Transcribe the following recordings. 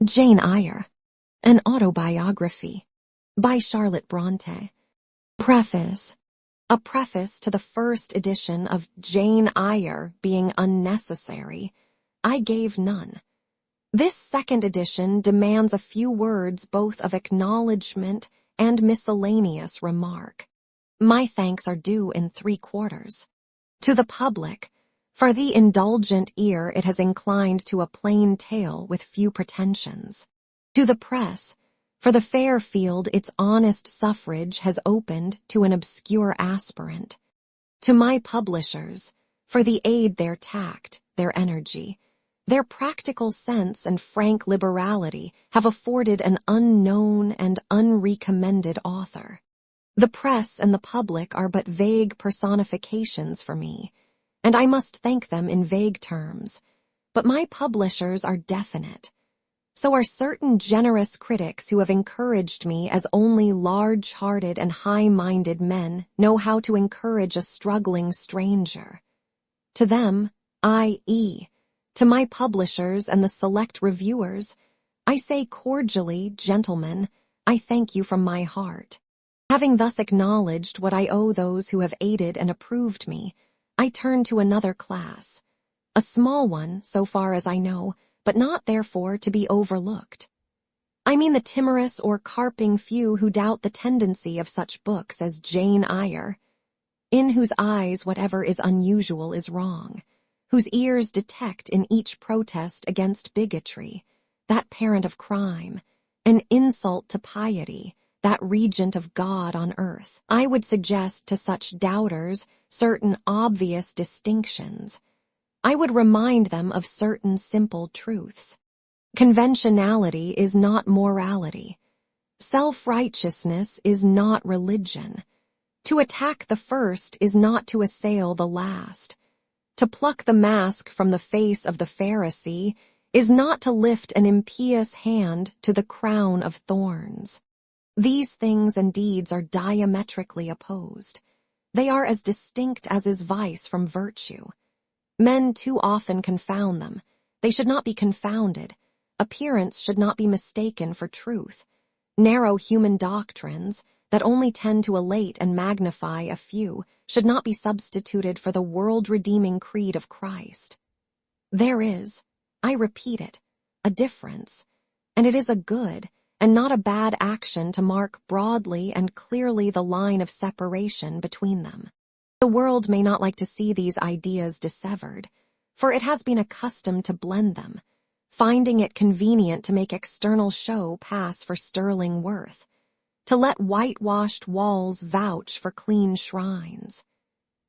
Jane Eyre, an autobiography by Charlotte Brontë. Preface. A preface to the first edition of Jane Eyre being unnecessary, I gave none. This second edition demands a few words both of acknowledgement and miscellaneous remark. My thanks are due in 3/4. To the public, for the indulgent ear it has inclined to a plain tale with few pretensions. To the press, for the fair field its honest suffrage has opened to an obscure aspirant. To my publishers, for the aid their tact, their energy, their practical sense and frank liberality have afforded an unknown and unrecommended author. The press and the public are but vague personifications for me, and I must thank them in vague terms, but my publishers are definite. So are certain generous critics who have encouraged me as only large-hearted and high-minded men know how to encourage a struggling stranger. To them, i.e., to my publishers and the select reviewers, I say cordially, gentlemen, I thank you from my heart. Having thus acknowledged what I owe those who have aided and approved me, I turn to another class, a small one so far as I know, but not therefore to be overlooked. I mean the timorous or carping few who doubt the tendency of such books as Jane Eyre, in whose eyes whatever is unusual is wrong, whose ears detect in each protest against bigotry, that parent of crime, an insult to piety, that regent of God on earth. I would suggest to such doubters certain obvious distinctions. I would remind them of certain simple truths. Conventionality is not morality. Self-righteousness is not religion. To attack the first is not to assail the last. To pluck the mask from the face of the Pharisee is not to lift an impious hand to the crown of thorns. These things and deeds are diametrically opposed. They are as distinct as is vice from virtue. Men too often confound them. They should not be confounded. Appearance should not be mistaken for truth. Narrow human doctrines, that only tend to elate and magnify a few, should not be substituted for the world-redeeming creed of Christ. There is, I repeat it, a difference, and it is a good and not a bad action to mark broadly and clearly the line of separation between them. The world may not like to see these ideas dissevered, for it has been accustomed to blend them, finding it convenient to make external show pass for sterling worth, to let whitewashed walls vouch for clean shrines.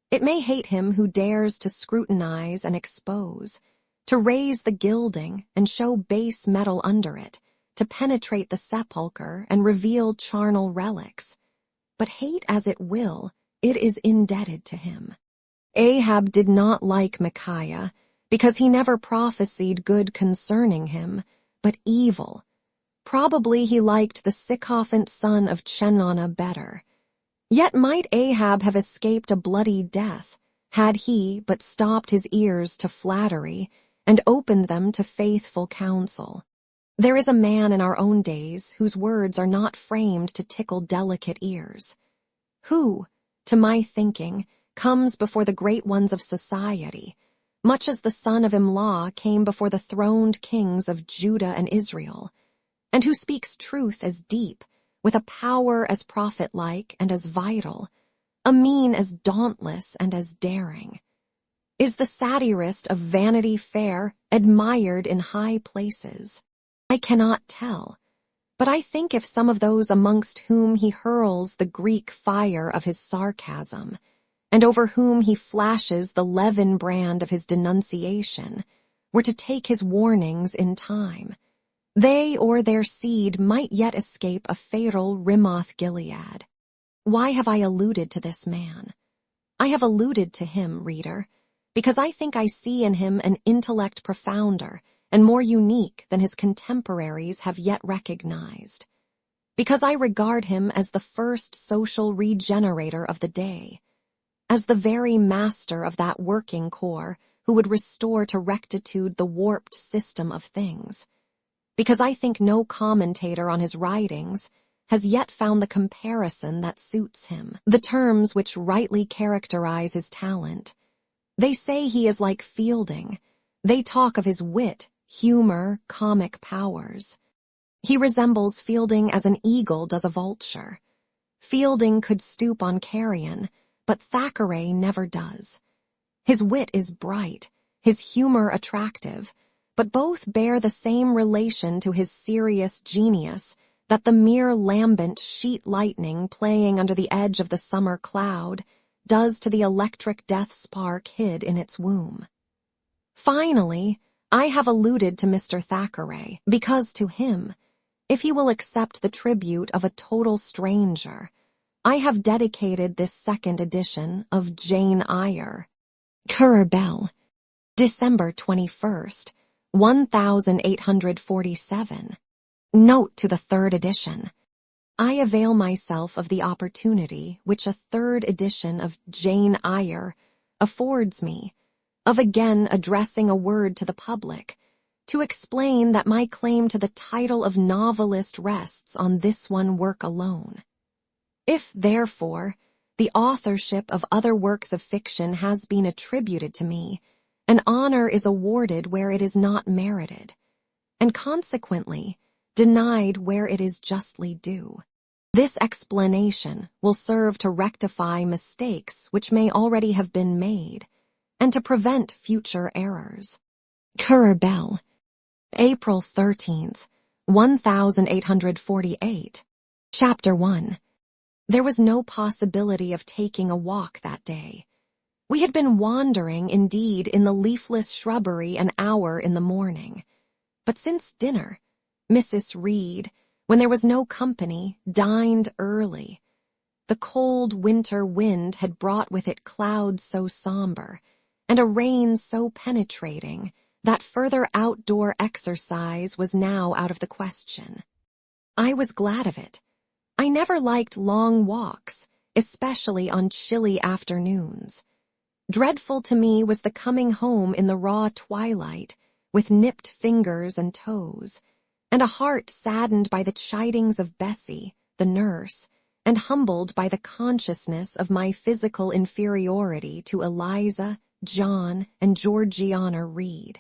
It may hate him who dares to scrutinize and expose, to raise the gilding and show base metal under it, to penetrate the sepulchre and reveal charnel relics. But hate as it will, it is indebted to him. Ahab did not like Micaiah, because he never prophesied good concerning him, but evil. Probably he liked the sycophant son of Chenana better. Yet might Ahab have escaped a bloody death, had he but stopped his ears to flattery and opened them to faithful counsel. There is a man in our own days whose words are not framed to tickle delicate ears, who, to my thinking, comes before the great ones of society, much as the son of Imlah came before the throned kings of Judah and Israel, and who speaks truth as deep, with a power as prophet-like and as vital, a mien as dauntless and as daring. Is the satirist of Vanity Fair admired in high places? I cannot tell, but I think if some of those amongst whom he hurls the Greek fire of his sarcasm, and over whom he flashes the leaven brand of his denunciation, were to take his warnings in time, they or their seed might yet escape a fatal Ramoth-Gilead. Why have I alluded to this man? I have alluded to him, reader, because I think I see in him an intellect profounder and more unique than his contemporaries have yet recognized, because I regard him as the first social regenerator of the day, as the very master of that working corps who would restore to rectitude the warped system of things. because I think no commentator on his writings has yet found the comparison that suits him, the terms which rightly characterize his talent. They say he is like Fielding. They talk of his wit, humor, comic powers. He resembles Fielding as an eagle does a vulture. Fielding could stoop on carrion, but Thackeray never does. His wit is bright, his humor attractive, but both bear the same relation to his serious genius that the mere lambent sheet lightning playing under the edge of the summer cloud does to the electric death spark hid in its womb. Finally, I have alluded to Mr. Thackeray, because to him, if he will accept the tribute of a total stranger, I have dedicated this second edition of Jane Eyre. Currer Bell, December 21st, 1847. Note to the third edition. I avail myself of the opportunity which a third edition of Jane Eyre affords me of again addressing a word to the public, to explain that my claim to the title of novelist rests on this one work alone. If, therefore, the authorship of other works of fiction has been attributed to me, an honor is awarded where it is not merited, and consequently denied where it is justly due. This explanation will serve to rectify mistakes which may already have been made, and to prevent future errors. Currer Bell, April 13th, 1848. Chapter 1. There was no possibility of taking a walk that day. We had been wandering, indeed, in the leafless shrubbery an hour in the morning. But since dinner, Mrs. Reed, when there was no company, dined early. The cold winter wind had brought with it clouds so somber, and a rain so penetrating, that further outdoor exercise was now out of the question. I was glad of it. I never liked long walks, especially on chilly afternoons. Dreadful to me was the coming home in the raw twilight, with nipped fingers and toes, and a heart saddened by the chidings of Bessie, the nurse, and humbled by the consciousness of my physical inferiority to Eliza, John, and Georgiana Reed.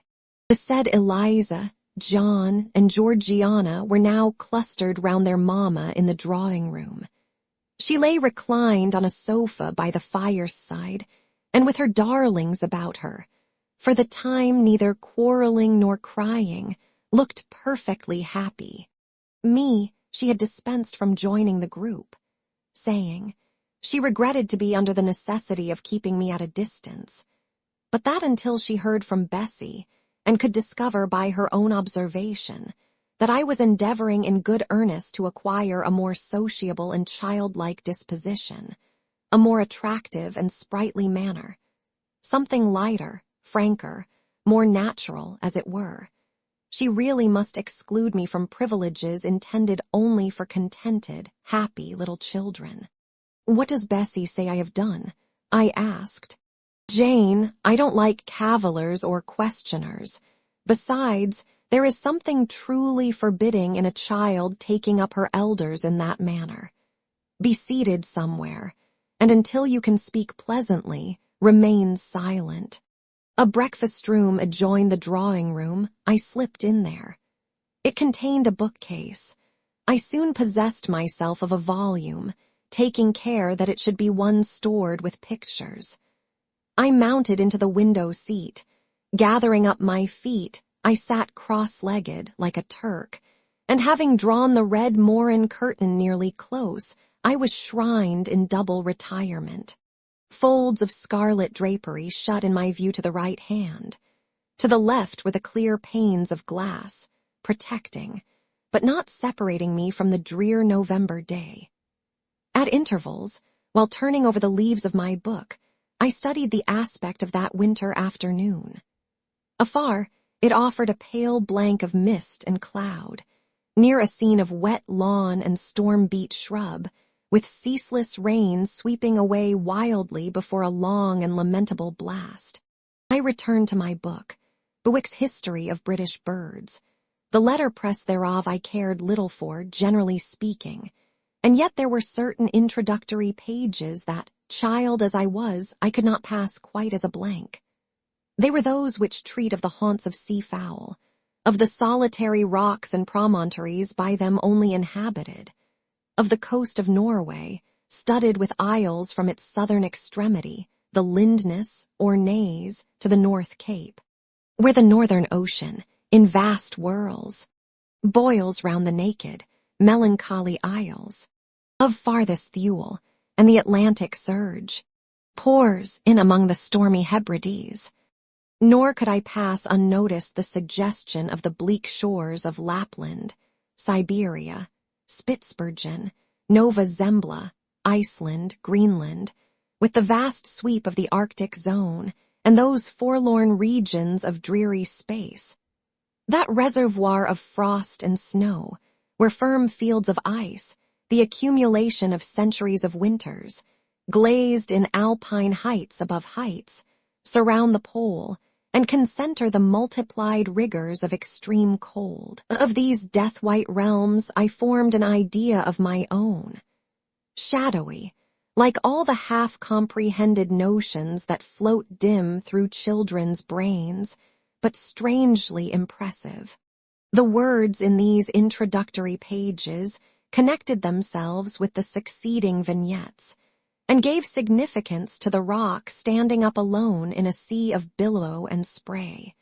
The said Eliza, John, and Georgiana were now clustered round their mamma in the drawing-room. She lay reclined on a sofa by the fireside, and with her darlings about her, for the time neither quarrelling nor crying, looked perfectly happy. Me she had dispensed from joining the group, saying she regretted to be under the necessity of keeping me at a distance, but that until she heard from Bessie, and could discover by her own observation that I was endeavoring in good earnest to acquire a more sociable and childlike disposition, a more attractive and sprightly manner, something lighter, franker, more natural, as it were. She really must exclude me from privileges intended only for contented, happy little children. "What does Bessie say I have done?" I asked. "Jane, I don't like cavillers or questioners. Besides, there is something truly forbidding in a child taking up her elders in that manner. Be seated somewhere, and until you can speak pleasantly, remain silent." A breakfast room adjoined the drawing-room. I slipped in there. It contained a bookcase. I soon possessed myself of a volume, taking care that it should be one stored with pictures. I mounted into the window seat. Gathering up my feet, I sat cross-legged like a Turk, and having drawn the red Morin curtain nearly close, I was shrined in double retirement. Folds of scarlet drapery shut in my view to the right hand. To the left were the clear panes of glass, protecting, but not separating me from the drear November day. At intervals, while turning over the leaves of my book, I studied the aspect of that winter afternoon. Afar, it offered a pale blank of mist and cloud, near a scene of wet lawn and storm-beat shrub, with ceaseless rain sweeping away wildly before a long and lamentable blast. I returned to my book, Bewick's History of British Birds. The letterpress thereof I cared little for, generally speaking, and yet there were certain introductory pages that, child as I was, I could not pass quite as a blank. They were those which treat of the haunts of seafowl, of the solitary rocks and promontories by them only inhabited, of the coast of Norway, studded with isles from its southern extremity, the Lindness, or Naze, to the North Cape, where the northern ocean, in vast whirls, boils round the naked, melancholy isles, of farthest Thule, and the Atlantic surge, pours in among the stormy Hebrides. Nor could I pass unnoticed the suggestion of the bleak shores of Lapland, Siberia, Spitzbergen, Nova Zembla, Iceland, Greenland, with the vast sweep of the Arctic zone, and those forlorn regions of dreary space. That reservoir of frost and snow, where firm fields of ice, the accumulation of centuries of winters, glazed in alpine heights above heights, surround the pole, and concentre the multiplied rigors of extreme cold. Of these death-white realms I formed an idea of my own, shadowy, like all the half-comprehended notions that float dim through children's brains, but strangely impressive. The words in these introductory pages connected themselves with the succeeding vignettes, and gave significance to the rock standing up alone in a sea of billow and spray,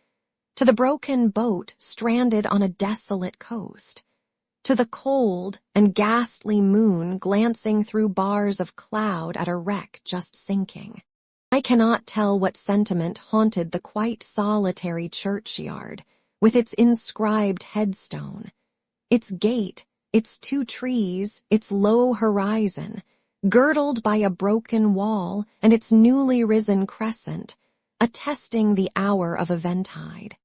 to the broken boat stranded on a desolate coast, to the cold and ghastly moon glancing through bars of cloud at a wreck just sinking. I cannot tell what sentiment haunted the quite solitary churchyard, with its inscribed headstone, its gate, its 2 trees, its low horizon, girdled by a broken wall, and its newly risen crescent, attesting the hour of eventide.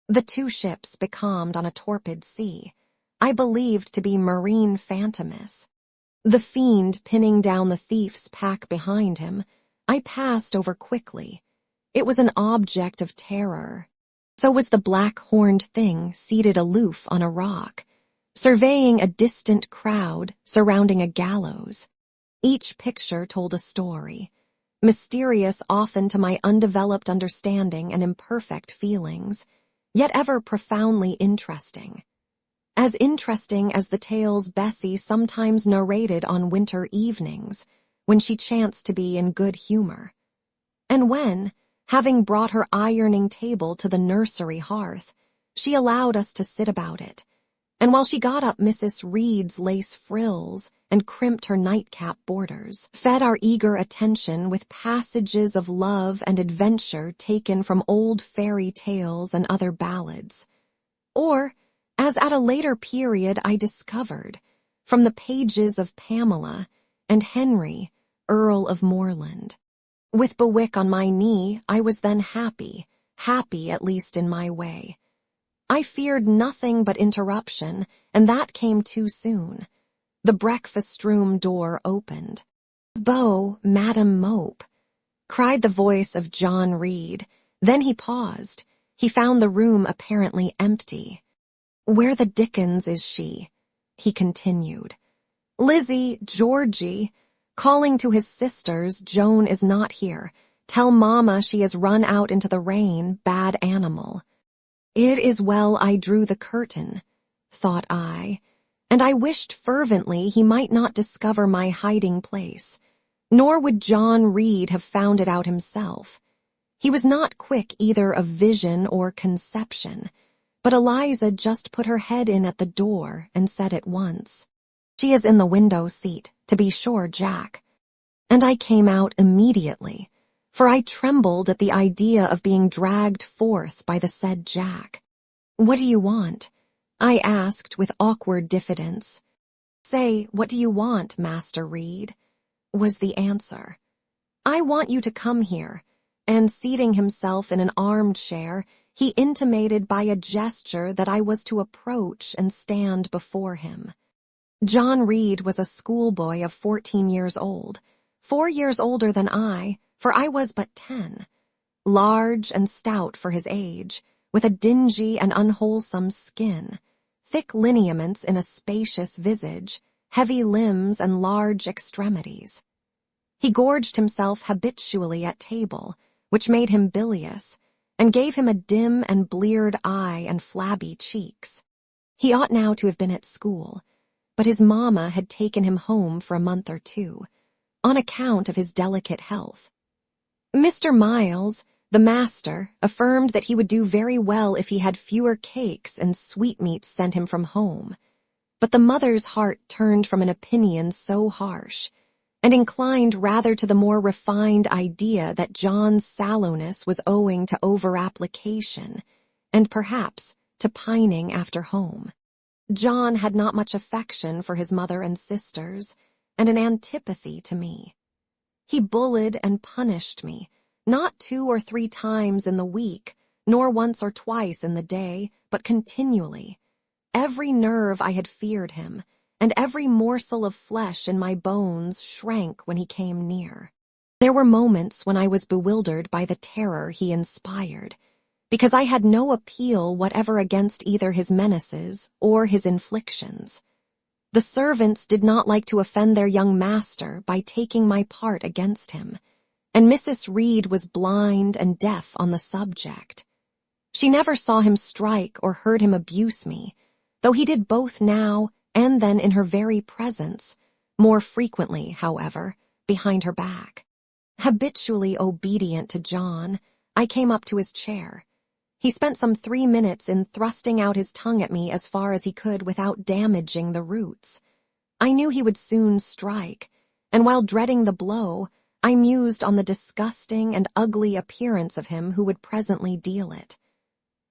The 2 ships becalmed on a torpid sea, I believed to be marine phantomus. The fiend pinning down the thief's pack behind him, I passed over quickly. It was an object of terror. So was the black-horned thing seated aloof on a rock, surveying a distant crowd surrounding a gallows. Each picture told a story, mysterious often to my undeveloped understanding and imperfect feelings, yet ever profoundly interesting. As interesting as the tales Bessie sometimes narrated on winter evenings, when she chanced to be in good humor. And when, having brought her ironing table to the nursery hearth, she allowed us to sit about it, and while she got up Mrs. Reed's lace frills and crimped her nightcap borders, fed our eager attention with passages of love and adventure taken from old fairy tales and other ballads, or, as at a later period I discovered, from the pages of Pamela and Henry, Earl of Moreland. With Bewick on my knee, I was then happy at least in my way. I feared nothing but interruption, and that came too soon. The breakfast-room door opened. "Beau, Madam Mope," cried the voice of John Reed. Then he paused. He found the room apparently empty. "Where the dickens is she?" he continued. "Lizzie, Georgie," calling to his sisters, "Joan is not here. Tell Mamma she has run out into the rain, bad animal." It is well I drew the curtain, thought I, and I wished fervently he might not discover my hiding place, nor would John Reed have found it out himself. He was not quick either of vision or conception, but Eliza just put her head in at the door and said at once, "She is in the window seat, to be sure, Jack." And I came out immediately, for I trembled at the idea of being dragged forth by the said Jack. "What do you want?" I asked with awkward diffidence. "Say, what do you want, Master Reed?" was the answer. "I want you to come here," and seating himself in an armchair, he intimated by a gesture that I was to approach and stand before him. John Reed was a schoolboy of 14 years old, 4 years older than I, for I was but 10, large and stout for his age, with a dingy and unwholesome skin, thick lineaments in a spacious visage, heavy limbs and large extremities. He gorged himself habitually at table, which made him bilious, and gave him a dim and bleared eye and flabby cheeks. He ought now to have been at school, but his mamma had taken him home for a month or two, on account of his delicate health. Mr. Miles, the master, affirmed that he would do very well if he had fewer cakes and sweetmeats sent him from home, but the mother's heart turned from an opinion so harsh, and inclined rather to the more refined idea that John's sallowness was owing to over-application, and perhaps to pining after home. John had not much affection for his mother and sisters, and an antipathy to me. He bullied and punished me, not 2 or 3 times in the week, nor once or twice in the day, but continually. Every nerve I had feared him, and every morsel of flesh in my bones shrank when he came near. There were moments when I was bewildered by the terror he inspired, because I had no appeal whatever against either his menaces or his inflictions. The servants did not like to offend their young master by taking my part against him, and Mrs. Reed was blind and deaf on the subject. She never saw him strike or heard him abuse me, though he did both now and then in her very presence, more frequently, however, behind her back. Habitually obedient to John, I came up to his chair. He spent some 3 minutes in thrusting out his tongue at me as far as he could without damaging the roots. I knew he would soon strike, and while dreading the blow, I mused on the disgusting and ugly appearance of him who would presently deal it.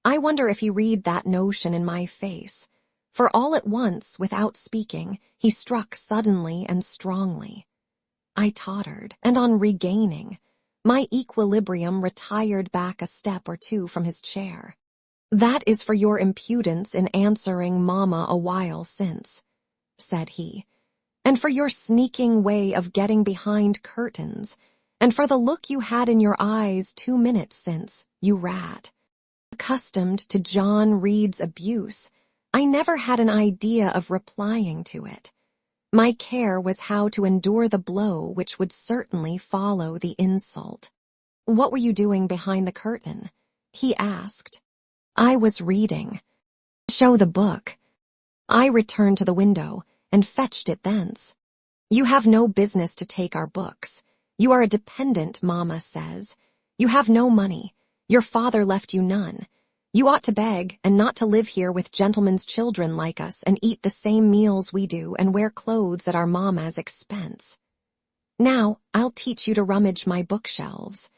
I wonder if he read that notion in my face, for all at once, without speaking, he struck suddenly and strongly. I tottered, and on regaining, my equilibrium retired back a step or 2 from his chair. "That is for your impudence in answering Mamma a while since," said he, "and for your sneaking way of getting behind curtains, and for the look you had in your eyes 2 minutes since, you rat." Accustomed to John Reed's abuse, I never had an idea of replying to it. My care was how to endure the blow which would certainly follow the insult. "What were you doing behind the curtain?" he asked. "I was reading." "Show the book." I returned to the window and fetched it thence. "You have no business to take our books. You are a dependent, Mamma says. You have no money. Your father left you none. You ought to beg, and not to live here with gentlemen's children like us and eat the same meals we do and wear clothes at our mamma's expense. Now, I'll teach you to rummage my bookshelves,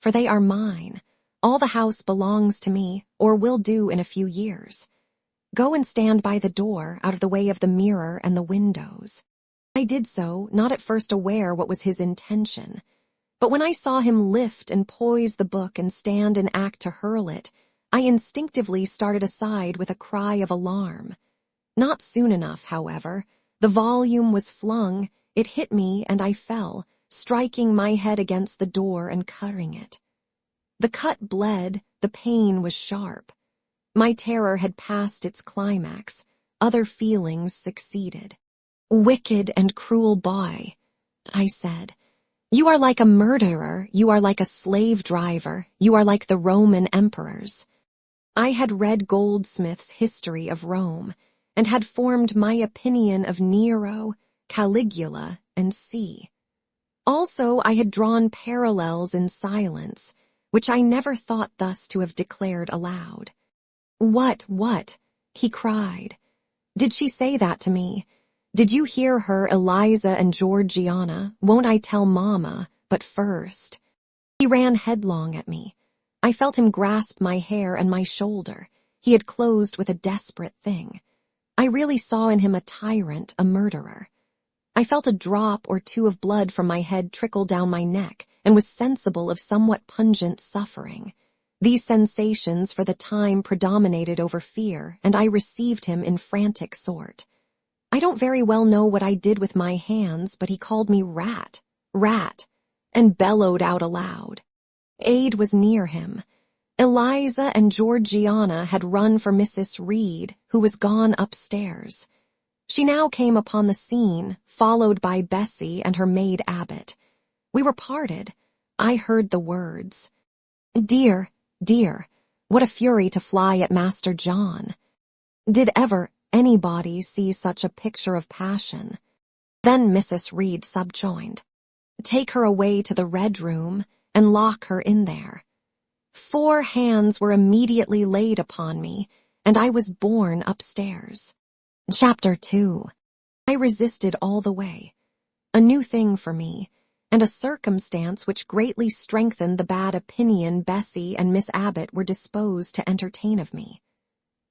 for they are mine. All the house belongs to me, or will do in a few years. Go and stand by the door, out of the way of the mirror and the windows." I did so, not at first aware what was his intention, but when I saw him lift and poise the book and stand in act to hurl it, I instinctively started aside with a cry of alarm. Not soon enough, however. The volume was flung, it hit me, and I fell, striking my head against the door and cutting it. The cut bled, the pain was sharp. My terror had passed its climax. Other feelings succeeded. "Wicked and cruel boy," I said. "You are like a murderer, you are like a slave driver, you are like the Roman emperors." I had read Goldsmith's History of Rome, and had formed my opinion of Nero, Caligula, and C. Also, I had drawn parallels in silence, which I never thought thus to have declared aloud. What?" he cried. "Did she say that to me? Did you hear her, Eliza and Georgiana? Won't I tell Mamma, but first—" He ran headlong at me. I felt him grasp my hair and my shoulder. He had closed with a desperate thing. I really saw in him a tyrant, a murderer. I felt a drop or 2 of blood from my head trickle down my neck, and was sensible of somewhat pungent suffering. These sensations for the time predominated over fear, and I received him in frantic sort. I don't very well know what I did with my hands, but he called me rat, and bellowed out aloud. Aid was near him. Eliza and Georgiana had run for Mrs. Reed, who was gone upstairs. She now came upon the scene, followed by Bessie and her maid Abbott. We were parted. I heard the words, "Dear, dear, what a fury to fly at Master John." Did ever anybody see such a picture of passion? Then Mrs. Reed subjoined, "Take her away to the Red Room and lock her in there." 4 hands were immediately laid upon me, and I was borne upstairs. Chapter 2. I resisted all the way. A new thing for me, and a circumstance which greatly strengthened the bad opinion Bessie and Miss Abbott were disposed to entertain of me.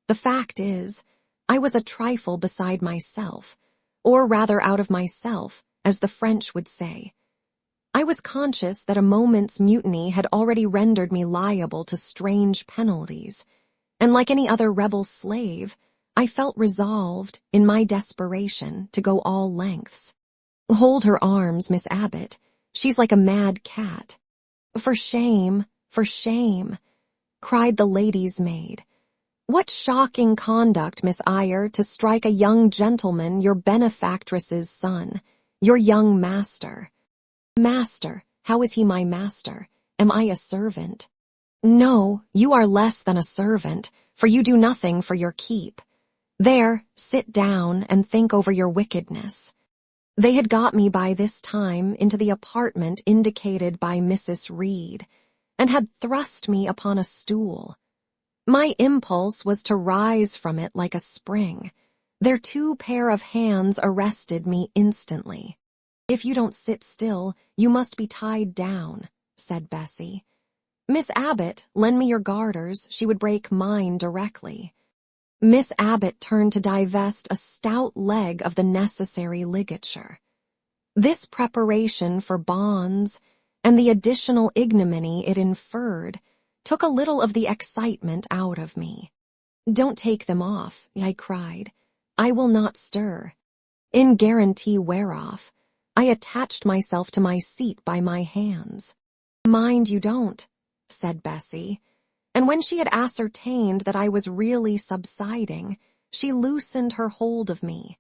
The fact is, I was a trifle beside myself, or rather out of myself, as the French would say. I was conscious that a moment's mutiny had already rendered me liable to strange penalties, and like any other rebel slave, I felt resolved, in my desperation, to go all lengths. "Hold her arms, Miss Abbott. She's like a mad cat." For shame," cried the lady's maid. "What shocking conduct, Miss Eyre, to strike a young gentleman, your benefactress's son, your young master." "Master? How is he my master? Am I a servant?" "No, you are less than a servant, for you do nothing for your keep. There, sit down and think over your wickedness." They had got me by this time into the apartment indicated by Mrs. Reed, and had thrust me upon a stool. My impulse was to rise from it like a spring. Their 2 pair of hands arrested me instantly. "If you don't sit still, you must be tied down," said Bessie. "Miss Abbott, lend me your garters, she would break mine directly." Miss Abbott turned to divest a stout leg of the necessary ligature. This preparation for bonds, and the additional ignominy it inferred, took a little of the excitement out of me. "Don't take them off," I cried. "I will not stir." In guarantee whereof, I attached myself to my seat by my hands. "Mind you don't," said Bessie, and when she had ascertained that I was really subsiding, she loosened her hold of me.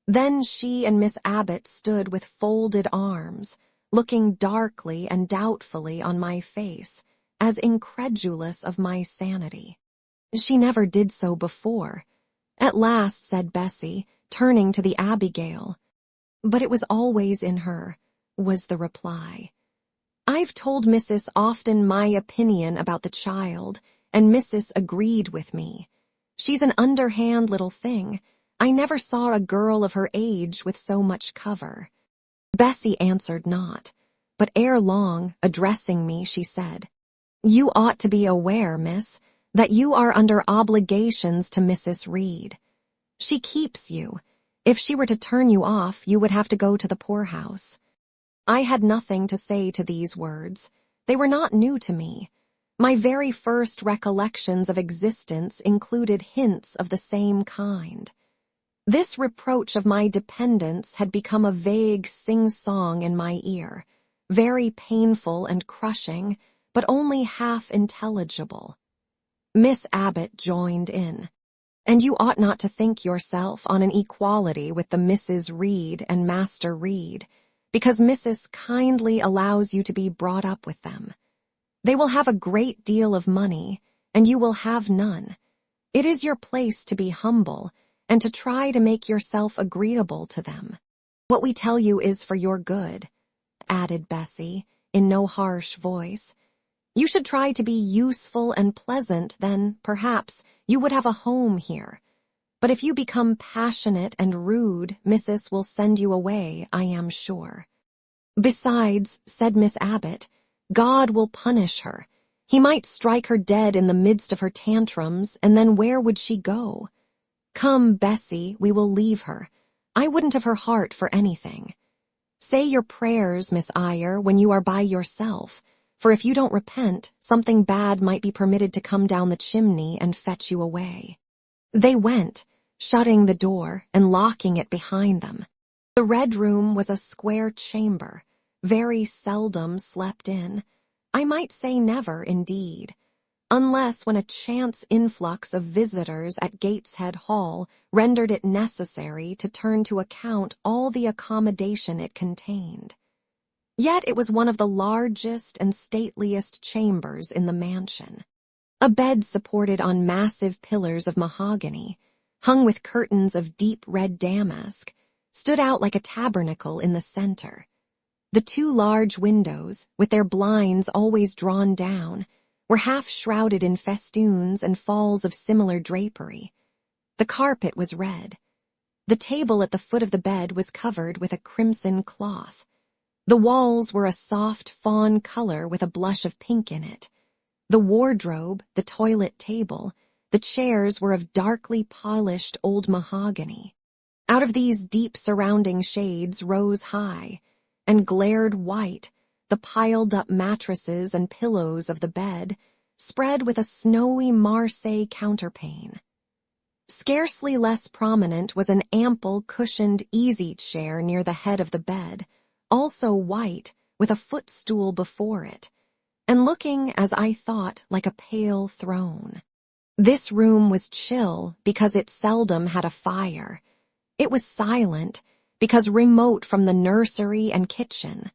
Then she and Miss Abbott stood with folded arms, looking darkly and doubtfully on my face, as incredulous of my sanity. She never did so before. At last said Bessie, turning to the Abigail. "But it was always in her," was the reply. "I've told Mrs. often my opinion about the child, and Mrs. agreed with me. She's an underhand little thing. I never saw a girl of her age with so much cover." Bessie answered not, but ere long, addressing me, she said, "You ought to be aware, miss, that you are under obligations to Mrs. Reed. She keeps you. If she were to turn you off, you would have to go to the poorhouse." I had nothing to say to these words. They were not new to me. My very first recollections of existence included hints of the same kind. This reproach of my dependence had become a vague sing-song in my ear, very painful and crushing, but only half intelligible. Miss Abbott joined in. "And you ought not to think yourself on an equality with the Mrs. Reed and Master Reed, because Mrs. kindly allows you to be brought up with them. They will have a great deal of money, and you will have none. It is your place to be humble, and to try to make yourself agreeable to them. What we tell you is for your good," added Bessie, in no harsh voice. "You should try to be useful and pleasant, then, perhaps, you would have a home here. But if you become passionate and rude, Mrs. will send you away, I am sure." "Besides," said Miss Abbott, "God will punish her. He might strike her dead in the midst of her tantrums, and then where would she go? Come, Bessie, we will leave her. I wouldn't have her heart for anything. Say your prayers, Miss Eyre, when you are by yourself, for if you don't repent, something bad might be permitted to come down the chimney and fetch you away." They went, shutting the door and locking it behind them. The Red Room was a square chamber, very seldom slept in. I might say never, indeed. unless when a chance influx of visitors at Gateshead Hall rendered it necessary to turn to account all the accommodation it contained. Yet it was one of the largest and stateliest chambers in the mansion. A bed supported on massive pillars of mahogany, hung with curtains of deep red damask, stood out like a tabernacle in the center. The two large windows, with their blinds always drawn down, were half shrouded in festoons and falls of similar drapery. The carpet was red. The table at the foot of the bed was covered with a crimson cloth. The walls were a soft fawn color with a blush of pink in it. The wardrobe, the toilet table, the chairs were of darkly polished old mahogany. Out of these deep surrounding shades rose high and glared white the piled-up mattresses and pillows of the bed, spread with a snowy Marseille counterpane. Scarcely less prominent was an ample, cushioned easy chair near the head of the bed, also white, with a footstool before it, and looking, as I thought, like a pale throne. This room was chill because it seldom had a fire. It was silent because remote from the nursery and kitchen.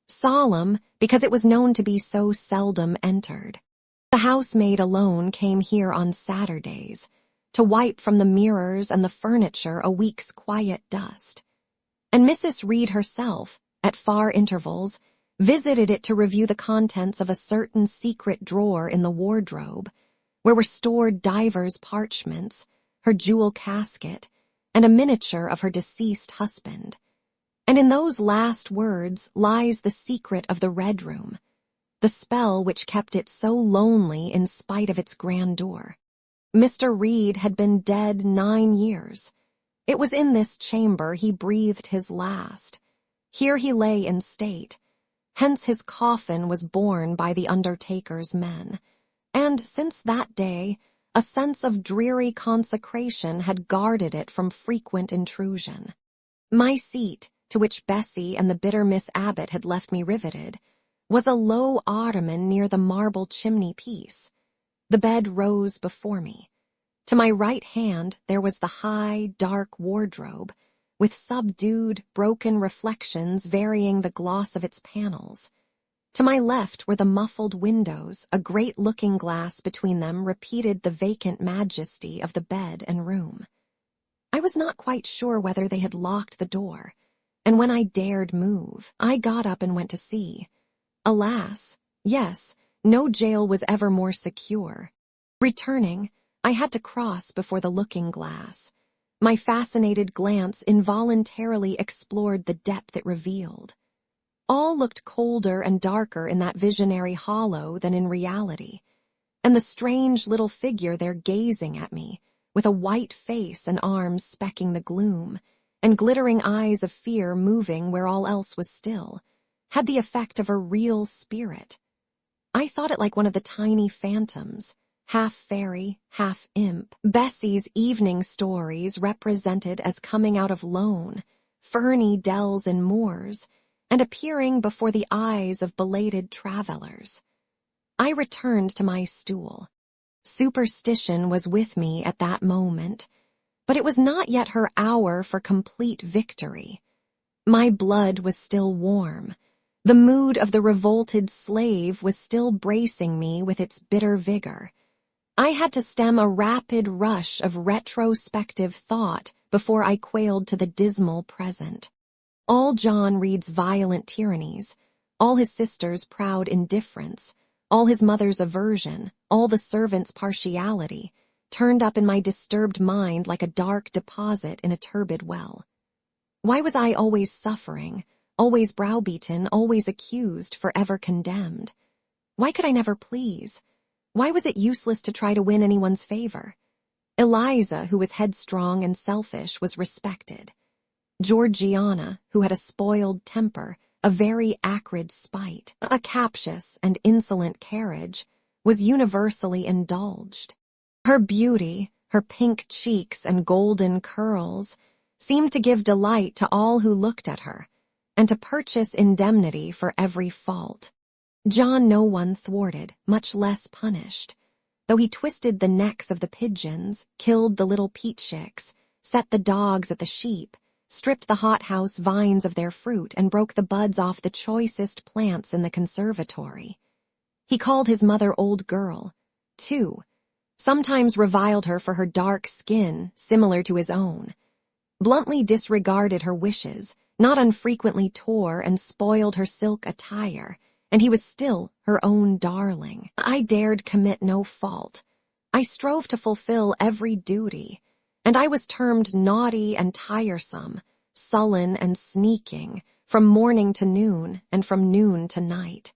Solemn because it was known to be so seldom entered. The housemaid alone came here on Saturdays, to wipe from the mirrors and the furniture a week's quiet dust. And Mrs. Reed herself, at far intervals, visited it to review the contents of a certain secret drawer in the wardrobe, where were stored divers parchments, her jewel casket, and a miniature of her deceased husband. And in those last words lies the secret of the Red Room, the spell which kept it so lonely in spite of its grandeur. Mr. Reed had been dead 9 years. It was in this chamber he breathed his last. Here he lay in state. Hence his coffin was borne by the undertaker's men. And since that day, a sense of dreary consecration had guarded it from frequent intrusion. My seat, to which Bessie and the bitter Miss Abbott had left me riveted, was a low ottoman near the marble chimney-piece. The bed rose before me. To my right hand there was the high, dark wardrobe, with subdued, broken reflections varying the gloss of its panels. To my left were the muffled windows, a great looking-glass between them repeated the vacant majesty of the bed and room. I was not quite sure whether they had locked the door, and when I dared move, I got up and went to see. Alas, yes, no jail was ever more secure. Returning, I had to cross before the looking-glass. My fascinated glance involuntarily explored the depth it revealed. All looked colder and darker in that visionary hollow than in reality, and the strange little figure there gazing at me, with a white face and arms specking the gloom, and glittering eyes of fear moving where all else was still, had the effect of a real spirit. I thought it like one of the tiny phantoms, half fairy, half imp, Bessie's evening stories represented as coming out of lone, ferny dells and moors, and appearing before the eyes of belated travelers. I returned to my stool. Superstition was with me at that moment, but it was not yet her hour for complete victory. My blood was still warm. The mood of the revolted slave was still bracing me with its bitter vigor. I had to stem a rapid rush of retrospective thought before I quailed to the dismal present. All John Reed's violent tyrannies, all his sister's proud indifference, all his mother's aversion, all the servants' partiality, turned up in my disturbed mind like a dark deposit in a turbid well. Why was I always suffering, always browbeaten, always accused, forever condemned? Why could I never please? Why was it useless to try to win anyone's favor? Eliza, who was headstrong and selfish, was respected. Georgiana, who had a spoiled temper, a very acrid spite, a captious and insolent carriage, was universally indulged. Her beauty, her pink cheeks and golden curls, seemed to give delight to all who looked at her, and to purchase indemnity for every fault. John no one thwarted, much less punished. though he twisted the necks of the pigeons, killed the little peat chicks, set the dogs at the sheep, stripped the hothouse vines of their fruit, and broke the buds off the choicest plants in the conservatory. He called his mother old girl, too, sometimes reviled her for her dark skin, similar to his own, bluntly disregarded her wishes, not unfrequently tore and spoiled her silk attire, and he was still her own darling. I dared commit no fault. I strove to fulfill every duty, and I was termed naughty and tiresome, sullen and sneaking, from morning to noon and from noon to night.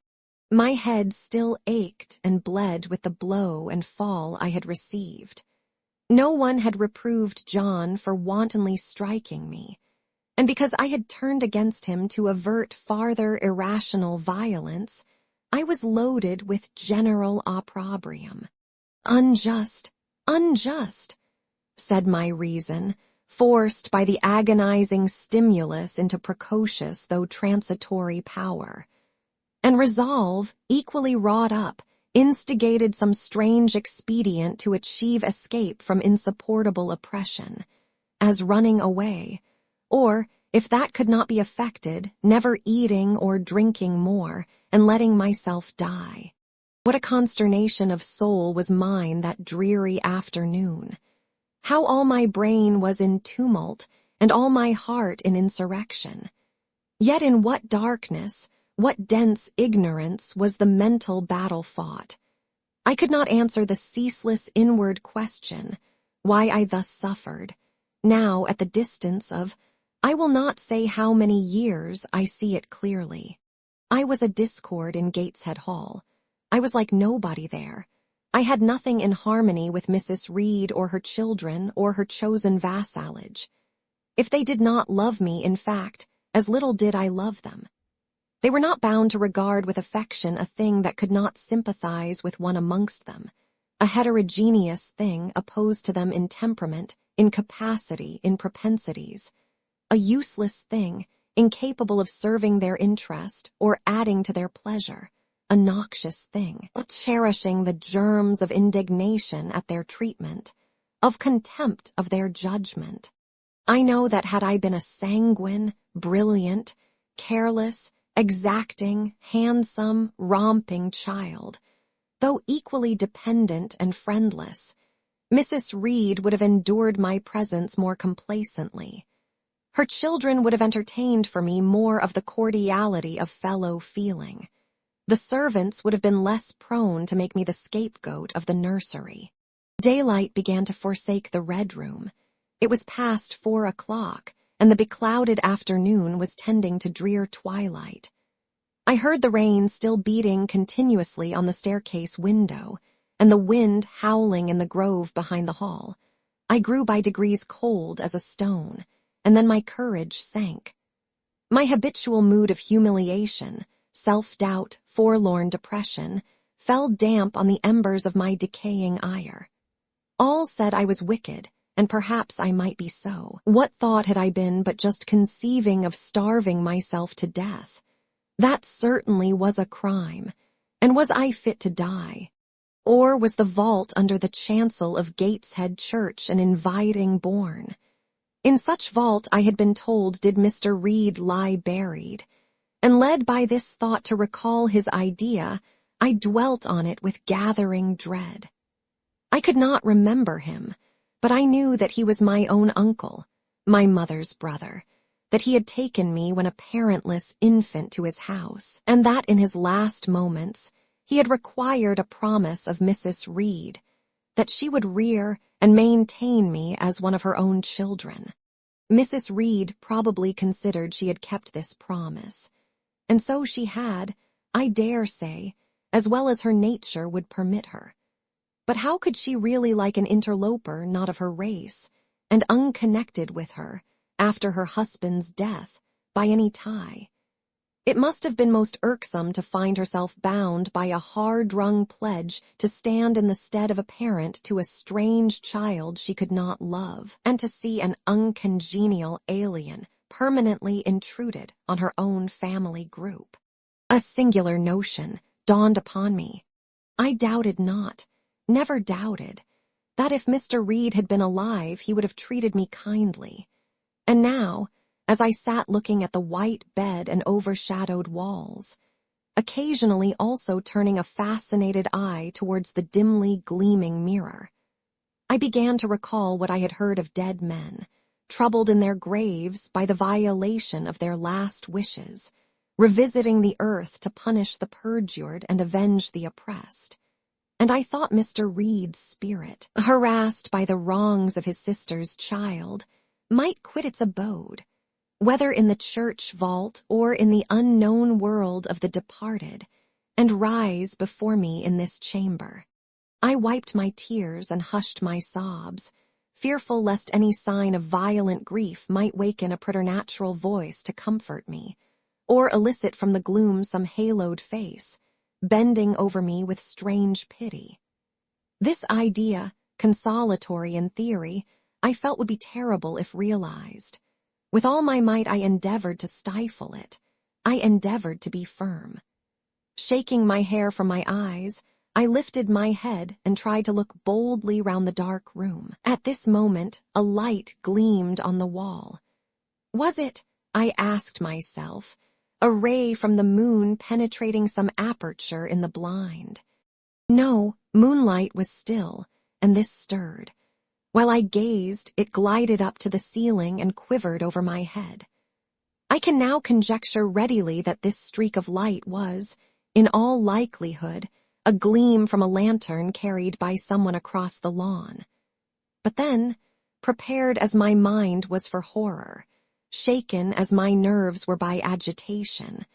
My head still ached and bled with the blow and fall I had received. No one had reproved John for wantonly striking me, and because I had turned against him to avert farther irrational violence, I was loaded with general opprobrium. Unjust, unjust, said my reason, forced by the agonizing stimulus into precocious though transitory power. And resolve, equally wrought up, instigated some strange expedient to achieve escape from insupportable oppression, as running away, or, if that could not be effected, never eating or drinking more, and letting myself die. What a consternation of soul was mine that dreary afternoon! How all my brain was in tumult, and all my heart in insurrection! Yet in what darkness, what dense ignorance was the mental battle fought! I could not answer the ceaseless inward question, why I thus suffered. Now, at the distance of, I will not say how many years, I see it clearly. I was a discord in Gateshead Hall. I was like nobody there. I had nothing in harmony with Mrs. Reed or her children or her chosen vassalage. If they did not love me, in fact, as little did I love them. They were not bound to regard with affection a thing that could not sympathize with one amongst them, a heterogeneous thing opposed to them in temperament, in capacity, in propensities, a useless thing, incapable of serving their interest or adding to their pleasure, a noxious thing, cherishing the germs of indignation at their treatment, of contempt of their judgment. I know that had I been a sanguine, brilliant, careless, exacting, handsome, romping child, though equally dependent and friendless, Mrs. Reed would have endured my presence more complacently. Her children would have entertained for me more of the cordiality of fellow feeling. The servants would have been less prone to make me the scapegoat of the nursery. Daylight began to forsake the Red Room. It was past 4 o'clock, and the beclouded afternoon was tending to drear twilight. I heard the rain still beating continuously on the staircase window, and the wind howling in the grove behind the hall. I grew by degrees cold as a stone, and then my courage sank. My habitual mood of humiliation, self-doubt, forlorn depression, fell damp on the embers of my decaying ire. All said I was wicked, and perhaps I might be so. What thought had I been but just conceiving of starving myself to death? That certainly was a crime, and was I fit to die? Or was the vault under the chancel of Gateshead Church an inviting bourne? In such vault, I had been told, did Mr. Reed lie buried, and led by this thought to recall his idea, I dwelt on it with gathering dread. I could not remember him, but I knew that he was my own uncle, my mother's brother, that he had taken me when a parentless infant to his house, and that in his last moments he had required a promise of Mrs. Reed, that she would rear and maintain me as one of her own children. Mrs. Reed probably considered she had kept this promise, and so she had, I dare say, as well as her nature would permit her. But how could she really like an interloper not of her race, and unconnected with her, after her husband's death, by any tie? It must have been most irksome to find herself bound by a hard-wrung pledge to stand in the stead of a parent to a strange child she could not love, and to see an uncongenial alien permanently intruded on her own family group. A singular notion dawned upon me. I doubted not. never doubted, that if Mr. Reed had been alive, he would have treated me kindly. And now, as I sat looking at the white bed and overshadowed walls, occasionally also turning a fascinated eye towards the dimly gleaming mirror, I began to recall what I had heard of dead men, troubled in their graves by the violation of their last wishes, revisiting the earth to punish the perjured and avenge the oppressed. And I thought Mr. Reed's spirit, harassed by the wrongs of his sister's child, might quit its abode, whether in the church vault or in the unknown world of the departed, and rise before me in this chamber. I wiped my tears and hushed my sobs, fearful lest any sign of violent grief might waken a preternatural voice to comfort me, or elicit from the gloom some haloed face, bending over me with strange pity. This idea, consolatory in theory, I felt would be terrible if realized. With all my might I endeavored to stifle it. I endeavored to be firm. Shaking my hair from my eyes, I lifted my head and tried to look boldly round the dark room. At this moment, a light gleamed on the wall. Was it, I asked myself, a ray from the moon penetrating some aperture in the blind? No, moonlight was still, and this stirred. While I gazed, it glided up to the ceiling and quivered over my head. I can now conjecture readily that this streak of light was, in all likelihood, a gleam from a lantern carried by someone across the lawn. But then, prepared as my mind was for horror, shaken as my nerves were by agitation,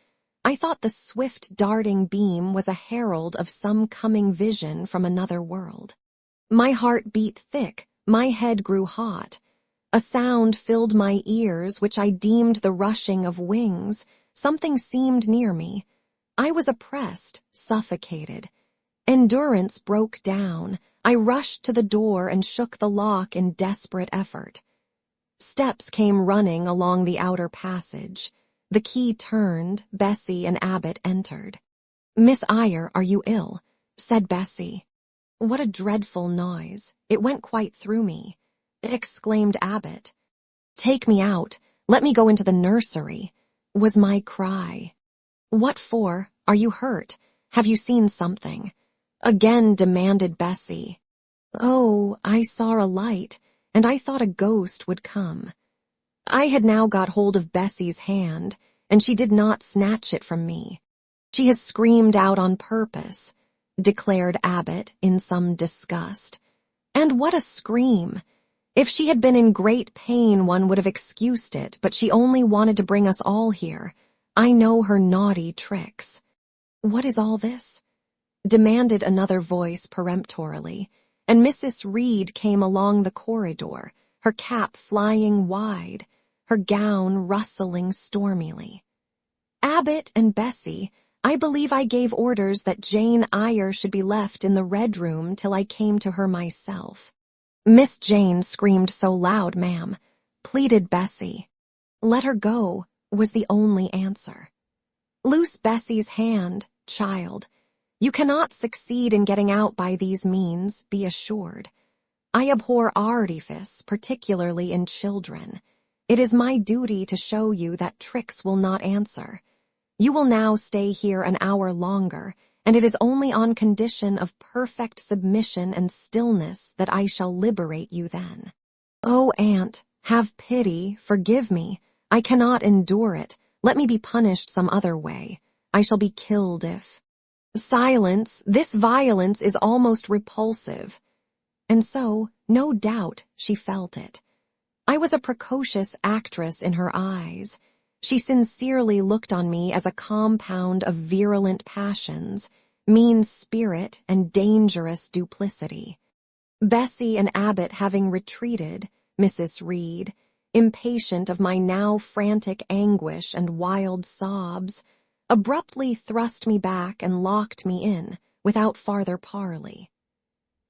I thought the swift darting beam was a herald of some coming vision from another world. My heart beat thick, my head grew hot. A sound filled my ears which I deemed the rushing of wings. Something seemed near me. I was oppressed, suffocated. Endurance broke down. I rushed to the door and shook the lock in desperate effort. Steps came running along the outer passage. The key turned, Bessie and Abbott entered. "Miss Eyre, are you ill?" said Bessie. "What a dreadful noise. It went quite through me," exclaimed Abbott. "Take me out. Let me go into the nursery," was my cry. "What for? Are you hurt? Have you seen something?" again demanded Bessie. "Oh, I saw a light, and I thought a ghost would come." I had now got hold of Bessie's hand, and she did not snatch it from me. "She has screamed out on purpose," declared Abbott in some disgust. "And what a scream! If she had been in great pain one would have excused it, but she only wanted to bring us all here. I know her naughty tricks." "What is all this?" demanded another voice peremptorily, and Mrs. Reed came along the corridor, her cap flying wide, her gown rustling stormily. "Abbott and Bessie, I believe I gave orders that Jane Eyre should be left in the red room till I came to her myself." "Miss Jane screamed so loud, ma'am," pleaded Bessie. "Let her go," was the only answer. "Loose Bessie's hand, child. You cannot succeed in getting out by these means, be assured. I abhor artifice, particularly in children. It is my duty to show you that tricks will not answer. You will now stay here an hour longer, and it is only on condition of perfect submission and stillness that I shall liberate you then." "Oh, aunt, have pity, forgive me. I cannot endure it. Let me be punished some other way. I shall be killed if—" "Silence, this violence is almost repulsive." And so, no doubt, she felt it. I was a precocious actress in her eyes. She sincerely looked on me as a compound of virulent passions, mean spirit, and dangerous duplicity. Bessie and Abbott having retreated, Mrs. Reed, impatient of my now frantic anguish and wild sobs, abruptly thrust me back and locked me in, without farther parley.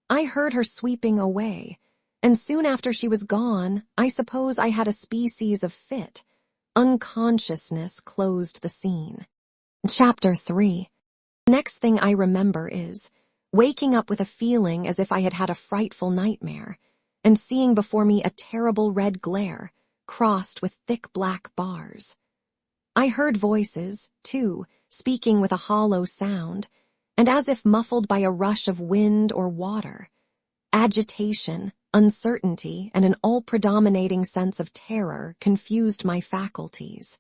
I heard her sweeping away, and soon after she was gone, I suppose I had a species of fit. Unconsciousness closed the scene. Chapter 3. Next thing I remember is, waking up with a feeling as if I had had a frightful nightmare, and seeing before me a terrible red glare, crossed with thick black bars. I heard voices, too, speaking with a hollow sound, and as if muffled by a rush of wind or water. Agitation, uncertainty, and an all-predominating sense of terror confused my faculties.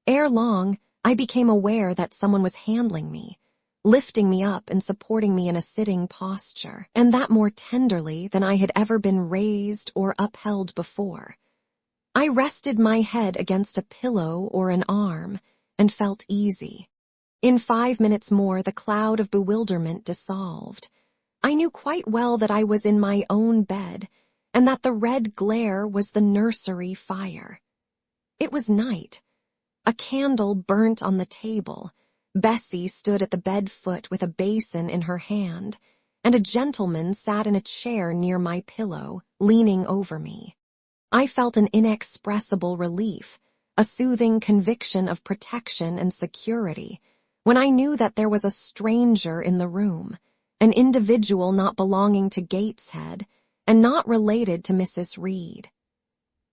Ere long, I became aware that someone was handling me, lifting me up and supporting me in a sitting posture, and that more tenderly than I had ever been raised or upheld before. I rested my head against a pillow or an arm and felt easy. In 5 minutes more, the cloud of bewilderment dissolved. I knew quite well that I was in my own bed, and that the red glare was the nursery fire. It was night. A candle burnt on the table. Bessie stood at the bed foot with a basin in her hand, and a gentleman sat in a chair near my pillow, leaning over me. I felt an inexpressible relief, a soothing conviction of protection and security, when I knew that there was a stranger in the room, an individual not belonging to Gateshead, and not related to Mrs. Reed.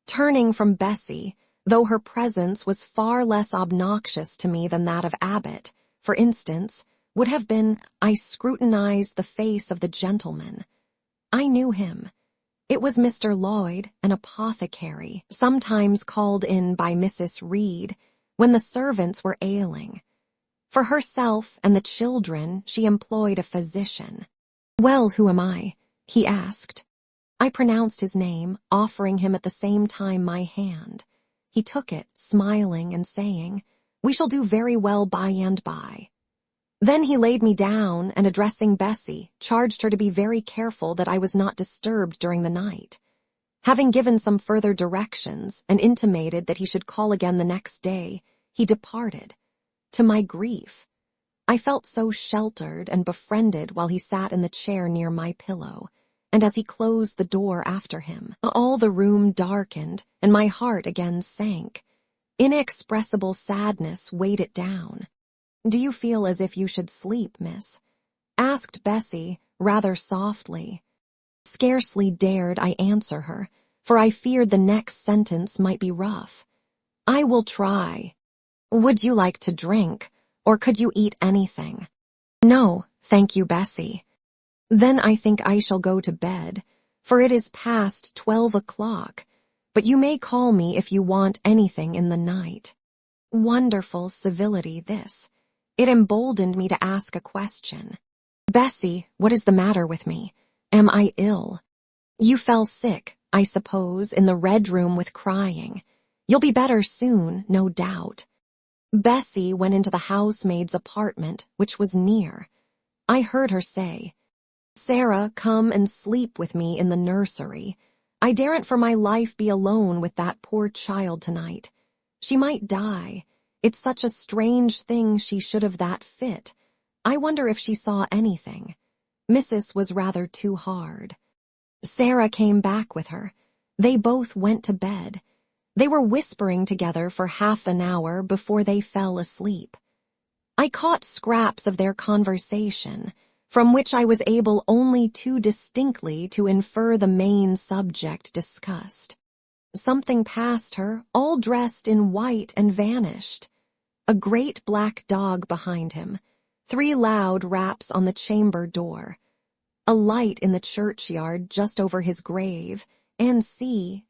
Turning from Bessie, though her presence was far less obnoxious to me than that of Abbott, for instance, would have been, I scrutinized the face of the gentleman. I knew him. It was Mr. Lloyd, an apothecary, sometimes called in by Mrs. Reed when the servants were ailing. For herself and the children, she employed a physician. "Well, who am I?" he asked. I pronounced his name, offering him at the same time my hand. He took it, smiling and saying, "We shall do very well by and by." Then he laid me down and, addressing Bessie, charged her to be very careful that I was not disturbed during the night. Having given some further directions and intimated that he should call again the next day, he departed. To my grief, I felt so sheltered and befriended while he sat in the chair near my pillow, and as he closed the door after him, all the room darkened and my heart again sank. Inexpressible sadness weighed it down. "Do you feel as if you should sleep, miss?" asked Bessie, rather softly. Scarcely dared I answer her, for I feared the next sentence might be rough. "I will try. Would you like to drink, or could you eat anything?" "No, thank you, Bessie." "Then I think I shall go to bed, for it is past 12 o'clock, but you may call me if you want anything in the night." Wonderful civility, this. It emboldened me to ask a question. "Bessie, what is the matter with me? Am I ill?" "You fell sick, I suppose, in the Red Room with crying. You'll be better soon, no doubt." Bessie went into the housemaid's apartment, which was near. I heard her say, "Sarah, come and sleep with me in the nursery. I daren't for my life be alone with that poor child tonight. She might die. It's such a strange thing she should have that fit. I wonder if she saw anything." Mrs. was rather too hard. Sarah came back with her. They both went to bed. They were whispering together for half an hour before they fell asleep. I caught scraps of their conversation, from which I was able only too distinctly to infer the main subject discussed. Something passed her, all dressed in white, and vanished. A great black dog behind him, 3 loud raps on the chamber door, a light in the churchyard just over his grave, and see.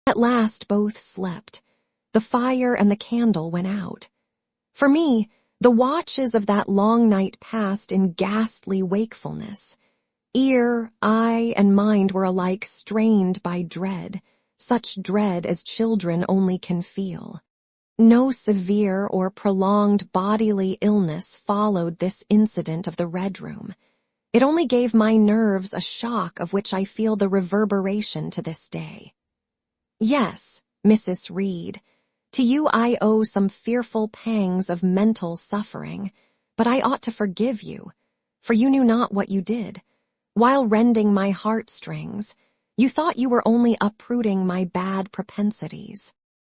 At last both slept. The fire and the candle went out. For me, the watches of that long night passed in ghastly wakefulness. Ear, eye, and mind were alike strained by dread, such dread as children only can feel. No severe or prolonged bodily illness followed this incident of the Red Room. It only gave my nerves a shock of which I feel the reverberation to this day. Yes, Mrs. Reed, to you I owe some fearful pangs of mental suffering, but I ought to forgive you, for you knew not what you did. While rending my heartstrings, you thought you were only uprooting my bad propensities.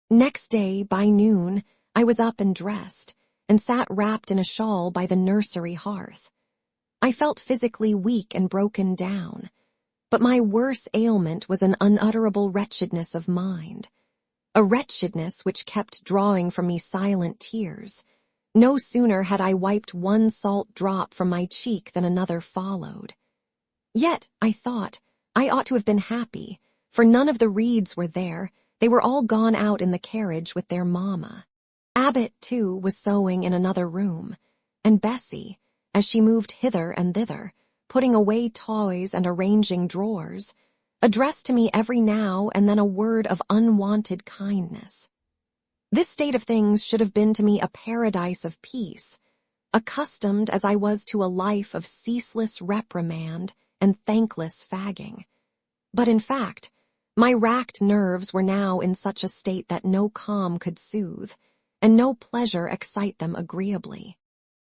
Next day, by noon, I was up and dressed, and sat wrapped in a shawl by the nursery hearth. I felt physically weak and broken down, but my worse ailment was an unutterable wretchedness of mind, a wretchedness which kept drawing from me silent tears. No sooner had I wiped one salt drop from my cheek than another followed. Yet, I thought, I ought to have been happy, for none of the Reeds were there. They were all gone out in the carriage with their mamma. Abbott, too, was sewing in another room, and Bessie, as she moved hither and thither, putting away toys and arranging drawers, addressed to me every now and then a word of unwonted kindness. This state of things should have been to me a paradise of peace, accustomed as I was to a life of ceaseless reprimand and thankless fagging. But in fact, my racked nerves were now in such a state that no calm could soothe, and no pleasure excite them agreeably.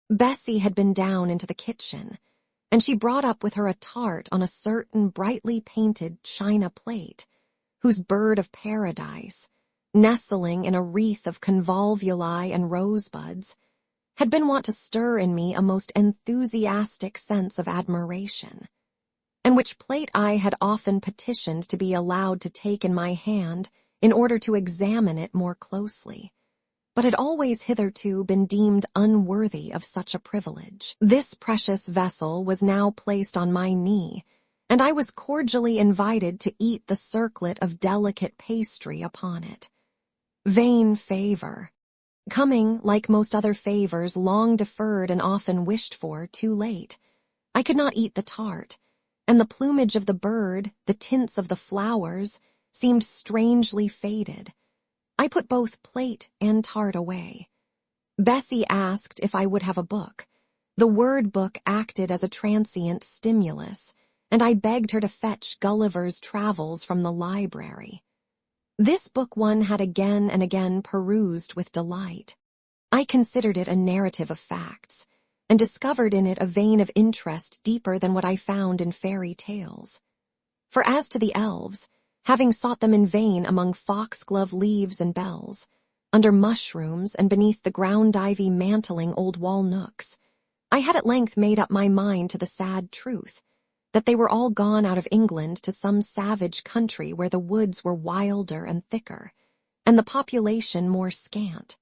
Bessie had been down into the kitchen, and she brought up with her a tart on a certain brightly painted china plate, whose bird of paradise, nestling in a wreath of convolvuli and rosebuds, had been wont to stir in me a most enthusiastic sense of admiration, and which plate I had often petitioned to be allowed to take in my hand in order to examine it more closely, but had always hitherto been deemed unworthy of such a privilege. This precious vessel was now placed on my knee, and I was cordially invited to eat the circlet of delicate pastry upon it. Vain favor, coming, like most other favors, long deferred and often wished for, too late. I could not eat the tart, and the plumage of the bird, the tints of the flowers, seemed strangely faded. I put both plate and tart away. Bessie asked if I would have a book. The word book acted as a transient stimulus, and I begged her to fetch Gulliver's Travels from the library. This book one had again and again perused with delight. I considered it a narrative of facts, and discovered in it a vein of interest deeper than what I found in fairy tales. For as to the elves, having sought them in vain among foxglove leaves and bells, under mushrooms and beneath the ground-ivy mantling old wall nooks, I had at length made up my mind to the sad truth, that they were all gone out of England to some savage country where the woods were wilder and thicker, and the population more scant.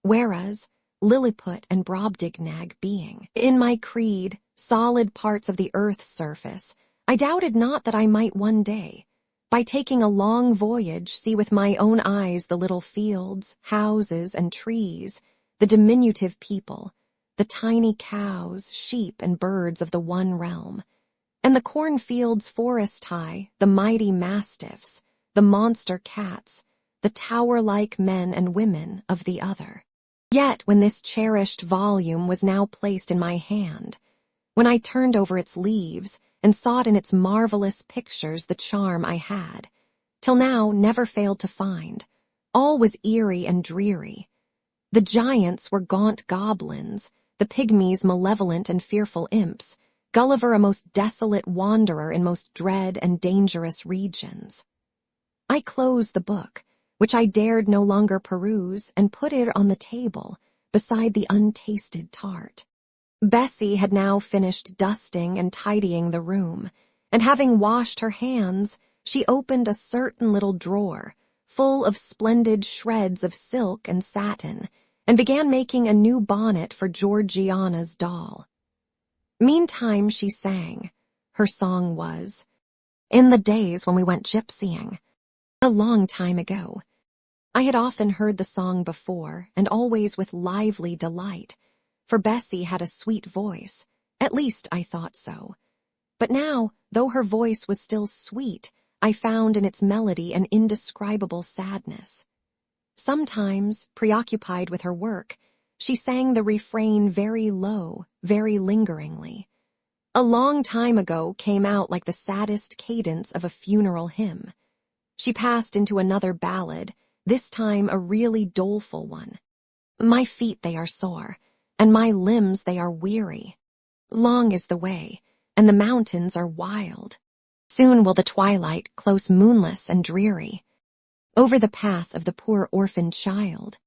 Whereas, Lilliput and Brobdingnag being, in my creed, solid parts of the earth's surface, I doubted not that I might one day, by taking a long voyage, see with my own eyes the little fields, houses, and trees, the diminutive people, the tiny cows, sheep, and birds of the one realm, and the cornfields forest-high, the mighty mastiffs, the monster cats, the tower-like men and women of the other. Yet when this cherished volume was now placed in my hand, when I turned over its leaves and sought in its marvelous pictures the charm I had, till now never failed to find, all was eerie and dreary. The giants were gaunt goblins, the pygmies malevolent and fearful imps, Gulliver a most desolate wanderer in most dread and dangerous regions. I closed the book, which I dared no longer peruse, and put it on the table, beside the untasted tart. Bessie had now finished dusting and tidying the room, and having washed her hands, she opened a certain little drawer, full of splendid shreds of silk and satin, and began making a new bonnet for Georgiana's doll. Meantime she sang. Her song was, "In the days when we went gypsying," a long time ago. I had often heard the song before, and always with lively delight, for Bessie had a sweet voice, at least I thought so. But now, though her voice was still sweet, I found in its melody an indescribable sadness. Sometimes, preoccupied with her work, she sang the refrain very low, very lingeringly. A long time ago came out like the saddest cadence of a funeral hymn. She passed into another ballad, this time a really doleful one. "My feet they are sore, and my limbs they are weary. Long is the way, and the mountains are wild. Soon will the twilight, close moonless and dreary, over the path of the poor orphan child.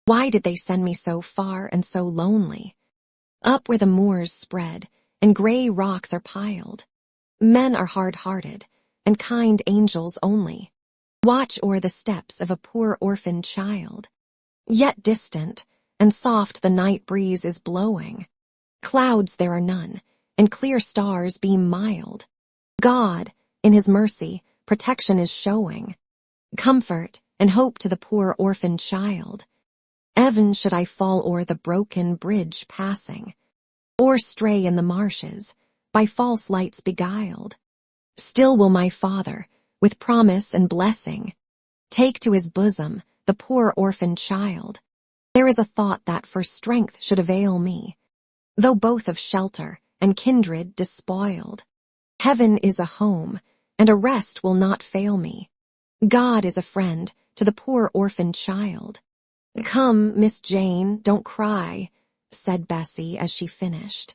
Why did they send me so far and so lonely? Up where the moors spread, and gray rocks are piled. Men are hard-hearted, and kind angels only watch o'er the steps of a poor orphan child. Yet distant, and soft the night breeze is blowing. Clouds there are none, and clear stars beam mild. God, in his mercy, protection is showing. Comfort and hope to the poor orphan child. E'en should I fall o'er the broken bridge passing, or stray in the marshes, by false lights beguiled, still will my Father, with promise and blessing, take to his bosom the poor orphan child. There is a thought that for strength should avail me, though both of shelter and kindred despoiled. Heaven is a home, and a rest will not fail me. God is a friend to the poor orphan child. Come, Miss Jane, don't cry, said Bessie as she finished.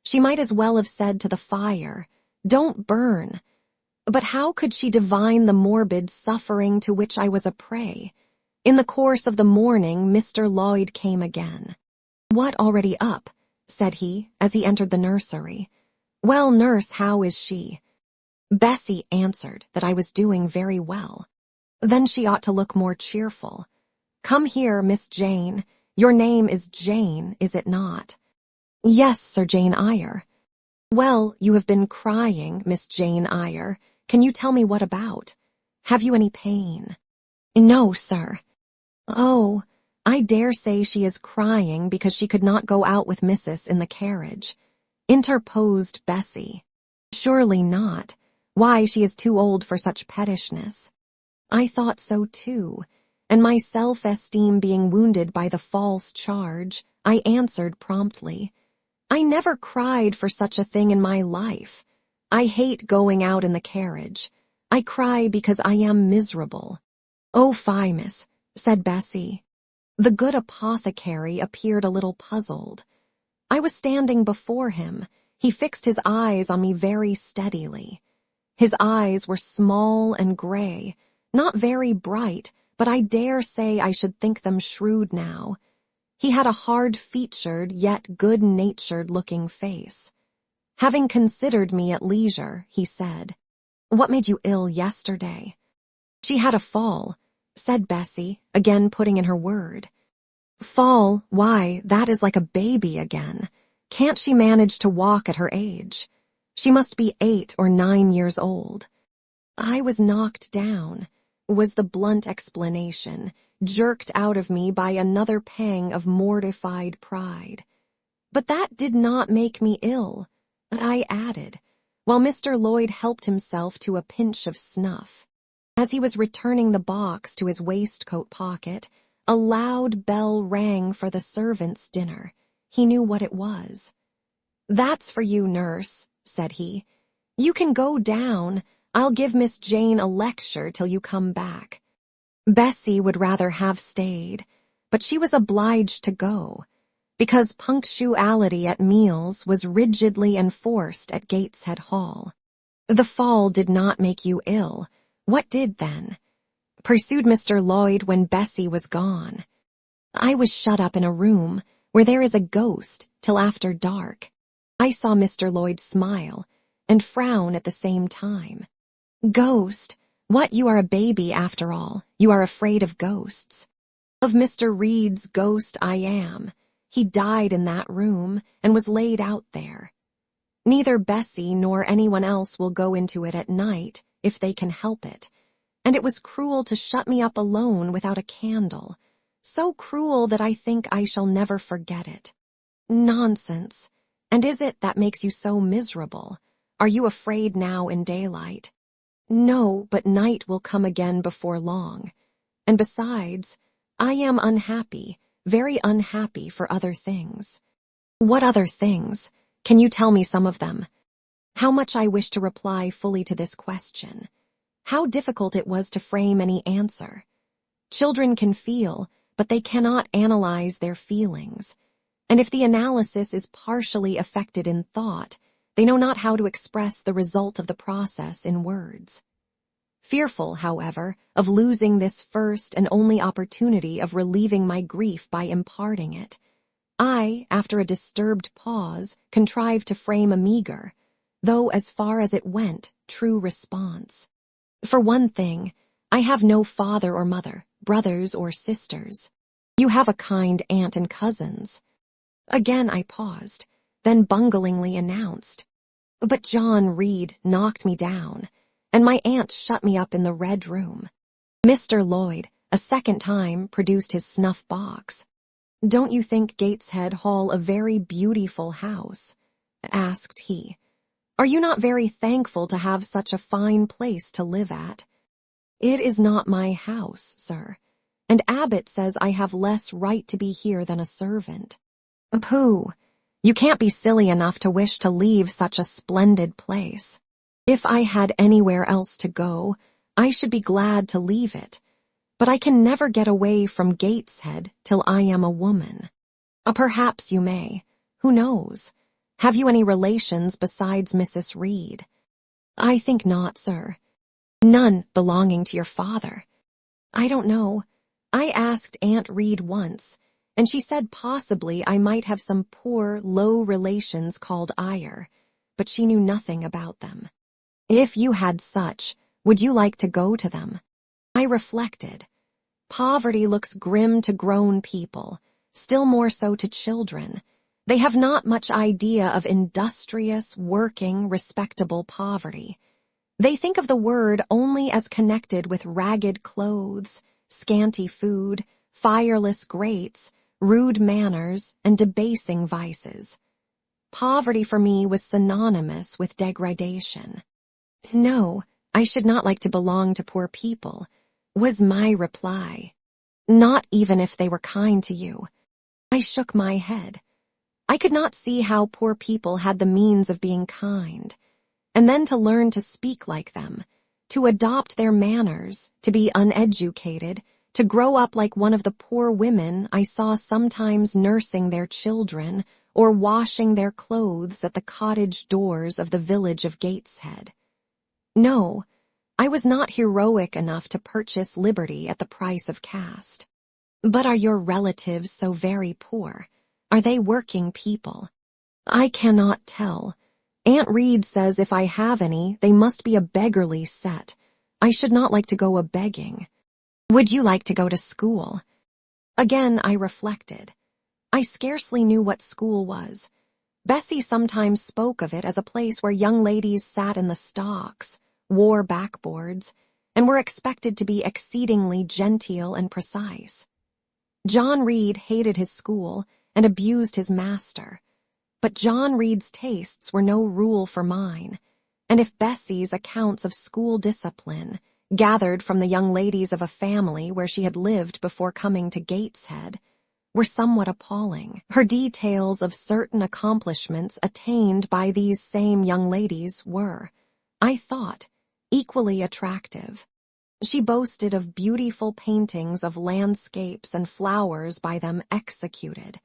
She might as well have said to the fire, don't burn. But how could she divine the morbid suffering to which I was a prey? In the course of the morning, Mr. Lloyd came again. What, already up? Said he, as he entered the nursery. Well, nurse, how is she? Bessie answered that I was doing very well. Then she ought to look more cheerful. Come here, Miss Jane. Your name is Jane, is it not? Yes, Sir Jane Eyre. Well, you have been crying, Miss Jane Eyre. Can you tell me what about? Have you any pain? No, sir. Oh, I dare say she is crying because she could not go out with Missus in the carriage, interposed Bessie. Surely not. Why, she is too old for such pettishness. I thought so too, and my self-esteem being wounded by the false charge, I answered promptly, I never cried for such a thing in my life. I hate going out in the carriage. I cry because I am miserable. Oh, fie, miss, said Bessie. The good apothecary appeared a little puzzled. I was standing before him. He fixed his eyes on me very steadily. His eyes were small and gray, not very bright, but I dare say I should think them shrewd now. He had a hard-featured yet good-natured looking face. Having considered me at leisure, he said, What made you ill yesterday? She had a fall, said Bessie, again putting in her word. Fall, why, that is like a baby again. Can't she manage to walk at her age? She must be 8 or 9 years old. I was knocked down, was the blunt explanation, jerked out of me by another pang of mortified pride. But that did not make me ill, I added, while Mr. Lloyd helped himself to a pinch of snuff. As he was returning the box to his waistcoat pocket, a loud bell rang for the servants' dinner. He knew what it was. That's for you, nurse, said he. You can go down. I'll give Miss Jane a lecture till you come back. Bessie would rather have stayed, but she was obliged to go, because punctuality at meals was rigidly enforced at Gateshead Hall. The fall did not make you ill. What did then? Pursued Mr. Lloyd when Bessie was gone. I was shut up in a room where there is a ghost till after dark. I saw Mr. Lloyd smile and frown at the same time. Ghost? What, you are a baby after all. You are afraid of ghosts. Of Mr. Reed's ghost I am. He died in that room and was laid out there. Neither Bessie nor anyone else will go into it at night if they can help it. And it was cruel to shut me up alone without a candle. So cruel that I think I shall never forget it. Nonsense. And is it that makes you so miserable? Are you afraid now in daylight? No, but night will come again before long. And besides, I am unhappy, very unhappy for other things. What other things? Can you tell me some of them? How much I wish to reply fully to this question. How difficult it was to frame any answer. Children can feel, but they cannot analyze their feelings. And if the analysis is partially effected in thought, they know not how to express the result of the process in words. Fearful, however, of losing this first and only opportunity of relieving my grief by imparting it, I, after a disturbed pause, contrived to frame a meager, though as far as it went, true response. For one thing, I have no father or mother, brothers or sisters. You have a kind aunt and cousins. Again I paused, then bunglingly announced. But John Reed knocked me down, and my aunt shut me up in the red room. Mr. Lloyd, a second time, produced his snuff box. "Don't you think Gateshead Hall a very beautiful house?" asked he. "Are you not very thankful to have such a fine place to live at?" "It is not my house, sir, and Abbot says I have less right to be here than a servant." "Pooh! You can't be silly enough to wish to leave such a splendid place. If I had anywhere else to go, I should be glad to leave it, but I can never get away from Gateshead till I am a woman." "Perhaps you may. Who knows? Have you any relations besides Mrs. Reed?" "I think not, sir." "None belonging to your father?" "I don't know. I asked Aunt Reed once, and she said possibly I might have some poor, low relations called Eyre, but she knew nothing about them." "If you had such, would you like to go to them?" I reflected. Poverty looks grim to grown people, still more so to children. They have not much idea of industrious, working, respectable poverty. They think of the word only as connected with ragged clothes, scanty food, fireless grates, rude manners, and debasing vices. Poverty for me was synonymous with degradation. "No, I should not like to belong to poor people," was my reply. "Not even if they were kind to you." I shook my head. I could not see how poor people had the means of being kind, and then to learn to speak like them, to adopt their manners, to be uneducated, to grow up like one of the poor women I saw sometimes nursing their children or washing their clothes at the cottage doors of the village of Gateshead. No, I was not heroic enough to purchase liberty at the price of caste. "But are your relatives so very poor? Are they working people?" "I cannot tell. Aunt Reed says if I have any, they must be a beggarly set. I should not like to go a-begging." "Would you like to go to school?" Again I reflected. I scarcely knew what school was. Bessie sometimes spoke of it as a place where young ladies sat in the stocks, wore backboards, and were expected to be exceedingly genteel and precise. John Reed hated his school and abused his master, but John Reed's tastes were no rule for mine, and if Bessie's accounts of school discipline, gathered from the young ladies of a family where she had lived before coming to Gateshead, were somewhat appalling, her details of certain accomplishments attained by these same young ladies were, I thought, equally attractive. She boasted of beautiful paintings of landscapes and flowers by them executed,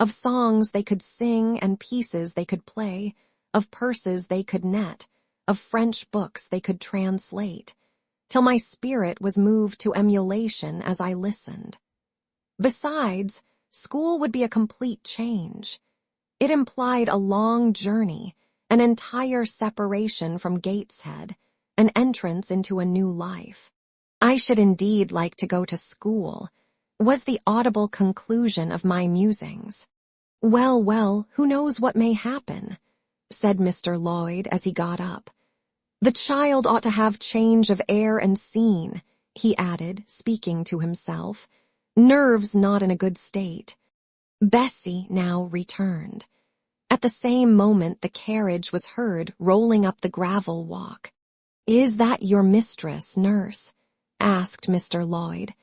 of songs they could sing and pieces they could play, of purses they could net, of French books they could translate, till my spirit was moved to emulation as I listened. Besides, school would be a complete change. It implied a long journey, an entire separation from Gateshead, an entrance into a new life. I should indeed like to go to school, was the audible conclusion of my musings. "Well, well, who knows what may happen?" said Mr. Lloyd as he got up. "The child ought to have change of air and scene," he added, speaking to himself. "Nerves not in a good state." Bessie now returned. At the same moment the carriage was heard rolling up the gravel walk. "Is that your mistress, nurse?" asked Mr. Lloyd.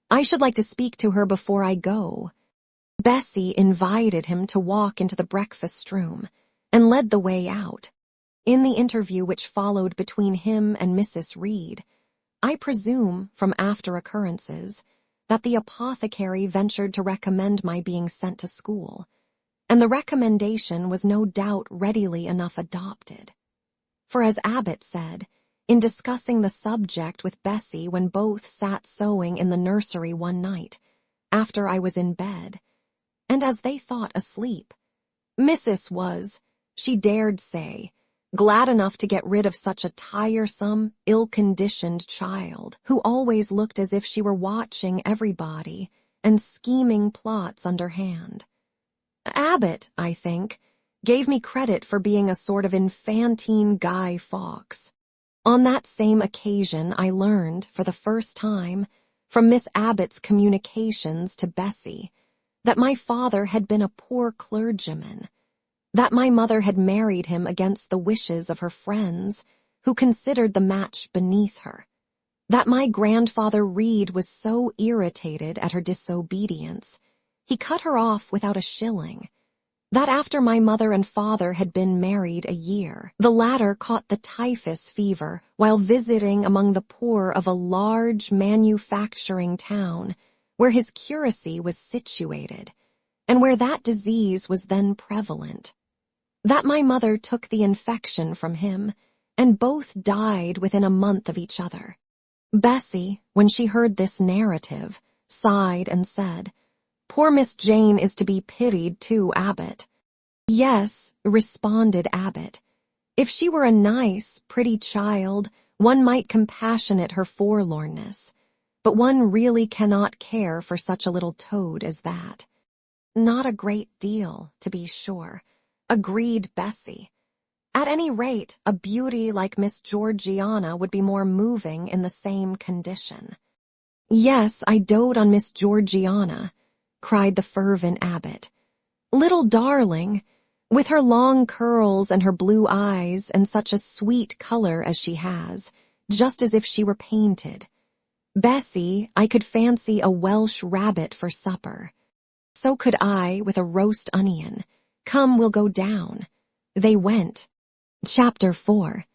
"I should like to speak to her before I go." Bessie invited him to walk into the breakfast room, and led the way out. In the interview which followed between him and Mrs. Reed, I presume, from after occurrences, that the apothecary ventured to recommend my being sent to school, and the recommendation was no doubt readily enough adopted. For as Abbot said, in discussing the subject with Bessie when both sat sewing in the nursery one night, after I was in bed, and as they thought asleep. Mrs. was, she dared say, glad enough to get rid of such a tiresome, ill-conditioned child who always looked as if she were watching everybody and scheming plots underhand. Abbott, I think, gave me credit for being a sort of infantine Guy Fawkes. On that same occasion I learned, for the first time, from Miss Abbott's communications to Bessie, that my father had been a poor clergyman, that my mother had married him against the wishes of her friends, who considered the match beneath her, that my grandfather Reed was so irritated at her disobedience, he cut her off without a shilling, that after my mother and father had been married a year, the latter caught the typhus fever while visiting among the poor of a large manufacturing town where his curacy was situated, and where that disease was then prevalent, that my mother took the infection from him, and both died within a month of each other. Bessie, when she heard this narrative, sighed and said, "Poor Miss Jane is to be pitied too, Abbott." "Yes," responded Abbott. "If she were a nice, pretty child, one might compassionate her forlornness, but one really cannot care for such a little toad as that." "Not a great deal, to be sure," agreed Bessie. "At any rate, a beauty like Miss Georgiana would be more moving in the same condition." "Yes, I dote on Miss Georgiana," cried the fervent Abbott. "Little darling, with her long curls and her blue eyes and such a sweet color as she has, just as if she were painted. Bessie, I could fancy a Welsh rabbit for supper." "So could I, with a roast onion. Come, we'll go down." They went. Chapter 4.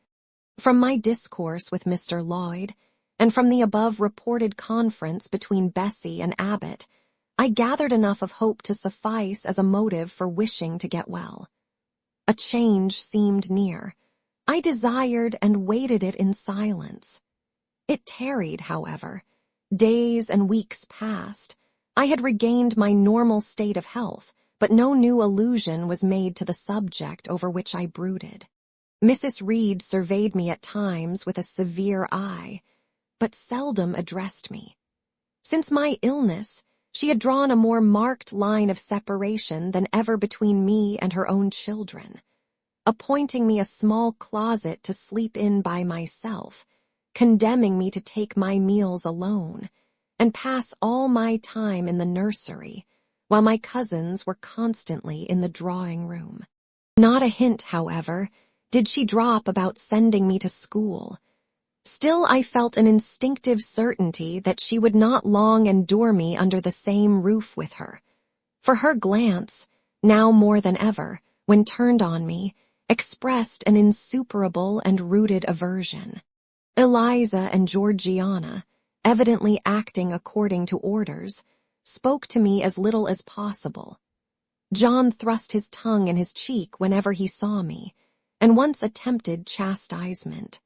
From my discourse with Mr. Lloyd, and from the above reported conference between Bessie and Abbott, I gathered enough of hope to suffice as a motive for wishing to get well. A change seemed near. I desired and waited it in silence. It tarried, however. Days and weeks passed. I had regained my normal state of health, but no new allusion was made to the subject over which I brooded. Mrs. Reed surveyed me at times with a severe eye, but seldom addressed me. Since my illness, she had drawn a more marked line of separation than ever between me and her own children, appointing me a small closet to sleep in by myself, condemning me to take my meals alone, and pass all my time in the nursery, while my cousins were constantly in the drawing-room. Not a hint, however, did she drop about sending me to school. Still I felt an instinctive certainty that she would not long endure me under the same roof with her, for her glance, now more than ever, when turned on me, expressed an insuperable and rooted aversion. Eliza and Georgiana, evidently acting according to orders, spoke to me as little as possible. John thrust his tongue in his cheek whenever he saw me, and once attempted chastisement.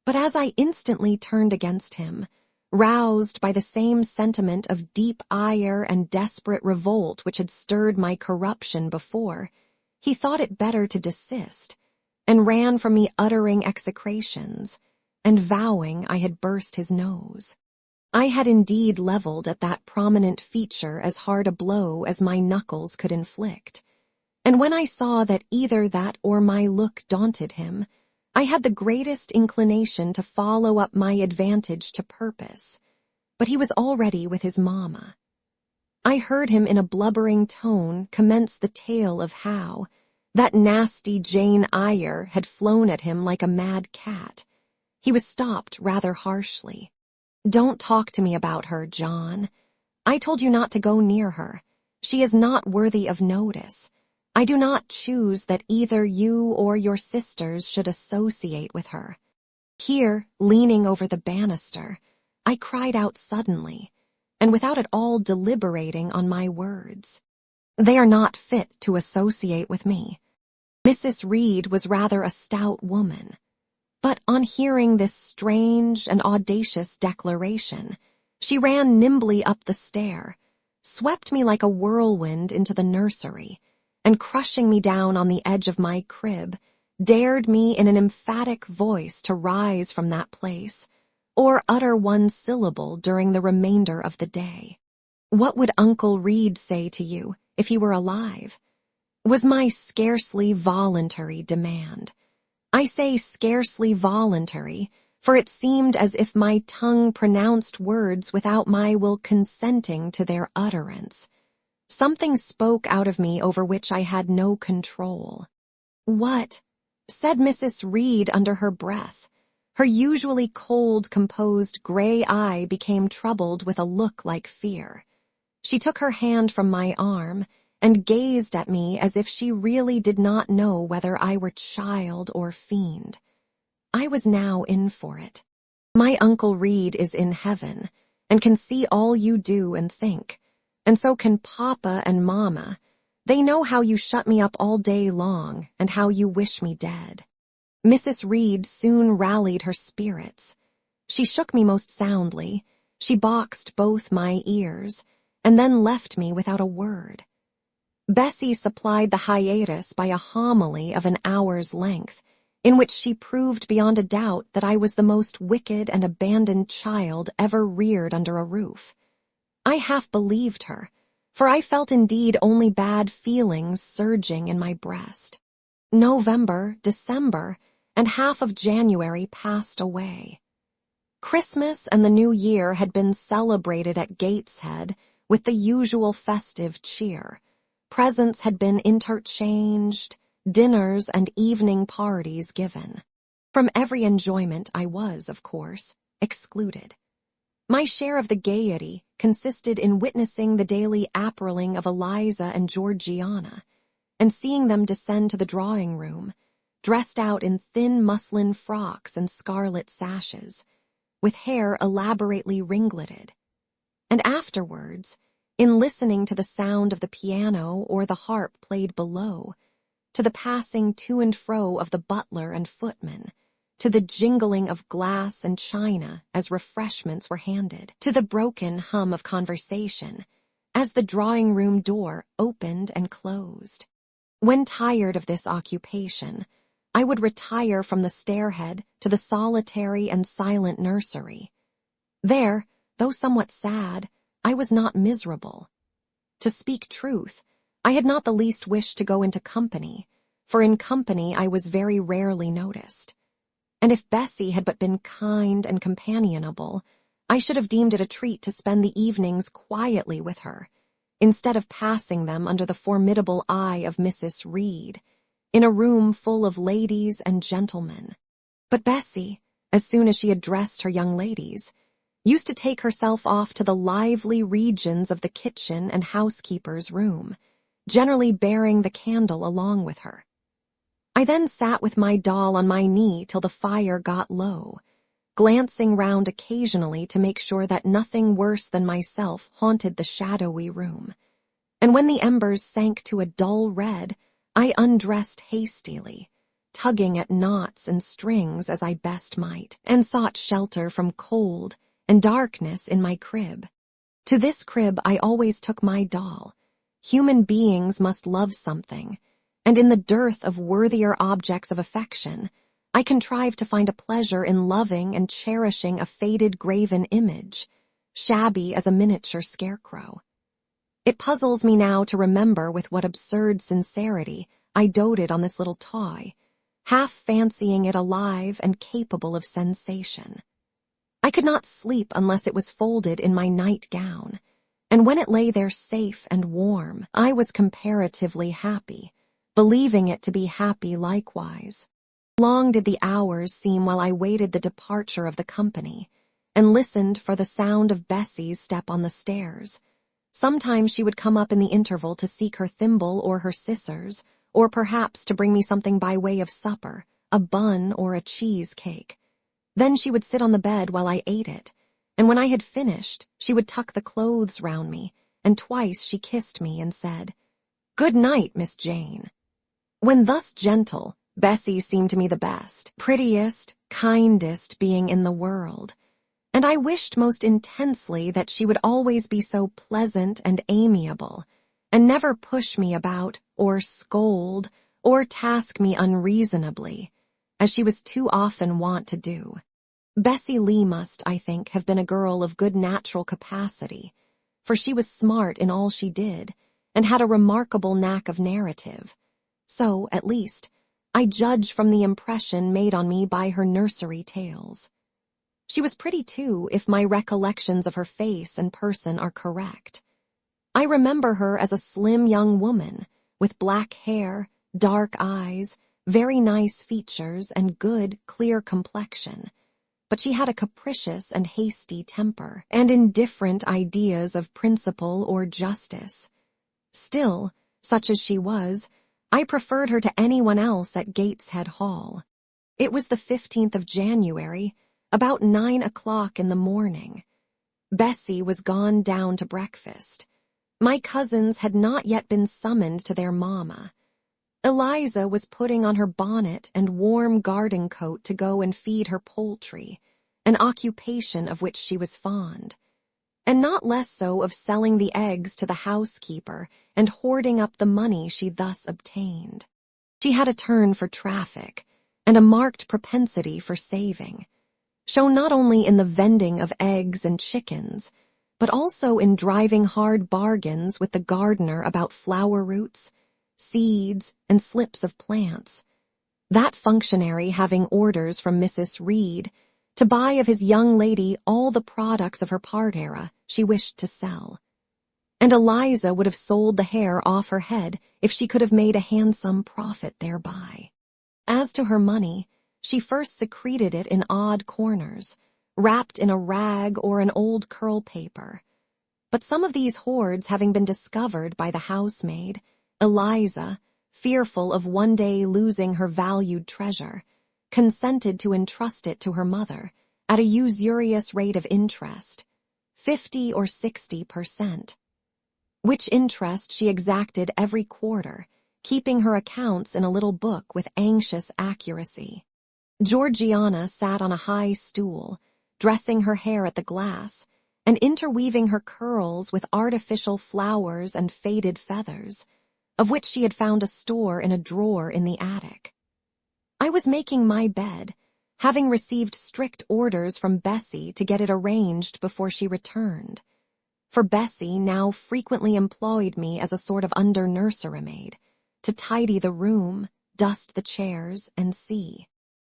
But as I instantly turned against him, roused by the same sentiment of deep ire and desperate revolt which had stirred my corruption before, he thought it better to desist, and ran from me uttering execrations, and vowing I had burst his nose. I had indeed levelled at that prominent feature as hard a blow as my knuckles could inflict, and when I saw that either that or my look daunted him, I had the greatest inclination to follow up my advantage to purpose, but he was already with his mamma. I heard him in a blubbering tone commence the tale of how that nasty Jane Eyre had flown at him like a mad cat. He was stopped rather harshly. "Don't talk to me about her, John. I told you not to go near her. She is not worthy of notice. I do not choose that either you or your sisters should associate with her." Here, leaning over the banister, I cried out suddenly, and without at all deliberating on my words, "They are not fit to associate with me." Mrs. Reed was rather a stout woman, but on hearing this strange and audacious declaration, she ran nimbly up the stair, swept me like a whirlwind into the nursery, and crushing me down on the edge of my crib, dared me in an emphatic voice to rise from that place, or utter one syllable during the remainder of the day. What would Uncle Reed say to you if he were alive? Was my scarcely voluntary demand. I say scarcely voluntary, for it seemed as if my tongue pronounced words without my will consenting to their utterance. Something spoke out of me over which I had no control. "What?" said Mrs. Reed under her breath. Her usually cold, composed gray eye became troubled with a look like fear. She took her hand from my arm and gazed at me as if she really did not know whether I were child or fiend. I was now in for it. My Uncle Reed is in heaven and can see all you do and think, and so can Papa and Mama. They know how you shut me up all day long and how you wish me dead. Mrs. Reed soon rallied her spirits. She shook me most soundly, she boxed both my ears, and then left me without a word. Bessie supplied the hiatus by a homily of an hour's length, in which she proved beyond a doubt that I was the most wicked and abandoned child ever reared under a roof. I half believed her, for I felt indeed only bad feelings surging in my breast. November, December, and half of January passed away. Christmas and the New Year had been celebrated at Gateshead with the usual festive cheer. Presents had been interchanged, dinners and evening parties given. From every enjoyment I was, of course, excluded. My share of the gaiety consisted in witnessing the daily appareling of Eliza and Georgiana, and seeing them descend to the drawing-room, dressed out in thin muslin frocks and scarlet sashes, with hair elaborately ringleted. And afterwards, in listening to the sound of the piano or the harp played below, to the passing to and fro of the butler and footman, to the jingling of glass and china as refreshments were handed, to the broken hum of conversation as the drawing-room door opened and closed. When tired of this occupation, I would retire from the stairhead to the solitary and silent nursery. There, though somewhat sad, I was not miserable. To speak truth, I had not the least wish to go into company, for in company I was very rarely noticed. And if Bessie had but been kind and companionable, I should have deemed it a treat to spend the evenings quietly with her, instead of passing them under the formidable eye of Mrs. Reed, in a room full of ladies and gentlemen. But Bessie, as soon as she had dressed her young ladies, used to take herself off to the lively regions of the kitchen and housekeeper's room, generally bearing the candle along with her. I then sat with my doll on my knee till the fire got low, glancing round occasionally to make sure that nothing worse than myself haunted the shadowy room. And when the embers sank to a dull red, I undressed hastily, tugging at knots and strings as I best might, and sought shelter from cold and darkness in my crib. To this crib I always took my doll. Human beings must love something, and in the dearth of worthier objects of affection, I contrived to find a pleasure in loving and cherishing a faded graven image, shabby as a miniature scarecrow. It puzzles me now to remember with what absurd sincerity I doted on this little toy, half fancying it alive and capable of sensation. I could not sleep unless it was folded in my nightgown, and when it lay there safe and warm, I was comparatively happy, believing it to be happy likewise. Long did the hours seem while I waited the departure of the company, and listened for the sound of Bessie's step on the stairs. Sometimes she would come up in the interval to seek her thimble or her scissors, or perhaps to bring me something by way of supper, a bun or a cheesecake. Then she would sit on the bed while I ate it, and when I had finished, she would tuck the clothes round me, and twice she kissed me and said, "Good night, Miss Jane." When thus gentle, Bessie seemed to me the best, prettiest, kindest being in the world, and I wished most intensely that she would always be so pleasant and amiable, and never push me about, or scold, or task me unreasonably, as she was too often wont to do. Bessie Lee must, I think, have been a girl of good natural capacity, for she was smart in all she did, and had a remarkable knack of narrative. So, at least, I judge from the impression made on me by her nursery tales. She was pretty, too, if my recollections of her face and person are correct. I remember her as a slim young woman, with black hair, dark eyes, very nice features, and good, clear complexion. But she had a capricious and hasty temper, and indifferent ideas of principle or justice. Still, such as she was, I preferred her to anyone else at Gateshead Hall. It was the 15th of January, about 9 o'clock in the morning. Bessie was gone down to breakfast. My cousins had not yet been summoned to their mamma. Eliza was putting on her bonnet and warm garden coat to go and feed her poultry, an occupation of which she was fond, and not less so of selling the eggs to the housekeeper and hoarding up the money she thus obtained. She had a turn for traffic, and a marked propensity for saving, shown not only in the vending of eggs and chickens, but also in driving hard bargains with the gardener about flower roots, seeds, and slips of plants, that functionary having orders from Mrs. Reed to buy of his young lady all the products of her part era she wished to sell. And Eliza would have sold the hair off her head if she could have made a handsome profit thereby. As to her money, she first secreted it in odd corners, wrapped in a rag or an old curl paper. But some of these hoards having been discovered by the housemaid, Eliza, fearful of one day losing her valued treasure, consented to entrust it to her mother at a usurious rate of interest, 50 or 60%, which interest she exacted every quarter, keeping her accounts in a little book with anxious accuracy. Georgiana sat on a high stool, dressing her hair at the glass, and interweaving her curls with artificial flowers and faded feathers, of which she had found a store in a drawer in the attic. I was making my bed, having received strict orders from Bessie to get it arranged before she returned, for Bessie now frequently employed me as a sort of under-nursery maid, to tidy the room, dust the chairs, and see.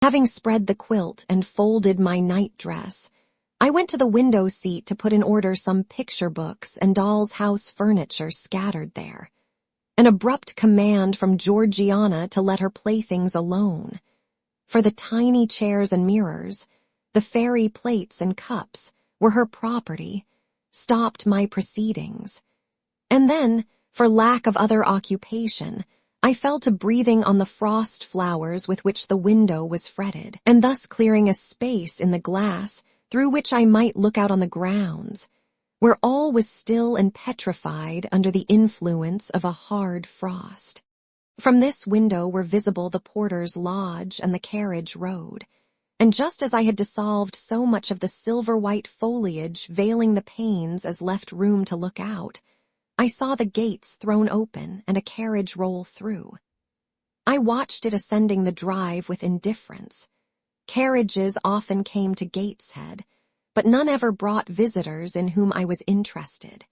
Having spread the quilt and folded my night-dress, I went to the window seat to put in order some picture books and doll's house furniture scattered there. An abrupt command from Georgiana to let her playthings alone, for the tiny chairs and mirrors, the fairy plates and cups, were her property, stopped my proceedings. And then, for lack of other occupation, I fell to breathing on the frost flowers with which the window was fretted, and thus clearing a space in the glass through which I might look out on the grounds, where all was still and petrified under the influence of a hard frost. From this window were visible the porter's lodge and the carriage road, and just as I had dissolved so much of the silver-white foliage veiling the panes as left room to look out, I saw the gates thrown open and a carriage roll through. I watched it ascending the drive with indifference. Carriages often came to Gateshead, but none ever brought visitors in whom I was interested.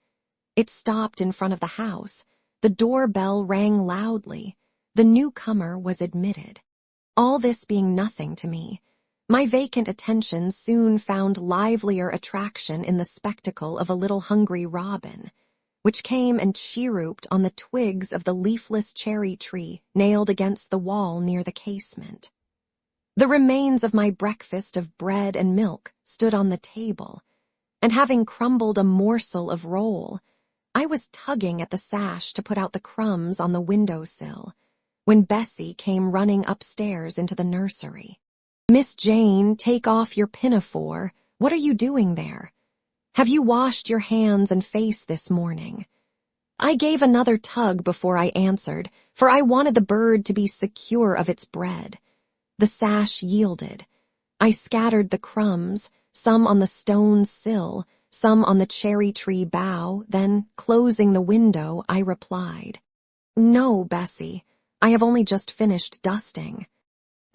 It stopped in front of the house, the doorbell rang loudly, the newcomer was admitted. All this being nothing to me, my vacant attention soon found livelier attraction in the spectacle of a little hungry robin, which came and chirruped on the twigs of the leafless cherry tree nailed against the wall near the casement. The remains of my breakfast of bread and milk stood on the table, and having crumbled a morsel of roll, I was tugging at the sash to put out the crumbs on the window-sill, when Bessie came running upstairs into the nursery. "Miss Jane, take off your pinafore. What are you doing there? Have you washed your hands and face this morning?" I gave another tug before I answered, for I wanted the bird to be secure of its bread. The sash yielded. I scattered the crumbs, some on the stone sill, some on the cherry tree bough. Then, closing the window, I replied, "No, Bessie, I have only just finished dusting."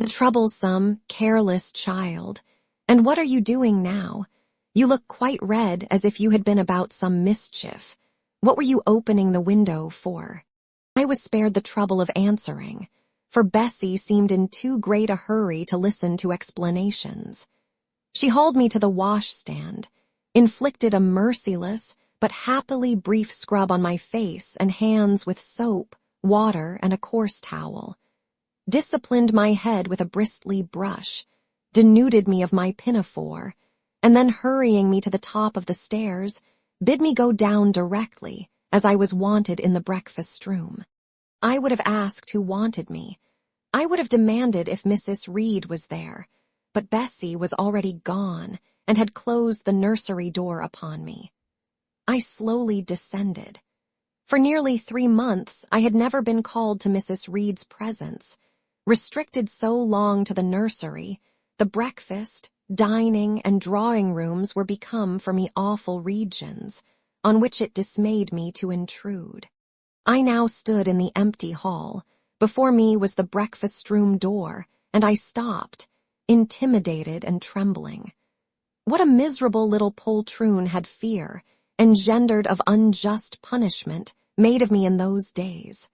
"Troublesome, careless child. And what are you doing now? You look quite red, as if you had been about some mischief. What were you opening the window for?" I was spared the trouble of answering, for Bessie seemed in too great a hurry to listen to explanations. She hauled me to the washstand, inflicted a merciless but happily brief scrub on my face and hands with soap, water, and a coarse towel, disciplined my head with a bristly brush, denuded me of my pinafore, and then, hurrying me to the top of the stairs, bid me go down directly, as I was wanted in the breakfast room. I would have asked who wanted me. I would have demanded if Mrs. Reed was there, but Bessie was already gone and had closed the nursery door upon me. I slowly descended. For nearly 3 months I had never been called to Mrs. Reed's presence. Restricted so long to the nursery, the breakfast, dining, and drawing rooms were become for me awful regions, on which it dismayed me to intrude. I now stood in the empty hall. Before me was the breakfast-room door, and I stopped, intimidated and trembling. What a miserable little poltroon had fear, engendered of unjust punishment, made of me in those days.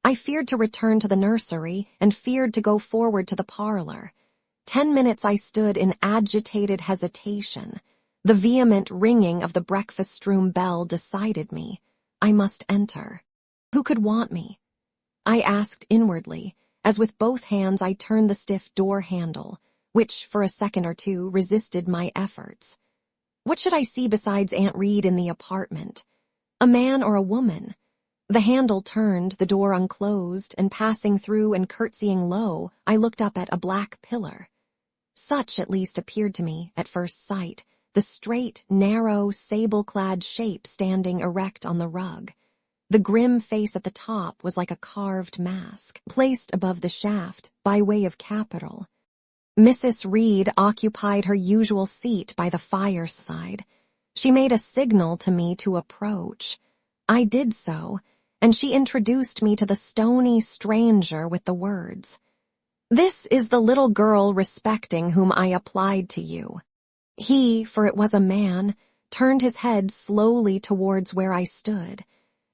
I feared to return to the nursery, and feared to go forward to the parlor. 10 minutes I stood in agitated hesitation. The vehement ringing of the breakfast-room bell decided me. I must enter. Who could want me? I asked inwardly, as with both hands I turned the stiff door handle, which, for a second or two, resisted my efforts. What should I see besides Aunt Reed in the apartment? A man or a woman? The handle turned, the door unclosed, and passing through and curtsying low, I looked up at a black pillar. Such, at least, appeared to me, at first sight, the straight, narrow, sable-clad shape standing erect on the rug. The grim face at the top was like a carved mask, placed above the shaft, by way of capital. Mrs. Reed occupied her usual seat by the fireside. She made a signal to me to approach. I did so, and she introduced me to the stony stranger with the words, "This is the little girl respecting whom I applied to you." He, for it was a man, turned his head slowly towards where I stood,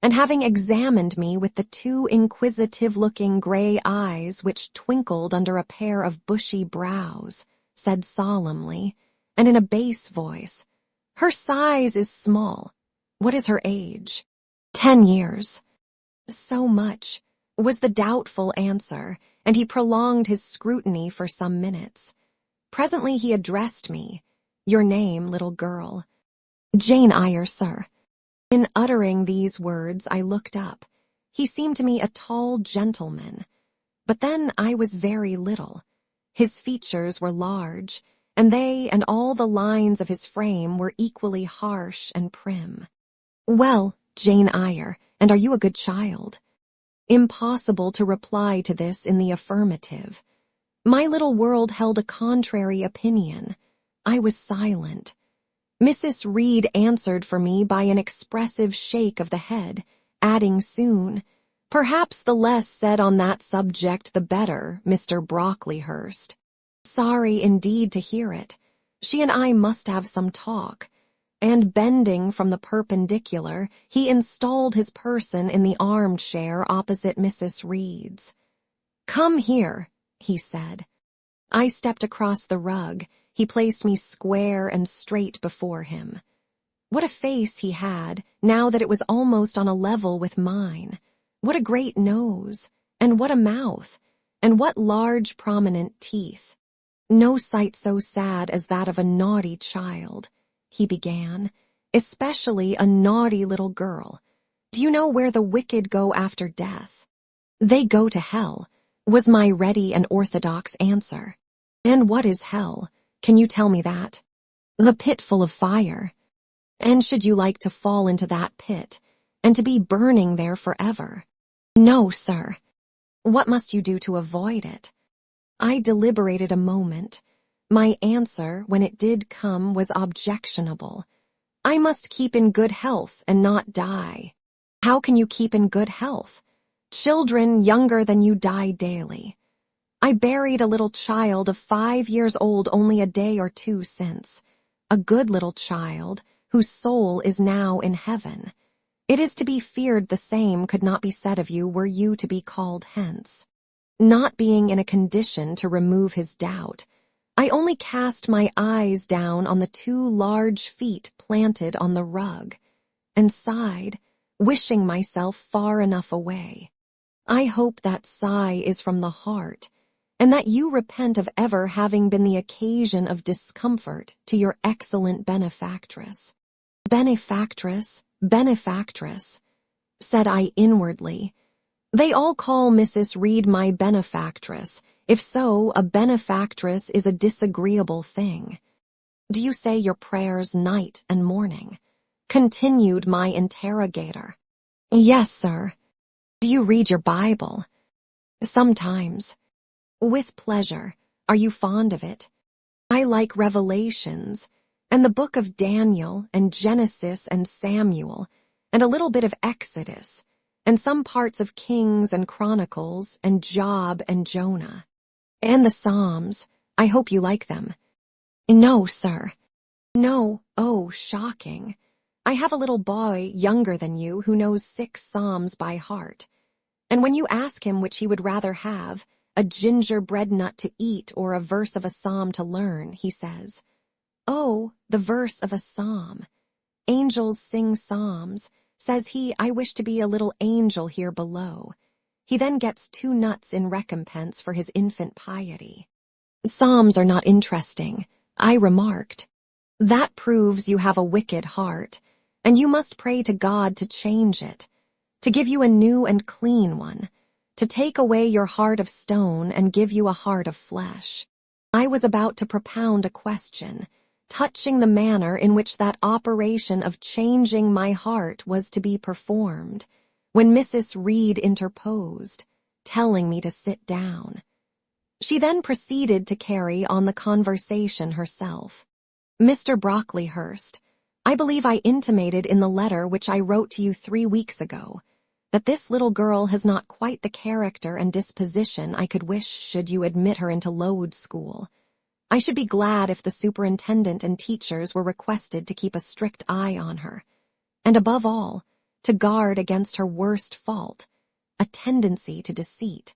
and having examined me with the 2 inquisitive-looking gray eyes which twinkled under a pair of bushy brows, said solemnly, and in a bass voice, "Her size is small. What is her age?" 10 years. "So much," was the doubtful answer, and he prolonged his scrutiny for some minutes. Presently he addressed me, "Your name, little girl?" "Jane Eyre, sir." In uttering these words, I looked up. He seemed to me a tall gentleman. But then I was very little. His features were large, and they and all the lines of his frame were equally harsh and prim. "Well, Jane Eyre, and are you a good child?" Impossible to reply to this in the affirmative. My little world held a contrary opinion. I was silent. Mrs. Reed answered for me by an expressive shake of the head, adding soon, "Perhaps the less said on that subject the better, Mr. Brocklehurst." Sorry indeed to hear it. She and I must have some talk. And bending from the perpendicular, he installed his person in the armchair opposite Mrs. Reed's. "Come here," he said. I stepped across the rug. He placed me square and straight before him. What a face he had, now that it was almost on a level with mine. What a great nose, and what a mouth, and what large prominent teeth. No sight so sad as that of a naughty child, he began, especially a naughty little girl. "Do you know where the wicked go after death?" "They go to hell," was my ready and orthodox answer. "And what is hell? Can you tell me that?" "The pit full of fire." "And should you like to fall into that pit, and to be burning there forever?" "No, sir." "What must you do to avoid it?" I deliberated a moment. My answer, when it did come, was objectionable. I must keep in good health and not die. How can you keep in good health? Children younger than you die daily. I buried a little child of 5 years old only a day or two since. A good little child, whose soul is now in heaven. It is to be feared the same could not be said of you were you to be called hence. Not being in a condition to remove his doubt, I only cast my eyes down on the 2 large feet planted on the rug, and sighed, wishing myself far enough away. I hope that sigh is from the heart, and that you repent of ever having been the occasion of discomfort to your excellent benefactress. Benefactress, benefactress, said I inwardly. They all call Mrs. Reed my benefactress. If so, a benefactress is a disagreeable thing. Do you say your prayers night and morning? Continued my interrogator. Yes, sir. Do you read your Bible? Sometimes. With pleasure. Are you fond of it? I like Revelations, and the book of Daniel, and Genesis and Samuel, and a little bit of Exodus, and some parts of Kings and Chronicles, and Job and Jonah. And the Psalms. I hope you like them. No, sir. No, oh, shocking. I have a little boy younger than you who knows 6 Psalms by heart, and when you ask him which he would rather have, a gingerbread nut to eat or a verse of a psalm to learn, he says, "Oh, the verse of a psalm. Angels sing psalms," says he. I wish to be a little angel here below. He then gets 2 nuts in recompense for his infant piety. Psalms are not interesting, I remarked. That proves you have a wicked heart, and you must pray to God to change it, to give you a new and clean one, to take away your heart of stone and give you a heart of flesh. I was about to propound a question, touching the manner in which that operation of changing my heart was to be performed, when Mrs. Reed interposed, telling me to sit down. She then proceeded to carry on the conversation herself. Mr. Brocklehurst, I believe I intimated in the letter which I wrote to you 3 weeks ago, that this little girl has not quite the character and disposition I could wish should you admit her into Lowood School. I should be glad if the superintendent and teachers were requested to keep a strict eye on her, and above all, to guard against her worst fault, a tendency to deceit.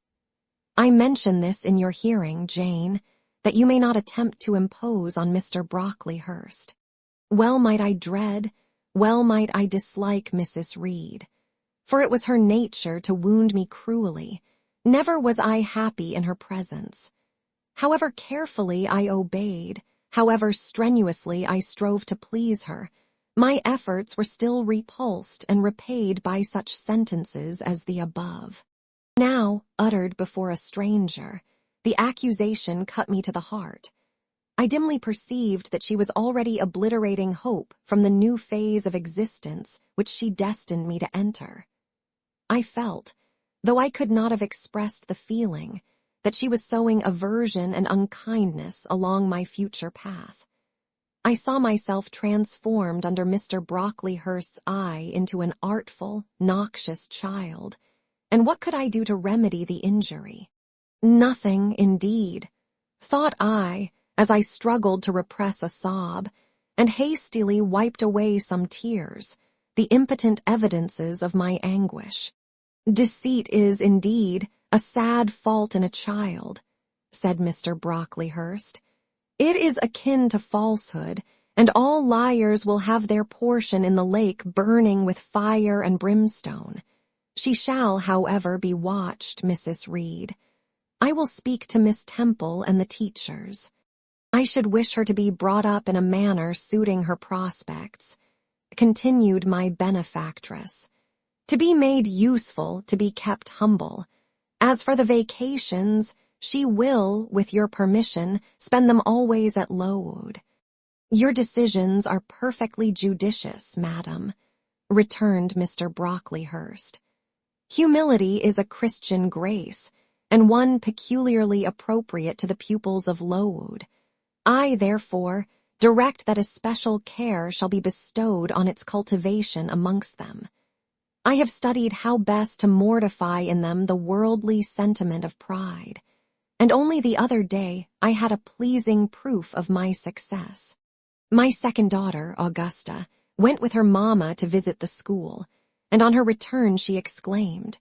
I mention this in your hearing, Jane, that you may not attempt to impose on Mr. Brocklehurst. Well might I dread, well might I dislike Mrs. Reed, for it was her nature to wound me cruelly. Never was I happy in her presence. However carefully I obeyed, however strenuously I strove to please her, my efforts were still repulsed and repaid by such sentences as the above. Now, uttered before a stranger, the accusation cut me to the heart. I dimly perceived that she was already obliterating hope from the new phase of existence which she destined me to enter. I felt, though I could not have expressed the feeling, that she was sowing aversion and unkindness along my future path. I saw myself transformed under Mr. Brocklehurst's eye into an artful, noxious child, and what could I do to remedy the injury? Nothing, indeed, thought I, as I struggled to repress a sob, and hastily wiped away some tears, the impotent evidences of my anguish. Deceit is, indeed, a sad fault in a child, said Mr. Brocklehurst. It is akin to falsehood, and all liars will have their portion in the lake burning with fire and brimstone. She shall, however, be watched, Mrs. Reed. I will speak to Miss Temple and the teachers. I should wish her to be brought up in a manner suiting her prospects, continued my benefactress, to be made useful, to be kept humble. As for the vacations, she will, with your permission, spend them always at Lowood. Your decisions are perfectly judicious, madam, returned Mr. Brocklehurst. Humility is a Christian grace, and one peculiarly appropriate to the pupils of Lowood. I, therefore, direct that especial care shall be bestowed on its cultivation amongst them. I have studied how best to mortify in them the worldly sentiment of pride, and only the other day I had a pleasing proof of my success. My second daughter, Augusta, went with her mamma to visit the school, and on her return she exclaimed,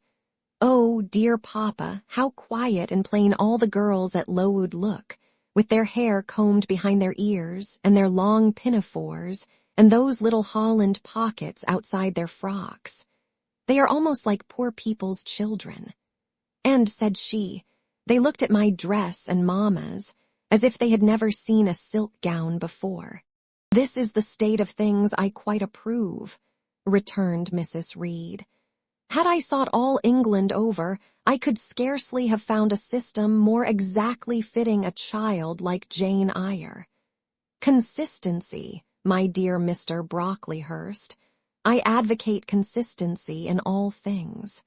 "Oh, dear papa, how quiet and plain all the girls at Lowood look, with their hair combed behind their ears, and their long pinafores, and those little holland pockets outside their frocks. They are almost like poor people's children." And, said she, they looked at my dress and mamma's, as if they had never seen a silk gown before. "This is the state of things I quite approve," returned Mrs. Reed. "Had I sought all England over, I could scarcely have found a system more exactly fitting a child like Jane Eyre. Consistency, my dear Mr. Brocklehurst. I advocate consistency in all things.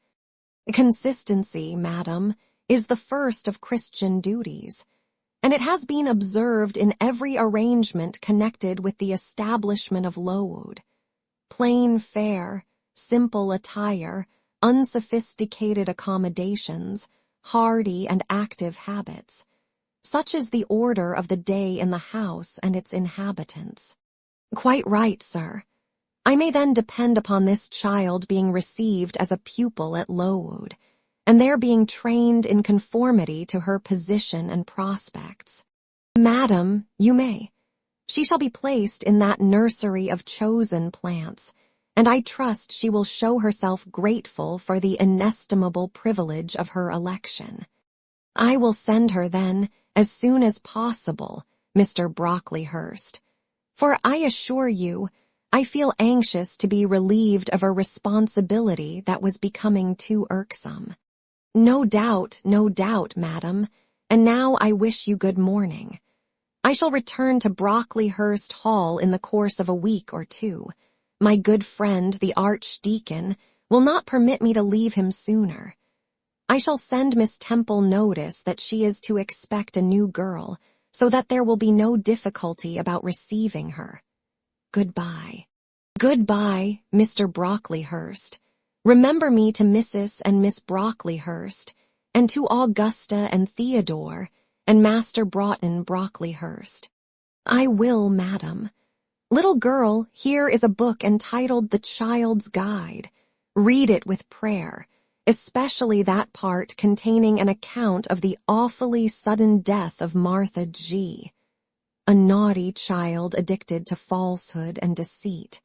Consistency, madam, is the first of Christian duties, and it has been observed in every arrangement connected with the establishment of Lowood. Plain fare, simple attire, unsophisticated accommodations, hardy and active habits. Such is the order of the day in the house and its inhabitants." "Quite right, sir. I may then depend upon this child being received as a pupil at Lowood, and there being trained in conformity to her position and prospects." "Madam, you may. She shall be placed in that nursery of chosen plants, and I trust she will show herself grateful for the inestimable privilege of her election. I will send her, then, as soon as possible, Mr. Brocklehurst, for I assure you, I feel anxious to be relieved of a responsibility that was becoming too irksome." No doubt, madam, and now I wish you good morning. I shall return to Brocklehurst Hall in the course of a week or two. My good friend, the Archdeacon, will not permit me to leave him sooner. I shall send Miss Temple notice that she is to expect a new girl, so that there will be no difficulty about receiving her. Goodbye. Goodbye, Mr. Brocklehurst. Remember me to Mrs. and Miss Brocklehurst, and to Augusta and Theodore, and Master Broughton Brocklehurst. "I will, madam. Little girl, here is a book entitled The Child's Guide. Read it with prayer, especially that part containing an account of the awfully sudden death of Martha G., a naughty child addicted to falsehood and deceit."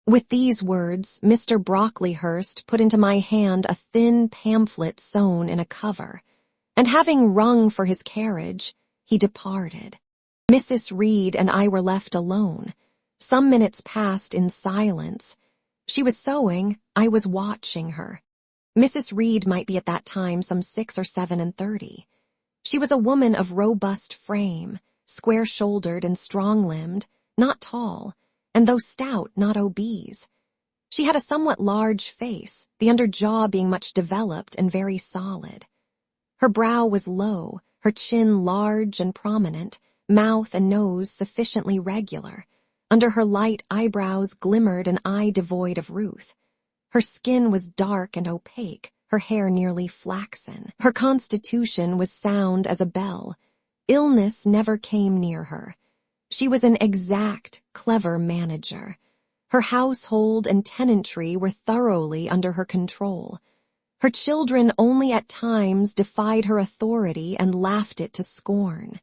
With these words, Mr. Brocklehurst put into my hand a thin pamphlet sewn in a cover, and having rung for his carriage, he departed. Mrs. Reed and I were left alone. Some minutes passed in silence. She was sewing, I was watching her. Mrs. Reed might be at that time some 6 or 37. She was a woman of robust frame, square-shouldered and strong-limbed, not tall, and though stout, not obese. She had a somewhat large face, the under jaw being much developed and very solid. Her brow was low, her chin large and prominent, mouth and nose sufficiently regular. Under her light eyebrows glimmered an eye devoid of ruth. Her skin was dark and opaque, her hair nearly flaxen. Her constitution was sound as a bell. Illness never came near her. She was an exact, clever manager. Her household and tenantry were thoroughly under her control. Her children only at times defied her authority and laughed it to scorn.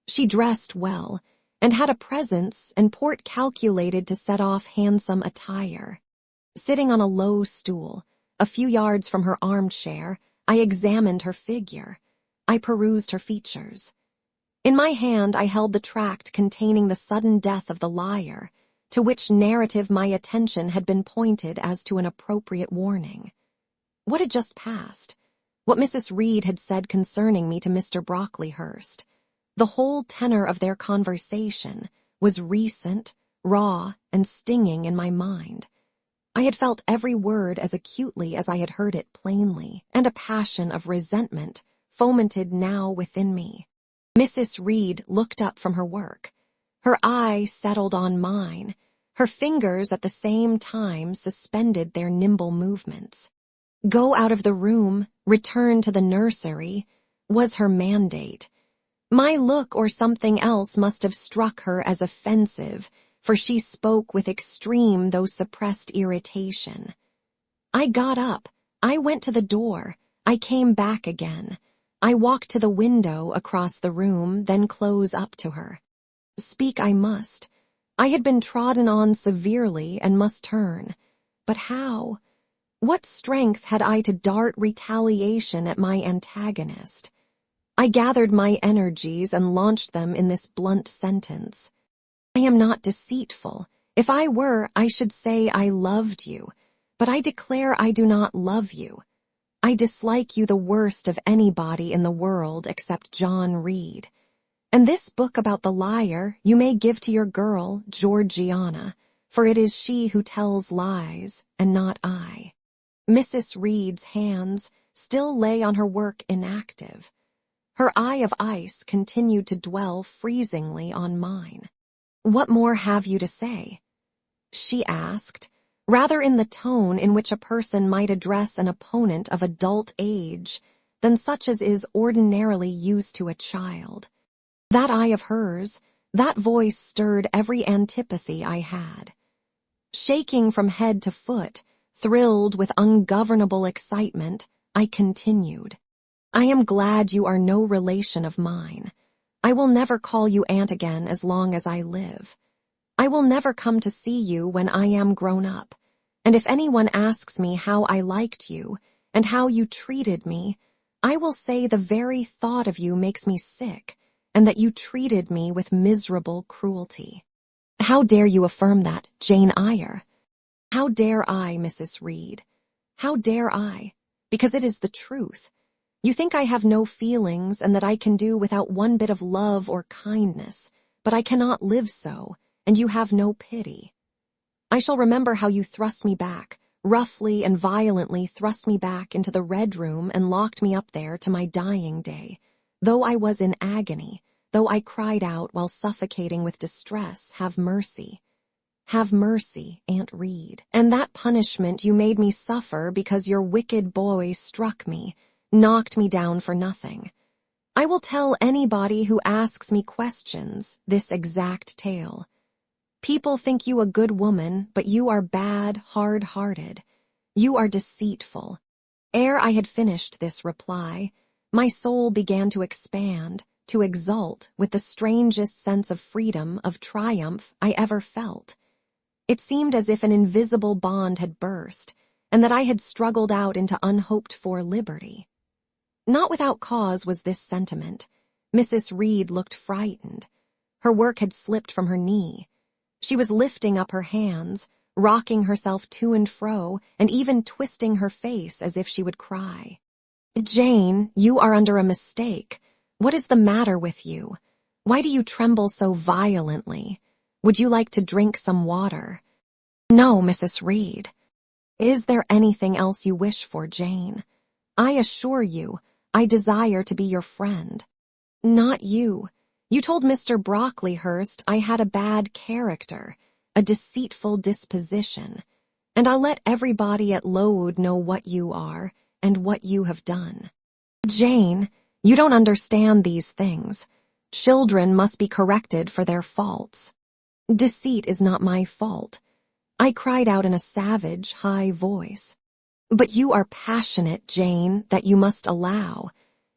She dressed well, and had a presence and port calculated to set off handsome attire. Sitting on a low stool, a few yards from her armchair, I examined her figure. I perused her features. In my hand I held the tract containing the sudden death of the liar, to which narrative my attention had been pointed as to an appropriate warning. What had just passed? What Mrs. Reed had said concerning me to Mr. Brocklehurst? The whole tenor of their conversation was recent, raw, and stinging in my mind. I had felt every word as acutely as I had heard it plainly, and a passion of resentment fomented now within me. Mrs. Reed looked up from her work. Her eye settled on mine. Her fingers at the same time suspended their nimble movements. Go out of the room, return to the nursery, was her mandate. My look or something else must have struck her as offensive, for she spoke with extreme though suppressed irritation. I got up. I went to the door. I came back again. I walked to the window across the room, then close up to her. Speak I must. I had been trodden on severely and must turn. But how? What strength had I to dart retaliation at my antagonist? I gathered my energies and launched them in this blunt sentence. I am not deceitful. If I were, I should say I loved you. But I declare I do not love you. I dislike you the worst of anybody in the world except John Reed. And this book about the liar you may give to your girl, Georgiana, for it is she who tells lies, and not I. Mrs. Reed's hands still lay on her work inactive. Her eye of ice continued to dwell freezingly on mine. What more have you to say? She asked, rather in the tone in which a person might address an opponent of adult age than such as is ordinarily used to a child. That eye of hers, that voice stirred every antipathy I had. Shaking from head to foot, thrilled with ungovernable excitement, I continued. I am glad you are no relation of mine. I will never call you aunt again as long as I live. I will never come to see you when I am grown up, and if anyone asks me how I liked you and how you treated me, I will say the very thought of you makes me sick, and that you treated me with miserable cruelty. How dare you affirm that, Jane Eyre? How dare I, Mrs. Reed? How dare I? Because it is the truth. You think I have no feelings and that I can do without one bit of love or kindness, but I cannot live so, and you have no pity. I shall remember how you thrust me back, roughly and violently thrust me back into the red room and locked me up there to my dying day, though I was in agony, though I cried out while suffocating with distress, have mercy. Have mercy, Aunt Reed. And that punishment you made me suffer because your wicked boy struck me, knocked me down for nothing. I will tell anybody who asks me questions this exact tale. People think you a good woman, but you are bad, hard-hearted. You are deceitful. Ere I had finished this reply, my soul began to expand, to exult with the strangest sense of freedom, of triumph I ever felt. It seemed as if an invisible bond had burst, and that I had struggled out into unhoped-for liberty. Not without cause was this sentiment. Mrs. Reed looked frightened. Her work had slipped from her knee. She was lifting up her hands, rocking herself to and fro, and even twisting her face as if she would cry. Jane, you are under a mistake. What is the matter with you? Why do you tremble so violently? Would you like to drink some water? No, Mrs. Reed. Is there anything else you wish for, Jane? I assure you, I desire to be your friend. Not you. You told Mr. Brocklehurst I had a bad character, a deceitful disposition, and I'll let everybody at Lowood know what you are and what you have done. Jane, you don't understand these things. Children must be corrected for their faults. Deceit is not my fault. I cried out in a savage, high voice. But you are passionate, Jane, that you must allow.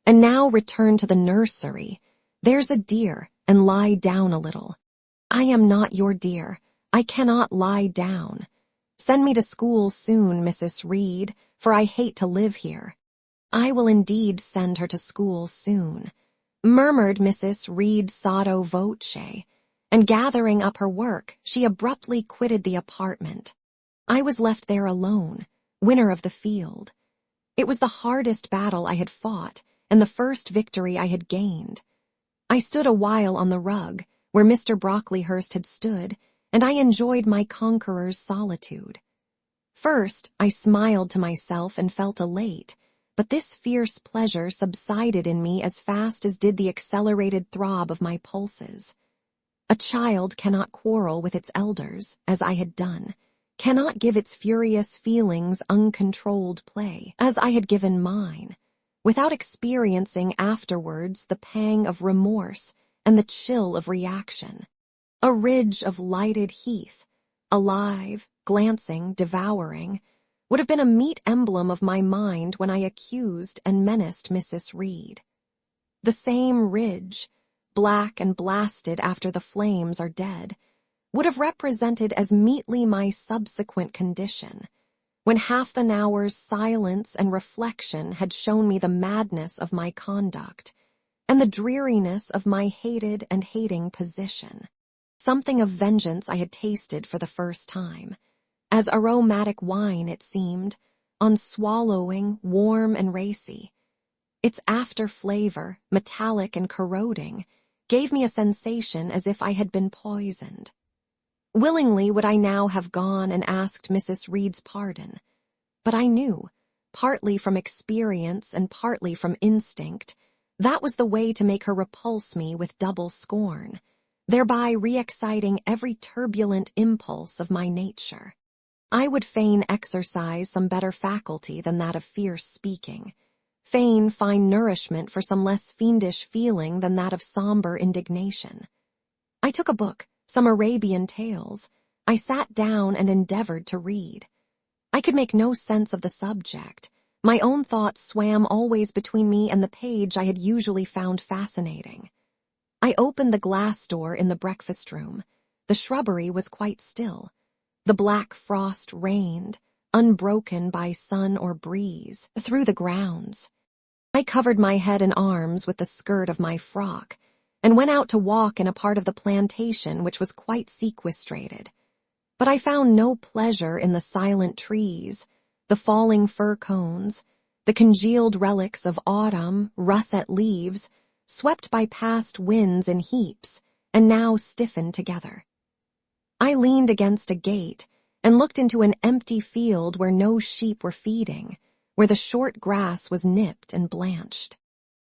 And now return to the nursery. There's a dear, and lie down a little. I am not your dear. I cannot lie down. Send me to school soon, Mrs. Reed, for I hate to live here. I will indeed send her to school soon, murmured Mrs. Reed sotto voce, and gathering up her work, she abruptly quitted the apartment. I was left there alone, winner of the field. It was the hardest battle I had fought, and the first victory I had gained. I stood a while on the rug, where Mr. Brocklehurst had stood, and I enjoyed my conqueror's solitude. First, I smiled to myself and felt elate, but this fierce pleasure subsided in me as fast as did the accelerated throb of my pulses. A child cannot quarrel with its elders, as I had done, cannot give its furious feelings uncontrolled play, as I had given mine, without experiencing afterwards the pang of remorse and the chill of reaction. A ridge of lighted heath, alive, glancing, devouring, would have been a meet emblem of my mind when I accused and menaced Mrs. Reed. The same ridge, black and blasted after the flames are dead, would have represented as meetly my subsequent condition, when half an hour's silence and reflection had shown me the madness of my conduct and the dreariness of my hated and hating position. Something of vengeance I had tasted for the first time, as aromatic wine it seemed, on swallowing, warm and racy. Its after flavor, metallic and corroding, gave me a sensation as if I had been poisoned. Willingly would I now have gone and asked Mrs. Reed's pardon, but I knew, partly from experience and partly from instinct, that was the way to make her repulse me with double scorn, thereby re-exciting every turbulent impulse of my nature. I would fain exercise some better faculty than that of fierce speaking, fain find nourishment for some less fiendish feeling than that of somber indignation. I took a book, some Arabian tales. I sat down and endeavored to read. I could make no sense of the subject. My own thoughts swam always between me and the page I had usually found fascinating. I opened the glass door in the breakfast room. The shrubbery was quite still. The black frost reigned, unbroken by sun or breeze, through the grounds. I covered my head and arms with the skirt of my frock, and went out to walk in a part of the plantation which was quite sequestrated. But I found no pleasure in the silent trees, the falling fir cones, the congealed relics of autumn, russet leaves, swept by past winds in heaps, and now stiffened together. I leaned against a gate and looked into an empty field where no sheep were feeding, where the short grass was nipped and blanched.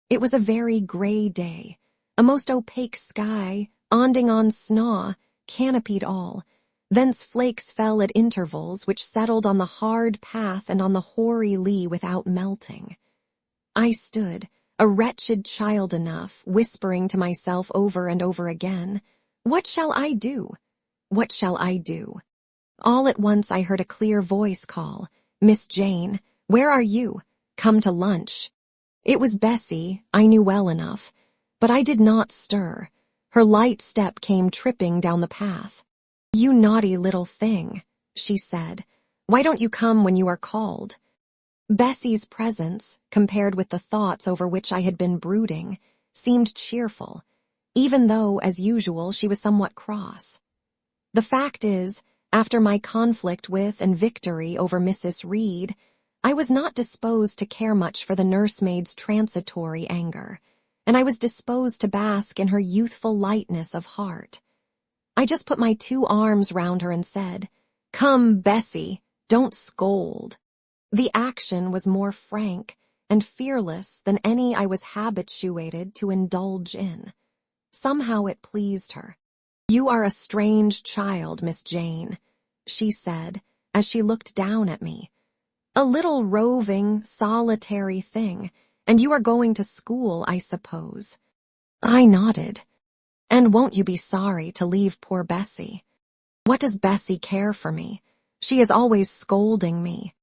It was a very grey day, a most opaque sky, onding on snaw, canopied all. Thence flakes fell at intervals which settled on the hard path and on the hoary lea without melting. I stood, a wretched child enough, whispering to myself over and over again, "What shall I do? What shall I do?" All at once I heard a clear voice call, "Miss Jane, where are you? Come to lunch." It was Bessie, I knew well enough, but I did not stir. Her light step came tripping down the path. "You naughty little thing," she said. "Why don't you come when you are called?" Bessie's presence, compared with the thoughts over which I had been brooding, seemed cheerful, even though, as usual, she was somewhat cross. The fact is, after my conflict with and victory over Mrs. Reed, I was not disposed to care much for the nursemaid's transitory anger, and I was disposed to bask in her youthful lightness of heart. I just put my 2 arms round her and said, "Come, Bessie, don't scold." The action was more frank and fearless than any I was habituated to indulge in. Somehow it pleased her. "You are a strange child, Miss Jane," she said, as she looked down at me. "A little roving, solitary thing, and you are going to school, I suppose." I nodded. "And won't you be sorry to leave poor Bessie? What does Bessie care for me? She is always scolding me.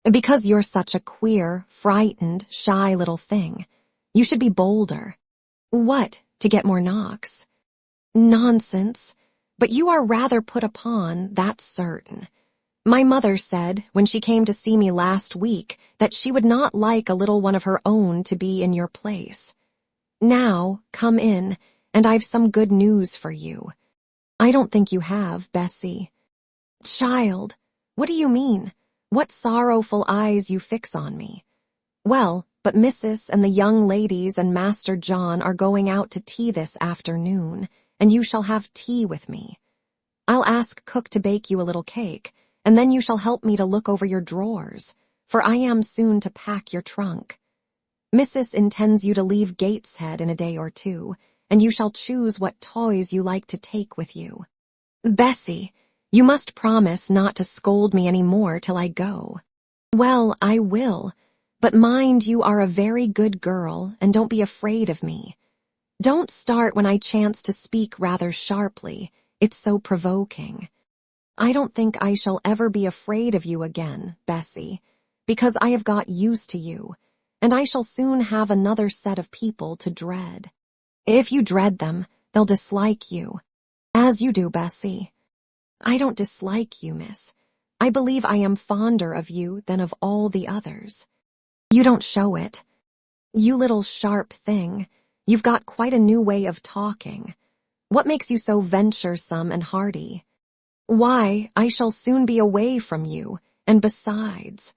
Because you're such a queer, frightened, shy little thing. You should be bolder." "What, to get more knocks?" "Nonsense. But you are rather put upon, that's certain. My mother said, when she came to see me last week, that she would not like a little one of her own to be in your place. Now, come in, and I've some good news for you." "I don't think you have, Bessie." "Child, what do you mean? What sorrowful eyes you fix on me." "Well, but Mrs. and the young ladies and Master John are going out to tea this afternoon, and you shall have tea with me. I'll ask cook to bake you a little cake, and then you shall help me to look over your drawers, for I am soon to pack your trunk." Mrs. intends you to leave Gateshead in a day or two, and you shall choose what toys you like to take with you. Bessie, you must promise not to scold me any more till I go. Well, I will, but mind you are a very good girl, and don't be afraid of me. Don't start when I chance to speak rather sharply. It's so provoking. I don't think I shall ever be afraid of you again, Bessie, because I have got used to you, and I shall soon have another set of people to dread. If you dread them, they'll dislike you, as you do, Bessie. I don't dislike you, miss. I believe I am fonder of you than of all the others. You don't show it. You little sharp thing, you've got quite a new way of talking. What makes you so venturesome and hearty? Why, I shall soon be away from you, and besides,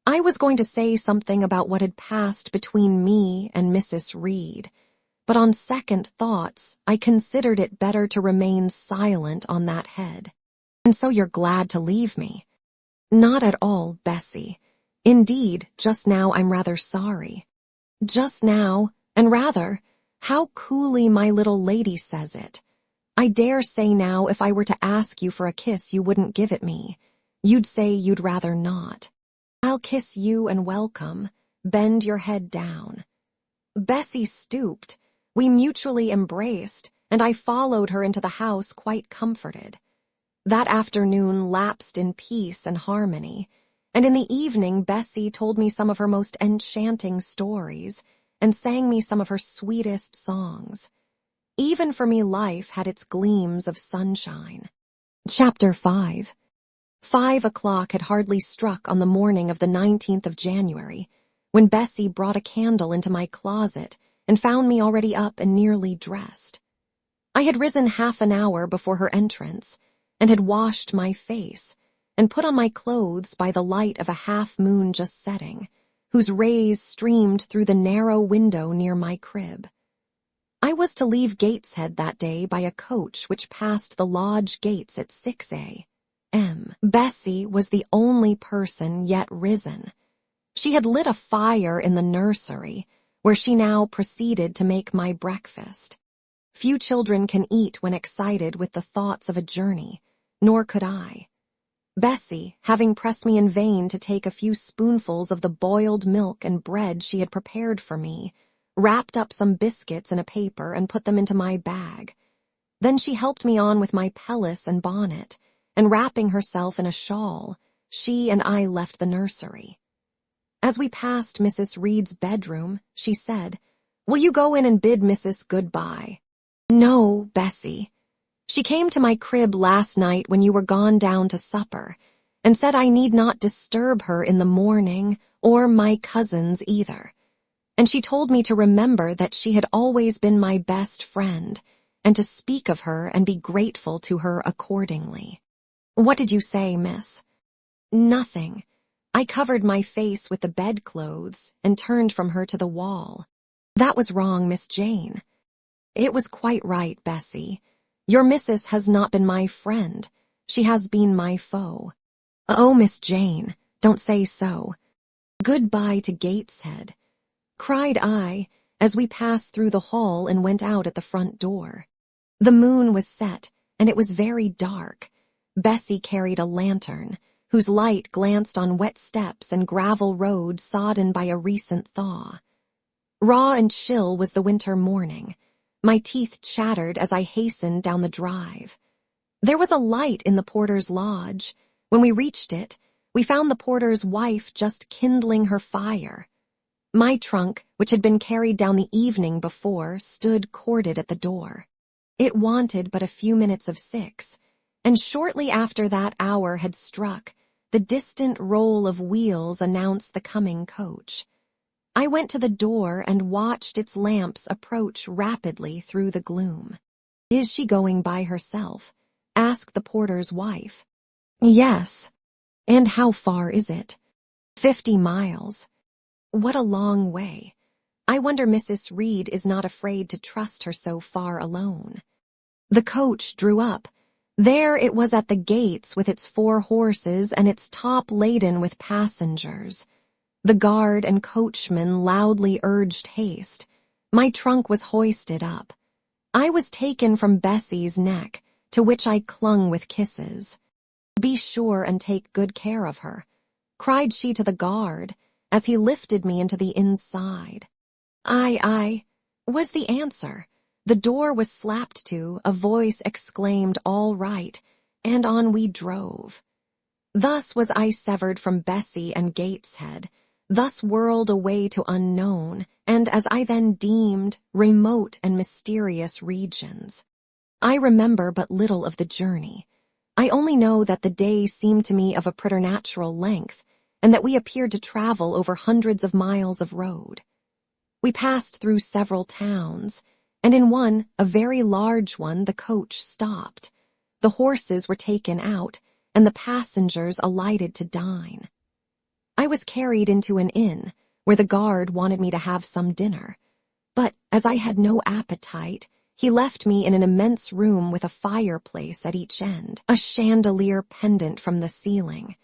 I was going to say something about what had passed between me and Mrs. Reed, but on second thoughts, I considered it better to remain silent on that head. And so you're glad to leave me? Not at all, Bessie. Indeed, just now I'm rather sorry. Just now, and rather, how coolly my little lady says it. I dare say now if I were to ask you for a kiss you wouldn't give it me. You'd say you'd rather not. I'll kiss you and welcome. Bend your head down. Bessie stooped. We mutually embraced, and I followed her into the house quite comforted. That afternoon lapsed in peace and harmony, and in the evening Bessie told me some of her most enchanting stories and sang me some of her sweetest songs. Even for me life had its gleams of sunshine. Chapter 5. 5 o'clock had hardly struck on the morning of the 19th of January, when Bessie brought a candle into my closet and found me already up and nearly dressed. I had risen half an hour before her entrance, and had washed my face, and put on my clothes by the light of a half-moon just setting, whose rays streamed through the narrow window near my crib. I was to leave Gateshead that day by a coach which passed the lodge gates at 6 a.m. Bessie was the only person yet risen. She had lit a fire in the nursery, where she now proceeded to make my breakfast. Few children can eat when excited with the thoughts of a journey, nor could I. Bessie, having pressed me in vain to take a few spoonfuls of the boiled milk and bread she had prepared for me, wrapped up some biscuits in a paper and put them into my bag. Then she helped me on with my pelisse and bonnet, and wrapping herself in a shawl, she and I left the nursery. As we passed Mrs. Reed's bedroom, she said, "Will you go in and bid Mrs. good-bye?" "No, Bessie. She came to my crib last night when you were gone down to supper, and said I need not disturb her in the morning, or my cousins either. And she told me to remember that she had always been my best friend, and to speak of her and be grateful to her accordingly." "What did you say, miss?" "Nothing. I covered my face with the bedclothes and turned from her to the wall." "That was wrong, Miss Jane." "It was quite right, Bessie. Your missus has not been my friend. She has been my foe." "Oh, Miss Jane, don't say so." "Good-bye to Gateshead," cried I, as we passed through the hall and went out at the front door. The moon was set, and it was very dark. Bessie carried a lantern, whose light glanced on wet steps and gravel road sodden by a recent thaw. Raw and chill was the winter morning. My teeth chattered as I hastened down the drive. There was a light in the porter's lodge. When we reached it, we found the porter's wife just kindling her fire. My trunk, which had been carried down the evening before, stood corded at the door. It wanted but a few minutes of 6, and shortly after that hour had struck, the distant roll of wheels announced the coming coach. I went to the door and watched its lamps approach rapidly through the gloom. "Is she going by herself?" asked the porter's wife. "Yes." "And how far is it?" 50 miles. What a long way. I wonder Mrs. Reed is not afraid to trust her so far alone. The coach drew up. There it was at the gates with its 4 horses and its top laden with passengers. The guard and coachman loudly urged haste. My trunk was hoisted up. I was taken from Bessie's neck, to which I clung with kisses. "Be sure and take good care of her," cried she to the guard, as he lifted me into the inside. "Aye," was the answer. The door was slapped to, a voice exclaimed, "All right," and on we drove. Thus was I severed from Bessie and Gateshead, thus whirled away to unknown, and, as I then deemed, remote and mysterious regions. I remember but little of the journey. I only know that the day seemed to me of a preternatural length, and that we appeared to travel over hundreds of miles of road. We passed through several towns, and in one, a very large one, the coach stopped. The horses were taken out, and the passengers alighted to dine. I was carried into an inn, where the guard wanted me to have some dinner. But, as I had no appetite, he left me in an immense room with a fireplace at each end, a chandelier pendant from the ceiling,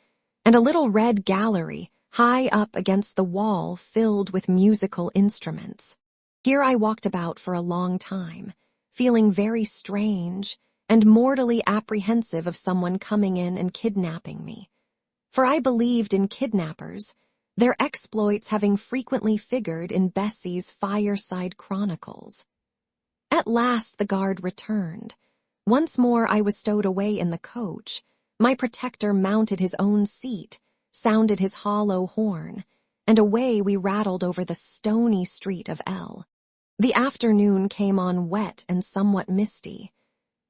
and a little red gallery high up against the wall filled with musical instruments. Here I walked about for a long time, feeling very strange and mortally apprehensive of someone coming in and kidnapping me. For I believed in kidnappers, their exploits having frequently figured in Bessie's fireside chronicles. At last the guard returned. Once more I was stowed away in the coach. My protector mounted his own seat, sounded his hollow horn, and away we rattled over the stony street of L. The afternoon came on wet and somewhat misty.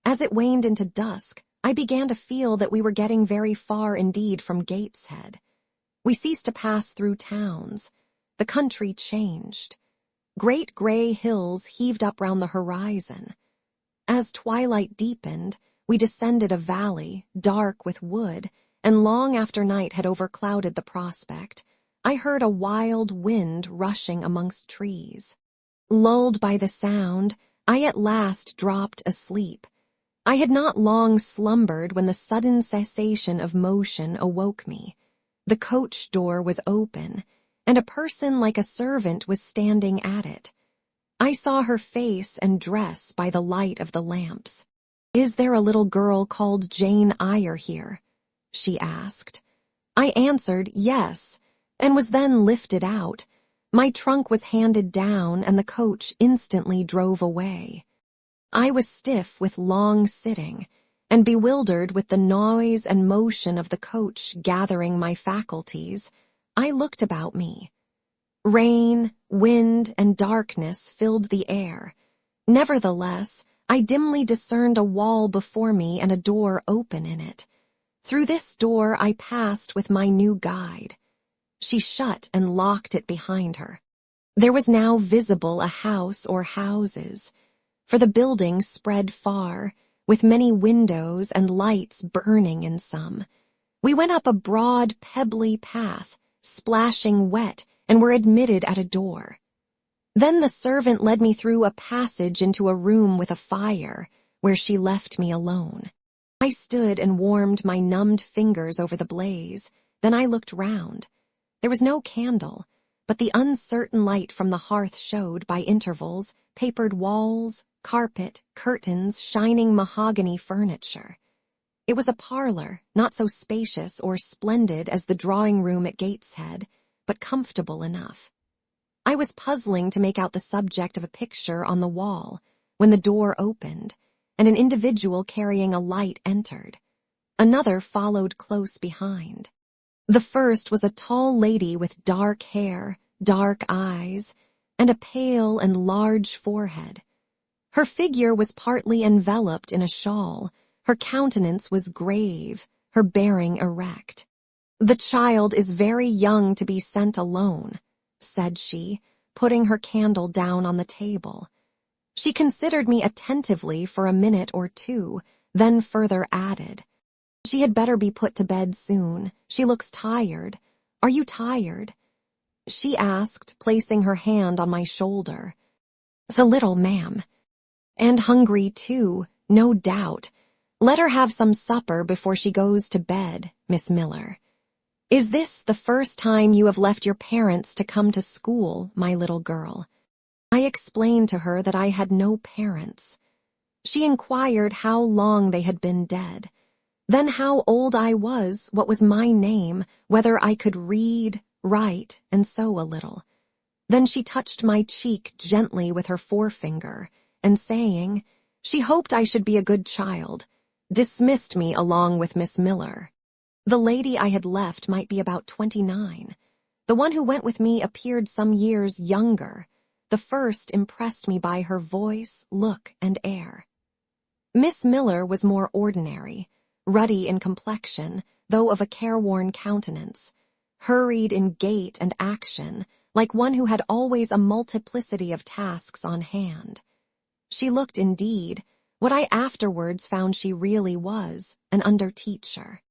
As it waned into dusk, I began to feel that we were getting very far indeed from Gateshead. We ceased to pass through towns. The country changed. Great gray hills heaved up round the horizon. As twilight deepened, we descended a valley, dark with wood, and long after night had overclouded the prospect, I heard a wild wind rushing amongst trees. Lulled by the sound, I at last dropped asleep. I had not long slumbered when the sudden cessation of motion awoke me. The coach door was open, and a person like a servant was standing at it. I saw her face and dress by the light of the lamps. "Is there a little girl called Jane Eyre here?" she asked. I answered yes, and was then lifted out. My trunk was handed down, and the coach instantly drove away. I was stiff with long sitting, and bewildered with the noise and motion of the coach gathering my faculties. I looked about me. Rain, wind, and darkness filled the air. Nevertheless, I dimly discerned a wall before me and a door open in it. Through this door I passed with my new guide. She shut and locked it behind her. There was now visible a house or houses, for the building spread far, with many windows and lights burning in some. We went up a broad, pebbly path, splashing wet, and were admitted at a door. Then the servant led me through a passage into a room with a fire, where she left me alone. I stood and warmed my numbed fingers over the blaze. Then I looked round. There was no candle, but the uncertain light from the hearth showed, by intervals, papered walls, carpet, curtains, shining mahogany furniture. It was a parlor, not so spacious or splendid as the drawing-room at Gateshead, but comfortable enough. I was puzzling to make out the subject of a picture on the wall, when the door opened, and an individual carrying a light entered. Another followed close behind. The first was a tall lady with dark hair, dark eyes, and a pale and large forehead. Her figure was partly enveloped in a shawl, her countenance was grave, her bearing erect. "The child is very young to be sent alone," said she, putting her candle down on the table. She considered me attentively for a minute or two, then further added, "She had better be put to bed soon. She looks tired. Are you tired?" she asked, placing her hand on my shoulder. "So little, ma'am. And hungry, too, no doubt. Let her have some supper before she goes to bed, Miss Miller." "Is this the first time you have left your parents to come to school, my little girl?" I explained to her that I had no parents. She inquired how long they had been dead, then how old I was, what was my name, whether I could read, write, and sew a little. Then she touched my cheek gently with her forefinger, and saying, she hoped I should be a good child, dismissed me along with Miss Miller. The lady I had left might be about 29. The one who went with me appeared some years younger. The first impressed me by her voice, look, and air. Miss Miller was more ordinary, ruddy in complexion, though of a careworn countenance, hurried in gait and action, like one who had always a multiplicity of tasks on hand. She looked, indeed, what I afterwards found she really was, an under-teacher.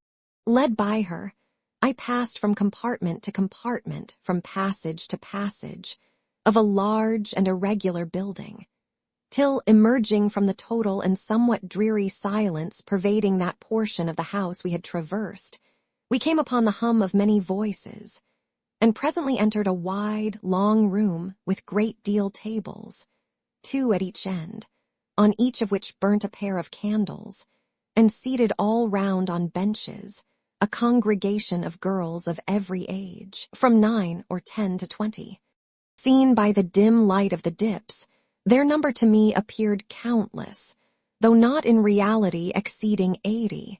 Led by her, I passed from compartment to compartment, from passage to passage, of a large and irregular building, till, emerging from the total and somewhat dreary silence pervading that portion of the house we had traversed, we came upon the hum of many voices, and presently entered a wide, long room with great deal tables, 2 at each end, on each of which burnt a pair of candles, and seated all round on benches, a congregation of girls of every age, from 9 or 10 to 20. Seen by the dim light of the dips, their number to me appeared countless, though not in reality exceeding 80.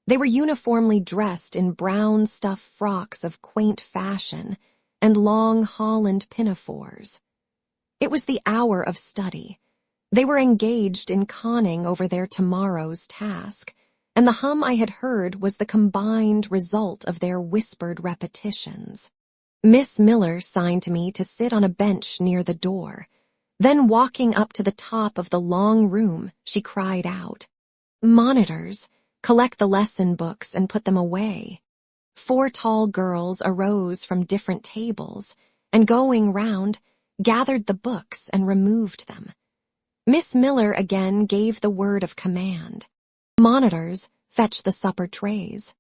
They were uniformly dressed in brown stuff frocks of quaint fashion and long holland pinafores. It was the hour of study. They were engaged in conning over their tomorrow's task, and the hum I had heard was the combined result of their whispered repetitions. Miss Miller signed to me to sit on a bench near the door. Then, walking up to the top of the long room, she cried out, "Monitors, collect the lesson books and put them away." 4 tall girls arose from different tables, and going round, gathered the books and removed them. Miss Miller again gave the word of command. "Monitors, fetch the supper trays."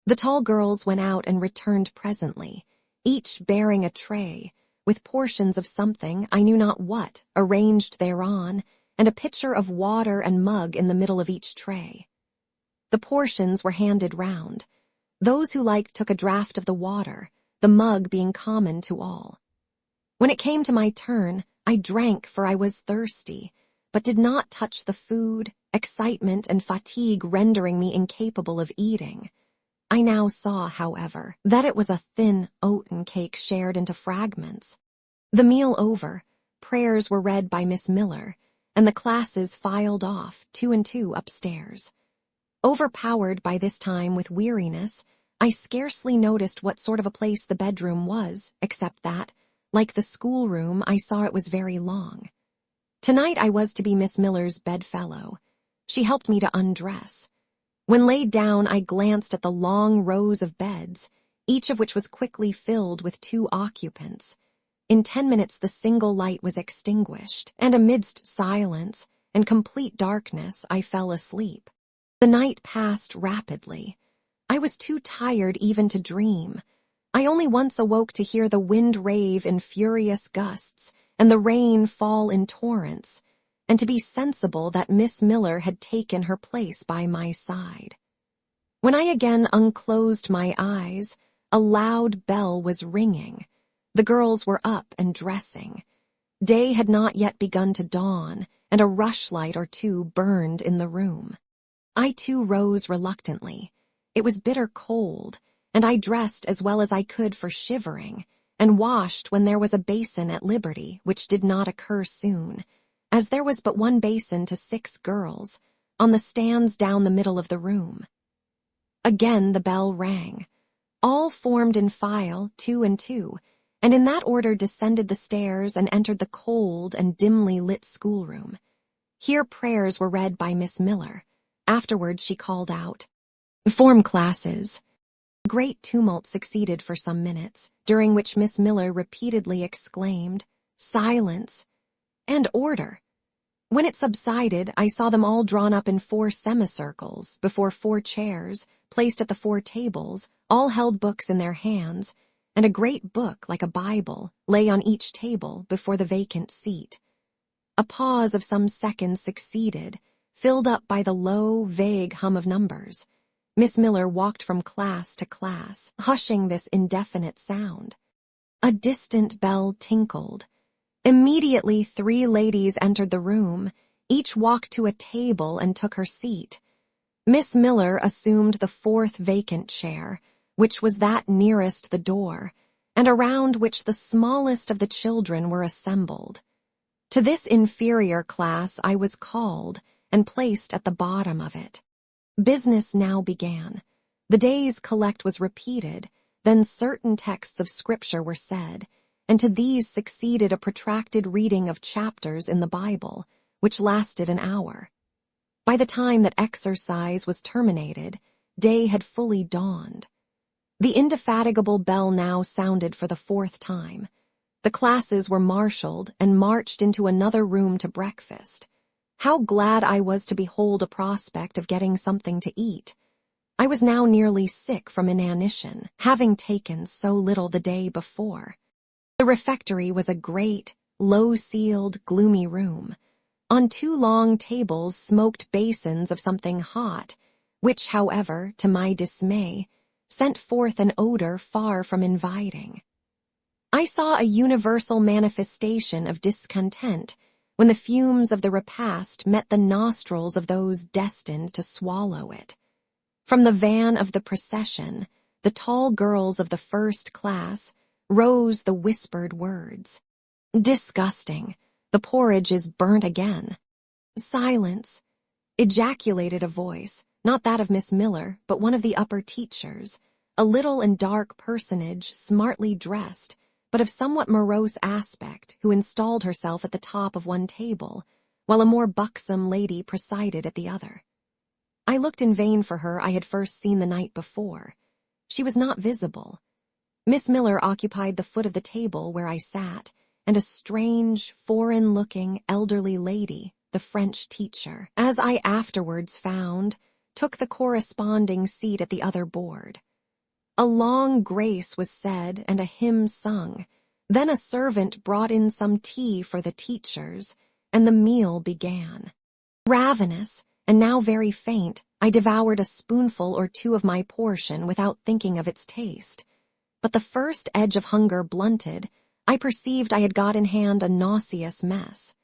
The tall girls went out and returned presently, each bearing a tray, with portions of something, I knew not what, arranged thereon, and a pitcher of water and mug in the middle of each tray. The portions were handed round. Those who liked took a draught of the water, the mug being common to all. When it came to my turn, I drank, for I was thirsty, but did not touch the food, excitement and fatigue rendering me incapable of eating. I now saw, however, that it was a thin oaten cake shared into fragments. The meal over, prayers were read by Miss Miller, and the classes filed off, 2 and 2, upstairs. Overpowered by this time with weariness, I scarcely noticed what sort of a place the bedroom was, except that, like the schoolroom, I saw it was very long. Tonight I was to be Miss Miller's bedfellow. She helped me to undress. When laid down, I glanced at the long rows of beds, each of which was quickly filled with 2 occupants. In 10 minutes the single light was extinguished, and amidst silence and complete darkness I fell asleep. The night passed rapidly. I was too tired even to dream. I only once awoke to hear the wind rave in furious gusts, and the rain fall in torrents, and to be sensible that Miss Miller had taken her place by my side. When I again unclosed my eyes, a loud bell was ringing. The girls were up and dressing. Day had not yet begun to dawn, and a rushlight or 2 burned in the room. I too rose reluctantly. It was bitter cold, and I dressed as well as I could for shivering, and washed when there was a basin at liberty, which did not occur soon, as there was but 1 basin to 6 girls, on the stands down the middle of the room. Again the bell rang. All formed in file, 2 and 2, and in that order descended the stairs and entered the cold and dimly lit schoolroom. Here prayers were read by Miss Miller. Afterwards she called out, "Form classes." Great tumult succeeded for some minutes, during which Miss Miller repeatedly exclaimed, "Silence!" and "Order!" When it subsided, I saw them all drawn up in 4 semicircles before 4 chairs, placed at the 4 tables, all held books in their hands, and a great book like a Bible lay on each table before the vacant seat. A pause of some seconds succeeded, filled up by the low, vague hum of numbers. Miss Miller walked from class to class, hushing this indefinite sound. A distant bell tinkled. Immediately 3 ladies entered the room. Each walked to a table and took her seat. Miss Miller assumed the 4th vacant chair, which was that nearest the door, and around which the smallest of the children were assembled. To this inferior class I was called and placed at the bottom of it. Business now began. The day's collect was repeated, then certain texts of Scripture were said, and to these succeeded a protracted reading of chapters in the Bible, which lasted an hour. By the time that exercise was terminated, day had fully dawned. The indefatigable bell now sounded for the 4th time. The classes were marshaled and marched into another room to breakfast. How glad I was to behold a prospect of getting something to eat. I was now nearly sick from inanition, having taken so little the day before. The refectory was a great, low-ceiled, gloomy room. On 2 long tables smoked basins of something hot, which, however, to my dismay, sent forth an odor far from inviting. I saw a universal manifestation of discontent when the fumes of the repast met the nostrils of those destined to swallow it. From the van of the procession, the tall girls of the 1st class rose the whispered words. "Disgusting! The porridge is burnt again." "Silence!" ejaculated a voice, not that of Miss Miller, but one of the upper teachers, a little and dark personage, smartly dressed, but of somewhat morose aspect, who installed herself at the top of one table, while a more buxom lady presided at the other. I looked in vain for her I had first seen the night before. She was not visible. Miss Miller occupied the foot of the table where I sat, and a strange, foreign-looking, elderly lady, the French teacher, as I afterwards found, took the corresponding seat at the other board. A long grace was said and a hymn sung. Then a servant brought in some tea for the teachers, and the meal began. Ravenous, and now very faint, I devoured a spoonful or 2 of my portion without thinking of its taste. But the first edge of hunger blunted, I perceived I had got in hand a nauseous mess.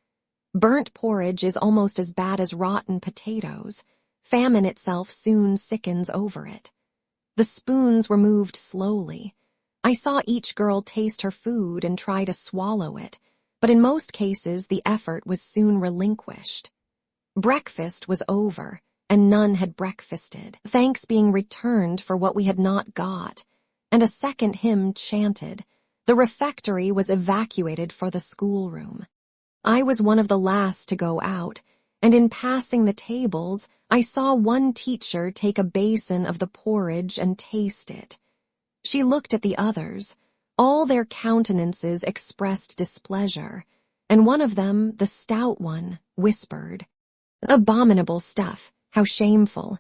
Burnt porridge is almost as bad as rotten potatoes. Famine itself soon sickens over it. The spoons were moved slowly. I saw each girl taste her food and try to swallow it, but in most cases the effort was soon relinquished. Breakfast was over, and none had breakfasted, thanks being returned for what we had not got, and a second hymn chanted. The refectory was evacuated for the schoolroom. I was one of the last to go out, and in passing the tables, I saw one teacher take a basin of the porridge and taste it. She looked at the others. All their countenances expressed displeasure, and one of them, the stout one, whispered, "Abominable stuff, how shameful."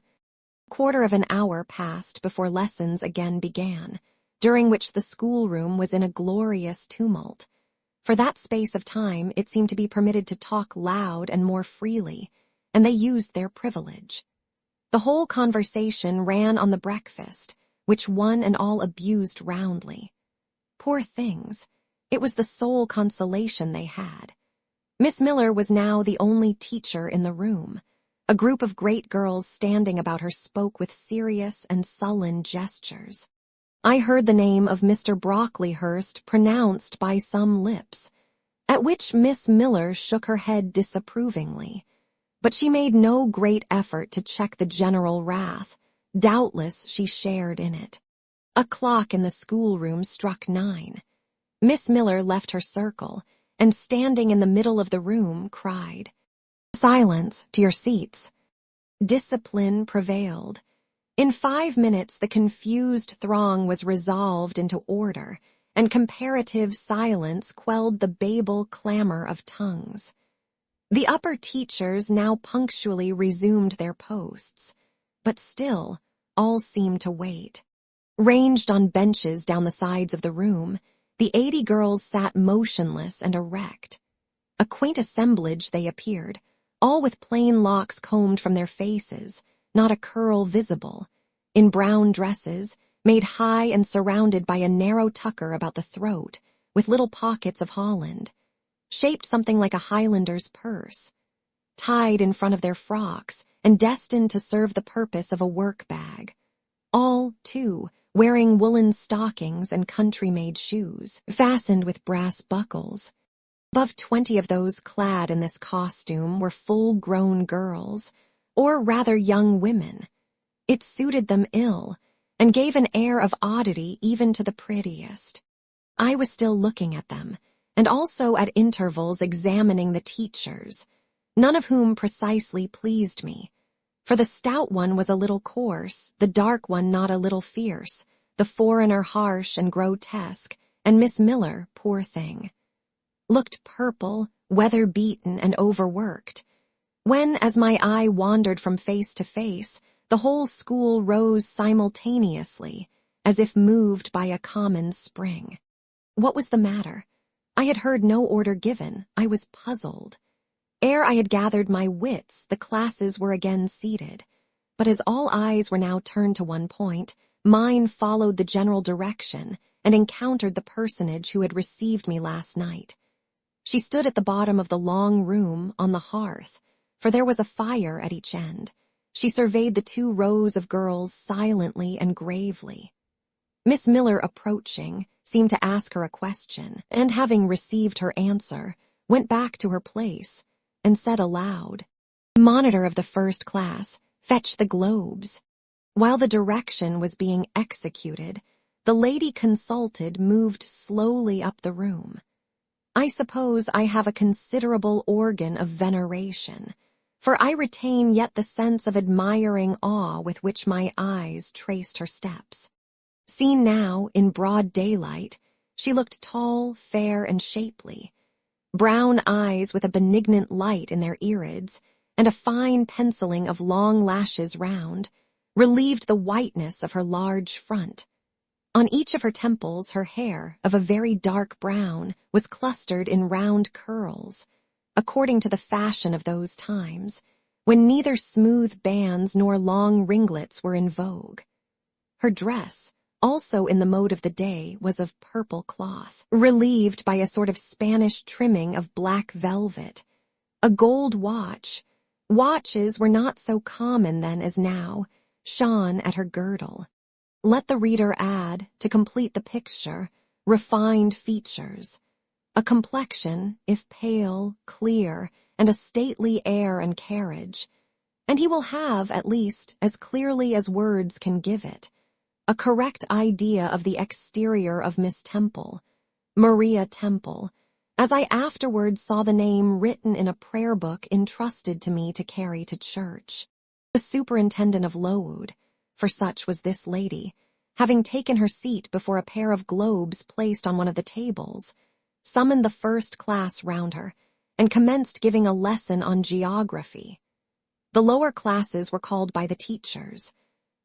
A quarter of an hour passed before lessons again began, during which the schoolroom was in a glorious tumult. For that space of time it seemed to be permitted to talk loud and more freely, and they used their privilege. The whole conversation ran on the breakfast, which one and all abused roundly. Poor things, it was the sole consolation they had. Miss Miller was now the only teacher in the room. A group of great girls standing about her spoke with serious and sullen gestures. I heard the name of Mr. Brocklehurst pronounced by some lips, at which Miss Miller shook her head disapprovingly, but she made no great effort to check the general wrath. Doubtless she shared in it. A clock in the schoolroom struck 9. Miss Miller left her circle, and standing in the middle of the room, cried, "Silence, to your seats." Discipline prevailed. In 5 minutes the confused throng was resolved into order, and comparative silence quelled the Babel clamor of tongues. The upper teachers now punctually resumed their posts, but still all seemed to wait. Ranged on benches down the sides of the room, the 80 girls sat motionless and erect. A quaint assemblage they appeared, all with plain locks combed from their faces, not a curl visible, in brown dresses, made high and surrounded by a narrow tucker about the throat, with little pockets of holland, shaped something like a Highlander's purse, tied in front of their frocks and destined to serve the purpose of a work bag. All, too, wearing woolen stockings and country-made shoes, fastened with brass buckles. Above 20 of those clad in this costume were full-grown girls, or rather young women. It suited them ill, and gave an air of oddity even to the prettiest. I was still looking at them, and also at intervals examining the teachers, none of whom precisely pleased me. For the stout one was a little coarse, the dark one not a little fierce, the foreigner harsh and grotesque, and Miss Miller, poor thing, looked purple, weather-beaten, and overworked. When, as my eye wandered from face to face, the whole school rose simultaneously, as if moved by a common spring. What was the matter? I had heard no order given. I was puzzled. Ere I had gathered my wits, the classes were again seated. But as all eyes were now turned to one point, mine followed the general direction and encountered the personage who had received me last night. She stood at the bottom of the long room on the hearth, for there was a fire at each end. She surveyed the 2 rows of girls silently and gravely. Miss Miller, approaching, seemed to ask her a question, and having received her answer, went back to her place and said aloud, "Monitor of the first class, fetch the globes." While the direction was being executed, the lady consulted moved slowly up the room. I suppose I have a considerable organ of veneration, for I retain yet the sense of admiring awe with which my eyes traced her steps. Seen now, in broad daylight, she looked tall, fair, and shapely. Brown eyes with a benignant light in their irids, and a fine penciling of long lashes round, relieved the whiteness of her large front. On each of her temples her hair, of a very dark brown, was clustered in round curls, according to the fashion of those times, when neither smooth bands nor long ringlets were in vogue. Her dress, also in the mode of the day, was of purple cloth, relieved by a sort of Spanish trimming of black velvet. A gold watch, watches were not so common then as now, shone at her girdle. Let the reader add, to complete the picture, refined features, a complexion, if pale, clear, and a stately air and carriage, and he will have, at least, as clearly as words can give it, a correct idea of the exterior of Miss Temple, Maria Temple, as I afterwards saw the name written in a prayer book entrusted to me to carry to church. The superintendent of Lowood, for such was this lady, having taken her seat before a pair of globes placed on one of the tables, summoned the first class round her, and commenced giving a lesson on geography. The lower classes were called by the teachers.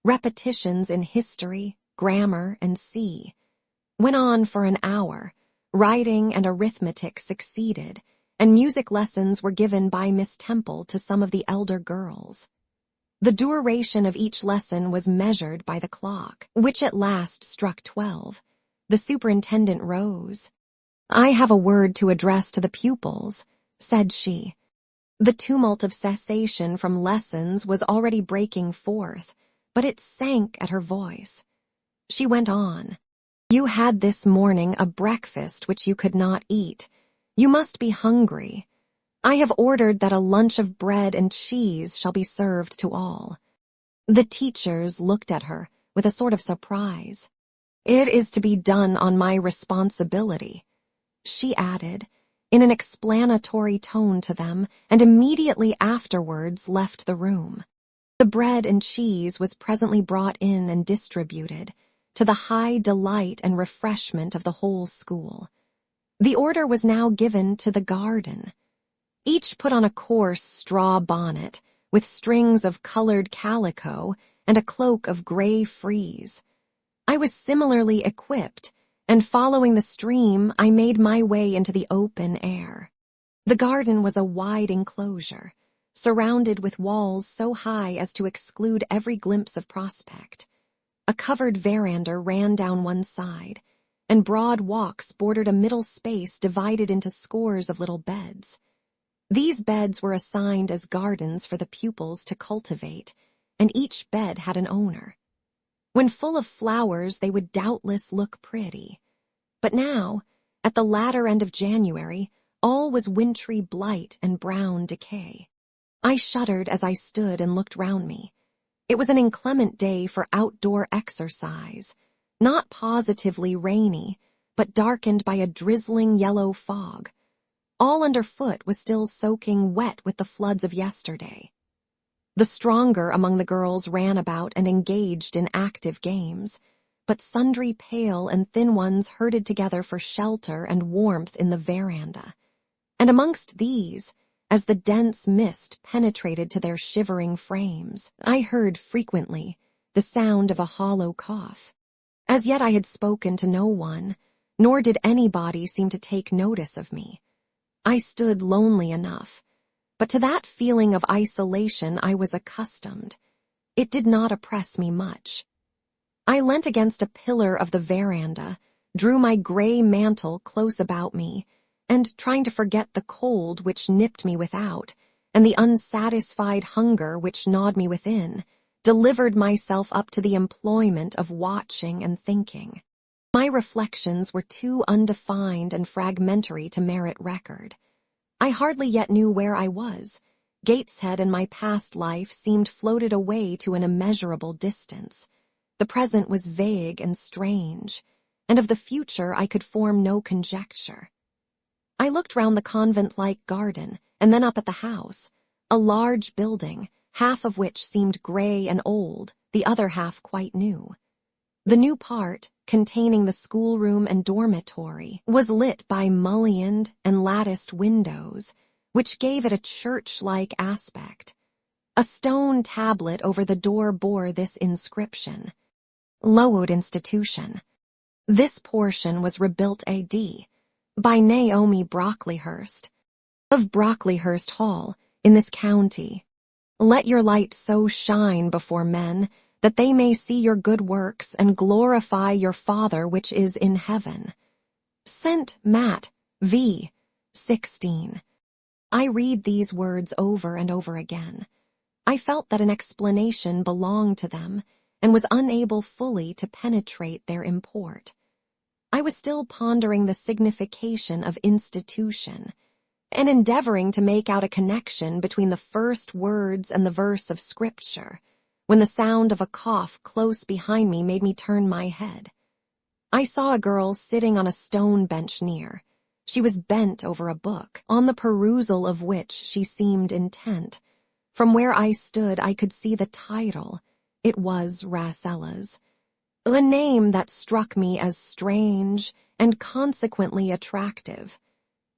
Repetitions in history, grammar, and sea went on for an hour. Writing and arithmetic succeeded, and music lessons were given by Miss Temple to some of the elder girls. The duration of each lesson was measured by the clock, which at last struck 12. The superintendent rose. "I have a word to address to the pupils," said she. The tumult of cessation from lessons was already breaking forth, but it sank at her voice. She went on. "You had this morning a breakfast which you could not eat. You must be hungry. I have ordered that a lunch of bread and cheese shall be served to all." The teachers looked at her with a sort of surprise. "It is to be done on my responsibility," she added, in an explanatory tone to them, and immediately afterwards left the room. The bread and cheese was presently brought in and distributed, to the high delight and refreshment of the whole school. The order was now given to the garden. Each put on a coarse straw bonnet with strings of colored calico and a cloak of gray frieze. I was similarly equipped, and following the stream, I made my way into the open air. The garden was a wide enclosure, surrounded with walls so high as to exclude every glimpse of prospect. A covered veranda ran down one side, and broad walks bordered a middle space divided into scores of little beds. These beds were assigned as gardens for the pupils to cultivate, and each bed had an owner. When full of flowers, they would doubtless look pretty. But now, at the latter end of January, all was wintry blight and brown decay. I shuddered as I stood and looked round me. It was an inclement day for outdoor exercise, not positively rainy, but darkened by a drizzling yellow fog. All underfoot was still soaking wet with the floods of yesterday. The stronger among the girls ran about and engaged in active games, but sundry pale and thin ones herded together for shelter and warmth in the veranda. And amongst these, as the dense mist penetrated to their shivering frames, I heard frequently the sound of a hollow cough. As yet I had spoken to no one, nor did anybody seem to take notice of me. I stood lonely enough, but to that feeling of isolation I was accustomed. It did not oppress me much. I leant against a pillar of the veranda, drew my gray mantle close about me, and trying to forget the cold which nipped me without, and the unsatisfied hunger which gnawed me within, delivered myself up to the employment of watching and thinking. My reflections were too undefined and fragmentary to merit record. I hardly yet knew where I was. Gateshead and my past life seemed floated away to an immeasurable distance. The present was vague and strange, and of the future I could form no conjecture. I looked round the convent-like garden, and then up at the house, a large building, half of which seemed gray and old, the other half quite new. The new part, containing the schoolroom and dormitory, was lit by mullioned and latticed windows, which gave it a church-like aspect. A stone tablet over the door bore this inscription: Lowood Institution. This portion was rebuilt A.D. by Naomi Brocklehurst, of Brocklehurst Hall, in this county. Let your light so shine before men, that they may see your good works and glorify your Father which is in heaven. St. Matt, v. 16. I read these words over and over again. I felt that an explanation belonged to them, and was unable fully to penetrate their import. I was still pondering the signification of institution, and endeavoring to make out a connection between the first words and the verse of Scripture, when the sound of a cough close behind me made me turn my head. I saw a girl sitting on a stone bench near. She was bent over a book, on the perusal of which she seemed intent. From where I stood I could see the title. It was Rasselas, a name that struck me as strange and consequently attractive.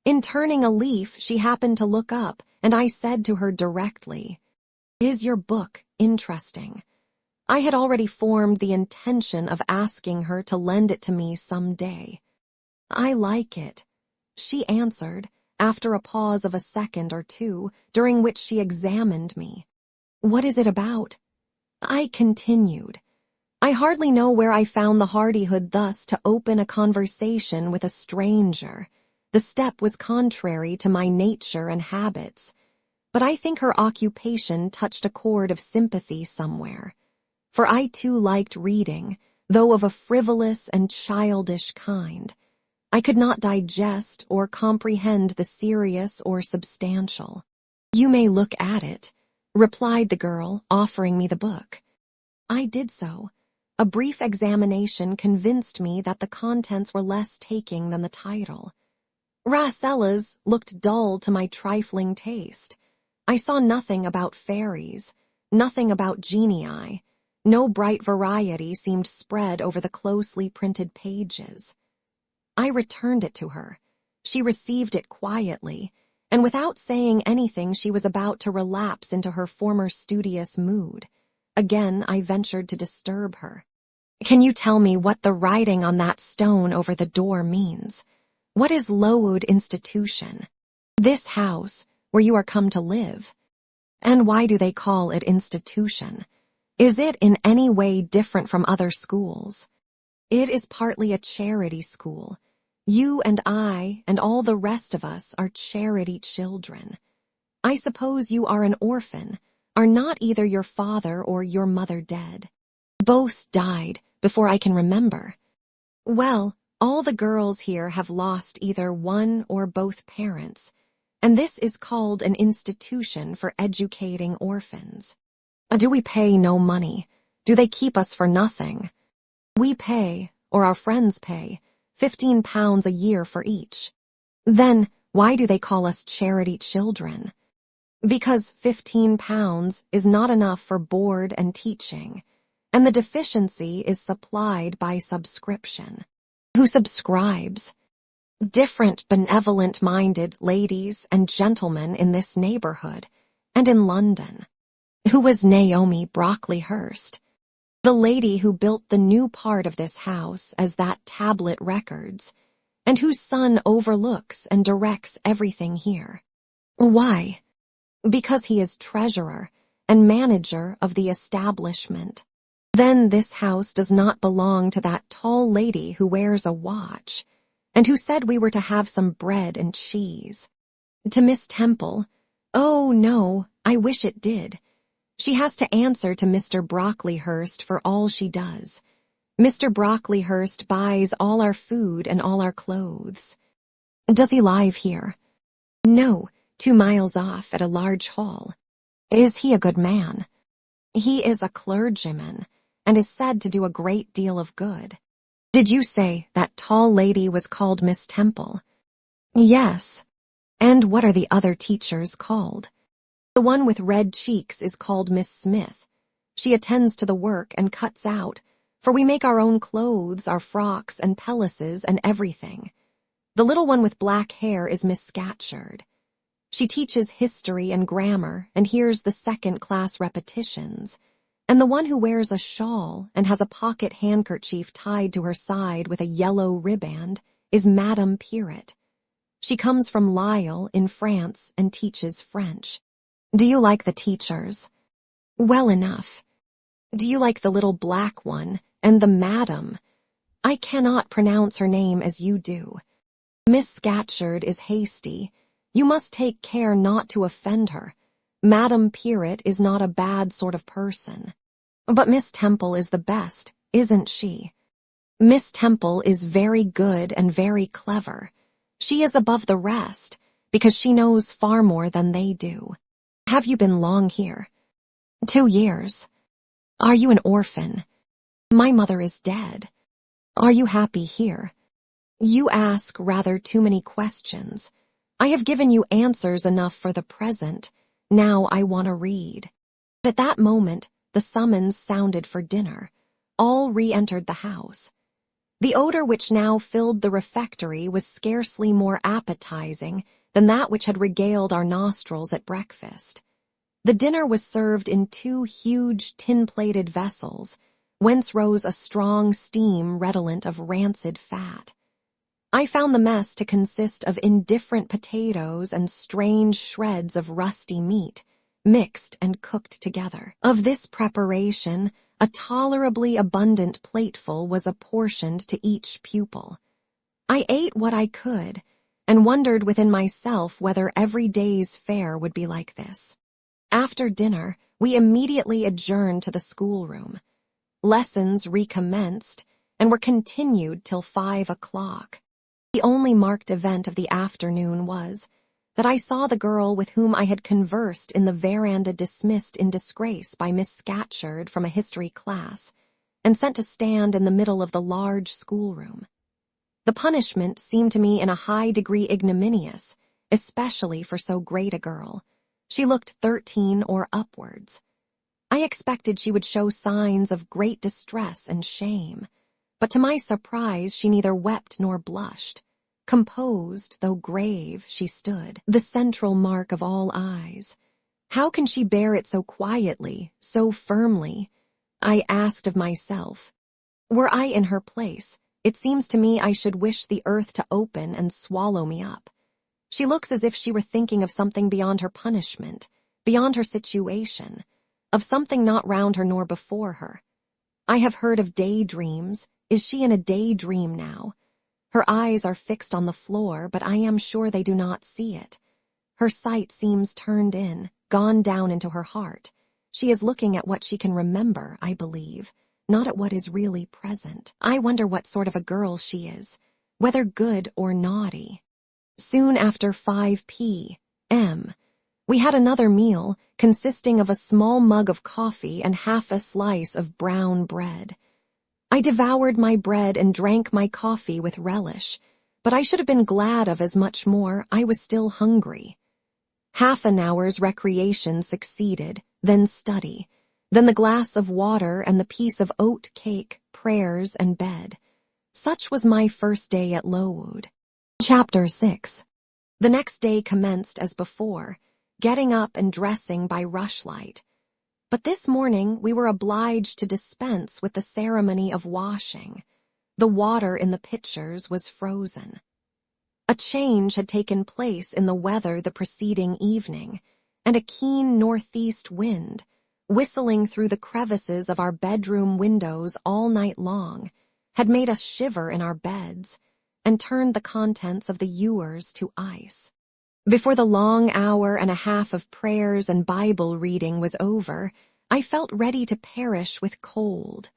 In turning a leaf, she happened to look up, and I said to her directly, "Is your book interesting?" I had already formed the intention of asking her to lend it to me some day. "I like it," she answered, after a pause of a second or two, during which she examined me. "What is it about?" I continued. I hardly know where I found the hardihood thus to open a conversation with a stranger. The step was contrary to my nature and habits, but I think her occupation touched a chord of sympathy somewhere. For I too liked reading, though of a frivolous and childish kind. I could not digest or comprehend the serious or substantial. "You may look at it," replied the girl, offering me the book. I did so. A brief examination convinced me that the contents were less taking than the title. Rasselas looked dull to my trifling taste. I saw nothing about fairies, nothing about genii. No bright variety seemed spread over the closely printed pages. I returned it to her. She received it quietly, and without saying anything she was about to relapse into her former studious mood. Again I ventured to disturb her. "Can you tell me what the writing on that stone over the door means? What is Lowood Institution? This house, where you are come to live? And why do they call it institution? Is it in any way different from other schools?" "It is partly a charity school. You and I and all the rest of us are charity children. I suppose you are an orphan. Are not either your father or your mother dead?" "Both died before I can remember." "Well, all the girls here have lost either one or both parents, and this is called an institution for educating orphans." "Do we pay no money? Do they keep us for nothing?" "We pay, or our friends pay, £15 a year for each." "Then why do they call us charity children?" "Because £15 is not enough for board and teaching, and the deficiency is supplied by subscription." "Who subscribes?" "Different benevolent-minded ladies and gentlemen in this neighborhood, and in London." "Who was Naomi Brocklehurst?" "The lady who built the new part of this house as that tablet records, and whose son overlooks and directs everything here." "Why?" "Because he is treasurer and manager of the establishment." "Then this house does not belong to that tall lady who wears a watch, and who said we were to have some bread and cheese?" "To Miss Temple? Oh, no, I wish it did. She has to answer to Mr. Brocklehurst for all she does. Mr. Brocklehurst buys all our food and all our clothes." "Does he live here?" "No, 2 miles off at a large hall." "Is he a good man?" "He is a clergyman, and is said to do a great deal of good." "Did you say that tall lady was called Miss Temple?" "Yes." "And what are the other teachers called?" "The one with red cheeks is called Miss Smith. She attends to the work and cuts out, for we make our own clothes, our frocks and pelisses and everything. The little one with black hair is Miss Scatcherd. She teaches history and grammar and hears the second-class repetitions. And the one who wears a shawl and has a pocket handkerchief tied to her side with a yellow riband is Madame Pirot. She comes from Lille in France and teaches French." "Do you like the teachers?" "Well enough." "Do you like the little black one and the madam? I cannot pronounce her name as you do. Miss Scatcherd is hasty. You must take care not to offend her. Madame Pirot is not a bad sort of person." "But Miss Temple is the best, isn't she?" "Miss Temple is very good and very clever. She is above the rest, because she knows far more than they do." "Have you been long here?" 2 years. "Are you an orphan?" "My mother is dead." "Are you happy here?" "You ask rather too many questions. I have given you answers enough for the present. Now I want to read." At that moment, the summons sounded for dinner. All re-entered the house. The odor which now filled the refectory was scarcely more appetizing than that which had regaled our nostrils at breakfast. The dinner was served in 2 huge tin-plated vessels, whence rose a strong steam redolent of rancid fat. I found the mess to consist of indifferent potatoes and strange shreds of rusty meat, mixed and cooked together. Of this preparation, a tolerably abundant plateful was apportioned to each pupil. I ate what I could, and wondered within myself whether every day's fare would be like this. After dinner, we immediately adjourned to the schoolroom. Lessons recommenced, and were continued till 5 o'clock. The only marked event of the afternoon was that I saw the girl with whom I had conversed in the veranda dismissed in disgrace by Miss Scatcherd from a history class, and sent to stand in the middle of the large schoolroom. The punishment seemed to me in a high degree ignominious, especially for so great a girl. She looked 13 or upwards. I expected she would show signs of great distress and shame, but to my surprise she neither wept nor blushed. Composed, though grave, she stood, the central mark of all eyes. How can she bear it so quietly, so firmly? I asked of myself. Were I in her place, it seems to me I should wish the earth to open and swallow me up. She looks as if she were thinking of something beyond her punishment, beyond her situation, of something not round her nor before her. I have heard of daydreams. Is she in a daydream now? Her eyes are fixed on the floor, but I am sure they do not see it. Her sight seems turned in, gone down into her heart. She is looking at what she can remember, I believe, not at what is really present. I wonder what sort of a girl she is, whether good or naughty. Soon after 5 p.m., we had another meal consisting of a small mug of coffee and half a slice of brown bread. I devoured my bread and drank my coffee with relish, but I should have been glad of as much more. I was still hungry. Half an hour's recreation succeeded, then study, then the glass of water and the piece of oat cake, prayers, and bed. Such was my first day at Lowood. Chapter 6. The next day commenced as before, getting up and dressing by rushlight. But this morning we were obliged to dispense with the ceremony of washing. The water in the pitchers was frozen. A change had taken place in the weather the preceding evening, and a keen northeast wind, whistling through the crevices of our bedroom windows all night long, had made us shiver in our beds, and turned the contents of the ewers to ice. Before the long hour and a half of prayers and Bible reading was over, I felt ready to perish with cold.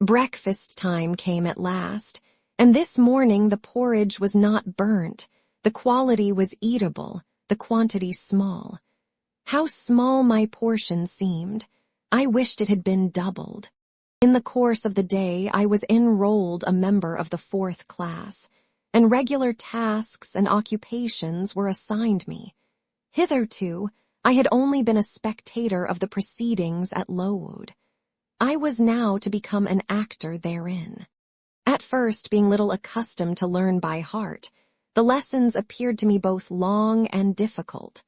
Breakfast time came at last, and this morning the porridge was not burnt, the quality was eatable, the quantity small. How small my portion seemed! I wished it had been doubled. In the course of the day I was enrolled a member of the 4th class, and regular tasks and occupations were assigned me. Hitherto, I had only been a spectator of the proceedings at Lowood. I was now to become an actor therein. At first, being little accustomed to learn by heart, the lessons appeared to me both long and difficult.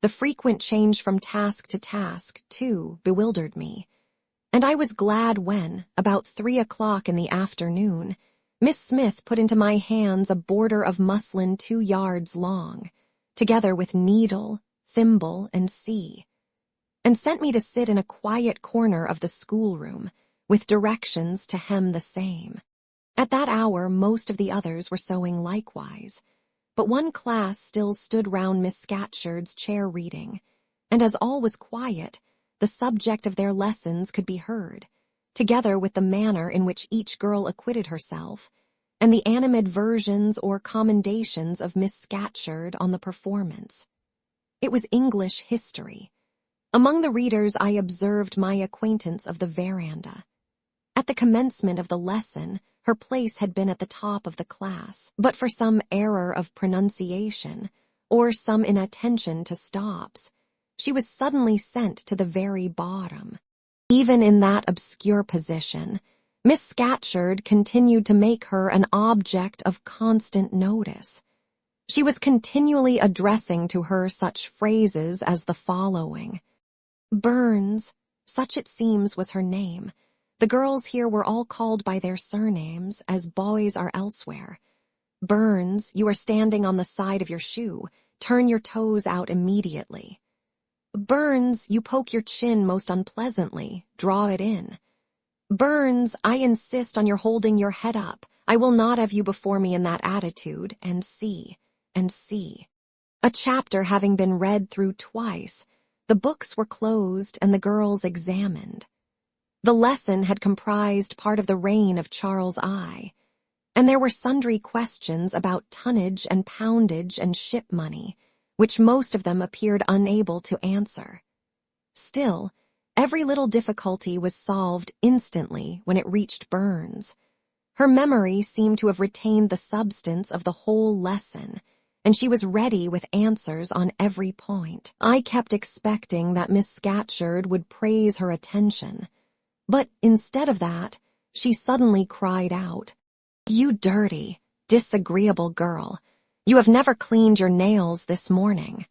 The frequent change from task to task, too, bewildered me, and I was glad when, about 3 o'clock in the afternoon, Miss Smith put into my hands a border of muslin 2 yards long, together with needle, thimble, and and sent me to sit in a quiet corner of the schoolroom, with directions to hem the same. At that hour most of the others were sewing likewise, but one class still stood round Miss Scatcherd's chair reading, and as all was quiet, the subject of their lessons could be heard, together with the manner in which each girl acquitted herself, and the animadversions or commendations of Miss Scatcherd on the performance. It was English history. Among the readers I observed my acquaintance of the veranda. At the commencement of the lesson, her place had been at the top of the class, but for some error of pronunciation, or some inattention to stops, she was suddenly sent to the very bottom. Even in that obscure position, Miss Scatcherd continued to make her an object of constant notice. She was continually addressing to her such phrases as the following. Burns, such it seems was her name. The girls here were all called by their surnames, as boys are elsewhere. Burns, you are standing on the side of your shoe. Turn your toes out immediately. Burns, you poke your chin most unpleasantly. Draw it in. Burns, I insist on your holding your head up. I will not have you before me in that attitude, and see. A chapter having been read through twice, the books were closed and the girls examined. The lesson had comprised part of the reign of Charles I, and there were sundry questions about tonnage and poundage and ship money, which most of them appeared unable to answer. Still, every little difficulty was solved instantly when it reached Burns. Her memory seemed to have retained the substance of the whole lesson, and she was ready with answers on every point. I kept expecting that Miss Scatcherd would praise her attention, but instead of that, she suddenly cried out, "You dirty, Disagreeable girl. You have never cleaned your nails this morning."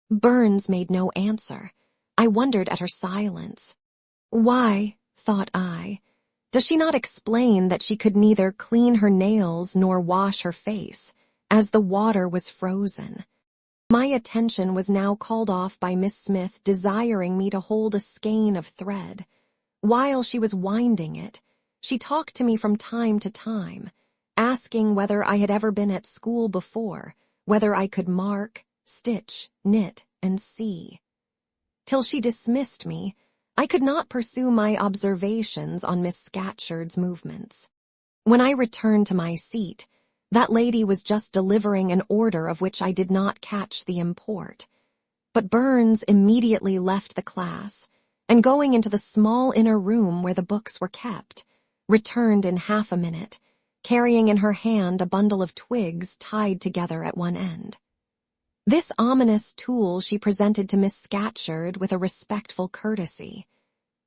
Burns made no answer. I wondered at her silence. Why, thought I, does she not explain that she could neither clean her nails nor wash her face, as the water was frozen? My attention was now called off by Miss Smith desiring me to hold a skein of thread. While she was winding it, she talked to me from time to time, asking whether I had ever been at school before, whether I could mark, stitch, knit, and see. Till she dismissed me, I could not pursue my observations on Miss Scatcherd's movements. When I returned to my seat, that lady was just delivering an order of which I did not catch the import. But Burns immediately left the class, and going into the small inner room where the books were kept, returned in half a minute, carrying in her hand a bundle of twigs tied together at one end. This ominous tool she presented to Miss Scatcherd with a respectful courtesy.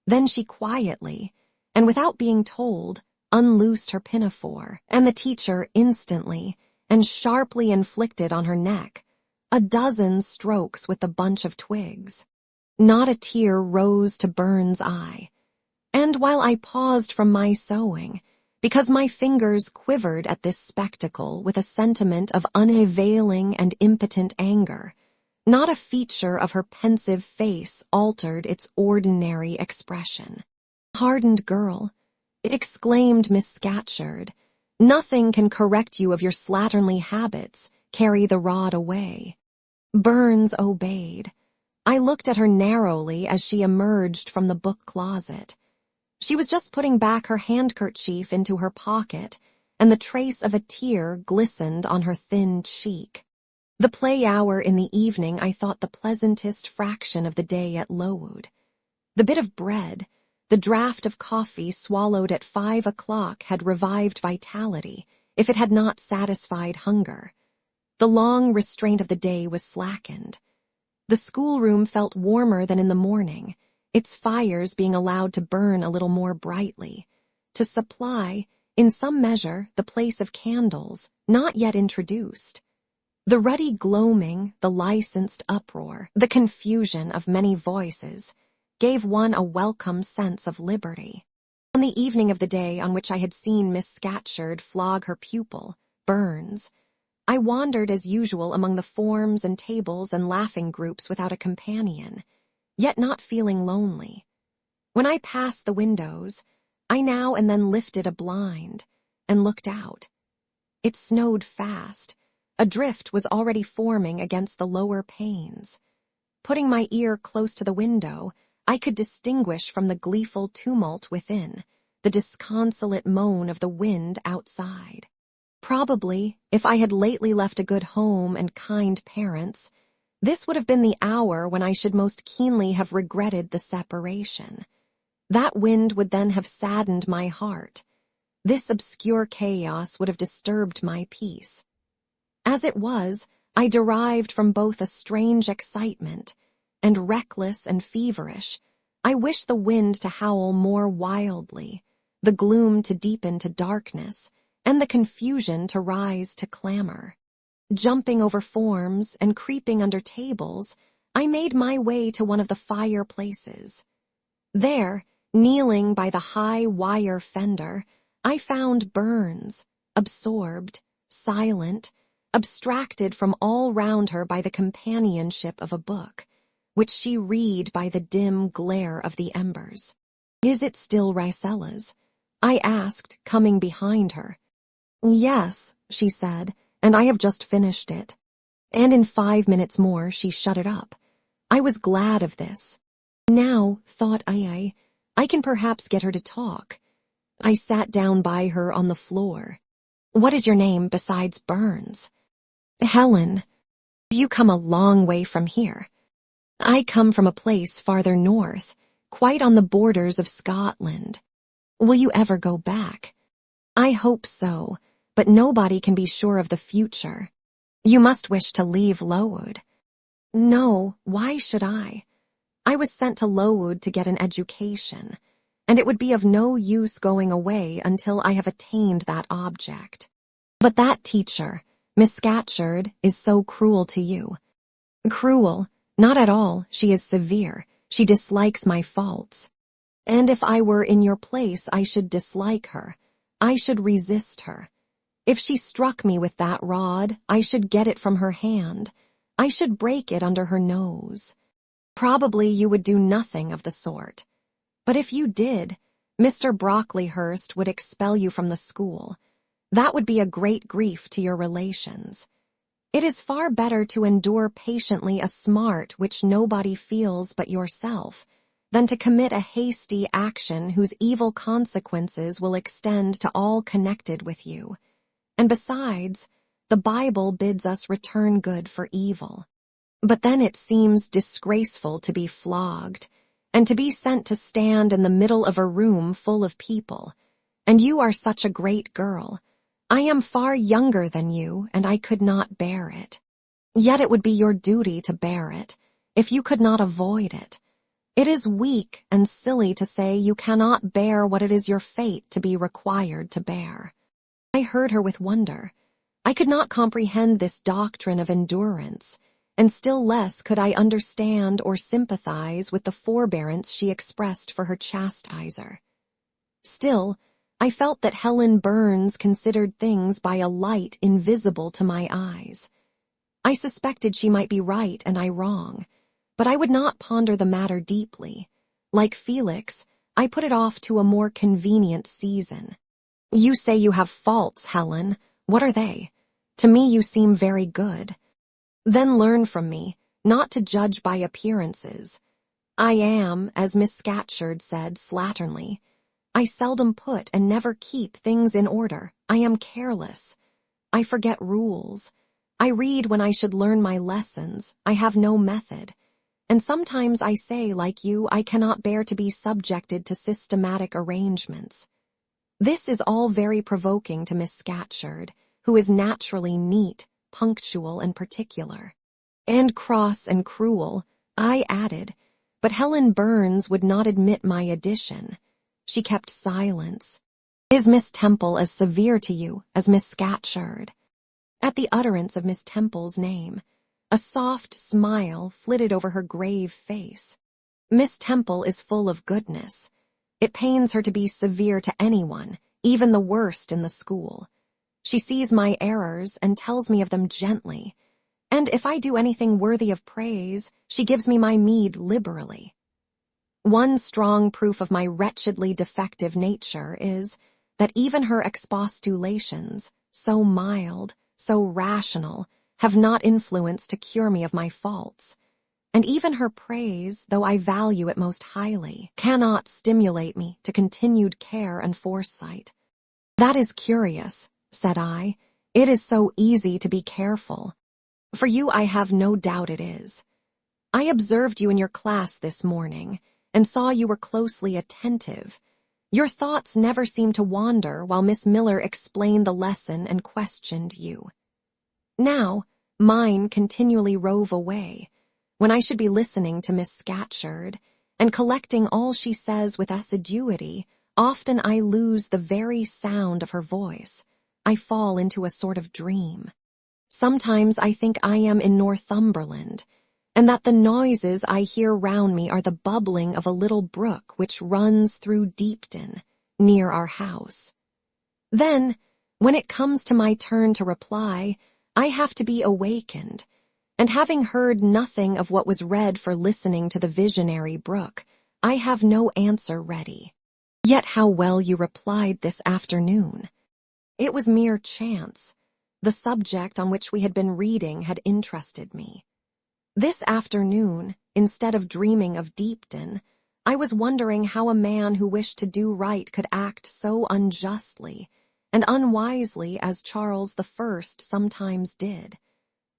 Then she quietly, and without being told, unloosed her pinafore, and the teacher instantly and sharply inflicted on her neck a dozen strokes with the bunch of twigs. Not a tear rose to Burns' eye, and while I paused from my sewing, because my fingers quivered at this spectacle with a sentiment of unavailing and impotent anger, not a feature of her pensive face altered its ordinary expression. "Hardened girl," exclaimed Miss Scatcherd, "nothing can correct you of your slatternly habits. Carry the rod away." Burns obeyed. I looked at her narrowly as she emerged from the book closet. She was just putting back her handkerchief into her pocket, and the trace of a tear glistened on her thin cheek. The play hour in the evening I thought the pleasantest fraction of the day at Lowood. The bit of bread, the draught of coffee swallowed at 5 o'clock had revived vitality, if it had not satisfied hunger. The long restraint of the day was slackened. The schoolroom felt warmer than in the morning, its fires being allowed to burn a little more brightly, to supply, in some measure, the place of candles, not yet introduced. The ruddy gloaming, the licensed uproar, the confusion of many voices, gave one a welcome sense of liberty. On the evening of the day on which I had seen Miss Scatcherd flog her pupil, Burns, I wandered as usual among the forms and tables and laughing groups without a companion, yet not feeling lonely. When I passed the windows, I now and then lifted a blind and looked out. It snowed fast. A drift was already forming against the lower panes. Putting my ear close to the window, I could distinguish from the gleeful tumult within the disconsolate moan of the wind outside. Probably, if I had lately left a good home and kind parents, this would have been the hour when I should most keenly have regretted the separation. That wind would then have saddened my heart. This obscure chaos would have disturbed my peace. As it was, I derived from both a strange excitement, and reckless and feverish, I wished the wind to howl more wildly, the gloom to deepen to darkness, and the confusion to rise to clamor. Jumping over forms and creeping under tables, I made my way to one of the fireplaces. There, kneeling by the high wire fender, I found Burns, absorbed, silent, abstracted from all round her by the companionship of a book, which she read by the dim glare of the embers. "Is it still Ricella's?" I asked, coming behind her. "Yes," she said, "and I have just finished it." And in 5 minutes more she shut it up. I was glad of this. Now, thought I can perhaps get her to talk. I sat down by her on the floor. "What is your name besides Burns?" "Helen." "Do you come a long way from here?" "I come from a place farther north, quite on the borders of Scotland." "Will you ever go back?" "I hope so, but nobody can be sure of the future." "You must wish to leave Lowood." "No, why should I? I was sent to Lowood to get an education, and it would be of no use going away until I have attained that object." But that teacher, Miss Scatcherd, is so cruel to you. Cruel? Not at all. She is severe. She dislikes my faults. And if I were in your place, I should dislike her. I should resist her. If she struck me with that rod, I should get it from her hand. I should break it under her nose. Probably you would do nothing of the sort. But if you did, Mr. Brocklehurst would expel you from the school. That would be a great grief to your relations. It is far better to endure patiently a smart which nobody feels but yourself, than to commit a hasty action whose evil consequences will extend to all connected with you. And besides, the Bible bids us return good for evil. But then it seems disgraceful to be flogged, and to be sent to stand in the middle of a room full of people. And you are such a great girl. I am far younger than you, and I could not bear it. Yet it would be your duty to bear it, if you could not avoid it. It is weak and silly to say you cannot bear what it is your fate to be required to bear. I heard her with wonder. I could not comprehend this doctrine of endurance, and still less could I understand or sympathize with the forbearance she expressed for her chastiser. Still, I felt that Helen Burns considered things by a light invisible to my eyes. I suspected she might be right and I wrong, but I would not ponder the matter deeply. Like Felix, I put it off to a more convenient season. You say you have faults, Helen. What are they? To me you seem very good. Then learn from me, not to judge by appearances. I am, as Miss Scatcherd said slatternly. I seldom put and never keep things in order. I am careless. I forget rules. I read when I should learn my lessons. I have no method. And sometimes I say, like you, I cannot bear to be subjected to systematic arrangements. This is all very provoking to Miss Scatcherd, who is naturally neat, punctual, and particular. And cross and cruel, I added, but Helen Burns would not admit my addition. She kept silence. Is Miss Temple as severe to you as Miss Scatcherd? At the utterance of Miss Temple's name, a soft smile flitted over her grave face. Miss Temple is full of goodness. It pains her to be severe to anyone, even the worst in the school. She sees my errors and tells me of them gently, and if I do anything worthy of praise, she gives me my meed liberally. One strong proof of my wretchedly defective nature is that even her expostulations, so mild, so rational, have not influence to cure me of my faults, and even her praise, though I value it most highly, cannot stimulate me to continued care and foresight. That is curious, said I. It is so easy to be careful. For you I have no doubt it is. I observed you in your class this morning, and saw you were closely attentive. Your thoughts never seemed to wander while Miss Miller explained the lesson and questioned you. Now, mine continually rove away, when I should be listening to Miss Scatcherd, and collecting all she says with assiduity. Often I lose the very sound of her voice. I fall into a sort of dream. Sometimes I think I am in Northumberland, and that the noises I hear round me are the bubbling of a little brook which runs through Deepden, near our house. Then, when it comes to my turn to reply, I have to be awakened, and having heard nothing of what was read for listening to the visionary brook, I have no answer ready. Yet how well you replied this afternoon. It was mere chance. The subject on which we had been reading had interested me. This afternoon, instead of dreaming of Deepden, I was wondering how a man who wished to do right could act so unjustly and unwisely as Charles I sometimes did.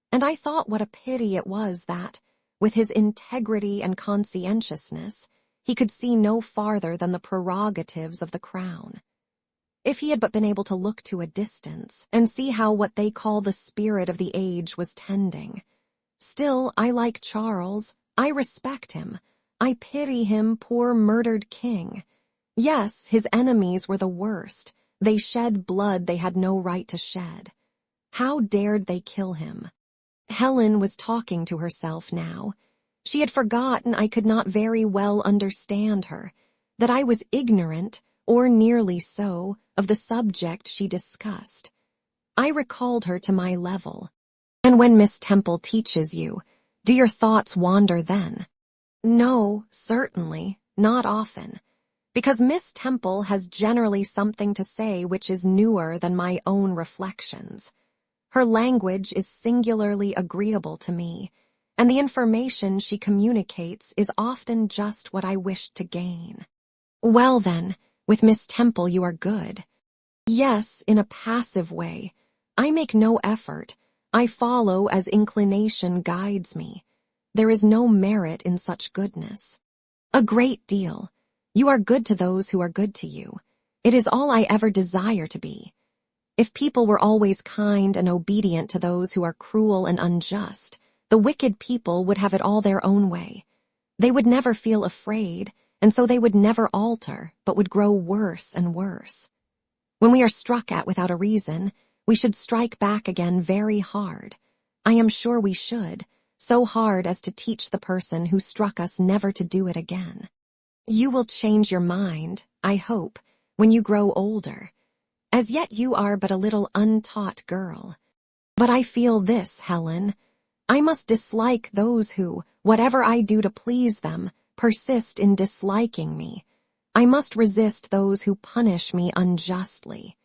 And I thought what a pity it was that, with his integrity and conscientiousness, he could see no farther than the prerogatives of the crown. If he had but been able to look to a distance and see how what they call the spirit of the age was tending. Still, I like Charles. I respect him. I pity him, poor murdered king. Yes, his enemies were the worst, They shed blood they had no right to shed. How dared they kill him? Helen was talking to herself now. She had forgotten I could not very well understand her, that I was ignorant, or nearly so, of the subject she discussed. I recalled her to my level. And when Miss Temple teaches you, do your thoughts wander then? No, certainly, not often, because Miss Temple has generally something to say which is newer than my own reflections. Her language is singularly agreeable to me, and the information she communicates is often just what I wished to gain. Well then, with Miss Temple you are good. Yes, in a passive way. I make no effort. I follow as inclination guides me. There is no merit in such goodness. A great deal. You are good to those who are good to you. It is all I ever desire to be. If people were always kind and obedient to those who are cruel and unjust, the wicked people would have it all their own way. They would never feel afraid, and so they would never alter, but would grow worse and worse. When we are struck at without a reason, we should strike back again very hard. I am sure we should, so hard as to teach the person who struck us never to do it again. You will change your mind, I hope, when you grow older. As yet you are but a little untaught girl. But I feel this, Helen. I must dislike those who, whatever I do to please them, persist in disliking me. I must resist those who punish me unjustly.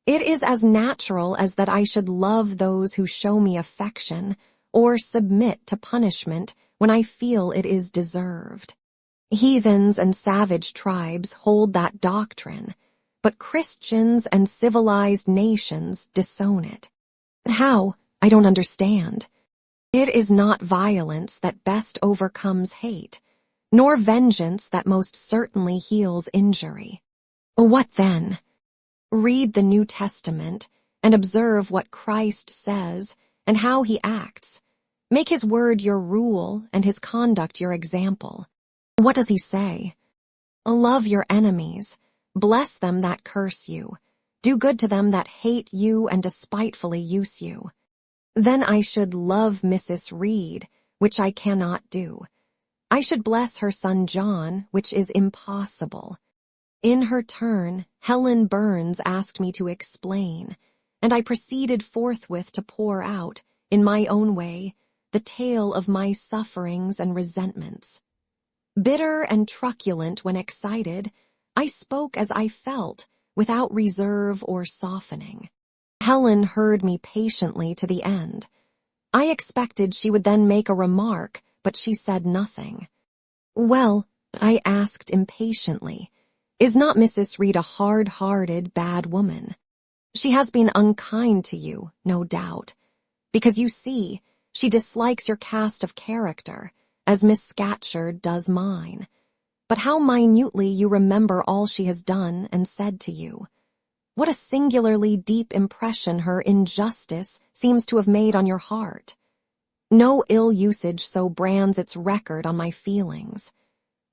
It is as natural as that I should love those who show me affection, or submit to punishment when I feel it is deserved. Heathens and savage tribes hold that doctrine, but Christians and civilized nations disown it. How? I don't understand. It is not violence that best overcomes hate, nor vengeance that most certainly heals injury. What then? Read the New Testament and observe what Christ says and how he acts. Make his word your rule and his conduct your example. What does he say? Love your enemies, bless them that curse you, do good to them that hate you and despitefully use you. Then I should love Mrs. Reed, which I cannot do. I should bless her son John, which is impossible. In her turn, Helen Burns asked me to explain, and I proceeded forthwith to pour out, in my own way, the tale of my sufferings and resentments. Bitter and truculent when excited, I spoke as I felt, without reserve or softening. Helen heard me patiently to the end. I expected she would then make a remark, but she said nothing. Well, I asked impatiently, is not Mrs. Reed a hard-hearted, bad woman? She has been unkind to you, no doubt, because you see, she dislikes your cast of character, as Miss Scatcherd does mine. But how minutely you remember all she has done and said to you. What a singularly deep impression her injustice seems to have made on your heart. No ill usage so brands its record on my feelings.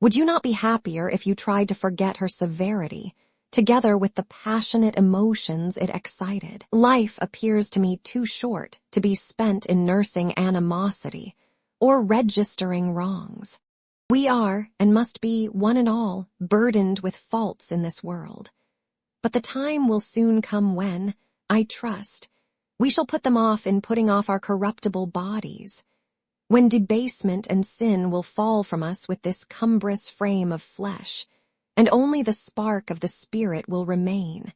Would you not be happier if you tried to forget her severity, together with the passionate emotions it excited? Life appears to me too short to be spent in nursing animosity or registering wrongs. We are, and must be, one and all, burdened with faults in this world. But the time will soon come when, I trust, we shall put them off in putting off our corruptible bodies, when debasement and sin will fall from us with this cumbrous frame of flesh, and only the spark of the Spirit will remain,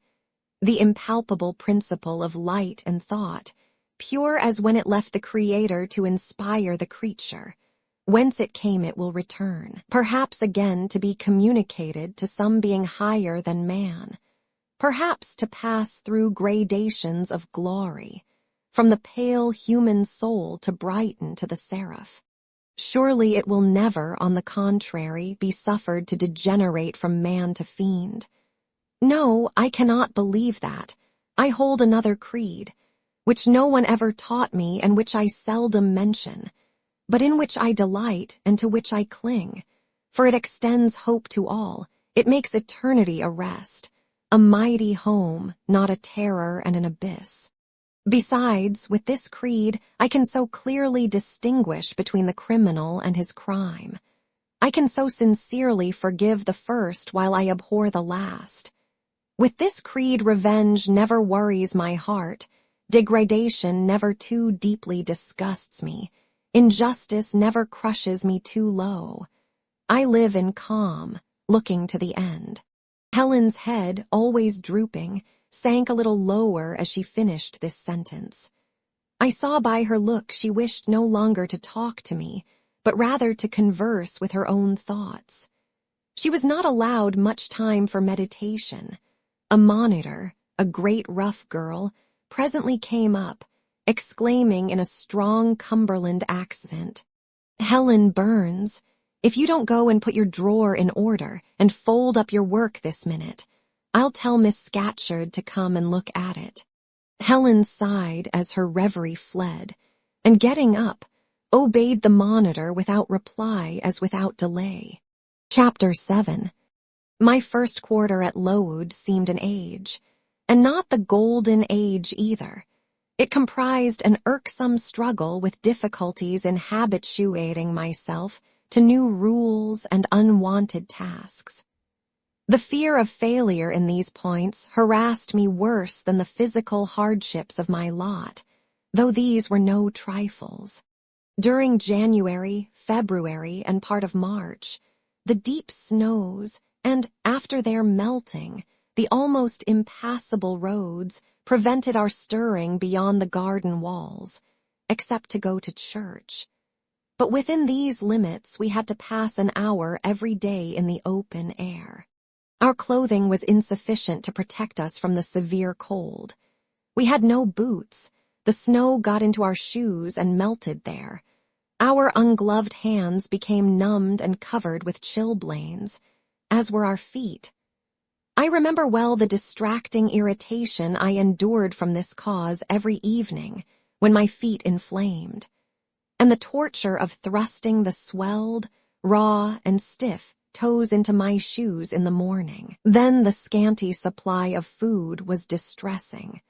the impalpable principle of light and thought, pure as when it left the Creator to inspire the creature. Whence it came it will return, perhaps again to be communicated to some being higher than man, perhaps to pass through gradations of glory, from the pale human soul to brighten to the seraph. Surely it will never, on the contrary, be suffered to degenerate from man to fiend. No, I cannot believe that. I hold another creed, which no one ever taught me and which I seldom mention, but in which I delight and to which I cling, for it extends hope to all, it makes eternity a rest, a mighty home, not a terror and an abyss. Besides, with this creed, I can so clearly distinguish between the criminal and his crime. I can so sincerely forgive the first while I abhor the last. With this creed, revenge never worries my heart, degradation never too deeply disgusts me, injustice never crushes me too low. I live in calm, looking to the end. Helen's head, always drooping, sank a little lower as she finished this sentence. I saw by her look she wished no longer to talk to me, but rather to converse with her own thoughts. She was not allowed much time for meditation. A monitor, a great rough girl, presently came up, exclaiming in a strong Cumberland accent, "Helen Burns, if you don't go and put your drawer in order and fold up your work this minute, I'll tell Miss Scatcherd to come and look at it." Helen sighed as her reverie fled, and getting up, obeyed the monitor without reply as without delay. Chapter 7. My first quarter at Lowood seemed an age, and not the golden age either. It comprised an irksome struggle with difficulties in habituating myself to new rules and unwanted tasks. The fear of failure in these points harassed me worse than the physical hardships of my lot, though these were no trifles. During January, February, and part of March, the deep snows, and after their melting, the almost impassable roads prevented our stirring beyond the garden walls, except to go to church. But within these limits we had to pass an hour every day in the open air. Our clothing was insufficient to protect us from the severe cold. We had no boots. The snow got into our shoes and melted there. Our ungloved hands became numbed and covered with chilblains, as were our feet. I remember well the distracting irritation I endured from this cause every evening when my feet inflamed, and the torture of thrusting the swelled, raw, and stiff toes into my shoes in the morning. Then the scanty supply of food was distressing.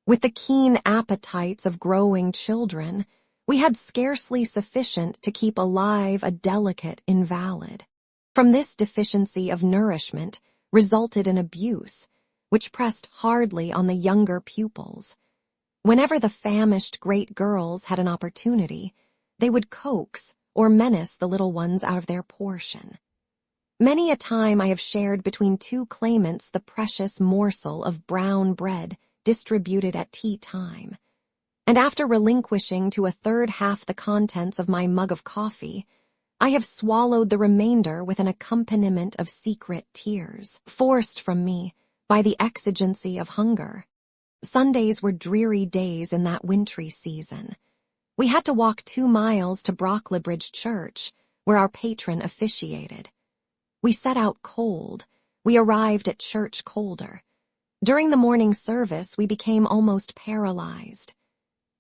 With the keen appetites of growing children, we had scarcely sufficient to keep alive a delicate invalid. From this deficiency of nourishment resulted an abuse, which pressed hardly on the younger pupils. Whenever the famished great girls had an opportunity, they would coax or menace the little ones out of their portion. Many a time I have shared between two claimants the precious morsel of brown bread distributed at tea time, and after relinquishing to a third half the contents of my mug of coffee, I have swallowed the remainder with an accompaniment of secret tears, forced from me by the exigency of hunger. Sundays were dreary days in that wintry season. We had to walk 2 miles to Brocklebridge Church, where our patron officiated. We set out cold. We arrived at church colder. During the morning service, we became almost paralyzed.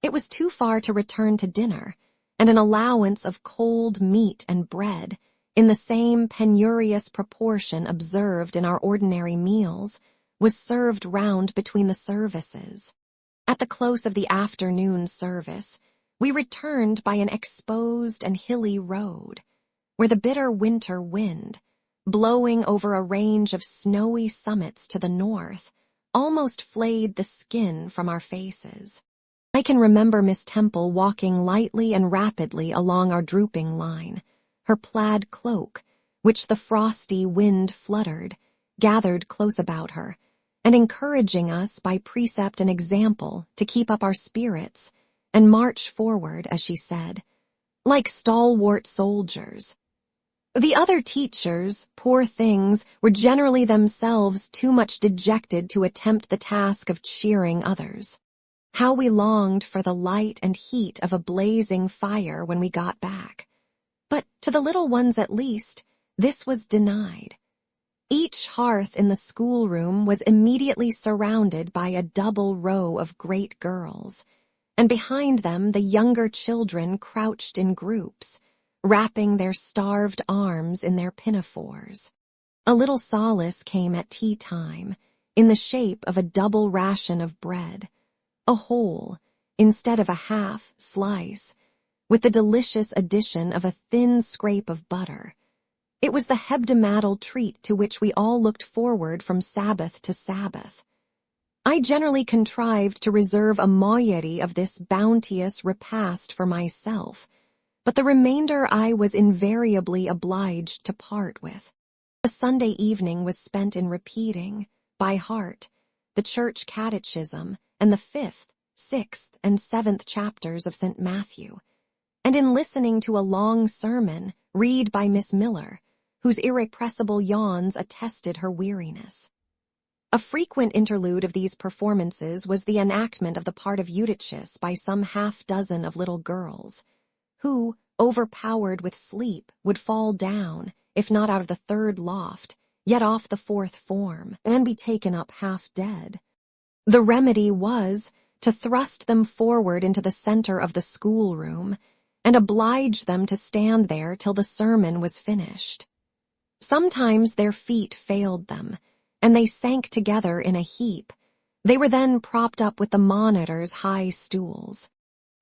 It was too far to return to dinner, and an allowance of cold meat and bread, in the same penurious proportion observed in our ordinary meals, was served round between the services. At the close of the afternoon service, we returned by an exposed and hilly road, where the bitter winter wind, blowing over a range of snowy summits to the north, almost flayed the skin from our faces. I can remember Miss Temple walking lightly and rapidly along our drooping line, her plaid cloak, which the frosty wind fluttered, gathered close about her, and encouraging us by precept and example to keep up our spirits and march forward, as she said, like stalwart soldiers. The other teachers, poor things, were generally themselves too much dejected to attempt the task of cheering others. How we longed for the light and heat of a blazing fire when we got back. But to the little ones at least, this was denied. Each hearth in the schoolroom was immediately surrounded by a double row of great girls, and behind them the younger children crouched in groups, wrapping their starved arms in their pinafores. A little solace came at tea time, in the shape of a double ration of bread, a whole instead of a half slice, with the delicious addition of a thin scrape of butter. It was the hebdomadal treat to which we all looked forward from Sabbath to Sabbath. I generally contrived to reserve a moiety of this bounteous repast for myself, but the remainder I was invariably obliged to part with. The Sunday evening was spent in repeating, by heart, the church catechism and the 5th, 6th, and 7th chapters of St. Matthew, and in listening to a long sermon read by Miss Miller, whose irrepressible yawns attested her weariness. A frequent interlude of these performances was the enactment of the part of Eutychus by some half-dozen of little girls, who, overpowered with sleep, would fall down, if not out of the 3rd loft, yet off the 4th form, and be taken up half dead. The remedy was to thrust them forward into the center of the schoolroom, and oblige them to stand there till the sermon was finished. Sometimes their feet failed them, and they sank together in a heap. They were then propped up with the monitor's high stools.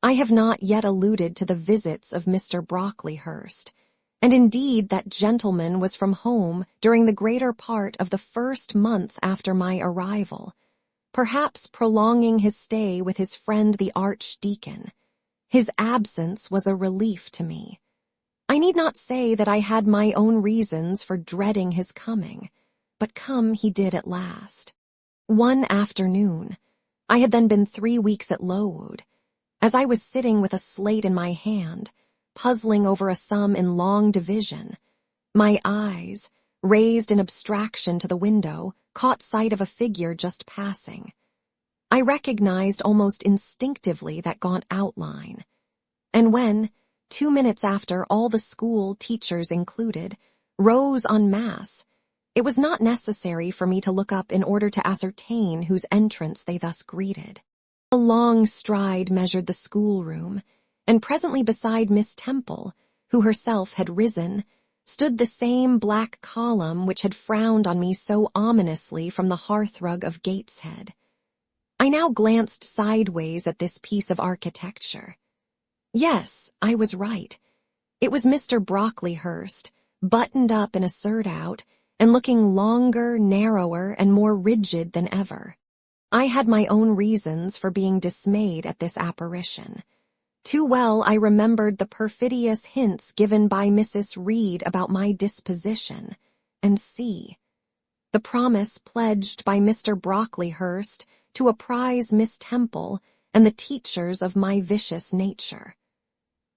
I have not yet alluded to the visits of Mr. Brocklehurst, and indeed that gentleman was from home during the greater part of the 1st month after my arrival, perhaps prolonging his stay with his friend the Archdeacon. His absence was a relief to me. I need not say that I had my own reasons for dreading his coming, but come he did at last. One afternoon, I had then been 3 weeks at Lowood, as I was sitting with a slate in my hand, puzzling over a sum in long division, my eyes, raised in abstraction to the window, caught sight of a figure just passing. I recognized almost instinctively that gaunt outline, and when, 2 minutes after all the school, teachers included, rose en masse, it was not necessary for me to look up in order to ascertain whose entrance they thus greeted. A long stride measured the schoolroom, and presently beside Miss Temple, who herself had risen, stood the same black column which had frowned on me so ominously from the hearthrug of Gateshead. I now glanced sideways at this piece of architecture. Yes, I was right. It was Mr. Brocklehurst, buttoned up in a surtout, and looking longer, narrower, and more rigid than ever. I had my own reasons for being dismayed at this apparition. Too well I remembered the perfidious hints given by Mrs. Reed about my disposition, and the promise pledged by Mr. Brocklehurst to apprise Miss Temple and the teachers of my vicious nature.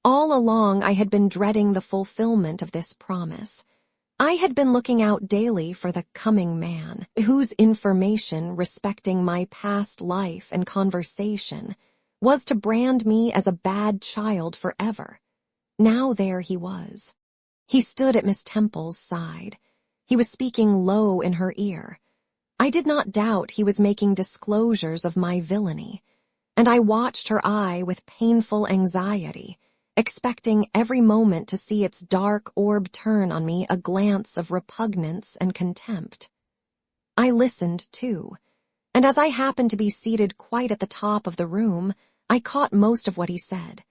All along I had been dreading the fulfillment of this promise. I had been looking out daily for the coming man, whose information respecting my past life and conversation was to brand me as a bad child forever. Now there he was. He stood at Miss Temple's side. He was speaking low in her ear. I did not doubt he was making disclosures of my villainy, and I watched her eye with painful anxiety, expecting every moment to see its dark orb turn on me a glance of repugnance and contempt. I listened, too, and as I happened to be seated quite at the top of the room, I caught most of what he said.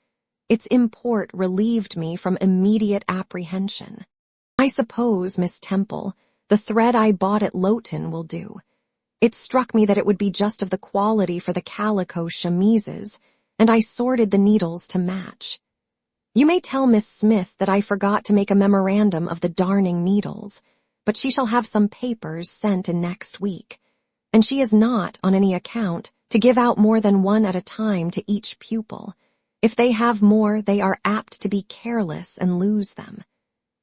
Its import relieved me from immediate apprehension. I suppose, Miss Temple, the thread I bought at Lowton will do. It struck me that it would be just of the quality for the calico chemises, and I sorted the needles to match. You may tell Miss Smith that I forgot to make a memorandum of the darning needles, but she shall have some papers sent in next week, and she is not, on any account, to give out more than one at a time to each pupil. If they have more, they are apt to be careless and lose them.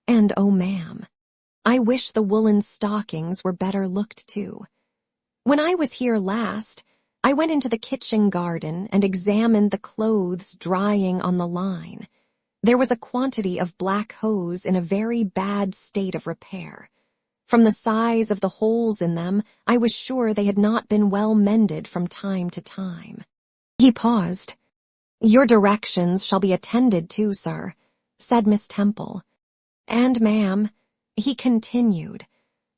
And, oh, ma'am, I wish the woolen stockings were better looked to. When I was here last, I went into the kitchen garden and examined the clothes drying on the line. There was a quantity of black hose in a very bad state of repair. From the size of the holes in them, I was sure they had not been well mended from time to time. He paused. "Your directions shall be attended to, sir," said Miss Temple. "And, ma'am," he continued,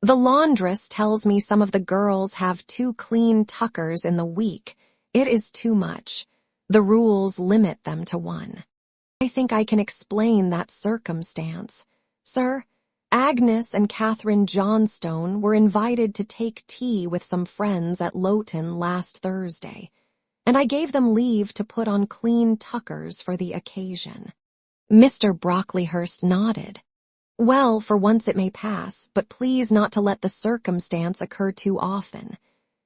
The laundress tells me some of the girls have 2 clean tuckers in the week. It is too much. The rules limit them to 1. I think I can explain that circumstance. Sir, Agnes and Catherine Johnstone were invited to take tea with some friends at Lowton last Thursday, and I gave them leave to put on clean tuckers for the occasion. Mr. Brocklehurst nodded. Well, for once it may pass, but please not to let the circumstance occur too often.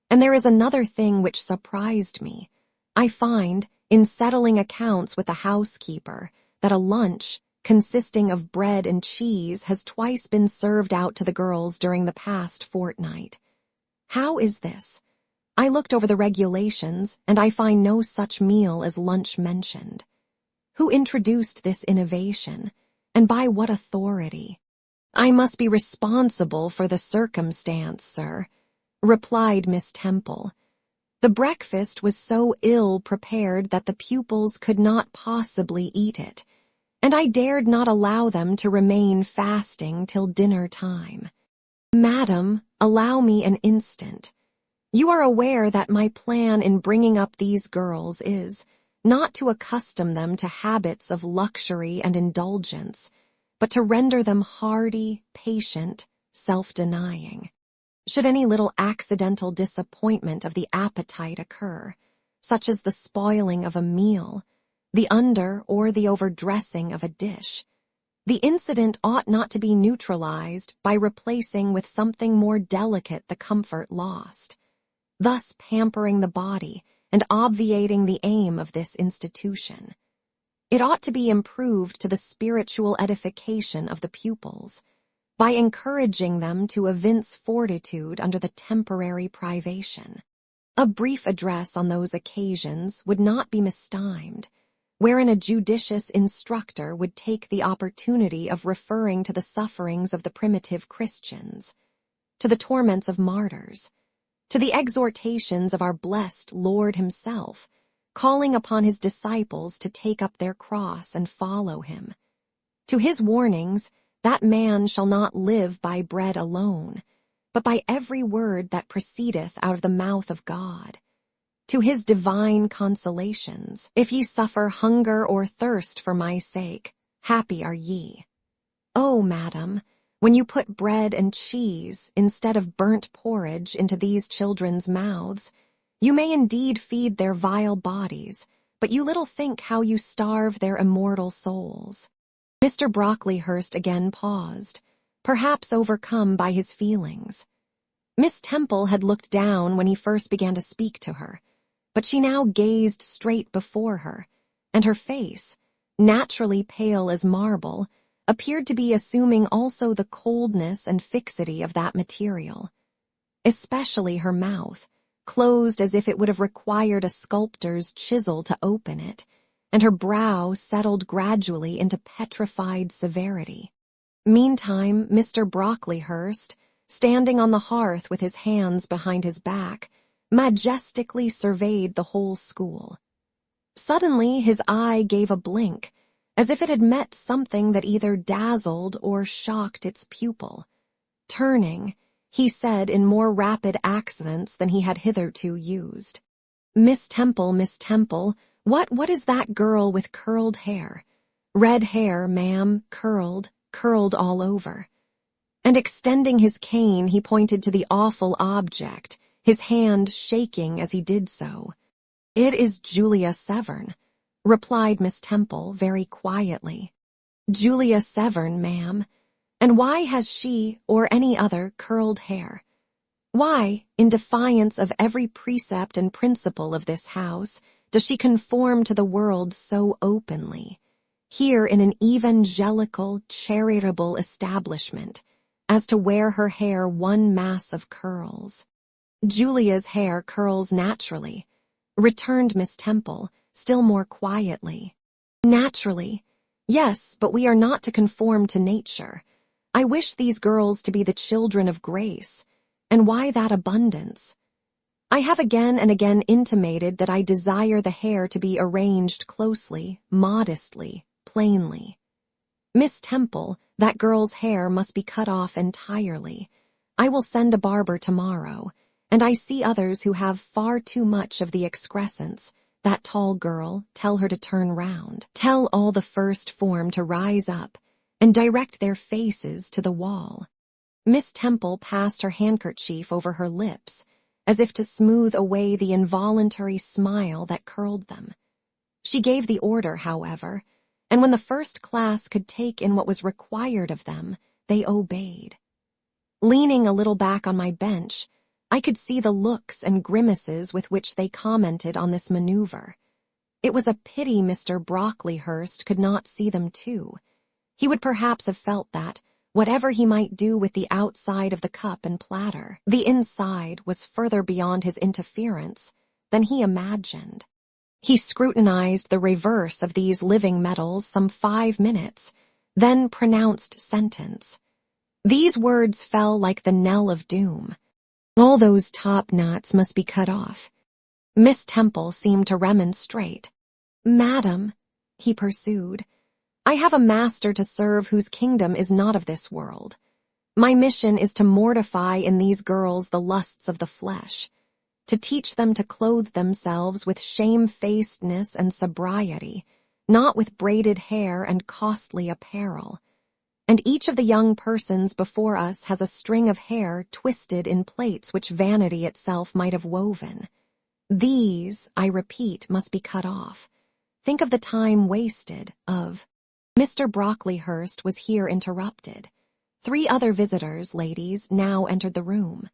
And there is another thing which surprised me. I find, in settling accounts with the housekeeper, that a lunch, consisting of bread and cheese, has twice been served out to the girls during the past fortnight. How is this? I looked over the regulations, and I find no such meal as lunch mentioned. Who introduced this innovation, and by what authority? I must be responsible for the circumstance, sir, replied Miss Temple. The breakfast was so ill prepared that the pupils could not possibly eat it, and I dared not allow them to remain fasting till dinner time. Madam, allow me an instant. You are aware that my plan in bringing up these girls is not to accustom them to habits of luxury and indulgence, but to render them hardy, patient, self-denying. Should any little accidental disappointment of the appetite occur, such as the spoiling of a meal, the under or the overdressing of a dish, the incident ought not to be neutralized by replacing with something more delicate the comfort lost, thus pampering the body and obviating the aim of this institution. It ought to be improved to the spiritual edification of the pupils, by encouraging them to evince fortitude under the temporary privation. A brief address on those occasions would not be mistimed, wherein a judicious instructor would take the opportunity of referring to the sufferings of the primitive Christians, to the torments of martyrs, to the exhortations of our blessed Lord himself, calling upon his disciples to take up their cross and follow him, to his warnings, that man shall not live by bread alone, but by every word that proceedeth out of the mouth of God, to his divine consolations, if ye suffer hunger or thirst for my sake, happy are ye. O, madam, when you put bread and cheese instead of burnt porridge into these children's mouths, you may indeed feed their vile bodies, but you little think how you starve their immortal souls. Mr. Brocklehurst again paused, perhaps overcome by his feelings. Miss Temple had looked down when he first began to speak to her, but she now gazed straight before her, and her face, naturally pale as marble, appeared to be assuming also the coldness and fixity of that material. Especially her mouth, closed as if it would have required a sculptor's chisel to open it, and her brow settled gradually into petrified severity. Meantime, Mr. Brocklehurst, standing on the hearth with his hands behind his back, majestically surveyed the whole school. Suddenly his eye gave a blink, as if it had met something that either dazzled or shocked its pupil. Turning, he said in more rapid accents than he had hitherto used, Miss Temple, what is that girl with curled hair? Red hair, ma'am, curled all over. And extending his cane, he pointed to the awful object, his hand shaking as he did so. It is Julia Severn, replied Miss Temple very quietly. Julia Severn, ma'am. And why has she, or any other, curled hair? Why, in defiance of every precept and principle of this house, does she conform to the world so openly, here in an evangelical, charitable establishment, as to wear her hair one mass of curls? Julia's hair curls naturally, returned Miss Temple, still more quietly. Naturally, yes, but we are not to conform to nature. I wish these girls to be the children of grace, and why that abundance? I have again and again intimated that I desire the hair to be arranged closely, modestly, plainly. Miss Temple, that girl's hair must be cut off entirely. I will send a barber tomorrow, and I see others who have far too much of the excrescence. That tall girl, tell her to turn round. Tell all the first form to rise up, and direct their faces to the wall. Miss Temple passed her handkerchief over her lips, as if to smooth away the involuntary smile that curled them. She gave the order, however, and when the first class could take in what was required of them, they obeyed. Leaning a little back on my bench, I could see the looks and grimaces with which they commented on this maneuver. It was a pity Mr. Brocklehurst could not see them too. He would perhaps have felt that, whatever he might do with the outside of the cup and platter, the inside was further beyond his interference than he imagined. He scrutinized the reverse of these living metals some 5 minutes, then pronounced sentence. These words fell like the knell of doom. All those top knots must be cut off. Miss Temple seemed to remonstrate. "Madam," he pursued, "I have a master to serve whose kingdom is not of this world. My mission is to mortify in these girls the lusts of the flesh, to teach them to clothe themselves with shamefacedness and sobriety, not with braided hair and costly apparel. And each of the young persons before us has a string of hair twisted in plaits which vanity itself might have woven. These, I repeat, must be cut off. Think of the time wasted, of—" Mr. Brocklehurst was here interrupted. 3 other visitors, ladies, now entered the room.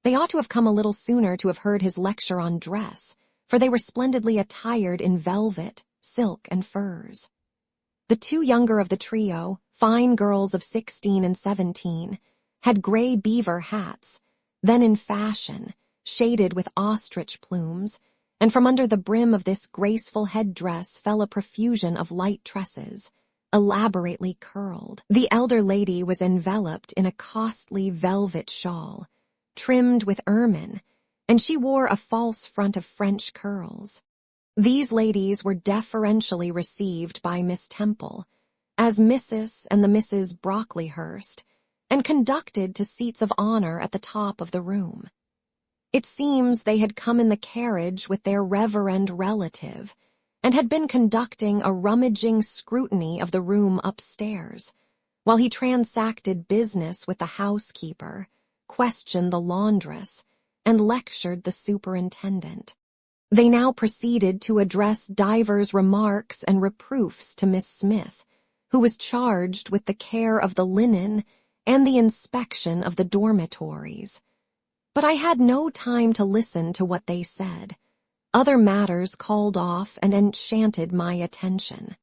They ought to have come a little sooner to have heard his lecture on dress, for they were splendidly attired in velvet, silk, and furs. The 2 younger of the trio, fine girls of 16 and 17, had gray beaver hats, then in fashion, shaded with ostrich plumes, and from under the brim of this graceful headdress fell a profusion of light tresses, elaborately curled. The elder lady was enveloped in a costly velvet shawl, trimmed with ermine, and she wore a false front of French curls. These ladies were deferentially received by Miss Temple, as Mrs. and the Misses Brocklehurst, and conducted to seats of honor at the top of the room. It seems they had come in the carriage with their reverend relative, and had been conducting a rummaging scrutiny of the room upstairs, while he transacted business with the housekeeper, questioned the laundress, and lectured the superintendent. They now proceeded to address divers remarks and reproofs to Miss Smith, who was charged with the care of the linen and the inspection of the dormitories. But I had no time to listen to what they said. Other matters called off and enchanted my attention.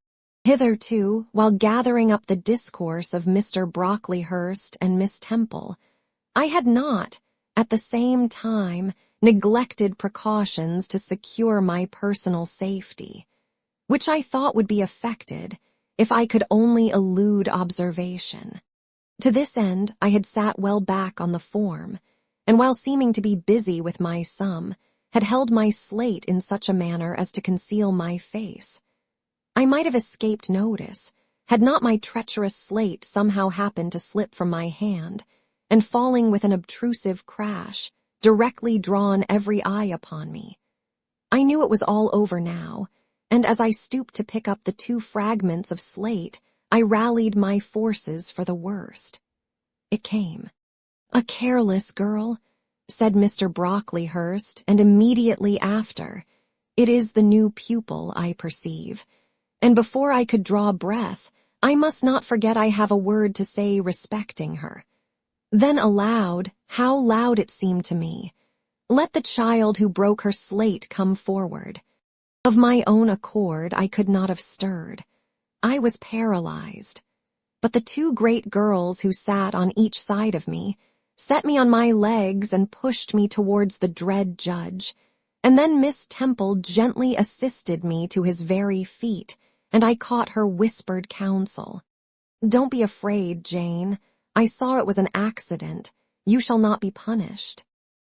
Hitherto, while gathering up the discourse of Mr. Brocklehurst and Miss Temple, I had not, at the same time, neglected precautions to secure my personal safety, which I thought would be effected if I could only elude observation. To this end I had sat well back on the form, and while seeming to be busy with my sum, had held my slate in such a manner as to conceal my face. I might have escaped notice, had not my treacherous slate somehow happened to slip from my hand, and falling with an obtrusive crash, directly drawn every eye upon me. I knew it was all over now, and as I stooped to pick up the 2 fragments of slate, I rallied my forces for the worst. It came. "A careless girl," said Mr. Brocklehurst, and immediately after, "It is the new pupil, I perceive, and before I could draw breath, I must not forget I have a word to say respecting her." Then aloud, how loud it seemed to me, "Let the child who broke her slate come forward." Of my own accord I could not have stirred. I was paralyzed. But the 2 great girls who sat on each side of me set me on my legs and pushed me towards the dread judge, and then Miss Temple gently assisted me to his very feet, and I caught her whispered counsel. "Don't be afraid, Jane. I saw it was an accident. You shall not be punished."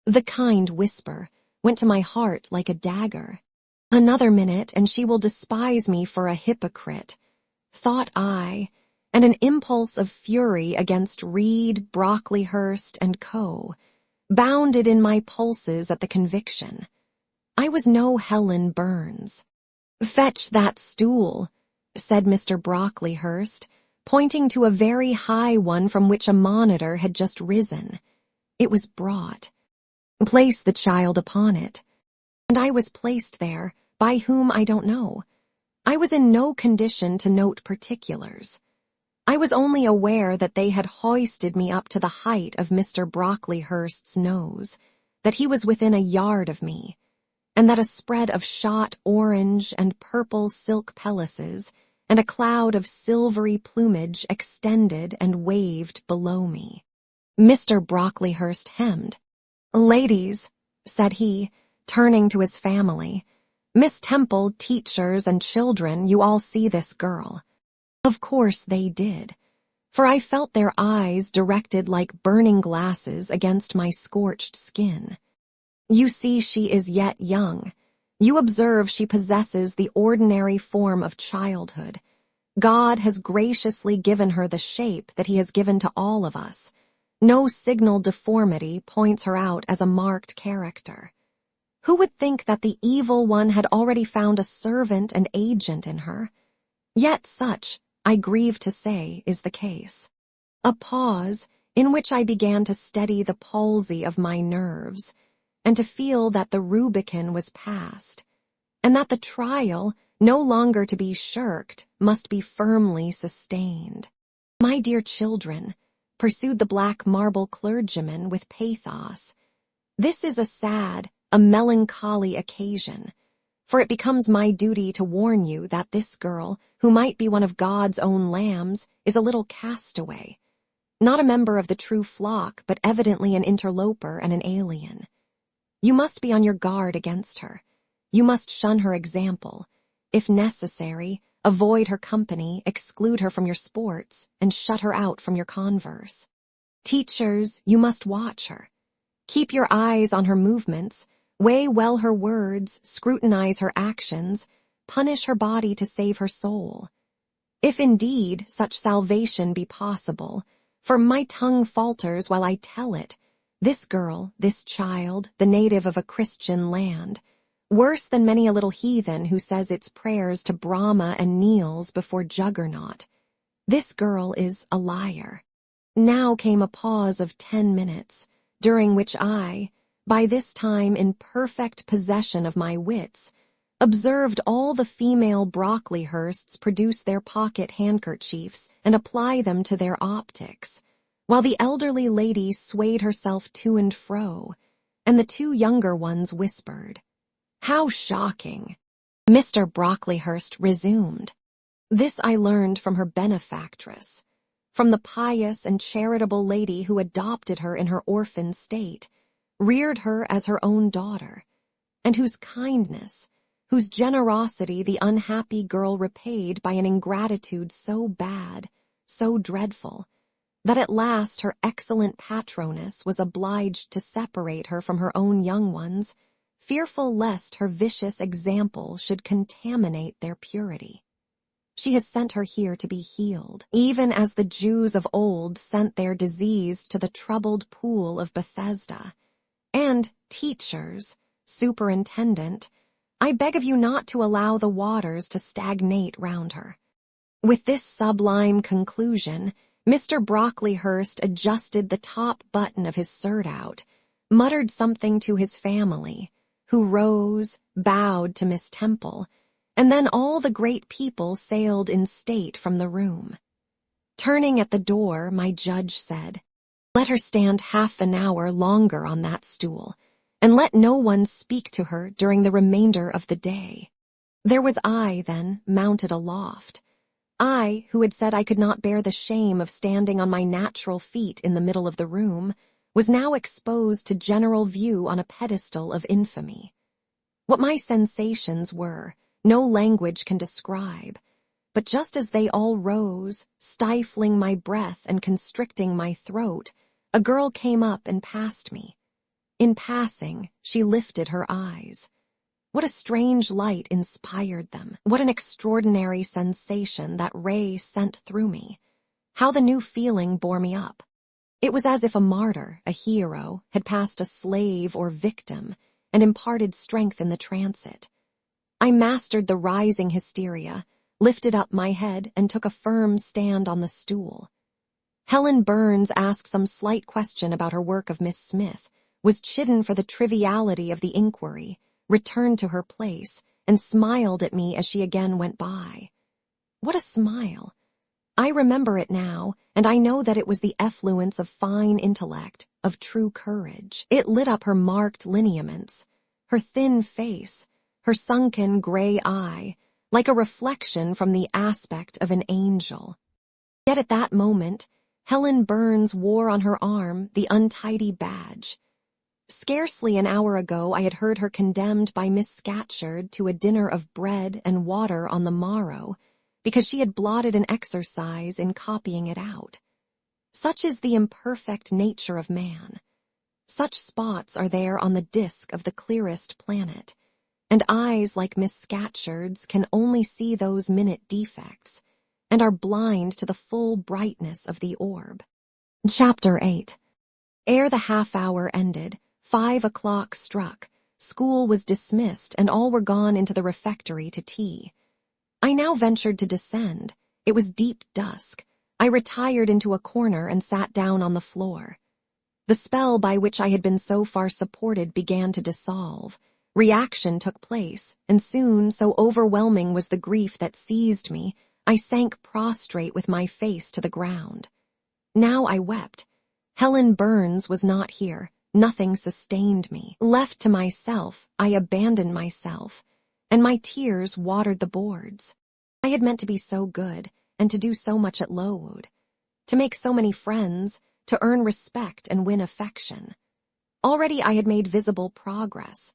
The kind whisper went to my heart like a dagger. Another minute, and she will despise me for a hypocrite, thought I, and an impulse of fury against Reed, Brocklehurst, and Co. bounded in my pulses at the conviction. I was no Helen Burns. "Fetch that stool," said Mr. Brocklehurst, pointing to a very high one from which a monitor had just risen. It was brought. "Place the child upon it." And I was placed there, by whom I don't know. I was in no condition to note particulars. I was only aware that they had hoisted me up to the height of Mr. Brocklehurst's nose, that he was within a yard of me, and that a spread of shot orange and purple silk pelisses and a cloud of silvery plumage extended and waved below me. Mr. Brocklehurst hemmed. "Ladies," said he, turning to his family, "Miss Temple, teachers, and children, you all see this girl." Of course they did, for I felt their eyes directed like burning glasses against my scorched skin. "You see she is yet young. You observe she possesses the ordinary form of childhood. God has graciously given her the shape that he has given to all of us. No signal deformity points her out as a marked character. Who would think that the evil one had already found a servant and agent in her? Yet such, I grieve to say, is the case." A pause, in which I began to steady the palsy of my nerves, and to feel that the Rubicon was passed, and that the trial, no longer to be shirked, must be firmly sustained. "My dear children," pursued the black marble clergyman with pathos, "this is a sad, a melancholy occasion, for it becomes my duty to warn you that this girl, who might be one of God's own lambs, is a little castaway, not a member of the true flock, but evidently an interloper and an alien. You must be on your guard against her. You must shun her example. If necessary, avoid her company, exclude her from your sports, and shut her out from your converse. Teachers, you must watch her. Keep your eyes on her movements, weigh well her words, scrutinize her actions, punish her body to save her soul. If indeed such salvation be possible, for my tongue falters while I tell it, this girl, this child, the native of a Christian land, worse than many a little heathen who says its prayers to Brahma and kneels before Juggernaut, this girl is a liar." Now came a pause of 10 minutes, during which I, by this time in perfect possession of my wits, observed all the female Brocklehursts produce their pocket handkerchiefs and apply them to their optics, while the elderly lady swayed herself to and fro, and the 2 younger ones whispered. "How shocking!" Mr. Brocklehurst resumed. "This I learned from her benefactress, from the pious and charitable lady who adopted her in her orphan state, reared her as her own daughter, and whose kindness, whose generosity the unhappy girl repaid by an ingratitude so bad, so dreadful, that at last her excellent patroness was obliged to separate her from her own young ones, fearful lest her vicious example should contaminate their purity. She has sent her here to be healed, even as the Jews of old sent their diseased to the troubled pool of Bethesda. And, teachers, superintendent, I beg of you not to allow the waters to stagnate round her." With this sublime conclusion, Mr. Brocklehurst adjusted the top button of his surtout, muttered something to his family, who rose, bowed to Miss Temple, and then all the great people sailed in state from the room. Turning at the door, my judge said, "Let her stand half an hour longer on that stool, and let no one speak to her during the remainder of the day." There was I, then, mounted aloft. I, who had said I could not bear the shame of standing on my natural feet in the middle of the room, was now exposed to general view on a pedestal of infamy. What my sensations were, no language can describe, but just as they all rose, stifling my breath and constricting my throat, a girl came up and passed me. In passing, she lifted her eyes. What a strange light inspired them! What an extraordinary sensation that ray sent through me! How the new feeling bore me up. It was as if a martyr, a hero, had passed a slave or victim and imparted strength in the transit. I mastered the rising hysteria, lifted up my head, and took a firm stand on the stool. Helen Burns asked some slight question about her work of Miss Smith, was chidden for the triviality of the inquiry, returned to her place, and smiled at me as she again went by. What a smile! I remember it now, and I know that it was the effluence of fine intellect, of true courage. It lit up her marked lineaments, her thin face, her sunken gray eye, like a reflection from the aspect of an angel. Yet at that moment, Helen Burns wore on her arm the untidy badge. Scarcely an hour ago I had heard her condemned by Miss Scatcherd to a dinner of bread and water on the morrow, because she had blotted an exercise in copying it out. Such is the imperfect nature of man. Such spots are there on the disk of the clearest planet, and eyes like Miss Scatcherd's can only see those minute defects, and are blind to the full brightness of the orb. Chapter 8. Ere the half-hour ended, 5 o'clock struck, school was dismissed, and all were gone into the refectory to tea. I now ventured to descend. It was deep dusk. I retired into a corner and sat down on the floor. The spell by which I had been so far supported began to dissolve. Reaction took place, and soon, so overwhelming was the grief that seized me, I sank prostrate with my face to the ground. Now I wept. Helen Burns was not here. Nothing sustained me. Left to myself, I abandoned myself, and my tears watered the boards. I had meant to be so good, and to do so much at Lowood, to make so many friends, to earn respect and win affection. Already I had made visible progress.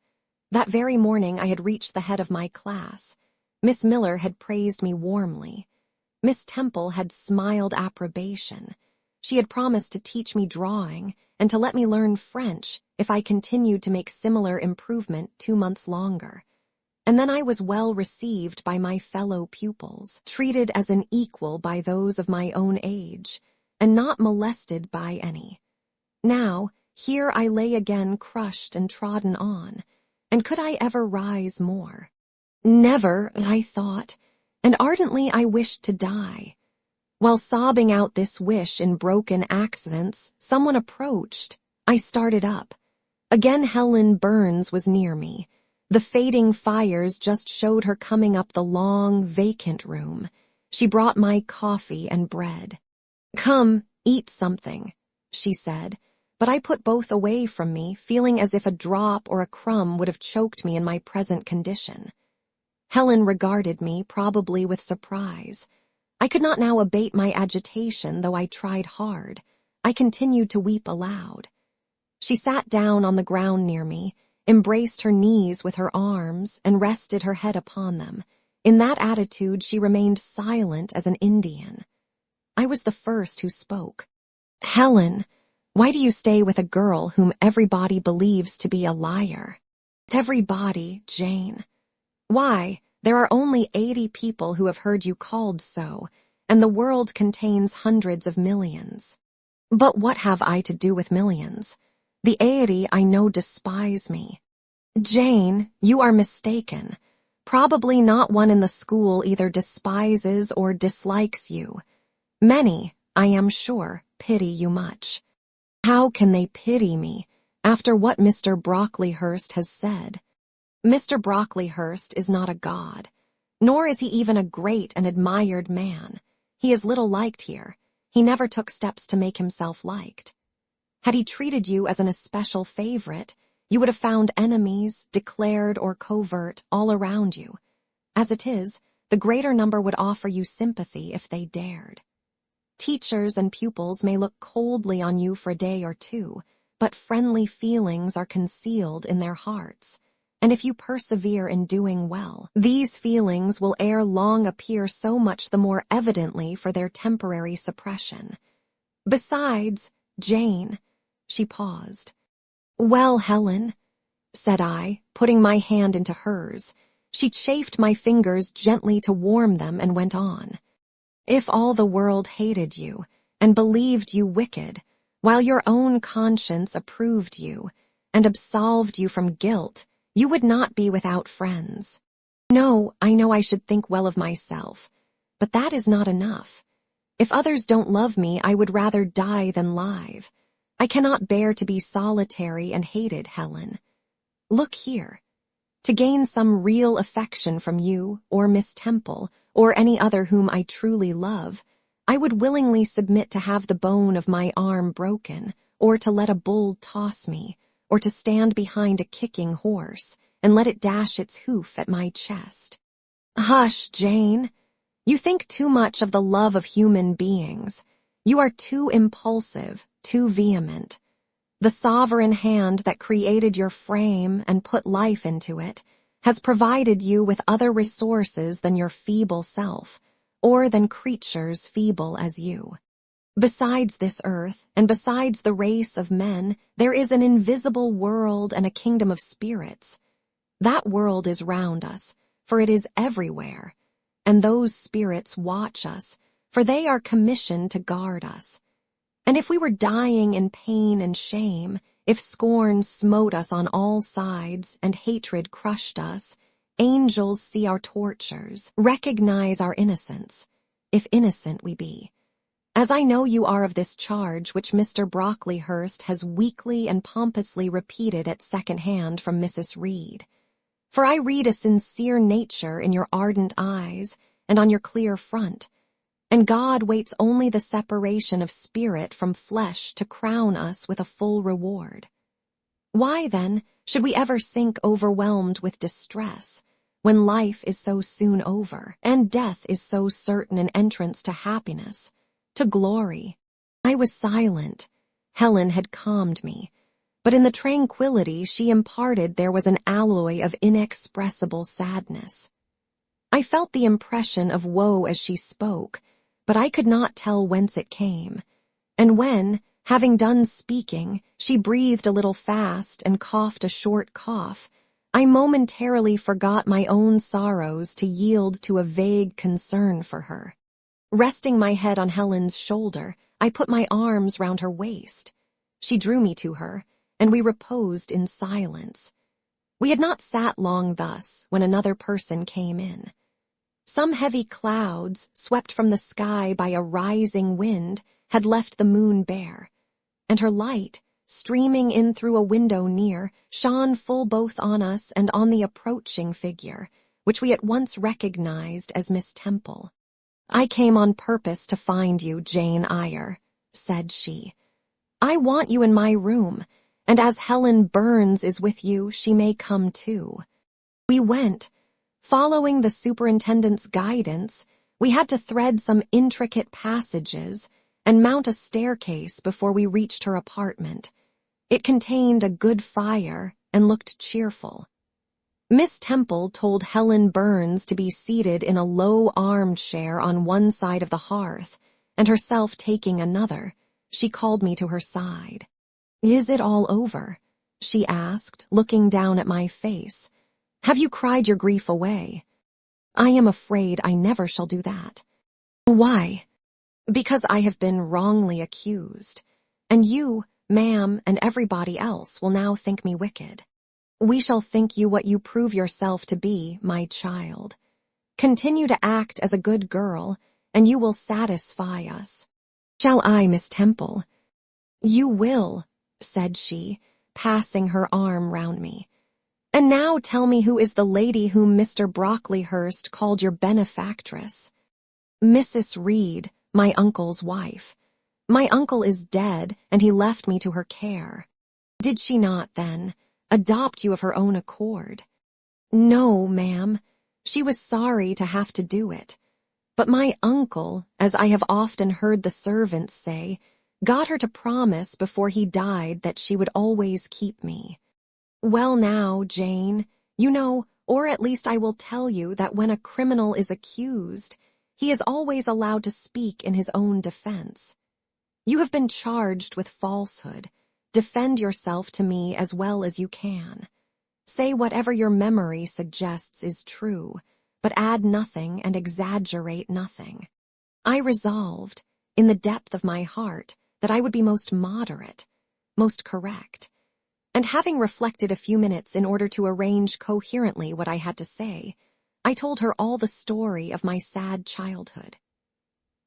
That very morning I had reached the head of my class. Miss Miller had praised me warmly. Miss Temple had smiled approbation. She had promised to teach me drawing and to let me learn French if I continued to make similar improvement 2 months longer. And then I was well received by my fellow pupils, treated as an equal by those of my own age, and not molested by any. Now, here I lay again crushed and trodden on, and could I ever rise more? Never, I thought, and ardently I wished to die. While sobbing out this wish in broken accents, someone approached. I started up. Again Helen Burns was near me. The fading fires just showed her coming up the long, vacant room. She brought my coffee and bread. "Come, eat something," she said, but I put both away from me, feeling as if a drop or a crumb would have choked me in my present condition. Helen regarded me, probably with surprise. I could not now abate my agitation, though I tried hard. I continued to weep aloud. She sat down on the ground near me, embraced her knees with her arms, and rested her head upon them. In that attitude she remained silent as an Indian. I was the first who spoke. "Helen, why do you stay with a girl whom everybody believes to be a liar?" "Everybody, Jane. Why, there are only 80 people who have heard you called so, and the world contains hundreds of millions." "But what have I to do with millions? The Eyre I know despise me." "Jane, you are mistaken. Probably not one in the school either despises or dislikes you. Many, I am sure, pity you much." "How can they pity me, after what Mr. Brocklehurst has said?" "Mr. Brocklehurst is not a god, nor is he even a great and admired man. He is little liked here. He never took steps to make himself liked. Had he treated you as an especial favorite, you would have found enemies, declared or covert, all around you. As it is, the greater number would offer you sympathy if they dared. Teachers and pupils may look coldly on you for a day or two, but friendly feelings are concealed in their hearts, and if you persevere in doing well, these feelings will ere long appear so much the more evidently for their temporary suppression. Besides, Jane—" She paused. "Well, Helen," said I, putting my hand into hers. She chafed my fingers gently to warm them and went on. If all the world hated you and believed you wicked, while your own conscience approved you and absolved you from guilt, you would not be without friends. No, I know I should think well of myself, but that is not enough. If others don't love me, I would rather die than live. I cannot bear to be solitary and hated, Helen. Look here. To gain some real affection from you, or Miss Temple, or any other whom I truly love, I would willingly submit to have the bone of my arm broken, or to let a bull toss me, or to stand behind a kicking horse, and let it dash its hoof at my chest. Hush, Jane. You think too much of the love of human beings. You are too impulsive, too vehement. The sovereign hand that created your frame and put life into it has provided you with other resources than your feeble self, or than creatures feeble as you. Besides this earth, and besides the race of men, there is an invisible world and a kingdom of spirits. That world is round us, for it is everywhere, and those spirits watch us, for they are commissioned to guard us. And if we were dying in pain and shame, if scorn smote us on all sides and hatred crushed us, angels see our tortures, recognize our innocence, if innocent we be. As I know you are of this charge which Mr. Brocklehurst has weakly and pompously repeated at second hand from Mrs. Reed. For I read a sincere nature in your ardent eyes and on your clear front, and God waits only the separation of spirit from flesh to crown us with a full reward. Why, then, should we ever sink overwhelmed with distress, when life is so soon over, and death is so certain an entrance to happiness, to glory? I was silent. Helen had calmed me, but in the tranquility she imparted there was an alloy of inexpressible sadness. I felt the impression of woe as she spoke, but I could not tell whence it came, and when, having done speaking, she breathed a little fast and coughed a short cough, I momentarily forgot my own sorrows to yield to a vague concern for her. Resting my head on Helen's shoulder, I put my arms round her waist. She drew me to her, and we reposed in silence. We had not sat long thus when another person came in. Some heavy clouds, swept from the sky by a rising wind, had left the moon bare, and her light, streaming in through a window near, shone full both on us and on the approaching figure, which we at once recognized as Miss Temple. "I came on purpose to find you, Jane Eyre," said she. "I want you in my room, and as Helen Burns is with you, she may come too." We went. Following the superintendent's guidance, we had to thread some intricate passages and mount a staircase before we reached her apartment. It contained a good fire and looked cheerful. Miss Temple told Helen Burns to be seated in a low armchair on one side of the hearth, and herself taking another, she called me to her side. "Is it all over?" she asked, looking down at my face. "Have you cried your grief away?" "I am afraid I never shall do that." "Why?" "Because I have been wrongly accused, and you, ma'am, and everybody else will now think me wicked." "We shall think you what you prove yourself to be, my child. Continue to act as a good girl, and you will satisfy us." "Shall I, Miss Temple?" "You will," said she, passing her arm round me. "And now tell me who is the lady whom Mr. Brocklehurst called your benefactress?" "Mrs. Reed, my uncle's wife. My uncle is dead, and he left me to her care." "Did she not, then, adopt you of her own accord?" "No, ma'am. She was sorry to have to do it. But my uncle, as I have often heard the servants say, got her to promise before he died that she would always keep me. Well now, Jane, you know, or at least I will tell you that when a criminal is accused, he is always allowed to speak in his own defense. You have been charged with falsehood. Defend yourself to me as well as you can. Say whatever your memory suggests is true, but add nothing and exaggerate nothing. I resolved, in the depth of my heart, that I would be most moderate, most correct. And having reflected a few minutes in order to arrange coherently what I had to say, I told her all the story of my sad childhood.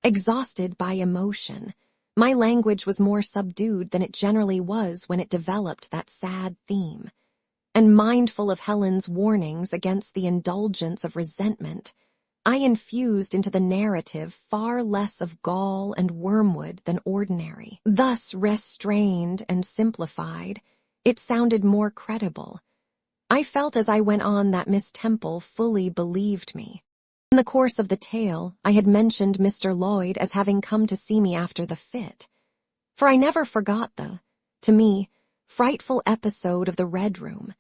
Exhausted by emotion, my language was more subdued than it generally was when it developed that sad theme, and mindful of Helen's warnings against the indulgence of resentment, I infused into the narrative far less of gall and wormwood than ordinary. Thus restrained and simplified, it sounded more credible. I felt as I went on that Miss Temple fully believed me. In the course of the tale, I had mentioned Mr. Lloyd as having come to see me after the fit, for I never forgot the, to me, frightful episode of the Red Room,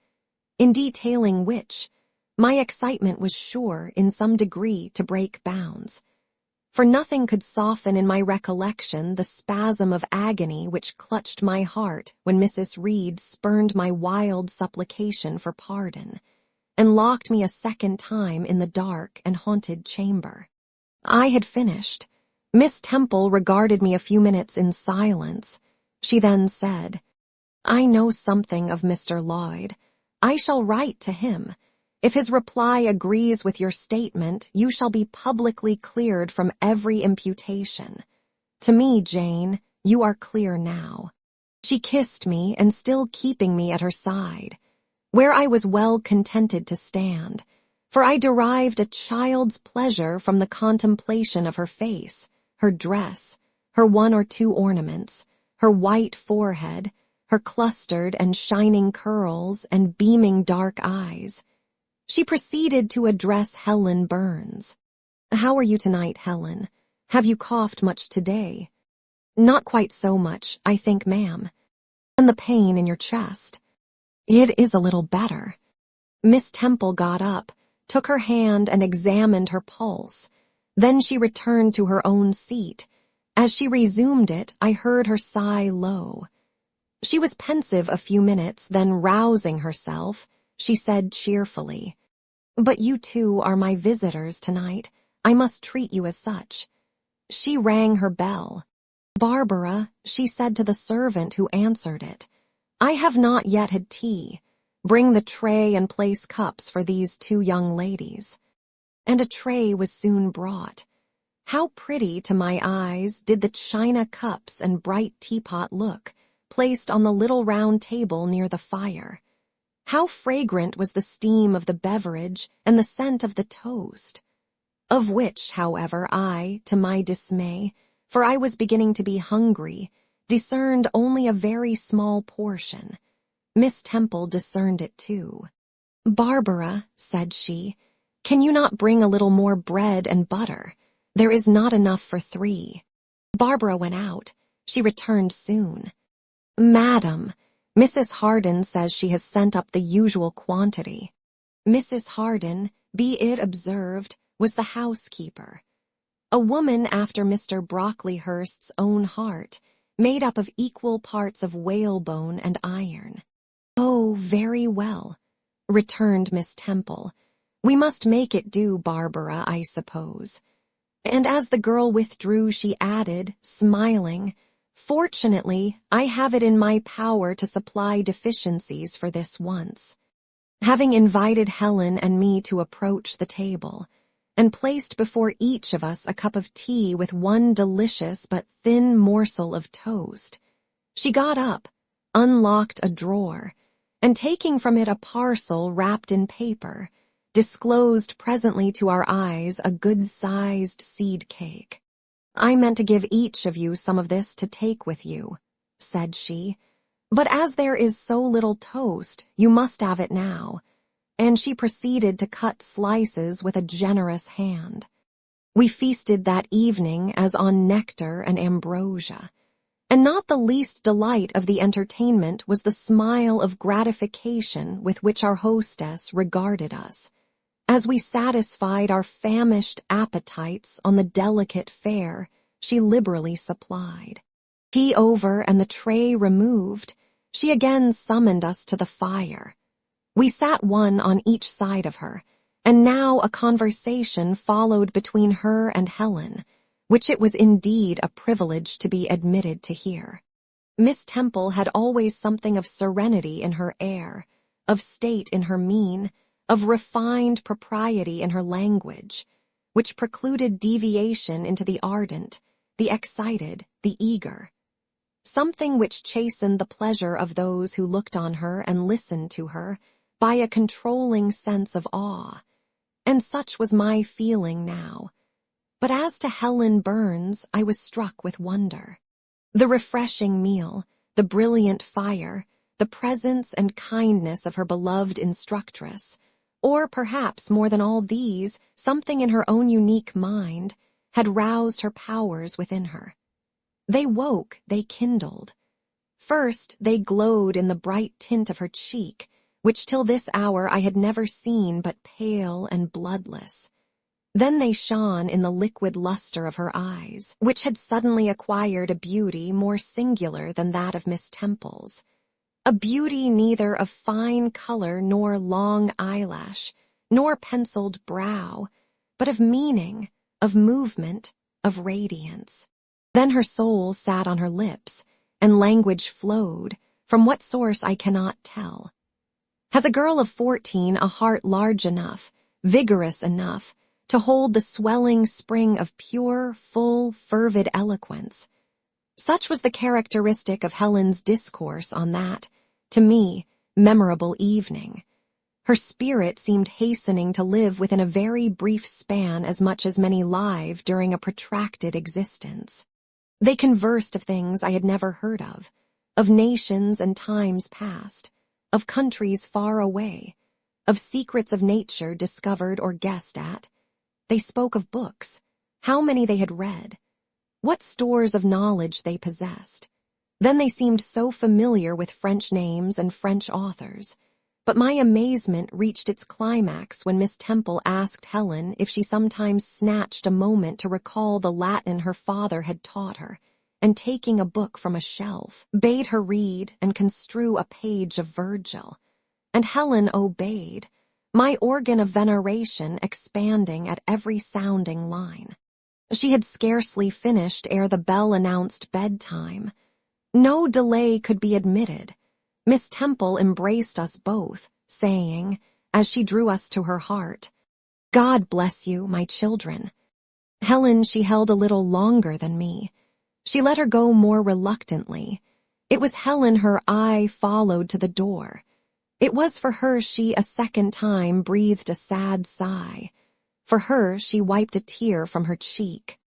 in detailing which, my excitement was sure in some degree to break bounds, for nothing could soften in my recollection the spasm of agony which clutched my heart when Mrs. Reed spurned my wild supplication for pardon, and locked me a second time in the dark and haunted chamber. I had finished. Miss Temple regarded me a few minutes in silence. She then said, "I know something of Mr. Lloyd. I shall write to him. If his reply agrees with your statement, you shall be publicly cleared from every imputation. To me, Jane, you are clear now." She kissed me, and still keeping me at her side, where I was well contented to stand, for I derived a child's pleasure from the contemplation of her face, her dress, her one or two ornaments, her white forehead, her clustered and shining curls, and beaming dark eyes. She proceeded to address Helen Burns. "How are you tonight, Helen? Have you coughed much today?" "Not quite so much, I think, ma'am." "And the pain in your chest?" "It is a little better." Miss Temple got up, took her hand and examined her pulse. Then she returned to her own seat. As she resumed it, I heard her sigh low. She was pensive a few minutes, then rousing herself, she said cheerfully, "But you two are my visitors tonight. I must treat you as such." She rang her bell. "Barbara," she said to the servant who answered it, "I have not yet had tea. Bring the tray and place cups for these two young ladies." And a tray was soon brought. How pretty to my eyes did the china cups and bright teapot look, placed on the little round table near the fire. How fragrant was the steam of the beverage and the scent of the toast, of which, however, I, to my dismay, for I was beginning to be hungry, discerned only a very small portion. Miss Temple discerned it too. "Barbara," said she, "can you not bring a little more bread and butter? There is not enough for 3. Barbara went out. She returned soon. "Madam, Mrs. Harden says she has sent up the usual quantity." Mrs. Harden, be it observed, was the housekeeper, a woman after Mr. Brocklehurst's own heart, made up of equal parts of whalebone and iron. "Oh, very well," returned Miss Temple. "We must make it do, Barbara, I suppose." And as the girl withdrew, she added, smiling, "Fortunately, I have it in my power to supply deficiencies for this once." Having invited Helen and me to approach the table, and placed before each of us a cup of tea with one delicious but thin morsel of toast, she got up, unlocked a drawer, and taking from it a parcel wrapped in paper, disclosed presently to our eyes a good-sized seed cake. "I meant to give each of you some of this to take with you," said she, "but as there is so little toast, you must have it now," and she proceeded to cut slices with a generous hand. We feasted that evening as on nectar and ambrosia, and not the least delight of the entertainment was the smile of gratification with which our hostess regarded us, as we satisfied our famished appetites on the delicate fare she liberally supplied. Tea over and the tray removed, she again summoned us to the fire. We sat one on each side of her, and now a conversation followed between her and Helen, which it was indeed a privilege to be admitted to hear. Miss Temple had always something of serenity in her air, of state in her mien, of refined propriety in her language, which precluded deviation into the ardent, the excited, the eager. Something which chastened the pleasure of those who looked on her and listened to her by a controlling sense of awe. And such was my feeling now. But as to Helen Burns, I was struck with wonder. The refreshing meal, the brilliant fire, the presence and kindness of her beloved instructress, or perhaps more than all these, something in her own unique mind, had roused her powers within her. They woke, they kindled. First, they glowed in the bright tint of her cheek, which till this hour I had never seen but pale and bloodless. Then they shone in the liquid luster of her eyes, which had suddenly acquired a beauty more singular than that of Miss Temple's, a beauty neither of fine color nor long eyelash, nor penciled brow, but of meaning, of movement, of radiance. Then her soul sat on her lips, and language flowed, from what source I cannot tell. Has a girl of 14 a heart large enough, vigorous enough, to hold the swelling spring of pure, full, fervid eloquence? Such was the characteristic of Helen's discourse on that, to me, memorable evening. Her spirit seemed hastening to live within a very brief span as much as many live during a protracted existence. They conversed of things I had never heard of nations and times past, of countries far away, of secrets of nature discovered or guessed at. They spoke of books, how many they had read, what stores of knowledge they possessed. Then they seemed so familiar with French names and French authors. But my amazement reached its climax when Miss Temple asked Helen if she sometimes snatched a moment to recall the Latin her father had taught her, and taking a book from a shelf, bade her read and construe a page of Virgil. And Helen obeyed, my organ of veneration expanding at every sounding line. She had scarcely finished ere the bell announced bedtime. No delay could be admitted. Miss Temple embraced us both, saying, as she drew us to her heart, "God bless you, my children." Helen she held a little longer than me. She let her go more reluctantly. It was Helen her eye followed to the door. It was for her she a second time breathed a sad sigh. For her she wiped a tear from her cheek.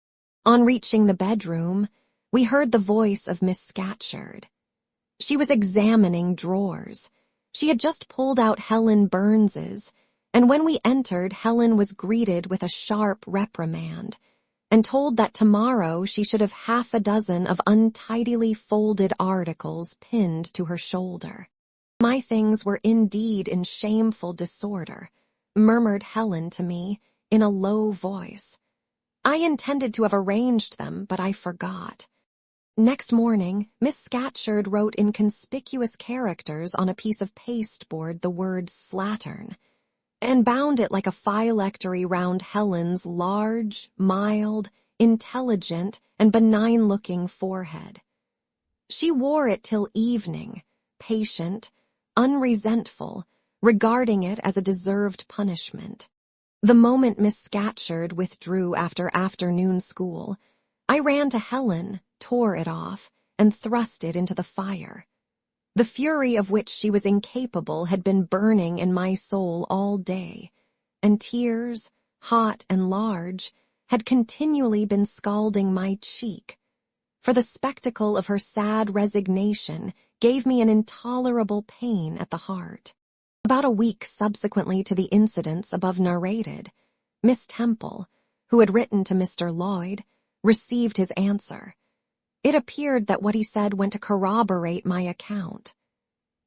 On reaching the bedroom, we heard the voice of Miss Scatcherd. She was examining drawers. She had just pulled out Helen Burns's, and when we entered, Helen was greeted with a sharp reprimand, and told that tomorrow she should have half a dozen of untidily folded articles pinned to her shoulder. My things were indeed in shameful disorder, murmured Helen to me in a low voice. I intended to have arranged them, but I forgot. Next morning, Miss Scatcherd wrote in conspicuous characters on a piece of pasteboard the word slattern, and bound it like a phylactery round Helen's large, mild, intelligent, and benign-looking forehead. She wore it till evening, patient, unresentful, regarding it as a deserved punishment. The moment Miss Scatcherd withdrew after afternoon school, I ran to Helen, tore it off, and thrust it into the fire. The fury of which she was incapable had been burning in my soul all day, and tears, hot and large, had continually been scalding my cheek. For the spectacle of her sad resignation gave me an intolerable pain at the heart. About a week subsequently to the incidents above narrated, Miss Temple, who had written to Mr. Lloyd, received his answer. It appeared that what he said went to corroborate my account.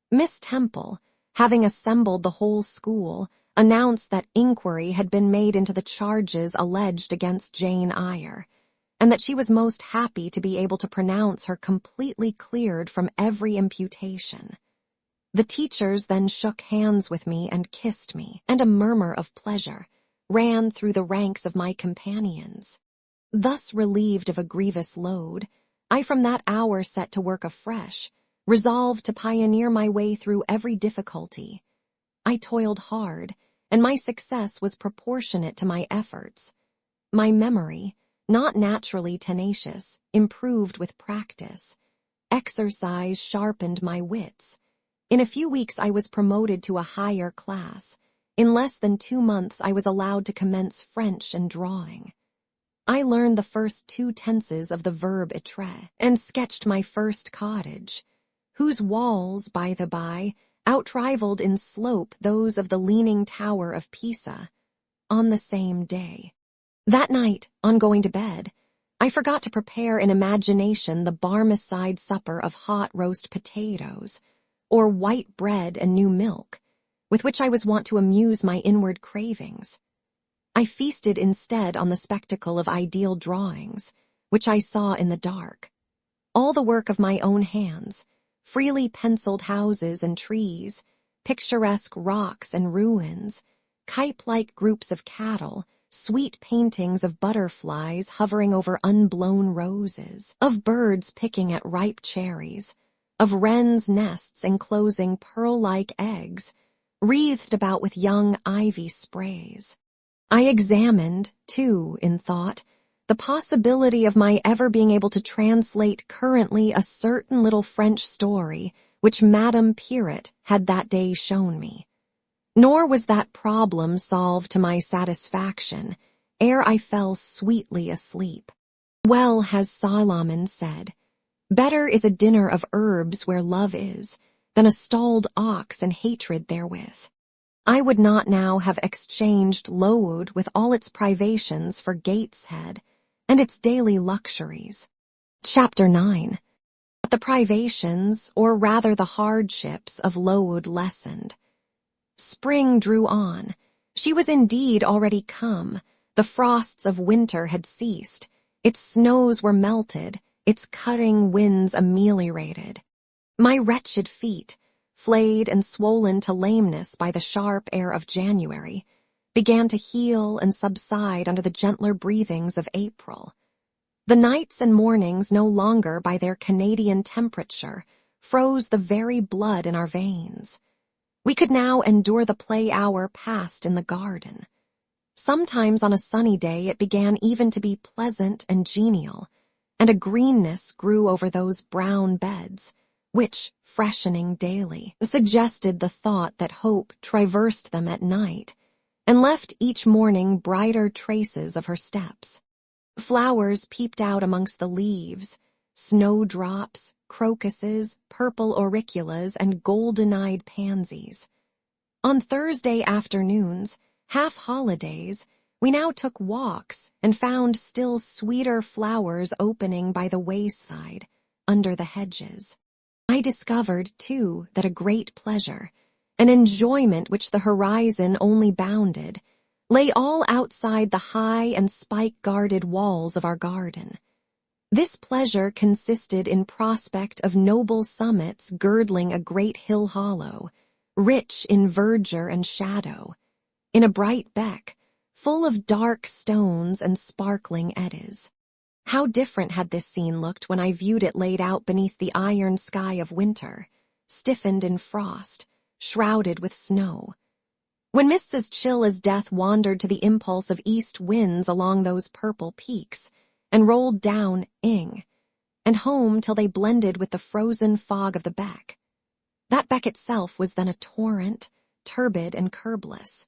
Miss Temple, having assembled the whole school, announced that inquiry had been made into the charges alleged against Jane Eyre, and that she was most happy to be able to pronounce her completely cleared from every imputation. The teachers then shook hands with me and kissed me, and a murmur of pleasure ran through the ranks of my companions. Thus relieved of a grievous load, I from that hour set to work afresh, resolved to pioneer my way through every difficulty. I toiled hard, and my success was proportionate to my efforts. My memory, not naturally tenacious, improved with practice. Exercise sharpened my wits. In a few weeks I was promoted to a higher class. In less than 2 months I was allowed to commence French and drawing. I learned the first 2 tenses of the verb être, and sketched my first cottage, whose walls, by the by, outrivaled in slope those of the Leaning Tower of Pisa, on the same day. That night, on going to bed, I forgot to prepare in imagination the Barmecide supper of hot roast potatoes, or white bread and new milk, with which I was wont to amuse my inward cravings. I feasted instead on the spectacle of ideal drawings, which I saw in the dark. All the work of my own hands, freely penciled houses and trees, picturesque rocks and ruins, kite-like groups of cattle, sweet paintings of butterflies hovering over unblown roses, of birds picking at ripe cherries, of wrens' nests enclosing pearl-like eggs, wreathed about with young ivy sprays. I examined, too, in thought, the possibility of my ever being able to translate currently a certain little French story which Madame Pirot had that day shown me. Nor was that problem solved to my satisfaction ere I fell sweetly asleep. Well has Solomon said, "Better is a dinner of herbs where love is, than a stalled ox and hatred therewith." I would not now have exchanged Lowood with all its privations for Gateshead and its daily luxuries. Chapter 9. The privations, or rather the hardships, of Lowood lessened. Spring drew on. She was indeed already come. The frosts of winter had ceased. Its snows were melted, its cutting winds ameliorated. My wretched feet, flayed and swollen to lameness by the sharp air of January, began to heal and subside under the gentler breathings of April. The nights and mornings no longer by their Canadian temperature froze the very blood in our veins. We could now endure the play hour passed in the garden. Sometimes on a sunny day it began even to be pleasant and genial, and a greenness grew over those brown beds, which, freshening daily, suggested the thought that hope traversed them at night, and left each morning brighter traces of her steps. Flowers peeped out amongst the leaves, snowdrops, crocuses, purple auriculas, and golden-eyed pansies. On Thursday afternoons, half-holidays, we now took walks and found still sweeter flowers opening by the wayside, under the hedges. I discovered, too, that a great pleasure, an enjoyment which the horizon only bounded, lay all outside the high and spike-guarded walls of our garden. This pleasure consisted in prospect of noble summits girdling a great hill hollow, rich in verdure and shadow, in a bright beck, full of dark stones and sparkling eddies. How different had this scene looked when I viewed it laid out beneath the iron sky of winter, stiffened in frost, shrouded with snow. When mists as chill as death wandered to the impulse of east winds along those purple peaks, and rolled down Ing, and home till they blended with the frozen fog of the beck. That beck itself was then a torrent, turbid and curbless.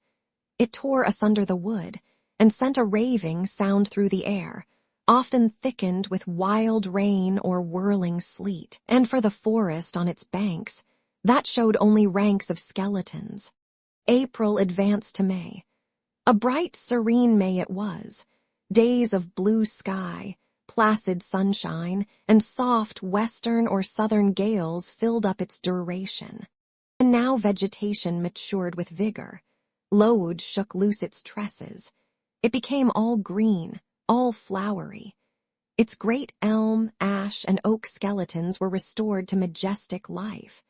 It tore asunder the wood, and sent a raving sound through the air, often thickened with wild rain or whirling sleet, and for the forest on its banks, that showed only ranks of skeletons. April advanced to May. A bright, serene May it was. Days of blue sky, placid sunshine, and soft western or southern gales filled up its duration. And now vegetation matured with vigor. Lowood shook loose its tresses. It became all green, all flowery. Its great elm, ash, and oak skeletons were restored to majestic life.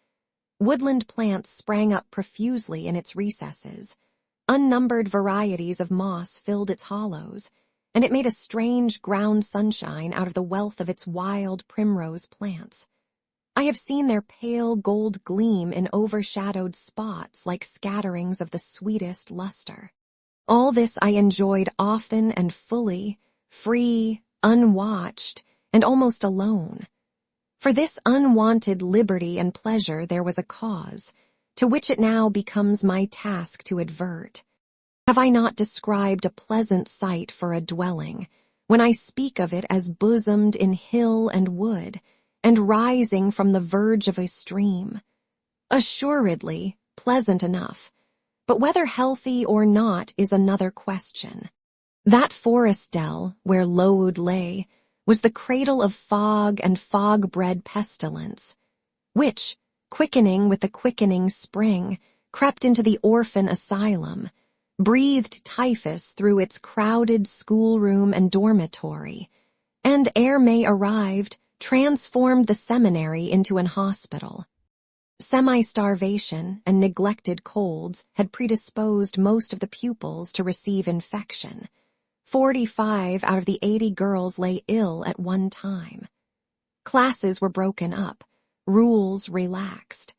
Woodland plants sprang up profusely in its recesses. Unnumbered varieties of moss filled its hollows, and it made a strange ground sunshine out of the wealth of its wild primrose plants. I have seen their pale gold gleam in overshadowed spots like scatterings of the sweetest luster. All this I enjoyed often and fully, free, unwatched, and almost alone. For this unwanted liberty and pleasure there was a cause, to which it now becomes my task to advert. Have I not described a pleasant site for a dwelling, when I speak of it as bosomed in hill and wood, and rising from the verge of a stream? Assuredly, pleasant enough, but whether healthy or not is another question. That forest dell, where Lowood lay, was the cradle of fog and fog-bred pestilence, which, quickening with the quickening spring, crept into the orphan asylum, breathed typhus through its crowded schoolroom and dormitory, and ere May arrived, transformed the seminary into an hospital. Semi-starvation and neglected colds had predisposed most of the pupils to receive infection. 45 out of the 80 girls lay ill at one time. Classes were broken up, rules relaxed.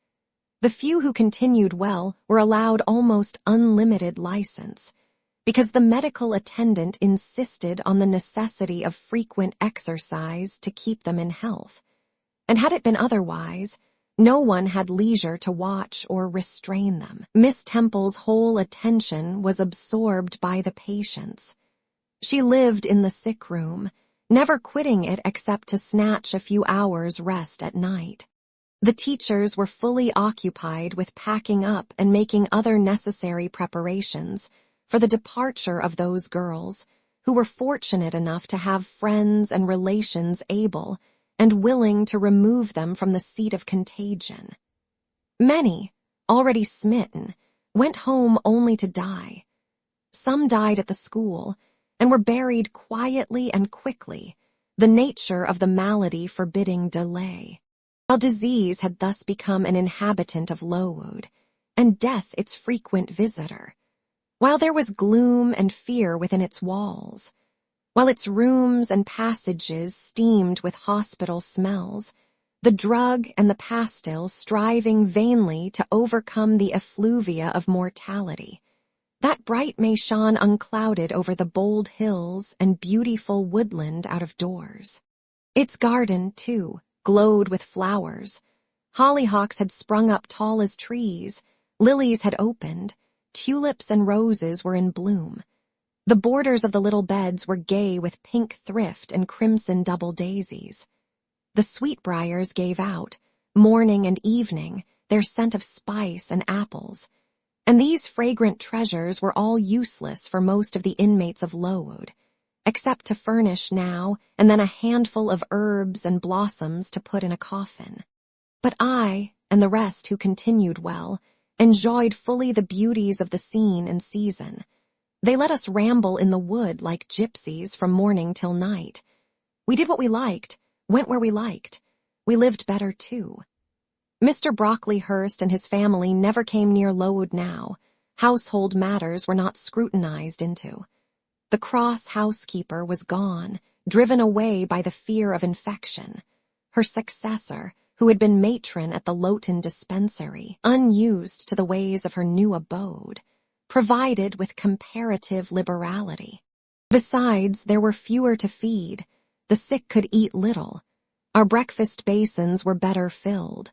The few who continued well were allowed almost unlimited license, because the medical attendant insisted on the necessity of frequent exercise to keep them in health. And had it been otherwise, no one had leisure to watch or restrain them. Miss Temple's whole attention was absorbed by the patients. She lived in the sick room, never quitting it except to snatch a few hours' rest at night. The teachers were fully occupied with packing up and making other necessary preparations for the departure of those girls who were fortunate enough to have friends and relations able and willing to remove them from the seat of contagion. Many, already smitten, went home only to die. Some died at the school and were buried quietly and quickly, the nature of the malady forbidding delay. While disease had thus become an inhabitant of Lowood, and death its frequent visitor, while there was gloom and fear within its walls, while its rooms and passages steamed with hospital smells, the drug and the pastil striving vainly to overcome the effluvia of mortality, that bright May shone unclouded over the bold hills and beautiful woodland out of doors. Its garden, too, glowed with flowers. Hollyhocks had sprung up tall as trees, lilies had opened, tulips and roses were in bloom. The borders of the little beds were gay with pink thrift and crimson double daisies. The sweetbriars gave out, morning and evening, their scent of spice and apples, and these fragrant treasures were all useless for most of the inmates of Lowood, except to furnish now and then a handful of herbs and blossoms to put in a coffin. But I, and the rest who continued well, enjoyed fully the beauties of the scene and season. They let us ramble in the wood like gypsies from morning till night. We did what we liked, went where we liked. We lived better, too. Mr. Brocklehurst and his family never came near Lowood now. Household matters were not scrutinized into. The cross housekeeper was gone, driven away by the fear of infection. Her successor, who had been matron at the Lowton dispensary, unused to the ways of her new abode, provided with comparative liberality. Besides, there were fewer to feed. The sick could eat little. Our breakfast basins were better filled.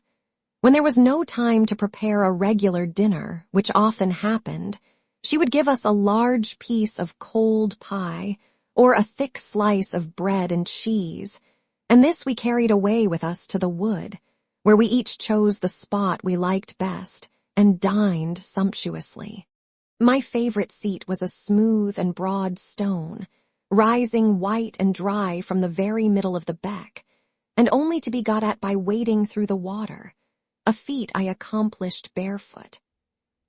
When there was no time to prepare a regular dinner, which often happened, she would give us a large piece of cold pie or a thick slice of bread and cheese, and this we carried away with us to the wood, where we each chose the spot we liked best and dined sumptuously. My favorite seat was a smooth and broad stone, rising white and dry from the very middle of the beck, and only to be got at by wading through the water, a feat I accomplished barefoot.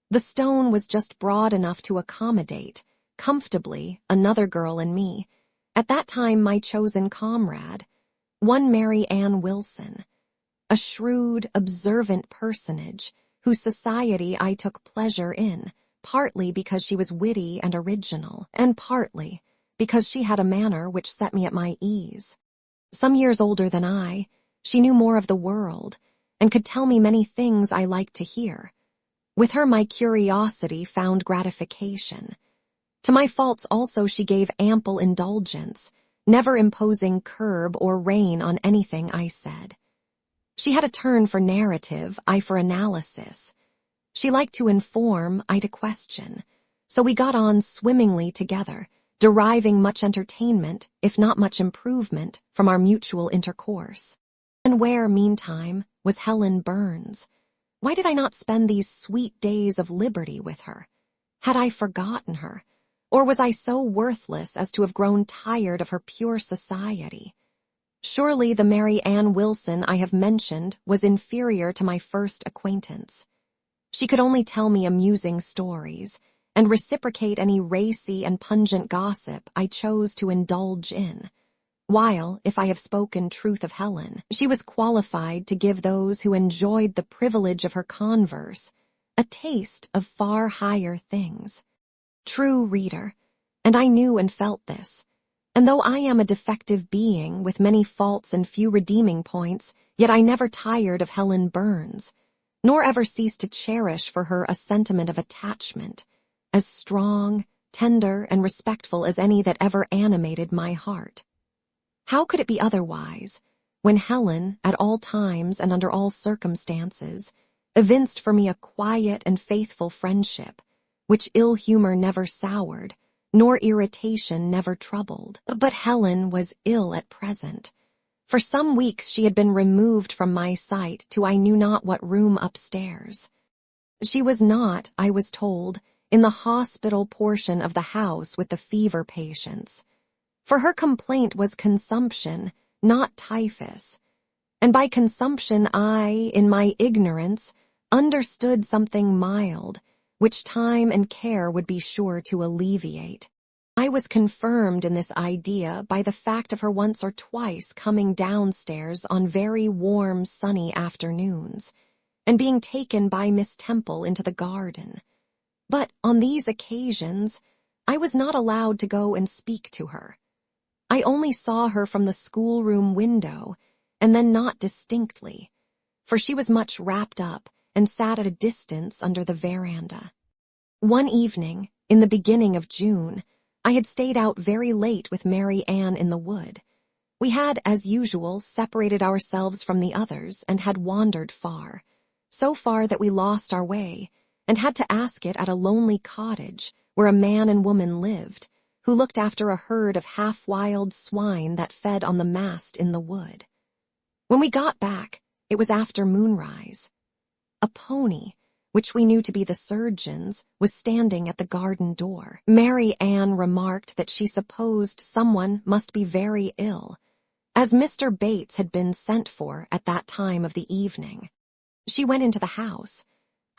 The stone was just broad enough to accommodate, comfortably, another girl and me, at that time my chosen comrade, one Mary Ann Wilson, a shrewd, observant personage whose society I took pleasure in, partly because she was witty and original, and partly because she had a manner which set me at my ease. Some years older than I, she knew more of the world, and could tell me many things I liked to hear. With her my curiosity found gratification. To my faults also she gave ample indulgence, never imposing curb or rein on anything I said. She had a turn for narrative, I for analysis. She liked to inform, I to question, so we got on swimmingly together, deriving much entertainment, if not much improvement, from our mutual intercourse. And where, meantime, was Helen Burns? Why did I not spend these sweet days of liberty with her? Had I forgotten her? Or was I so worthless as to have grown tired of her pure society? Surely the Mary Ann Wilson I have mentioned was inferior to my first acquaintance. She could only tell me amusing stories, and reciprocate any racy and pungent gossip I chose to indulge in, while, if I have spoken truth of Helen, she was qualified to give those who enjoyed the privilege of her converse a taste of far higher things. True, reader, and I knew and felt this, and though I am a defective being with many faults and few redeeming points, yet I never tired of Helen Burns, nor ever ceased to cherish for her a sentiment of attachment, as strong, tender, and respectful as any that ever animated my heart. How could it be otherwise, when Helen, at all times and under all circumstances, evinced for me a quiet and faithful friendship, which ill humor never soured, nor irritation never troubled? But Helen was ill at present. For some weeks she had been removed from my sight to I knew not what room upstairs. She was not, I was told, in the hospital portion of the house with the fever patients, for her complaint was consumption, not typhus, and by consumption I, in my ignorance, understood something mild, which time and care would be sure to alleviate. I was confirmed in this idea by the fact of her once or twice coming downstairs on very warm, sunny afternoons, and being taken by Miss Temple into the garden. But on these occasions, I was not allowed to go and speak to her. I only saw her from the schoolroom window, and then not distinctly, for she was much wrapped up and sat at a distance under the veranda. One evening, in the beginning of June, I had stayed out very late with Mary Ann in the wood. We had, as usual, separated ourselves from the others and had wandered far, so far that we lost our way, and had to ask it at a lonely cottage where a man and woman lived, who looked after a herd of half-wild swine that fed on the mast in the wood. When we got back, it was after moonrise. A pony, which we knew to be the surgeon's, was standing at the garden door. Mary Ann remarked that she supposed someone must be very ill, as Mr. Bates had been sent for at that time of the evening. She went into the house.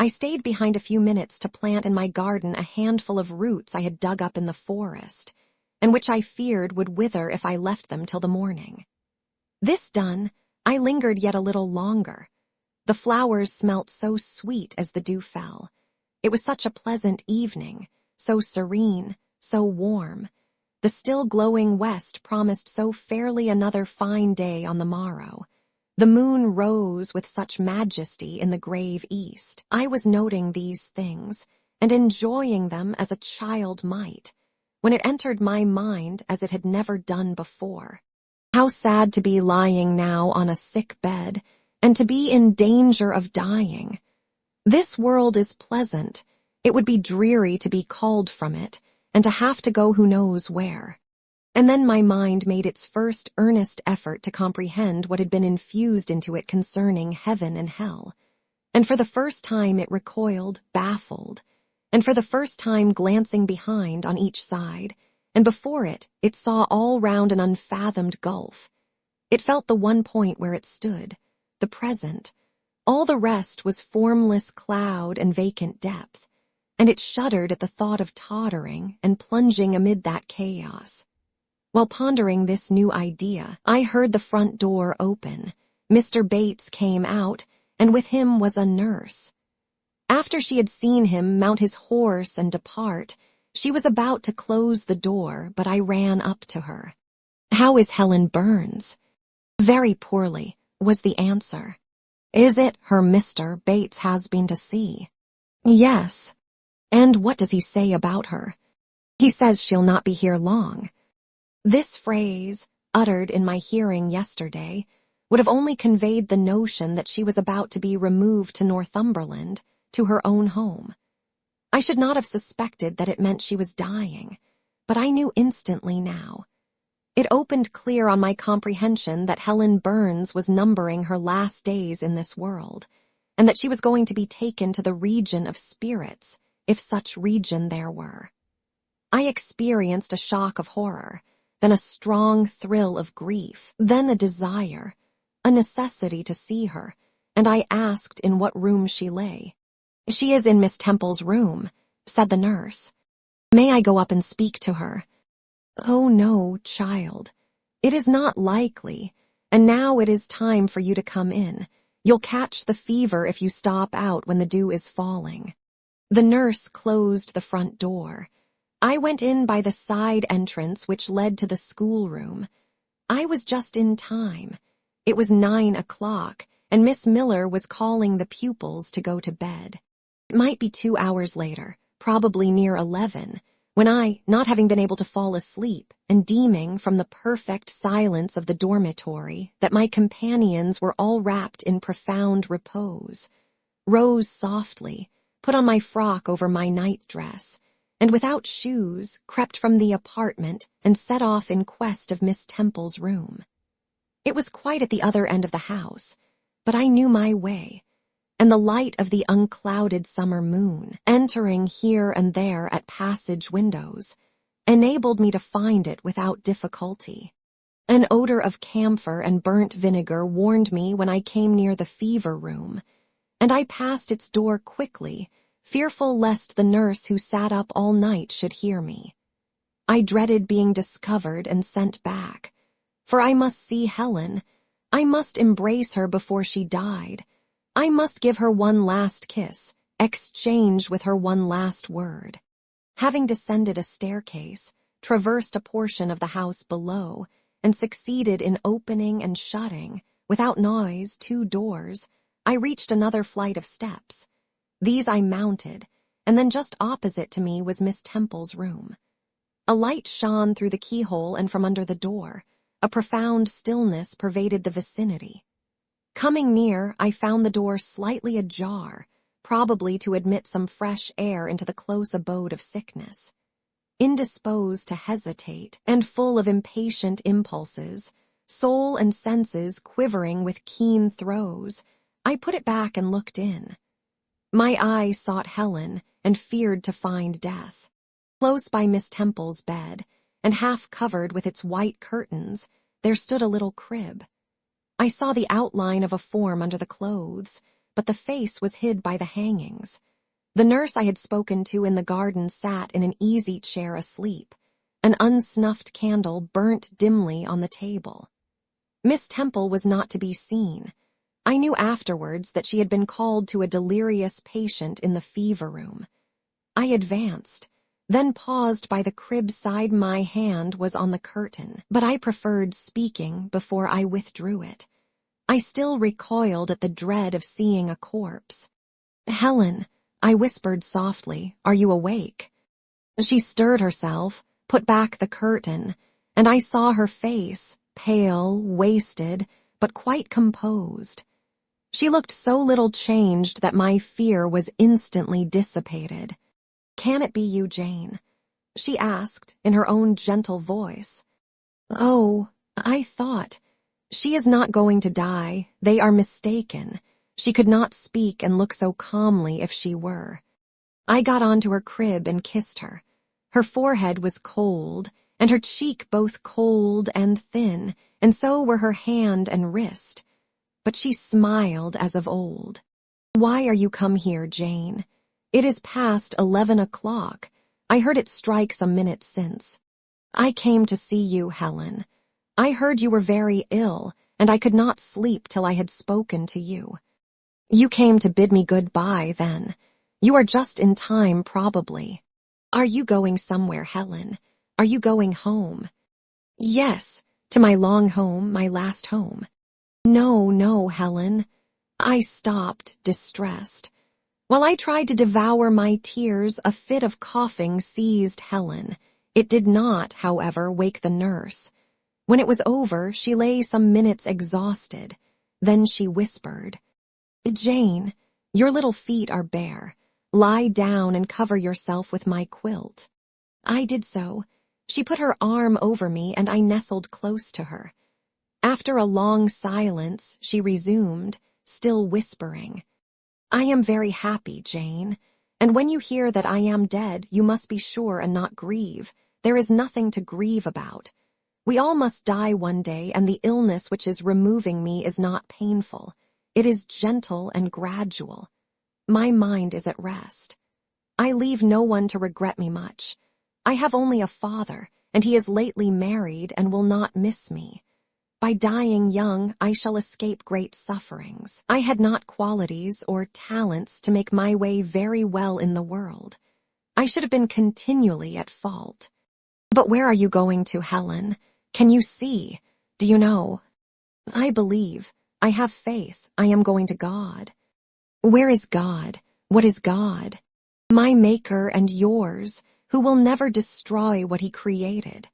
I stayed behind a few minutes to plant in my garden a handful of roots I had dug up in the forest, and which I feared would wither if I left them till the morning. This done, I lingered yet a little longer. The flowers smelt so sweet as the dew fell. It was such a pleasant evening, so serene, so warm. The still glowing west promised so fairly another fine day on the morrow. The moon rose with such majesty in the grave east. I was noting these things, and enjoying them as a child might, when it entered my mind as it had never done before. How sad to be lying now on a sick bed, and to be in danger of dying. This world is pleasant. It would be dreary to be called from it, and to have to go who knows where. And then my mind made its first earnest effort to comprehend what had been infused into it concerning heaven and hell. And for the first time it recoiled, baffled, and for the first time glancing behind on each side, and before it saw all round an unfathomed gulf. It felt the one point where it stood, the present. All the rest was formless cloud and vacant depth, and it shuddered at the thought of tottering and plunging amid that chaos. While pondering this new idea, I heard the front door open. Mr. Bates came out, and with him was a nurse. After she had seen him mount his horse and depart, She was about to close the door, but I ran up to her. "How is Helen Burns?" "Very poorly," was the answer. "Is it her Mr. Bates has been to see?" "Yes." "And what does he say about her?" "He says she'll not be here long." This phrase, uttered in my hearing yesterday, would have only conveyed the notion that she was about to be removed to Northumberland, to her own home. I should not have suspected that it meant she was dying, but I knew instantly now. It opened clear on my comprehension that Helen Burns was numbering her last days in this world, and that she was going to be taken to the region of spirits, if such region there were. I experienced a shock of horror, then a strong thrill of grief, then a desire, a necessity to see her, and I asked in what room she lay. "She is in Miss Temple's room," said the nurse. "May I go up and speak to her?" "Oh no, child. It is not likely, and now it is time for you to come in. You'll catch the fever if you stop out when the dew is falling." The nurse closed the front door. I went in by the side entrance which led to the schoolroom. I was just in time. It was 9 o'clock, and Miss Miller was calling the pupils to go to bed. It might be 2 hours later, probably near 11, when I, not having been able to fall asleep, and deeming from the perfect silence of the dormitory that my companions were all wrapped in profound repose, rose softly, put on my frock over my night-dress, and without shoes crept from the apartment and set off in quest of Miss Temple's room. It was quite at the other end of the house, but I knew my way, and the light of the unclouded summer moon, entering here and there at passage windows, enabled me to find it without difficulty. An odor of camphor and burnt vinegar warned me when I came near the fever room, and I passed its door quickly, fearful lest the nurse who sat up all night should hear me. I dreaded being discovered and sent back, for I must see Helen. I must embrace her before she died. I must give her one last kiss, exchange with her one last word. Having descended a staircase, traversed a portion of the house below, and succeeded in opening and shutting, without noise, 2 doors, I reached another flight of steps. These I mounted, and then just opposite to me was Miss Temple's room. A light shone through the keyhole and from under the door. A profound stillness pervaded the vicinity. Coming near, I found the door slightly ajar, probably to admit some fresh air into the close abode of sickness. Indisposed to hesitate, and full of impatient impulses, soul and senses quivering with keen throes, I put it back and looked in. My eye sought Helen and feared to find death. Close by Miss Temple's bed, and half covered with its white curtains, there stood a little crib. I saw the outline of a form under the clothes, but the face was hid by the hangings. The nurse I had spoken to in the garden sat in an easy chair asleep. An unsnuffed candle burnt dimly on the table. Miss Temple was not to be seen. I knew afterwards that she had been called to a delirious patient in the fever room. I advanced, then paused by the crib side. My hand was on the curtain, but I preferred speaking before I withdrew it. I still recoiled at the dread of seeing a corpse. "Helen," I whispered softly, "are you awake?" She stirred herself, put back the curtain, and I saw her face, pale, wasted, but quite composed. She looked so little changed that my fear was instantly dissipated. "Can it be you, Jane?" she asked in her own gentle voice. "Oh, I thought. She is not going to die. They are mistaken." She could not speak and look so calmly if she were. I got onto her crib and kissed her. Her forehead was cold, and her cheek both cold and thin, and so were her hand and wrist. But she smiled as of old. "Why are you come here, Jane? It is past 11 o'clock. I heard it strike some minutes since. I came to see you, Helen. I heard you were very ill, and I could not sleep till I had spoken to you. You came to bid me good-bye, then. You are just in time, probably." Are you going somewhere, Helen? Are you going home? Yes, to my long home, my last home. No, no, Helen. I stopped, distressed. While I tried to devour my tears, a fit of coughing seized Helen. It did not, however, wake the nurse. When it was over, she lay some minutes exhausted. Then she whispered, Jane, your little feet are bare. Lie down and cover yourself with my quilt. I did so. She put her arm over me and I nestled close to her. After a long silence, she resumed, still whispering, I am very happy, Jane, and when you hear that I am dead, you must be sure and not grieve. There is nothing to grieve about. We all must die one day, and the illness which is removing me is not painful. It is gentle and gradual. My mind is at rest. I leave no one to regret me much. I have only a father, and he is lately married and will not miss me. By dying young, I shall escape great sufferings. I had not qualities or talents to make my way very well in the world. I should have been continually at fault. But where are you going to, Helen? Can you see? Do you know? I believe. I have faith. I am going to God. Where is God? What is God? My Maker and yours, who will never destroy what he created.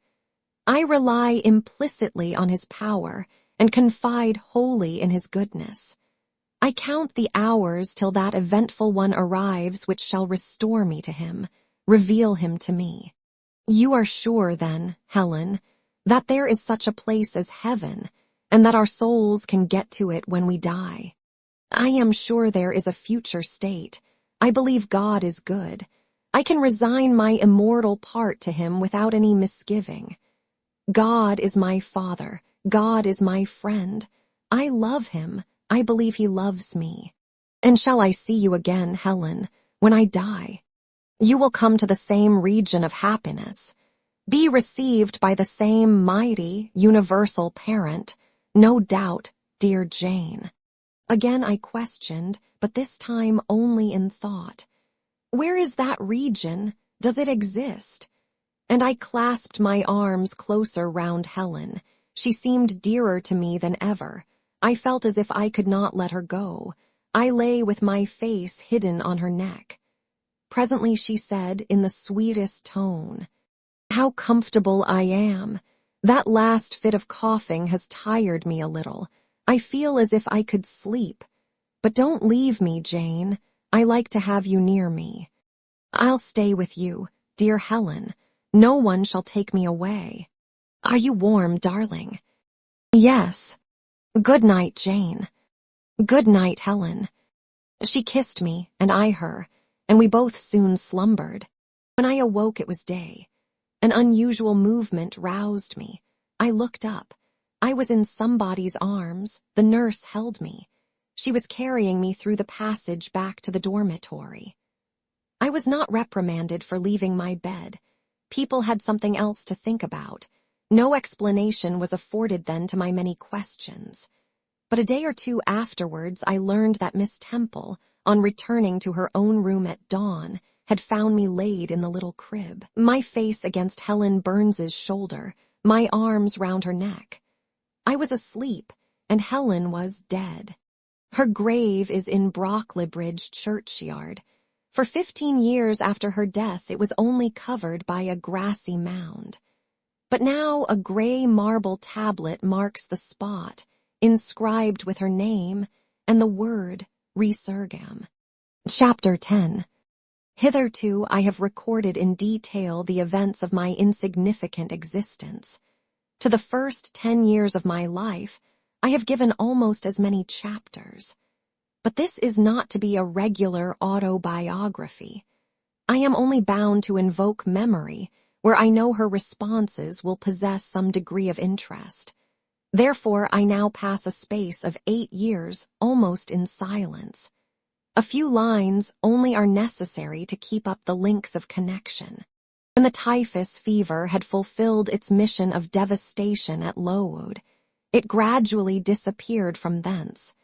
I rely implicitly on his power and confide wholly in his goodness. I count the hours till that eventful one arrives which shall restore me to him, reveal him to me. You are sure, then, Helen, that there is such a place as heaven, and that our souls can get to it when we die. I am sure there is a future state. I believe God is good. I can resign my immortal part to him without any misgiving. God is my Father. God is my friend. I love him. I believe he loves me. And shall I see you again, Helen, when I die? You will come to the same region of happiness. Be received by the same mighty, universal parent. No doubt, dear Jane. Again I questioned, but this time only in thought. Where is that region? Does it exist? And I clasped my arms closer round Helen. She seemed dearer to me than ever. I felt as if I could not let her go. I lay with my face hidden on her neck. Presently she said, in the sweetest tone, How comfortable I am. That last fit of coughing has tired me a little. I feel as if I could sleep. But don't leave me, Jane. I like to have you near me. I'll stay with you, dear Helen. No one shall take me away. Are you warm, darling? Yes. Good night, Jane. Good night, Helen. She kissed me, and I her, and we both soon slumbered. When I awoke, it was day. An unusual movement roused me. I looked up. I was in somebody's arms. The nurse held me. She was carrying me through the passage back to the dormitory. I was not reprimanded for leaving my bed. People had something else to think about. No explanation was afforded then to my many questions. But a day or two afterwards I learned that Miss Temple, on returning to her own room at dawn, had found me laid in the little crib, my face against Helen Burns's shoulder, my arms round her neck. I was asleep, and Helen was dead. Her grave is in Brocklebridge churchyard. For 15 years after her death it was only covered by a grassy mound. But now a grey marble tablet marks the spot, inscribed with her name and the word Resurgam. Chapter 10. Hitherto I have recorded in detail the events of my insignificant existence. To the first 10 years of my life I have given almost as many chapters. But this is not to be a regular autobiography. I am only bound to invoke memory, where I know her responses will possess some degree of interest. Therefore, I now pass a space of 8 years almost in silence. A few lines only are necessary to keep up the links of connection. When the typhus fever had fulfilled its mission of devastation at Lowood, it gradually disappeared from thence,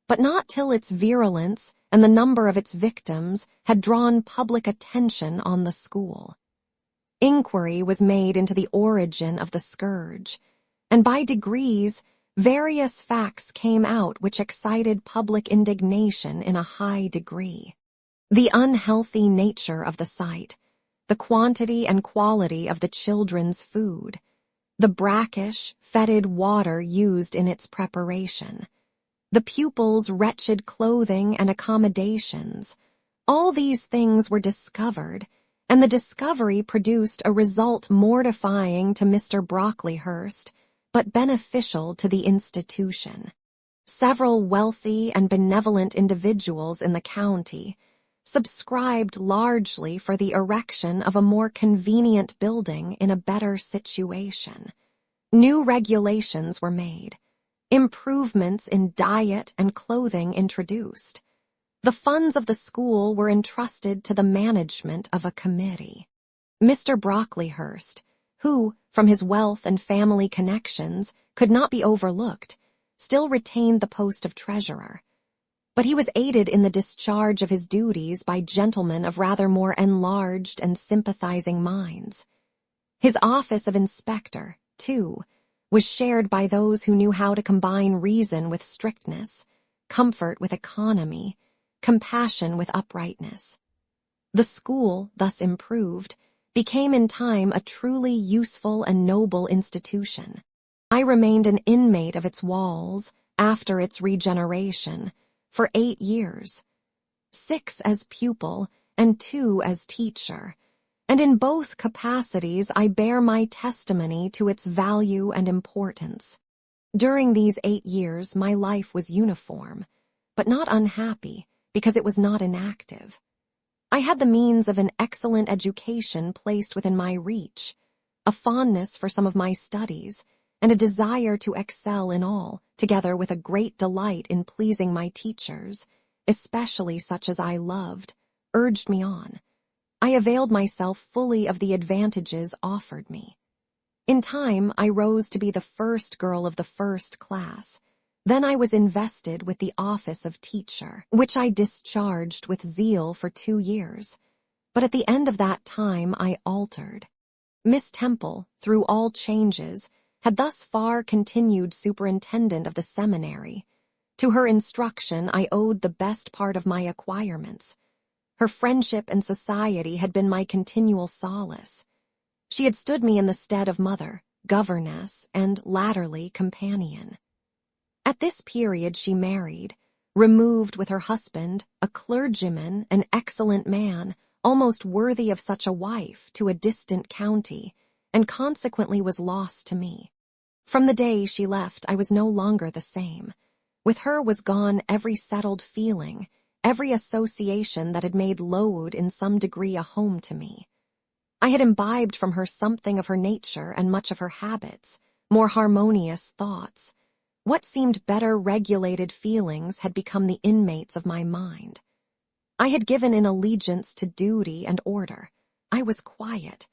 but not till its virulence and the number of its victims had drawn public attention on the school. Inquiry was made into the origin of the scourge, and by degrees, various facts came out which excited public indignation in a high degree. The unhealthy nature of the site, the quantity and quality of the children's food, the brackish, fetid water used in its preparation, the pupils' wretched clothing and accommodations, all these things were discovered, and the discovery produced a result mortifying to Mr. Brocklehurst, but beneficial to the institution. Several wealthy and benevolent individuals in the county subscribed largely for the erection of a more convenient building in a better situation. New regulations were made, improvements in diet and clothing introduced. The funds of the school were entrusted to the management of a committee. Mr. Brocklehurst, who, from his wealth and family connections, could not be overlooked, still retained the post of treasurer. But he was aided in the discharge of his duties by gentlemen of rather more enlarged and sympathizing minds. His office of inspector, too, was shared by those who knew how to combine reason with strictness, comfort with economy, compassion with uprightness. The school, thus improved, became in time a truly useful and noble institution. I remained an inmate of its walls after its regeneration for 8 years, 6 as pupil and 2 as teacher, and in both capacities I bear my testimony to its value and importance. During these 8 years my life was uniform, but not unhappy, because it was not inactive. I had the means of an excellent education placed within my reach, a fondness for some of my studies, and a desire to excel in all, together with a great delight in pleasing my teachers, especially such as I loved, urged me on. I availed myself fully of the advantages offered me. In time, I rose to be the first girl of the first class. Then I was invested with the office of teacher, which I discharged with zeal for 2 years. But at the end of that time I altered. Miss Temple, through all changes, had thus far continued superintendent of the seminary. To her instruction I owed the best part of my acquirements. Her friendship and society had been my continual solace. She had stood me in the stead of mother, governess, and latterly companion. At this period she married, removed with her husband, a clergyman, an excellent man, almost worthy of such a wife, to a distant county, and consequently was lost to me. From the day she left I was no longer the same. With her was gone every settled feeling, every association that had made Lowood in some degree a home to me. I had imbibed from her something of her nature and much of her habits, more harmonious thoughts. What seemed better regulated feelings had become the inmates of my mind. I had given in allegiance to duty and order. I was quiet.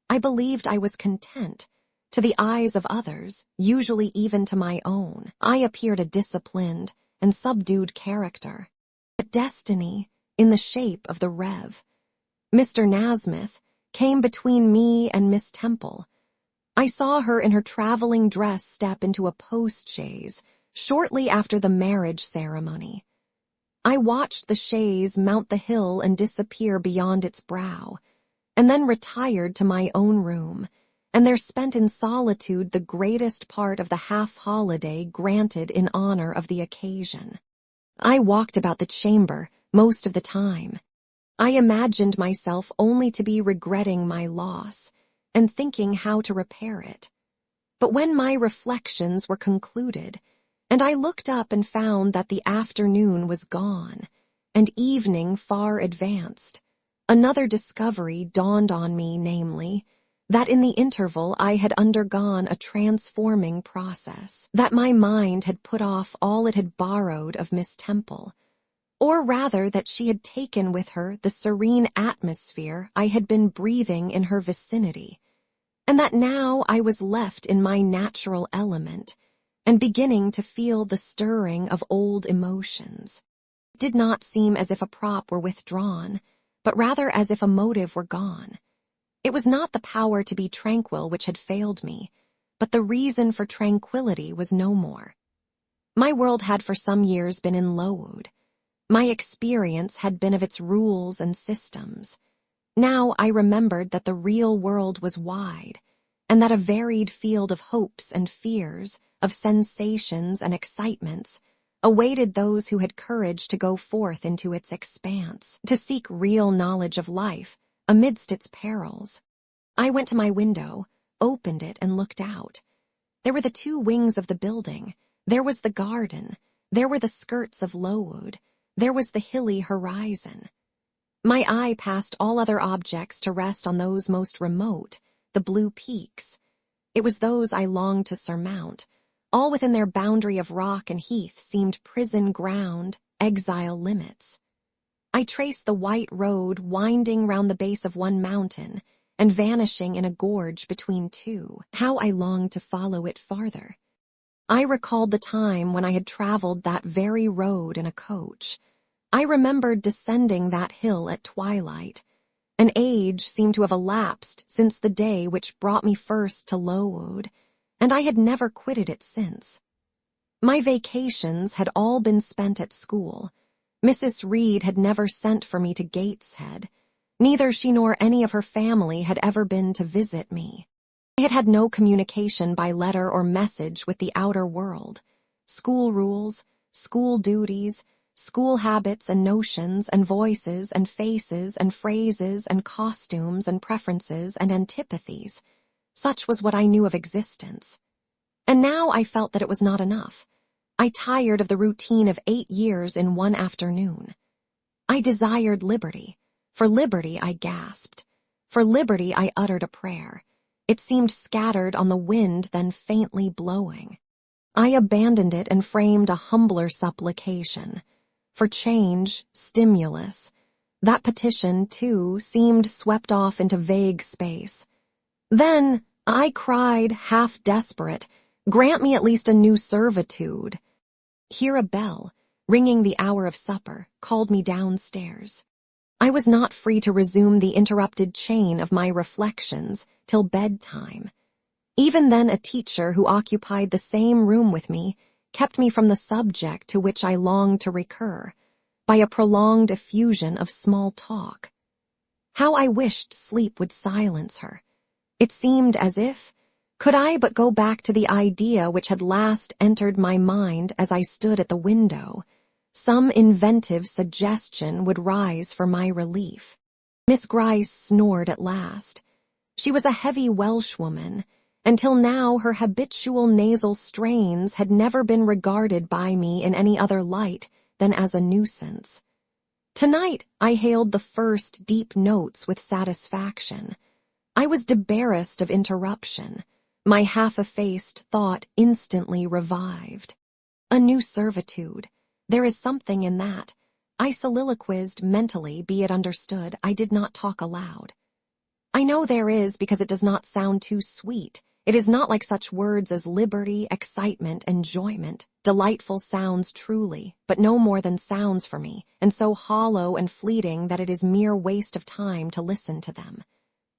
I believed I was content. To the eyes of others, usually even to my own, I appeared a disciplined and subdued character. But destiny, in the shape of the Rev. Mr. Nasmyth, came between me and Miss Temple. I saw her in her traveling dress step into a post-chaise shortly after the marriage ceremony. I watched the chaise mount the hill and disappear beyond its brow, and then retired to my own room, and there spent in solitude the greatest part of the half-holiday granted in honor of the occasion. I walked about the chamber most of the time. I imagined myself only to be regretting my loss, and thinking how to repair it. But when my reflections were concluded, and I looked up and found that the afternoon was gone, and evening far advanced, another discovery dawned on me, namely, that in the interval I had undergone a transforming process, that my mind had put off all it had borrowed of Miss Temple, or rather that she had taken with her the serene atmosphere I had been breathing in her vicinity, and that now I was left in my natural element, and beginning to feel the stirring of old emotions. It did not seem as if a prop were withdrawn, but rather as if a motive were gone. It was not the power to be tranquil which had failed me, but the reason for tranquility was no more. My world had for some years been in Lowood. My experience had been of its rules and systems. Now I remembered that the real world was wide, and that a varied field of hopes and fears, of sensations and excitements, awaited those who had courage to go forth into its expanse, to seek real knowledge of life amidst its perils. I went to my window, opened it, and looked out. There were the two wings of the building, there was the garden, there were the skirts of Lowood, there was the hilly horizon. My eye passed all other objects to rest on those most remote, the blue peaks. It was those I longed to surmount. All within their boundary of rock and heath seemed prison ground, exile limits. I traced the white road winding round the base of one mountain and vanishing in a gorge between two. How I longed to follow it farther. I recalled the time when I had traveled that very road in a coach. I remembered descending that hill at twilight. An age seemed to have elapsed since the day which brought me first to Lowood, and I had never quitted it since. My vacations had all been spent at school. Mrs. Reed had never sent for me to Gateshead. Neither she nor any of her family had ever been to visit me. I had had no communication by letter or message with the outer world. School rules, school duties, school habits and notions and voices and faces and phrases and costumes and preferences and antipathies. Such was what I knew of existence. And now I felt that it was not enough. I tired of the routine of 8 years in one afternoon. I desired liberty. For liberty I gasped. For liberty I uttered a prayer. It seemed scattered on the wind, then faintly blowing. I abandoned it and framed a humbler supplication. For change, stimulus. That petition, too, seemed swept off into vague space. Then I cried, half desperate, "Grant me at least a new servitude." Here a bell, ringing the hour of supper, called me downstairs. I was not free to resume the interrupted chain of my reflections till bedtime. Even then a teacher who occupied the same room with me kept me from the subject to which I longed to recur, by a prolonged effusion of small talk. How I wished sleep would silence her. It seemed as if, could I but go back to the idea which had last entered my mind as I stood at the window, some inventive suggestion would rise for my relief. Miss Gryce snored at last. She was a heavy Welshwoman. Until now her habitual nasal strains had never been regarded by me in any other light than as a nuisance. Tonight I hailed the first deep notes with satisfaction. I was debarrassed of interruption. My half-effaced thought instantly revived. A new servitude. There is something in that. I soliloquized mentally, be it understood, I did not talk aloud. I know there is because it does not sound too sweet. It is not like such words as liberty, excitement, enjoyment, delightful sounds truly, but no more than sounds for me, and so hollow and fleeting that it is mere waste of time to listen to them.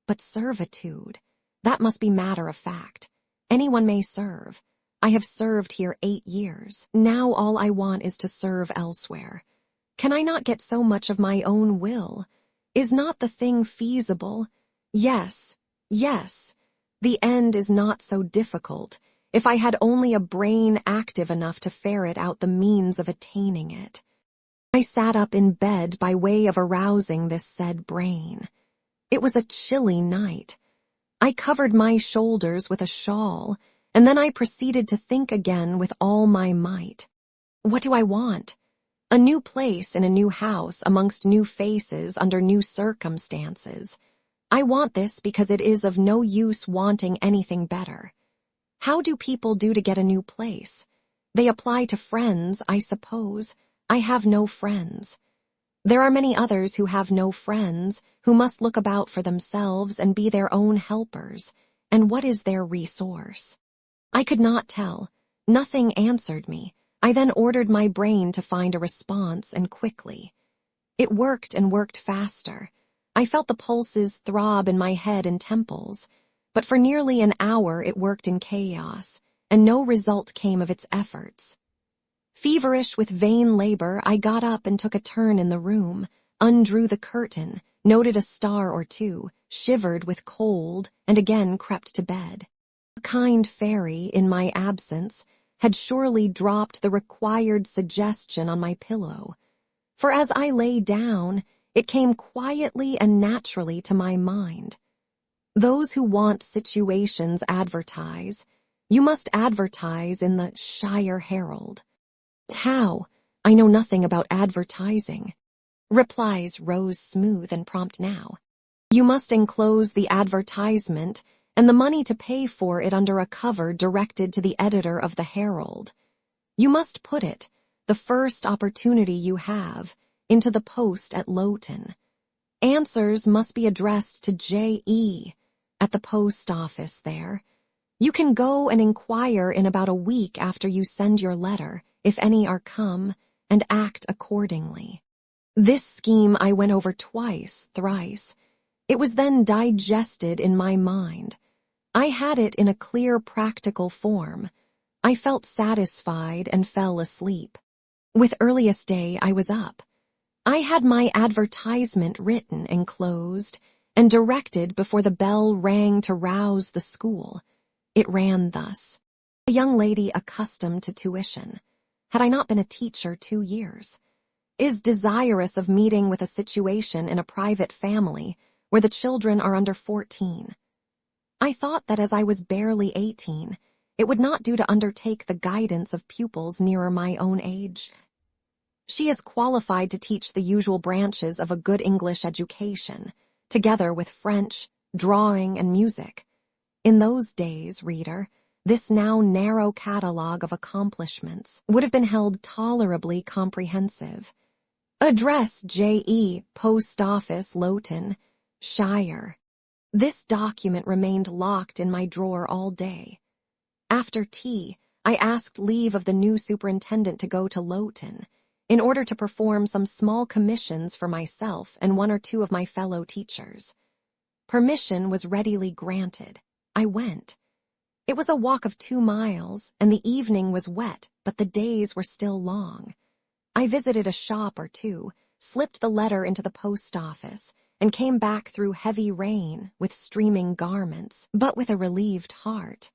But servitude, that must be matter of fact. Anyone may serve. I have served here 8 years. Now all I want is to serve elsewhere. Can I not get so much of my own will? Is not the thing feasible? Yes, yes. The end is not so difficult, if I had only a brain active enough to ferret out the means of attaining it. I sat up in bed by way of arousing this said brain. It was a chilly night. I covered my shoulders with a shawl, and then I proceeded to think again with all my might. What do I want? A new place in a new house, amongst new faces, under new circumstances. I want this because it is of no use wanting anything better. How do people do to get a new place? They apply to friends, I suppose. I have no friends. There are many others who have no friends, who must look about for themselves and be their own helpers. And what is their resource? I could not tell. Nothing answered me. I then ordered my brain to find a response, and quickly. It worked and worked faster. I felt the pulses throb in my head and temples, but for nearly an hour it worked in chaos, and no result came of its efforts. Feverish with vain labor, I got up and took a turn in the room, undrew the curtain, noted a star or two, shivered with cold, and again crept to bed. A kind fairy, in my absence, had surely dropped the required suggestion on my pillow, for as I lay down, it came quietly and naturally to my mind. Those who want situations advertise. You must advertise in the Shire Herald. How? I know nothing about advertising. Replies rose smooth and prompt now. You must enclose the advertisement and the money to pay for it under a cover directed to the editor of the Herald. You must put it, the first opportunity you have, into the post at Loughton. Answers must be addressed to J.E. at the post office there. You can go and inquire in about a week after you send your letter, if any are come, and act accordingly. This scheme I went over twice, thrice. It was then digested in my mind. I had it in a clear, practical form. I felt satisfied and fell asleep. With earliest day I was up. I had my advertisement written, enclosed, and directed before the bell rang to rouse the school. It ran thus: a young lady accustomed to tuition, had I not been a teacher 2 years, is desirous of meeting with a situation in a private family where the children are under 14. I thought that as I was barely 18, it would not do to undertake the guidance of pupils nearer my own age. She is qualified to teach the usual branches of a good English education, together with French, drawing, and music. In those days, reader, this now narrow catalogue of accomplishments would have been held tolerably comprehensive. Address J.E., Post Office, Loughton, Shire. This document remained locked in my drawer all day. After tea, I asked leave of the new superintendent to go to Loughton, in order to perform some small commissions for myself and 1 or 2 of my fellow teachers. Permission was readily granted. I went. It was a walk of 2 miles, and the evening was wet, but the days were still long. I visited a shop or 2, slipped the letter into the post office, and came back through heavy rain, with streaming garments, but with a relieved heart.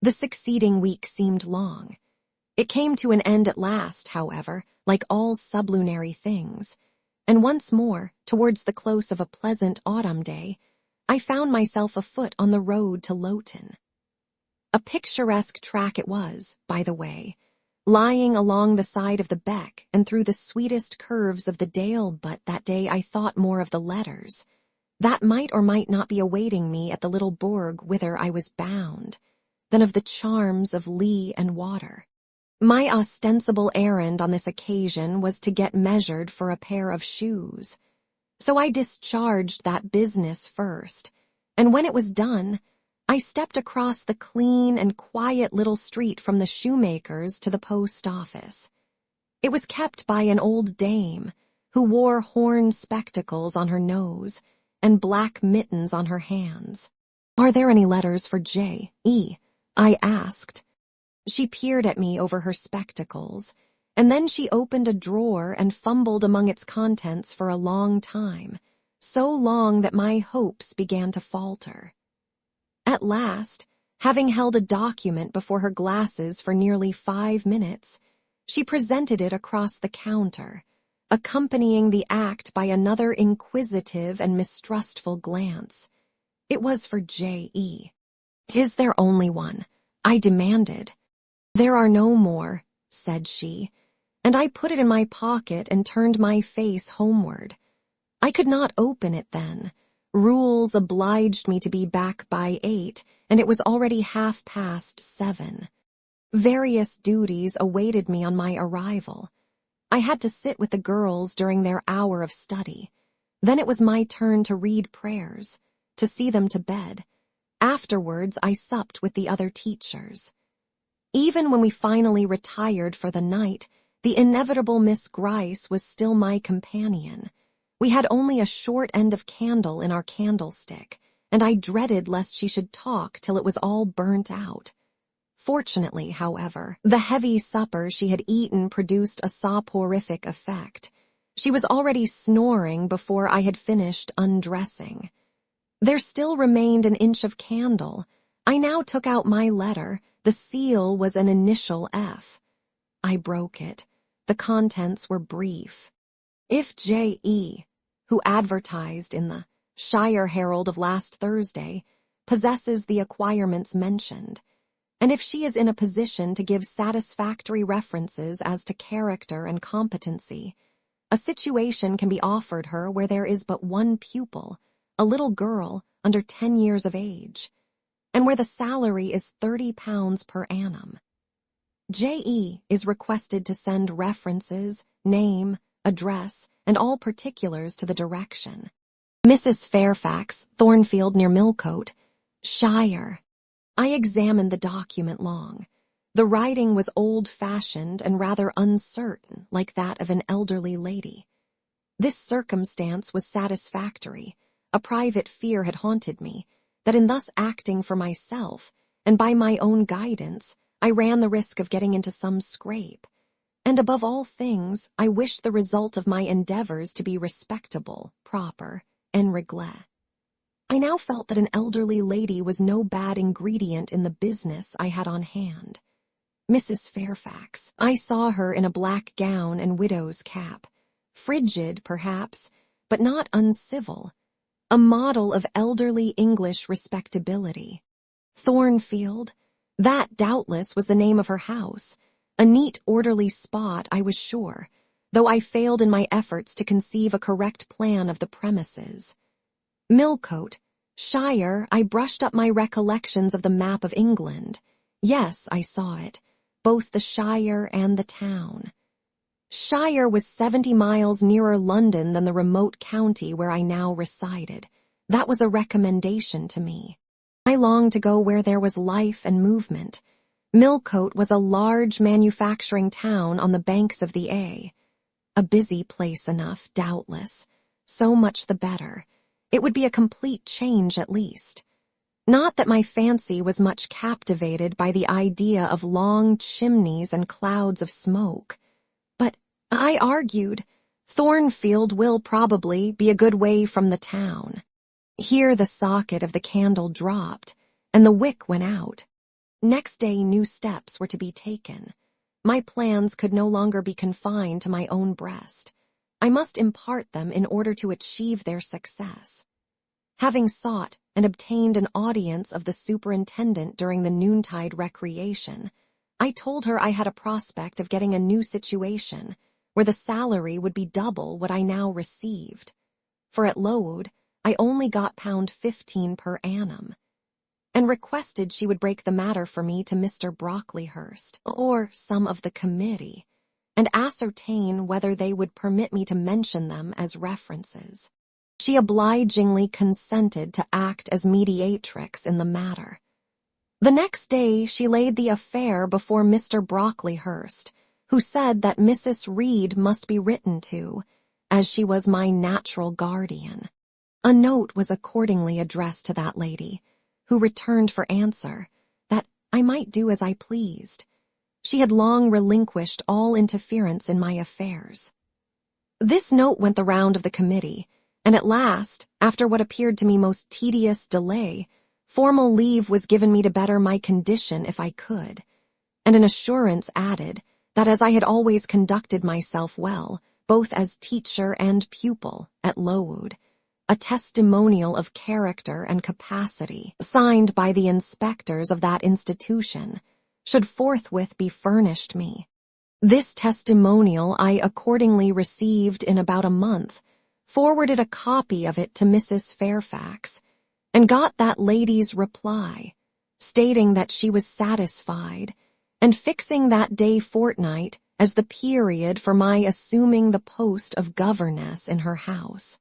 The succeeding week seemed long. It came to an end at last, however, like all sublunary things, and once more, towards the close of a pleasant autumn day, I found myself afoot on the road to Loughton. A picturesque track it was, by the way, lying along the side of the beck and through the sweetest curves of the dale, but that day I thought more of the letters, that might or might not be awaiting me at the little bourg whither I was bound, than of the charms of lea and water. My ostensible errand on this occasion was to get measured for a pair of shoes. So I discharged that business first, and when it was done, I stepped across the clean and quiet little street from the shoemaker's to the post office. It was kept by an old dame, who wore horn spectacles on her nose and black mittens on her hands. "Are there any letters for J.E.?" I asked. She peered at me over her spectacles, and then she opened a drawer and fumbled among its contents for a long time, so long that my hopes began to falter. At last, having held a document before her glasses for nearly 5 minutes, she presented it across the counter, accompanying the act by another inquisitive and mistrustful glance. It was for J.E. "Is there only one?" I demanded. "There are no more," said she, and I put it in my pocket and turned my face homeward. I could not open it then. Rules obliged me to be back by 8, and it was already 7:30. Various duties awaited me on my arrival. I had to sit with the girls during their hour of study. Then it was my turn to read prayers, to see them to bed. Afterwards I supped with the other teachers. Even when we finally retired for the night, the inevitable Miss Gryce was still my companion. We had only a short end of candle in our candlestick, and I dreaded lest she should talk till it was all burnt out. Fortunately, however, the heavy supper she had eaten produced a soporific effect. She was already snoring before I had finished undressing. There still remained an inch of candle. I now took out my letter. The seal was an initial F. I broke it. The contents were brief. If J.E., who advertised in the Shire Herald of last Thursday, possesses the acquirements mentioned, and if she is in a position to give satisfactory references as to character and competency, a situation can be offered her where there is but one pupil, a little girl under 10 years of age, and where the salary is £30 per annum. J.E. is requested to send references, name, address, and all particulars to the direction. Mrs. Fairfax, Thornfield near Millcote, Shire. I examined the document long. The writing was old-fashioned and rather uncertain, like that of an elderly lady. This circumstance was satisfactory. A private fear had haunted me, that in thus acting for myself, and by my own guidance, I ran the risk of getting into some scrape. And above all things, I wished the result of my endeavors to be respectable, proper, en règle. I now felt that an elderly lady was no bad ingredient in the business I had on hand. Mrs. Fairfax, I saw her in a black gown and widow's cap, frigid, perhaps, but not uncivil, a model of elderly English respectability. Thornfield, that doubtless was the name of her house, a neat, orderly spot, I was sure, though I failed in my efforts to conceive a correct plan of the premises. Millcote, Shire, I brushed up my recollections of the map of England. Yes, I saw it, both the Shire and the town. Shire was 70 miles nearer London than the remote county where I now resided. That was a recommendation to me. I longed to go where there was life and movement. Millcote was a large manufacturing town on the banks of the Eyre. A busy place enough, doubtless. So much the better. It would be a complete change at least. Not that my fancy was much captivated by the idea of long chimneys and clouds of smoke. But, I argued, Thornfield will probably be a good way from the town. Here the socket of the candle dropped, and the wick went out. Next day new steps were to be taken. My plans could no longer be confined to my own breast. I must impart them in order to achieve their success. Having sought and obtained an audience of the superintendent during the noontide recreation, I told her I had a prospect of getting a new situation, where the salary would be double what I now received. For at Lowood, I only got £15 per annum, and requested she would break the matter for me to Mr. Brocklehurst, or some of the committee, and ascertain whether they would permit me to mention them as references. She obligingly consented to act as mediatrix in the matter. The next day she laid the affair before Mr. Brocklehurst, who said that Mrs. Reed must be written to, as she was my natural guardian. A note was accordingly addressed to that lady, who returned for answer that I might do as I pleased. She had long relinquished all interference in my affairs. This note went the round of the committee, and at last, after what appeared to me most tedious delay, formal leave was given me to better my condition if I could, and an assurance added that as I had always conducted myself well, both as teacher and pupil, at Lowood, a testimonial of character and capacity, signed by the inspectors of that institution, should forthwith be furnished me. This testimonial I accordingly received in about a month, forwarded a copy of it to Mrs. Fairfax, and got that lady's reply, stating that she was satisfied, and fixing that day fortnight as the period for my assuming the post of governess in her house.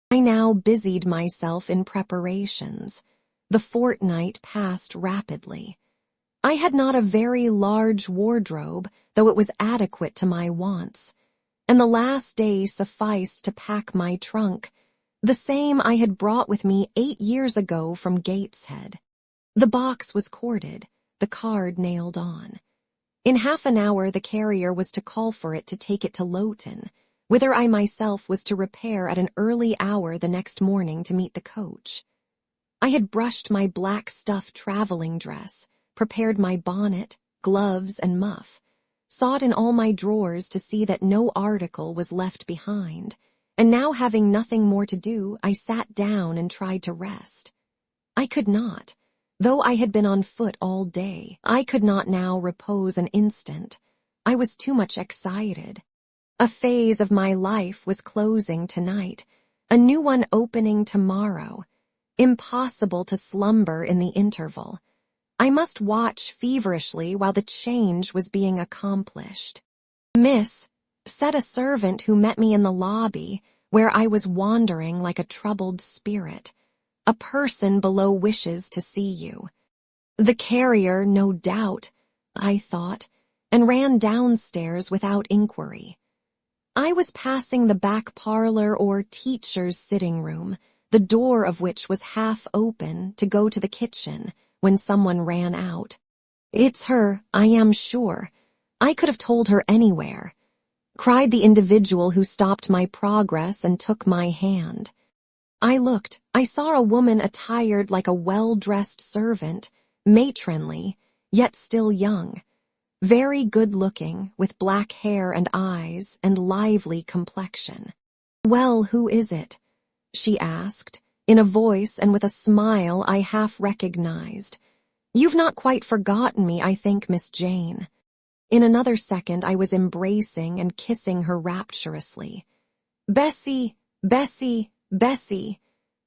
I now busied myself in preparations. The fortnight passed rapidly. I had not a very large wardrobe, though it was adequate to my wants, and the last day sufficed to pack my trunk, the same I had brought with me 8 years ago from Gateshead. The box was corded, the card nailed on. In half an hour the carrier was to call for it to take it to Lowton, whither I myself was to repair at an early hour the next morning to meet the coach. I had brushed my black stuff traveling dress, prepared my bonnet, gloves, and muff, sought in all my drawers to see that no article was left behind, and now having nothing more to do, I sat down and tried to rest. I could not. Though I had been on foot all day, I could not now repose an instant. I was too much excited. A phase of my life was closing tonight, a new one opening tomorrow. Impossible to slumber in the interval. I must watch feverishly while the change was being accomplished. "Miss," said a servant who met me in the lobby, where I was wandering like a troubled spirit, "a person below wishes to see you." The carrier, no doubt, I thought, and ran downstairs without inquiry. I was passing the back parlor or teacher's sitting room, the door of which was half open, to go to the kitchen, when someone ran out. "It's her, I am sure. I could have told her anywhere," cried the individual who stopped my progress and took my hand. I looked. I saw a woman attired like a well-dressed servant, matronly, yet still young, very good-looking, with black hair and eyes and lively complexion. "Well, who is it?" she asked, in a voice and with a smile I half recognized. "You've not quite forgotten me, I think, Miss Jane." In another second I was embracing and kissing her rapturously. "Bessie, Bessie, Bessie."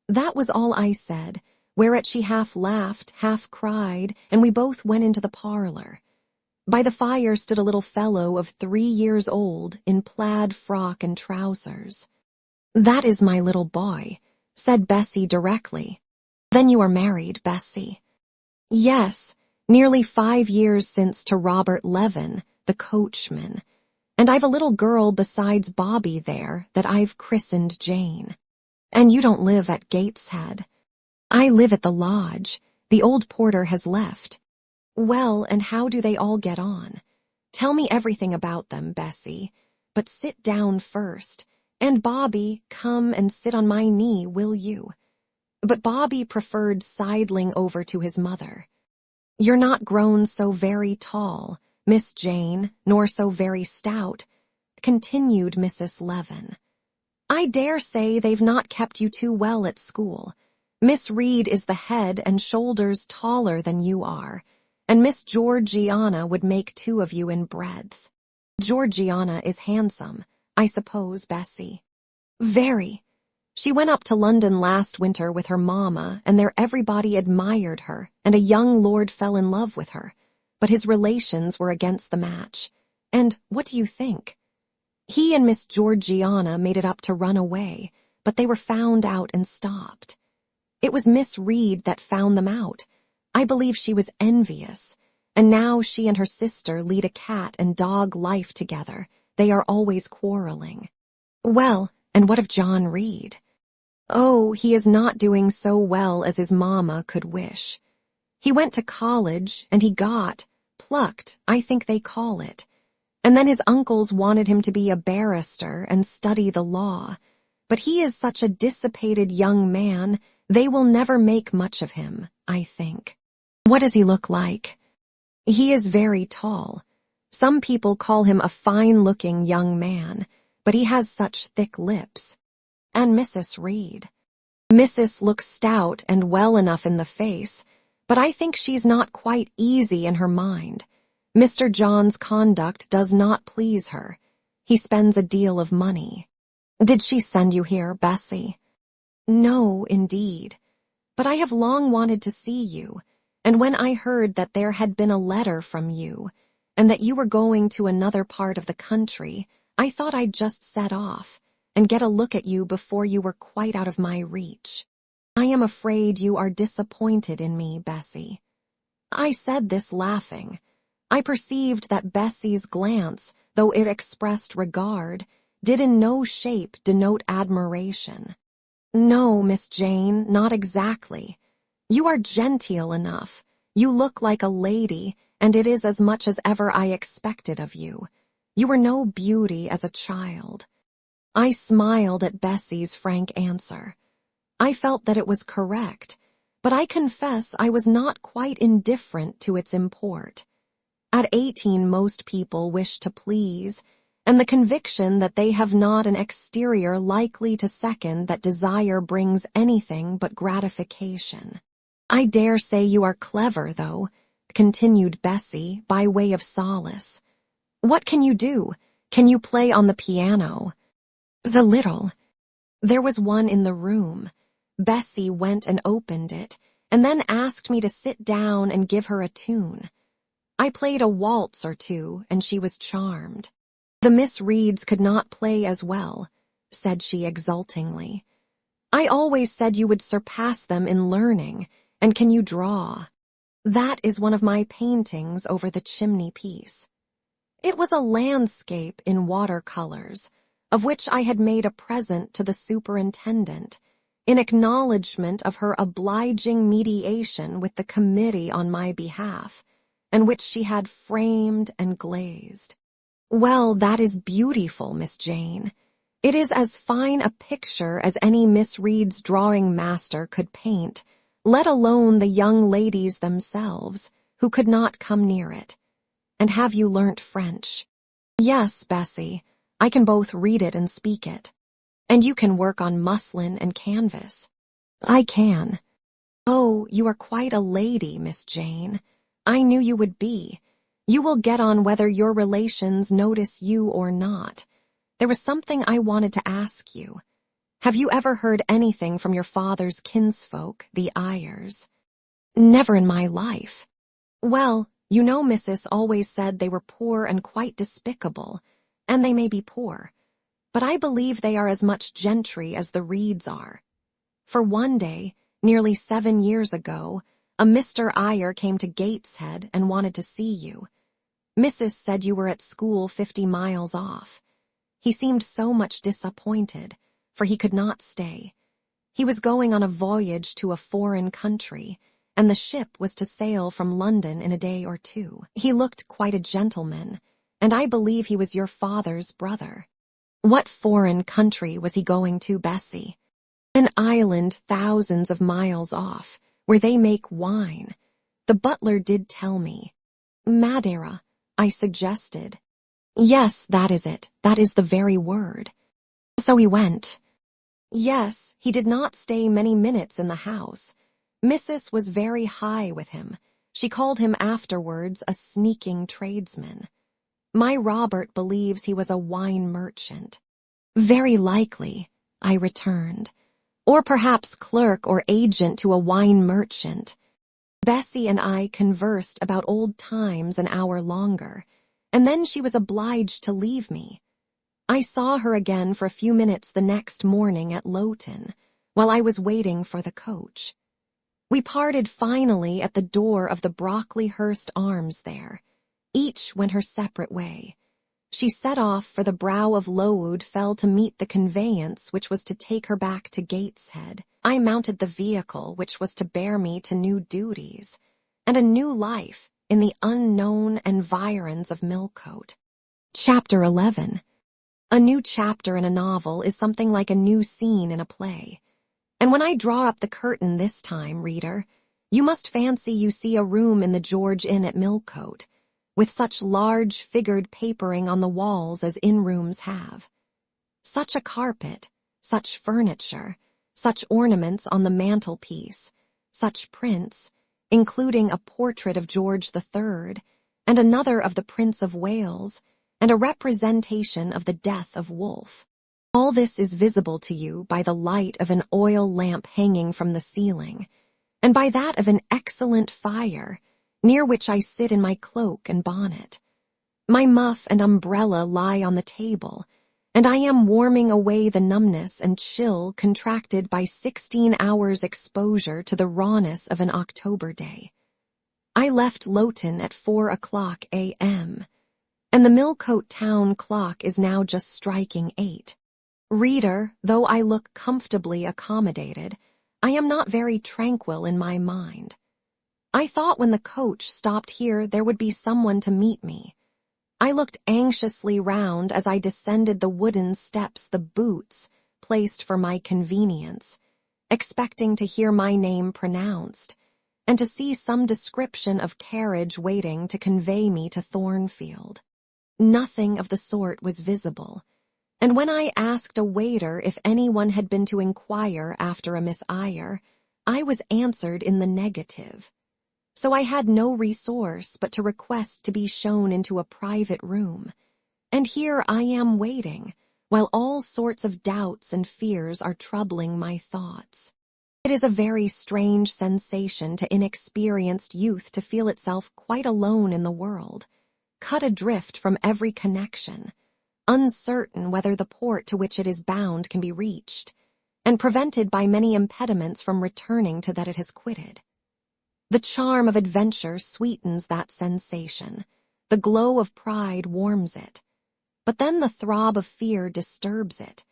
That was all I said, whereat she half laughed, half cried, and we both went into the parlor. By the fire stood a little fellow of 3 years old, in plaid frock and trousers. "That is my little boy," said Bessie directly. "Then you are married, Bessie?" "Yes, nearly 5 years since, to Robert Levin, the coachman, and I've a little girl besides Bobby there that I've christened Jane." "And you don't live at Gateshead?" "I live at the lodge. The old porter has left." "Well, and how do they all get on? Tell me everything about them, Bessie, but sit down first. And Bobby, come and sit on my knee, will you?" But Bobby preferred sidling over to his mother. "You're not grown so very tall, Miss Jane, nor so very stout," continued Mrs. Levin. "I dare say they've not kept you too well at school. Miss Reed is the head and shoulders taller than you are, and Miss Georgiana would make 2 of you in breadth. Georgiana is handsome, I suppose, Bessie?" "Very. She went up to London last winter with her mamma, and there everybody admired her, and a young lord fell in love with her, but his relations were against the match. And what do you think? He and Miss Georgiana made it up to run away, but they were found out and stopped. It was Miss Reed that found them out. I believe she was envious, and now she and her sister lead a cat and dog life together. They are always quarreling." "Well, and what of John Reed?" "Oh, he is not doing so well as his mamma could wish. He went to college, and he got plucked, I think they call it. And then his uncles wanted him to be a barrister and study the law. But he is such a dissipated young man, they will never make much of him, I think." "What does he look like?" "He is very tall. Some people call him a fine-looking young man, but he has such thick lips." "And Mrs. Reed?" "Mrs. looks stout and well enough in the face, but I think she's not quite easy in her mind. Mr. John's conduct does not please her. He spends a deal of money." "Did she send you here, Bessie?" "No, indeed. But I have long wanted to see you, and when I heard that there had been a letter from you, and that you were going to another part of the country, I thought I'd just set off, and get a look at you before you were quite out of my reach. I am afraid you are disappointed in me, Bessie." I said this laughing. I perceived that Bessie's glance, though it expressed regard, did in no shape denote admiration. No, Miss Jane, not exactly. You are genteel enough. You look like a lady, and it is as much as ever I expected of you. You were no beauty as a child. I smiled at Bessie's frank answer. I felt that it was correct, but I confess I was not quite indifferent to its import. At 18 most people wish to please, and the conviction that they have not an exterior likely to second that desire brings anything but gratification. I dare say you are clever, though, continued Bessie by way of solace. What can you do? Can you play on the piano? A little. There was one in the room. Bessie went and opened it, and then asked me to sit down and give her a tune. I played a waltz or two, and she was charmed. The Miss Reeds could not play as well, said she exultingly. I always said you would surpass them in learning, and can you draw? That is one of my paintings over the chimney-piece. It was a landscape in watercolors, of which I had made a present to the superintendent, in acknowledgment of her obliging mediation with the committee on my behalf, and which she had framed and glazed. Well, that is beautiful, Miss Jane. It is as fine a picture as any Miss Reed's drawing master could paint, let alone the young ladies themselves, who could not come near it. And have you learnt French? Yes, Bessie, I can both read it and speak it. And you can work on muslin and canvas. I can. Oh, you are quite a lady, Miss Jane. I knew you would be. You will get on whether your relations notice you or not. There was something I wanted to ask you. Have you ever heard anything from your father's kinsfolk, the Eyres? Never in my life. Well, you know Mrs. always said they were poor and quite despicable, and they may be poor, but I believe they are as much gentry as the Reeds are. For one day, nearly 7 years ago, a Mr. Eyre came to Gateshead and wanted to see you. Mrs. said you were at school 50 miles off. He seemed so much disappointed, for he could not stay. He was going on a voyage to a foreign country, and the ship was to sail from London in a day or 2. He looked quite a gentleman, and I believe he was your father's brother. What foreign country was he going to, Bessie? An island thousands of miles off, where they make wine. The butler did tell me. Madeira, I suggested. Yes, that is it. That is the very word. So he went. Yes, he did not stay many minutes in the house. Mrs. was very high with him. She called him afterwards a sneaking tradesman. My Robert believes he was a wine merchant. Very likely, I returned. Or perhaps clerk or agent to a wine merchant. Bessie and I conversed about old times an hour longer, and then she was obliged to leave me. I saw her again for a few minutes the next morning at Lowton, while I was waiting for the coach. We parted finally at the door of the Brockleyhurst Arms there. Each went her separate way. She set off, for the brow of Lowood fell to meet the conveyance which was to take her back to Gateshead. I mounted the vehicle which was to bear me to new duties, and a new life in the unknown environs of Millcote. Chapter 11. A new chapter in a novel is something like a new scene in a play. And when I draw up the curtain this time, reader, you must fancy you see a room in the George Inn at Millcote, with such large figured papering on the walls as inn-rooms have. Such a carpet, such furniture, such ornaments on the mantelpiece, such prints, including a portrait of George III, and another of the Prince of Wales, and a representation of the death of Wolfe. All this is visible to you by the light of an oil lamp hanging from the ceiling, and by that of an excellent fire, near which I sit in my cloak and bonnet. My muff and umbrella lie on the table, and I am warming away the numbness and chill contracted by 16 hours' exposure to the rawness of an October day. I left Loughton at 4:00 a.m., and the Millcote town clock is now just striking 8. Reader, though I look comfortably accommodated, I am not very tranquil in my mind. I thought when the coach stopped here there would be someone to meet me. I looked anxiously round as I descended the wooden steps, the boots placed for my convenience, expecting to hear my name pronounced, and to see some description of carriage waiting to convey me to Thornfield. Nothing of the sort was visible, and when I asked a waiter if anyone had been to inquire after a Miss Eyre, I was answered in the negative. So I had no resource but to request to be shown into a private room, and here I am waiting, while all sorts of doubts and fears are troubling my thoughts. It is a very strange sensation to inexperienced youth to feel itself quite alone in the world, cut adrift from every connection, uncertain whether the port to which it is bound can be reached, and prevented by many impediments from returning to that it has quitted. The charm of adventure sweetens that sensation, the glow of pride warms it, but then the throb of fear disturbs it,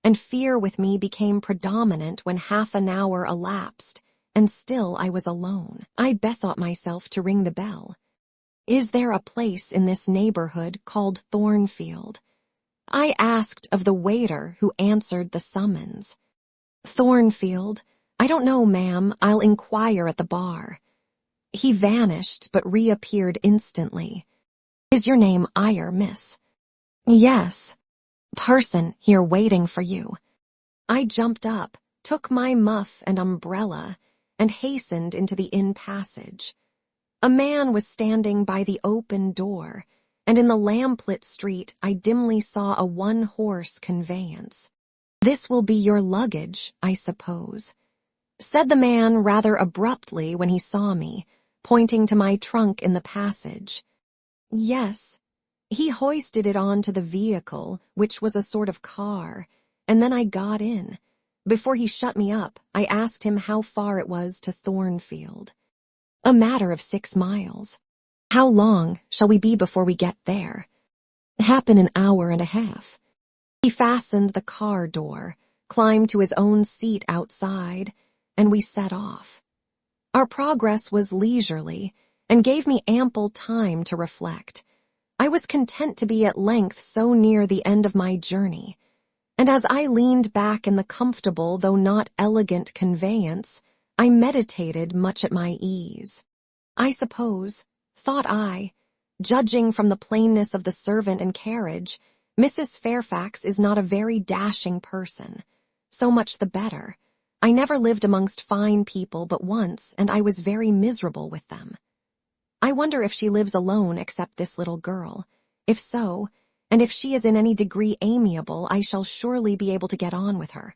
and fear with me became predominant when half an hour elapsed, and still I was alone. I bethought myself to ring the bell. Is there a place in this neighborhood called Thornfield? I asked of the waiter who answered the summons. Thornfield? I don't know, ma'am. I'll inquire at the bar. He vanished, but reappeared instantly. Is your name Eyre, miss? Yes. Person here waiting for you. I jumped up, took my muff and umbrella, and hastened into the inn passage. A man was standing by the open door, and in the lamplit street I dimly saw a one-horse conveyance. This will be your luggage, I suppose, said the man rather abruptly when he saw me, pointing to my trunk in the passage. Yes. He hoisted it onto the vehicle, which was a sort of car, and then I got in. Before he shut me up, I asked him how far it was to Thornfield. A matter of 6 miles. How long shall we be before we get there? Happen an hour and a half. He fastened the car door, climbed to his own seat outside, and we set off. Our progress was leisurely, and gave me ample time to reflect. I was content to be at length so near the end of my journey, and as I leaned back in the comfortable though not elegant conveyance, I meditated much at my ease. I suppose, thought I, judging from the plainness of the servant and carriage, Mrs. Fairfax is not a very dashing person. So much the better. I never lived amongst fine people but once, and I was very miserable with them. I wonder if she lives alone except this little girl. If so, and if she is in any degree amiable, I shall surely be able to get on with her.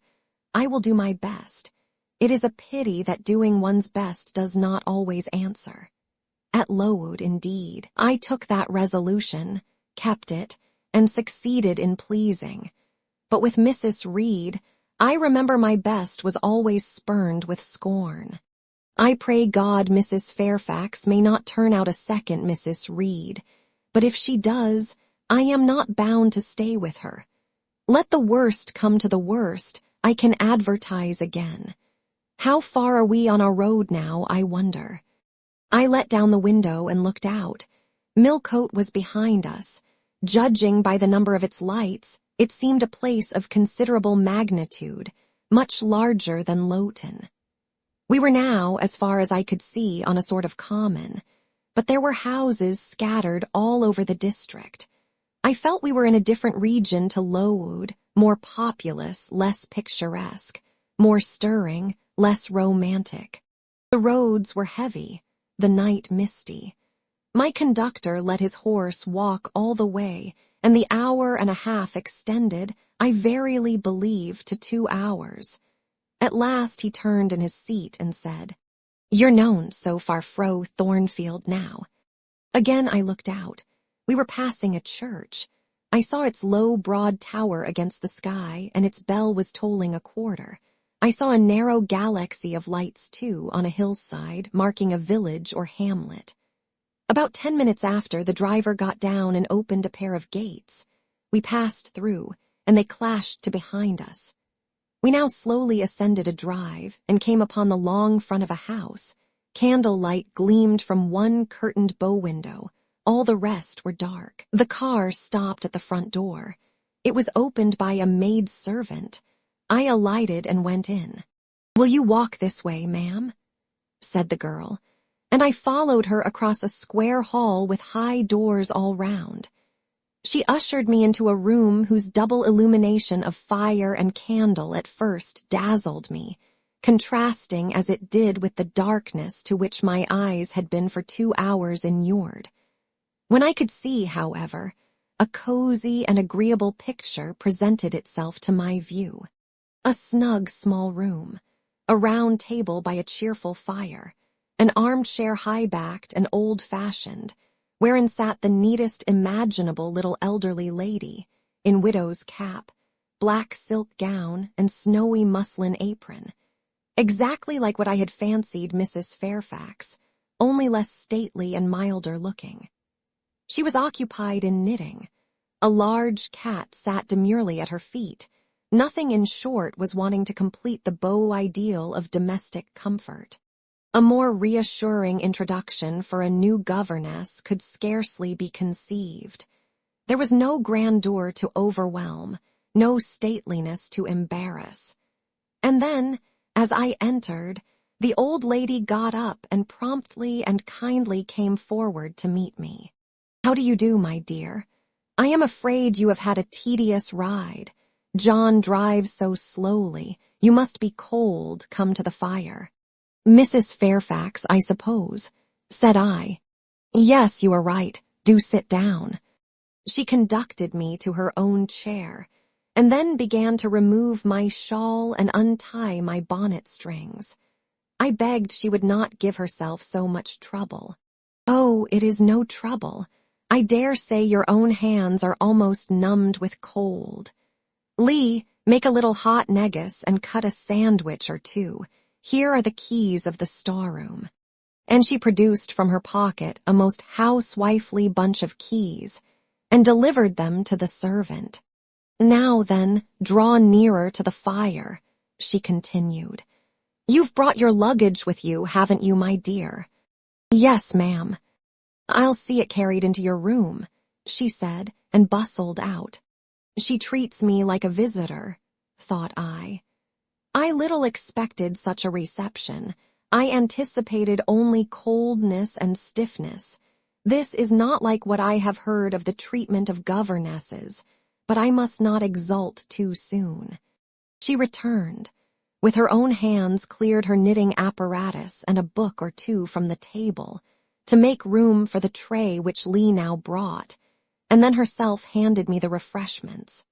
I will do my best. It is a pity that doing one's best does not always answer. At Lowood, indeed, I took that resolution, kept it, and succeeded in pleasing. But with Mrs. Reed, I remember my best was always spurned with scorn. I pray God Mrs. Fairfax may not turn out a second Mrs. Reed, but if she does, I am not bound to stay with her. Let the worst come to the worst, I can advertise again. How far are we on our road now, I wonder? I let down the window and looked out. Millcote was behind us. Judging by the number of its lights, it seemed a place of considerable magnitude, much larger than Loughton. We were now, as far as I could see, on a sort of common, but there were houses scattered all over the district. I felt we were in a different region to Lowood, more populous, less picturesque, more stirring, less romantic. The roads were heavy, the night misty. My conductor let his horse walk all the way, and the hour and a half extended, I verily believe, to 2 hours. At last he turned in his seat and said, "You're known so far fro Thornfield now." Again I looked out. We were passing a church. I saw its low, broad tower against the sky, and its bell was tolling a quarter. I saw a narrow galaxy of lights, too, on a hillside, marking a village or hamlet. About 10 minutes after, the driver got down and opened a pair of gates. We passed through, and they clashed to behind us. We now slowly ascended a drive and came upon the long front of a house. Candlelight gleamed from one curtained bow window. All the rest were dark. The car stopped at the front door. It was opened by a maid-servant. I alighted and went in. "Will you walk this way, ma'am?" said the girl, and I followed her across a square hall with high doors all round. She ushered me into a room whose double illumination of fire and candle at first dazzled me, contrasting as it did with the darkness to which my eyes had been for 2 hours inured. When I could see, however, a cozy and agreeable picture presented itself to my view. A snug small room, a round table by a cheerful fire, an armchair high-backed and old-fashioned, wherein sat the neatest imaginable little elderly lady, in widow's cap, black silk gown, and snowy muslin apron, exactly like what I had fancied Mrs. Fairfax, only less stately and milder looking. She was occupied in knitting. A large cat sat demurely at her feet. Nothing, in short, was wanting to complete the beau ideal of domestic comfort. A more reassuring introduction for a new governess could scarcely be conceived. There was no grandeur to overwhelm, no stateliness to embarrass. And then, as I entered, the old lady got up and promptly and kindly came forward to meet me. "How do you do, my dear? I am afraid you have had a tedious ride. John drives so slowly. You must be cold. Come to the fire." "Mrs. Fairfax, I suppose," said I. "Yes, you are right. Do sit down." She conducted me to her own chair, and then began to remove my shawl and untie my bonnet strings. I begged she would not give herself so much trouble. "Oh, it is no trouble. I dare say your own hands are almost numbed with cold. Lee, make a little hot negus and cut a sandwich or two. Here are the keys of the storeroom." And she produced from her pocket a most housewifely bunch of keys, and delivered them to the servant. "Now then, draw nearer to the fire," she continued. "You've brought your luggage with you, haven't you, my dear?" "Yes, ma'am." "I'll see it carried into your room," she said, and bustled out. She treats me like a visitor, thought I. I little expected such a reception. I anticipated only coldness and stiffness. This is not like what I have heard of the treatment of governesses, but I must not exult too soon. She returned. With her own hands cleared her knitting apparatus and a book or two from the table, to make room for the tray which Lee now brought, and then herself handed me the refreshments.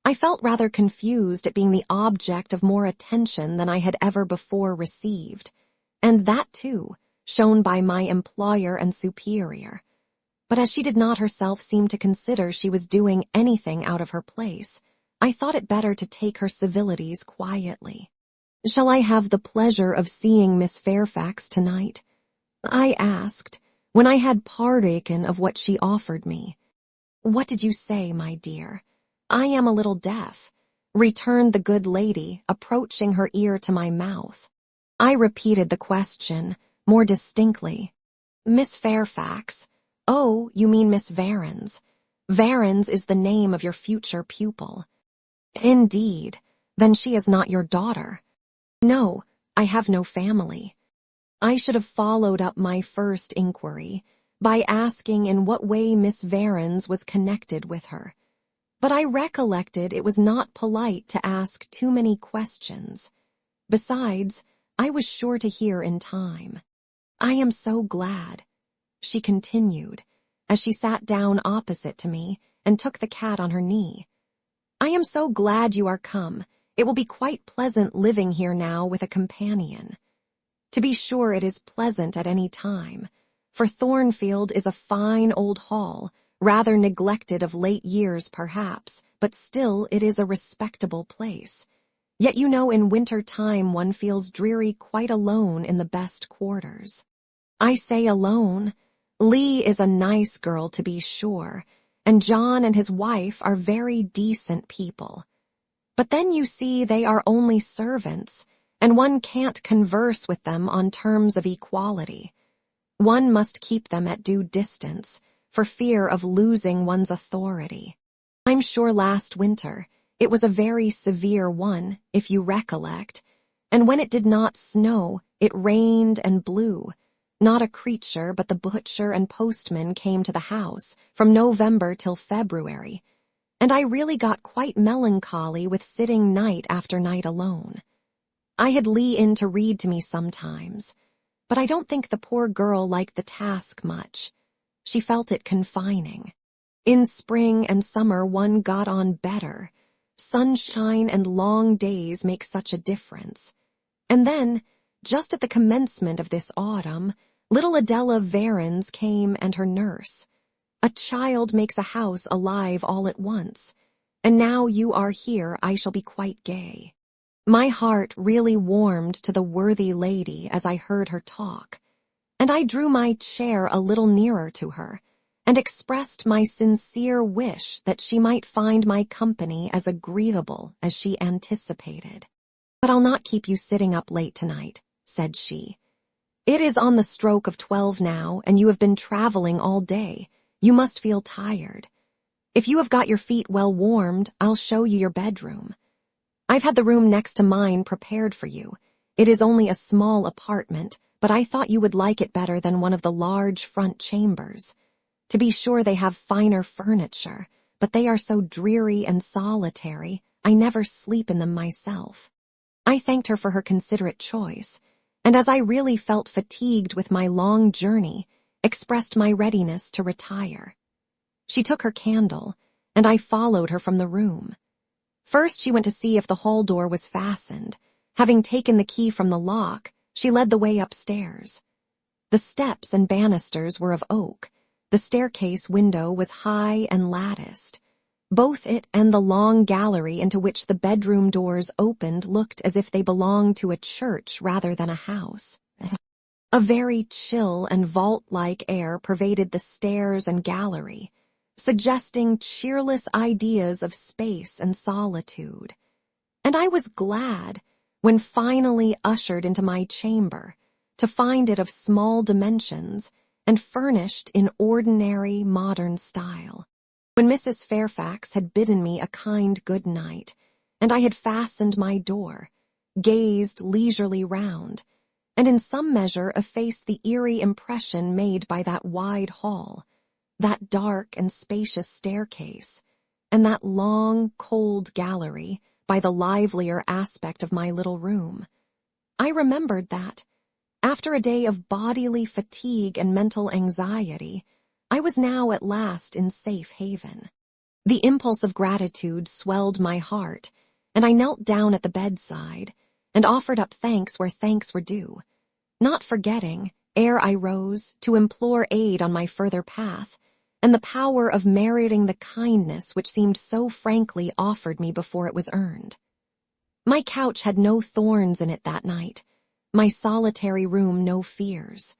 I felt rather confused at being the object of more attention than I had ever before received, and that, too, shown by my employer and superior. But as she did not herself seem to consider she was doing anything out of her place, I thought it better to take her civilities quietly. "Shall I have the pleasure of seeing Miss Fairfax tonight?" I asked, when I had partaken of what she offered me. "What did you say, my dear?" "I am a little deaf," returned the good lady, approaching her ear to my mouth. I repeated the question, more distinctly. "Miss Fairfax? Oh, you mean Miss Varens. Varens is the name of your future pupil." "Indeed. Then she is not your daughter?" "No, I have no family." I should have followed up my first inquiry by asking in what way Miss Varens was connected with her, but I recollected it was not polite to ask too many questions. Besides, I was sure to hear in time. "I am so glad," she continued, as she sat down opposite to me and took the cat on her knee. "I am so glad you are come. It will be quite pleasant living here now with a companion. To be sure, it is pleasant at any time, for Thornfield is a fine old hall, rather neglected of late years perhaps, but still it is a respectable place. Yet you know in winter time one feels dreary quite alone in the best quarters. I say alone. Lee is a nice girl to be sure, and John and his wife are very decent people. But then you see they are only servants, and one can't converse with them on terms of equality. One must keep them at due distance, for fear of losing one's authority. I'm sure last winter it was a very severe one, if you recollect, and when it did not snow, it rained and blew. Not a creature but the butcher and postman came to the house, from November till February, and I really got quite melancholy with sitting night after night alone. I had Lee in to read to me sometimes, but I don't think the poor girl liked the task much. She felt it confining. In spring and summer one got on better. Sunshine and long days make such a difference. And then, just at the commencement of this autumn, little Adela Varens came and her nurse. A child makes a house alive all at once, and now you are here I shall be quite gay. My heart really warmed to the worthy lady as I heard her talk, and I drew my chair a little nearer to her, and expressed my sincere wish that she might find my company as agreeable as she anticipated. "But I'll not keep you sitting up late tonight," said she. "It is on the stroke of 12 now, and you have been traveling all day. You must feel tired. If you have got your feet well warmed, I'll show you your bedroom. I've had the room next to mine prepared for you. It is only a small apartment, but I thought you would like it better than one of the large front chambers. To be sure they have finer furniture, but they are so dreary and solitary, I never sleep in them myself." I thanked her for her considerate choice, and as I really felt fatigued with my long journey, expressed my readiness to retire. She took her candle, and I followed her from the room. First she went to see if the hall door was fastened. Having taken the key from the lock, she led the way upstairs. The steps and banisters were of oak. The staircase window was high and latticed. Both it and the long gallery into which the bedroom doors opened looked as if they belonged to a church rather than a house. A very chill and vault-like air pervaded the stairs and gallery, suggesting cheerless ideas of space and solitude. And I was glad, when finally ushered into my chamber, to find it of small dimensions and furnished in ordinary modern style. When Mrs. Fairfax had bidden me a kind good night, and I had fastened my door, gazed leisurely round, and in some measure effaced the eerie impression made by that wide hall, that dark and spacious staircase, and that long, cold gallery by the livelier aspect of my little room, I remembered that, after a day of bodily fatigue and mental anxiety, I was now at last in safe haven. The impulse of gratitude swelled my heart, and I knelt down at the bedside and offered up thanks where thanks were due, not forgetting, ere I rose, to implore aid on my further path, and the power of meriting the kindness which seemed so frankly offered me before it was earned. My couch had no thorns in it that night, my solitary room no fears.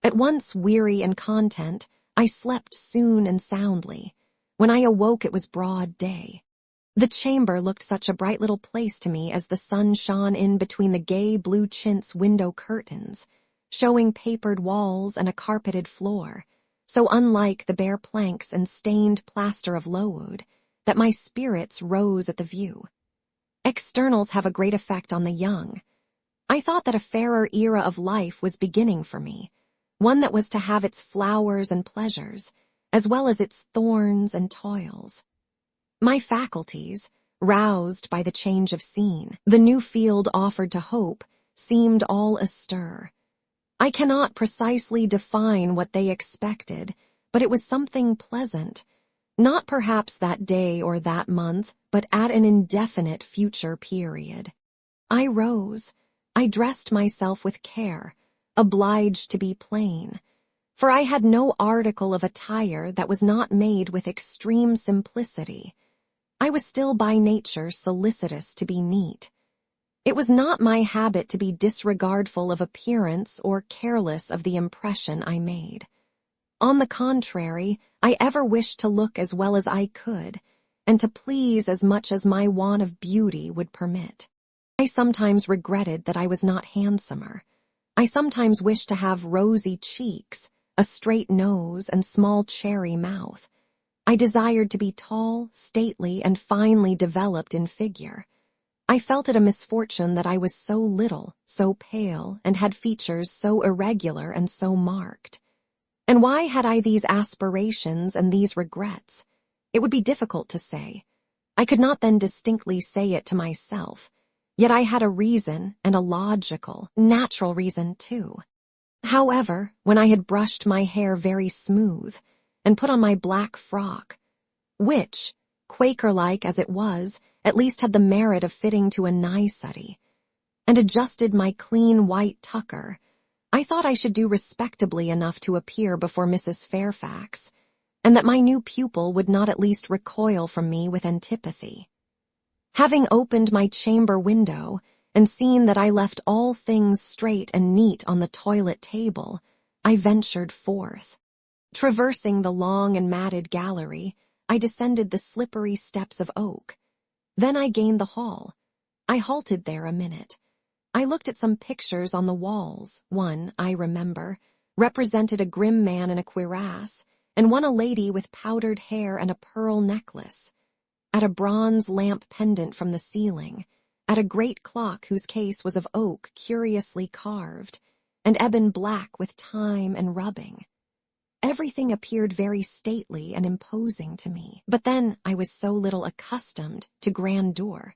At once weary and content, I slept soon and soundly. When I awoke it was broad day. The chamber looked such a bright little place to me as the sun shone in between the gay blue chintz window curtains, showing papered walls and a carpeted floor, so unlike the bare planks and stained plaster of Lowood, that my spirits rose at the view. Externals have a great effect on the young. I thought that a fairer era of life was beginning for me, one that was to have its flowers and pleasures, as well as its thorns and toils. My faculties, roused by the change of scene, the new field offered to hope, seemed all astir. I cannot precisely define what they expected, but it was something pleasant, not perhaps that day or that month, but at an indefinite future period. I rose. I dressed myself with care, obliged to be plain, for I had no article of attire that was not made with extreme simplicity. I was still by nature solicitous to be neat. It was not my habit to be disregardful of appearance or careless of the impression I made. On the contrary, I ever wished to look as well as I could, and to please as much as my want of beauty would permit. I sometimes regretted that I was not handsomer. I sometimes wished to have rosy cheeks, a straight nose, and small cherry mouth. I desired to be tall, stately, and finely developed in figure. I felt it a misfortune that I was so little, so pale, and had features so irregular and so marked. And why had I these aspirations and these regrets? It would be difficult to say. I could not then distinctly say it to myself, yet I had a reason, and a logical, natural reason too. However, when I had brushed my hair very smooth, and put on my black frock, which, Quaker-like as it was, at least had the merit of fitting to a nicety, and adjusted my clean white tucker, I thought I should do respectably enough to appear before Mrs. Fairfax, and that my new pupil would not at least recoil from me with antipathy. Having opened my chamber window, and seen that I left all things straight and neat on the toilet table, I ventured forth. Traversing the long and matted gallery, I descended the slippery steps of oak. Then I gained the hall. I halted there a minute. I looked at some pictures on the walls. One, I remember, represented a grim man in a cuirass, and one a lady with powdered hair and a pearl necklace. At a bronze lamp pendant from the ceiling, at a great clock whose case was of oak curiously carved, and ebon black with time and rubbing. Everything appeared very stately and imposing to me, but then I was so little accustomed to grandeur.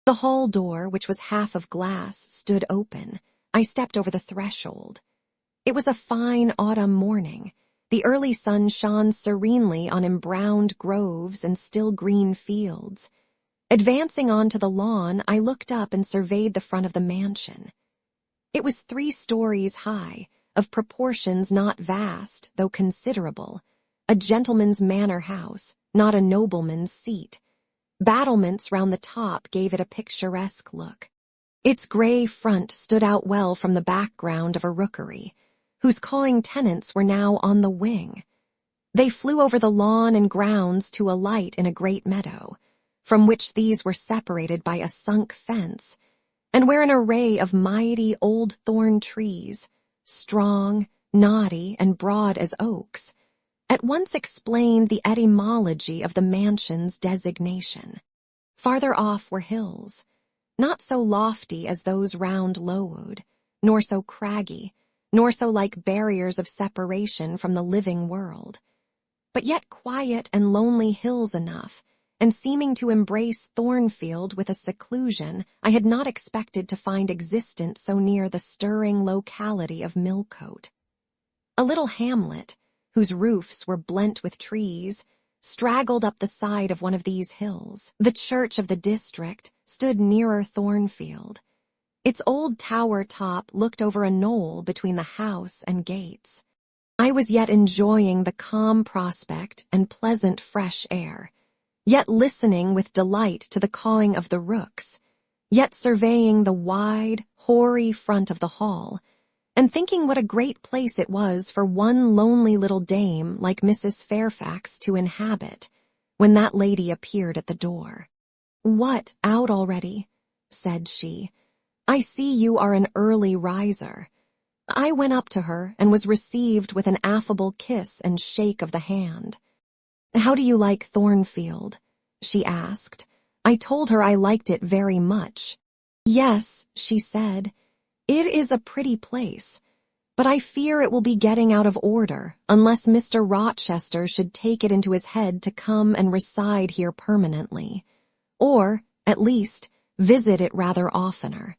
The hall door, which was half of glass, stood open. I stepped over the threshold. It was a fine autumn morning. The early sun shone serenely on embrowned groves and still green fields. Advancing on to the lawn, I looked up and surveyed the front of the mansion. It was 3 stories high, of proportions not vast, though considerable, a gentleman's manor house, not a nobleman's seat. Battlements round the top gave it a picturesque look. Its grey front stood out well from the background of a rookery, whose cawing tenants were now on the wing. They flew over the lawn and grounds to alight in a great meadow, from which these were separated by a sunk fence, and where an array of mighty old thorn trees, strong, knotty, and broad as oaks, at once explained the etymology of the mansion's designation. Farther off were hills, not so lofty as those round Lowood, nor so craggy, nor so like barriers of separation from the living world, but yet quiet and lonely hills enough, and seeming to embrace Thornfield with a seclusion I had not expected to find existent so near the stirring locality of Millcote. A little hamlet, whose roofs were blent with trees, straggled up the side of one of these hills. The church of the district stood nearer Thornfield. Its old tower top looked over a knoll between the house and gates. I was yet enjoying the calm prospect and pleasant fresh air, yet listening with delight to the cawing of the rooks, yet surveying the wide, hoary front of the hall, and thinking what a great place it was for one lonely little dame like Mrs. Fairfax to inhabit, when that lady appeared at the door. "What, out already?" said she. "I see you are an early riser." I went up to her and was received with an affable kiss and shake of the hand. "How do you like Thornfield?" she asked. I told her I liked it very much. "Yes," she said, "it is a pretty place, but I fear it will be getting out of order unless Mr. Rochester should take it into his head to come and reside here permanently, or, at least, visit it rather oftener.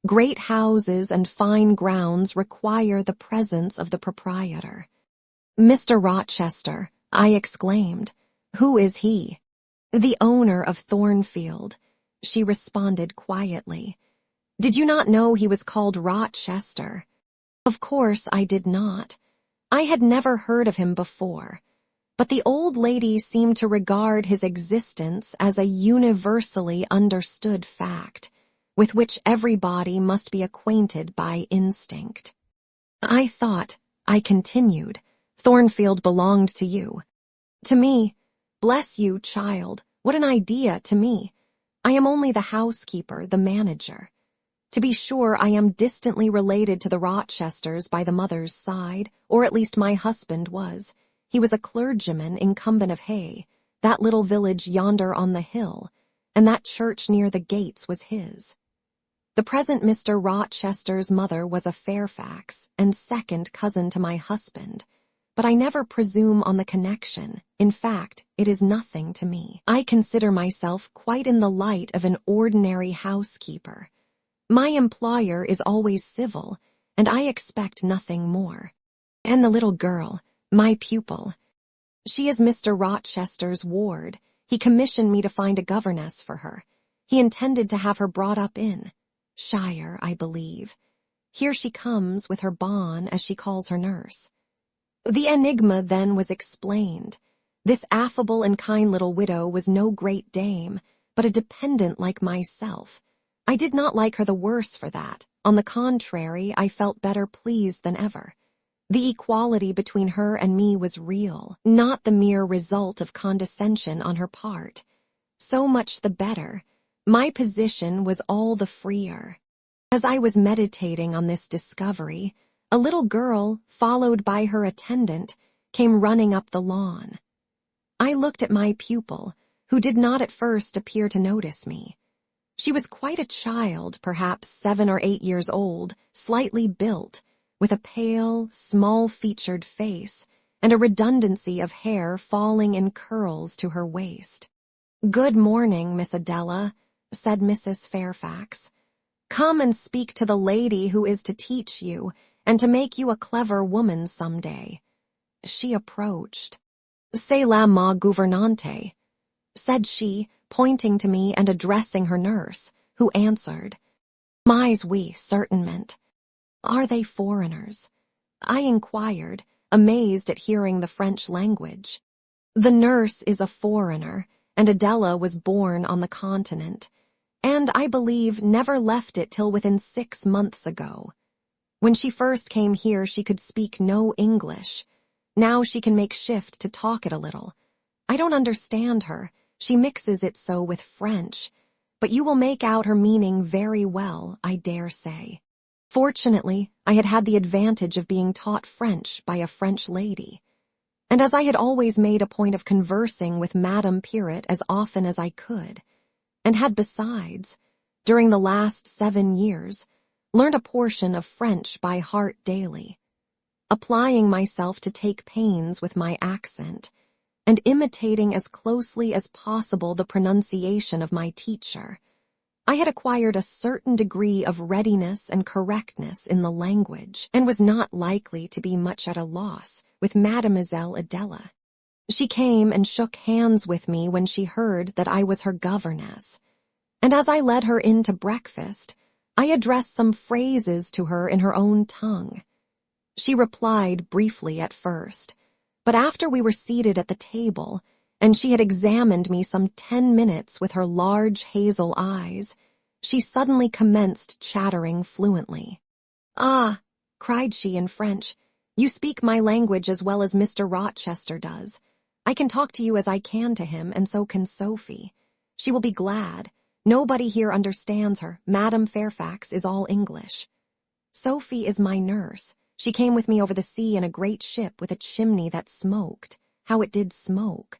Great houses and fine grounds require the presence of the proprietor." "Mr. Rochester," I exclaimed. "Who is he?" "The owner of Thornfield," she responded quietly. "Did you not know he was called Rochester?" Of course I did not. I had never heard of him before, but the old lady seemed to regard his existence as a universally understood fact, with which everybody must be acquainted by instinct. I thought, I continued, Thornfield belonged to you. To me, bless you, child, what an idea to me. I am only the housekeeper, the manager. To be sure, I am distantly related to the Rochesters by the mother's side, or at least my husband was. He was a clergyman incumbent of Hay, that little village yonder on the hill, and that church near the gates was his. The present Mr. Rochester's mother was a Fairfax, and second cousin to my husband, but I never presume on the connection. In fact, it is nothing to me. I consider myself quite in the light of an ordinary housekeeper. My employer is always civil, and I expect nothing more. And the little girl, my pupil, she is Mr. Rochester's ward. He commissioned me to find a governess for her. He intended to have her brought up in Shire, I believe. Here she comes with her bonne, as she calls her nurse. The enigma then was explained. This affable and kind little widow was no great dame, but a dependent like myself. I did not like her the worse for that. On the contrary, I felt better pleased than ever. The equality between her and me was real, not the mere result of condescension on her part. So much the better. My position was all the freer. As I was meditating on this discovery, a little girl, followed by her attendant, came running up the lawn. I looked at my pupil, who did not at first appear to notice me. She was quite a child, perhaps 7 or 8 years old, slightly built, with a pale, small-featured face, and a redundancy of hair falling in curls to her waist. "Good morning, Miss Adela," said Mrs. Fairfax. "Come and speak to the lady who is to teach you, and to make you a clever woman some day." She approached. "C'est la ma gouvernante," said she, pointing to me and addressing her nurse, who answered, "Mais oui, certainement." "Are they foreigners?" I inquired, amazed at hearing the French language. The nurse is a foreigner, and Adela was born on the continent, and, I believe, never left it till within 6 months ago. When she first came here she could speak no English. Now she can make shift to talk it a little. I don't understand her. She mixes it so with French, but you will make out her meaning very well, I dare say. Fortunately, I had had the advantage of being taught French by a French lady, and as I had always made a point of conversing with Madame Pirot as often as I could, and had besides, during the last 7 years, learned a portion of French by heart daily, applying myself to take pains with my accent, and imitating as closely as possible the pronunciation of my teacher, I had acquired a certain degree of readiness and correctness in the language, and was not likely to be much at a loss with Mademoiselle Adela. She came and shook hands with me when she heard that I was her governess, and as I led her in to breakfast, I addressed some phrases to her in her own tongue. She replied briefly at first, but after we were seated at the table, and she had examined me some 10 minutes with her large hazel eyes, she suddenly commenced chattering fluently. "Ah," cried she in French, "you speak my language as well as Mr. Rochester does. I can talk to you as I can to him, and so can Sophie. She will be glad. Nobody here understands her. Madame Fairfax is all English. Sophie is my nurse. She came with me over the sea in a great ship with a chimney that smoked. How it did smoke!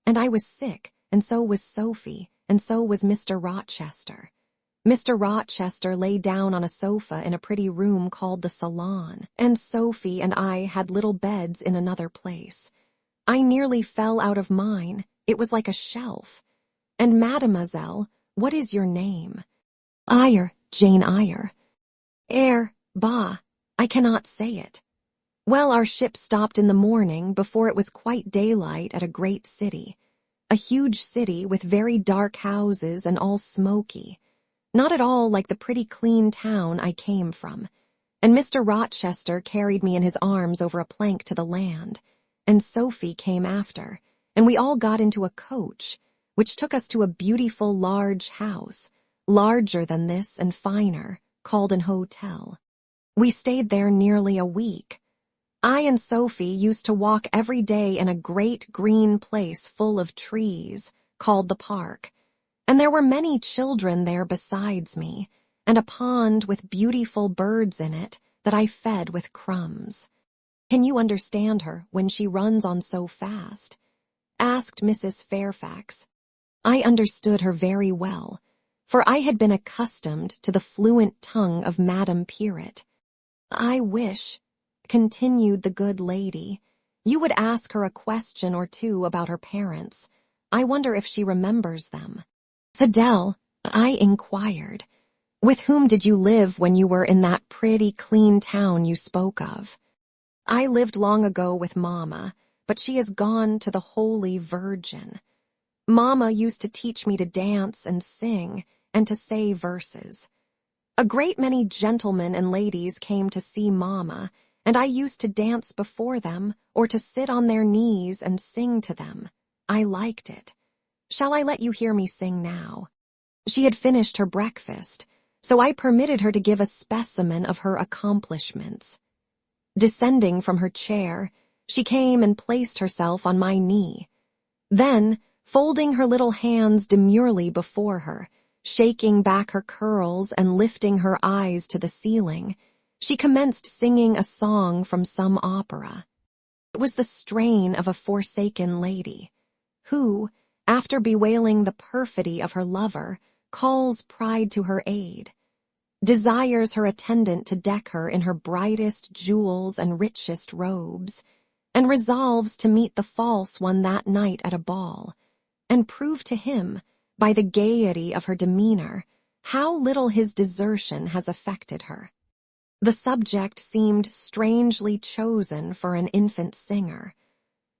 And I was sick, and so was Sophie, and so was Mr. Rochester. Mr. Rochester lay down on a sofa in a pretty room called the salon, and Sophie and I had little beds in another place. I nearly fell out of mine. It was like a shelf. And mademoiselle, what is your name?" "Eyre, Jane Eyre." "Eyre, bah, I cannot say it. Well, our ship stopped in the morning before it was quite daylight at a great city. A huge city with very dark houses and all smoky. Not at all like the pretty clean town I came from. And Mr. Rochester carried me in his arms over a plank to the land, and Sophie came after, and we all got into a coach, which took us to a beautiful large house, larger than this and finer, called an hotel. We stayed there nearly a week. I and Sophie used to walk every day in a great green place full of trees, called the park, and there were many children there besides me, and a pond with beautiful birds in it that I fed with crumbs. Can you understand her when she runs on so fast? Asked Mrs. Fairfax. I understood her very well, for I had been accustomed to the fluent tongue of Madame Pirot. I wish, continued the good lady, you would ask her a question or two about her parents. I wonder if she remembers them. Adele, I inquired, with whom did you live when you were in that pretty clean town you spoke of? I lived long ago with Mamma, but she is gone to the Holy Virgin. Mamma used to teach me to dance and sing and to say verses. A great many gentlemen and ladies came to see Mamma, and I used to dance before them or to sit on their knees and sing to them. I liked it. Shall I let you hear me sing now? She had finished her breakfast, so I permitted her to give a specimen of her accomplishments. Descending from her chair, she came and placed herself on my knee. Then, folding her little hands demurely before her, shaking back her curls and lifting her eyes to the ceiling, she commenced singing a song from some opera. It was the strain of a forsaken lady, who, after bewailing the perfidy of her lover, calls pride to her aid, desires her attendant to deck her in her brightest jewels and richest robes, and resolves to meet the false one that night at a ball, and prove to him, by the gaiety of her demeanor, how little his desertion has affected her. The subject seemed strangely chosen for an infant singer,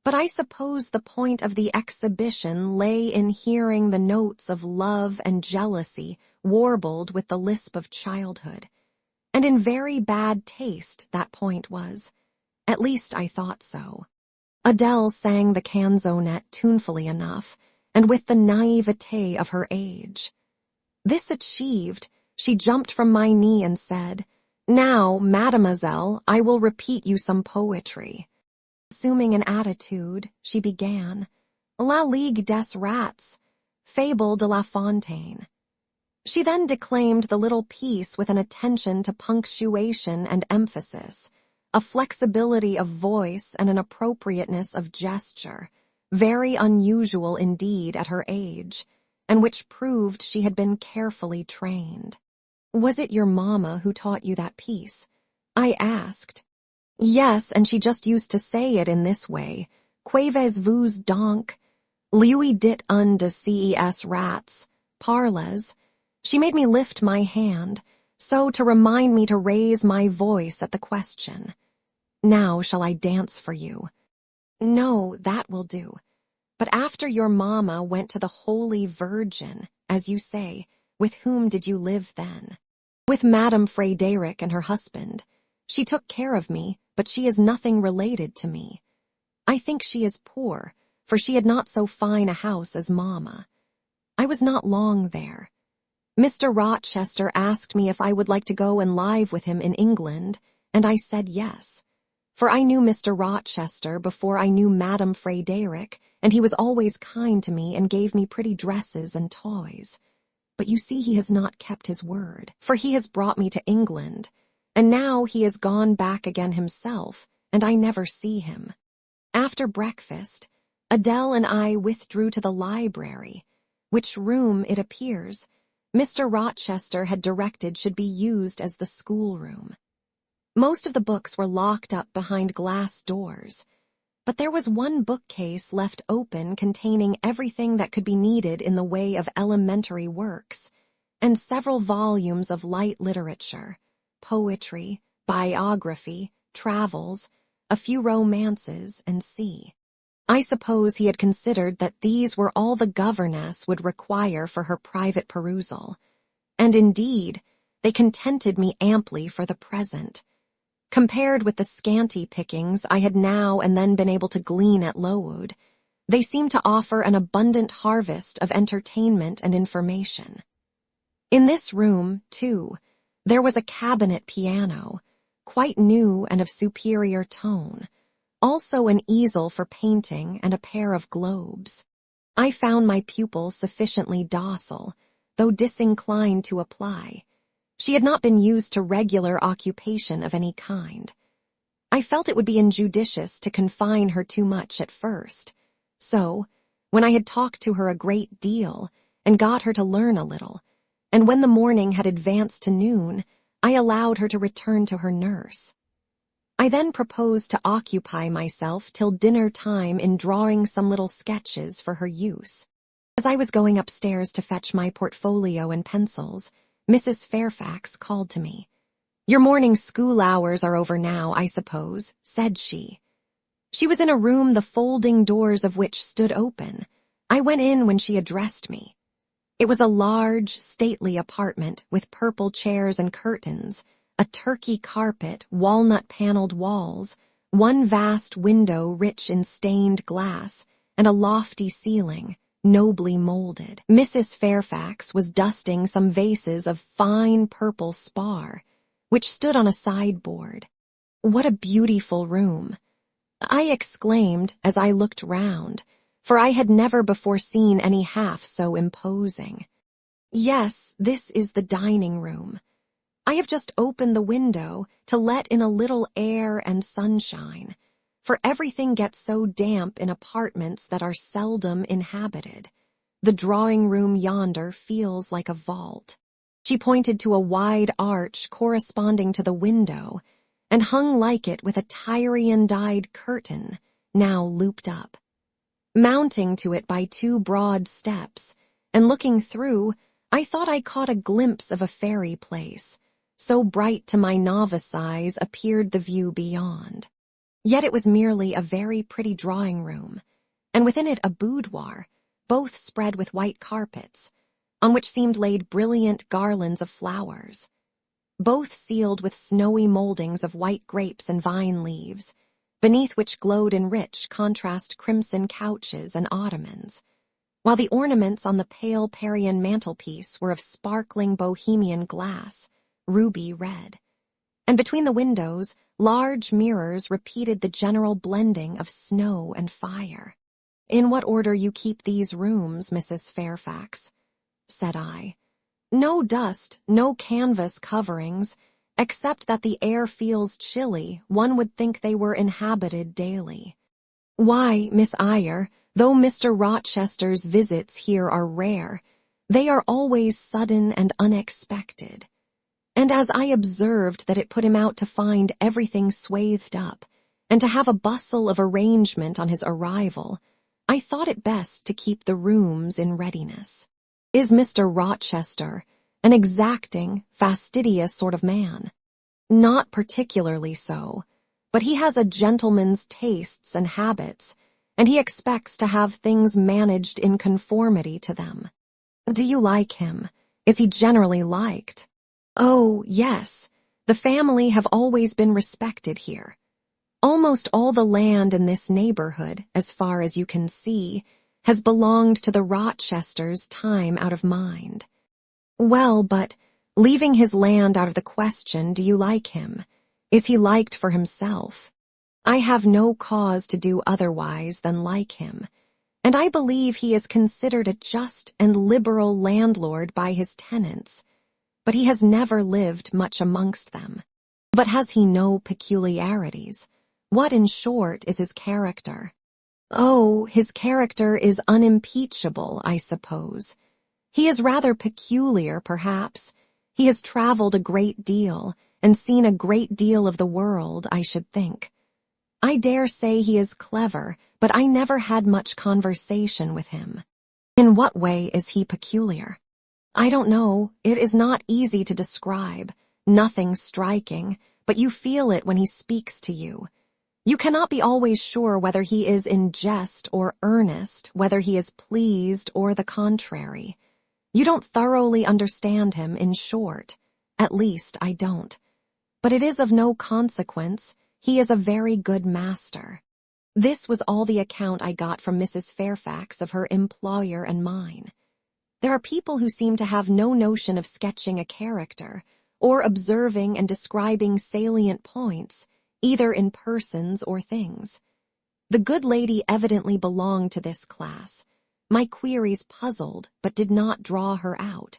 but I suppose the point of the exhibition lay in hearing the notes of love and jealousy warbled with the lisp of childhood, and in very bad taste that point was. At least I thought so. Adele sang the canzonet tunefully enough, and with the naivete of her age. This achieved, she jumped from my knee and said, "Now, mademoiselle, I will repeat you some poetry." Assuming an attitude, she began, La Ligue des Rats, Fable de La Fontaine. She then declaimed the little piece with an attention to punctuation and emphasis, a flexibility of voice and an appropriateness of gesture, very unusual indeed at her age, and which proved she had been carefully trained. Was it your mamma who taught you that piece? I asked. Yes, and she just used to say it in this way, Qu'avez-vous donc? Lui dit un de ces rats, parles. She made me lift my hand, so to remind me to raise my voice at the question. Now shall I dance for you? No, that will do. But after your mamma went to the Holy Virgin, as you say, with whom did you live then? With Madame Frederick and her husband. She took care of me, but she is nothing related to me. I think she is poor, for she had not so fine a house as mamma. I was not long there. Mr. Rochester asked me if I would like to go and live with him in England, and I said yes. For I knew Mr. Rochester before I knew Madame Frederick, and he was always kind to me and gave me pretty dresses and toys. But you see he has not kept his word, for he has brought me to England, and now he has gone back again himself, and I never see him. After breakfast, Adele and I withdrew to the library, which room, it appears, Mr. Rochester had directed should be used as the schoolroom. Most of the books were locked up behind glass doors, but there was one bookcase left open containing everything that could be needed in the way of elementary works, and several volumes of light literature, poetry, biography, travels, a few romances, and sea. I suppose he had considered that these were all the governess would require for her private perusal, and indeed, they contented me amply for the present. Compared with the scanty pickings I had now and then been able to glean at Lowood, they seemed to offer an abundant harvest of entertainment and information. In this room, too, there was a cabinet piano, quite new and of superior tone, also an easel for painting and a pair of globes. I found my pupil sufficiently docile, though disinclined to apply. She had not been used to regular occupation of any kind. I felt it would be injudicious to confine her too much at first, so, when I had talked to her a great deal and got her to learn a little, and when the morning had advanced to noon, I allowed her to return to her nurse. I then proposed to occupy myself till dinner time in drawing some little sketches for her use. As I was going upstairs to fetch my portfolio and pencils, Mrs. Fairfax called to me. "Your morning school hours are over now, I suppose," said she. She was in a room the folding doors of which stood open. I went in when she addressed me. It was a large, stately apartment with purple chairs and curtains, a turkey carpet, walnut-paneled walls, one vast window rich in stained glass, and a lofty ceiling, nobly molded. Mrs. Fairfax was dusting some vases of fine purple spar, which stood on a sideboard. "What a beautiful room!" I exclaimed as I looked round, for I had never before seen any half so imposing. "Yes, this is the dining room. I have just opened the window to let in a little air and sunshine, for everything gets so damp in apartments that are seldom inhabited. The drawing-room yonder feels like a vault." She pointed to a wide arch corresponding to the window, and hung like it with a Tyrian-dyed curtain, now looped up. Mounting to it by two broad steps, and looking through, I thought I caught a glimpse of a fairy place, so bright to my novice eyes appeared the view beyond. Yet it was merely a very pretty drawing-room, and within it a boudoir, both spread with white carpets, on which seemed laid brilliant garlands of flowers, both sealed with snowy moldings of white grapes and vine leaves, beneath which glowed in rich contrast crimson couches and ottomans, while the ornaments on the pale Parian mantelpiece were of sparkling Bohemian glass, ruby red, and between the windows large mirrors repeated the general blending of snow and fire. "In what order you keep these rooms, Mrs. Fairfax?" said I. "No dust, no canvas coverings, except that the air feels chilly. One would think they were inhabited daily." "Why, Miss Eyre, though Mr. Rochester's visits here are rare, they are always sudden and unexpected. And as I observed that it put him out to find everything swathed up, and to have a bustle of arrangement on his arrival, I thought it best to keep the rooms in readiness. Is Mr. Rochester an exacting, fastidious sort of man?" "Not particularly so, but he has a gentleman's tastes and habits, and he expects to have things managed in conformity to them." "Do you like him? Is he generally liked?" "Oh, yes. The family have always been respected here. Almost all the land in this neighborhood, as far as you can see, has belonged to the Rochesters time out of mind." "Well, but, leaving his land out of the question, do you like him? Is he liked for himself?" "I have no cause to do otherwise than like him, and I believe he is considered a just and liberal landlord by his tenants, but he has never lived much amongst them." "But has he no peculiarities? What, in short, is his character?" "Oh, his character is unimpeachable, I suppose. He is rather peculiar, perhaps. He has traveled a great deal, and seen a great deal of the world, I should think. I dare say he is clever, but I never had much conversation with him." "In what way is he peculiar?" "I don't know. It is not easy to describe. Nothing striking, but you feel it when he speaks to you. You cannot be always sure whether he is in jest or earnest, whether he is pleased or the contrary. You don't thoroughly understand him, in short. At least, I don't. But it is of no consequence. He is a very good master." This was all the account I got from Mrs. Fairfax of her employer and mine. There are people who seem to have no notion of sketching a character or observing and describing salient points, either in persons or things. The good lady evidently belonged to this class. My queries puzzled, but did not draw her out.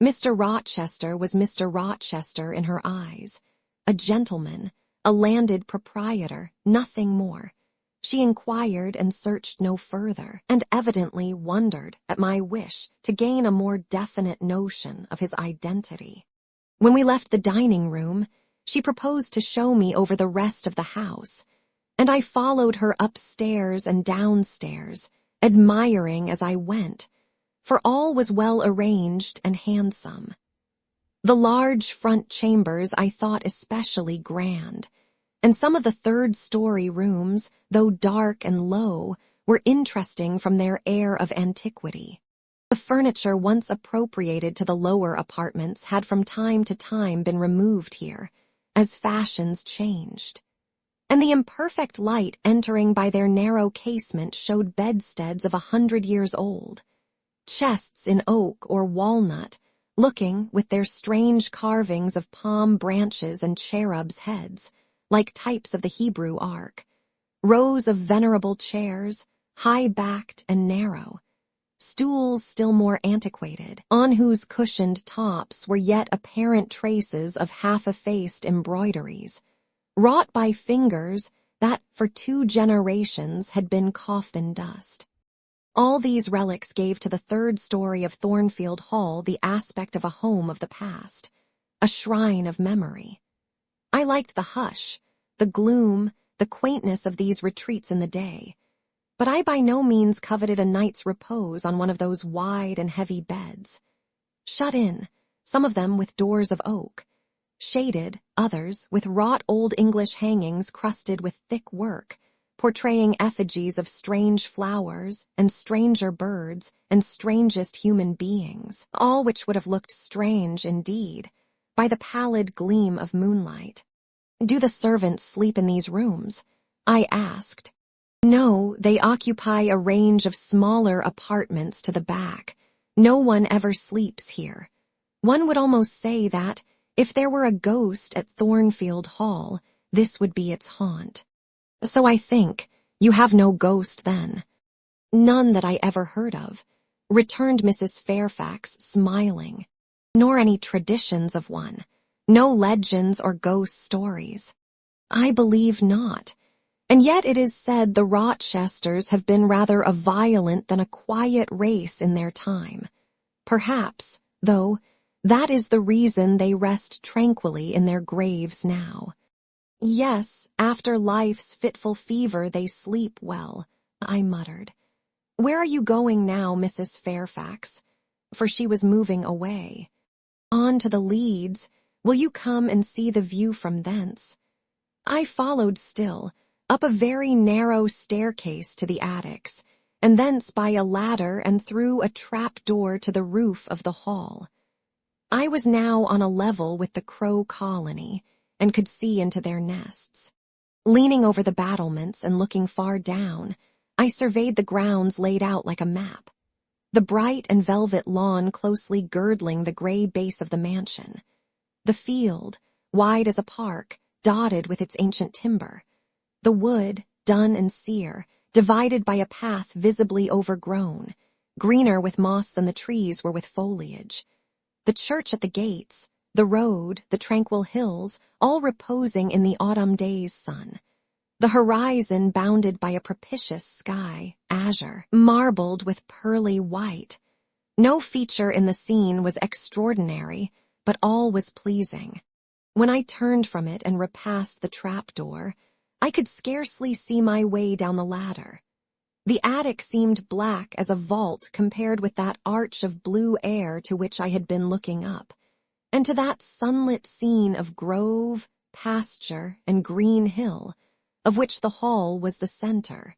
Mr. Rochester was Mr. Rochester in her eyes. A gentleman, a landed proprietor, nothing more. She inquired and searched no further, and evidently wondered at my wish to gain a more definite notion of his identity. When we left the dining room, she proposed to show me over the rest of the house, and I followed her upstairs and downstairs, admiring as I went, for all was well arranged and handsome. The large front chambers I thought especially grand, and some of the third-story rooms, though dark and low, were interesting from their air of antiquity. The furniture once appropriated to the lower apartments had from time to time been removed here, as fashions changed. And the imperfect light entering by their narrow casement showed bedsteads of 100 years old, chests in oak or walnut, looking, with their strange carvings of palm branches and cherubs' heads, like types of the Hebrew Ark, rows of venerable chairs, high-backed and narrow, stools still more antiquated, on whose cushioned tops were yet apparent traces of half-effaced embroideries, wrought by fingers that for 2 generations had been coffin dust. All these relics gave to the 3rd story of Thornfield Hall the aspect of a home of the past, a shrine of memory. I liked the hush, the gloom, the quaintness of these retreats in the day, but I by no means coveted a night's repose on one of those wide and heavy beds. Shut in, some of them with doors of oak, shaded, others with wrought old English hangings crusted with thick work, portraying effigies of strange flowers and stranger birds and strangest human beings, all which would have looked strange indeed by the pallid gleam of moonlight. "Do the servants sleep in these rooms?" I asked. "No, they occupy a range of smaller apartments to the back. No one ever sleeps here. One would almost say that, if there were a ghost at Thornfield Hall, this would be its haunt." "So I think. You have no ghost, then?" "None that I ever heard of," returned Mrs. Fairfax, smiling. "Nor any traditions of one. No legends or ghost stories." "I believe not. And yet it is said the Rochesters have been rather a violent than a quiet race in their time. Perhaps, though, that is the reason they rest tranquilly in their graves now. Yes, after life's fitful fever they sleep well," I muttered. "Where are you going now, Mrs. Fairfax?" For she was moving away. "On to the Leads. Will you come and see the view from thence?" I followed still, up a very narrow staircase to the attics, and thence by a ladder and through a trap-door to the roof of the hall. I was now on a level with the Crow colony, and could see into their nests. Leaning over the battlements and looking far down, I surveyed the grounds laid out like a map. The bright and velvet lawn closely girdling the gray base of the mansion. The field, wide as a park, dotted with its ancient timber. The wood, dun and sere, divided by a path visibly overgrown, greener with moss than the trees were with foliage. The church at the gates, the road, the tranquil hills, all reposing in the autumn day's sun. The horizon bounded by a propitious sky, azure, marbled with pearly white. No feature in the scene was extraordinary, but all was pleasing. When I turned from it and repassed the trap-door, I could scarcely see my way down the ladder. The attic seemed black as a vault compared with that arch of blue air to which I had been looking up, and to that sunlit scene of grove, pasture, and green hill, of which the hall was the center,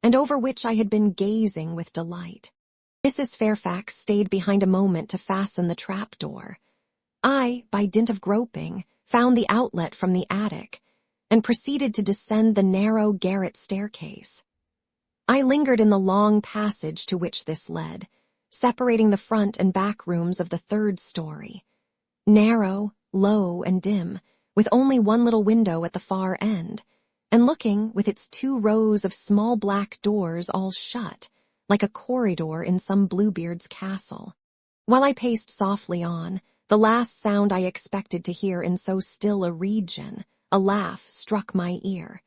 and over which I had been gazing with delight. Mrs. Fairfax stayed behind a moment to fasten the trap-door. I, by dint of groping, found the outlet from the attic, and proceeded to descend the narrow garret staircase. I lingered in the long passage to which this led, separating the front and back rooms of the third story. Narrow, low, and dim, with only one little window at the far end, and looking with its 2 rows of small black doors all shut, like a corridor in some Bluebeard's castle. While I paced softly on, the last sound I expected to hear in so still a region, a laugh, struck my ear.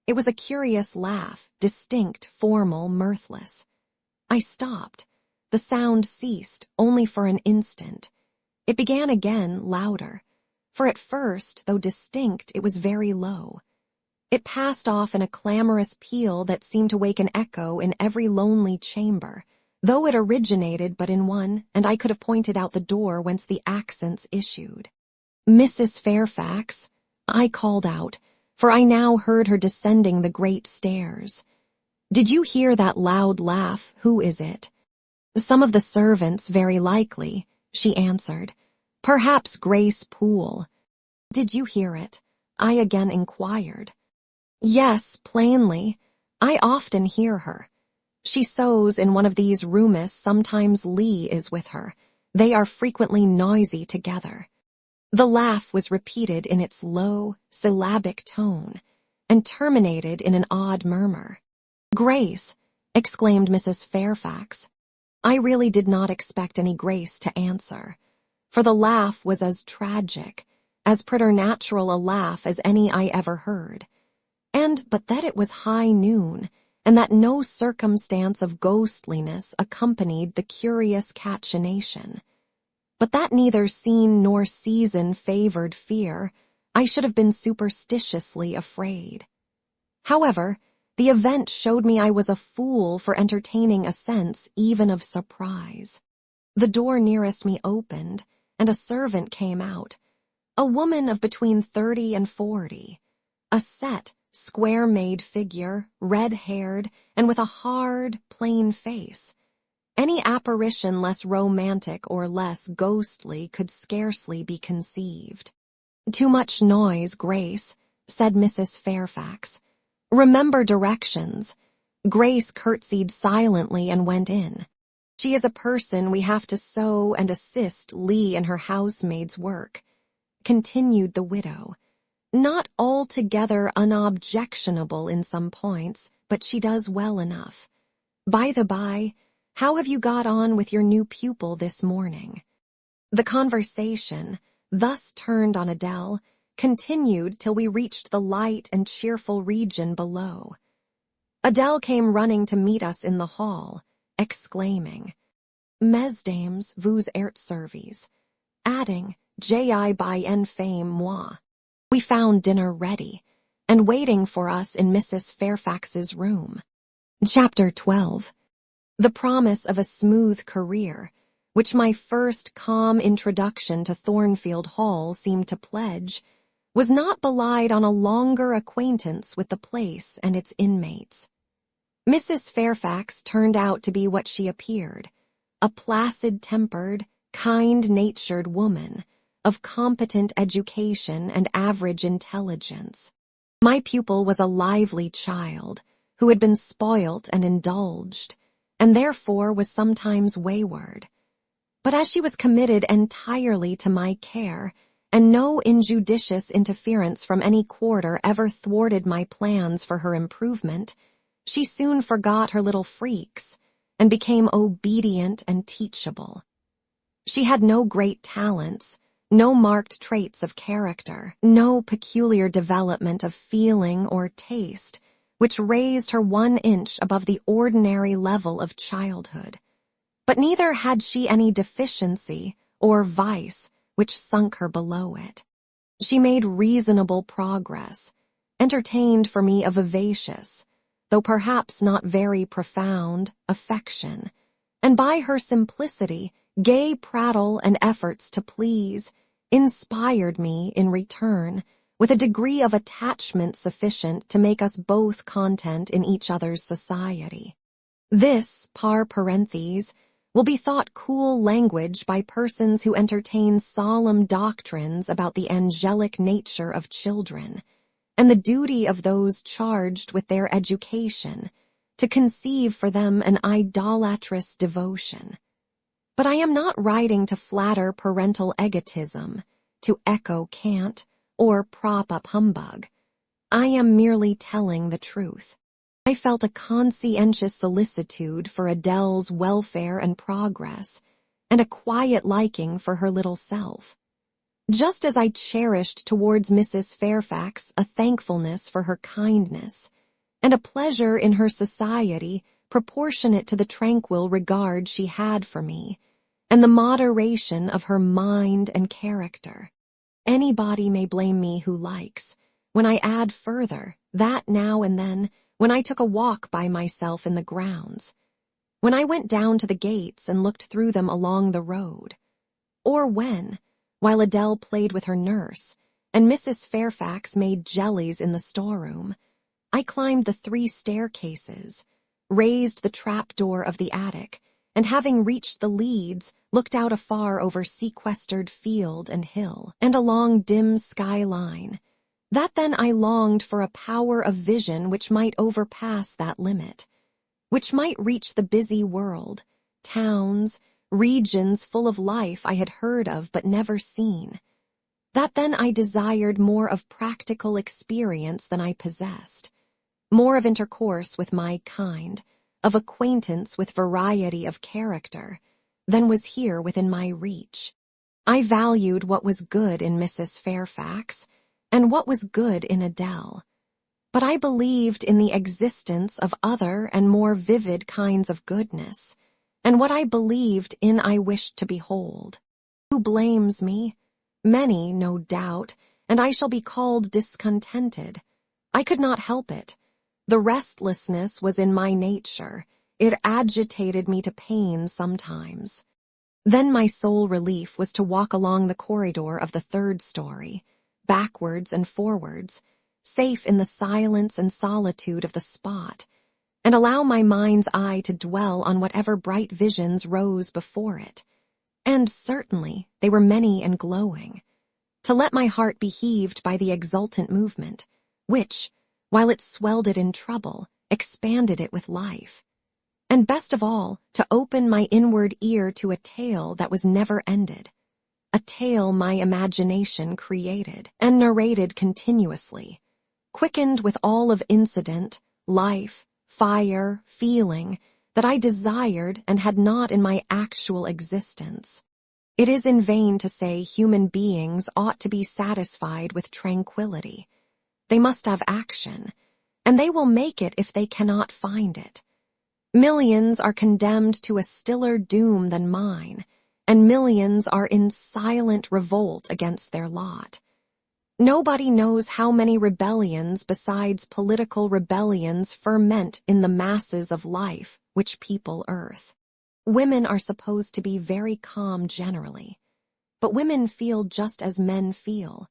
It was a curious laugh, distinct, formal, mirthless. I stopped. The sound ceased, only for an instant. It began again, louder. For at first, though distinct, it was very low. It passed off in a clamorous peal that seemed to wake an echo in every lonely chamber, though it originated but in one, and I could have pointed out the door whence the accents issued. "Mrs. Fairfax," I called out, for I now heard her descending the great stairs. "Did you hear that loud laugh? Who is it?" "Some of the servants, very likely," she answered. "Perhaps Grace Poole." "Did you hear it?" I again inquired. "Yes, plainly. I often hear her. She sews in one of these rooms. Sometimes Lee is with her. They are frequently noisy together." The laugh was repeated in its low, syllabic tone, and terminated in an odd murmur. "Grace!" exclaimed Mrs. Fairfax. I really did not expect any Grace to answer, for the laugh was as tragic, as preternatural a laugh as any I ever heard. But that it was high noon, and that no circumstance of ghostliness accompanied the curious cachinnation. But that neither scene nor season favored fear, I should have been superstitiously afraid. However, the event showed me I was a fool for entertaining a sense even of surprise. The door nearest me opened, and a servant came out, a woman of between 30 and 40, a set, square-made figure, red-haired, and with a hard, plain face. Any apparition less romantic or less ghostly could scarcely be conceived. "Too much noise, Grace," said Mrs. Fairfax. "Remember directions." Grace curtsied silently and went in. "She is a person we have to sew and assist Lee in her housemaid's work," continued the widow. "Not altogether unobjectionable in some points, but she does well enough. By the by, how have you got on with your new pupil this morning?" The conversation, thus turned on Adele, continued till we reached the light and cheerful region below. Adele came running to meet us in the hall, exclaiming, "Mesdames, vous êtes servies," adding, "Ji by en fame moi." We found dinner ready, and waiting for us in Mrs. Fairfax's room. Chapter 12. The promise of a smooth career, which my first calm introduction to Thornfield Hall seemed to pledge, was not belied on a longer acquaintance with the place and its inmates. Mrs. Fairfax turned out to be what she appeared, a placid-tempered, kind-natured woman, of competent education and average intelligence. My pupil was a lively child, who had been spoilt and indulged, and therefore was sometimes wayward. But as she was committed entirely to my care, and no injudicious interference from any quarter ever thwarted my plans for her improvement, she soon forgot her little freaks, and became obedient and teachable. She had no great talents, no marked traits of character, no peculiar development of feeling or taste, which raised her 1 inch above the ordinary level of childhood. But neither had she any deficiency or vice which sunk her below it. She made reasonable progress, entertained for me a vivacious, though perhaps not very profound, affection, and by her simplicity, gay prattle and efforts to please, inspired me, in return, with a degree of attachment sufficient to make us both content in each other's society. This, par parentheses, will be thought cool language by persons who entertain solemn doctrines about the angelic nature of children, and the duty of those charged with their education, to conceive for them an idolatrous devotion. But I am not writing to flatter parental egotism, to echo cant, or prop up humbug. I am merely telling the truth. I felt a conscientious solicitude for Adele's welfare and progress, and a quiet liking for her little self. Just as I cherished towards Mrs. Fairfax a thankfulness for her kindness, and a pleasure in her society proportionate to the tranquil regard she had for me, and the moderation of her mind and character. Anybody may blame me who likes, when I add further that now and then, when I took a walk by myself in the grounds, when I went down to the gates and looked through them along the road, or when, while Adele played with her nurse, and Mrs. Fairfax made jellies in the storeroom, I climbed the 3 staircases, raised the trapdoor of the attic, and having reached the leads, looked out afar over sequestered field and hill, and along dim skyline, that then I longed for a power of vision which might overpass that limit, which might reach the busy world, towns, regions full of life I had heard of but never seen, that then I desired more of practical experience than I possessed, more of intercourse with my kind, of acquaintance with variety of character, than was here within my reach. I valued what was good in Mrs. Fairfax, and what was good in Adele, but I believed in the existence of other and more vivid kinds of goodness, and what I believed in I wished to behold. Who blames me? Many, no doubt, and I shall be called discontented. I could not help it. The restlessness was in my nature. It agitated me to pain sometimes. Then my sole relief was to walk along the corridor of the 3rd story, backwards and forwards, safe in the silence and solitude of the spot, and allow my mind's eye to dwell on whatever bright visions rose before it, and certainly they were many and glowing, to let my heart be heaved by the exultant movement, which, while it swelled it in trouble, expanded it with life, and best of all, to open my inward ear to a tale that was never ended, a tale my imagination created and narrated continuously, quickened with all of incident, life, fire, feeling, that I desired and had not in my actual existence. It is in vain to say human beings ought to be satisfied with tranquility. They must have action, and they will make it if they cannot find it. Millions are condemned to a stiller doom than mine, and millions are in silent revolt against their lot. Nobody knows how many rebellions besides political rebellions ferment in the masses of life which people earth. Women are supposed to be very calm generally, but women feel just as men feel.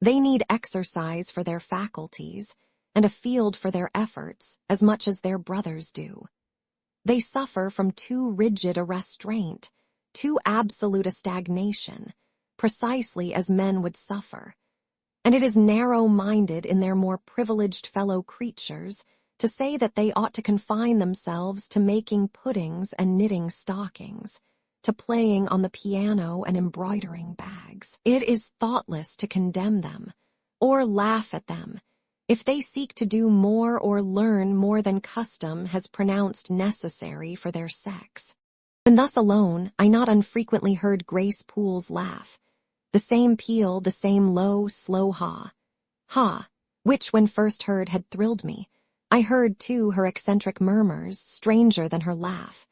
They need exercise for their faculties and a field for their efforts as much as their brothers do. They suffer from too rigid a restraint, too absolute a stagnation, precisely as men would suffer. And it is narrow-minded in their more privileged fellow creatures to say that they ought to confine themselves to making puddings and knitting stockings, to playing on the piano and embroidering bags. It is thoughtless to condemn them, or laugh at them, if they seek to do more or learn more than custom has pronounced necessary for their sex. And thus alone I not unfrequently heard Grace Poole's laugh, the same peal, the same low, slow ha, which when first heard had thrilled me. I heard, too, her eccentric murmurs, stranger than her laugh.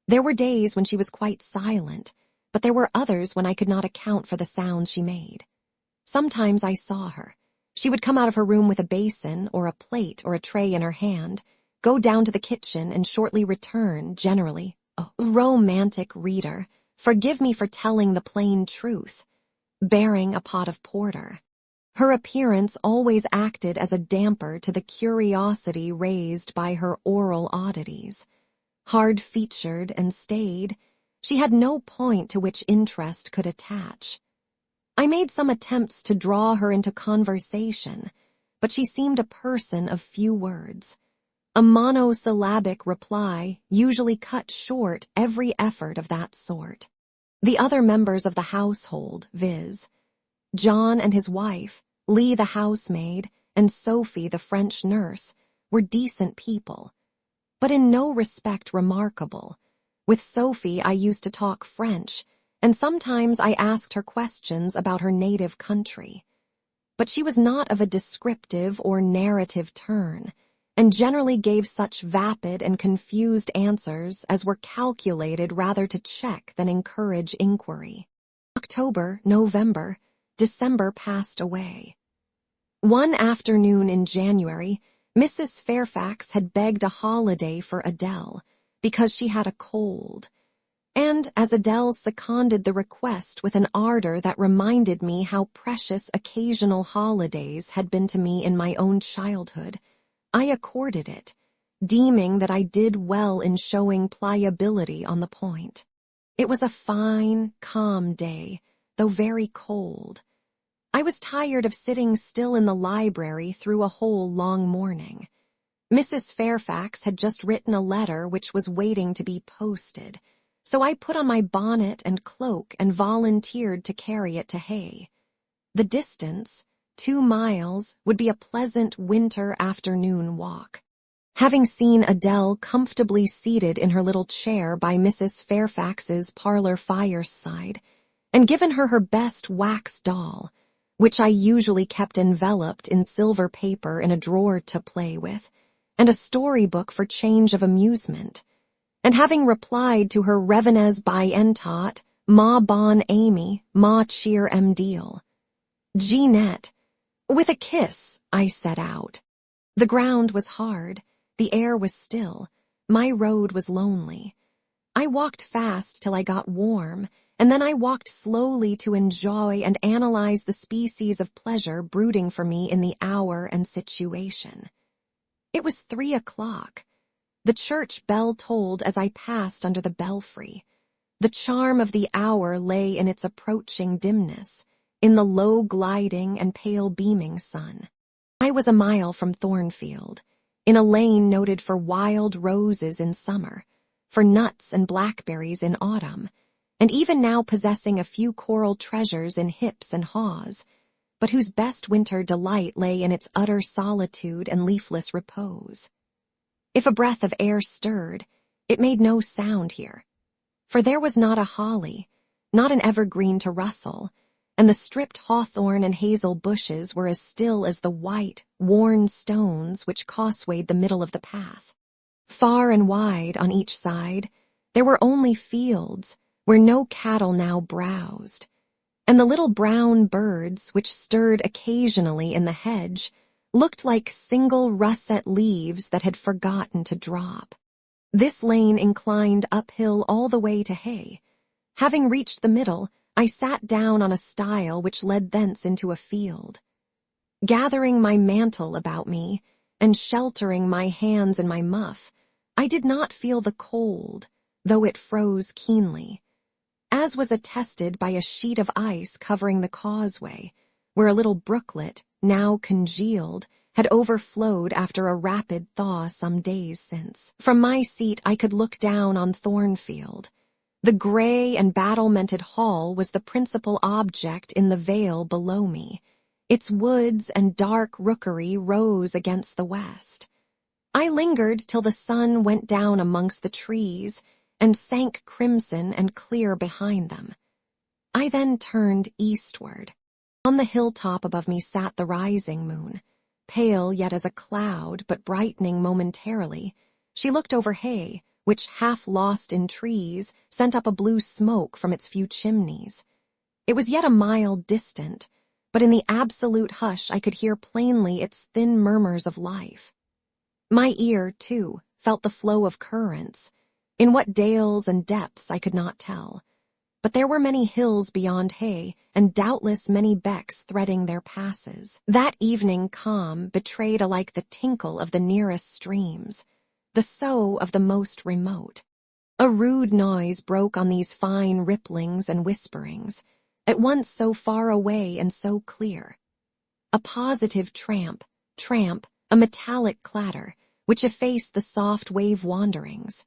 There were days when she was quite silent, but there were others when I could not account for the sounds she made. Sometimes I saw her. She would come out of her room with a basin or a plate or a tray in her hand, go down to the kitchen and shortly return, generally, a romantic reader, forgive me for telling the plain truth, bearing a pot of porter. Her appearance always acted as a damper to the curiosity raised by her oral oddities. Hard-featured and staid, she had no point to which interest could attach. I made some attempts to draw her into conversation, but she seemed a person of few words. A monosyllabic reply usually cut short every effort of that sort. The other members of the household, viz., John and his wife, Lee the housemaid, and Sophie the French nurse, were decent people, but in no respect remarkable. With Sophie I used to talk French, and sometimes I asked her questions about her native country. But she was not of a descriptive or narrative turn, and generally gave such vapid and confused answers as were calculated rather to check than encourage inquiry. October, November, December passed away. One afternoon in January, Mrs. Fairfax had begged a holiday for Adele because she had a cold, and as Adele seconded the request with an ardor that reminded me how precious occasional holidays had been to me in my own childhood, I accorded it, deeming that I did well in showing pliability on the point. It was a fine, calm day, though very cold. I was tired of sitting still in the library through a whole long morning. Mrs. Fairfax had just written a letter which was waiting to be posted, so I put on my bonnet and cloak and volunteered to carry it to Hay. The distance, 2 miles, would be a pleasant winter afternoon walk. Having seen Adele comfortably seated in her little chair by Mrs. Fairfax's parlor fireside, and given her her best wax doll, which I usually kept enveloped in silver paper in a drawer to play with, and a storybook for change of amusement, and having replied to her revenes by entot, ma bon Amy, ma cheer deal. Jeanette, with a kiss, I set out. The ground was hard, the air was still, my road was lonely. I walked fast till I got warm, and then I walked slowly to enjoy and analyze the species of pleasure brooding for me in the hour and situation. It was 3 o'clock. The church bell tolled as I passed under the belfry. The charm of the hour lay in its approaching dimness, in the low gliding and pale beaming sun. I was a mile from Thornfield, in a lane noted for wild roses in summer, for nuts and blackberries in autumn, and even now possessing a few coral treasures in hips and haws, but whose best winter delight lay in its utter solitude and leafless repose. If a breath of air stirred, it made no sound here, for there was not a holly, not an evergreen to rustle, and the stripped hawthorn and hazel bushes were as still as the white, worn stones which causewayed the middle of the path. Far and wide on each side, there were only fields where no cattle now browsed, and the little brown birds which stirred occasionally in the hedge looked like single russet leaves that had forgotten to drop. This lane inclined uphill all the way to Hay. Having reached the middle, I sat down on a stile which led thence into a field. Gathering my mantle about me, and sheltering my hands in my muff, I did not feel the cold, though it froze keenly, as was attested by a sheet of ice covering the causeway, where a little brooklet, now congealed, had overflowed after a rapid thaw some days since. From my seat I could look down on Thornfield. The gray and battlemented hall was the principal object in the vale below me. Its woods and dark rookery rose against the west. I lingered till the sun went down amongst the trees and sank crimson and clear behind them. I then turned eastward. On the hilltop above me sat the rising moon, pale yet as a cloud but brightening momentarily. She looked over Hay, which, half lost in trees, sent up a blue smoke from its few chimneys. It was yet a mile distant, but in the absolute hush I could hear plainly its thin murmurs of life. My ear, too, felt the flow of currents. In what dales and depths I could not tell, but there were many hills beyond Hay, and doubtless many becks threading their passes. That evening calm betrayed alike the tinkle of the nearest streams, the sough of the most remote. A rude noise broke on these fine ripplings and whisperings, at once so far away and so clear. A positive tramp, a metallic clatter, which effaced the soft wave wanderings.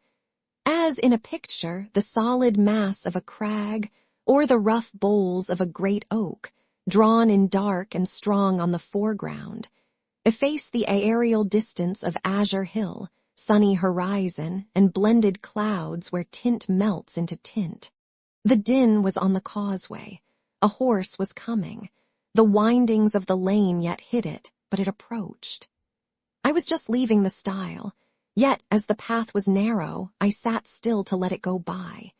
As in a picture, the solid mass of a crag or the rough boles of a great oak, drawn in dark and strong on the foreground, efface the aerial distance of azure hill, sunny horizon, and blended clouds where tint melts into tint. The din was on the causeway. A horse was coming. The windings of the lane yet hid it, but it approached. I was just leaving the stile, yet as the path was narrow, I sat still to let it go by.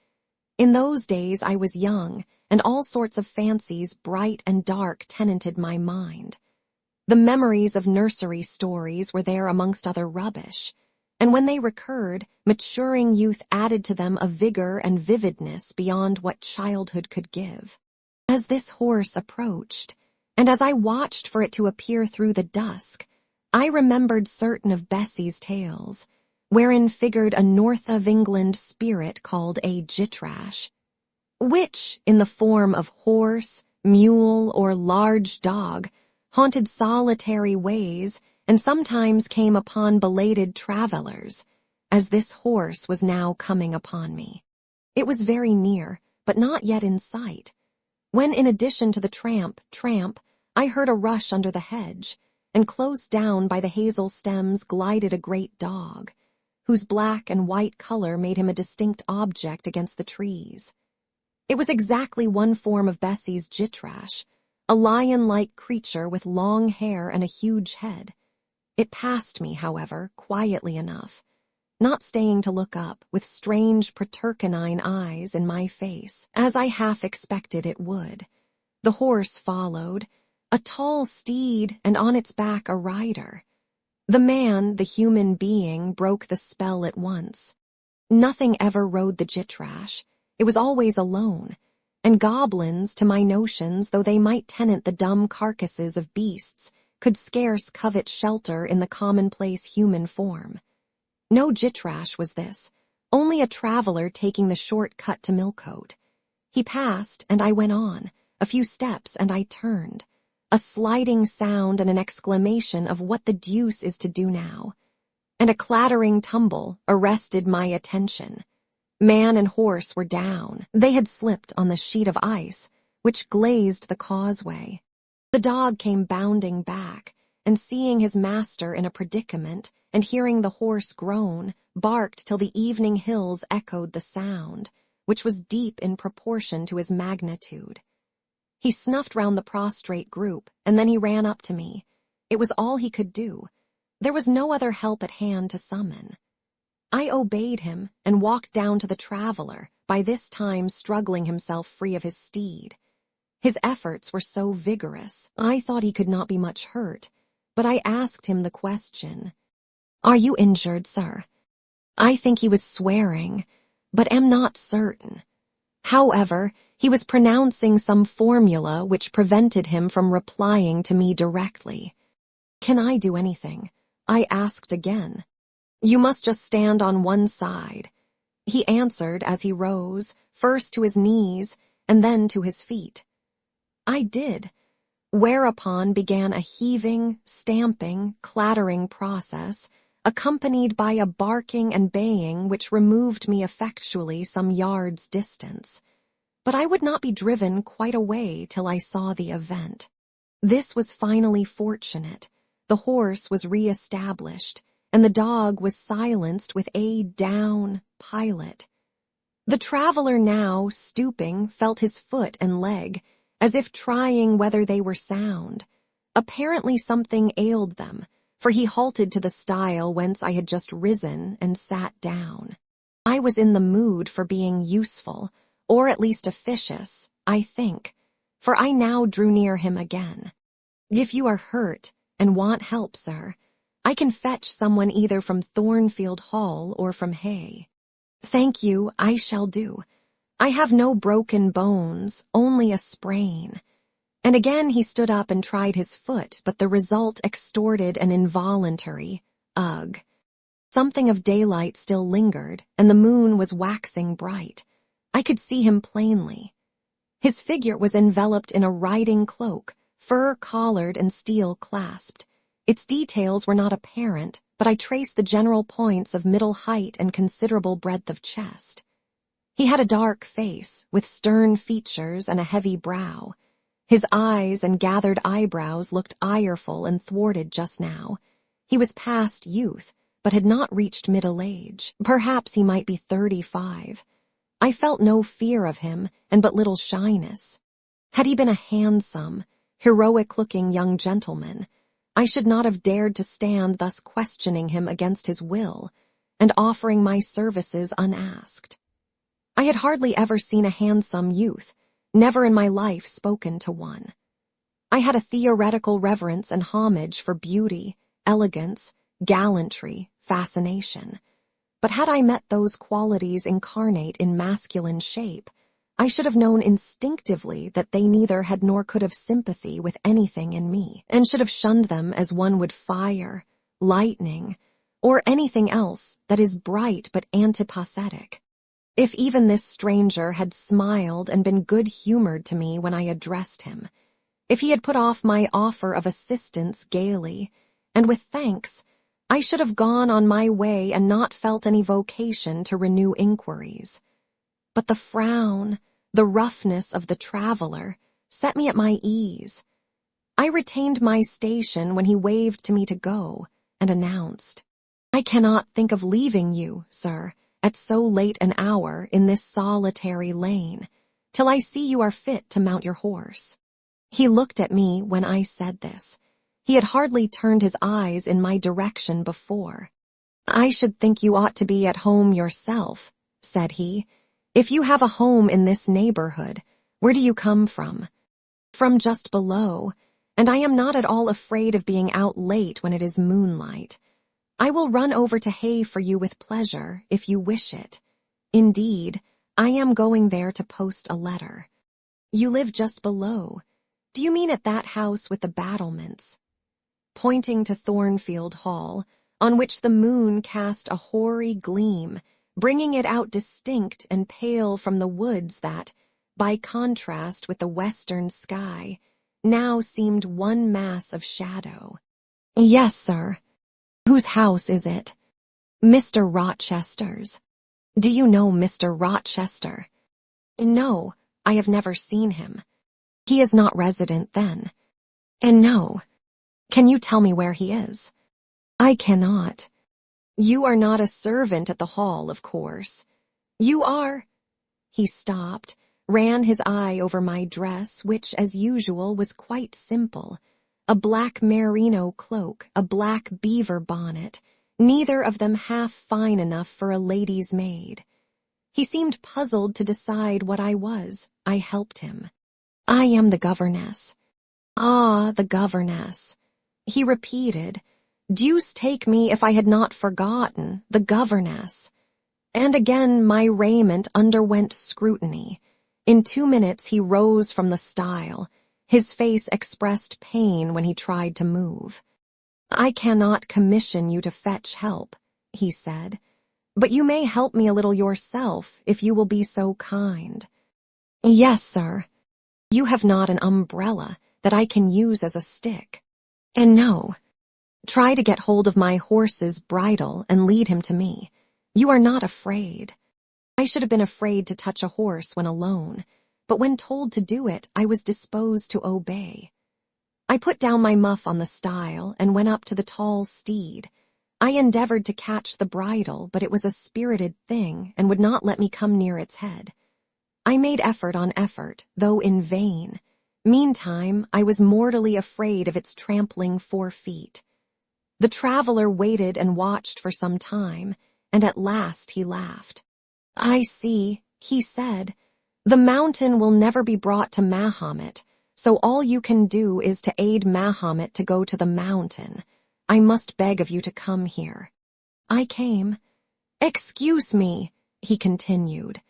In those days I was young, and all sorts of fancies, bright and dark, tenanted my mind. The memories of nursery stories were there amongst other rubbish, and when they recurred, maturing youth added to them a vigor and vividness beyond what childhood could give. As this horse approached, and as I watched for it to appear through the dusk, I remembered certain of Bessie's tales, wherein figured a North of England spirit called a jitrash, which, in the form of horse, mule, or large dog, haunted solitary ways and sometimes came upon belated travellers, as this horse was now coming upon me. It was very near, but not yet in sight, when in addition to the tramp, I heard a rush under the hedge, and close down by the hazel stems glided a great dog, whose black and white color made him a distinct object against the trees. It was exactly one form of Bessie's jitrash, a lion-like creature with long hair and a huge head. It passed me, however, quietly enough, not staying to look up with strange pretercanine eyes in my face, as I half expected it would. The horse followed, a tall steed, and on its back a rider. The man, the human being, broke the spell at once. Nothing ever rode the jitrash. It was always alone, and goblins, to my notions, though they might tenant the dumb carcasses of beasts, could scarce covet shelter in the commonplace human form. No jitrash was this, only a traveller taking the short cut to Millcote. He passed, and I went on, a few steps, and I turned. A sliding sound and an exclamation of what the deuce is to do now, and a clattering tumble arrested my attention. Man and horse were down. They had slipped on the sheet of ice, which glazed the causeway. The dog came bounding back, and seeing his master in a predicament, and hearing the horse groan, barked till the evening hills echoed the sound, which was deep in proportion to his magnitude. He snuffed round the prostrate group, and then he ran up to me. It was all he could do. There was no other help at hand to summon. I obeyed him and walked down to the traveller, by this time struggling himself free of his steed. His efforts were so vigorous, I thought he could not be much hurt, but I asked him the question, "Are you injured, sir?" I think he was swearing, but am not certain. However, he was pronouncing some formula which prevented him from replying to me directly. "Can I do anything?" I asked again. "You must just stand on one side," he answered as he rose, first to his knees and then to his feet. I did, whereupon began a heaving, stamping, clattering process, accompanied by a barking and baying which removed me effectually some yards' distance. But I would not be driven quite away till I saw the event. This was finally fortunate. The horse was re-established, and the dog was silenced with a down pilot. The traveller now, stooping, felt his foot and leg, as if trying whether they were sound. Apparently something ailed them, for he halted to the stile whence I had just risen and sat down. I was in the mood for being useful, or at least officious, I think, for I now drew near him again. "If you are hurt and want help, sir, I can fetch someone either from Thornfield Hall or from Hay." "Thank you, I shall do. I have no broken bones, only a sprain." And again he stood up and tried his foot, but the result extorted an involuntary ugh. Something of daylight still lingered, and the moon was waxing bright. I could see him plainly. His figure was enveloped in a riding cloak, fur collared and steel clasped. Its details were not apparent, but I traced the general points of middle height and considerable breadth of chest. He had a dark face, with stern features and a heavy brow. His eyes and gathered eyebrows looked ireful and thwarted just now. He was past youth, but had not reached middle age. Perhaps he might be 35. I felt no fear of him, and but little shyness. Had he been a handsome, heroic-looking young gentleman, I should not have dared to stand thus questioning him against his will, and offering my services unasked. I had hardly ever seen a handsome youth, never in my life spoken to one. I had a theoretical reverence and homage for beauty, elegance, gallantry, fascination. But had I met those qualities incarnate in masculine shape, I should have known instinctively that they neither had nor could have sympathy with anything in me, and should have shunned them as one would fire, lightning, or anything else that is bright but antipathetic. If even this stranger had smiled and been good-humored to me when I addressed him, if he had put off my offer of assistance gaily, and with thanks, I should have gone on my way and not felt any vocation to renew inquiries. But the frown, the roughness of the traveler, set me at my ease. I retained my station when he waved to me to go, and announced, "I cannot think of leaving you, sir, at so late an hour in this solitary lane, till I see you are fit to mount your horse." He looked at me when I said this. He had hardly turned his eyes in my direction before. "I should think you ought to be at home yourself," said he. "If you have a home in this neighborhood, where do you come from?" "From just below, and I am not at all afraid of being out late when it is moonlight. I will run over to Hay for you with pleasure, if you wish it. Indeed, I am going there to post a letter." "You live just below. Do you mean at that house with the battlements?" Pointing to Thornfield Hall, on which the moon cast a hoary gleam, bringing it out distinct and pale from the woods that, by contrast with the western sky, now seemed one mass of shadow. "Yes, sir." "Whose house is it?" "Mr. Rochester's." "Do you know Mr. Rochester?" "No, I have never seen him." "He is not resident, then?" "No." "Can you tell me where he is?" "I cannot." "You are not a servant at the hall, of course." "You are—" He stopped, ran his eye over my dress, which, as usual, was quite simple. A black merino cloak, a black beaver bonnet, neither of them half fine enough for a lady's maid. He seemed puzzled to decide what I was. I helped him. "I am the governess." "Ah, the governess." He repeated, "Deuce take me if I had not forgotten, the governess." And again my raiment underwent scrutiny. In 2 minutes he rose from the stile. His face expressed pain when he tried to move. "I cannot commission you to fetch help," he said, "but you may help me a little yourself if you will be so kind." "Yes, sir." "You have not an umbrella that I can use as a stick." "No." "Try to get hold of my horse's bridle and lead him to me. You are not afraid." I should have been afraid to touch a horse when alone, but when told to do it, I was disposed to obey. I put down my muff on the stile and went up to the tall steed. I endeavored to catch the bridle, but it was a spirited thing and would not let me come near its head. I made effort on effort, though in vain. Meantime, I was mortally afraid of its trampling 4 feet. The traveler waited and watched for some time, and at last he laughed. "I see," he said. "The mountain will never be brought to Mahomet, so all you can do is to aid Mahomet to go to the mountain. I must beg of you to come here." I came. "Excuse me," he continued.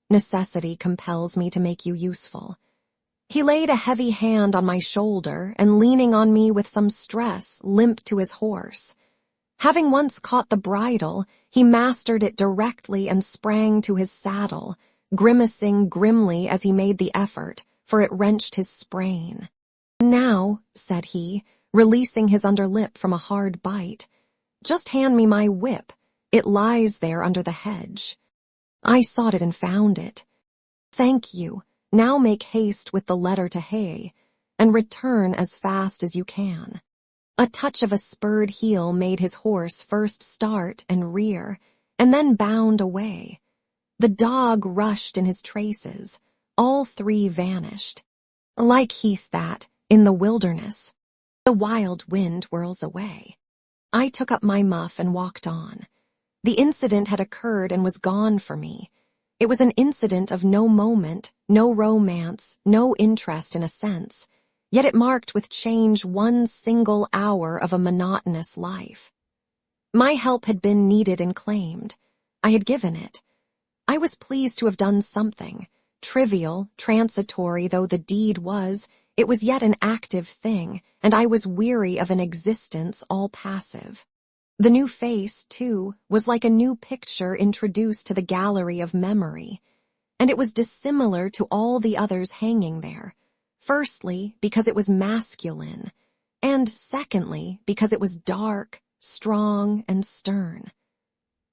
"Necessity compels me to make you useful." He laid a heavy hand on my shoulder and, leaning on me with some stress, limped to his horse. Having once caught the bridle, he mastered it directly and sprang to his saddle, grimacing grimly as he made the effort, for it wrenched his sprain. "Now," said he, releasing his underlip from a hard bite. "Just hand me my whip. It lies there under the hedge." I sought it and found it. "Thank you. Now make haste with the letter to Hay, and return as fast as you can." A touch of a spurred heel made his horse first start and rear, and then bound away. The dog rushed in his traces. All three vanished. Like heath that, in the wilderness, the wild wind whirls away. I took up my muff and walked on. The incident had occurred and was gone for me. It was an incident of no moment, no romance, no interest in a sense, yet it marked with change one single hour of a monotonous life. My help had been needed and claimed. I had given it. I was pleased to have done something. Trivial, transitory though the deed was, it was yet an active thing, and I was weary of an existence all passive. The new face, too, was like a new picture introduced to the gallery of memory, and it was dissimilar to all the others hanging there, firstly, because it was masculine, and secondly, because it was dark, strong, and stern.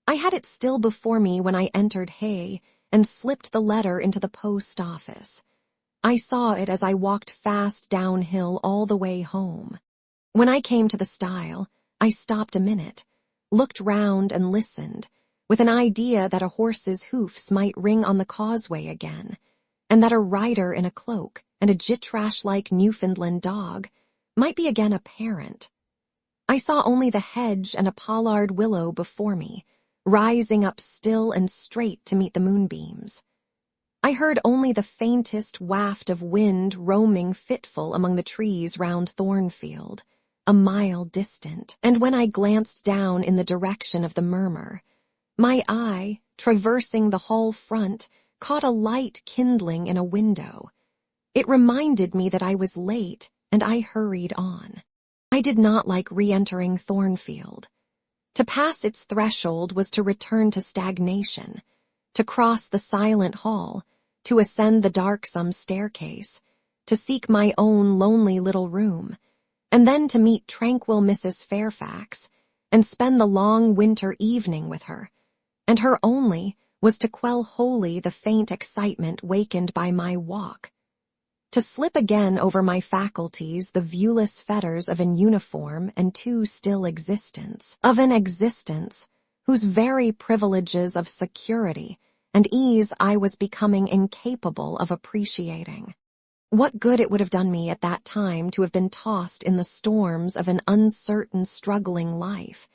I had it still before me when I entered Hay and slipped the letter into the post office. I saw it as I walked fast downhill all the way home. When I came to the stile, I stopped a minute, looked round and listened, with an idea that a horse's hoofs might ring on the causeway again, and that a rider in a cloak and a jitrash-like Newfoundland dog might be again apparent. I saw only the hedge and a pollard willow before me, rising up still and straight to meet the moonbeams. I heard only the faintest waft of wind roaming fitful among the trees round Thornfield, a mile distant, and when I glanced down in the direction of the murmur, my eye, traversing the hall front, caught a light kindling in a window. It reminded me that I was late, and I hurried on. I did not like re-entering Thornfield. To pass its threshold was to return to stagnation, to cross the silent hall, to ascend the darksome staircase, to seek my own lonely little room, and then to meet tranquil Mrs. Fairfax and spend the long winter evening with her, and her only was to quell wholly the faint excitement wakened by my walk, to slip again over my faculties the viewless fetters of an uniform and too still existence, of an existence whose very privileges of security and ease I was becoming incapable of appreciating. What good it would have done me at that time to have been tossed in the storms of an uncertain, struggling life,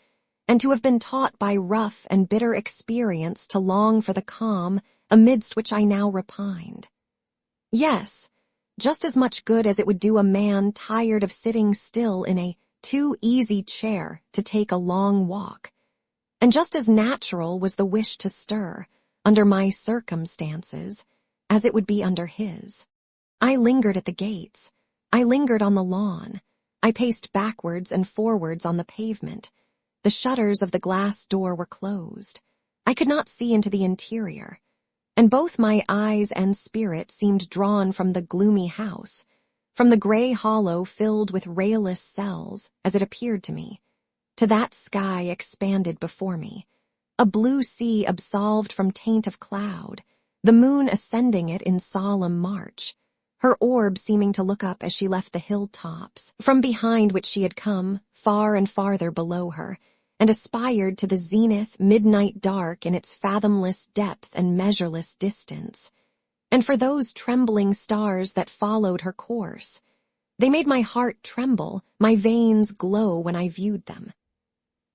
and to have been taught by rough and bitter experience to long for the calm amidst which I now repined. Yes, just as much good as it would do a man tired of sitting still in a too-easy chair to take a long walk, and just as natural was the wish to stir, under my circumstances, as it would be under his. I lingered at the gates. I lingered on the lawn. I paced backwards and forwards on the pavement. The shutters of the glass door were closed. I could not see into the interior, and both my eyes and spirit seemed drawn from the gloomy house, from the gray hollow filled with rayless cells, as it appeared to me, to that sky expanded before me, a blue sea absolved from taint of cloud, the moon ascending it in solemn march, her orb seeming to look up as she left the hilltops, from behind which she had come, far and farther below her, and aspired to the zenith midnight dark in its fathomless depth and measureless distance. And for those trembling stars that followed her course, they made my heart tremble, my veins glow when I viewed them.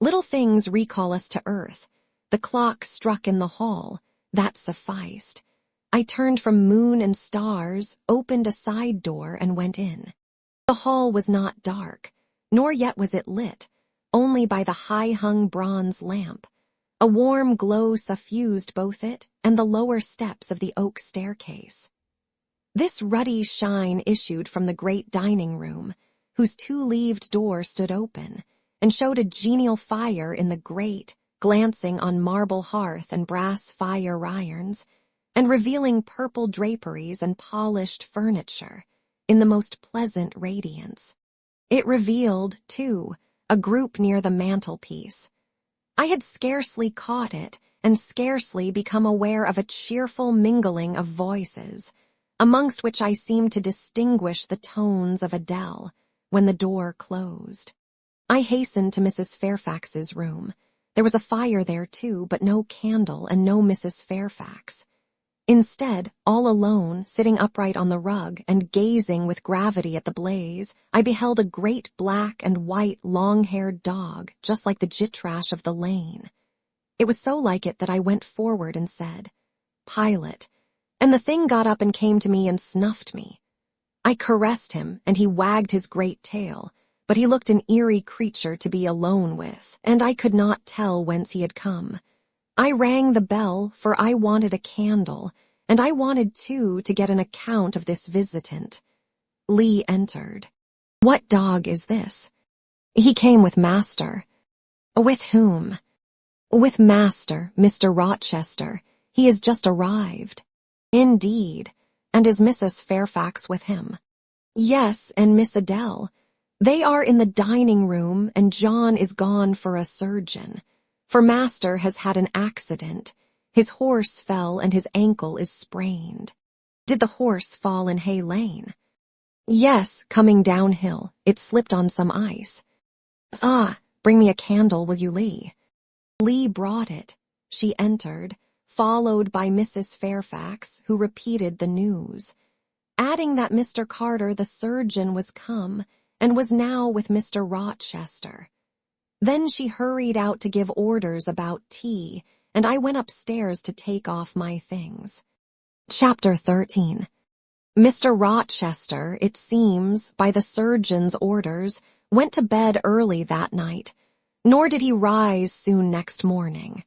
Little things recall us to earth. The clock struck in the hall. That sufficed. I turned from moon and stars, opened a side door, and went in. The hall was not dark, nor yet was it lit, only by the high-hung bronze lamp. A warm glow suffused both it and the lower steps of the oak staircase. This ruddy shine issued from the great dining room, whose two-leaved door stood open, and showed a genial fire in the grate, glancing on marble hearth and brass fire-irons, and revealing purple draperies and polished furniture in the most pleasant radiance. It revealed, too, a group near the mantelpiece. I had scarcely caught it and scarcely become aware of a cheerful mingling of voices, amongst which I seemed to distinguish the tones of Adele, when the door closed. I hastened to Mrs. Fairfax's room. There was a fire there, too, but no candle and no Mrs. Fairfax. Instead, all alone, sitting upright on the rug and gazing with gravity at the blaze, I beheld a great black and white long-haired dog, just like the jitrash of the lane. It was so like it that I went forward and said, "Pilot," and the thing got up and came to me and snuffed me. I caressed him, and he wagged his great tail, but he looked an eerie creature to be alone with, and I could not tell whence he had come. I rang the bell, for I wanted a candle, and I wanted, too, to get an account of this visitant. Lee entered. "What dog is this?" "He came with master." "With whom?" "With master, Mr. Rochester. He has just arrived." "Indeed. And is Mrs. Fairfax with him?" "Yes, and Miss Adele. They are in the dining room, and John is gone for a surgeon. For master has had an accident. His horse fell and his ankle is sprained." "Did the horse fall in Hay Lane?" "Yes, coming downhill. It slipped on some ice." "Ah, bring me a candle, will you, Lee?" Lee brought it. She entered, followed by Mrs. Fairfax, who repeated the news, adding that Mr. Carter the surgeon was come, and was now with Mr. Rochester. Then she hurried out to give orders about tea, and I went upstairs to take off my things. Chapter 13. Mr. Rochester, it seems, by the surgeon's orders, went to bed early that night, nor did he rise soon next morning.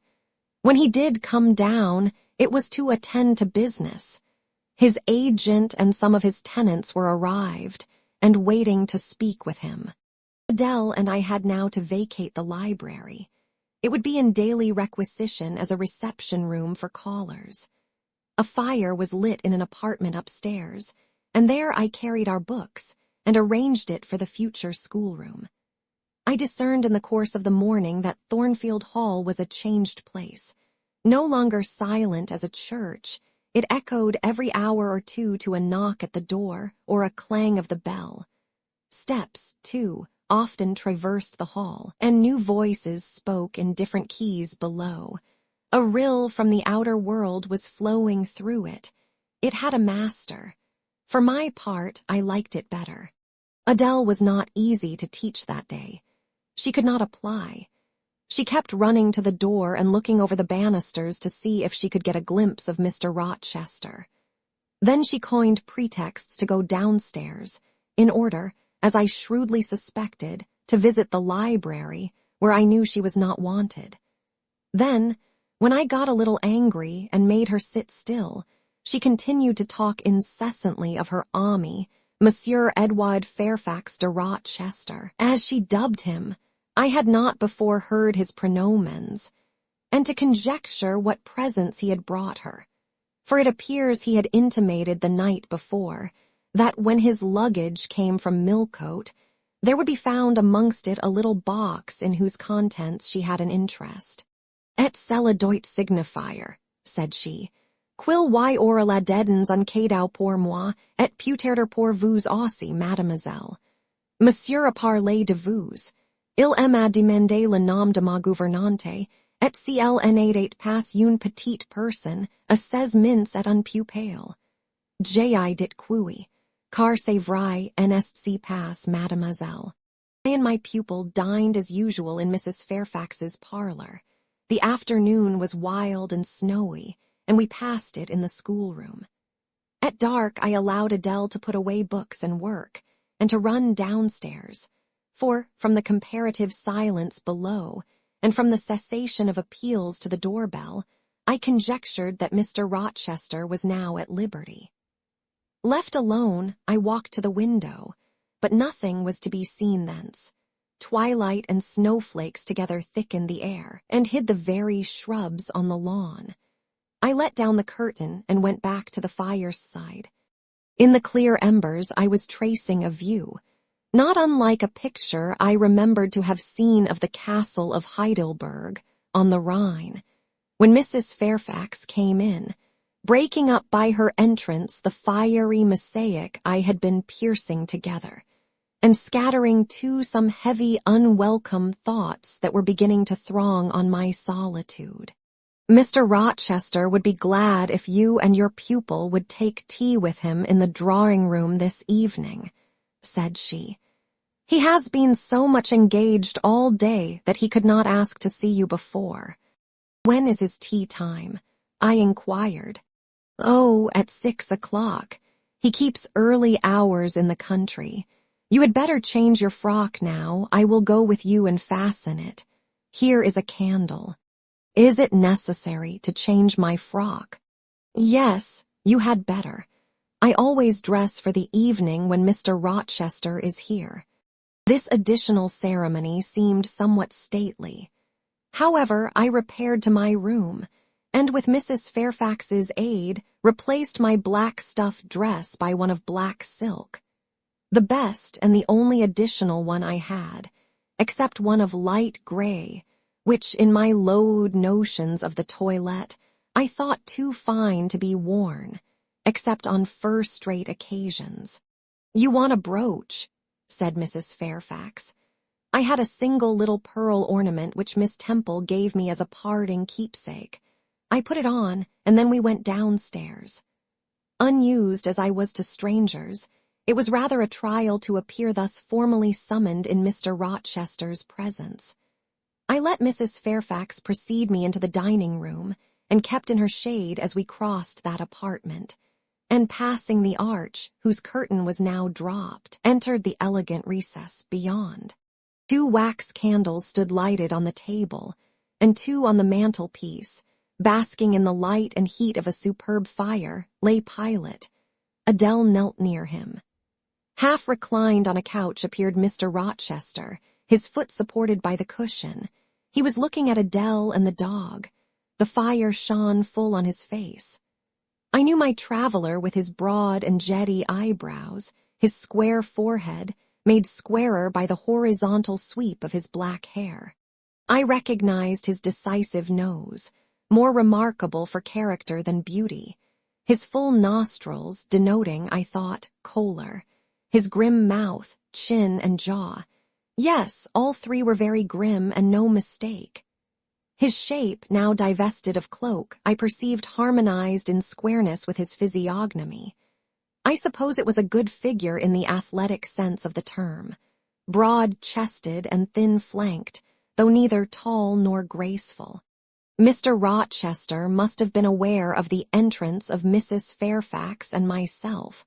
When he did come down, it was to attend to business. His agent and some of his tenants were arrived, and waiting to speak with him. Adele and I had now to vacate the library. It would be in daily requisition as a reception room for callers. A fire was lit in an apartment upstairs, and there I carried our books and arranged it for the future schoolroom. I discerned in the course of the morning that Thornfield Hall was a changed place. No longer silent as a church, it echoed every hour or two to a knock at the door or a clang of the bell. Steps, too, often traversed the hall, and new voices spoke in different keys below. A rill from the outer world was flowing through it. It had a master. For my part, I liked it better. Adele was not easy to teach that day. She could not apply. She kept running to the door and looking over the banisters to see if she could get a glimpse of Mr. Rochester. Then she coined pretexts to go downstairs, in order, as I shrewdly suspected, to visit the library, where I knew she was not wanted. Then, when I got a little angry and made her sit still, she continued to talk incessantly of her ami, Monsieur Edouard Fairfax de Rochester, as she dubbed him. I had not before heard his pronomens, and to conjecture what presents he had brought her, for it appears he had intimated the night before that when his luggage came from Millcote, there would be found amongst it a little box in whose contents she had an interest. "Et cela doit signifier," said she, "quil y aura la dedans uncadau pour moi, et peut-être pour vous aussi, mademoiselle. Monsieur a parlé de vous. Il m'a demandé le nom de ma gouvernante, et si elle en était pas une petite personne, à 16 minutes et un peu pale. J'ai dit oui, car c'est vrai, n'est si pas, mademoiselle." I and my pupil dined as usual in Mrs. Fairfax's parlor. The afternoon was wild and snowy, and we passed it in the schoolroom. At dark I allowed Adele to put away books and work, and to run downstairs, for, from the comparative silence below, and from the cessation of appeals to the doorbell, I conjectured that Mr. Rochester was now at liberty. Left alone, I walked to the window, but nothing was to be seen thence. Twilight and snowflakes together thickened the air, and hid the very shrubs on the lawn. I let down the curtain and went back to the fireside. In the clear embers I was tracing a view. not unlike a picture I remembered to have seen of the castle of Heidelberg on the Rhine, when Mrs. Fairfax came in, breaking up by her entrance the fiery mosaic I had been piercing together, and scattering too some heavy, unwelcome thoughts that were beginning to throng on my solitude. "Mr. Rochester would be glad if you and your pupil would take tea with him in the drawing-room this evening," said she. "He has been so much engaged all day that he could not ask to see you before." "When is his tea time?" I inquired. "Oh, at 6 o'clock. He keeps early hours in the country. You had better change your frock now. I will go with you and fasten it. Here is a candle." "Is it necessary to change my frock?" "Yes, you had better. I always dress for the evening when Mr. Rochester is here." This additional ceremony seemed somewhat stately. However, I repaired to my room, and with Mrs. Fairfax's aid, replaced my black stuff dress by one of black silk, the best and the only additional one I had, except one of light gray, which, in my low notions of the toilette, I thought too fine to be worn, except on first-rate occasions. "You want a brooch," said Mrs. Fairfax. "I had a single little pearl ornament which Miss Temple gave me as a parting keepsake. I put it on, and then we went downstairs. Unused as I was to strangers, it was rather a trial to appear thus formally summoned in Mr. Rochester's presence. I let Mrs. Fairfax precede me into the dining-room, and kept in her shade as we crossed that apartment, and passing the arch, whose curtain was now dropped, entered the elegant recess beyond. 2 wax candles stood lighted on the table, and 2 on the mantelpiece. Basking in the light and heat of a superb fire lay Pilot. Adele knelt near him. Half reclined on a couch appeared Mr. Rochester, his foot supported by the cushion. He was looking at Adele and the dog. The fire shone full on his face. I knew my traveler with his broad and jetty eyebrows, his square forehead, made squarer by the horizontal sweep of his black hair. I recognized his decisive nose, more remarkable for character than beauty, his full nostrils denoting, I thought, choler, his grim mouth, chin, and jaw. Yes, all 3 were very grim and no mistake. His shape, now divested of cloak, I perceived harmonized in squareness with his physiognomy. I suppose it was a good figure in the athletic sense of the term, broad-chested and thin-flanked, though neither tall nor graceful. Mr. Rochester must have been aware of the entrance of Mrs. Fairfax and myself,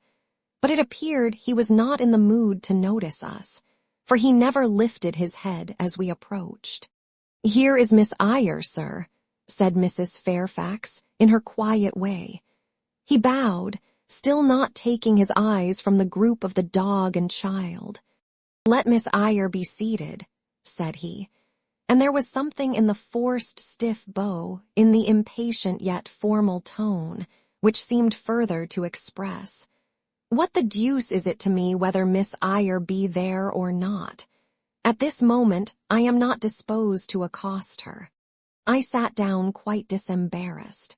but it appeared he was not in the mood to notice us, for he never lifted his head as we approached. "Here is Miss Eyre, sir," said Mrs. Fairfax in her quiet way. He bowed, still not taking his eyes from the group of the dog and child. "Let Miss Eyre be seated," said he, and there was something in the forced, stiff bow, in the impatient yet formal tone, which seemed further to express, "What the deuce is it to me whether Miss Eyre be there or not? At this moment I am not disposed to accost her." I sat down quite disembarrassed.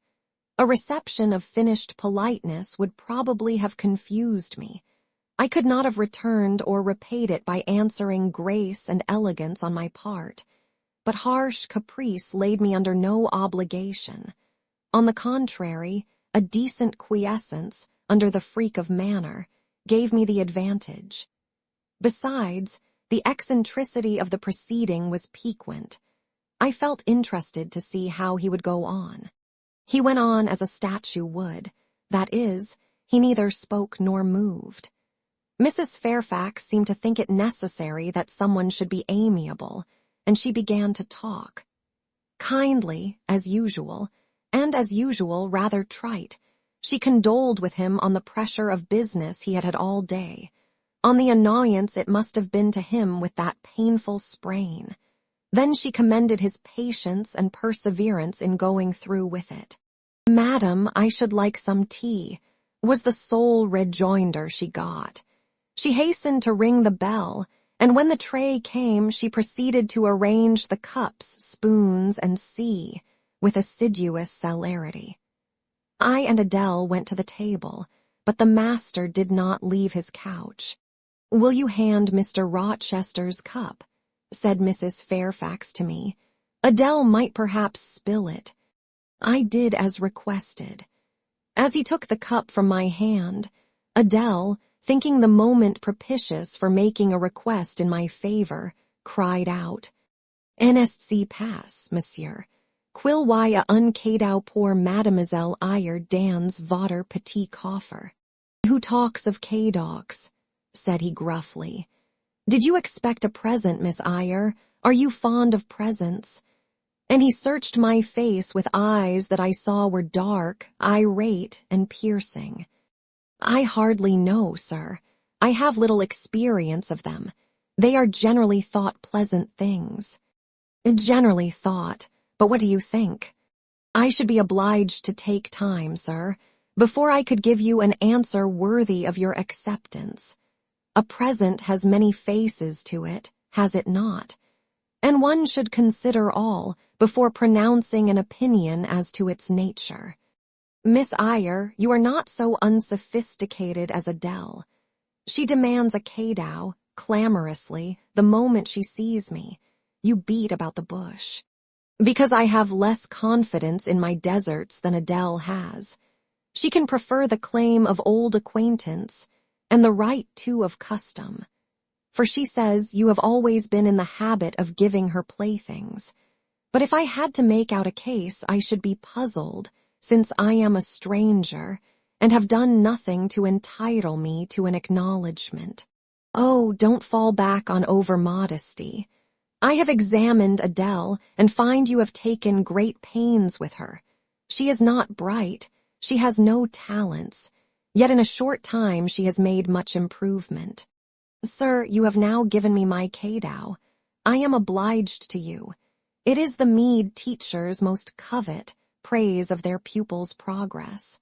A reception of finished politeness would probably have confused me. I could not have returned or repaid it by answering grace and elegance on my part, but harsh caprice laid me under no obligation. On the contrary, a decent quiescence, under the freak of manner, gave me the advantage. Besides, the eccentricity of the proceeding was piquant. I felt interested to see how he would go on. He went on as a statue would, that is, he neither spoke nor moved. Mrs. Fairfax seemed to think it necessary that someone should be amiable, and she began to talk. Kindly, as usual, and as usual rather trite, she condoled with him on the pressure of business he had had all day, on the annoyance it must have been to him with that painful sprain. Then she commended his patience and perseverance in going through with it. "Madam, I should like some tea," was the sole rejoinder she got. She hastened to ring the bell, and when the tray came, she proceeded to arrange the cups, spoons, and tea with assiduous celerity. I and Adele went to the table, but the master did not leave his couch. "Will you hand Mr. Rochester's cup?" said Mrs. Fairfax to me. "Adele might perhaps spill it." I did as requested. As he took the cup from my hand, Adele, thinking the moment propitious for making a request in my favor, cried out, "N'est-ce pas, monsieur? Quil y a un cadeau pour Mademoiselle Eyre dans votre petit coffre?" "Who talks of cadeaux?" said he gruffly. "Did you expect a present, Miss Eyre? Are you fond of presents?" And he searched my face with eyes that I saw were dark, irate, and piercing. "I hardly know, sir. I have little experience of them. They are generally thought pleasant things." "Generally thought, but what do you think?" "I should be obliged to take time, sir, before I could give you an answer worthy of your acceptance. A present has many faces to it, has it not? And one should consider all before pronouncing an opinion as to its nature. Miss Eyre, you are not so unsophisticated as Adele. She demands a cadeau, clamorously, the moment she sees me. You beat about the bush. Because I have less confidence in my deserts than Adele has. She can prefer the claim of old acquaintance, and the right, too, of custom. For she says you have always been in the habit of giving her playthings. But if I had to make out a case, I should be puzzled, since I am a stranger, and have done nothing to entitle me to an acknowledgment. Oh, don't fall back on over-modesty. I have examined Adele, and find you have taken great pains with her. She is not bright, she has no talents, yet in a short time she has made much improvement. Sir, you have now given me my cadeau. I am obliged to you. It is the meed teachers most covet, praise of their pupils' progress."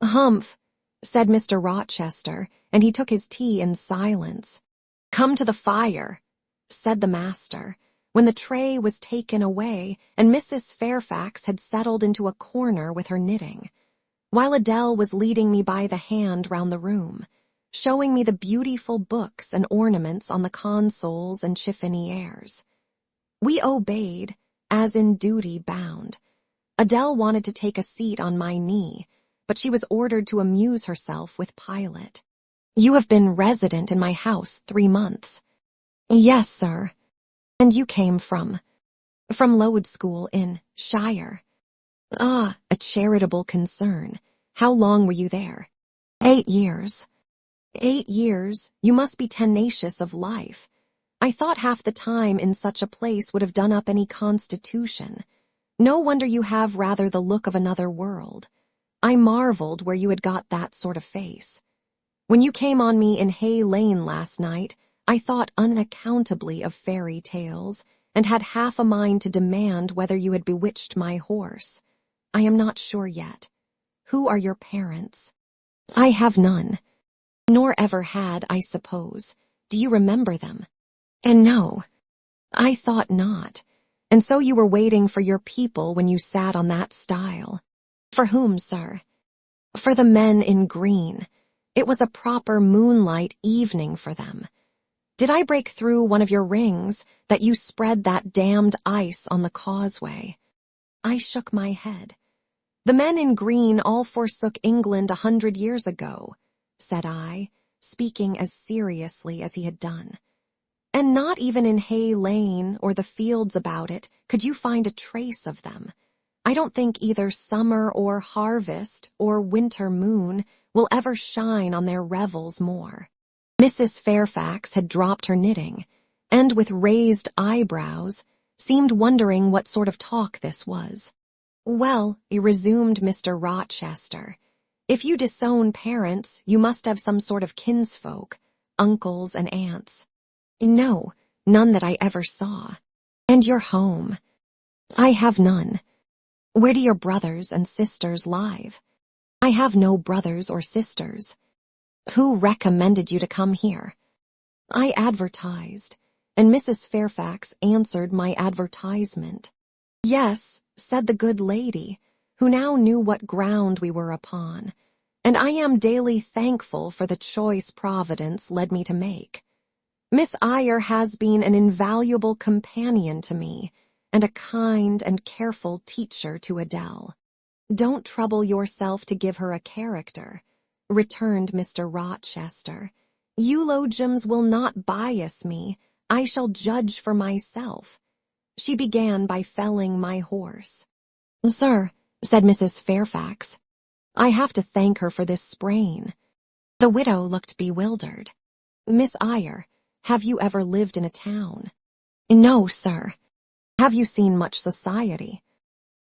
"Humph," said Mr. Rochester, and he took his tea in silence. "Come to the fire," said the master, when the tray was taken away and Mrs. Fairfax had settled into a corner with her knitting, while Adele was leading me by the hand round the room, showing me the beautiful books and ornaments on the consoles and chiffoniers. We obeyed, as in duty bound. Adele wanted to take a seat on my knee, but she was ordered to amuse herself with Pilate. "You have been resident in my house 3 months." "Yes, sir." "And you came from?" "From Lowood School in Shire." "Ah, a charitable concern. How long were you there?" 8 years. 8 years, you must be tenacious of life. I thought half the time in such a place would have done up any constitution. No wonder you have rather the look of another world. I marveled where you had got that sort of face. When you came on me in Hay Lane last night, I thought unaccountably of fairy tales, and had half a mind to demand whether you had bewitched my horse. I am not sure yet. Who are your parents?" "I have none." "Nor ever had, I suppose. Do you remember them?" "And no." "I thought not. And so you were waiting for your people when you sat on that stile." "For whom, sir?" "For the men in green. It was a proper moonlight evening for them. Did I break through one of your rings, that you spread that damned ice on the causeway?" I shook my head. "The men in green all forsook England 100 years ago," said I, speaking as seriously as he had done. "And not even in Hay Lane or the fields about it could you find a trace of them. I don't think either summer or harvest or winter moon will ever shine on their revels more." Mrs. Fairfax had dropped her knitting, and with raised eyebrows, seemed wondering what sort of talk this was. "Well," resumed Mr. Rochester, "if you disown parents, you must have some sort of kinsfolk, uncles and aunts." "No, none that I ever saw." "And your home?" "I have none." "Where do your brothers and sisters live?" "I have no brothers or sisters." Who recommended you to come here? I advertised, and Mrs. Fairfax answered my advertisement. Yes, said the good lady, who now knew what ground we were upon, and I am daily thankful for the choice Providence led me to make. Miss Eyre has been an invaluable companion to me, and a kind and careful teacher to Adele. Don't trouble yourself to give her a character, returned Mr. Rochester. Eulogiums will not bias me. I shall judge for myself. She began by felling my horse. Sir, said Mrs. Fairfax, I have to thank her for this sprain. The widow looked bewildered. Miss Eyre, have you ever lived in a town? No, sir. Have you seen much society?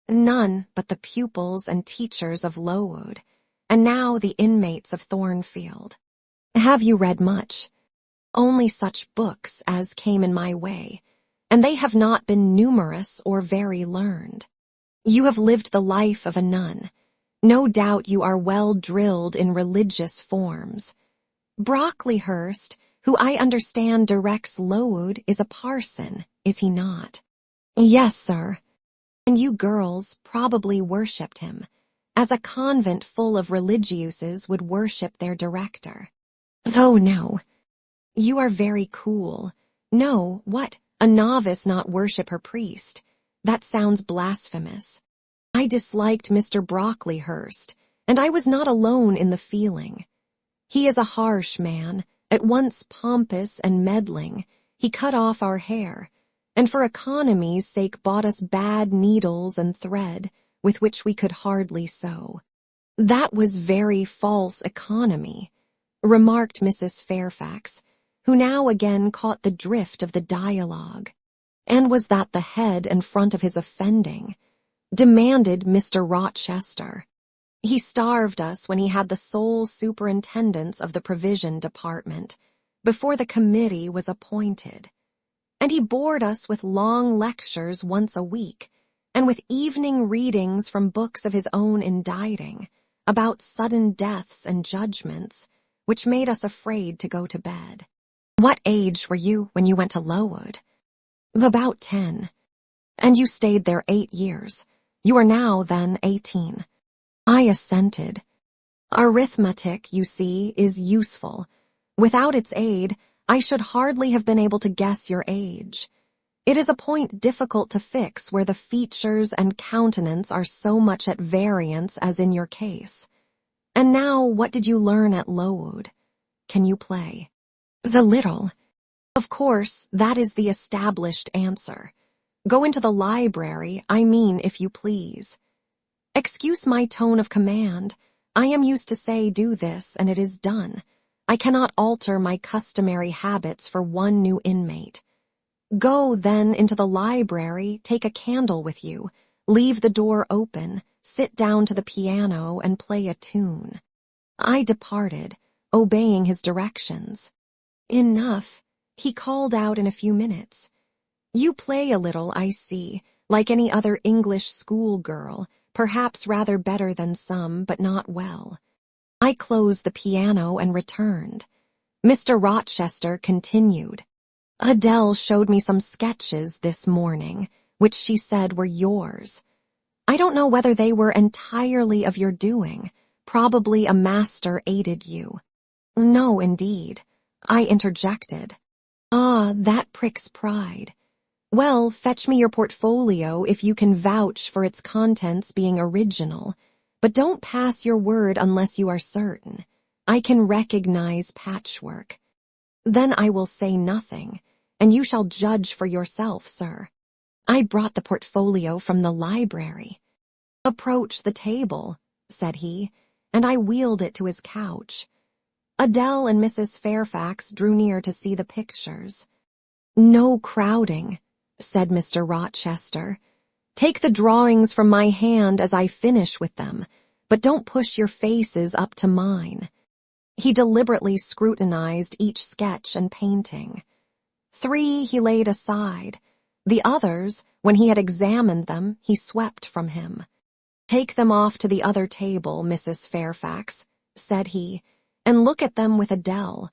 None but the pupils and teachers of Lowood, and now the inmates of Thornfield. Have you read much? Only such books as came in my way, and they have not been numerous or very learned. You have lived the life of a nun. No doubt you are well drilled in religious forms. Brocklehurst, who I understand directs Lowood, is a parson, is he not? Yes, sir. And you girls probably worshipped him, as a convent full of religieuses would worship their director. Oh, no. You are very cool. No, what? A novice not worship her priest? That sounds blasphemous. I disliked Mr. Brocklehurst, and I was not alone in the feeling. He is a harsh man, at once pompous and meddling. He cut off our hair, and for economy's sake bought us bad needles and thread, with which we could hardly sew. That was very false economy, remarked Mrs. Fairfax, who now again caught the drift of the dialogue. And was that the head and front of his offending? Demanded Mr. Rochester. He starved us when he had the sole superintendence of the provision department, before the committee was appointed. And he bored us with long lectures once a week, and with evening readings from books of his own inditing, about sudden deaths and judgments, which made us afraid to go to bed. What age were you when you went to Lowood? About 10. And you stayed there 8 years. You are now, then, 18. I assented. Arithmetic, you see, is useful. Without its aid, I should hardly have been able to guess your age. It is a point difficult to fix where the features and countenance are so much at variance as in your case. And now, what did you learn at Lowood? Can you play? A little. Of course, that is the established answer. Go into the library, I mean, if you please. Excuse my tone of command. I am used to say do this, and it is done. I cannot alter my customary habits for one new inmate. Go, then, into the library, take a candle with you, leave the door open, sit down to the piano, and play a tune. I departed, obeying his directions. Enough, he called out in a few minutes. You play a little, I see, like any other English schoolgirl, perhaps rather better than some, but not well. I closed the piano and returned. Mr. Rochester continued. Adele showed me some sketches this morning, which she said were yours. I don't know whether they were entirely of your doing. Probably a master aided you. No, indeed, I interjected. Ah, that pricks pride. Well, fetch me your portfolio if you can vouch for its contents being original, but don't pass your word unless you are certain. I can recognize patchwork. Then I will say nothing, and you shall judge for yourself, sir. I brought the portfolio from the library. Approach the table, said he, and I wheeled it to his couch. Adele and Mrs. Fairfax drew near to see the pictures. No crowding, said Mr. Rochester. Take the drawings from my hand as I finish with them, but don't push your faces up to mine. He deliberately scrutinized each sketch and painting. 3 he laid aside. The others, when he had examined them, he swept from him. Take them off to the other table, Mrs. Fairfax, said he, and look at them with Adele.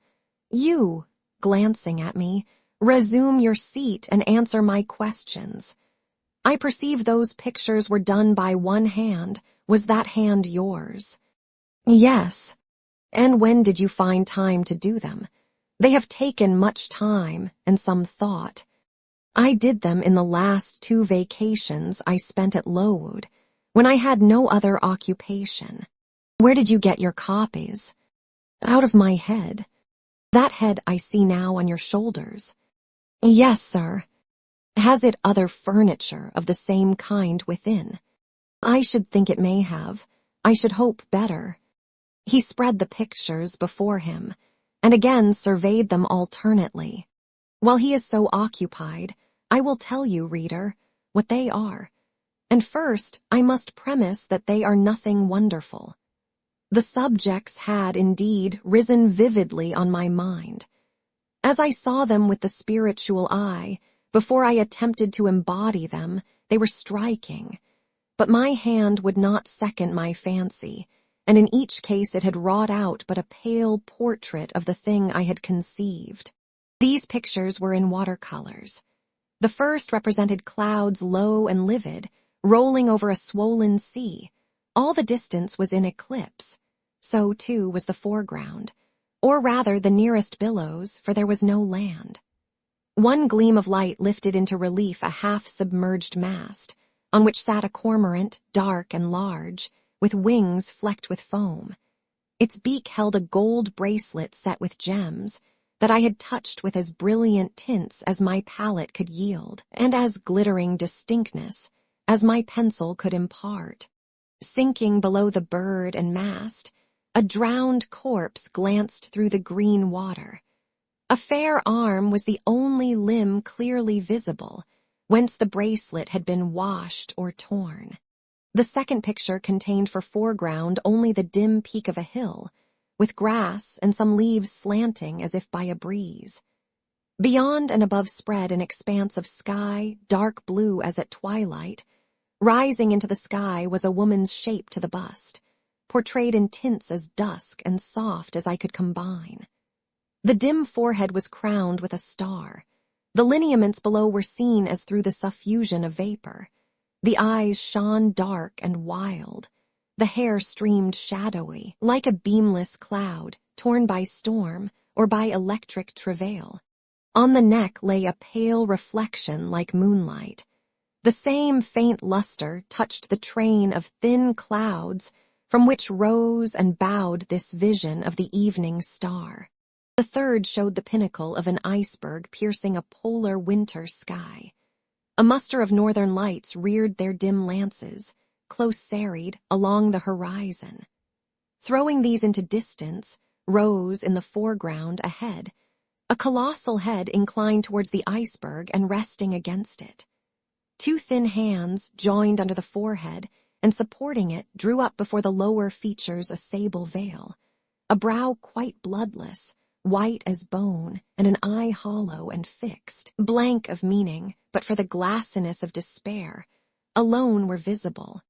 You, glancing at me, resume your seat and answer my questions. I perceive those pictures were done by one hand. Was that hand yours? Yes. And when did you find time to do them? They have taken much time and some thought. I did them in the last 2 vacations I spent at Lowood, when I had no other occupation. Where did you get your copies? Out of my head. That head I see now on your shoulders. Yes, sir. Has it other furniture of the same kind within? I should think it may have. I should hope better. He spread the pictures before him, and again surveyed them alternately. While he is so occupied, I will tell you, reader, what they are. And first, I must premise that they are nothing wonderful. The subjects had, indeed, risen vividly on my mind. As I saw them with the spiritual eye, before I attempted to embody them, they were striking. But my hand would not second my fancy, and in each case it had wrought out but a pale portrait of the thing I had conceived. These pictures were in watercolors. The first represented clouds low and livid, rolling over a swollen sea. All the distance was in eclipse. So, too, was the foreground, or rather the nearest billows, for there was no land. One gleam of light lifted into relief a half-submerged mast, on which sat a cormorant, dark and large, with wings flecked with foam. Its beak held a gold bracelet set with gems, that I had touched with as brilliant tints as my palette could yield, and as glittering distinctness as my pencil could impart. Sinking below the bird and mast, a drowned corpse glanced through the green water. A fair arm was the only limb clearly visible, whence the bracelet had been washed or torn. The second picture contained for foreground only the dim peak of a hill, with grass and some leaves slanting as if by a breeze. Beyond and above spread an expanse of sky, dark blue as at twilight. Rising into the sky was a woman's shape to the bust, portrayed in tints as dusk and soft as I could combine. The dim forehead was crowned with a star. The lineaments below were seen as through the suffusion of vapor. The eyes shone dark and wild. The hair streamed shadowy, like a beamless cloud, torn by storm or by electric travail. On the neck lay a pale reflection like moonlight. The same faint luster touched the train of thin clouds from which rose and bowed this vision of the evening star. The third showed the pinnacle of an iceberg piercing a polar winter sky. A muster of northern lights reared their dim lances, close serried, along the horizon. Throwing these into distance, rose in the foreground a head, a colossal head inclined towards the iceberg and resting against it. 2 thin hands, joined under the forehead, and supporting it, drew up before the lower features a sable veil, a brow quite bloodless, white as bone, and an eye hollow and fixed, blank of meaning, but for the glassiness of despair, alone were visible.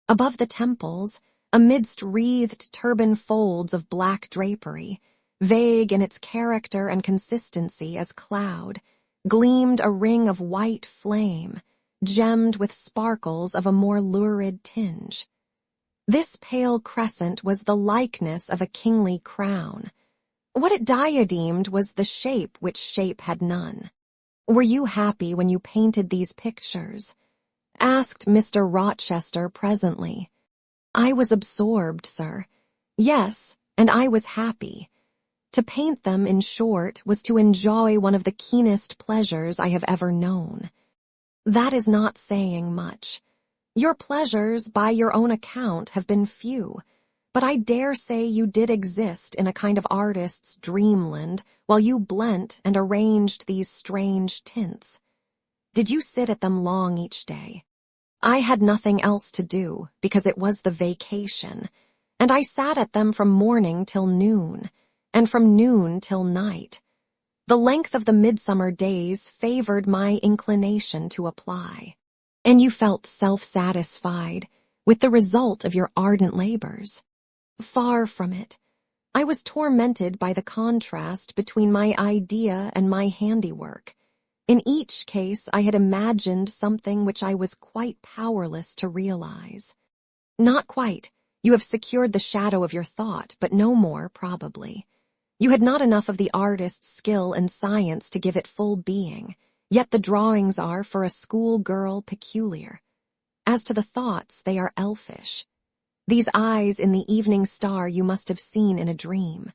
Above the temples, amidst wreathed turban folds of black drapery, vague in its character and consistency as cloud, gleamed a ring of white flame, gemmed with sparkles of a more lurid tinge. This pale crescent was the likeness of a kingly crown. What it diademed was the shape which shape had none. Were you happy when you painted these pictures? Asked Mr. Rochester presently. I was absorbed, sir. Yes, and I was happy. To paint them, in short, was to enjoy one of the keenest pleasures I have ever known. That is not saying much. Your pleasures, by your own account, have been few, but I dare say you did exist in a kind of artist's dreamland while you blent and arranged these strange tints. Did you sit at them long each day? I had nothing else to do, because it was the vacation, and I sat at them from morning till noon, and from noon till night. The length of the midsummer days favored my inclination to apply, and you felt self-satisfied with the result of your ardent labors. Far from it. I was tormented by the contrast between my idea and my handiwork. In each case, I had imagined something which I was quite powerless to realize. Not quite. You have secured the shadow of your thought, but no more, probably. You had not enough of the artist's skill and science to give it full being, yet the drawings are, for a schoolgirl, peculiar. As to the thoughts, they are elfish. These eyes in the evening star you must have seen in a dream.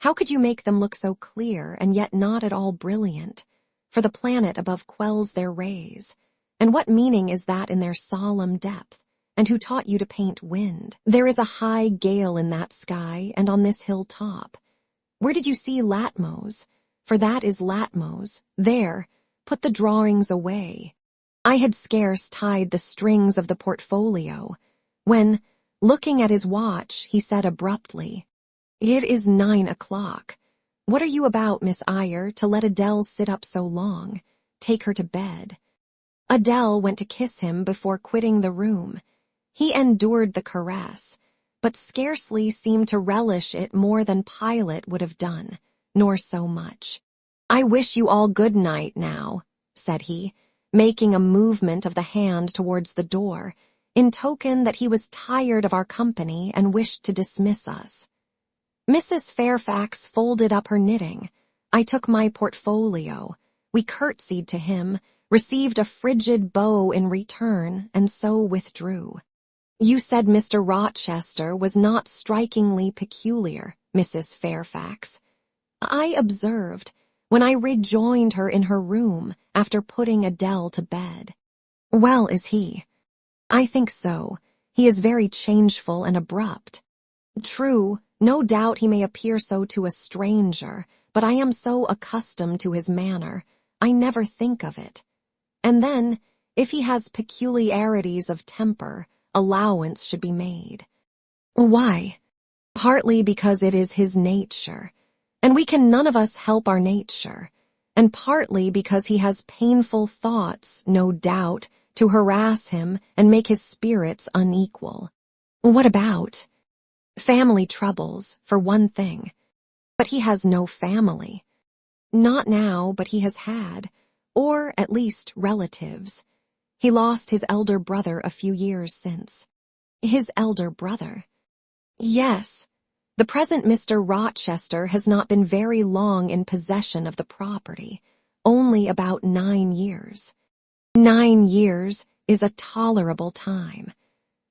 How could you make them look so clear and yet not at all brilliant? For the planet above quells their rays. And what meaning is that in their solemn depth? And who taught you to paint wind? There is a high gale in that sky and on this hill top. Where did you see Latmos? For that is Latmos. There, put the drawings away. I had scarce tied the strings of the portfolio, when, looking at his watch, he said abruptly, "It is 9 o'clock. What are you about, Miss Eyre, to let Adele sit up so long? Take her to bed." Adele went to kiss him before quitting the room. He endured the caress, but scarcely seemed to relish it more than Pilate would have done, nor so much. "I wish you all good night now," said he, making a movement of the hand towards the door, in token that he was tired of our company and wished to dismiss us. Mrs. Fairfax folded up her knitting. I took my portfolio. We curtsied to him, received a frigid bow in return, and so withdrew. "You said Mr. Rochester was not strikingly peculiar, Mrs. Fairfax," I observed, when I rejoined her in her room after putting Adele to bed. "Well, is he?" "I think so. He is very changeful and abrupt." "True, no doubt he may appear so to a stranger, but I am so accustomed to his manner, I never think of it. And then, if he has peculiarities of temper, allowance should be made." "Why?" "Partly because it is his nature, and we can none of us help our nature, and partly because he has painful thoughts, no doubt, to harass him and make his spirits unequal." "What about?" "Family troubles, for one thing." "But he has no family." "Not now, but he has had, or at least relatives. He lost his elder brother a few years since." "His elder brother?" "Yes. The present Mr. Rochester has not been very long in possession of the property, only about 9 years. 9 years is a tolerable time.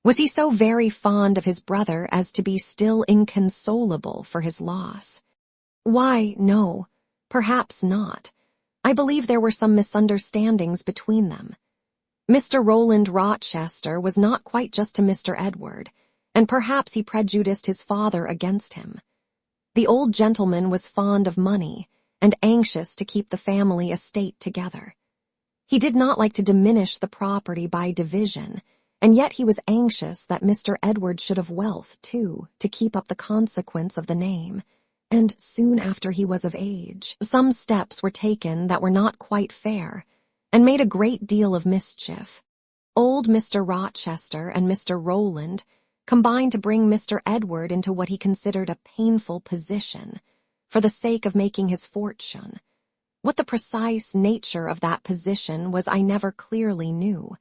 Was he so very fond of his brother as to be still inconsolable for his loss?" "Why, no, perhaps not. I believe there were some misunderstandings between them. Mr. Roland Rochester was not quite just to Mr. Edward, and perhaps he prejudiced his father against him. The old gentleman was fond of money and anxious to keep the family estate together. He did not like to diminish the property by division, and yet he was anxious that Mr. Edward should have wealth, too, to keep up the consequence of the name, and soon after he was of age, some steps were taken that were not quite fair, and made a great deal of mischief. Old Mr. Rochester and Mr. Roland combined to bring Mr. Edward into what he considered a painful position, for the sake of making his fortune. What the precise nature of that position was I never clearly knew,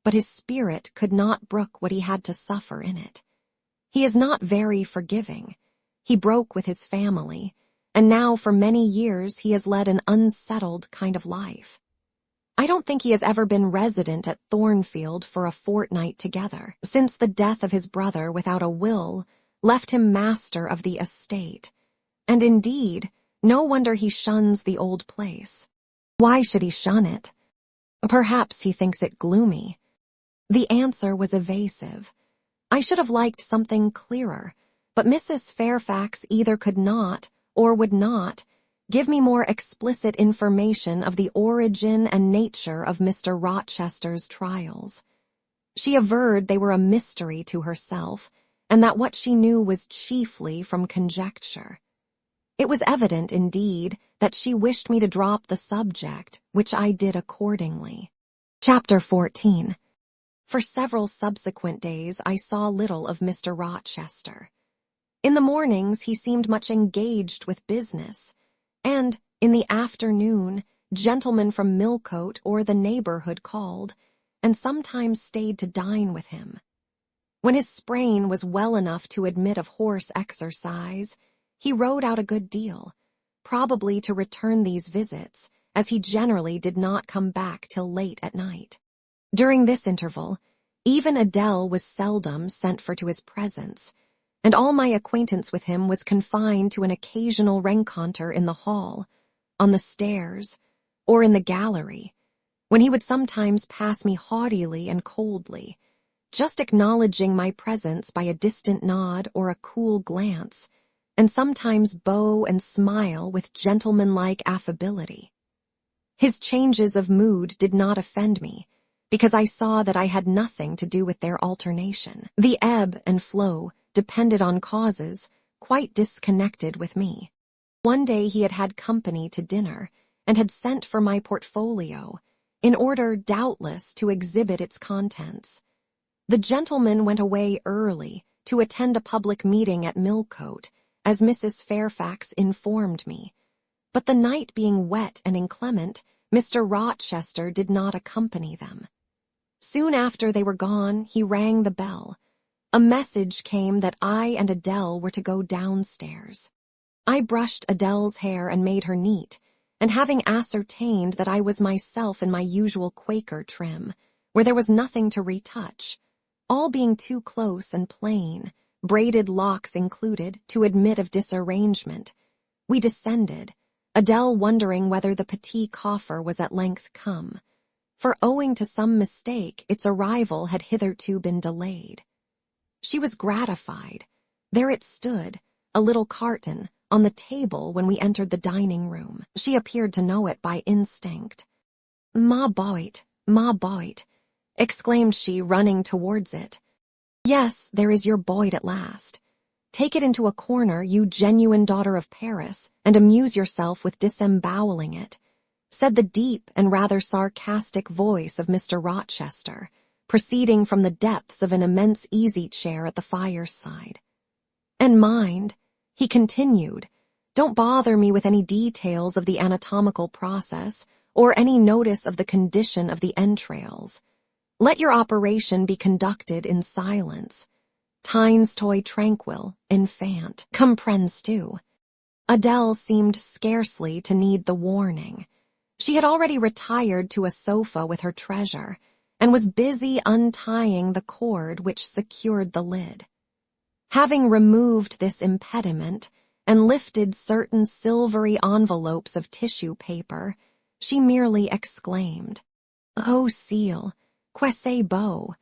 but his spirit could not brook what he had to suffer in it. He is not very forgiving. He broke with his family, and now for many years he has led an unsettled kind of life. I don't think he has ever been resident at Thornfield for a fortnight together, since the death of his brother without a will left him master of the estate, and indeed, no wonder he shuns the old place. Why should he shun it? Perhaps he thinks it gloomy. The answer was evasive. I should have liked something clearer, but Mrs. Fairfax either could not, or would not, give me more explicit information of the origin and nature of Mr. Rochester's trials. She averred they were a mystery to herself, and that what she knew was chiefly from conjecture. It was evident, indeed, that she wished me to drop the subject, which I did accordingly. Chapter 14. For several subsequent days I saw little of Mr. Rochester. In the mornings, he seemed much engaged with business, and, in the afternoon, gentlemen from Millcote or the neighborhood called, and sometimes stayed to dine with him. When his sprain was well enough to admit of horse exercise, he rode out a good deal, probably to return these visits, as he generally did not come back till late at night. During this interval, even Adele was seldom sent for to his presence, and all my acquaintance with him was confined to an occasional rencontre in the hall, on the stairs, or in the gallery, when he would sometimes pass me haughtily and coldly, just acknowledging my presence by a distant nod or a cool glance, and sometimes bow and smile with gentlemanlike affability. His changes of mood did not offend me, because I saw that I had nothing to do with their alternation. The ebb and flow depended on causes quite disconnected with me. One day he had had company to dinner, and had sent for my portfolio, in order, doubtless, to exhibit its contents. The gentleman went away early to attend a public meeting at Millcote, as Mrs. Fairfax informed me, but the night being wet and inclement, Mr. Rochester did not accompany them. Soon after they were gone, he rang the bell. A message came that I and Adele were to go downstairs. I brushed Adele's hair and made her neat, and having ascertained that I was myself in my usual Quaker trim, where there was nothing to retouch, all being too close and plain, braided locks included, to admit of disarrangement, we descended, Adele wondering whether the petit coffer was at length come, for owing to some mistake its arrival had hitherto been delayed. She was gratified. There it stood, a little carton, on the table when we entered the dining room. She appeared to know it by instinct. Ma boit, exclaimed she, running towards it. Yes, there is your Boyd at last. Take it into a corner, you genuine daughter of Paris, and amuse yourself with disemboweling it, said the deep and rather sarcastic voice of Mr. Rochester, proceeding from the depths of an immense easy-chair at the fireside. And mind, he continued, don't bother me with any details of the anatomical process, or any notice of the condition of the entrails. Let your operation be conducted in silence. Tines toi tranquil, infant, comprends-tu? Adele seemed scarcely to need the warning. She had already retired to a sofa with her treasure, and was busy untying the cord which secured the lid. Having removed this impediment, and lifted certain silvery envelopes of tissue paper, she merely exclaimed, "Oh, seal, que c'est beau,"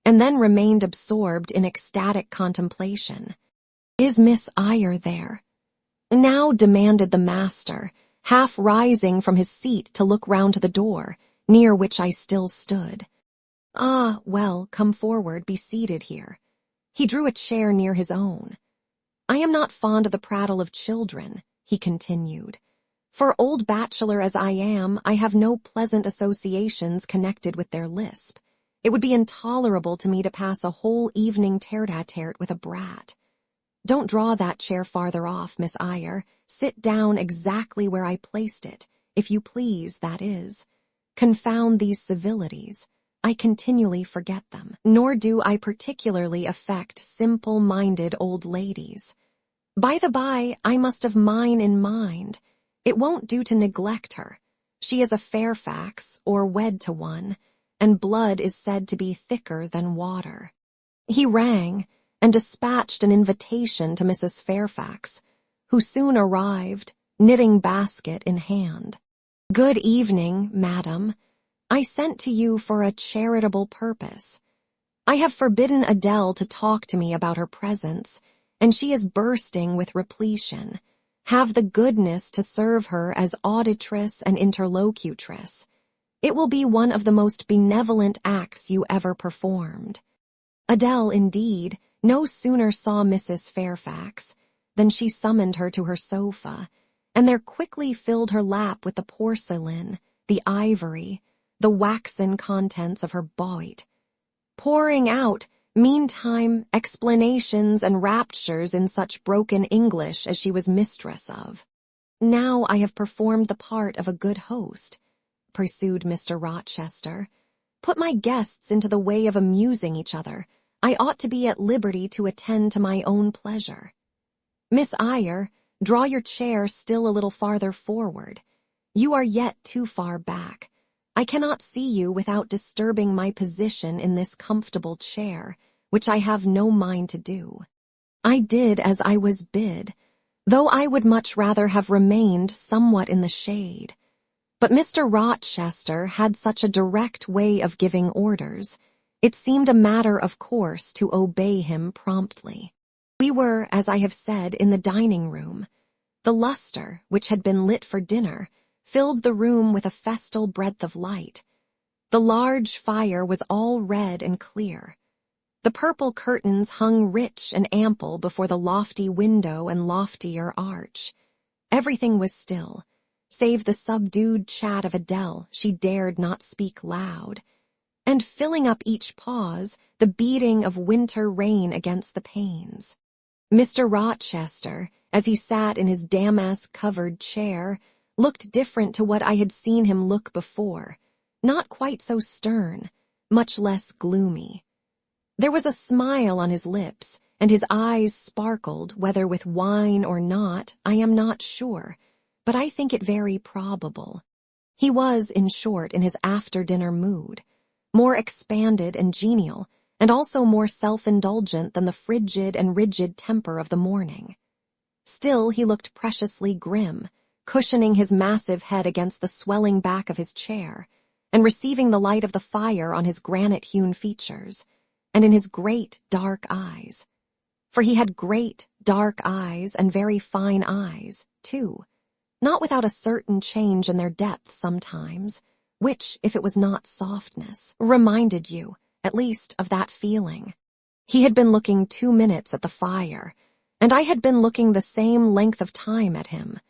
and then remained absorbed in ecstatic contemplation. "Is Miss Eyre there?" now demanded the master, half rising from his seat to look round to the door, near which I still stood. "Ah, well, come forward, be seated here." He drew a chair near his own. "I am not fond of the prattle of children," he continued. "For old bachelor as I am, I have no pleasant associations connected with their lisp. It would be intolerable to me to pass a whole evening tete-a-tete with a brat. Don't draw that chair farther off, Miss Eyre. Sit down exactly where I placed it, if you please, that is. Confound these civilities. I continually forget them, nor do I particularly affect simple-minded old ladies. By the by, I must have mine in mind. It won't do to neglect her. She is a Fairfax, or wed to one, and blood is said to be thicker than water." He rang, and dispatched an invitation to Mrs. Fairfax, who soon arrived, knitting basket in hand. "Good evening, madam. I sent to you for a charitable purpose. I have forbidden Adele to talk to me about her presence, and she is bursting with repletion. Have the goodness to serve her as auditress and interlocutress. It will be one of the most benevolent acts you ever performed." Adele, indeed, no sooner saw Mrs. Fairfax than she summoned her to her sofa, and there quickly filled her lap with the porcelain, the ivory, the waxen contents of her boit. Pouring out, Meantime, explanations and raptures in such broken English as she was mistress of. "Now I have performed the part of a good host," pursued Mr. Rochester. "Put my guests into the way of amusing each other. I ought to be at liberty to attend to my own pleasure. Miss Eyre, draw your chair still a little farther forward. You are yet too far back. I cannot see you without disturbing my position in this comfortable chair, which I have no mind to do." I did as I was bid, though I would much rather have remained somewhat in the shade. But Mr. Rochester had such a direct way of giving orders, it seemed a matter of course to obey him promptly. We were, as I have said, in the dining room. The lustre, which had been lit for dinner, filled the room with a festal breadth of light. The large fire was all red and clear. The purple curtains hung rich and ample before the lofty window and loftier arch. Everything was still, save the subdued chat of Adele. She dared not speak loud. And filling up each pause, the beating of winter rain against the panes. Mr. Rochester, as he sat in his damask-covered chair, looked different to what I had seen him look before, not quite so stern, much less gloomy. There was a smile on his lips, and his eyes sparkled, whether with wine or not, I am not sure, but I think it very probable. He was, in short, in his after-dinner mood, more expanded and genial, and also more self-indulgent than the frigid and rigid temper of the morning. Still, he looked preciously grim, cushioning his massive head against the swelling back of his chair, and receiving the light of the fire on his granite-hewn features, and in his great dark eyes. For he had great dark eyes and very fine eyes, too, not without a certain change in their depth sometimes, which, if it was not softness, reminded you, at least, of that feeling. He had been looking 2 minutes at the fire, and I had been looking the same length of time at him,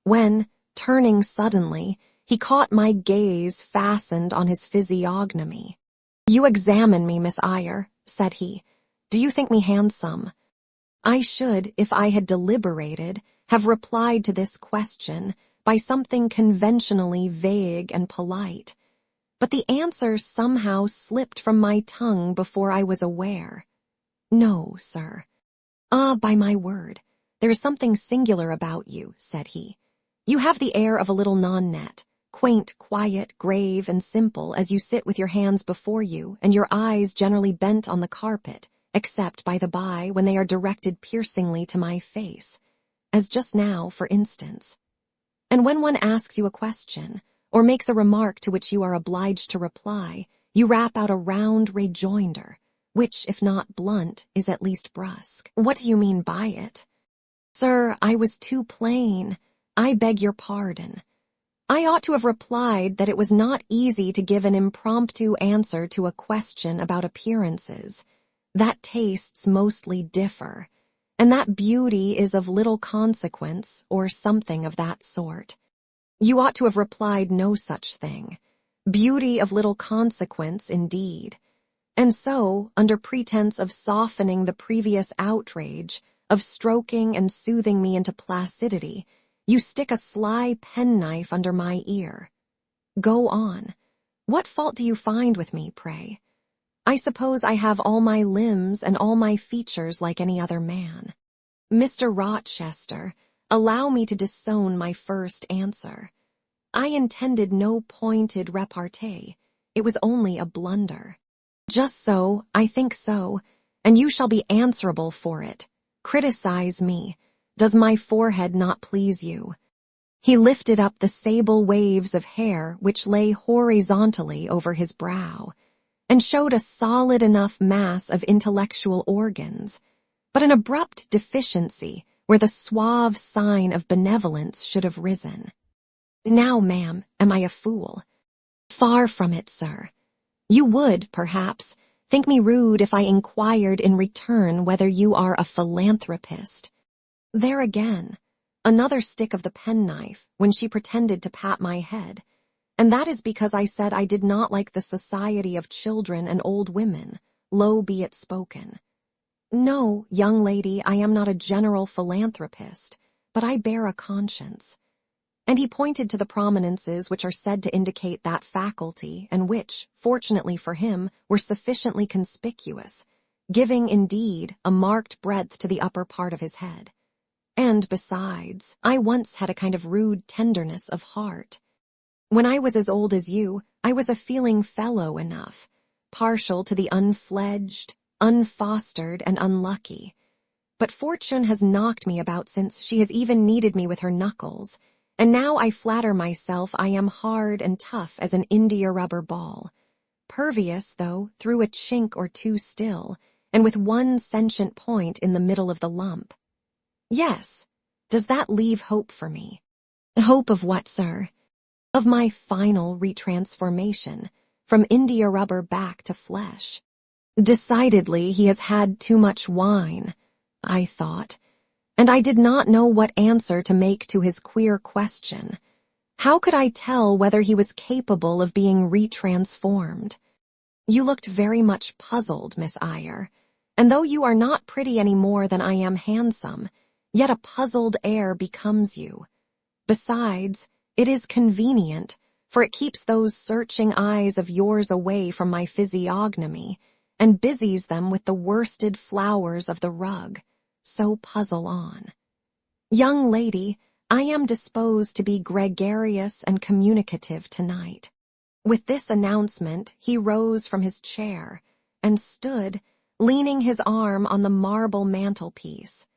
when, turning suddenly, he caught my gaze fastened on his physiognomy. "You examine me, Miss Eyre," said he. "Do you think me handsome?" I should, if I had deliberated, have replied to this question by something conventionally vague and polite, but the answer somehow slipped from my tongue before I was aware. "No, sir." "Ah, by my word, there is something singular about you," said he. "You have the air of a little non-net, quaint, quiet, grave, and simple, as you sit with your hands before you and your eyes generally bent on the carpet, except, by the by, when they are directed piercingly to my face, as just now, for instance. And when one asks you a question, or makes a remark to which you are obliged to reply, you rap out a round rejoinder, which, if not blunt, is at least brusque. What do you mean by it?" "Sir, I was too plain. I beg your pardon. I ought to have replied that it was not easy to give an impromptu answer to a question about appearances, that tastes mostly differ, and that beauty is of little consequence, or something of that sort. You ought to have replied no such thing. Beauty of little consequence, indeed. And so, under pretense of softening the previous outrage, of stroking and soothing me into placidity, you stick a sly penknife under my ear. Go on. What fault do you find with me, pray? I suppose I have all my limbs and all my features like any other man. Mr. Rochester, allow me to disown my first answer. I intended no pointed repartee. It was only a blunder. Just so, I think so, and you shall be answerable for it. Criticize me. Does my forehead not please you? He lifted up the sable waves of hair which lay horizontally over his brow, and showed a solid enough mass of intellectual organs, but an abrupt deficiency where the suave sign of benevolence should have risen. Now, ma'am, am I a fool? Far from it, sir. You would, perhaps, think me rude if I inquired in return whether you are a philanthropist. There again, another stick of the penknife when she pretended to pat my head, and that is because I said I did not like the society of children and old women, low be it spoken. No, young lady, I am not a general philanthropist, but I bear a conscience. And he pointed to the prominences which are said to indicate that faculty, and which, fortunately for him, were sufficiently conspicuous, giving, indeed, a marked breadth to the upper part of his head. And, besides, I once had a kind of rude tenderness of heart. When I was as old as you, I was a feeling fellow enough, partial to the unfledged, unfostered, and unlucky. But fortune has knocked me about since she has even kneaded me with her knuckles, and now I flatter myself I am hard and tough as an india-rubber ball, pervious, though, through a chink or two still, and with one sentient point in the middle of the lump. Yes, does that leave hope for me? Hope of what, sir? Of my final retransformation, from india-rubber back to flesh. Decidedly he has had too much wine, I thought, and I did not know what answer to make to his queer question. How could I tell whether he was capable of being retransformed? You looked very much puzzled, Miss Eyre, and though you are not pretty any more than I am handsome, yet a puzzled air becomes you. Besides, it is convenient, for it keeps those searching eyes of yours away from my physiognomy, and busies them with the worsted flowers of the rug. So puzzle on. Young lady, I am disposed to be gregarious and communicative tonight. With this announcement, he rose from his chair and stood, leaning his arm on the marble mantelpiece.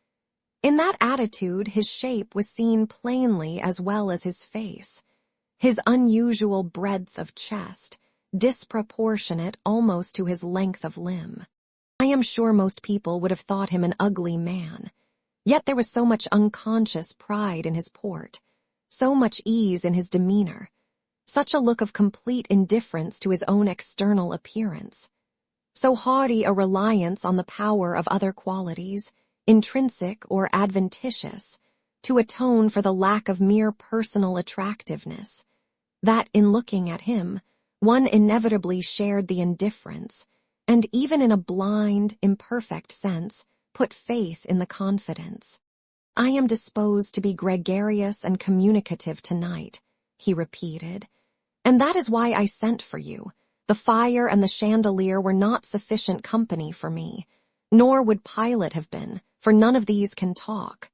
In that attitude, his shape was seen plainly as well as his face, his unusual breadth of chest, disproportionate almost to his length of limb. I am sure most people would have thought him an ugly man, yet there was so much unconscious pride in his port, so much ease in his demeanor, such a look of complete indifference to his own external appearance, so haughty a reliance on the power of other qualities, intrinsic or adventitious, to atone for the lack of mere personal attractiveness, that in looking at him, one inevitably shared the indifference, and even in a blind, imperfect sense, put faith in the confidence. I am disposed to be gregarious and communicative tonight, he repeated, and that is why I sent for you. The fire and the chandelier were not sufficient company for me, nor would Pilate have been, for none of these can talk.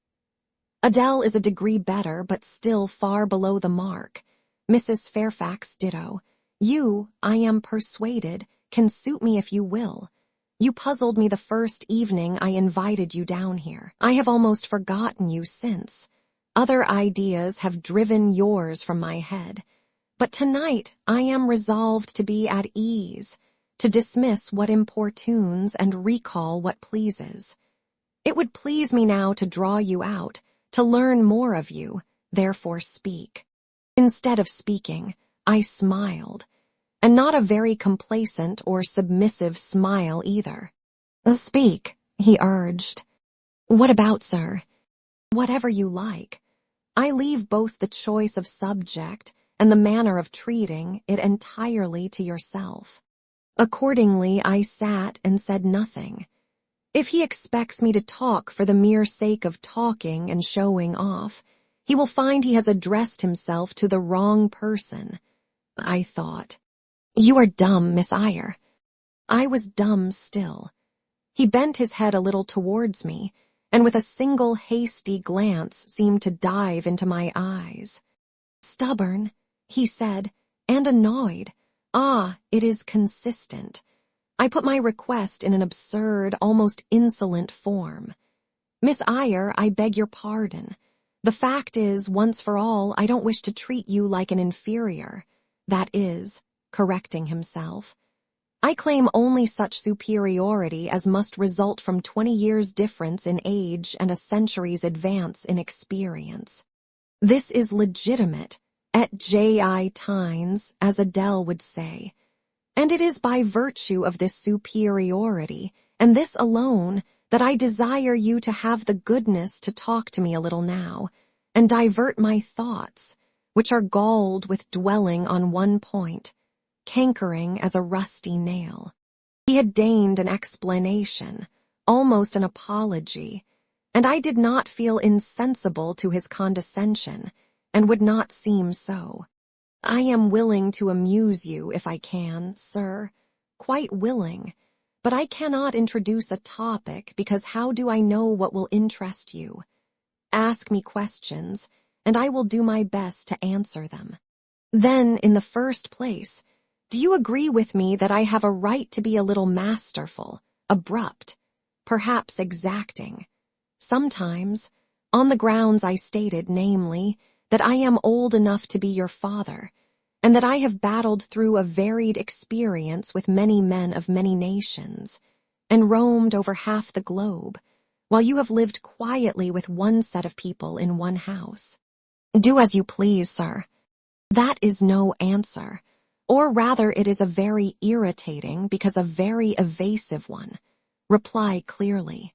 Adele is a degree better, but still far below the mark. Mrs. Fairfax ditto. You, I am persuaded, can suit me if you will. You puzzled me the first evening I invited you down here. I have almost forgotten you since. Other ideas have driven yours from my head. But tonight I am resolved to be at ease, to dismiss what importunes and recall what pleases. It would please me now to draw you out, to learn more of you, therefore speak. Instead of speaking, I smiled, and not a very complacent or submissive smile either. Speak, he urged. What about, sir? Whatever you like. I leave both the choice of subject and the manner of treating it entirely to yourself. Accordingly, I sat and said nothing. If he expects me to talk for the mere sake of talking and showing off, he will find he has addressed himself to the wrong person, I thought. You are dumb, Miss Eyre. I was dumb still. He bent his head a little towards me, and with a single hasty glance seemed to dive into my eyes. Stubborn, he said, and annoyed. Ah, it is consistent. I put my request in an absurd, almost insolent form. Miss Eyre, I beg your pardon. The fact is, once for all, I don't wish to treat you like an inferior. That is, correcting himself, I claim only such superiority as must result from 20 years' difference in age and a century's advance in experience. This is legitimate, et ji tines, as Adele would say, and it is by virtue of this superiority, and this alone, that I desire you to have the goodness to talk to me a little now, and divert my thoughts, which are galled with dwelling on one point, cankering as a rusty nail. He had deigned an explanation, almost an apology, and I did not feel insensible to his condescension, and would not seem so. "I am willing to amuse you if I can, sir, quite willing, but I cannot introduce a topic because how do I know what will interest you? Ask me questions, and I will do my best to answer them. Then, in the first place, do you agree with me that I have a right to be a little masterful, abrupt, perhaps exacting? Sometimes, on the grounds I stated, namely, that I am old enough to be your father, and that I have battled through a varied experience with many men of many nations, and roamed over half the globe, while you have lived quietly with one set of people in one house. Do as you please, sir. That is no answer, or rather it is a very irritating because a very evasive one. Reply clearly.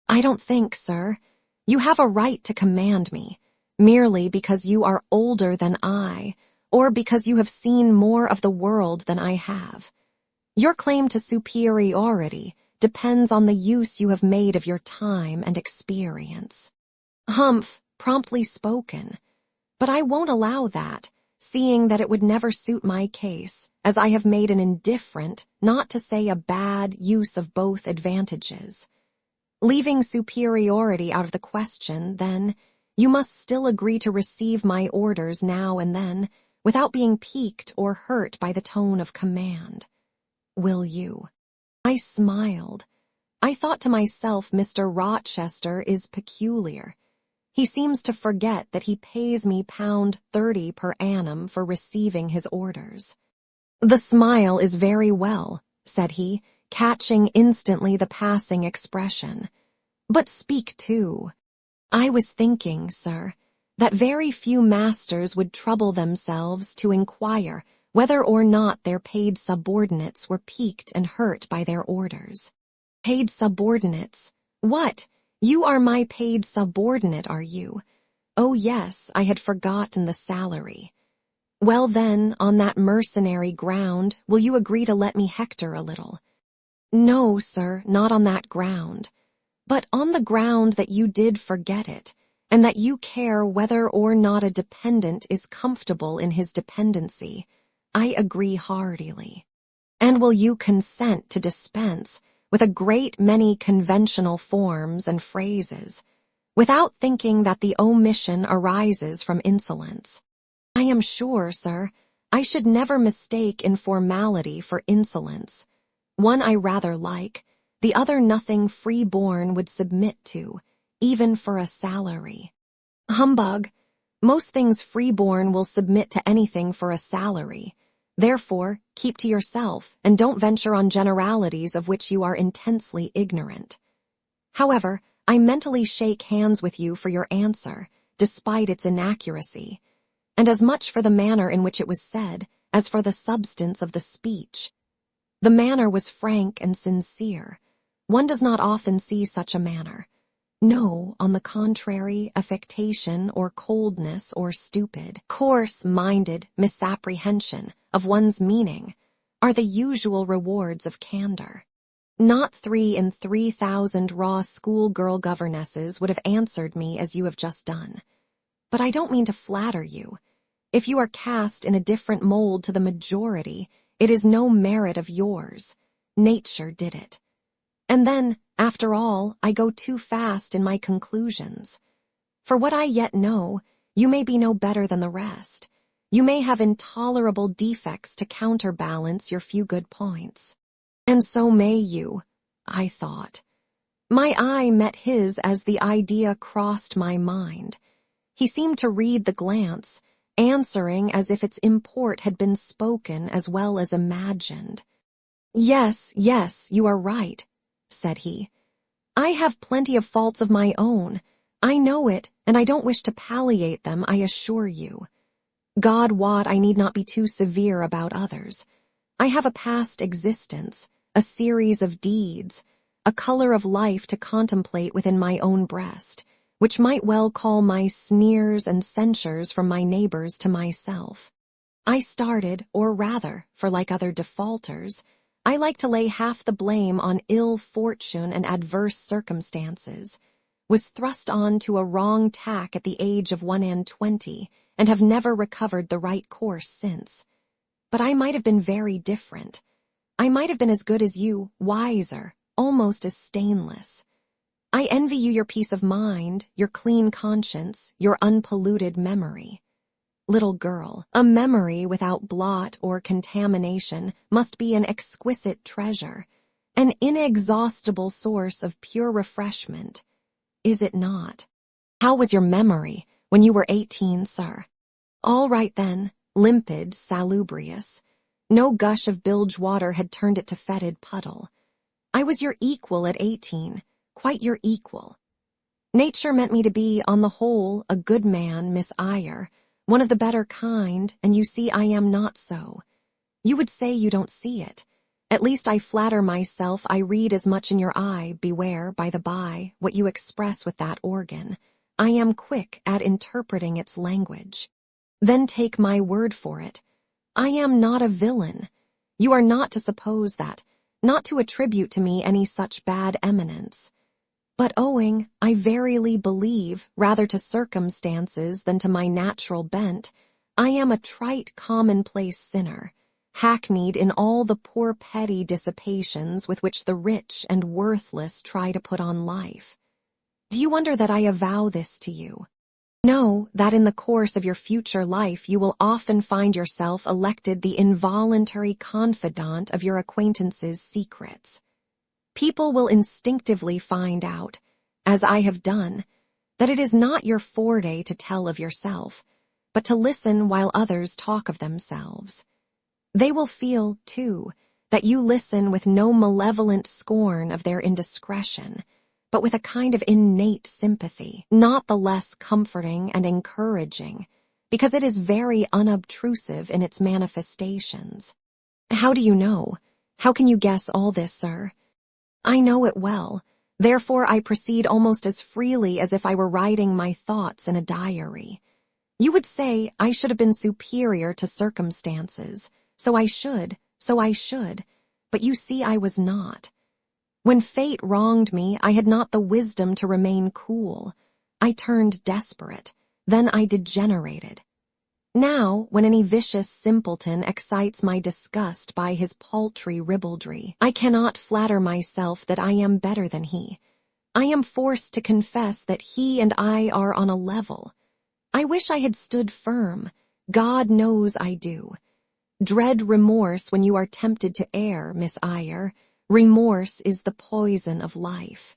I don't think, sir, you have a right to command me, merely because you are older than I, or because you have seen more of the world than I have. Your claim to superiority depends on the use you have made of your time and experience. Humph, promptly spoken. But I won't allow that, seeing that it would never suit my case, as I have made an indifferent, not to say a bad, use of both advantages. Leaving superiority out of the question, then, you must still agree to receive my orders now and then, without being piqued or hurt by the tone of command. Will you? I smiled. I thought to myself, Mr. Rochester is peculiar. He seems to forget that he pays me £30 per annum for receiving his orders. The smile is very well, said he, catching instantly the passing expression. But speak too. I was thinking, sir, that very few masters would trouble themselves to inquire whether or not their paid subordinates were piqued and hurt by their orders. Paid subordinates? What? You are my paid subordinate, are you? Oh yes, I had forgotten the salary. Well then, on that mercenary ground, will you agree to let me hector a little? No, sir, not on that ground, but on the ground that you did forget it, and that you care whether or not a dependent is comfortable in his dependency. I agree heartily. And will you consent to dispense with a great many conventional forms and phrases, without thinking that the omission arises from insolence? I am sure, sir, I should never mistake informality for insolence. One I rather like, the other nothing free-born would submit to, even for a salary. Humbug! Most things free-born will submit to anything for a salary. Therefore, keep to yourself, and don't venture on generalities of which you are intensely ignorant. However, I mentally shake hands with you for your answer, despite its inaccuracy, and as much for the manner in which it was said, as for the substance of the speech. The manner was frank and sincere. One does not often see such a manner. No, on the contrary, affectation or coldness or stupid, coarse-minded misapprehension of one's meaning are the usual rewards of candor. Not 3 in 3,000 raw schoolgirl governesses would have answered me as you have just done. But I don't mean to flatter you. If you are cast in a different mold to the majority, it is no merit of yours. Nature did it. And then, after all, I go too fast in my conclusions. For what I yet know, you may be no better than the rest. You may have intolerable defects to counterbalance your few good points. And so may you, I thought. My eye met his as the idea crossed my mind. He seemed to read the glance, answering as if its import had been spoken as well as imagined. Yes, you are right, said he. I have plenty of faults of my own. I know it, and I don't wish to palliate them, I assure you. God wot I need not be too severe about others. I have a past existence, a series of deeds, a color of life to contemplate within my own breast, which might well call my sneers and censures from my neighbors to myself. I started, or rather, for like other defaulters, I like to lay half the blame on ill fortune and adverse circumstances, was thrust on to a wrong tack at the age of 21, and have never recovered the right course since. But I might have been very different. I might have been as good as you, wiser, almost as stainless. I envy you your peace of mind, your clean conscience, your unpolluted memory. Little girl, a memory without blot or contamination must be an exquisite treasure, an inexhaustible source of pure refreshment. Is it not? How was your memory when you were 18, sir? All right then, limpid, salubrious. No gush of bilge water had turned it to fetid puddle. I was your equal at 18, quite your equal. Nature meant me to be, on the whole, a good man, Miss Eyre, one of the better kind, and you see I am not so. You would say you don't see it. At least I flatter myself I read as much in your eye, beware, by the by, what you express with that organ. I am quick at interpreting its language. Then take my word for it. I am not a villain. You are not to suppose that, not to attribute to me any such bad eminence. But owing, I verily believe, rather to circumstances than to my natural bent, I am a trite commonplace sinner, hackneyed in all the poor petty dissipations with which the rich and worthless try to put on life. Do you wonder that I avow this to you? Know that in the course of your future life you will often find yourself elected the involuntary confidant of your acquaintances' secrets. People will instinctively find out, as I have done, that it is not your forte to tell of yourself, but to listen while others talk of themselves. They will feel, too, that you listen with no malevolent scorn of their indiscretion, but with a kind of innate sympathy, not the less comforting and encouraging, because it is very unobtrusive in its manifestations. How do you know? How can you guess all this, sir? I know it well, therefore I proceed almost as freely as if I were writing my thoughts in a diary. You would say I should have been superior to circumstances, so I should, but you see I was not. When fate wronged me, I had not the wisdom to remain cool. I turned desperate, then I degenerated. Now, when any vicious simpleton excites my disgust by his paltry ribaldry, I cannot flatter myself that I am better than he. I am forced to confess that he and I are on a level. I wish I had stood firm. God knows I do. Dread remorse when you are tempted to err, Miss Eyre. Remorse is the poison of life.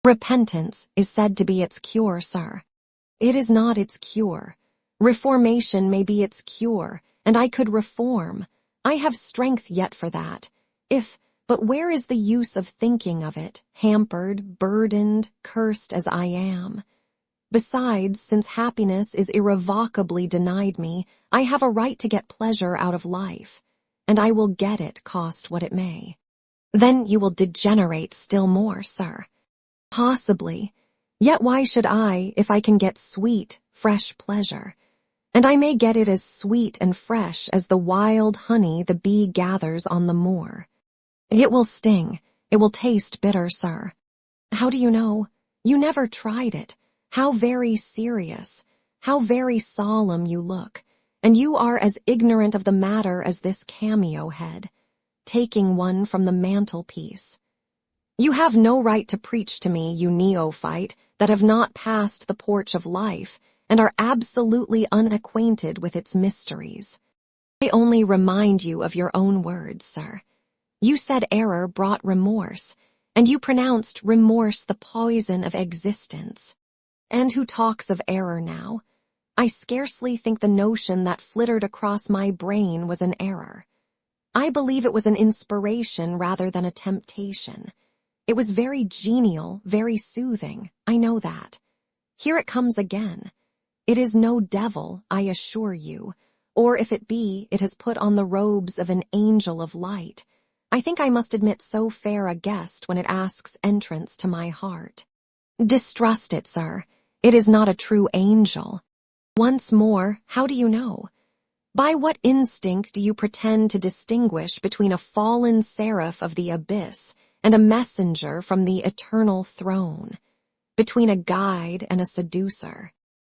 Repentance is said to be its cure, sir. It is not its cure. Reformation may be its cure, and I could reform. I have strength yet for that. But where is the use of thinking of it, hampered, burdened, cursed as I am? Besides, since happiness is irrevocably denied me, I have a right to get pleasure out of life, and I will get it, cost what it may. Then you will degenerate still more, sir. Possibly. Yet why should I, if I can get sweet, fresh pleasure? And I may get it as sweet and fresh as the wild honey the bee gathers on the moor. It will sting. It will taste bitter, sir. How do you know? You never tried it. How very serious, how very solemn you look, and you are as ignorant of the matter as this cameo head, taking one from the mantelpiece. You have no right to preach to me, you neophyte, that have not passed the porch of life, and are absolutely unacquainted with its mysteries. I only remind you of your own words, sir. You said error brought remorse, and you pronounced remorse the poison of existence. And who talks of error now? I scarcely think the notion that flittered across my brain was an error. I believe it was an inspiration rather than a temptation. It was very genial, very soothing, I know that. Here it comes again. It is no devil, I assure you, or if it be, it has put on the robes of an angel of light. I think I must admit so fair a guest when it asks entrance to my heart. Distrust it, sir. It is not a true angel. Once more, how do you know? By what instinct do you pretend to distinguish between a fallen seraph of the abyss and a messenger from the eternal throne, between a guide and a seducer?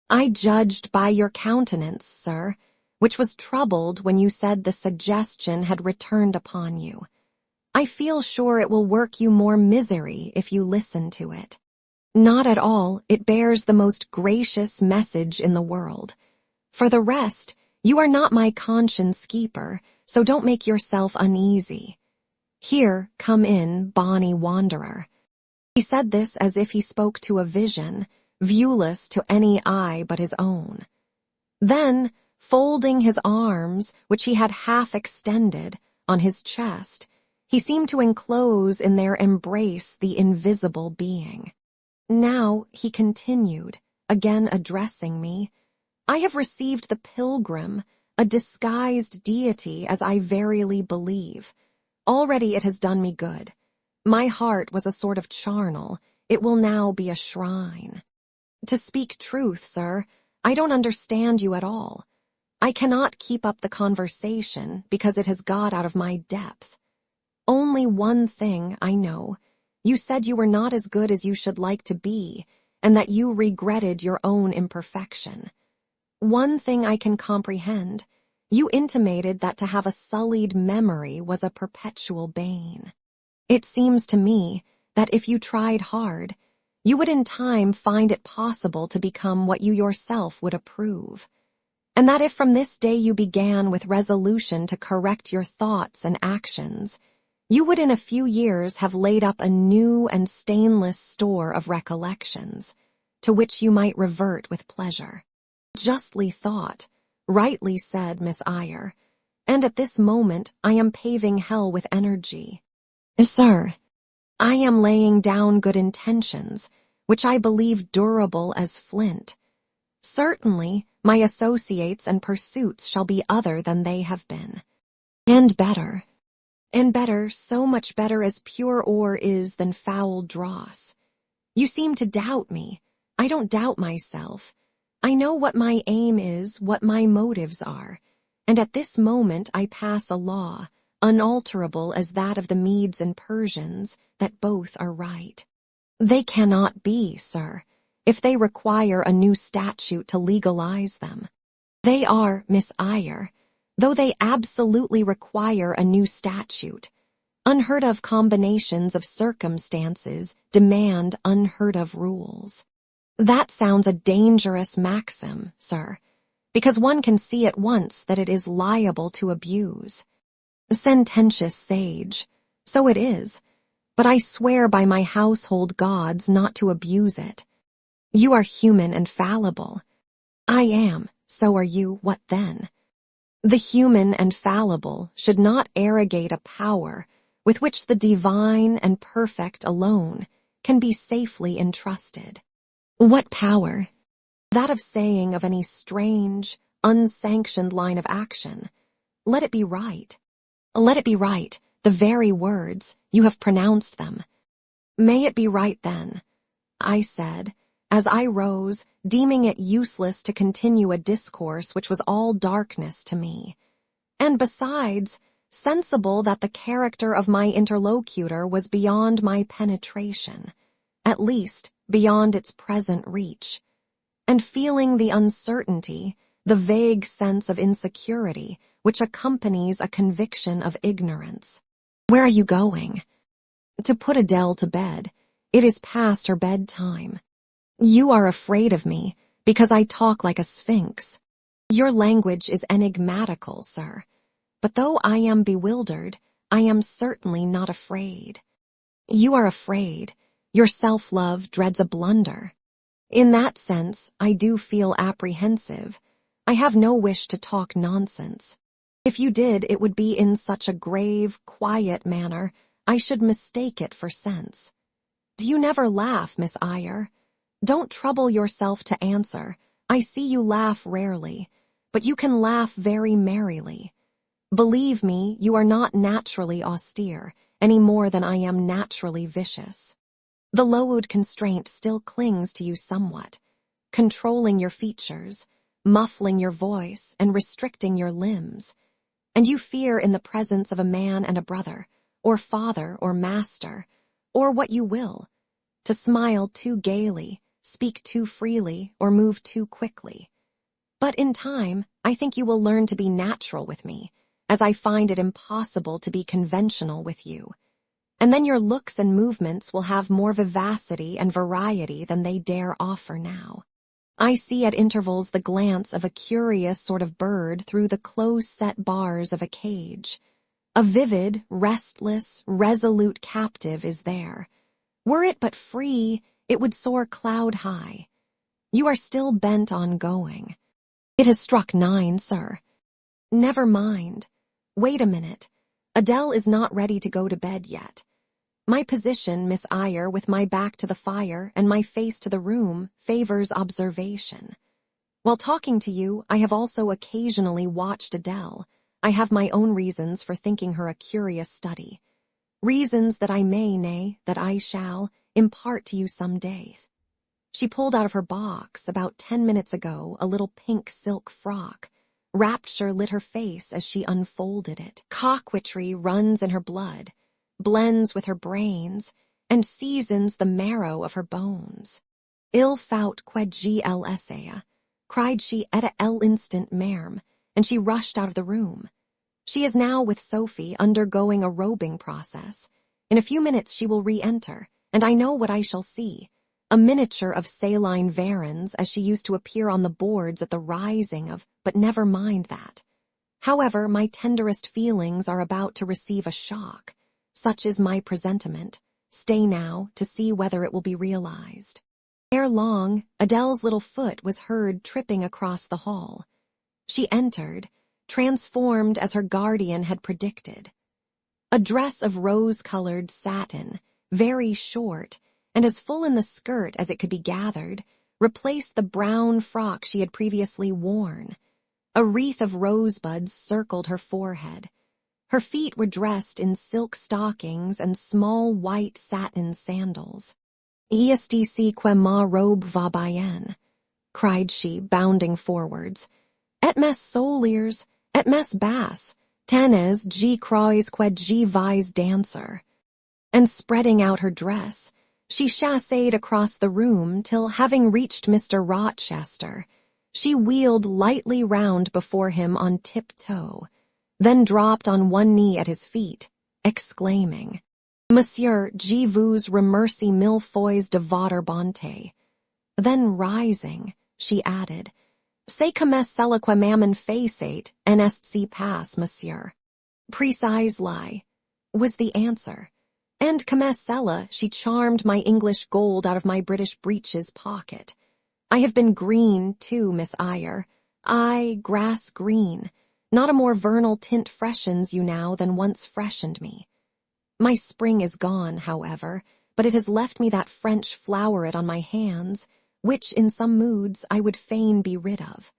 I judged by your countenance, sir, which was troubled when you said the suggestion had returned upon you. I feel sure it will work you more misery if you listen to it. Not at all, it bears the most gracious message in the world. For the rest, you are not my conscience keeper, so don't make yourself uneasy. Here, come in, bonny wanderer. He said this as if he spoke to a vision, viewless to any eye but his own. Then, folding his arms, which he had half extended, on his chest, he seemed to enclose in their embrace the invisible being. Now, he continued, again addressing me, I have received the pilgrim, a disguised deity, as I verily believe. Already it has done me good. My heart was a sort of charnel, it will now be a shrine. To speak truth, sir, I don't understand you at all. I cannot keep up the conversation because it has got out of my depth. Only one thing I know. You said you were not as good as you should like to be, and that you regretted your own imperfection. One thing I can comprehend. You intimated that to have a sullied memory was a perpetual bane. It seems to me that if you tried hard, you would in time find it possible to become what you yourself would approve, and that if from this day you began with resolution to correct your thoughts and actions, you would in a few years have laid up a new and stainless store of recollections, to which you might revert with pleasure. Justly thought, rightly said, Miss Eyre, and at this moment I am paving hell with energy. Sir, I am laying down good intentions, which I believe durable as flint. Certainly, my associates and pursuits shall be other than they have been. And better, so much better as pure ore is than foul dross. You seem to doubt me. I don't doubt myself. I know what my aim is, what my motives are, and at this moment I pass a law, unalterable as that of the Medes and Persians, that both are right. They cannot be, sir, if they require a new statute to legalize them. They are, Miss Eyre, though they absolutely require a new statute. Unheard-of combinations of circumstances demand unheard-of rules. That sounds a dangerous maxim, sir, because one can see at once that it is liable to abuse. Sententious sage, so it is, but I swear by my household gods not to abuse it. You are human and fallible. I am, so are you, what then? The human and fallible should not arrogate a power with which the divine and perfect alone can be safely entrusted. What power? That of saying of any strange, unsanctioned line of action, let it be right. Let it be right, the very words, you have pronounced them. May it be right then, I said, as I rose, deeming it useless to continue a discourse which was all darkness to me, and besides, sensible that the character of my interlocutor was beyond my penetration, at least beyond its present reach, and feeling the uncertainty, the vague sense of insecurity which accompanies a conviction of ignorance. Where are you going? To put Adele to bed. It is past her bedtime. You are afraid of me because I talk like a sphinx. Your language is enigmatical, sir, but though I am bewildered, I am certainly not afraid. You are afraid. Your self-love dreads a blunder. In that sense, I do feel apprehensive. I have no wish to talk nonsense. If you did, it would be in such a grave, quiet manner, I should mistake it for sense. Do you never laugh, Miss Eyre? Don't trouble yourself to answer. I see you laugh rarely, but you can laugh very merrily. Believe me, you are not naturally austere, any more than I am naturally vicious. The load constraint still clings to you somewhat, controlling your features. muffling your voice and restricting your limbs. And you fear in the presence of a man and a brother, or father or master, or what you will, to smile too gaily, speak too freely, or move too quickly. But in time, I think you will learn to be natural with me, as I find it impossible to be conventional with you. And then your looks and movements will have more vivacity and variety than they dare offer now. I see at intervals the glance of a curious sort of bird through the close-set bars of a cage. A vivid, restless, resolute captive is there. Were it but free, it would soar cloud-high. You are still bent on going. It has struck 9, sir. Never mind. Wait a minute. Adele is not ready to go to bed yet. My position, Miss Eyre, with my back to the fire and my face to the room, favors observation. While talking to you, I have also occasionally watched Adele. I have my own reasons for thinking her a curious study. Reasons that I may, nay, that I shall, impart to you some days. She pulled out of her box, about 10 minutes ago, a little pink silk frock. Rapture lit her face as she unfolded it. Coquetry runs in her blood, blends with her brains, and seasons the marrow of her bones. Il faut que je l'essaie, cried she at a instant merm, and she rushed out of the room. She is now with Sophie undergoing a robing process. In a few minutes she will re-enter, and I know what I shall see. A miniature of saline Varens as she used to appear on the boards at the rising of, but never mind that. However, my tenderest feelings are about to receive a shock. Such is my presentiment. Stay now to see whether it will be realized. Ere long, Adele's little foot was heard tripping across the hall. She entered, transformed as her guardian had predicted. A dress of rose-colored satin, very short, and as full in the skirt as it could be gathered, replaced the brown frock she had previously worn. A wreath of rosebuds circled her forehead. Her feet were dressed in silk stockings and small white satin sandals. "Est-ce que ma robe va bien?" cried she, bounding forwards. "Et mes souliers, et mes basses, tenez, je crois que je vais danser." And spreading out her dress, she chassed across the room till, having reached Mr. Rochester, she wheeled lightly round before him on tiptoe, then dropped on one knee at his feet, exclaiming, "Monsieur, je vous remercie mille fois de votre bonté." Then rising, she added, "C'est comme cela que maman faisait, en est passe, monsieur." "Precisely," was the answer. "And comme cela, she charmed my English gold out of my British breeches pocket. I have been green, too, Miss Eyre. Aye, grass green. Not a more vernal tint freshens you now than once freshened me. My spring is gone, however, but it has left me that French floweret on my hands, which in some moods I would fain be rid of.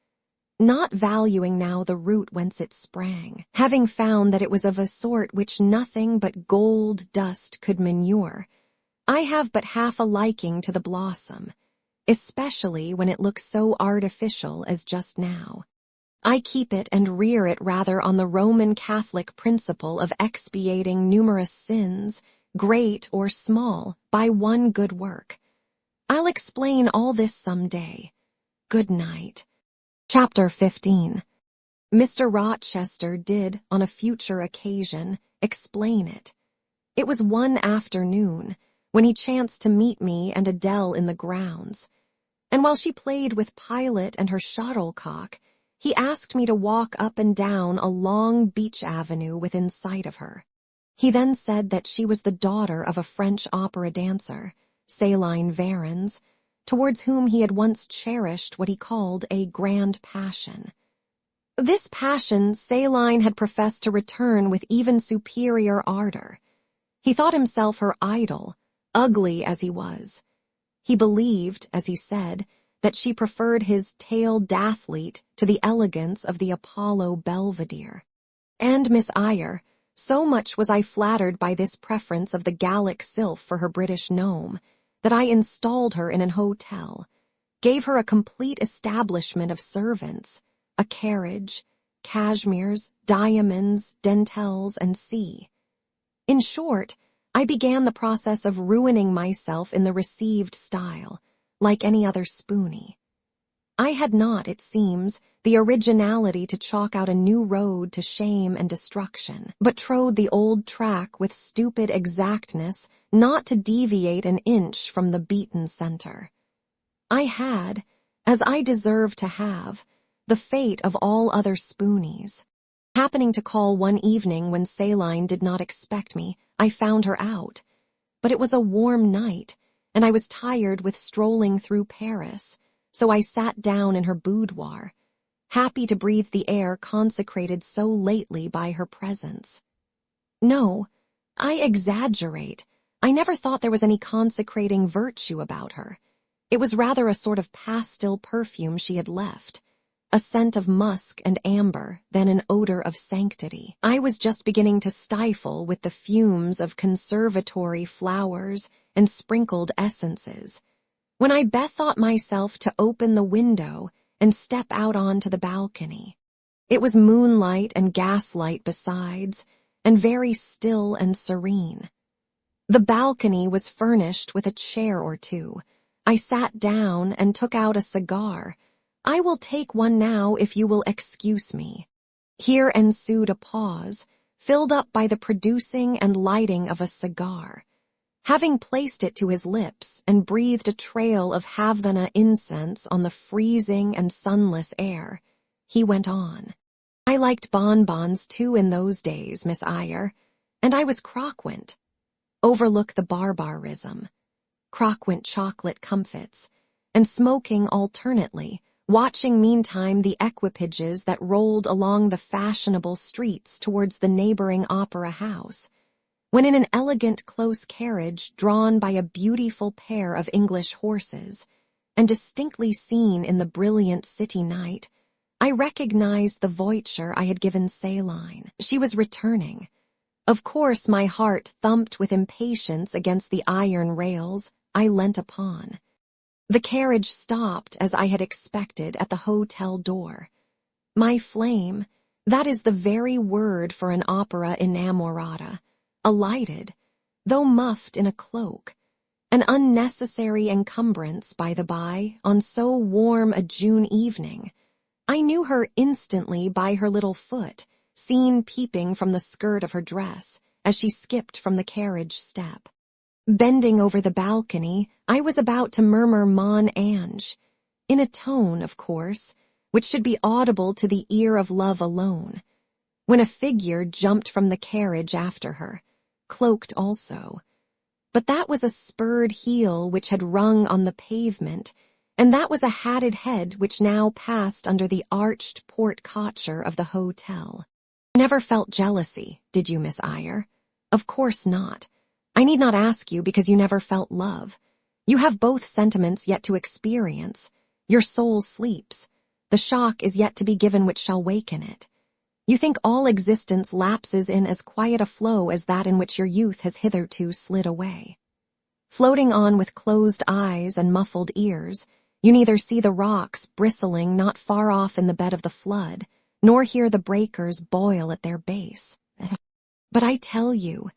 Not valuing now the root whence it sprang, having found that it was of a sort which nothing but gold dust could manure, I have but half a liking to the blossom, especially when it looks so artificial as just now. I keep it and rear it rather on the Roman Catholic principle of expiating numerous sins, great or small, by one good work. I'll explain all this some day. Good night." Chapter 15. Mr. Rochester did, on a future occasion, explain it. It was one afternoon, when he chanced to meet me and Adele in the grounds, and while she played with Pilot and her shuttlecock, he asked me to walk up and down a long beech avenue within sight of her. He then said that she was the daughter of a French opera dancer, Céline Varens, towards whom he had once cherished what he called a grand passion. This passion Céline had professed to return with even superior ardor. He thought himself her idol, ugly as he was. He believed, as he said, that she preferred his tailed athlete to the elegance of the Apollo Belvedere. And Miss Eyre, so much was I flattered by this preference of the Gallic sylph for her British gnome, that I installed her in an hotel. gave her a complete establishment of servants, a carriage, cashmeres, diamonds, dentelles, and sea. In short, I began the process of ruining myself in the received style, like any other spoonie. I had not, it seems, the originality to chalk out a new road to shame and destruction, but trode the old track with stupid exactness not to deviate an inch from the beaten center. I had, as I deserved to have, the fate of all other spoonies. Happening to call one evening when Celine did not expect me, I found her out. But it was a warm night, and I was tired with strolling through Paris, so I sat down in her boudoir, happy to breathe the air consecrated so lately by her presence. No, I exaggerate. I never thought there was any consecrating virtue about her. It was rather a sort of pastel perfume she had left, a scent of musk and amber than an odor of sanctity. I was just beginning to stifle with the fumes of conservatory flowers and sprinkled essences, when I bethought myself to open the window and step out onto the balcony. It was moonlight and gaslight besides, and very still and serene. The balcony was furnished with a chair or two. I sat down and took out a cigar. I will take one now if you will excuse me. Here ensued a pause, filled up by the producing and lighting of a cigar. Having placed it to his lips and breathed a trail of Havana incense on the freezing and sunless air, he went on. I liked bonbons too in those days, Miss Eyre, and I was croquant. Overlook the barbarism. Croquant chocolate comfits, and smoking alternately, watching meantime the equipages that rolled along the fashionable streets towards the neighboring opera house, when in an elegant close carriage drawn by a beautiful pair of English horses, and distinctly seen in the brilliant city night, I recognized the voiture I had given Celine. She was returning. Of course my heart thumped with impatience against the iron rails I leant upon. The carriage stopped, as I had expected, at the hotel door. My flame, that is the very word for an opera inamorata, alighted, though muffed in a cloak, an unnecessary encumbrance, by the by, on so warm a June evening. I knew her instantly by her little foot, seen peeping from the skirt of her dress, as she skipped from the carriage step. Bending over the balcony, I was about to murmur Mon Ange, in a tone, of course, which should be audible to the ear of love alone, when a figure jumped from the carriage after her, cloaked also. But that was a spurred heel which had rung on the pavement, and that was a hatted head which now passed under the arched porte-cochere of the hotel. You never felt jealousy, did you, Miss Eyre? Of course not. I need not ask you, because you never felt love. You have both sentiments yet to experience. Your soul sleeps. The shock is yet to be given which shall waken it. You think all existence lapses in as quiet a flow as that in which your youth has hitherto slid away. Floating on with closed eyes and muffled ears, you neither see the rocks bristling not far off in the bed of the flood, nor hear the breakers boil at their base. But I tell you,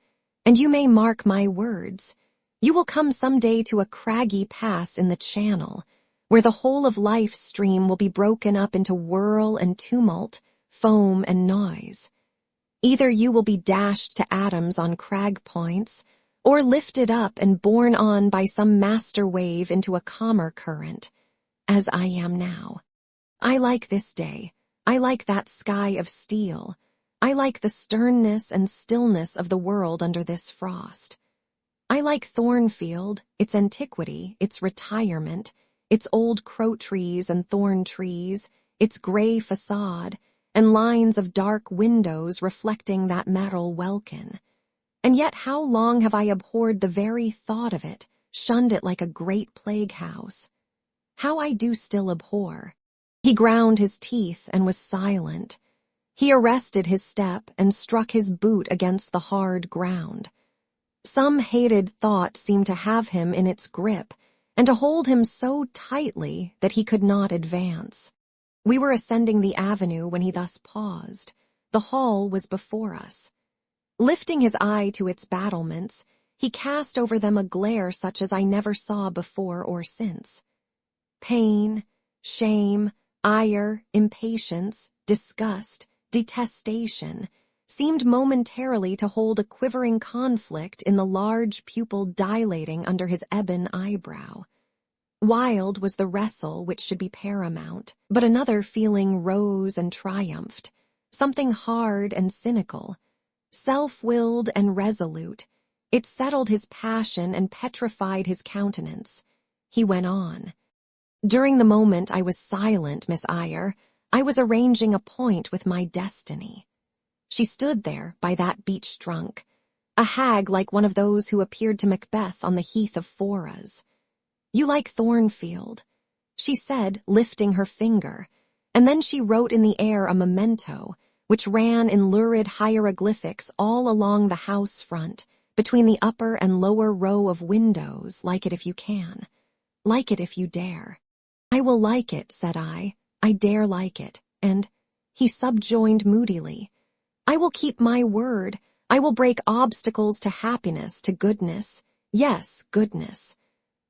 and you may mark my words, you will come some day to a craggy pass in the channel, where the whole of life's stream will be broken up into whirl and tumult, foam and noise. Either you will be dashed to atoms on crag points, or lifted up and borne on by some master wave into a calmer current, as I am now. I like this day. I like that sky of steel. I like the sternness and stillness of the world under this frost. I like Thornfield, its antiquity, its retirement, its old crow trees and thorn trees, its gray facade, and lines of dark windows reflecting that metal welkin. And yet how long have I abhorred the very thought of it, shunned it like a great plague house. How I do still abhor. He ground his teeth and was silent. He arrested his step and struck his boot against the hard ground. Some hated thought seemed to have him in its grip, and to hold him so tightly that he could not advance. We were ascending the avenue when he thus paused. The hall was before us. Lifting his eye to its battlements, he cast over them a glare such as I never saw before or since. Pain, shame, ire, impatience, disgust, detestation seemed momentarily to hold a quivering conflict in the large pupil dilating under his ebon eyebrow. Wild was the wrestle which should be paramount, but another feeling rose and triumphed, something hard and cynical, self-willed and resolute. It settled his passion and petrified his countenance. He went on. During the moment I was silent, Miss Eyre, I was arranging a point with my destiny. She stood there by that beech trunk, a hag like one of those who appeared to Macbeth on the heath of Forres. "You like Thornfield," she said, lifting her finger, and then she wrote in the air a memento, which ran in lurid hieroglyphics all along the house front, between the upper and lower row of windows. "Like it if you can. Like it if you dare." "I will like it," said I. "I dare like it." And he subjoined moodily, "I will keep my word. I will break obstacles to happiness, to goodness. Yes, goodness.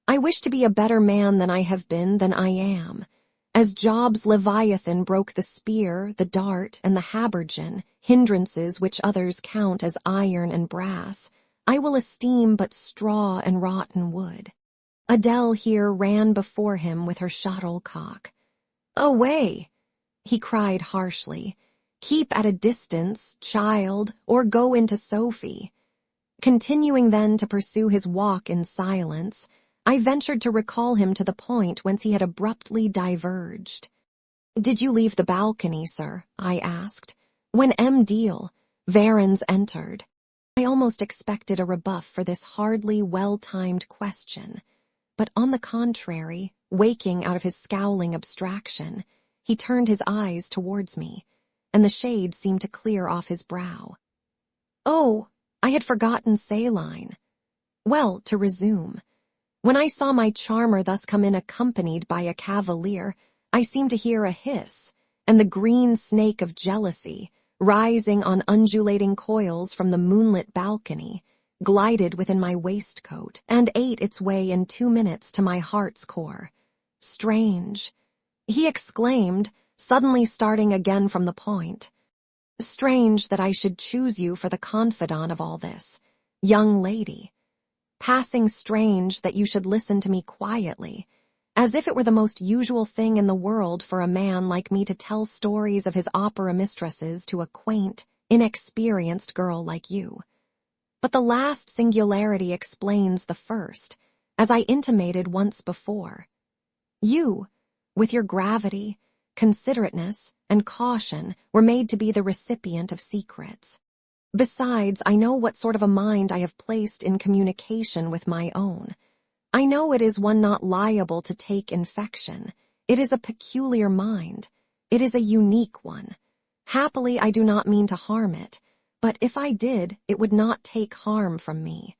I wish to be a better man than I have been, than I am. As Job's Leviathan broke the spear, the dart, and the habergeon, hindrances which others count as iron and brass, I will esteem but straw and rotten wood." Adele here ran before him with her shuttlecock. "Away!" he cried harshly. "Keep at a distance, child, or go into Sophie." Continuing then to pursue his walk in silence, I ventured to recall him to the point whence he had abruptly diverged. "Did you leave the balcony, sir?" I asked. When M. Deal, Varens entered. I almost expected a rebuff for this hardly well-timed question, but on the contrary, waking out of his scowling abstraction, he turned his eyes towards me, and the shade seemed to clear off his brow. "Oh, I had forgotten saline. Well, to resume. When I saw my charmer thus come in accompanied by a cavalier, I seemed to hear a hiss, and the green snake of jealousy, rising on undulating coils from the moonlit balcony, glided within my waistcoat, and ate its way in 2 minutes to my heart's core. Strange," he exclaimed, suddenly starting again from the point. "Strange that I should choose you for the confidant of all this, young lady. Passing strange that you should listen to me quietly, as if it were the most usual thing in the world for a man like me to tell stories of his opera mistresses to a quaint, inexperienced girl like you. But the last singularity explains the first, as I intimated once before. You, with your gravity, considerateness, and caution, were made to be the recipient of secrets. Besides, I know what sort of a mind I have placed in communication with my own. I know it is one not liable to take infection. It is a peculiar mind. It is a unique one. Happily, I do not mean to harm it, but if I did, it would not take harm from me.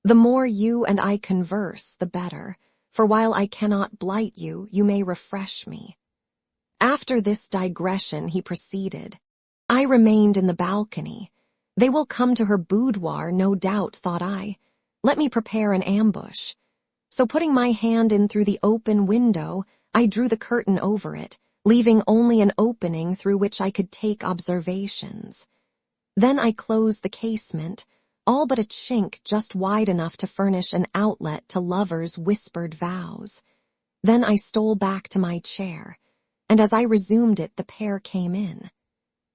The more you and I converse, the better, for while I cannot blight you, you may refresh me." After this digression, he proceeded. I remained in the balcony. They will come to her boudoir, no doubt, thought I. Let me prepare an ambush. So putting my hand in through the open window, I drew the curtain over it, leaving only an opening through which I could take observations. Then I closed the casement, all but a chink just wide enough to furnish an outlet to lovers' whispered vows. Then I stole back to my chair, and as I resumed it, the pair came in.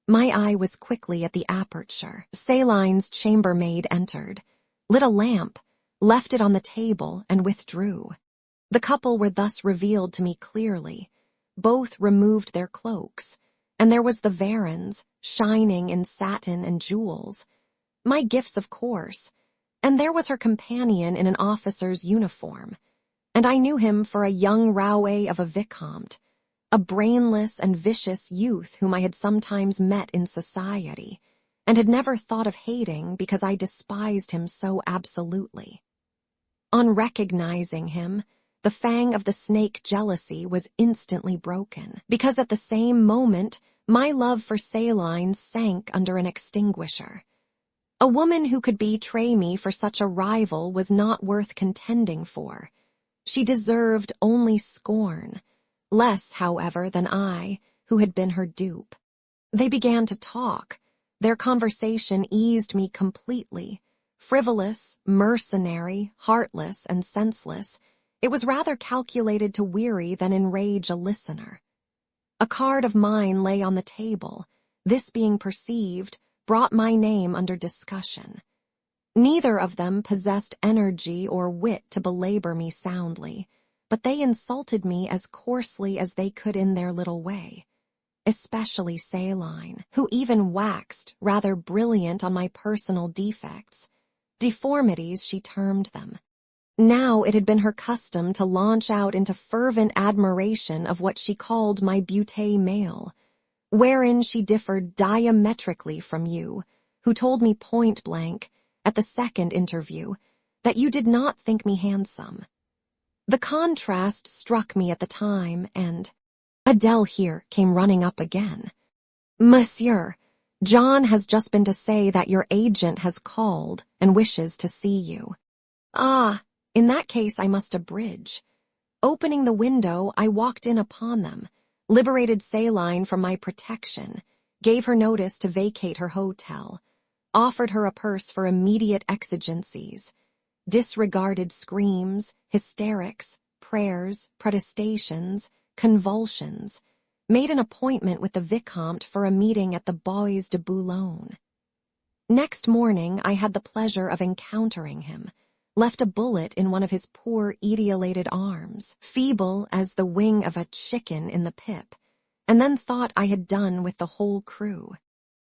My eye was quickly at the aperture. Saline's chambermaid entered, lit a lamp, left it on the table, and withdrew. The couple were thus revealed to me clearly. Both removed their cloaks, and there was the Varens, shining in satin and jewels. My gifts, of course, and there was her companion in an officer's uniform, and I knew him for a young roué of a vicomte, a brainless and vicious youth whom I had sometimes met in society, and had never thought of hating because I despised him so absolutely. On recognizing him, the fang of the snake jealousy was instantly broken, because at the same moment, my love for Saline sank under an extinguisher. A woman who could betray me for such a rival was not worth contending for. She deserved only scorn, less, however, than I, who had been her dupe. They began to talk. Their conversation eased me completely. Frivolous, mercenary, heartless, and senseless, it was rather calculated to weary than enrage a listener. A card of mine lay on the table. This being perceived, brought my name under discussion. Neither of them possessed energy or wit to belabor me soundly, but they insulted me as coarsely as they could in their little way. Especially Saline, who even waxed rather brilliant on my personal defects. Deformities, she termed them. Now it had been her custom to launch out into fervent admiration of what she called my beauté male, wherein she differed diametrically from you, who told me point blank, at the second interview, that you did not think me handsome. The contrast struck me at the time, and Adele here came running up again. Monsieur, John has just been to say that your agent has called and wishes to see you. Ah, in that case I must abridge. Opening the window, I walked in upon them, liberated Saline from my protection, gave her notice to vacate her hotel, offered her a purse for immediate exigencies, disregarded screams, hysterics, prayers, protestations, convulsions, made an appointment with the Vicomte for a meeting at the Bois de Boulogne. Next morning I had the pleasure of encountering him, left a bullet in one of his poor etiolated arms, feeble as the wing of a chicken in the pip, and then thought I had done with the whole crew.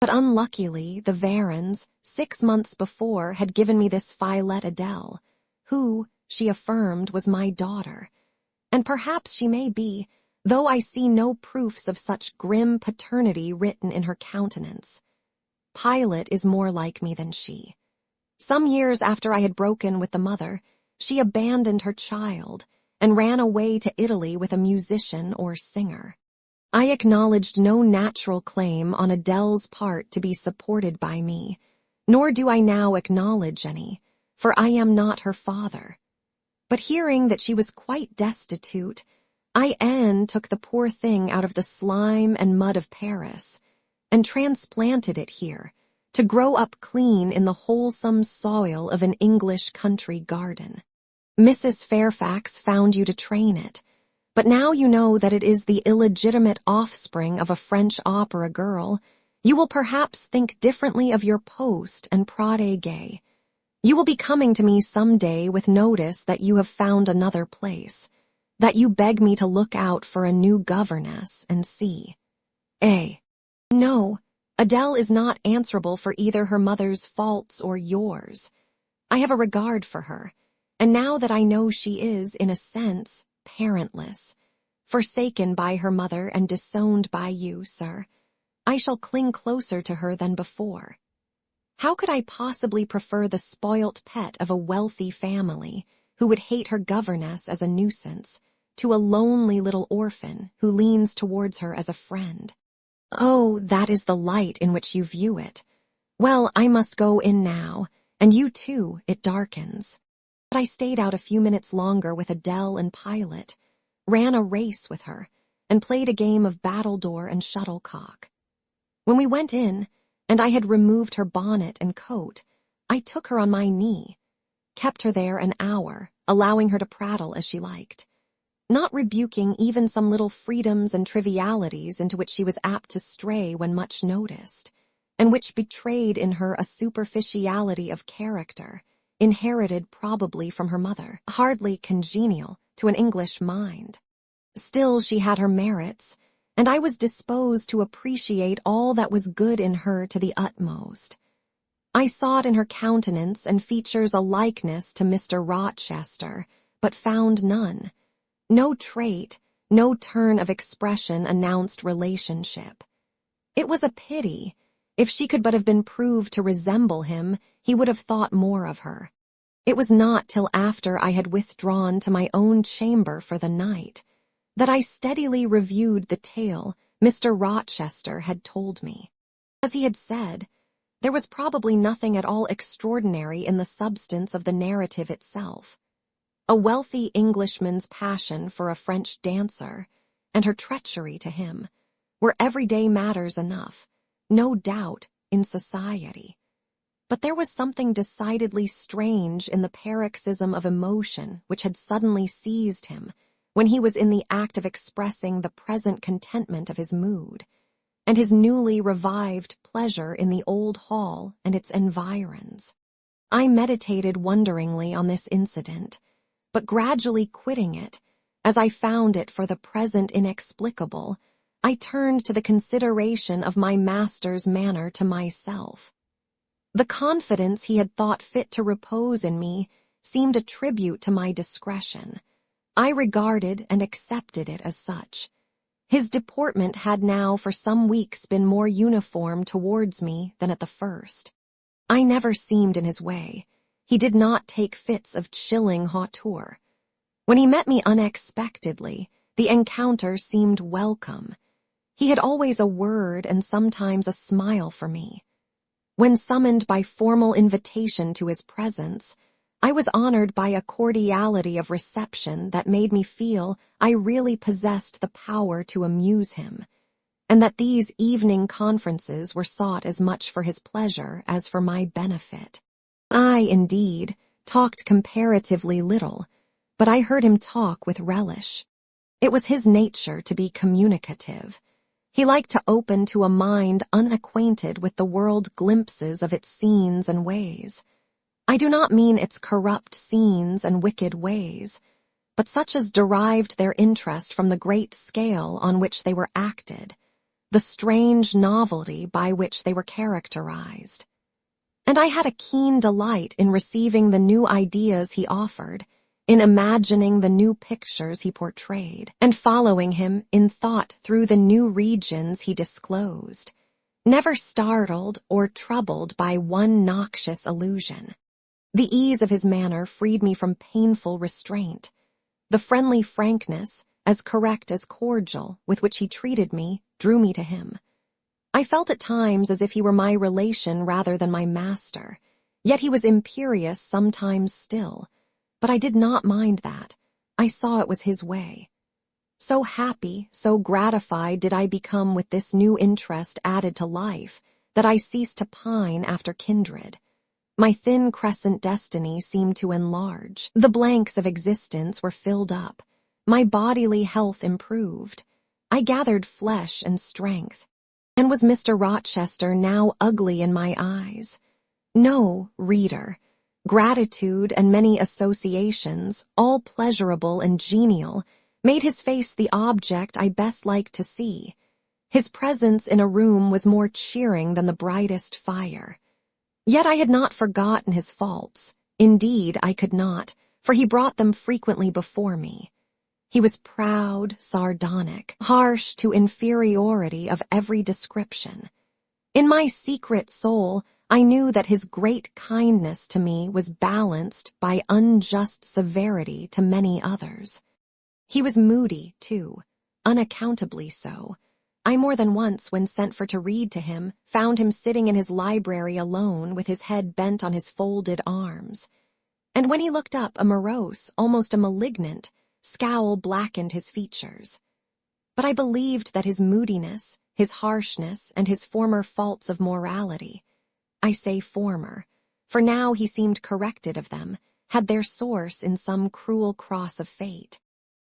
But unluckily, the Varens, 6 months before, had given me this Filette Adele, who, she affirmed, was my daughter, and perhaps she may be, though I see no proofs of such grim paternity written in her countenance. Pilot is more like me than she. Some years after I had broken with the mother, she abandoned her child and ran away to Italy with a musician or singer. I acknowledged no natural claim on Adele's part to be supported by me, nor do I now acknowledge any, for I am not her father. But hearing that she was quite destitute, I took the poor thing out of the slime and mud of Paris and transplanted it here, to grow up clean in the wholesome soil of an English country garden. Mrs. Fairfax found you to train it, but now you know that it is the illegitimate offspring of a French opera girl, you will perhaps think differently of your post and prodégé. You will be coming to me some day with notice that you have found another place, that you beg me to look out for a new governess and see. No, Adele is not answerable for either her mother's faults or yours. I have a regard for her, and now that I know she is, in a sense, parentless, forsaken by her mother and disowned by you, sir, I shall cling closer to her than before. How could I possibly prefer the spoilt pet of a wealthy family, who would hate her governess as a nuisance, to a lonely little orphan who leans towards her as a friend? Oh, that is the light in which you view it. Well, I must go in now, and you too, it darkens. But I stayed out a few minutes longer with Adele and Pilot, ran a race with her, and played a game of battledore and shuttlecock. When we went in, and I had removed her bonnet and coat, I took her on my knee, kept her there an hour, allowing her to prattle as she liked, not rebuking even some little freedoms and trivialities into which she was apt to stray when much noticed, and which betrayed in her a superficiality of character, inherited probably from her mother, hardly congenial to an English mind. Still she had her merits, and I was disposed to appreciate all that was good in her to the utmost. I sought in her countenance and features a likeness to Mr. Rochester, but found none. No trait, no turn of expression announced relationship. It was a pity. If she could but have been proved to resemble him, he would have thought more of her. It was not till after I had withdrawn to my own chamber for the night that I steadily reviewed the tale Mr. Rochester had told me. As he had said, there was probably nothing at all extraordinary in the substance of the narrative itself. A wealthy Englishman's passion for a French dancer, and her treachery to him, were everyday matters enough, no doubt, in society. But there was something decidedly strange in the paroxysm of emotion which had suddenly seized him when he was in the act of expressing the present contentment of his mood, and his newly revived pleasure in the old hall and its environs. I meditated wonderingly on this incident, but gradually quitting it, as I found it for the present inexplicable, I turned to the consideration of my master's manner to myself. The confidence he had thought fit to repose in me seemed a tribute to my discretion. I regarded and accepted it as such. His deportment had now for some weeks been more uniform towards me than at the first. I never seemed in his way. He did not take fits of chilling hauteur. When he met me unexpectedly, the encounter seemed welcome. He had always a word and sometimes a smile for me. When summoned by formal invitation to his presence, I was honored by a cordiality of reception that made me feel I really possessed the power to amuse him, and that these evening conferences were sought as much for his pleasure as for my benefit. I, indeed, talked comparatively little, but I heard him talk with relish. It was his nature to be communicative. He liked to open to a mind unacquainted with the world glimpses of its scenes and ways. I do not mean its corrupt scenes and wicked ways, but such as derived their interest from the great scale on which they were acted, the strange novelty by which they were characterized. And I had a keen delight in receiving the new ideas he offered, in imagining the new pictures he portrayed, and following him in thought through the new regions he disclosed, never startled or troubled by one noxious illusion. The ease of his manner freed me from painful restraint. The friendly frankness, as correct as cordial, with which he treated me, drew me to him. I felt at times as if he were my relation rather than my master, yet he was imperious sometimes still. But I did not mind that. I saw it was his way. So happy, so gratified did I become with this new interest added to life, that I ceased to pine after kindred. My thin crescent destiny seemed to enlarge. The blanks of existence were filled up. My bodily health improved. I gathered flesh and strength. And was Mr. Rochester now ugly in my eyes? No, reader. Gratitude and many associations, all pleasurable and genial, made his face the object I best liked to see. His presence in a room was more cheering than the brightest fire. Yet I had not forgotten his faults. Indeed, I could not, for he brought them frequently before me. He was proud, sardonic, harsh to inferiority of every description. In my secret soul, I knew that his great kindness to me was balanced by unjust severity to many others. He was moody, too, unaccountably so. I more than once, when sent for to read to him, found him sitting in his library alone with his head bent on his folded arms. And when he looked up, a morose, almost a malignant, scowl blackened his features. But I believed that his moodiness, his harshness, and his former faults of morality, I say former, for now he seemed corrected of them, had their source in some cruel cross of fate.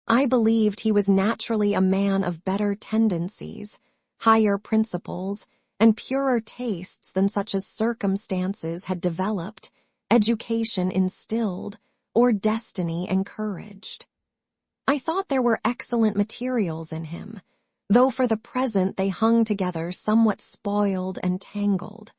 I believed he was naturally a man of better tendencies, higher principles, and purer tastes than such as circumstances had developed, education instilled, or destiny encouraged. I thought there were excellent materials in him, though for the present they hung together somewhat spoiled and tangled.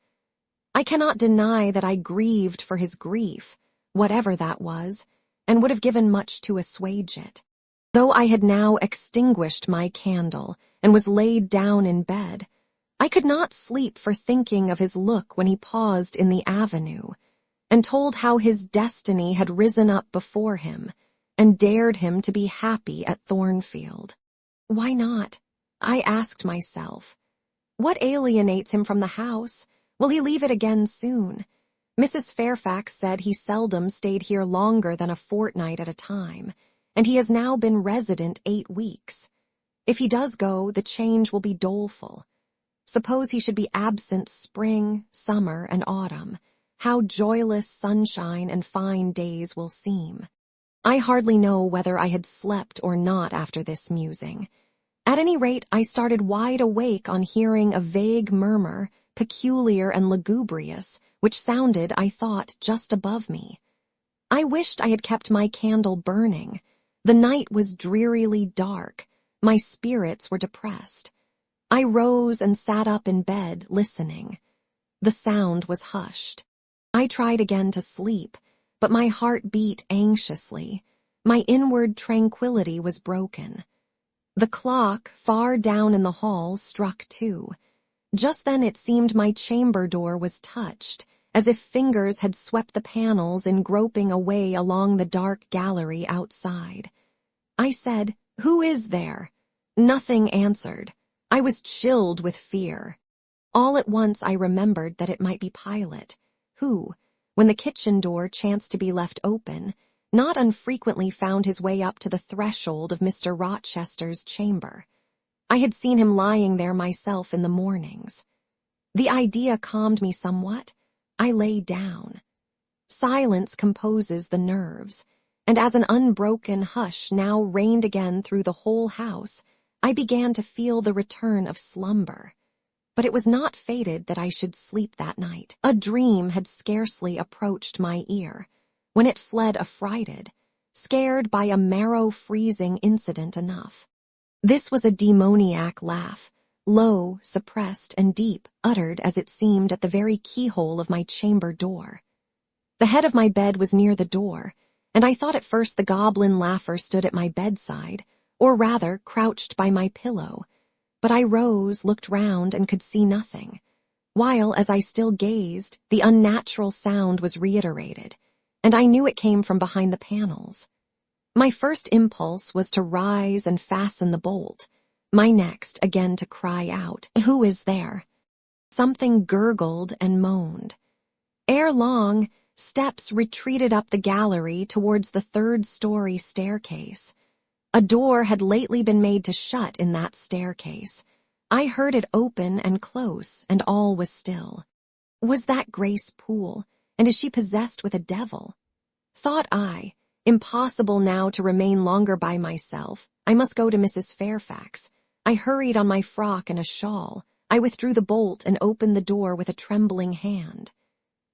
I cannot deny that I grieved for his grief, whatever that was, and would have given much to assuage it. Though I had now extinguished my candle and was laid down in bed, I could not sleep for thinking of his look when he paused in the avenue, and told how his destiny had risen up before him and dared him to be happy at Thornfield. Why not? I asked myself. What alienates him from the house? Will he leave it again soon? Mrs. Fairfax said he seldom stayed here longer than a fortnight at a time, and he has now been resident 8 weeks. If he does go, the change will be doleful. Suppose he should be absent spring, summer, and autumn. How joyless sunshine and fine days will seem. I hardly know whether I had slept or not after this musing. At any rate, I started wide awake on hearing a vague murmur, peculiar and lugubrious, which sounded, I thought, just above me. I wished I had kept my candle burning. The night was drearily dark. My spirits were depressed. I rose and sat up in bed, listening. The sound was hushed. I tried again to sleep, but my heart beat anxiously. My inward tranquility was broken. The clock, far down in the hall, struck 2. Just then it seemed my chamber door was touched, as if fingers had swept the panels in groping a way along the dark gallery outside. I said, "Who is there?" Nothing answered. I was chilled with fear. All at once I remembered that it might be Pilot, who, when the kitchen door chanced to be left open, not unfrequently found his way up to the threshold of Mr. Rochester's chamber. I had seen him lying there myself in the mornings. The idea calmed me somewhat. I lay down. Silence composes the nerves, and as an unbroken hush now reigned again through the whole house, I began to feel the return of slumber. But it was not fated that I should sleep that night. A dream had scarcely approached my ear, when it fled affrighted, scared by a marrow-freezing incident enough. This was a demoniac laugh, low, suppressed, and deep, uttered as it seemed at the very keyhole of my chamber door. The head of my bed was near the door, and I thought at first the goblin laugher stood at my bedside, or rather crouched by my pillow, but I rose, looked round, and could see nothing, while, as I still gazed, the unnatural sound was reiterated, and I knew it came from behind the panels. My first impulse was to rise and fasten the bolt, my next again to cry out, "Who is there?" Something gurgled and moaned. Ere long, steps retreated up the gallery towards the 3rd-story staircase. A door had lately been made to shut in that staircase. I heard it open and close, and all was still. Was that Grace Poole, and is she possessed with a devil? Thought I, impossible now to remain longer by myself. I must go to Mrs. Fairfax. I hurried on my frock and a shawl. I withdrew the bolt and opened the door with a trembling hand.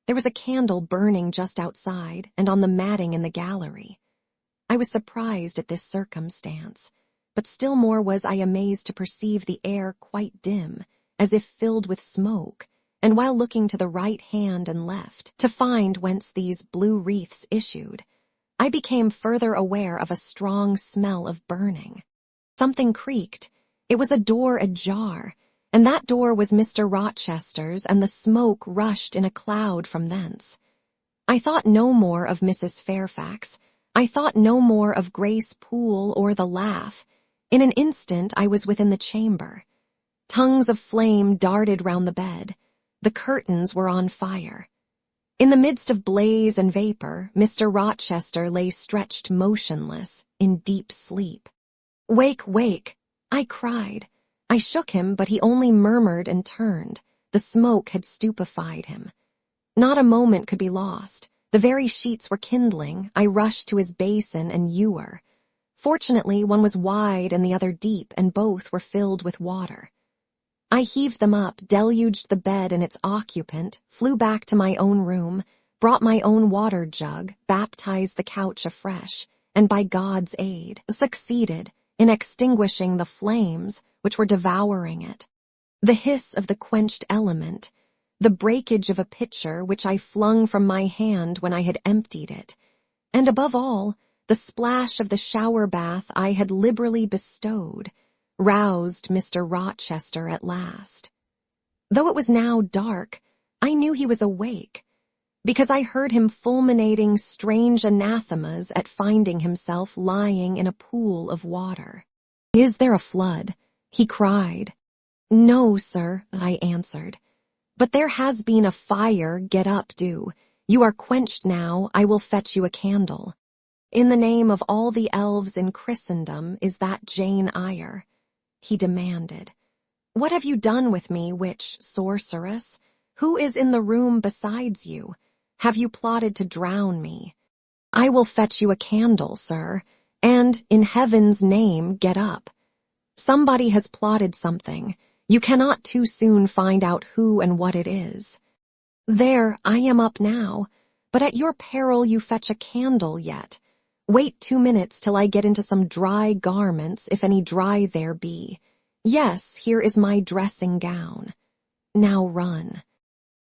There was a candle burning just outside and on the matting in the gallery. I was surprised at this circumstance, but still more was I amazed to perceive the air quite dim, as if filled with smoke, and while looking to the right hand and left, to find whence these blue wreaths issued, I became further aware of a strong smell of burning. Something creaked. It was a door ajar, and that door was Mr. Rochester's, and the smoke rushed in a cloud from thence. I thought no more of Mrs. Fairfax. I thought no more of Grace Poole or the laugh. In an instant I was within the chamber. Tongues of flame darted round the bed. The curtains were on fire. In the midst of blaze and vapor, Mr. Rochester lay stretched motionless, in deep sleep. "Wake, wake!" I cried. I shook him, but he only murmured and turned. The smoke had stupefied him. Not a moment could be lost. The very sheets were kindling. I rushed to his basin and ewer. Fortunately, one was wide and the other deep, and both were filled with water. I heaved them up, deluged the bed and its occupant, flew back to my own room, brought my own water jug, baptized the couch afresh, and by God's aid, succeeded in extinguishing the flames which were devouring it. The hiss of the quenched element, the breakage of a pitcher which I flung from my hand when I had emptied it, and above all, the splash of the shower bath I had liberally bestowed, roused Mr. Rochester at last. Though it was now dark, I knew he was awake. because I heard him fulminating strange anathemas at finding himself lying in a pool of water. "Is there a flood?" he cried. "No, sir," I answered. "But there has been a fire. Get up, do. You are quenched now. I will fetch you a candle. In the name of all the elves in Christendom, is that Jane Eyre?" he demanded. "What have you done with me, witch, sorceress? Who is in the room besides you? Have you plotted to drown me? I will fetch you a candle, sir, and, in heaven's name, get up. Somebody has plotted something. You cannot too soon find out who and what it is. There, I am up now, but at your peril you fetch a candle yet. Wait 2 minutes till I get into some dry garments, if any dry there be. Yes, here is my dressing gown. Now run."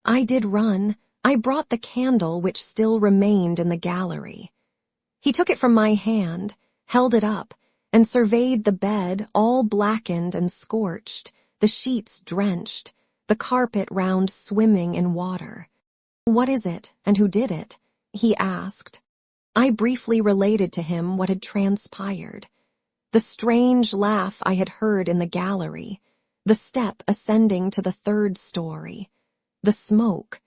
I did run. I brought the candle which still remained in the gallery. He took it from my hand, held it up, and surveyed the bed all blackened and scorched, the sheets drenched, the carpet round swimming in water. "What is it, and who did it?" he asked. I briefly related to him what had transpired. The strange laugh I had heard in the gallery, the step ascending to the 3rd story, the smoke,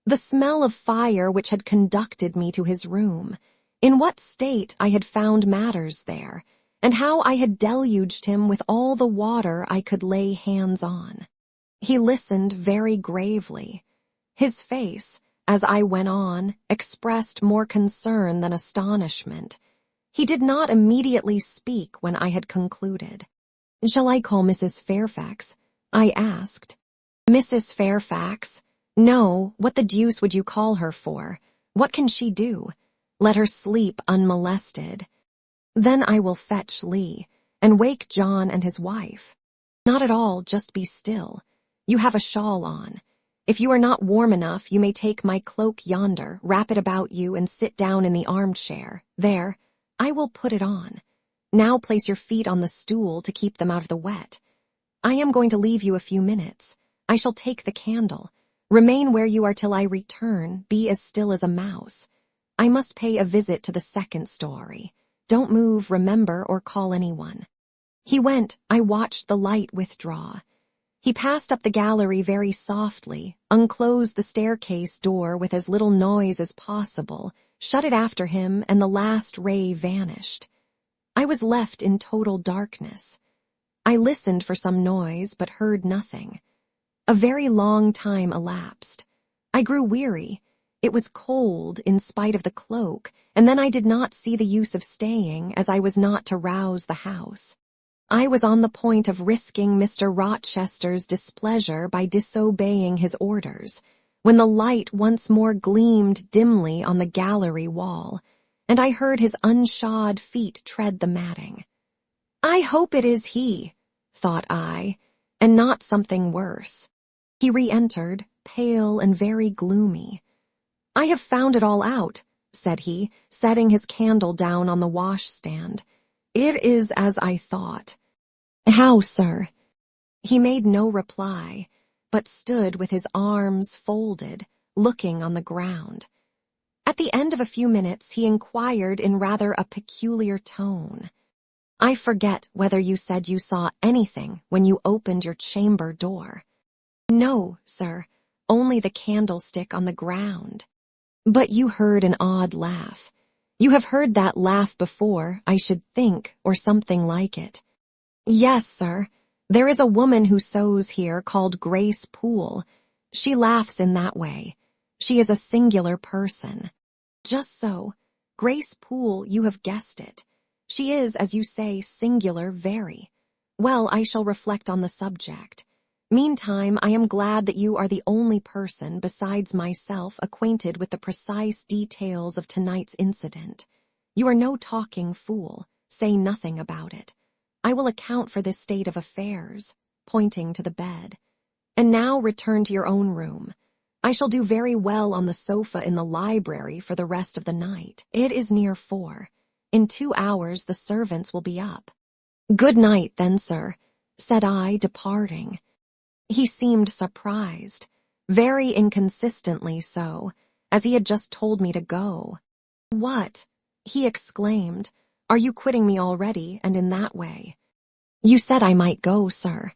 the smell of fire which had conducted me to his room, in what state I had found matters there, and how I had deluged him with all the water I could lay hands on. He listened very gravely. His face, as I went on, expressed more concern than astonishment. He did not immediately speak when I had concluded. "Shall I call Mrs. Fairfax?" I asked. "Mrs. Fairfax? No, what the deuce would you call her for? What can she do? Let her sleep unmolested. Then I will fetch Lee, and wake John and his wife." "Not at all, just be still. You have a shawl on. If you are not warm enough, you may take my cloak yonder, wrap it about you, and sit down in the armchair. There, I will put it on. Now place your feet on the stool to keep them out of the wet. I am going to leave you a few minutes. I shall take the candle. Remain where you are till I return. Be as still as a mouse. I must pay a visit to the 2nd story. Don't move, remember, or call anyone." He went. I watched the light withdraw. He passed up the gallery very softly, unclosed the staircase door with as little noise as possible, shut it after him, and the last ray vanished. I was left in total darkness. I listened for some noise, but heard nothing. A very long time elapsed. I grew weary. It was cold in spite of the cloak, and then I did not see the use of staying, as I was not to rouse the house. I was on the point of risking Mr. Rochester's displeasure by disobeying his orders, when the light once more gleamed dimly on the gallery wall, and I heard his unshod feet tread the matting. "I hope it is he," thought I, and not something worse. He re-entered, pale and very gloomy. "I have found it all out," said he, setting his candle down on the washstand. "It is as I thought." "How, sir?" He made no reply, but stood with his arms folded, looking on the ground. At the end of a few minutes he inquired in rather a peculiar tone, "I forget whether you said you saw anything when you opened your chamber door." "No, sir, only the candlestick on the ground." "But you heard an odd laugh. You have heard that laugh before, I should think, or something like it." "Yes, sir. There is a woman who sews here called Grace Poole. She laughs in that way. She is a singular person." "Just so. Grace Poole, you have guessed it. She is, as you say, singular very. Well, I shall reflect on the subject. Meantime, I am glad that you are the only person besides myself acquainted with the precise details of tonight's incident. You are no talking fool. Say nothing about it. I will account for this state of affairs," pointing to the bed. "And now return to your own room. I shall do very well on the sofa in the library for the rest of the night. It is near 4. In 2 hours the servants will be up." "Good night, then, sir," said I, departing. He seemed surprised, very inconsistently so, as he had just told me to go. "What?" he exclaimed. "Are you quitting me already, and in that way?" "You said I might go, sir.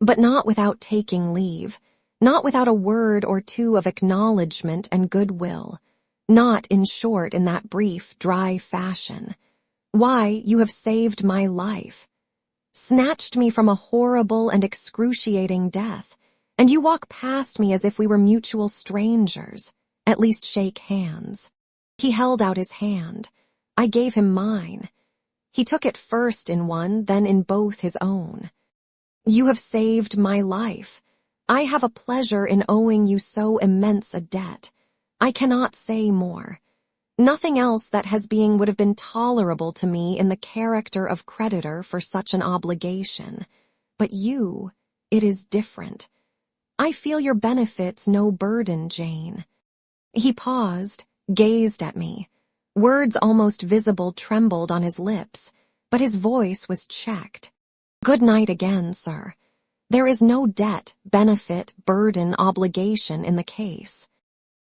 But not without taking leave, not without a word or two of acknowledgment and goodwill, not, in short, in that brief, dry fashion. Why, you have saved my life, snatched me from a horrible and excruciating death, and you walk past me as if we were mutual strangers, at least shake hands." He held out his hand. I gave him mine. He took it first in one, then in both his own. "You have saved my life. I have a pleasure in owing you so immense a debt. I cannot say more. Nothing else that has being would have been tolerable to me in the character of creditor for such an obligation. But you, it is different. I feel your benefits no burden, Jane." He paused, gazed at me. Words almost visible trembled on his lips, but his voice was checked. "Good night again, sir. There is no debt, benefit, burden, obligation in the case.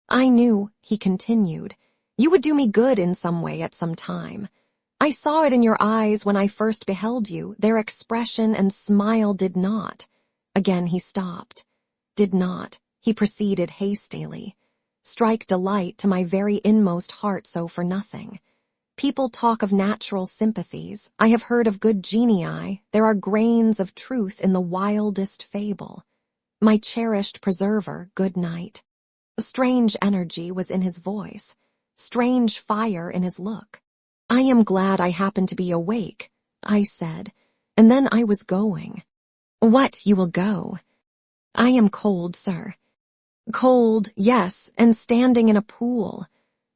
I knew," he continued, "you would do me good in some way at some time. I saw it in your eyes when I first beheld you. Their expression and smile did not." Again he stopped. "Did not," he proceeded hastily, "strike delight to my very inmost heart so for nothing. People talk of natural sympathies. I have heard of good genii. There are grains of truth in the wildest fable. My cherished preserver, good night." A strange energy was in his voice, strange fire in his look. "I am glad I happened to be awake," I said, and then I was going. "What, you will go?" "I am cold, sir." "Cold, yes, and standing in a pool.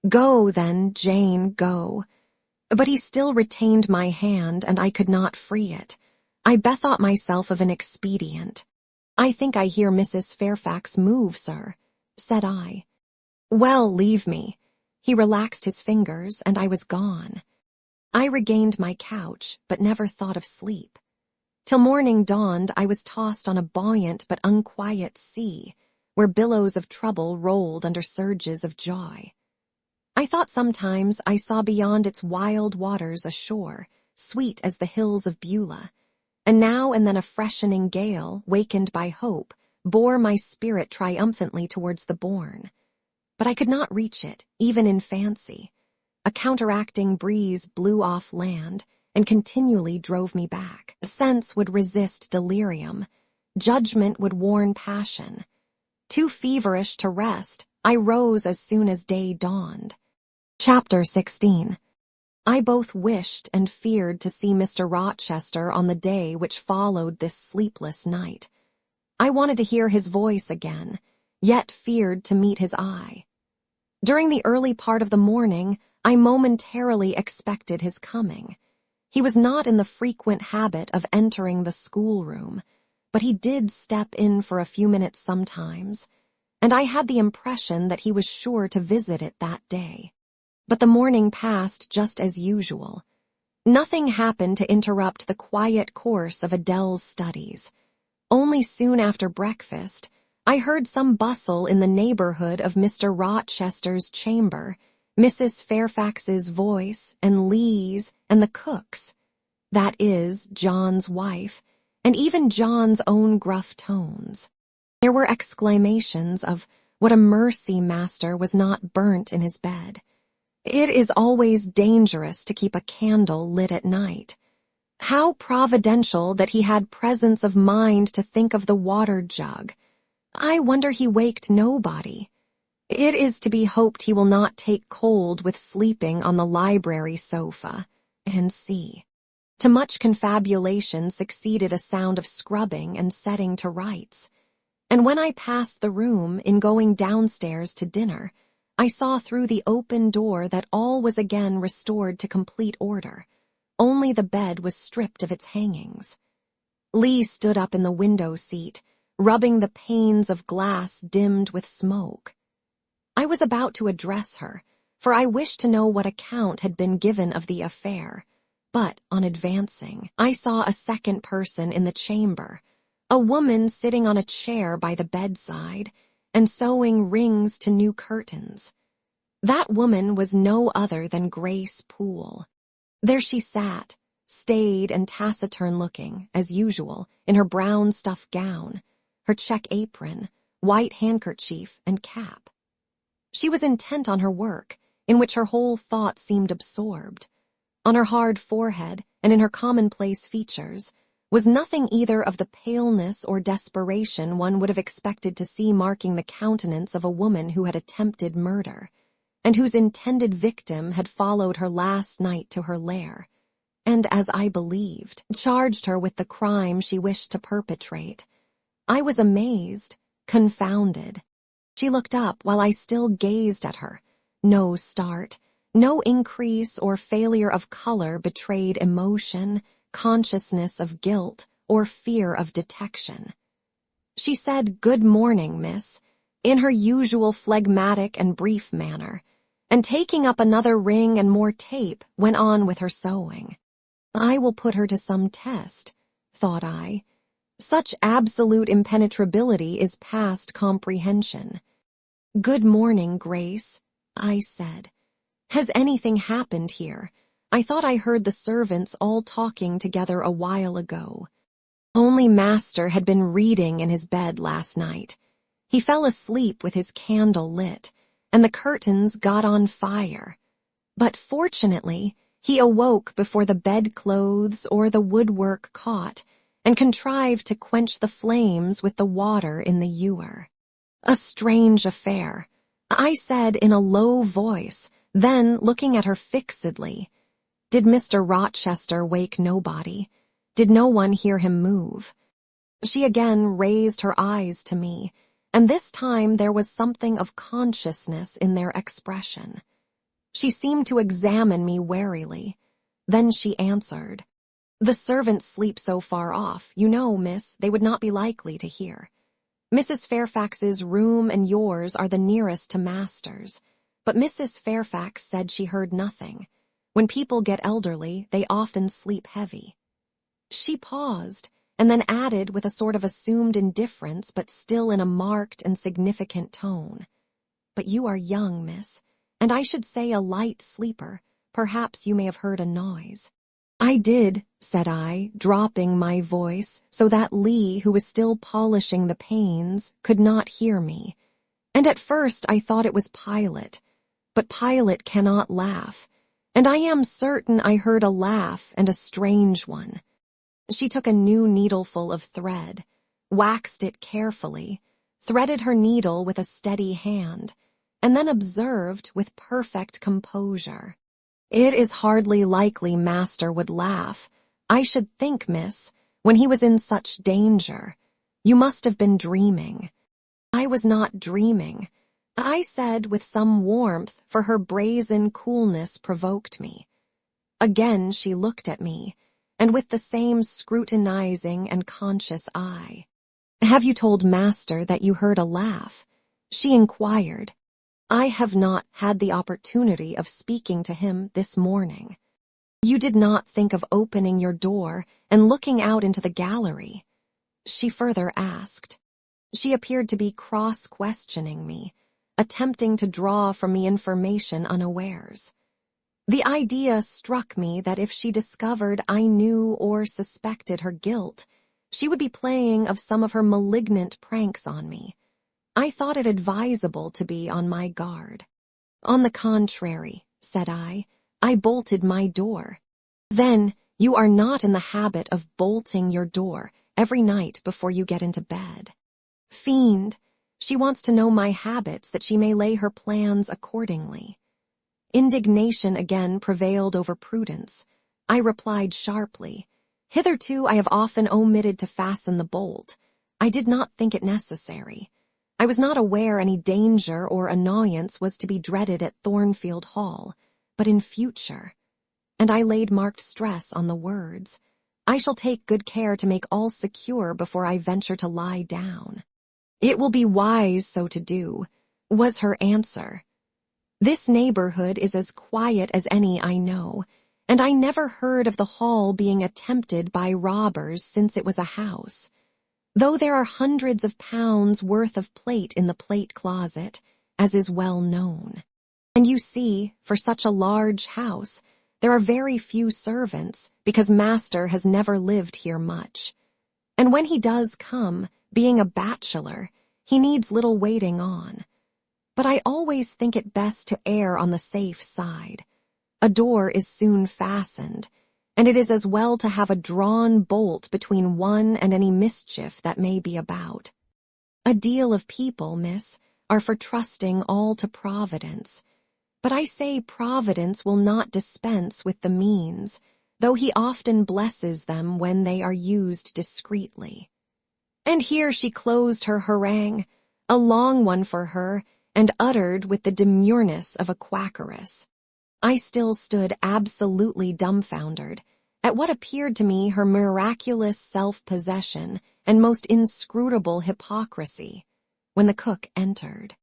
Go, then, Jane, go." But he still retained my hand, and I could not free it. I bethought myself of an expedient. "I think I hear Mrs. Fairfax move, sir," said I. "Well, leave me." He relaxed his fingers, and I was gone. I regained my couch, but never thought of sleep. Till morning dawned, I was tossed on a buoyant but unquiet sea, where billows of trouble rolled under surges of joy. I thought sometimes I saw beyond its wild waters a shore, sweet as the hills of Beulah, and now and then a freshening gale, wakened by hope, bore my spirit triumphantly towards the bourne. But I could not reach it, even in fancy. A counteracting breeze blew off land, and continually drove me back. Sense would resist delirium. Judgment would warn passion. Too feverish to rest, I rose as soon as day dawned. Chapter 16. I both wished and feared to see Mr. Rochester on the day which followed this sleepless night. I wanted to hear his voice again, yet feared to meet his eye. During the early part of the morning, I momentarily expected his coming. He was not in the frequent habit of entering the schoolroom, but he did step in for a few minutes sometimes, and I had the impression that he was sure to visit it that day. But the morning passed just as usual. Nothing happened to interrupt the quiet course of Adele's studies. Only soon after breakfast, I heard some bustle in the neighborhood of Mr. Rochester's chamber, Mrs. Fairfax's voice, and Lee's, and the cook's, that is, John's wife, and even John's own gruff tones. There were exclamations of, "What a mercy master was not burnt in his bed." "It is always dangerous to keep a candle lit at night." "How providential that he had presence of mind to think of the water jug." "I wonder he waked nobody." "It is to be hoped he will not take cold with sleeping on the library sofa." And see. To much confabulation succeeded a sound of scrubbing and setting to rights. And when I passed the room in going downstairs to dinner, I saw through the open door that all was again restored to complete order. Only the bed was stripped of its hangings. Lee stood up in the window seat, rubbing the panes of glass dimmed with smoke. I was about to address her, for I wished to know what account had been given of the affair, but, on advancing, I saw a second person in the chamber, a woman sitting on a chair by the bedside, and sewing rings to new curtains. That woman was no other than Grace Poole. There she sat, staid and taciturn-looking, as usual, in her brown stuff gown, her check apron, white handkerchief, and cap. She was intent on her work, in which her whole thought seemed absorbed. On her hard forehead, and in her commonplace features, was nothing either of the paleness or desperation one would have expected to see marking the countenance of a woman who had attempted murder, and whose intended victim had followed her last night to her lair, and, as I believed, charged her with the crime she wished to perpetrate. I was amazed, confounded. She looked up while I still gazed at her. No start, no increase or failure of color betrayed emotion, consciousness of guilt, or fear of detection. She said, "Good morning, miss," in her usual phlegmatic and brief manner, and taking up another ring and more tape, went on with her sewing. I will put her to some test, thought I. Such absolute impenetrability is past comprehension. "Good morning, Grace," I said. "Has anything happened here? I thought I heard the servants all talking together a while ago." Only Master had been reading in his bed last night. He fell asleep with his candle lit, and the curtains got on fire. But fortunately, he awoke before the bedclothes or the woodwork caught, and contrived to quench the flames with the water in the ewer. A strange affair, I said in a low voice, then looking at her fixedly. Did Mr. Rochester wake nobody? Did no one hear him move? She again raised her eyes to me, and this time there was something of consciousness in their expression. She seemed to examine me warily. Then she answered, "The servants sleep so far off, you know, miss, they would not be likely to hear. Mrs. Fairfax's room and yours are the nearest to Master's, but Mrs. Fairfax said she heard nothing. When people get elderly, they often sleep heavy." She paused, and then added with a sort of assumed indifference, but still in a marked and significant tone, "But you are young, miss, and I should say a light sleeper. Perhaps you may have heard a noise." "I did," said I, dropping my voice so that Lee, who was still polishing the panes, could not hear me. "And at first I thought it was Pilot. But Pilot cannot laugh, and I am certain I heard a laugh, and a strange one." She took a new needleful of thread, waxed it carefully, threaded her needle with a steady hand, and then observed with perfect composure, "It is hardly likely Master would laugh. I should think, miss, when he was in such danger. You must have been dreaming." "I was not dreaming," I said with some warmth, for her brazen coolness provoked me. Again she looked at me, and with the same scrutinizing and conscious eye. "Have you told Master that you heard a laugh?" she inquired. "I have not had the opportunity of speaking to him this morning." "You did not think of opening your door and looking out into the gallery?" she further asked. She appeared to be cross-questioning me, attempting to draw from me information unawares. The idea struck me that if she discovered I knew or suspected her guilt, she would be playing of some of her malignant pranks on me. I thought it advisable to be on my guard. "On the contrary," said I bolted my door. "Then you are not in the habit of bolting your door every night before you get into bed." Fiend, she wants to know my habits that she may lay her plans accordingly. Indignation again prevailed over prudence. I replied sharply, "Hitherto I have often omitted to fasten the bolt. I did not think it necessary. I was not aware any danger or annoyance was to be dreaded at Thornfield Hall, but in future," and I laid marked stress on the words, "I shall take good care to make all secure before I venture to lie down." "It will be wise so to do," was her answer. "This neighborhood is as quiet as any I know, and I never heard of the hall being attempted by robbers since it was a house. though there are hundreds of pounds worth of plate in the plate closet, as is well known. And you see, for such a large house, there are very few servants, because master has never lived here much. And when he does come, being a bachelor, he needs little waiting on. But I always think it best to err on the safe side. A door is soon fastened, and it is as well to have a drawn bolt between one and any mischief that may be about. A deal of people, miss, are for trusting all to Providence, but I say Providence will not dispense with the means, though he often blesses them when they are used discreetly. And here she closed her harangue, a long one for her, and uttered with the demureness of a quackeress. I still stood absolutely dumbfounded at what appeared to me her miraculous self-possession and most inscrutable hypocrisy, when the cook entered.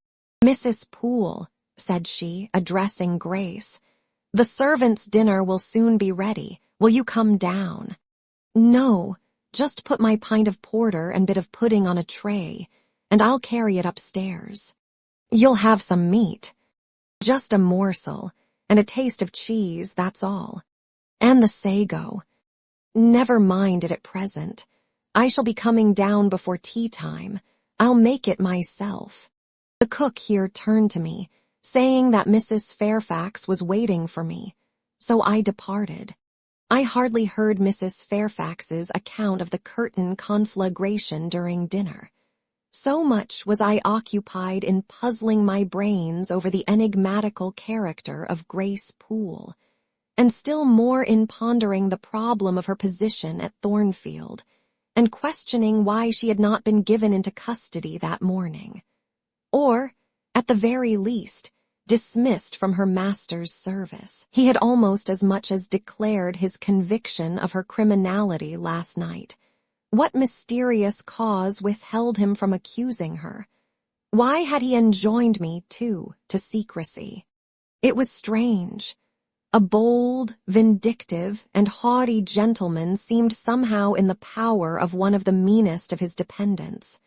"Mrs. Poole," said she, addressing Grace, "the servants' dinner will soon be ready. Will you come down?" "No, just put my pint of porter and bit of pudding on a tray, and I'll carry it upstairs." "You'll have some meat." "Just a morsel, and a taste of cheese, that's all. And the sago." "Never mind it at present. I shall be coming down before tea time. I'll make it myself." The cook here turned to me, saying that Mrs. Fairfax was waiting for me, so I departed. I hardly heard Mrs. Fairfax's account of the curtain conflagration during dinner. So much was I occupied in puzzling my brains over the enigmatical character of Grace Poole, and still more in pondering the problem of her position at Thornfield, and questioning why she had not been given into custody that morning, or, at the very least, dismissed from her master's service. He had almost as much as declared his conviction of her criminality last night. What mysterious cause withheld him from accusing her? Why had he enjoined me, too, to secrecy? It was strange. A bold, vindictive, and haughty gentleman seemed somehow in the power of one of the meanest of his dependents.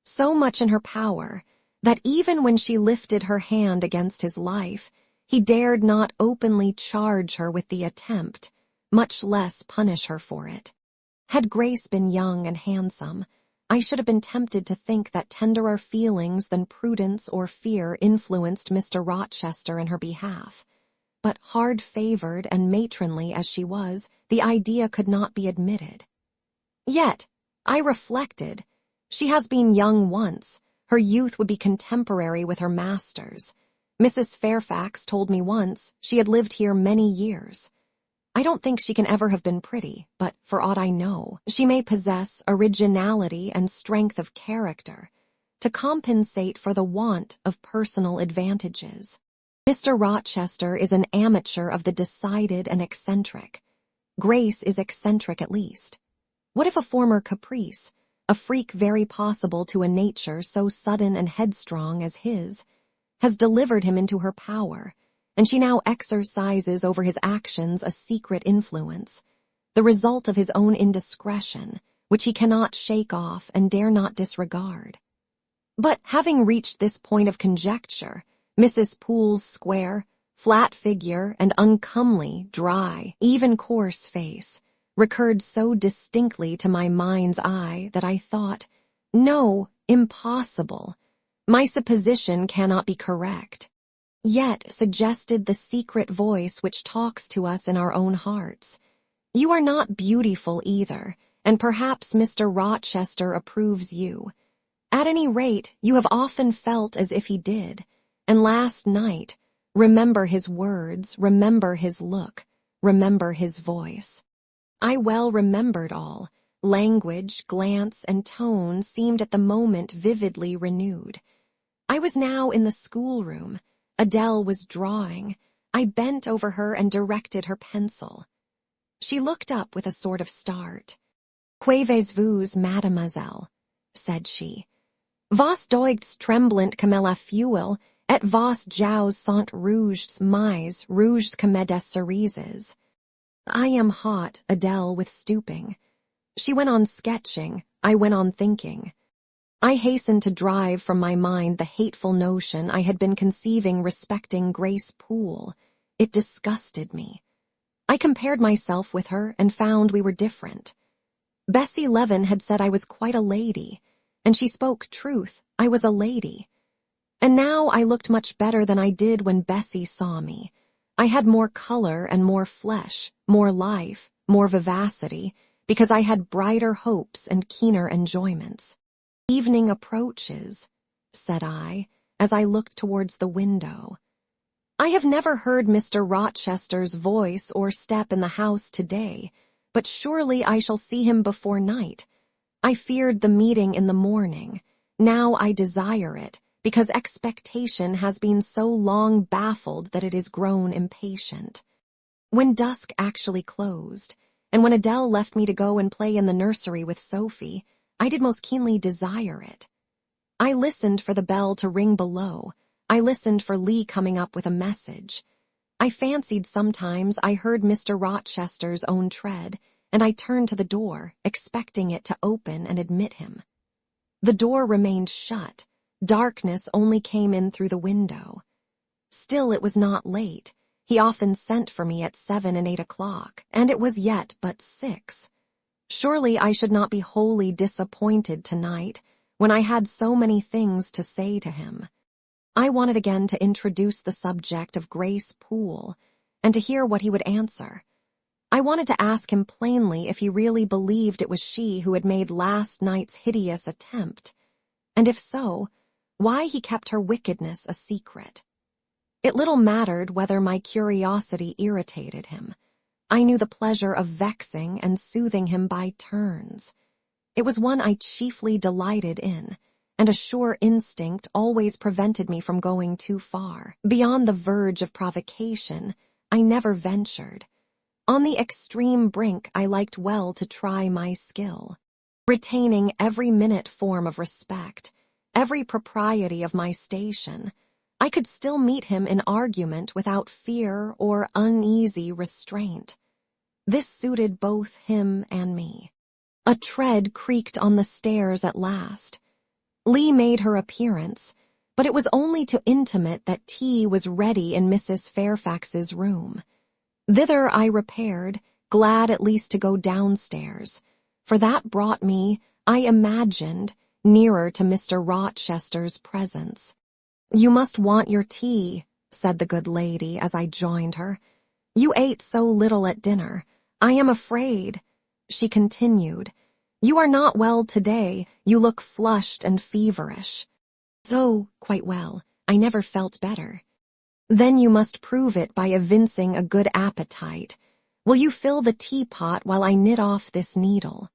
So much in her power that even when she lifted her hand against his life, he dared not openly charge her with the attempt, much less punish her for it. Had Grace been young and handsome, I should have been tempted to think that tenderer feelings than prudence or fear influenced Mr. Rochester in her behalf. But hard-favored and matronly as she was, the idea could not be admitted. Yet, I reflected, she has been young once. Her youth would be contemporary with her master's. Mrs. Fairfax told me once she had lived here many years. I don't think she can ever have been pretty, but for aught I know, she may possess originality and strength of character to compensate for the want of personal advantages. Mr. Rochester is an amateur of the decided and eccentric. Grace is eccentric at least. What if a former caprice, a freak very possible to a nature so sudden and headstrong as his, has delivered him into her power, and she now exercises over his actions a secret influence, the result of his own indiscretion, which he cannot shake off and dare not disregard. But having reached this point of conjecture, Mrs. Poole's square, flat figure and uncomely, dry, even coarse face recurred so distinctly to my mind's eye that I thought, no, impossible. My supposition cannot be correct. Yet suggested the secret voice which talks to us in our own hearts. You are not beautiful either, and perhaps Mr. Rochester approves you. At any rate, you have often felt as if he did, and last night, remember his words, remember his look, remember his voice. I well remembered all. Language, glance, and tone seemed at the moment vividly renewed. I was now in the schoolroom. Adele was drawing. I bent over her and directed her pencil. She looked up with a sort of start. "Qu'avez-vous, mademoiselle?" said she. "Vos doigts tremblant comme la fuel, et vos joues sont rouges, mais rouges comme des cerises." "I am hot," Adele with stooping. She went on sketching, I went on thinking. I hastened to drive from my mind the hateful notion I had been conceiving respecting Grace Poole. It disgusted me. I compared myself with her and found we were different. Bessie Levin had said I was quite a lady, and she spoke truth. I was a lady. And now I looked much better than I did when Bessie saw me. I had more color and more flesh, more life, more vivacity, because I had brighter hopes and keener enjoyments. "Evening approaches," said I, as I looked towards the window. I have never heard Mr. Rochester's voice or step in the house today, but surely I shall see him before night. I feared the meeting in the morning. Now I desire it, because expectation has been so long baffled that it is grown impatient. When dusk actually closed, and when Adele left me to go and play in the nursery with Sophie, I did most keenly desire it. I listened for the bell to ring below. I listened for Lee coming up with a message. I fancied sometimes I heard Mr. Rochester's own tread, and I turned to the door, expecting it to open and admit him. The door remained shut. Darkness only came in through the window. Still it was not late. He often sent for me at 7 and 8 o'clock, and it was yet but 6. Surely I should not be wholly disappointed tonight, when I had so many things to say to him. I wanted again to introduce the subject of Grace Poole, and to hear what he would answer. I wanted to ask him plainly if he really believed it was she who had made last night's hideous attempt, and if so, why he kept her wickedness a secret. It little mattered whether my curiosity irritated him. I knew the pleasure of vexing and soothing him by turns. It was one I chiefly delighted in, and a sure instinct always prevented me from going too far. Beyond the verge of provocation, I never ventured. On the extreme brink, I liked well to try my skill. Retaining every minute form of respect, every propriety of my station, I could still meet him in argument without fear or uneasy restraint. This suited both him and me. A tread creaked on the stairs at last. Lee made her appearance, but it was only to intimate that tea was ready in Mrs. Fairfax's room. Thither I repaired, glad at least to go downstairs, for that brought me, I imagined, nearer to Mr. Rochester's presence. "You must want your tea," said the good lady as I joined her. "You ate so little at dinner. I am afraid," she continued, "you are not well today. You look flushed and feverish." "So, quite well. I never felt better." "Then you must prove it by evincing a good appetite. Will you fill the teapot while I knit off this needle?"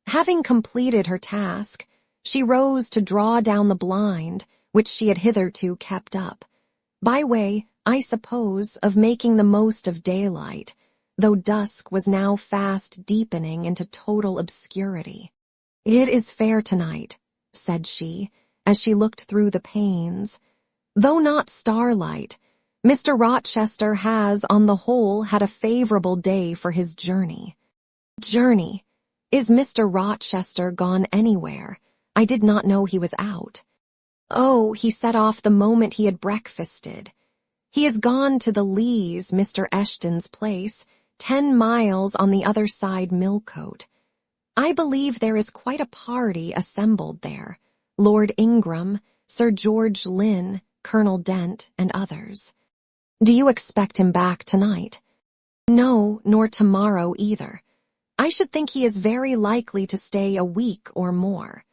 Having completed her task, she rose to draw down the blind, which she had hitherto kept up, by way, I suppose, of making the most of daylight, though dusk was now fast deepening into total obscurity. "It is fair tonight," said she, as she looked through the panes. "Though not starlight, Mr. Rochester has, on the whole, had a favorable day for his journey." "Journey? Is Mr. Rochester gone anywhere? I did not know he was out." "Oh, he set off the moment he had breakfasted. He has gone to the Lees, Mr. Eshton's place, 10 miles on the other side Millcote. I believe there is quite a party assembled there, Lord Ingram, Sir George Lynn, Colonel Dent, and others." "Do you expect him back tonight?" "No, nor tomorrow either. I should think he is very likely to stay a week or more.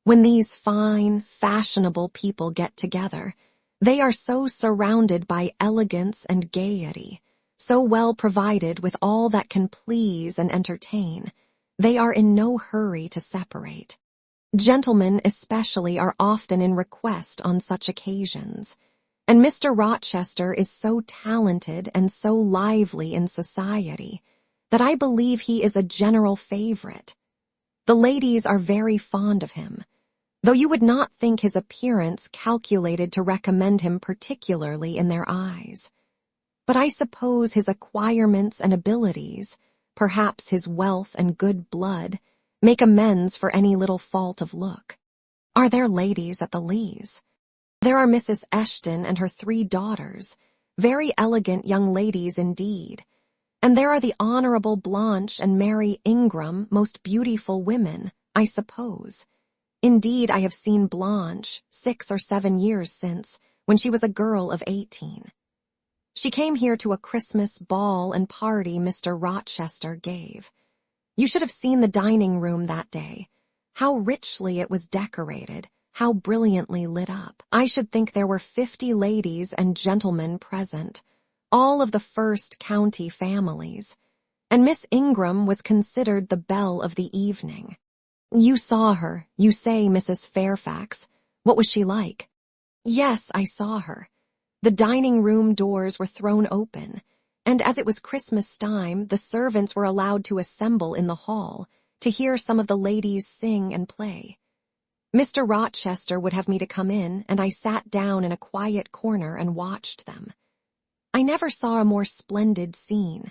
When these fine, fashionable people get together, they are so surrounded by elegance and gaiety, so well provided with all that can please and entertain, they are in no hurry to separate. Gentlemen especially are often in request on such occasions, and Mr. Rochester is so talented and so lively in society that I believe he is a general favorite. The ladies are very fond of him, though you would not think his appearance calculated to recommend him particularly in their eyes. But I suppose his acquirements and abilities, perhaps his wealth and good blood, make amends for any little fault of look. Are there ladies at the Lees? There are Mrs. Eshton and her 3 daughters, very elegant young ladies indeed. And there are the Honorable Blanche and Mary Ingram, most beautiful women, I suppose. Indeed, I have seen Blanche 6 or 7 years since, when she was a girl of 18. She came here to a Christmas ball and party Mr. Rochester gave. You should have seen the dining room that day. How richly it was decorated, how brilliantly lit up. I should think there were 50 ladies and gentlemen present, all of the first county families, and Miss Ingram was considered the belle of the evening. You saw her, you say, Mrs. Fairfax. What was she like? Yes, I saw her. The dining-room doors were thrown open, and as it was Christmas time, the servants were allowed to assemble in the hall to hear some of the ladies sing and play. Mr. Rochester would have me to come in, and I sat down in a quiet corner and watched them. I never saw a more splendid scene.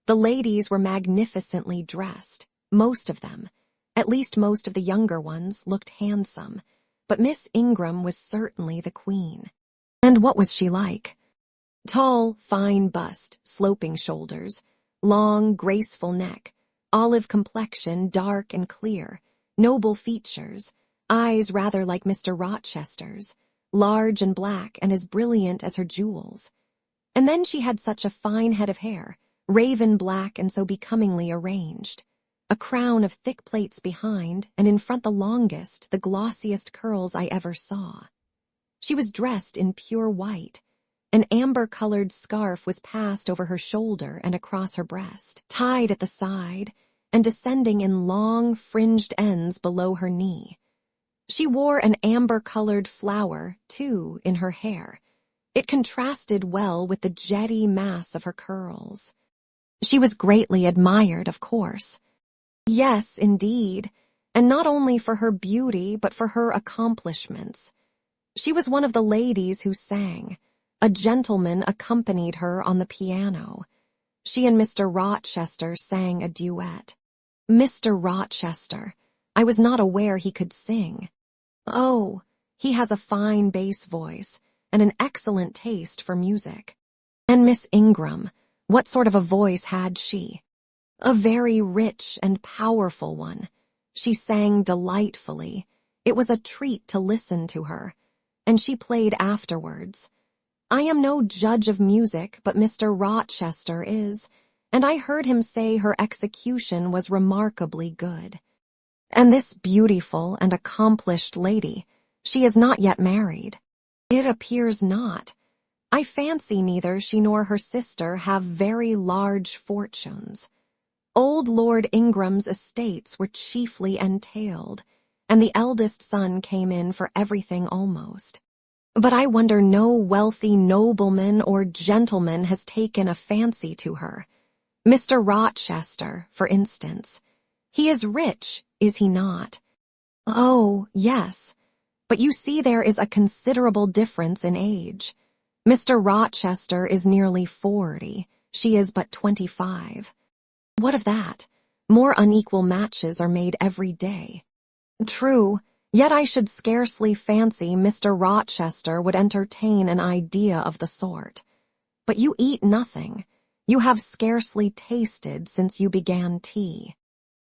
The ladies were magnificently dressed, most of them. At least most of the younger ones looked handsome, but Miss Ingram was certainly the queen. And what was she like? Tall, fine bust, sloping shoulders, long, graceful neck, olive complexion, dark and clear, noble features, eyes rather like Mr. Rochester's, large and black and as brilliant as her jewels. And then she had such a fine head of hair, raven black and so becomingly arranged, a crown of thick plaits behind, and in front the longest, the glossiest curls I ever saw. She was dressed in pure white. An amber-colored scarf was passed over her shoulder and across her breast, tied at the side, and descending in long, fringed ends below her knee. She wore an amber-colored flower, too, in her hair. It contrasted well with the jetty mass of her curls. She was greatly admired, of course. Yes, indeed, and not only for her beauty, but for her accomplishments. She was one of the ladies who sang. A gentleman accompanied her on the piano. She and Mr. Rochester sang a duet. Mr. Rochester, I was not aware he could sing. Oh, he has a fine bass voice and an excellent taste for music. And Miss Ingram, what sort of a voice had she? A very rich and powerful one. She sang delightfully. It was a treat to listen to her, and she played afterwards. I am no judge of music, but Mr. Rochester is, and I heard him say her execution was remarkably good. And this beautiful and accomplished lady, she is not yet married. It appears not. I fancy neither she nor her sister have very large fortunes. Old Lord Ingram's estates were chiefly entailed, and the eldest son came in for everything almost. But I wonder no wealthy nobleman or gentleman has taken a fancy to her. Mr. Rochester, for instance. He is rich, is he not? Oh, yes. But you see there is a considerable difference in age. Mr. Rochester is nearly 40. She is but 25. What of that? More unequal matches are made every day. True, yet I should scarcely fancy Mr. Rochester would entertain an idea of the sort. But you eat nothing. You have scarcely tasted since you began tea.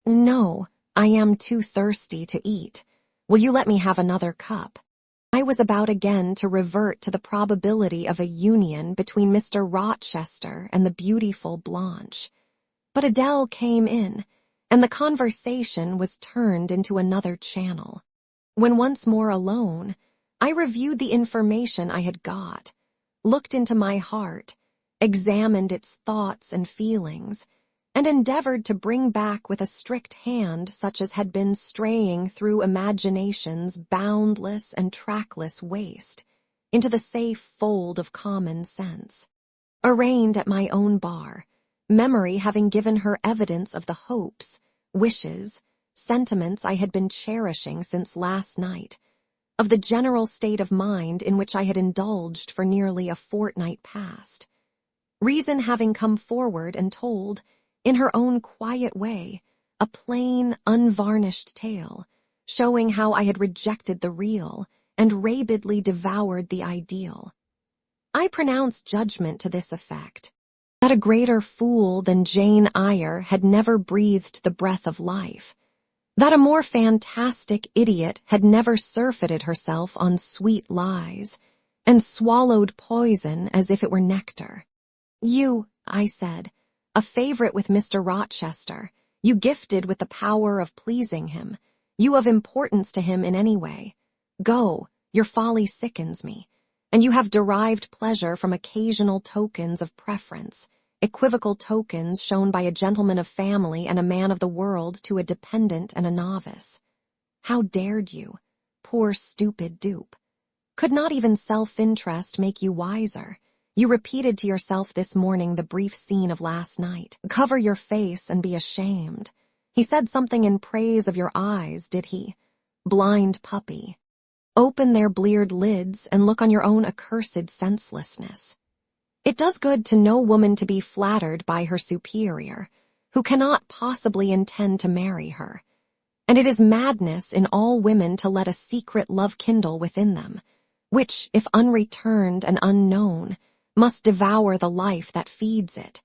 No, I am too thirsty to eat. Will you let me have another cup? I was about again to revert to the probability of a union between Mr. Rochester and the beautiful Blanche. But Adele came in, and the conversation was turned into another channel. When once more alone, I reviewed the information I had got, looked into my heart, examined its thoughts and feelings, and endeavored to bring back with a strict hand such as had been straying through imagination's boundless and trackless waste into the safe fold of common sense. Arraigned at my own bar, memory having given her evidence of the hopes, wishes, sentiments I had been cherishing since last night, of the general state of mind in which I had indulged for nearly a fortnight past. Reason having come forward and told, in her own quiet way, a plain, unvarnished tale, showing how I had rejected the real and rabidly devoured the ideal. I pronounced judgment to this effect, that a greater fool than Jane Eyre had never breathed the breath of life, that a more fantastic idiot had never surfeited herself on sweet lies, and swallowed poison as if it were nectar. You, I said, a favorite with Mr. Rochester, you gifted with the power of pleasing him, you of importance to him in any way. Go, your folly sickens me, and you have derived pleasure from occasional tokens of preference, equivocal tokens shown by a gentleman of family and a man of the world to a dependent and a novice. How dared you, poor stupid dupe? Could not even self-interest make you wiser? You repeated to yourself this morning the brief scene of last night. Cover your face and be ashamed. He said something in praise of your eyes, did he? Blind puppy. Open their bleared lids and look on your own accursed senselessness. It does good to no woman to be flattered by her superior, who cannot possibly intend to marry her. And it is madness in all women to let a secret love kindle within them, which, if unreturned and unknown, must devour the life that feeds it,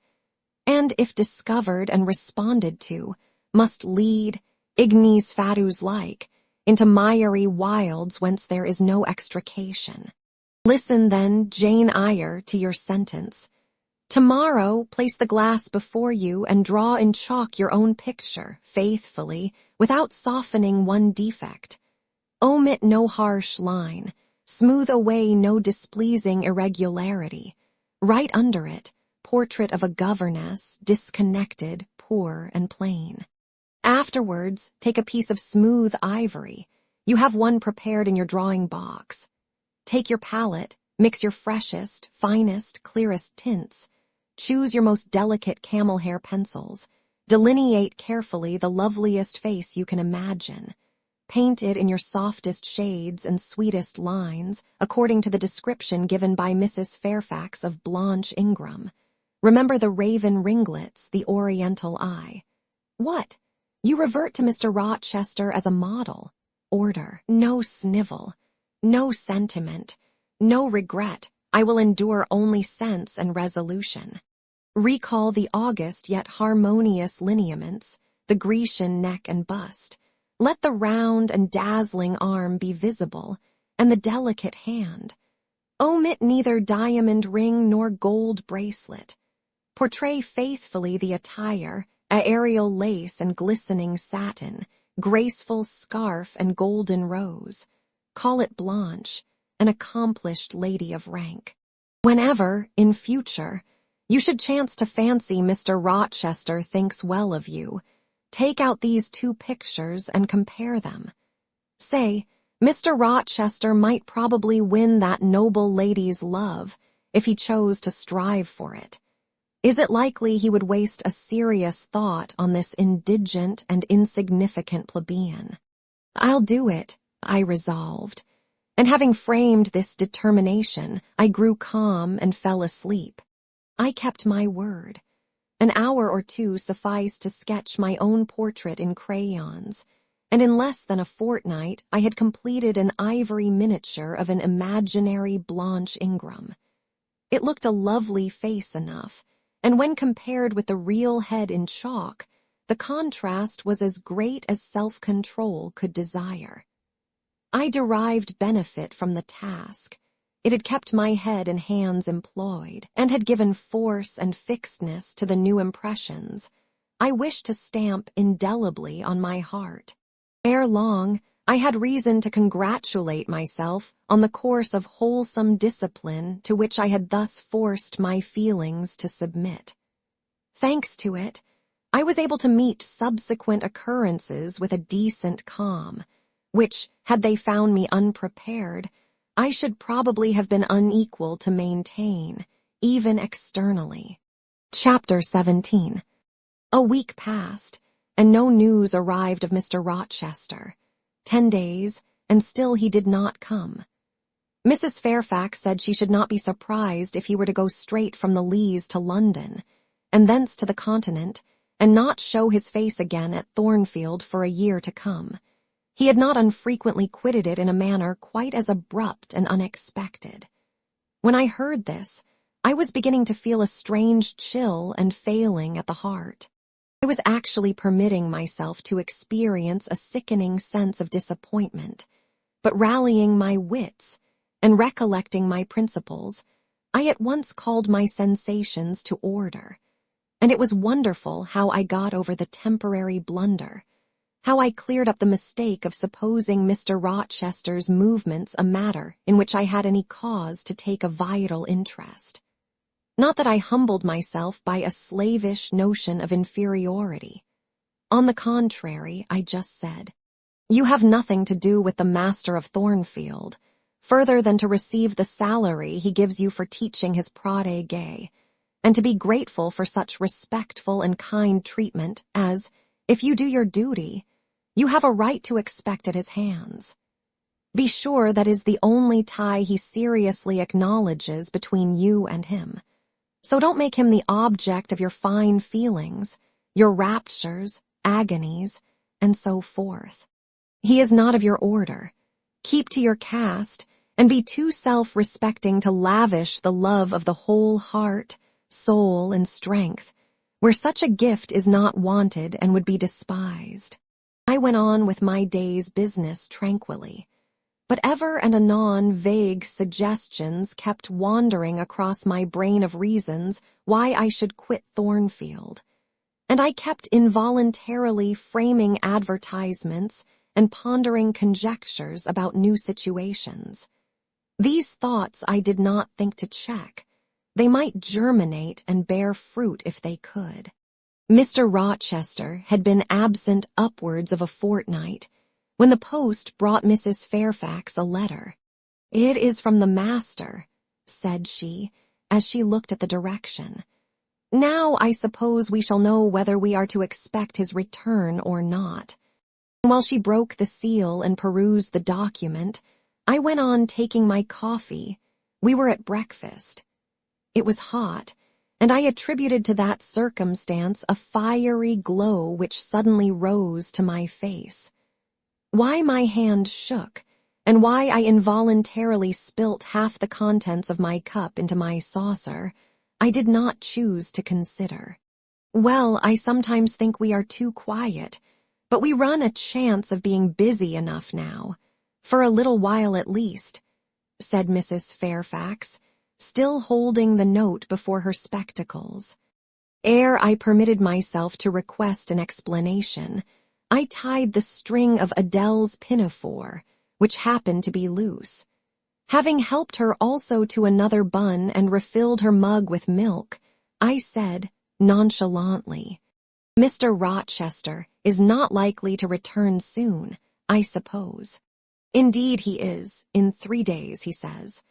and if discovered and responded to, must lead, ignes fatus like, into miry wilds whence there is no extrication. Listen then, Jane Eyre, to your sentence. Tomorrow place the glass before you and draw in chalk your own picture, faithfully, without softening one defect. Omit no harsh line. Smooth away no displeasing irregularity. Write under it, portrait of a governess, disconnected, poor, and plain. Afterwards, take a piece of smooth ivory. You have one prepared in your drawing box. Take your palette, mix your freshest, finest, clearest tints. Choose your most delicate camel hair pencils. Delineate carefully the loveliest face you can imagine. Paint it in your softest shades and sweetest lines, according to the description given by Mrs. Fairfax of Blanche Ingram. Remember the raven ringlets, the oriental eye. What? You revert to Mr. Rochester as a model. Order, no snivel, no sentiment, no regret. I will endure only sense and resolution. Recall the august yet harmonious lineaments, the Grecian neck and bust. Let the round and dazzling arm be visible, and the delicate hand. Omit neither diamond ring nor gold bracelet. Portray faithfully the attire, aerial lace and glistening satin, graceful scarf and golden rose. Call it Blanche, an accomplished lady of rank. Whenever, in future, you should chance to fancy Mr. Rochester thinks well of you, take out these two pictures and compare them. Say, Mr. Rochester might probably win that noble lady's love if he chose to strive for it. Is it likely he would waste a serious thought on this indigent and insignificant plebeian? I'll do it, I resolved, and having framed this determination, I grew calm and fell asleep. I kept my word. An hour or two sufficed to sketch my own portrait in crayons, and in less than a fortnight I had completed an ivory miniature of an imaginary Blanche Ingram. It looked a lovely face enough, and when compared with the real head in chalk, the contrast was as great as self-control could desire. I derived benefit from the task. It had kept my head and hands employed, and had given force and fixedness to the new impressions I wished to stamp indelibly on my heart. Ere long, I had reason to congratulate myself on the course of wholesome discipline to which I had thus forced my feelings to submit. Thanks to it, I was able to meet subsequent occurrences with a decent calm, which, had they found me unprepared, I should probably have been unequal to maintain, even externally. Chapter 17. A week passed, and no news arrived of Mr. Rochester. 10 days, and still he did not come. Mrs. Fairfax said she should not be surprised if he were to go straight from the Leas to London, and thence to the Continent, and not show his face again at Thornfield for a year to come. He had not unfrequently quitted it in a manner quite as abrupt and unexpected. When I heard this, I was beginning to feel a strange chill and failing at the heart. I was actually permitting myself to experience a sickening sense of disappointment, but rallying my wits and recollecting my principles, I at once called my sensations to order. And it was wonderful how I got over the temporary blunder, how I cleared up the mistake of supposing Mr. Rochester's movements a matter in which I had any cause to take a vital interest. Not that I humbled myself by a slavish notion of inferiority. On the contrary, I just said, "You have nothing to do with the master of Thornfield, further than to receive the salary he gives you for teaching his protégé, and to be grateful for such respectful and kind treatment as, if you do your duty, you have a right to expect at his hands. Be sure that is the only tie he seriously acknowledges between you and him. So don't make him the object of your fine feelings, your raptures, agonies, and so forth. He is not of your order. Keep to your caste, and be too self-respecting to lavish the love of the whole heart, soul, and strength, where such a gift is not wanted and would be despised." I went on with my day's business tranquilly, but ever and anon vague suggestions kept wandering across my brain of reasons why I should quit Thornfield, and I kept involuntarily framing advertisements and pondering conjectures about new situations. These thoughts I did not think to check. They might germinate and bear fruit if they could. Mr. Rochester had been absent upwards of a fortnight, when the post brought Mrs. Fairfax a letter. "It is from the master," said she, as she looked at the direction. "Now I suppose we shall know whether we are to expect his return or not." And while she broke the seal and perused the document, I went on taking my coffee. We were at breakfast. It was hot, and I attributed to that circumstance a fiery glow which suddenly rose to my face. Why my hand shook, and why I involuntarily spilt half the contents of my cup into my saucer, I did not choose to consider. "Well, I sometimes think we are too quiet, but we run a chance of being busy enough now, for a little while at least," said Mrs. Fairfax, still holding the note before her spectacles. Ere I permitted myself to request an explanation, I tied the string of Adele's pinafore, which happened to be loose. Having helped her also to another bun and refilled her mug with milk, I said, nonchalantly, "Mr. Rochester is not likely to return soon, I suppose." "Indeed he is, in 3 days, he says.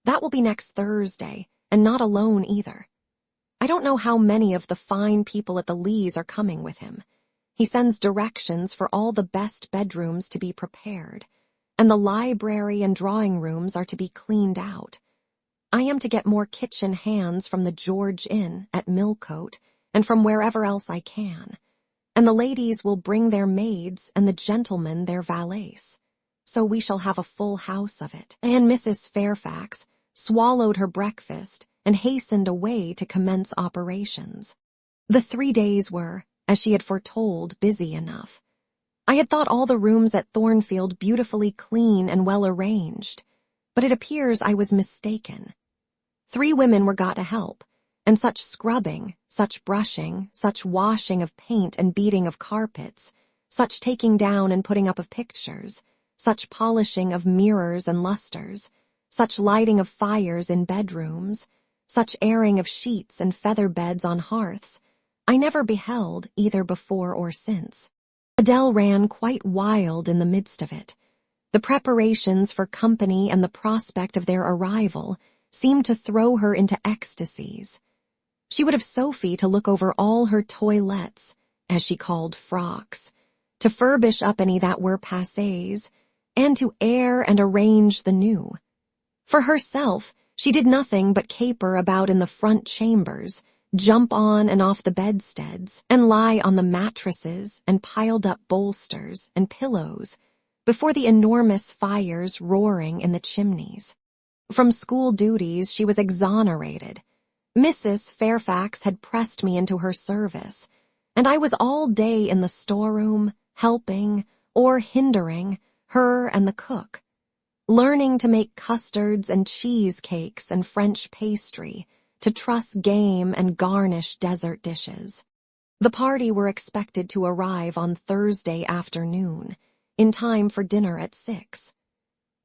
That will be next Thursday, and not alone either. I don't know how many of the fine people at the Lees are coming with him. He sends directions for all the best bedrooms to be prepared, and the library and drawing rooms are to be cleaned out. I am to get more kitchen hands from the George Inn at Millcote and from wherever else I can, and the ladies will bring their maids and the gentlemen their valets. So we shall have a full house of it." And Mrs. Fairfax swallowed her breakfast and hastened away to commence operations. The 3 days were, as she had foretold, busy enough. I had thought all the rooms at Thornfield beautifully clean and well arranged, but it appears I was mistaken. 3 women were got to help, and such scrubbing, such brushing, such washing of paint and beating of carpets, such taking down and putting up of pictures, such polishing of mirrors and lustres, such lighting of fires in bedrooms, such airing of sheets and feather beds on hearths, I never beheld either before or since. Adele ran quite wild in the midst of it. The preparations for company and the prospect of their arrival seemed to throw her into ecstasies. She would have Sophie to look over all her toilettes, as she called frocks, to furbish up any that were passés, and to air and arrange the new. For herself, she did nothing but caper about in the front chambers, jump on and off the bedsteads, and lie on the mattresses and piled-up bolsters and pillows before the enormous fires roaring in the chimneys. From school duties, she was exonerated. Mrs. Fairfax had pressed me into her service, and I was all day in the storeroom, helping or hindering her and the cook, learning to make custards and cheesecakes and French pastry, to truss game and garnish dessert dishes. The party were expected to arrive on Thursday afternoon, in time for dinner at 6.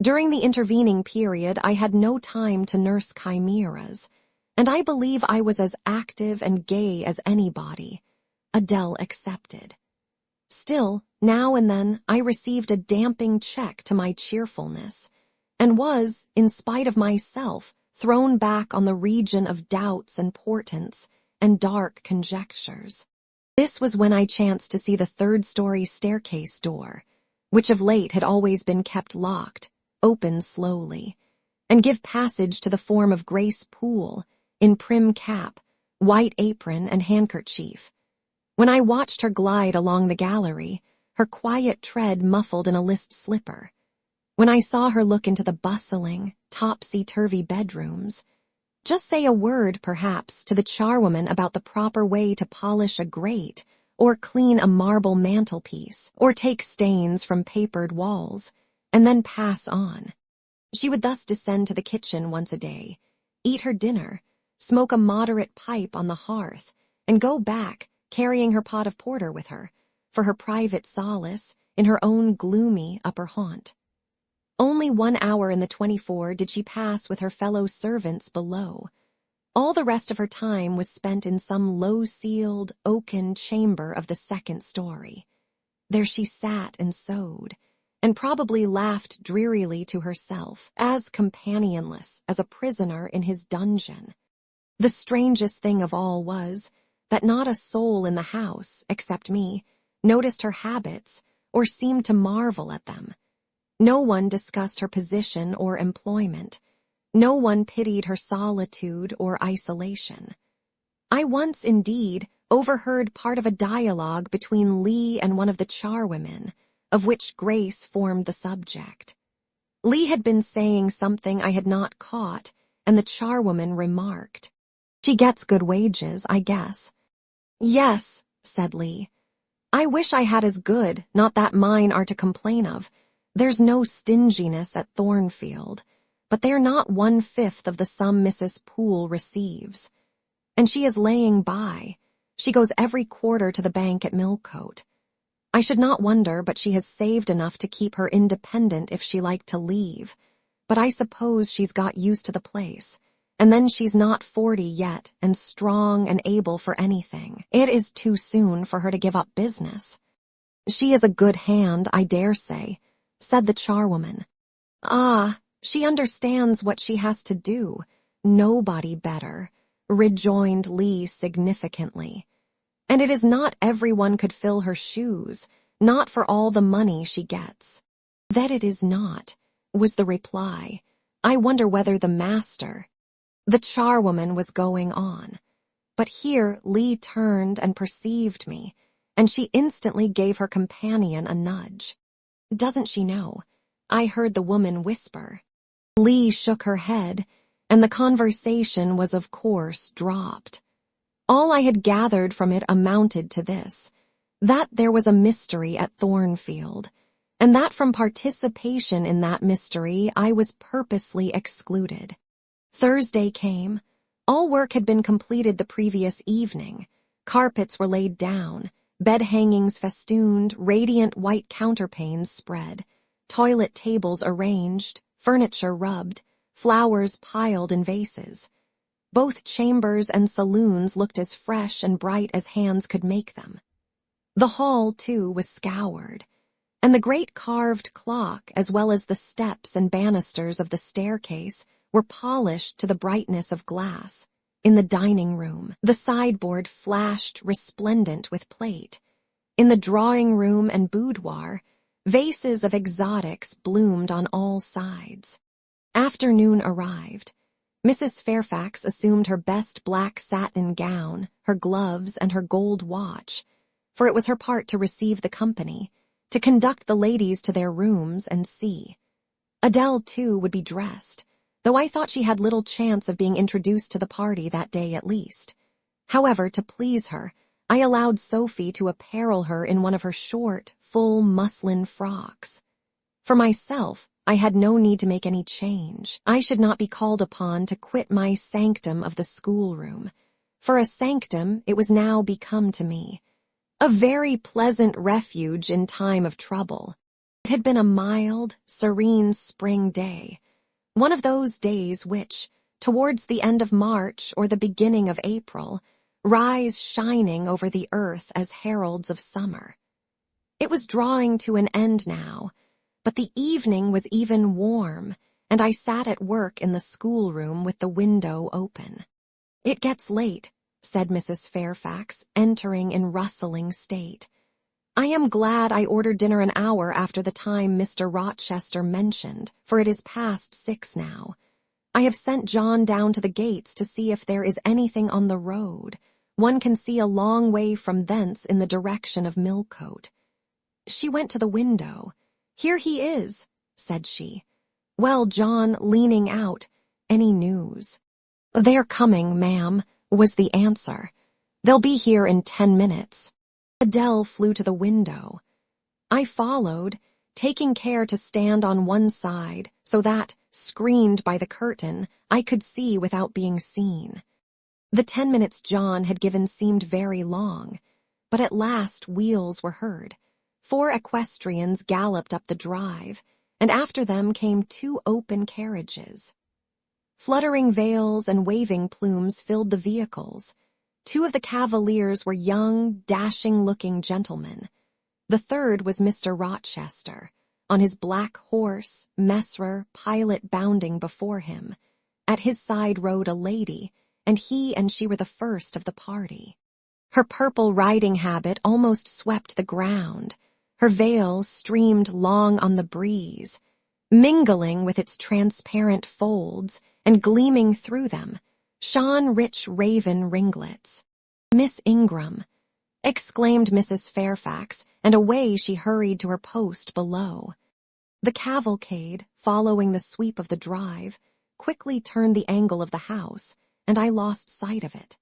During the intervening period, I had no time to nurse chimeras, and I believe I was as active and gay as anybody, Adele excepted. Still, now and then, I received a damping check to my cheerfulness, and was, in spite of myself, thrown back on the region of doubts and portents and dark conjectures. This was when I chanced to see the third-story staircase door, which of late had always been kept locked, open slowly, and give passage to the form of Grace Poole, in prim cap, white apron, and handkerchief. When I watched her glide along the gallery, her quiet tread muffled in a list slipper, when I saw her look into the bustling, topsy-turvy bedrooms, just say a word, perhaps, to the charwoman about the proper way to polish a grate, or clean a marble mantelpiece, or take stains from papered walls, and then pass on. She would thus descend to the kitchen once a day, eat her dinner, smoke a moderate pipe on the hearth, and go back, carrying her pot of porter with her, for her private solace in her own gloomy upper haunt. Only 1 hour in the 24 did she pass with her fellow servants below. All the rest of her time was spent in some low-ceiled, oaken chamber of the second story. There she sat and sewed, and probably laughed drearily to herself, as companionless as a prisoner in his dungeon. The strangest thing of all was that not a soul in the house, except me, noticed her habits or seemed to marvel at them. No one discussed her position or employment. No one pitied her solitude or isolation. I once, indeed, overheard part of a dialogue between Lee and one of the charwomen, of which Grace formed the subject. Lee had been saying something I had not caught, and the charwoman remarked, "She gets good wages, I guess." "Yes," said Lee. "I wish I had as good, not that mine are to complain of. There's no stinginess at Thornfield, but they're not 1/5 of the sum Mrs. Poole receives. And she is laying by. She goes every quarter to the bank at Millcote. I should not wonder but she has saved enough to keep her independent if she liked to leave, but I suppose she's got used to the place, and then she's not 40 yet, and strong and able for anything. It is too soon for her to give up business." "She is a good hand, I dare say," said the charwoman. "Ah, she understands what she has to do. Nobody better," rejoined Lee significantly. "And it is not everyone could fill her shoes, not for all the money she gets." "That it is not," was the reply. "I wonder whether the master—" The charwoman was going on, but here Lee turned and perceived me, and she instantly gave her companion a nudge. "Doesn't she know?" I heard the woman whisper. Lee shook her head, and the conversation was of course dropped. All I had gathered from it amounted to this, that there was a mystery at Thornfield, and that from participation in that mystery I was purposely excluded. Thursday came. All work had been completed the previous evening. Carpets were laid down, bed hangings festooned, radiant white counterpanes spread, toilet tables arranged, furniture rubbed, flowers piled in vases. Both chambers and saloons looked as fresh and bright as hands could make them. The hall, too, was scoured, and the great carved clock, as well as the steps and banisters of the staircase, were polished to the brightness of glass. In the dining room, the sideboard flashed resplendent with plate. In the drawing room and boudoir, vases of exotics bloomed on all sides. Afternoon arrived. Mrs. Fairfax assumed her best black satin gown, her gloves, and her gold watch, for it was her part to receive the company, to conduct the ladies to their rooms and see. Adele, too, would be dressed, though I thought she had little chance of being introduced to the party that day at least. However, to please her, I allowed Sophie to apparel her in one of her short, full muslin frocks. For myself, I had no need to make any change. I should not be called upon to quit my sanctum of the schoolroom. For a sanctum it was now become to me, a very pleasant refuge in time of trouble. It had been a mild, serene spring day, one of those days which, towards the end of March or the beginning of April, rise shining over the earth as heralds of summer. It was drawing to an end now, but the evening was even warm, and I sat at work in the schoolroom with the window open. "It gets late," said Mrs. Fairfax, entering in rustling state. "I am glad I ordered dinner an hour after the time Mr. Rochester mentioned, for it is past 6 now. I have sent John down to the gates to see if there is anything on the road. One can see a long way from thence in the direction of Millcote." She went to the window. "Here he is," said she. "Well, John, leaning out, any news?" "They're coming, ma'am," was the answer. "They'll be here in 10 minutes. Adele flew to the window. I followed, taking care to stand on one side so that, screened by the curtain, I could see without being seen. The 10 minutes John had given seemed very long, but at last wheels were heard. 4 equestrians galloped up the drive, and after them came 2 open carriages. Fluttering veils and waving plumes filled the vehicles. 2 of the cavaliers were young, dashing-looking gentlemen. The third was Mr. Rochester, on his black horse, Messer, pilot bounding before him. At his side rode a lady, and he and she were the first of the party. Her purple riding habit almost swept the ground. Her veil streamed long on the breeze. Mingling with its transparent folds and gleaming through them, shone rich raven ringlets. "Miss Ingram," exclaimed Mrs. Fairfax, and away she hurried to her post below. The cavalcade, following the sweep of the drive, quickly turned the angle of the house, and I lost sight of it.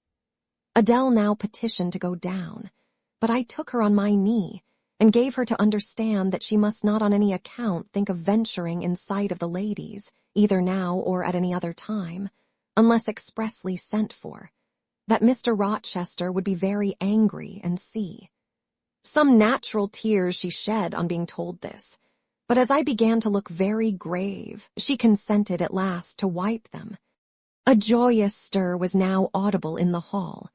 Adele now petitioned to go down, but I took her on my knee and gave her to understand that she must not on any account think of venturing in sight of the ladies, either now or at any other time, unless expressly sent for, that Mr. Rochester would be very angry and see. Some natural tears she shed on being told this, but as I began to look very grave, she consented at last to wipe them. A joyous stir was now audible in the hall.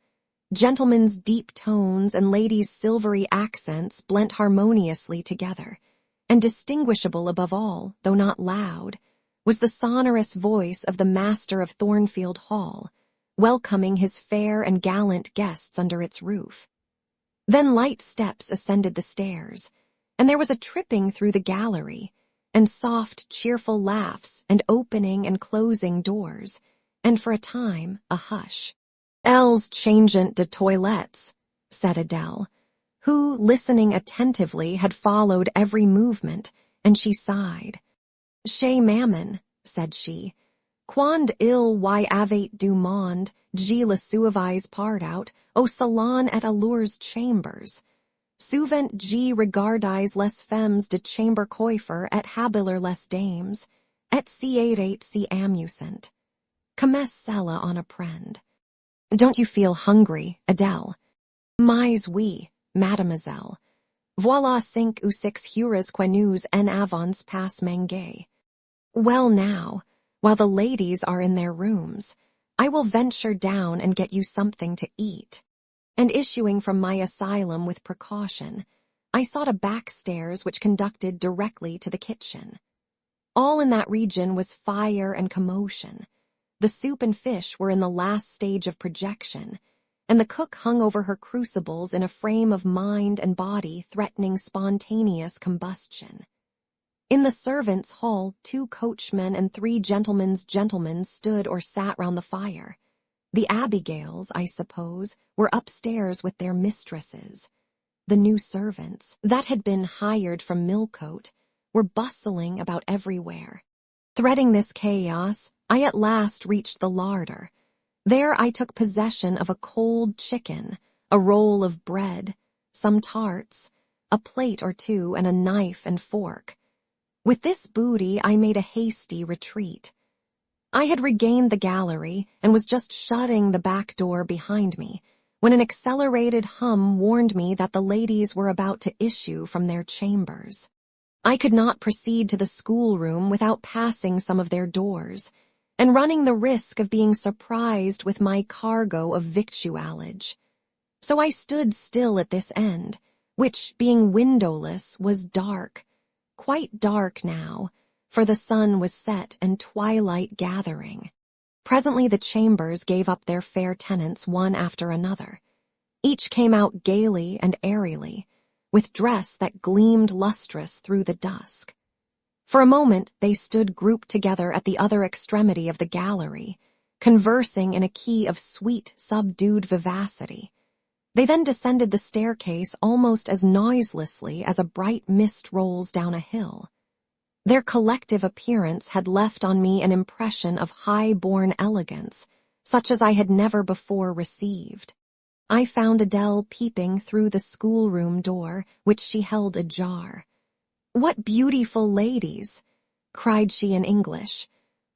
Gentlemen's deep tones and ladies' silvery accents blent harmoniously together, and distinguishable above all, though not loud, was the sonorous voice of the master of Thornfield Hall, welcoming his fair and gallant guests under its roof. Then light steps ascended the stairs, and there was a tripping through the gallery, and soft, cheerful laughs, and opening and closing doors, and for a time a hush. "Elle's changent de toilettes," said Adele, who, listening attentively, had followed every movement, and she sighed. "Chez Mammon," said she, "quand il y avait du monde, je le suivais part out, au salon et à leurs chambers. Souvent je regardais les femmes de chambre coiffure et habiller les dames, et c'erait si amusant. Comme cela on apprend." "Don't you feel hungry, Adele?" "Mais oui, mademoiselle. Voilà 5 ou 6 heures que nous en avons pas mangé. Well now, while the ladies are in their rooms, I will venture down and get you something to eat." And issuing from my asylum with precaution, I sought a back stairs which conducted directly to the kitchen. All in that region was fire and commotion. The soup and fish were in the last stage of projection, and the cook hung over her crucibles in a frame of mind and body threatening spontaneous combustion. In the servants' hall, 2 coachmen and 3 gentlemen stood or sat round the fire. The Abigails, I suppose, were upstairs with their mistresses. The new servants, that had been hired from Millcote, were bustling about everywhere. Threading this chaos, I at last reached the larder. There I took possession of a cold chicken, a roll of bread, some tarts, a plate or 2, and a knife and fork. With this booty I made a hasty retreat. I had regained the gallery and was just shutting the back door behind me when an accelerated hum warned me that the ladies were about to issue from their chambers. I could not proceed to the schoolroom without passing some of their doors, and running the risk of being surprised with my cargo of victualage. So I stood still at this end, which, being windowless, was dark, quite dark now, for the sun was set and twilight gathering. Presently the chambers gave up their fair tenants one after another. Each came out gaily and airily, with dress that gleamed lustrous through the dusk. For a moment they stood grouped together at the other extremity of the gallery, conversing in a key of sweet, subdued vivacity. They then descended the staircase almost as noiselessly as a bright mist rolls down a hill. Their collective appearance had left on me an impression of high-born elegance, such as I had never before received. I found Adele peeping through the schoolroom door, which she held ajar. "What beautiful ladies!" cried she in English.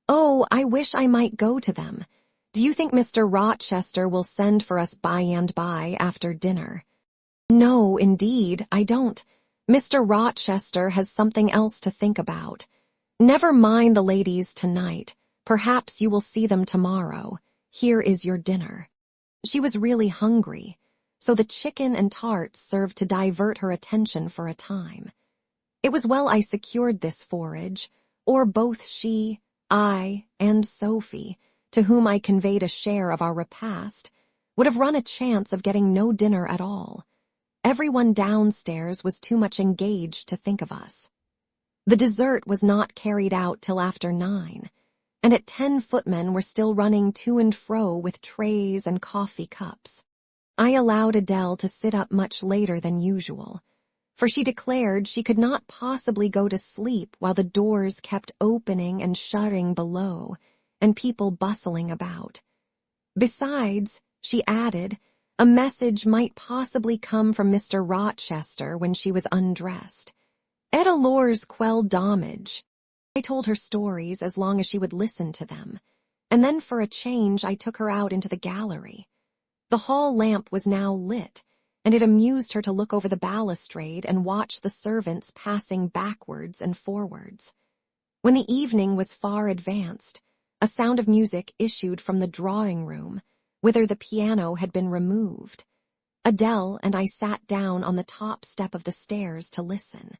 "Oh, I wish I might go to them. Do you think Mr. Rochester will send for us by and by after dinner?" "No, indeed, I don't. Mr. Rochester has something else to think about. Never mind the ladies tonight. Perhaps you will see them tomorrow. Here is your dinner." She was really hungry, so the chicken and tarts served to divert her attention for a time. It was well I secured this forage, or both she, I, and Sophie, to whom I conveyed a share of our repast, would have run a chance of getting no dinner at all. Everyone downstairs was too much engaged to think of us. The dessert was not carried out till after 9, and at 10 footmen were still running to and fro with trays and coffee cups. I allowed Adele to sit up much later than usual, for she declared she could not possibly go to sleep while the doors kept opening and shutting below, and people bustling about. Besides, she added, a message might possibly come from Mr. Rochester when she was undressed. Et alors quel dommage. I told her stories as long as she would listen to them, and then for a change I took her out into the gallery. The hall lamp was now lit, and it amused her to look over the balustrade and watch the servants passing backwards and forwards. When the evening was far advanced, a sound of music issued from the drawing-room, whither the piano had been removed. Adele and I sat down on the top step of the stairs to listen.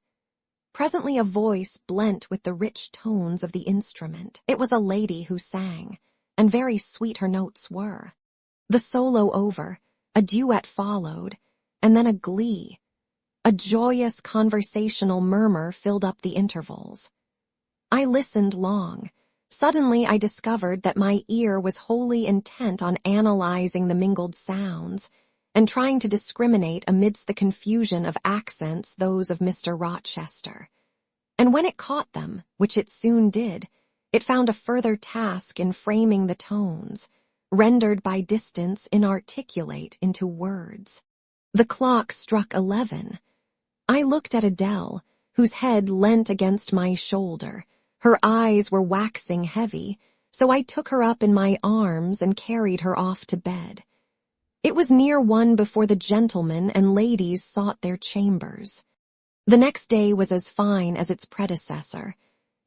Presently a voice blent with the rich tones of the instrument. It was a lady who sang, and very sweet her notes were. The solo over, a duet followed, and then a glee. A joyous conversational murmur filled up the intervals. I listened long. Suddenly I discovered that my ear was wholly intent on analyzing the mingled sounds, and trying to discriminate amidst the confusion of accents those of Mr. Rochester. And when it caught them, which it soon did, it found a further task in framing the tones, rendered by distance inarticulate into words. The clock struck 11. I looked at Adele, whose head leant against my shoulder. Her eyes were waxing heavy, so I took her up in my arms and carried her off to bed. It was near 1 before the gentlemen and ladies sought their chambers. The next day was as fine as its predecessor.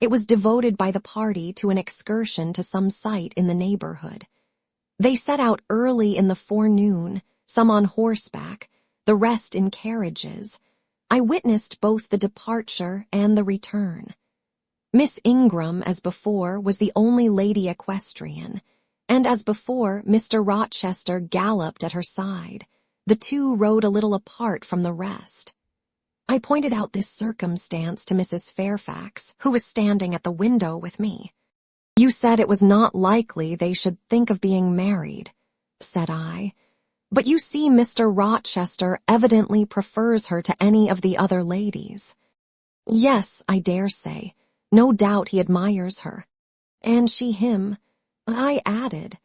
It was devoted by the party to an excursion to some site in the neighborhood. They set out early in the forenoon, some on horseback, the rest in carriages. I witnessed both the departure and the return. Miss Ingram, as before, was the only lady equestrian, and as before, Mr. Rochester galloped at her side. The two rode a little apart from the rest. I pointed out this circumstance to Mrs. Fairfax, who was standing at the window with me. "You said it was not likely they should think of being married," said I. "But you see Mr. Rochester evidently prefers her to any of the other ladies." "Yes, I dare say. No doubt he admires her. And she him," I added.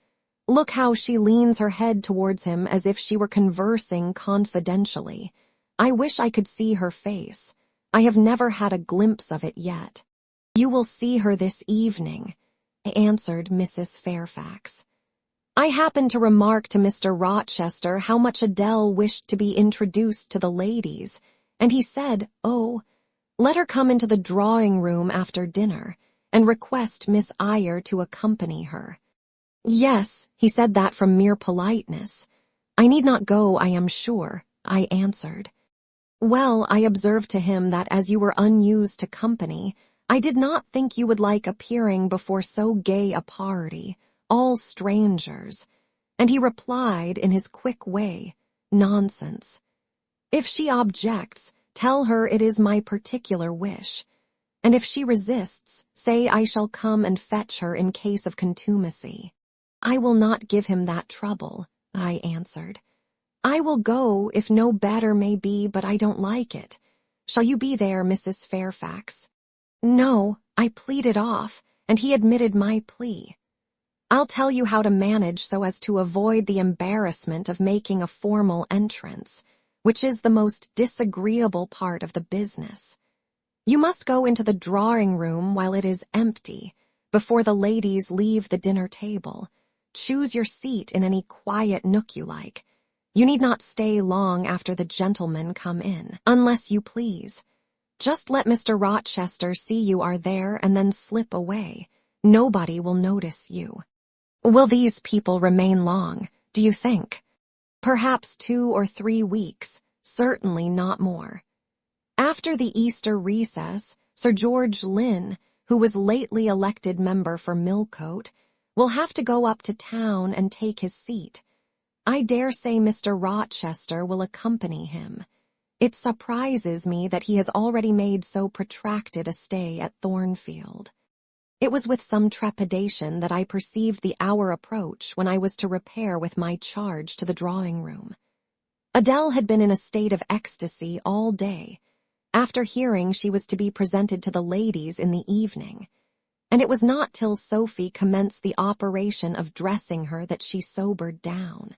"Look how she leans her head towards him as if she were conversing confidentially. I wish I could see her face. I have never had a glimpse of it yet." "You will see her this evening," answered Mrs. Fairfax. I happened to remark to Mr. Rochester how much Adele wished to be introduced to the ladies, and he said, "Oh, let her come into the drawing-room after dinner, and request Miss Eyre to accompany her." "Yes, he said that from mere politeness. I need not go, I am sure," I answered. "Well, I observed to him that as you were unused to company, I did not think you would like appearing before so gay a party, all strangers," and he replied in his quick way, "Nonsense. If she objects, tell her it is my particular wish, and if she resists, say I shall come and fetch her in case of contumacy." "I will not give him that trouble," I answered. "I will go if no better may be, but I don't like it. Shall you be there, Mrs. Fairfax?" "No," I pleaded off, and he admitted my plea. "I'll tell you how to manage so as to avoid the embarrassment of making a formal entrance, which is the most disagreeable part of the business. You must go into the drawing-room while it is empty, before the ladies leave the dinner table. Choose your seat in any quiet nook you like. You need not stay long after the gentlemen come in, unless you please. Just let Mr. Rochester see you are there and then slip away. Nobody will notice you." "Will these people remain long, do you think?" "Perhaps 2 or 3 weeks, certainly not more. After the Easter recess, Sir George Lynn, who was lately elected member for Millcote, will have to go up to town and take his seat. I dare say Mr. Rochester will accompany him. It surprises me that he has already made so protracted a stay at Thornfield." It was with some trepidation that I perceived the hour approach when I was to repair with my charge to the drawing-room. Adele had been in a state of ecstasy all day, after hearing she was to be presented to the ladies in the evening, and it was not till Sophie commenced the operation of dressing her that she sobered down.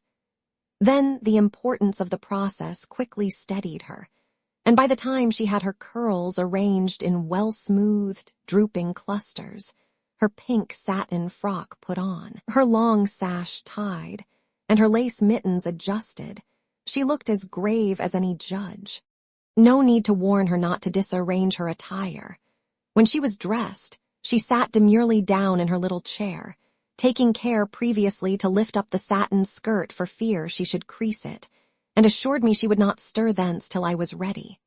Then the importance of the process quickly steadied her, and by the time she had her curls arranged in well-smoothed, drooping clusters, her pink satin frock put on, her long sash tied, and her lace mittens adjusted, she looked as grave as any judge. No need to warn her not to disarrange her attire. When she was dressed, she sat demurely down in her little chair, taking care previously to lift up the satin skirt for fear she should crease it, and assured me she would not stir thence till I was ready.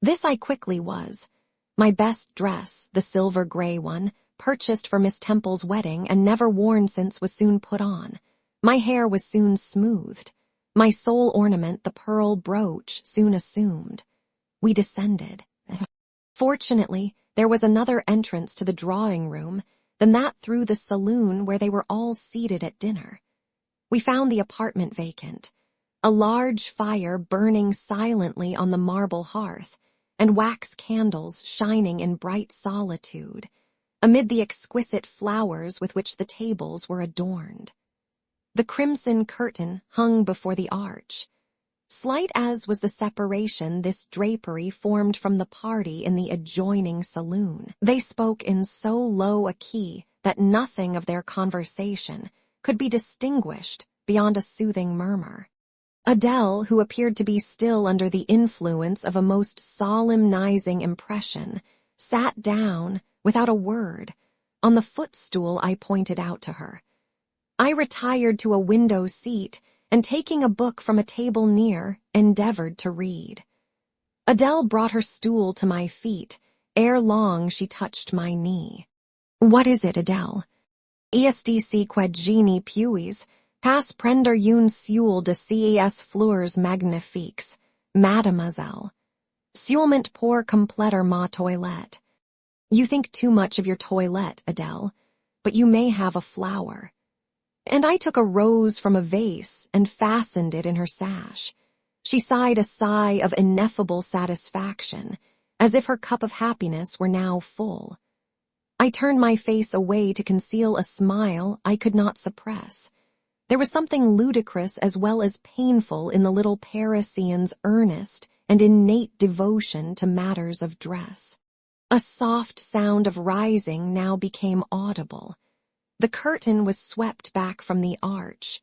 This I quickly was. My best dress, the silver grey one, purchased for Miss Temple's wedding and never worn since, was soon put on. My hair was soon smoothed. My sole ornament, the pearl brooch, soon assumed. We descended. Fortunately, there was another entrance to the drawing-room than that through the saloon where they were all seated at dinner. We found the apartment vacant, a large fire burning silently on the marble hearth, and wax candles shining in bright solitude, amid the exquisite flowers with which the tables were adorned. The crimson curtain hung before the arch. Slight as was the separation this drapery formed from the party in the adjoining saloon, they spoke in so low a key that nothing of their conversation could be distinguished beyond a soothing murmur. Adele, who appeared to be still under the influence of a most solemnizing impression, sat down, without a word, on the footstool I pointed out to her. I retired to a window seat, and taking a book from a table near, endeavored to read. Adele brought her stool to my feet. Ere long she touched my knee. "What is it, Adele?" "Esdc qued geni puis, pas prender une seule de ces fleurs magnifiques, mademoiselle." Sûrement pour compléter ma toilette. You think too much of your toilette, Adele, but you may have a flower. And I took a rose from a vase and fastened it in her sash. She sighed a sigh of ineffable satisfaction, as if her cup of happiness were now full. I turned my face away to conceal a smile I could not suppress. There was something ludicrous as well as painful in the little Parisian's earnest and innate devotion to matters of dress. A soft sound of rising now became audible. The curtain was swept back from the arch.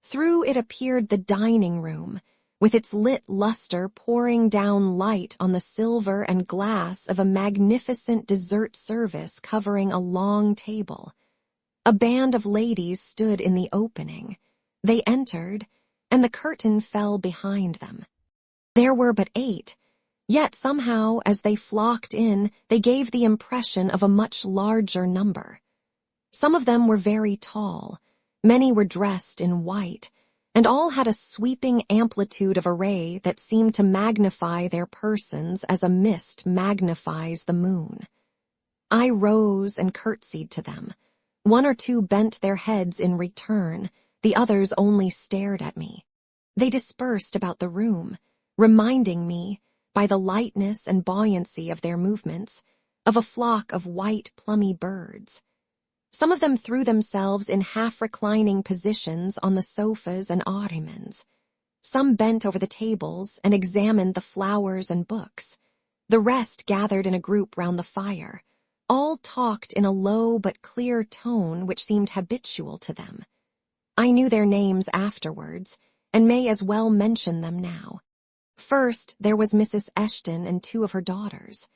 Through it appeared the dining room, with its lit luster pouring down light on the silver and glass of a magnificent dessert service covering a long table. A band of ladies stood in the opening. They entered, and the curtain fell behind them. There were but 8, yet somehow, as they flocked in, they gave the impression of a much larger number. Some of them were very tall, many were dressed in white, and all had a sweeping amplitude of array that seemed to magnify their persons as a mist magnifies the moon. I rose and curtsied to them. 1 or 2 bent their heads in return, the others only stared at me. They dispersed about the room, reminding me, by the lightness and buoyancy of their movements, of a flock of white plummy birds. Some of them threw themselves in half-reclining positions on the sofas and ottomans. Some bent over the tables and examined the flowers and books. The rest gathered in a group round the fire. All talked in a low but clear tone which seemed habitual to them. I knew their names afterwards, and may as well mention them now. First, there was Mrs. Eshton and 2 of her daughters.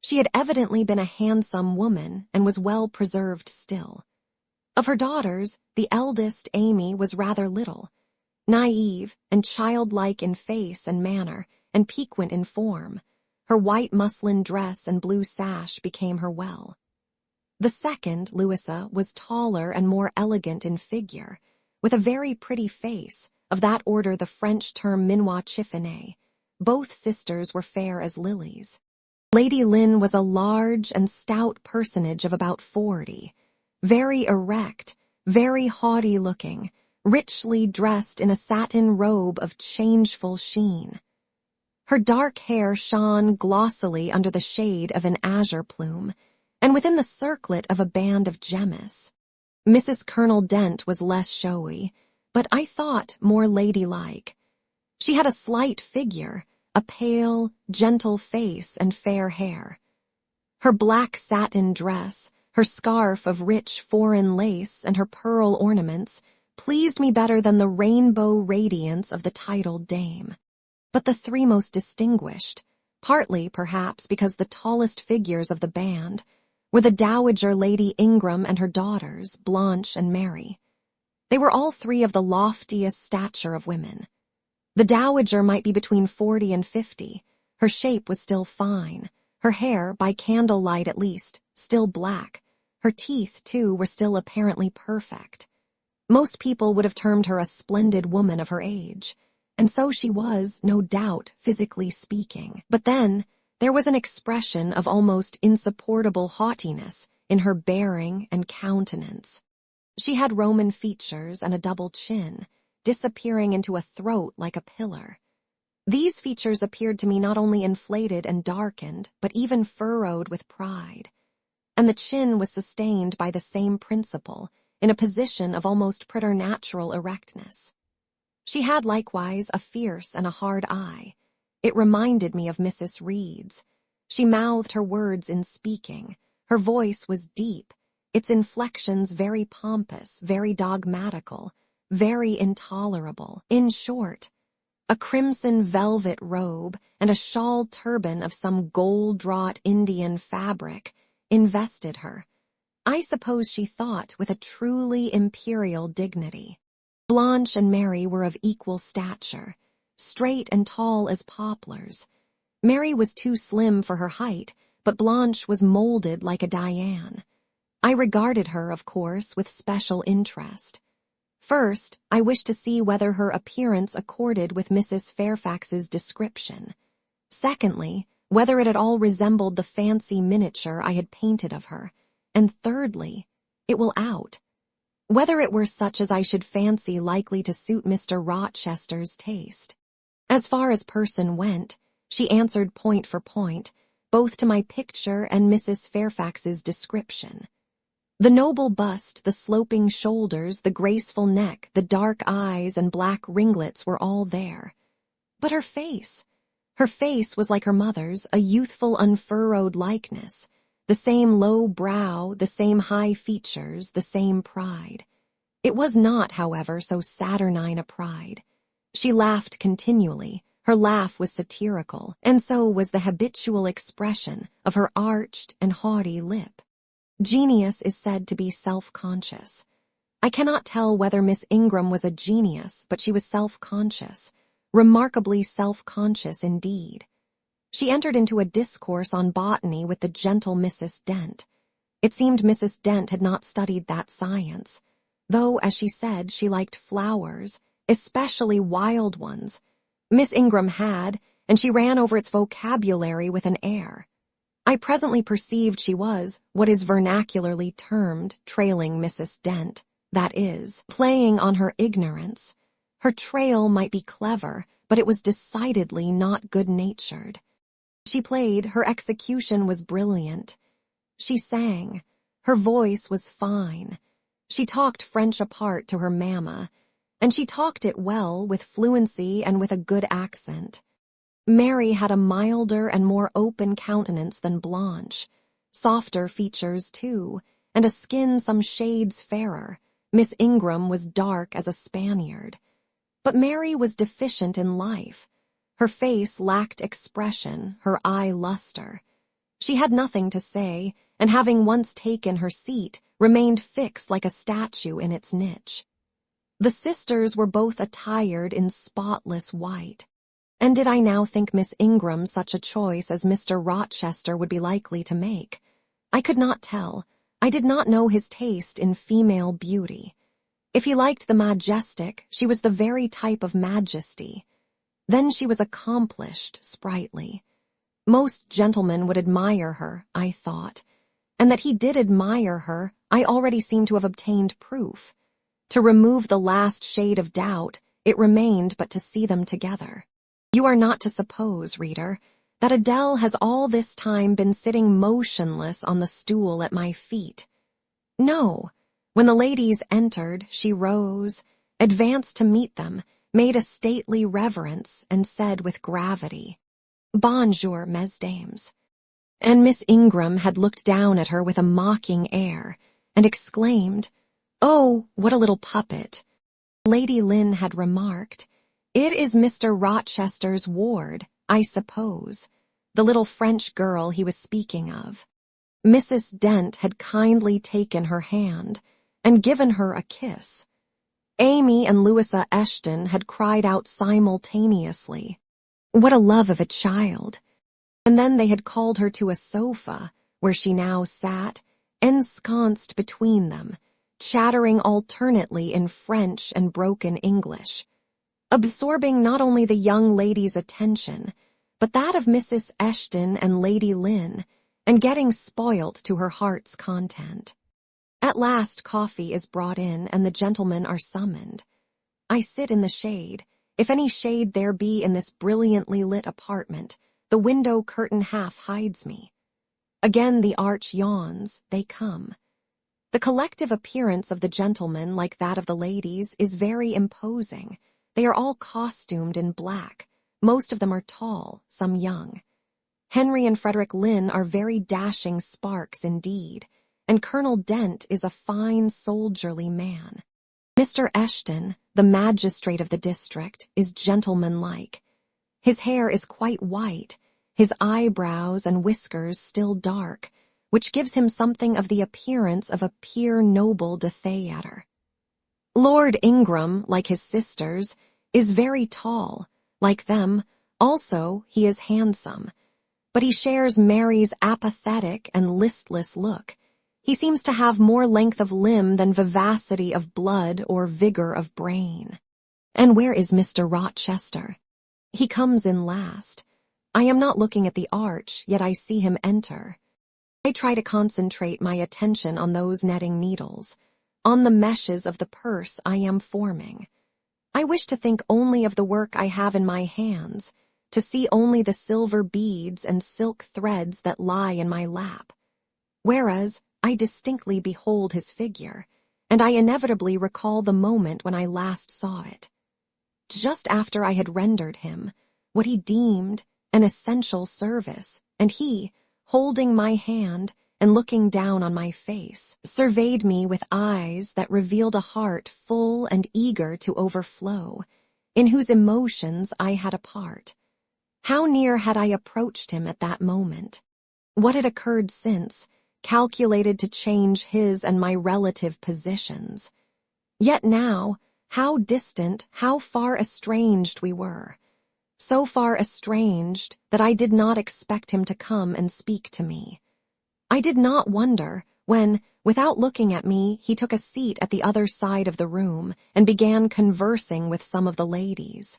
She had evidently been a handsome woman and was well preserved still. Of her daughters, the eldest, Amy, was rather little, naive and childlike in face and manner, and piquant in form. Her white muslin dress and blue sash became her well. The second, Louisa, was taller and more elegant in figure, with a very pretty face, of that order the French term minois chiffonné. Both sisters were fair as lilies. Lady Lynn was a large and stout personage of about 40, very erect, very haughty-looking, richly dressed in a satin robe of changeful sheen. Her dark hair shone glossily under the shade of an azure plume, and within the circlet of a band of gemmis. Mrs. Colonel Dent was less showy, but I thought more ladylike. She had a slight figure, a pale, gentle face and fair hair. Her black satin dress, her scarf of rich foreign lace, and her pearl ornaments pleased me better than the rainbow radiance of the titled dame. But the 3 most distinguished, partly perhaps because the tallest figures of the band, were the Dowager Lady Ingram and her daughters, Blanche and Mary. They were all 3 of the loftiest stature of women. The dowager might be between 40 and 50. Her shape was still fine. Her hair, by candlelight at least, still black. Her teeth, too, were still apparently perfect. Most people would have termed her a splendid woman of her age, and so she was, no doubt, physically speaking. But then, there was an expression of almost insupportable haughtiness in her bearing and countenance. She had Roman features and a double chin, disappearing into a throat like a pillar. These features appeared to me not only inflated and darkened, but even furrowed with pride. And the chin was sustained by the same principle, in a position of almost preternatural erectness. She had likewise a fierce and a hard eye. It reminded me of Mrs. Reed's. She mouthed her words in speaking. Her voice was deep, its inflections very pompous, very dogmatical, very intolerable. In short, a crimson velvet robe and a shawl turban of some gold-wrought Indian fabric invested her. I suppose she thought with a truly imperial dignity. Blanche and Mary were of equal stature, straight and tall as poplars. Mary was too slim for her height, but Blanche was molded like a Diane. I regarded her, of course, with special interest. First, I wished to see whether her appearance accorded with Mrs. Fairfax's description. Secondly, whether it at all resembled the fancy miniature I had painted of her. And thirdly, it will out. Whether it were such as I should fancy likely to suit Mr. Rochester's taste. As far as person went, she answered point for point, both to my picture and Mrs. Fairfax's description. The noble bust, the sloping shoulders, the graceful neck, the dark eyes and black ringlets were all there. But her face was like her mother's, a youthful unfurrowed likeness, the same low brow, the same high features, the same pride. It was not, however, so saturnine a pride. She laughed continually. Her laugh was satirical, and so was the habitual expression of her arched and haughty lip. Genius is said to be self-conscious. I cannot tell whether Miss Ingram was a genius, but she was self-conscious, remarkably self-conscious indeed. She entered into a discourse on botany with the gentle Mrs. Dent. It seemed Mrs. Dent had not studied that science, though, as she said, she liked flowers, especially wild ones. Miss Ingram had, and she ran over its vocabulary with an air. I presently perceived she was, what is vernacularly termed, trailing Mrs. Dent, that is, playing on her ignorance. Her trail might be clever, but it was decidedly not good-natured. She played, her execution was brilliant. She sang, her voice was fine. She talked French apart to her mamma, and she talked it well, with fluency and with a good accent. Mary had a milder and more open countenance than Blanche, softer features too, and a skin some shades fairer. Miss Ingram was dark as a Spaniard. But Mary was deficient in life. Her face lacked expression, her eye luster. She had nothing to say, and having once taken her seat, remained fixed like a statue in its niche. The sisters were both attired in spotless white. And did I now think Miss Ingram such a choice as Mr. Rochester would be likely to make? I could not tell. I did not know his taste in female beauty. If he liked the majestic, she was the very type of majesty. Then she was accomplished, sprightly. Most gentlemen would admire her, I thought, and that he did admire her, I already seemed to have obtained proof. To remove the last shade of doubt, it remained but to see them together. You are not to suppose, reader, that Adele has all this time been sitting motionless on the stool at my feet. No, when the ladies entered, she rose, advanced to meet them, made a stately reverence, and said with gravity, "Bonjour, mesdames." And Miss Ingram had looked down at her with a mocking air, and exclaimed, "Oh, what a little puppet." Lady Lynn had remarked, "It is Mr. Rochester's ward, I suppose," the little French girl he was speaking of. Mrs. Dent had kindly taken her hand and given her a kiss. Amy and Louisa Eshton had cried out simultaneously, "What a love of a child!" And then they had called her to a sofa, where she now sat, ensconced between them, chattering alternately in French and broken English, absorbing not only the young lady's attention, but that of Mrs. Eshton and Lady Lynn, and getting spoilt to her heart's content. At last coffee is brought in, and the gentlemen are summoned. I sit in the shade, if any shade there be in this brilliantly lit apartment. The window curtain half hides me. Again the arch yawns, they come. The collective appearance of the gentlemen, like that of the ladies, is very imposing. They are all costumed in black. Most of them are tall, some young. Henry and Frederick Lynn are very dashing sparks indeed, and Colonel Dent is a fine soldierly man. Mr. Eshton, the magistrate of the district, is gentlemanlike. His hair is quite white, his eyebrows and whiskers still dark, which gives him something of the appearance of a peer noble de theatre. Lord Ingram, like his sisters, is very tall. Like them, also, he is handsome, but he shares Mary's apathetic and listless look. He seems to have more length of limb than vivacity of blood or vigor of brain. And where is Mr. Rochester? He comes in last. I am not looking at the arch, yet I see him enter. I try to concentrate my attention on those netting needles, on the meshes of the purse I am forming. I wish to think only of the work I have in my hands, to see only the silver beads and silk threads that lie in my lap. Whereas I distinctly behold his figure, and I inevitably recall the moment when I last saw it. Just after I had rendered him what he deemed an essential service, and he, holding my hand and looking down on my face, surveyed me with eyes that revealed a heart full and eager to overflow, in whose emotions I had a part. How near had I approached him at that moment? What had occurred since, calculated to change his and my relative positions? Yet now, how distant, how far estranged we were. So far estranged that I did not expect him to come and speak to me. I did not wonder when, without looking at me, he took a seat at the other side of the room and began conversing with some of the ladies.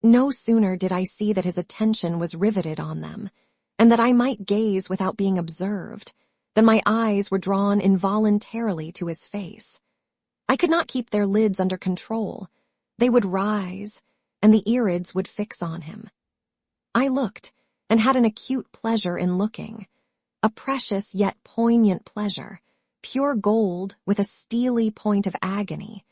No sooner did I see that his attention was riveted on them, and that I might gaze without being observed, than my eyes were drawn involuntarily to his face. I could not keep their lids under control. They would rise, and the irids would fix on him. I looked, and had an acute pleasure in looking, a precious yet poignant pleasure, pure gold with a steely point of agony,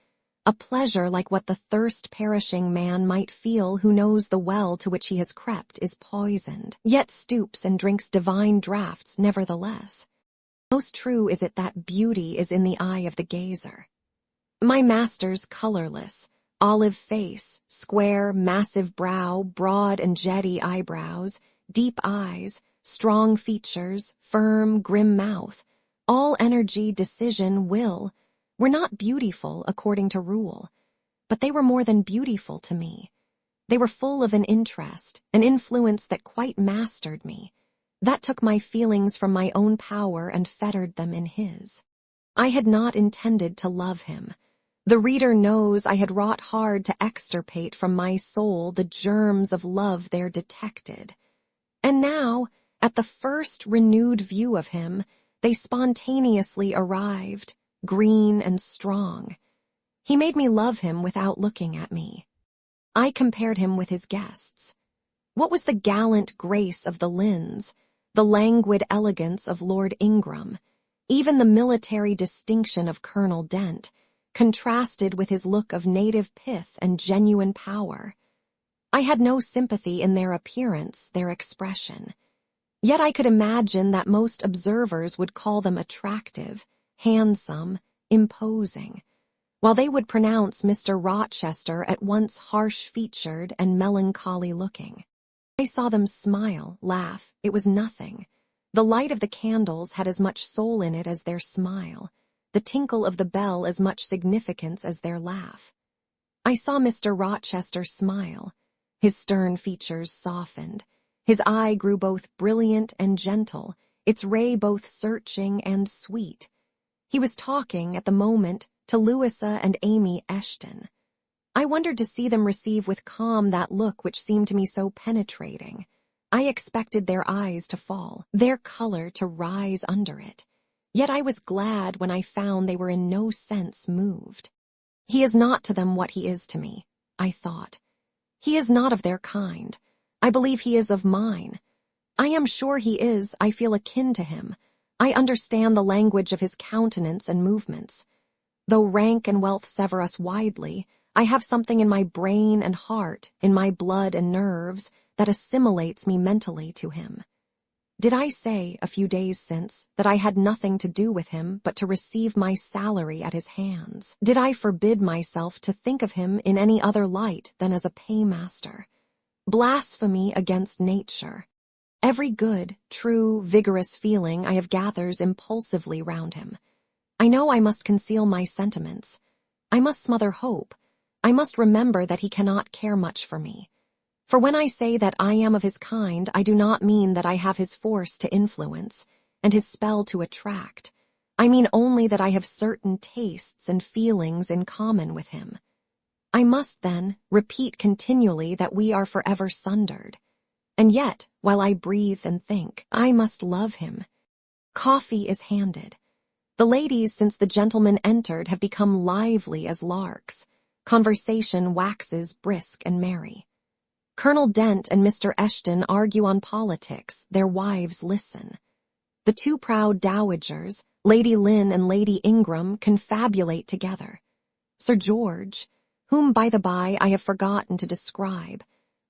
a pleasure like what the thirst-perishing man might feel who knows the well to which he has crept is poisoned, yet stoops and drinks divine draughts nevertheless. Most true is it that beauty is in the eye of the gazer. My master's colorless, olive face, square, massive brow, broad and jetty eyebrows, deep eyes, strong features, firm, grim mouth, all energy, decision, will, were not beautiful according to rule, but they were more than beautiful to me. They were full of an interest, an influence that quite mastered me, that took my feelings from my own power and fettered them in his. I had not intended to love him. The reader knows I had wrought hard to extirpate from my soul the germs of love there detected. And now, at the first renewed view of him, they spontaneously arrived, green and strong. He made me love him without looking at me. I compared him with his guests. What was the gallant grace of the Lynns, the languid elegance of Lord Ingram, even the military distinction of Colonel Dent, contrasted with his look of native pith and genuine power? I had no sympathy in their appearance, their expression. Yet I could imagine that most observers would call them attractive, handsome, imposing, while they would pronounce Mr. Rochester at once harsh-featured and melancholy-looking. I saw them smile, laugh. It was nothing. The light of the candles had as much soul in it as their smile, the tinkle of the bell as much significance as their laugh. I saw Mr. Rochester smile. His stern features softened. His eye grew both brilliant and gentle, its ray both searching and sweet. He was talking, at the moment, to Louisa and Amy Eshton. I wondered to see them receive with calm that look which seemed to me so penetrating. I expected their eyes to fall, their color to rise under it. Yet I was glad when I found they were in no sense moved. He is not to them what he is to me, I thought. He is not of their kind. I believe he is of mine. I am sure he is. I feel akin to him. I understand the language of his countenance and movements. Though rank and wealth sever us widely, I have something in my brain and heart, in my blood and nerves, that assimilates me mentally to him. Did I say, a few days since, that I had nothing to do with him but to receive my salary at his hands? Did I forbid myself to think of him in any other light than as a paymaster? Blasphemy against nature. Every good, true, vigorous feeling I have gathers impulsively round him. I know I must conceal my sentiments. I must smother hope. I must remember that he cannot care much for me. For when I say that I am of his kind, I do not mean that I have his force to influence, and his spell to attract. I mean only that I have certain tastes and feelings in common with him. I must, then, repeat continually that we are forever sundered. And yet, while I breathe and think, I must love him. Coffee is handed. The ladies, since the gentleman entered, have become lively as larks. Conversation waxes brisk and merry. Colonel Dent and Mr. Eshton argue on politics, their wives listen. The two proud dowagers, Lady Lynn and Lady Ingram, confabulate together. Sir George, whom by the by I have forgotten to describe,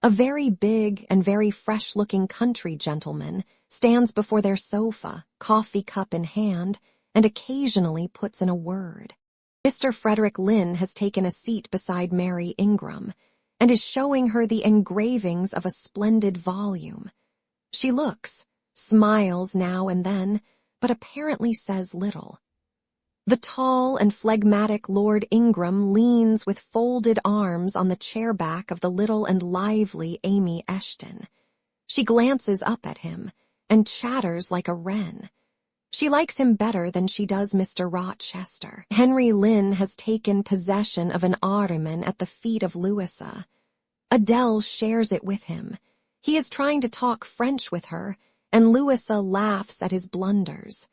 a very big and very fresh-looking country gentleman, stands before their sofa, coffee cup in hand, and occasionally puts in a word. Mr. Frederick Lynn has taken a seat beside Mary Ingram, and is showing her the engravings of a splendid volume. She looks, smiles now and then, but apparently says little. The tall and phlegmatic Lord Ingram leans with folded arms on the chair back of the little and lively Amy Eshton. She glances up at him, and chatters like a wren. She likes him better than she does Mr. Rochester. Henry Lynn has taken possession of an ottoman at the feet of Louisa. Adele shares it with him. He is trying to talk French with her, and Louisa laughs at his blunders.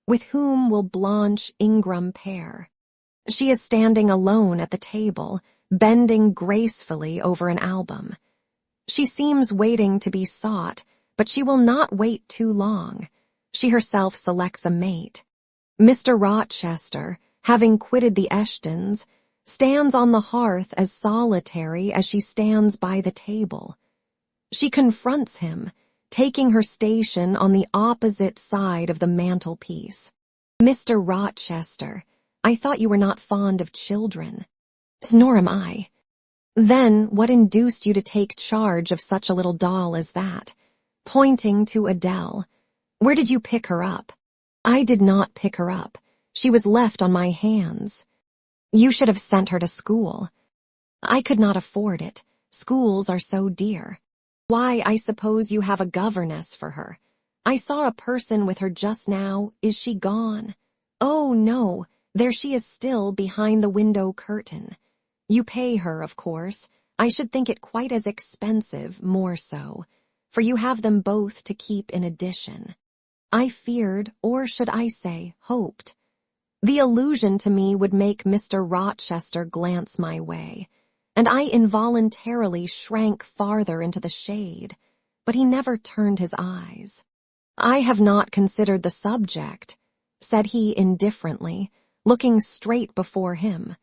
With whom will Blanche Ingram pair? She is standing alone at the table, bending gracefully over an album. She seems waiting to be sought, but she will not wait too long. She herself selects a mate. Mr. Rochester, having quitted the Eshtons, stands on the hearth as solitary as she stands by the table. She confronts him, taking her station on the opposite side of the mantelpiece. Mr. Rochester, I thought you were not fond of children. Nor am I. Then what induced you to take charge of such a little doll as that? Pointing to Adele. Where did you pick her up? I did not pick her up. She was left on my hands. You should have sent her to school. I could not afford it. Schools are so dear. Why, I suppose you have a governess for her. I saw a person with her just now. Is she gone? Oh, no, there she is still behind the window curtain. You pay her, of course. I should think it quite as expensive, more so, for you have them both to keep in addition. I feared, or should I say, hoped. The allusion to me would make Mr. Rochester glance my way, and I involuntarily shrank farther into the shade, but he never turned his eyes. I have not considered the subject, said he indifferently, looking straight before him.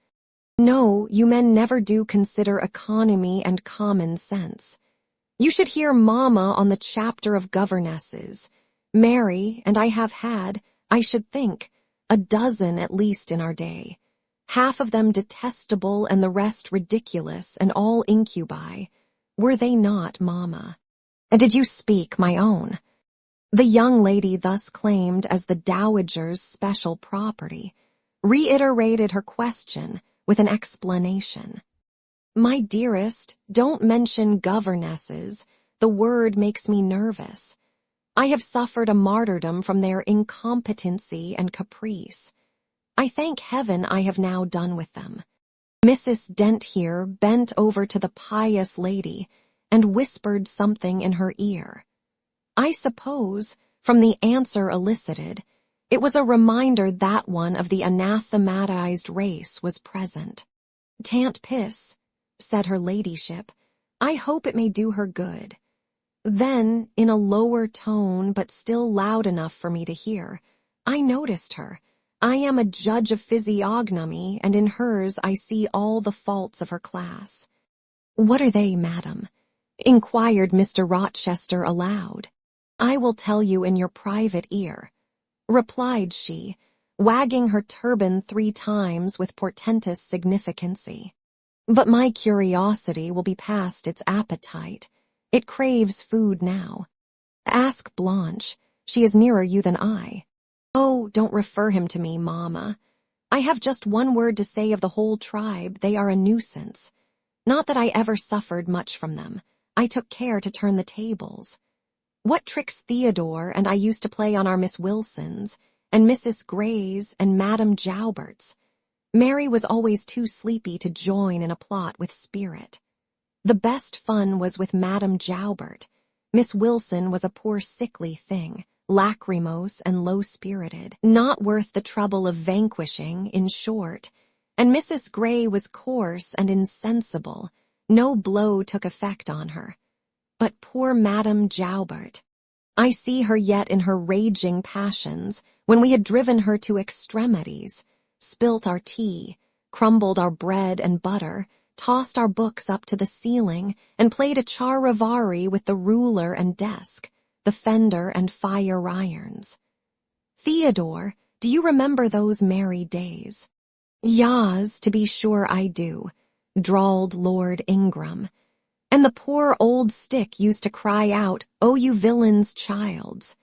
No, you men never do consider economy and common sense. You should hear Mamma on the chapter of governesses. Mary, and I have had, I should think, a dozen at least in our day. Half of them detestable and the rest ridiculous and all incubi. Were they not, Mamma? And did you speak, my own? The young lady thus claimed as the dowager's special property reiterated her question with an explanation. My dearest, don't mention governesses. The word makes me nervous. I have suffered a martyrdom from their incompetency and caprice. I thank heaven I have now done with them. Mrs. Dent here bent over to the pious lady and whispered something in her ear. I suppose, from the answer elicited, it was a reminder that one of the anathematized race was present. Tant pis, said her ladyship, I hope it may do her good. Then, in a lower tone but still loud enough for me to hear, I noticed her. I am a judge of physiognomy, and in hers I see all the faults of her class. What are they, madam? Inquired Mr. Rochester aloud. I will tell you in your private ear, replied she, wagging her turban 3 times with portentous significancy. But my curiosity will be past its appetite. It craves food now. Ask Blanche. She is nearer you than I. Oh, don't refer him to me, Mamma. I have just one word to say of the whole tribe. They are a nuisance. Not that I ever suffered much from them. I took care to turn the tables. What tricks Theodore and I used to play on our Miss Wilsons, and Mrs. Grays and Madame Jouberts. Mary was always too sleepy to join in a plot with spirit. The best fun was with Madame Joubert. Miss Wilson was a poor sickly thing, lachrymose and low-spirited, not worth the trouble of vanquishing, in short, and Mrs. Gray was coarse and insensible. No blow took effect on her. But poor Madame Joubert, I see her yet in her raging passions, when we had driven her to extremities, spilt our tea, crumbled our bread and butter, tossed our books up to the ceiling, and played a charivari with the ruler and desk, the fender and fire irons. Theodore, do you remember those merry days? Yas, to be sure I do, drawled Lord Ingram. And the poor old stick used to cry out, "Oh, you villain's childs."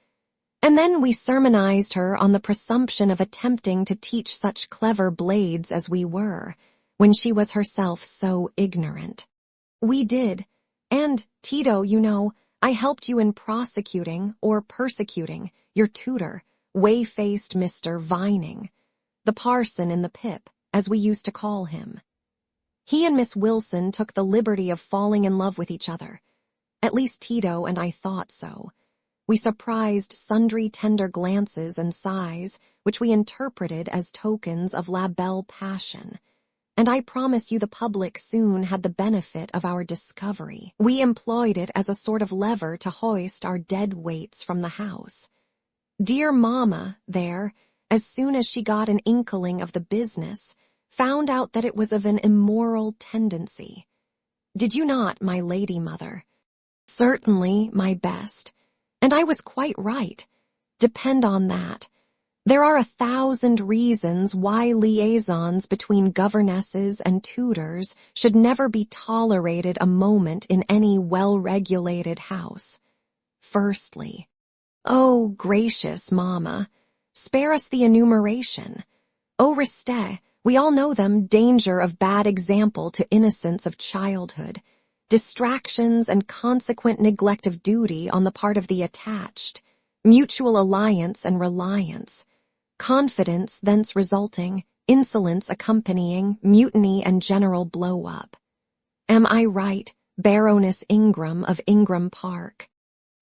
And then we sermonized her on the presumption of attempting to teach such clever blades as we were, when she was herself so ignorant. We did, and, Tito, you know, I helped you in prosecuting, or persecuting, your tutor, way-faced Mr. Vining, the parson in the pip, as we used to call him. He and Miss Wilson took the liberty of falling in love with each other. At least Tito and I thought so. We surprised sundry tender glances and sighs, which we interpreted as tokens of la belle passion. And I promise you the public soon had the benefit of our discovery. We employed it as a sort of lever to hoist our dead weights from the house. Dear Mamma, there, as soon as she got an inkling of the business, found out that it was of an immoral tendency. Did you not, my lady mother? Certainly, my best. And I was quite right. Depend on that. There are 1,000 reasons why liaisons between governesses and tutors should never be tolerated a moment in any well-regulated house. Firstly, oh, gracious Mamma, spare us the enumeration. Oh, reste, we all know them, danger of bad example to innocence of childhood, distractions and consequent neglect of duty on the part of the attached, mutual alliance and reliance, confidence thence resulting, insolence accompanying, mutiny and general blow-up. Am I right, Baroness Ingram of Ingram Park?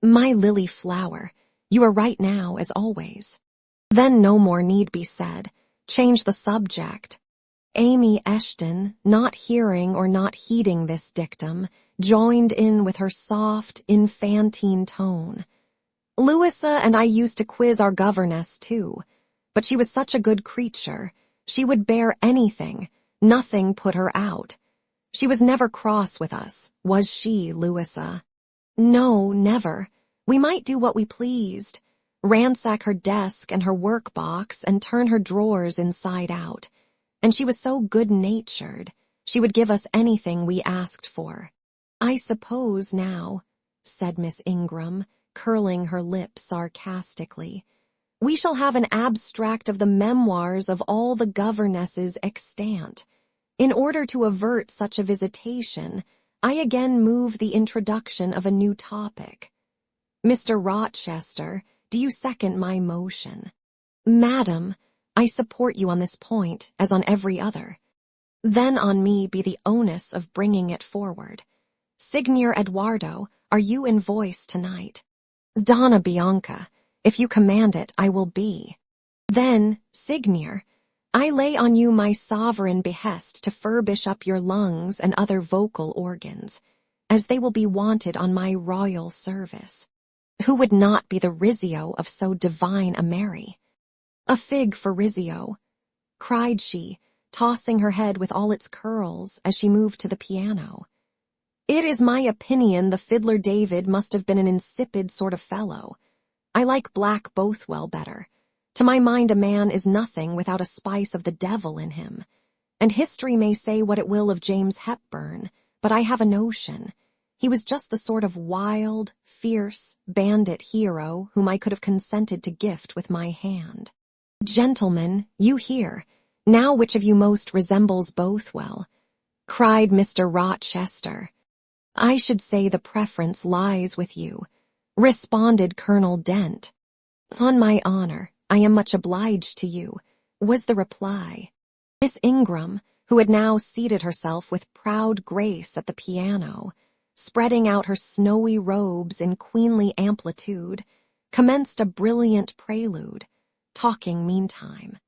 My lily flower, you are right now, as always. Then no more need be said. Change the subject. Amy Eshton, not hearing or not heeding this dictum, joined in with her soft, infantine tone. Louisa and I used to quiz our governess, too, but she was such a good creature. She would bear anything. Nothing put her out. She was never cross with us, was she, Louisa? No, never. We might do what we pleased. Ransack her desk and her work-box and turn her drawers inside out. And she was so good-natured, she would give us anything we asked for. I suppose now, said Miss Ingram, curling her lip sarcastically, we shall have an abstract of the memoirs of all the governesses extant. In order to avert such a visitation, I again move the introduction of a new topic. Mr. Rochester, do you second my motion? Madam, I support you on this point, as on every other. Then on me be the onus of bringing it forward. Signor Eduardo, are you in voice tonight? Donna Bianca, if you command it, I will be. Then, Signor, I lay on you my sovereign behest to furbish up your lungs and other vocal organs, as they will be wanted on my royal service. Who would not be the Rizzio of so divine a Mary? A fig for Rizzio, cried she, tossing her head with all its curls as she moved to the piano. It is my opinion the fiddler David must have been an insipid sort of fellow. I like Black Bothwell better. To my mind a man is nothing without a spice of the devil in him. And history may say what it will of James Hepburn, but I have a notion. He was just the sort of wild, fierce, bandit hero whom I could have consented to gift with my hand. Gentlemen, you hear. Now which of you most resembles Bothwell? Cried Mr. Rochester. I should say the preference lies with you, responded Colonel Dent. On my honor, I am much obliged to you, was the reply. Miss Ingram, who had now seated herself with proud grace at the piano, spreading out her snowy robes in queenly amplitude, commenced a brilliant prelude, talking meantime.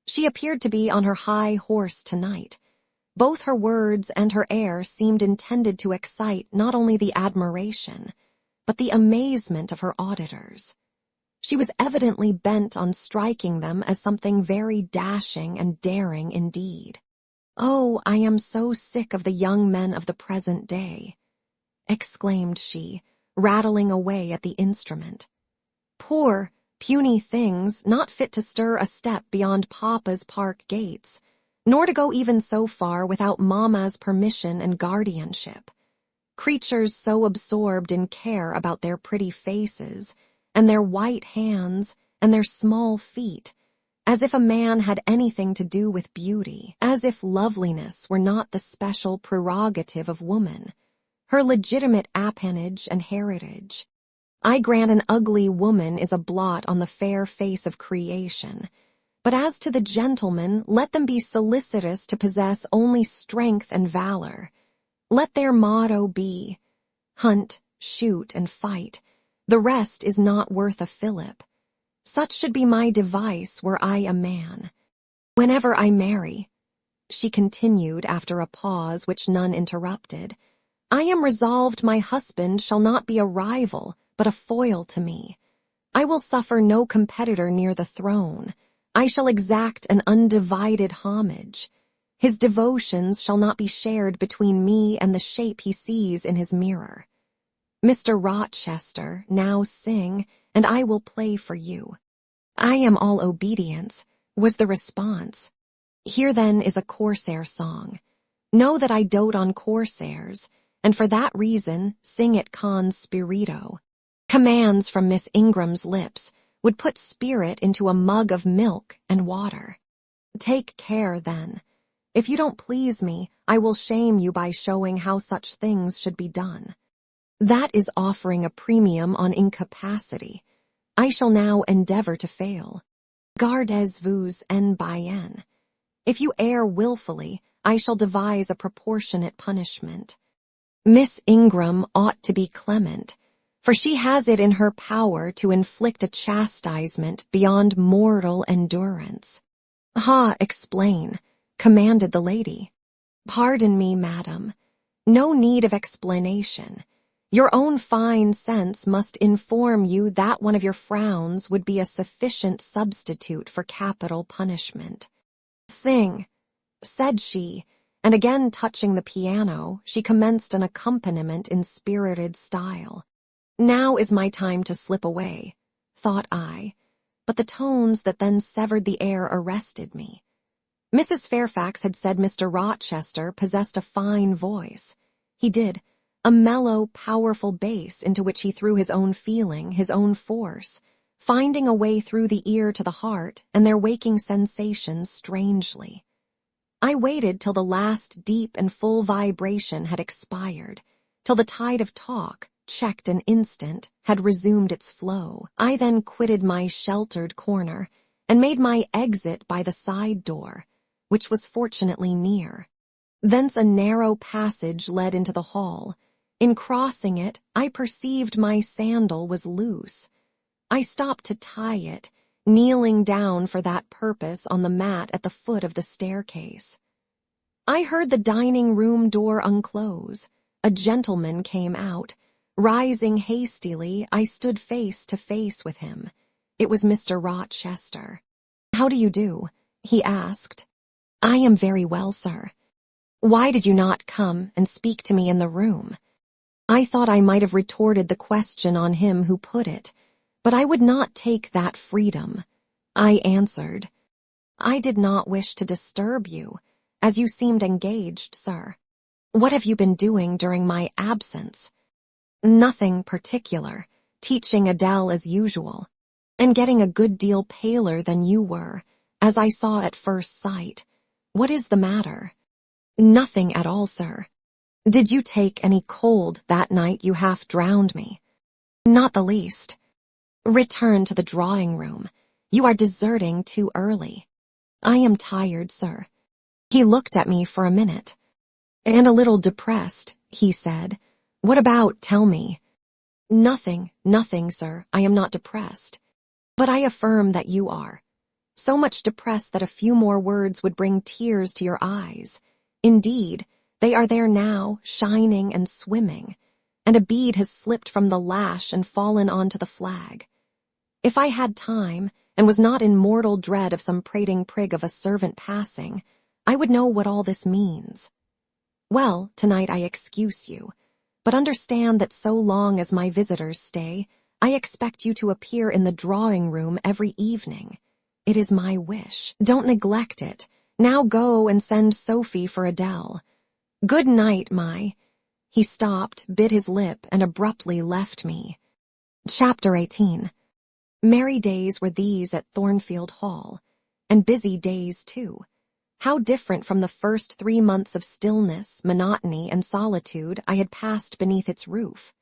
She appeared to be on her high horse tonight. Both her words and her air seemed intended to excite not only the admiration, but the amazement of her auditors. She was evidently bent on striking them as something very dashing and daring indeed. "Oh, I am so sick of the young men of the present day," exclaimed she, rattling away at the instrument. "Poor, puny things, not fit to stir a step beyond Papa's park gates, nor to go even so far without Mamma's permission and guardianship. Creatures so absorbed in care about their pretty faces, and their white hands, and their small feet, as if a man had anything to do with beauty, as if loveliness were not the special prerogative of woman, her legitimate appanage and heritage. I grant an ugly woman is a blot on the fair face of creation, but as to the gentlemen, let them be solicitous to possess only strength and valor. Let their motto be, hunt, shoot, and fight. The rest is not worth a fillip. Such should be my device were I a man. Whenever I marry," she continued after a pause which none interrupted, "I am resolved my husband shall not be a rival, but a foil to me. I will suffer no competitor near the throne. I shall exact an undivided homage. His devotions shall not be shared between me and the shape he sees in his mirror. Mr. Rochester, now sing, and I will play for you." "I am all obedience," was the response. "Here then is a corsair song. Know that I dote on corsairs, and for that reason sing it con spirito." Commands from Miss Ingram's lips would put spirit into a mug of milk and water. "Take care, then. If you don't please me, I will shame you by showing how such things should be done. That is offering a premium on incapacity. I shall now endeavor to fail. Gardez-vous en bien. If you err willfully, I shall devise a proportionate punishment. Miss Ingram ought to be clement, for she has it in her power to inflict a chastisement beyond mortal endurance." "Ha, explain," commanded the lady. "Pardon me, madam. No need of explanation. Your own fine sense must inform you that one of your frowns would be a sufficient substitute for capital punishment. Sing," said she, and again touching the piano, she commenced an accompaniment in spirited style. Now is my time to slip away, thought I, but the tones that then severed the air arrested me. Mrs. Fairfax had said Mr. Rochester possessed a fine voice. He did. A mellow, powerful bass into which he threw his own feeling, his own force, finding a way through the ear to the heart and their waking sensations strangely. I waited till the last deep and full vibration had expired, till the tide of talk, checked an instant, had resumed its flow. I then quitted my sheltered corner and made my exit by the side door, which was fortunately near. Thence a narrow passage led into the hall. In crossing it, I perceived my sandal was loose. I stopped to tie it, kneeling down for that purpose on the mat at the foot of the staircase. I heard the dining-room door unclose. A gentleman came out. Rising hastily, I stood face to face with him. It was Mr. Rochester. "How do you do?" he asked. "I am very well, sir." "Why did you not come and speak to me in the room?" I thought I might have retorted the question on him who put it, but I would not take that freedom. I answered, "I did not wish to disturb you, as you seemed engaged, sir. What have you been doing during my absence?" "Nothing particular, teaching Adele as usual, and getting a good deal paler than you were, as I saw at first sight. What is the matter?" "Nothing at all, sir." "Did you take any cold that night you half drowned me?" "Not the least." "Return to the drawing-room. You are deserting too early." "I am tired, sir." He looked at me for a minute. "And a little depressed," he said. What about, tell me? Nothing, sir, I am not depressed. But I affirm that you are. So much depressed that a few more words would bring tears to your eyes. Indeed, they are there now, shining and swimming, and a bead has slipped from the lash and fallen onto the flag. If I had time, and was not in mortal dread of some prating prig of a servant passing, I would know what all this means. Well, tonight I excuse you, but understand that so long as my visitors stay, I expect you to appear in the drawing-room every evening. It is my wish. Don't neglect it. Now go and send Sophie for Adele. Good night, my—" He stopped, bit his lip, and abruptly left me. Chapter 18. Merry days were these at Thornfield Hall, and busy days, too. How different from the first 3 months of stillness, monotony, and solitude I had passed beneath its roof.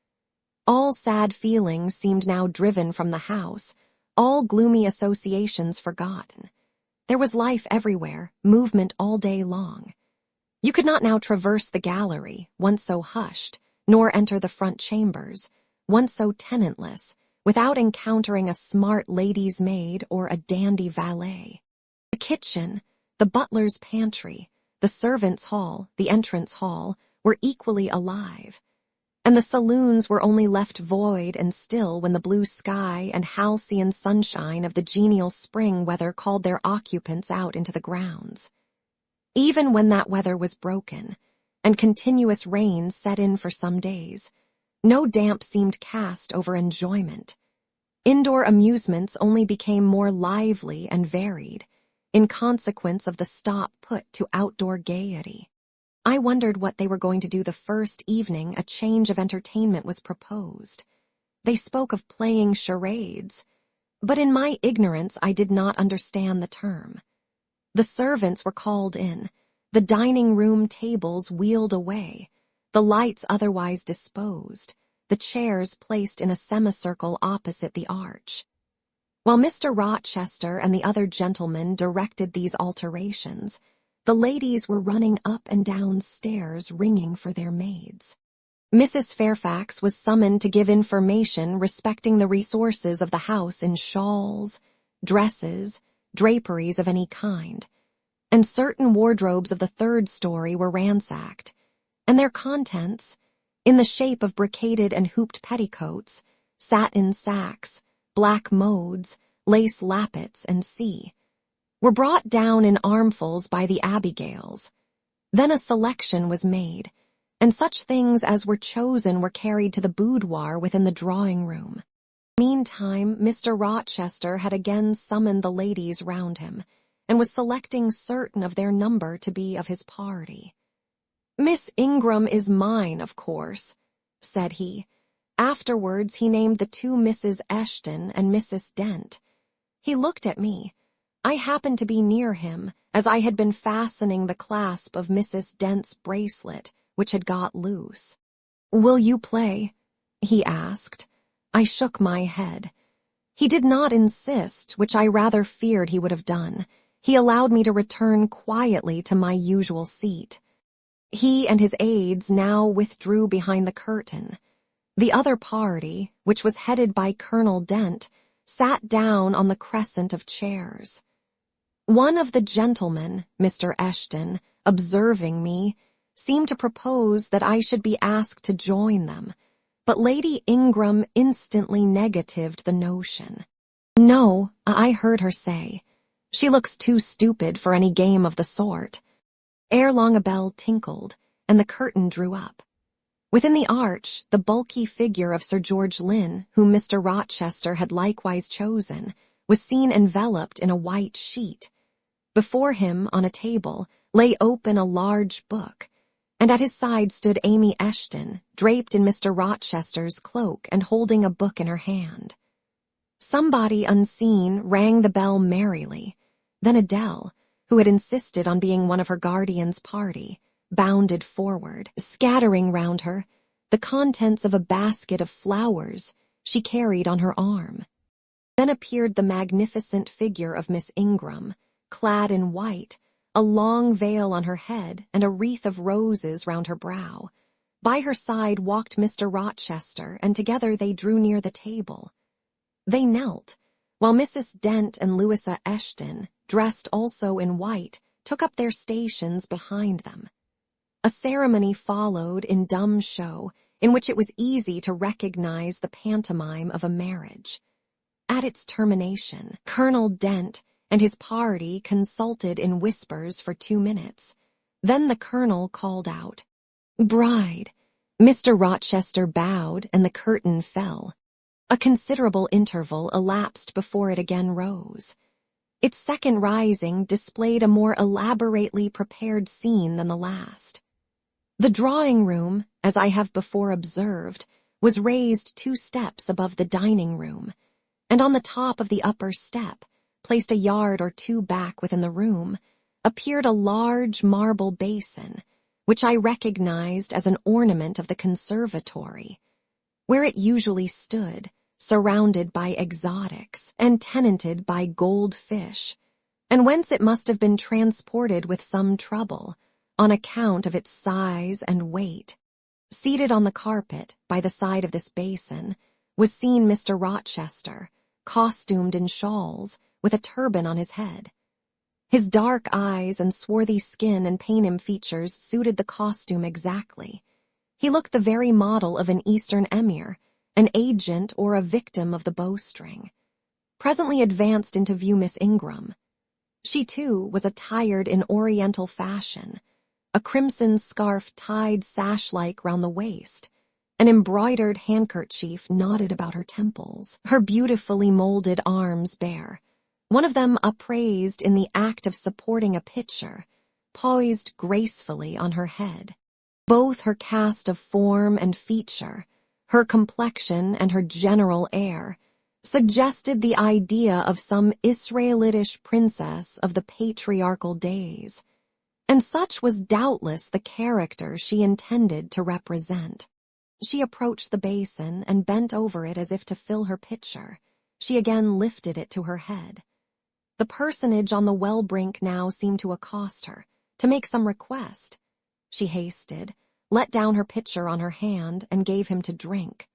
All sad feelings seemed now driven from the house, all gloomy associations forgotten. There was life everywhere, movement all day long. You could not now traverse the gallery, once so hushed, nor enter the front chambers, once so tenantless, without encountering a smart lady's maid or a dandy valet. The kitchen, the butler's pantry, the servants' hall, the entrance hall, were equally alive, and the saloons were only left void and still when the blue sky and halcyon sunshine of the genial spring weather called their occupants out into the grounds. Even when that weather was broken, and continuous rain set in for some days, no damp seemed cast over enjoyment. Indoor amusements only became more lively and varied, in consequence of the stop put to outdoor gaiety. I wondered what they were going to do the first evening a change of entertainment was proposed. They spoke of playing charades, but in my ignorance I did not understand the term. The servants were called in, the dining-room tables wheeled away, the lights otherwise disposed, the chairs placed in a semicircle opposite the arch. While Mr. Rochester and the other gentlemen directed these alterations, the ladies were running up and down stairs ringing for their maids. Mrs. Fairfax was summoned to give information respecting the resources of the house in shawls, dresses, draperies of any kind, and certain wardrobes of the third story were ransacked, and their contents, in the shape of brocaded and hooped petticoats, satin sacks, black modes, lace lappets, and were brought down in armfuls by the Abigails. Then a selection was made, and such things as were chosen were carried to the boudoir within the drawing-room. Meantime, Mr. Rochester had again summoned the ladies round him, and was selecting certain of their number to be of his party. "Miss Ingram is mine, of course," said he. Afterwards he named the 2 Mrs. Eshton and Mrs. Dent. He looked at me. I happened to be near him, as I had been fastening the clasp of Mrs. Dent's bracelet, which had got loose. "Will you play?" he asked. I shook my head. He did not insist, which I rather feared he would have done. He allowed me to return quietly to my usual seat. He and his aides now withdrew behind the curtain. The other party, which was headed by Colonel Dent, sat down on the crescent of chairs. One of the gentlemen, Mr. Eshton, observing me, seemed to propose that I should be asked to join them, but Lady Ingram instantly negatived the notion. "No," I heard her say. "She looks too stupid for any game of the sort." Ere long a bell tinkled, and the curtain drew up. Within the arch, the bulky figure of Sir George Lynn, whom Mr. Rochester had likewise chosen, was seen enveloped in a white sheet. Before him, on a table, lay open a large book, and at his side stood Amy Eshton, draped in Mr. Rochester's cloak and holding a book in her hand. Somebody unseen rang the bell merrily. Then Adele, who had insisted on being one of her guardian's party, bounded forward, scattering round her the contents of a basket of flowers she carried on her arm. Then appeared the magnificent figure of Miss Ingram, clad in white, a long veil on her head and a wreath of roses round her brow, By her side walked Mr. Rochester, and together they drew near the table. They knelt, while Mrs. Dent and Louisa Eshton, dressed also in white, took up their stations behind them. A ceremony followed in dumb show, in which it was easy to recognize the pantomime of a marriage. At its termination, Colonel Dent and his party consulted in whispers for 2 minutes. Then the colonel called out, "Bride." Mr. Rochester bowed, and the curtain fell. A considerable interval elapsed before it again rose. Its second rising displayed a more elaborately prepared scene than the last. The drawing-room, as I have before observed, was raised 2 steps above the dining-room, and on the top of the upper step, placed a yard or 2 back within the room, appeared a large marble basin, which I recognized as an ornament of the conservatory, where it usually stood, surrounded by exotics and tenanted by goldfish, and whence it must have been transported with some trouble, on account of its size and weight. Seated on the carpet by the side of this basin was seen Mr. Rochester, costumed in shawls, with a turban on his head. His dark eyes and swarthy skin and Paynim features suited the costume exactly. He looked the very model of an Eastern emir, an agent or a victim of the bowstring. Presently advanced into view Miss Ingram. She, too, was attired in Oriental fashion, a crimson scarf tied sash-like round the waist, an embroidered handkerchief knotted about her temples, her beautifully molded arms bare, one of them upraised in the act of supporting a pitcher, poised gracefully on her head. Both her cast of form and feature, her complexion and her general air, suggested the idea of some Israelitish princess of the patriarchal days, and such was doubtless the character she intended to represent. She approached the basin and bent over it as if to fill her pitcher. She again lifted it to her head. The personage on the well-brink now seemed to accost her, to make some request. She hasted, let down her pitcher on her hand, and gave him to drink.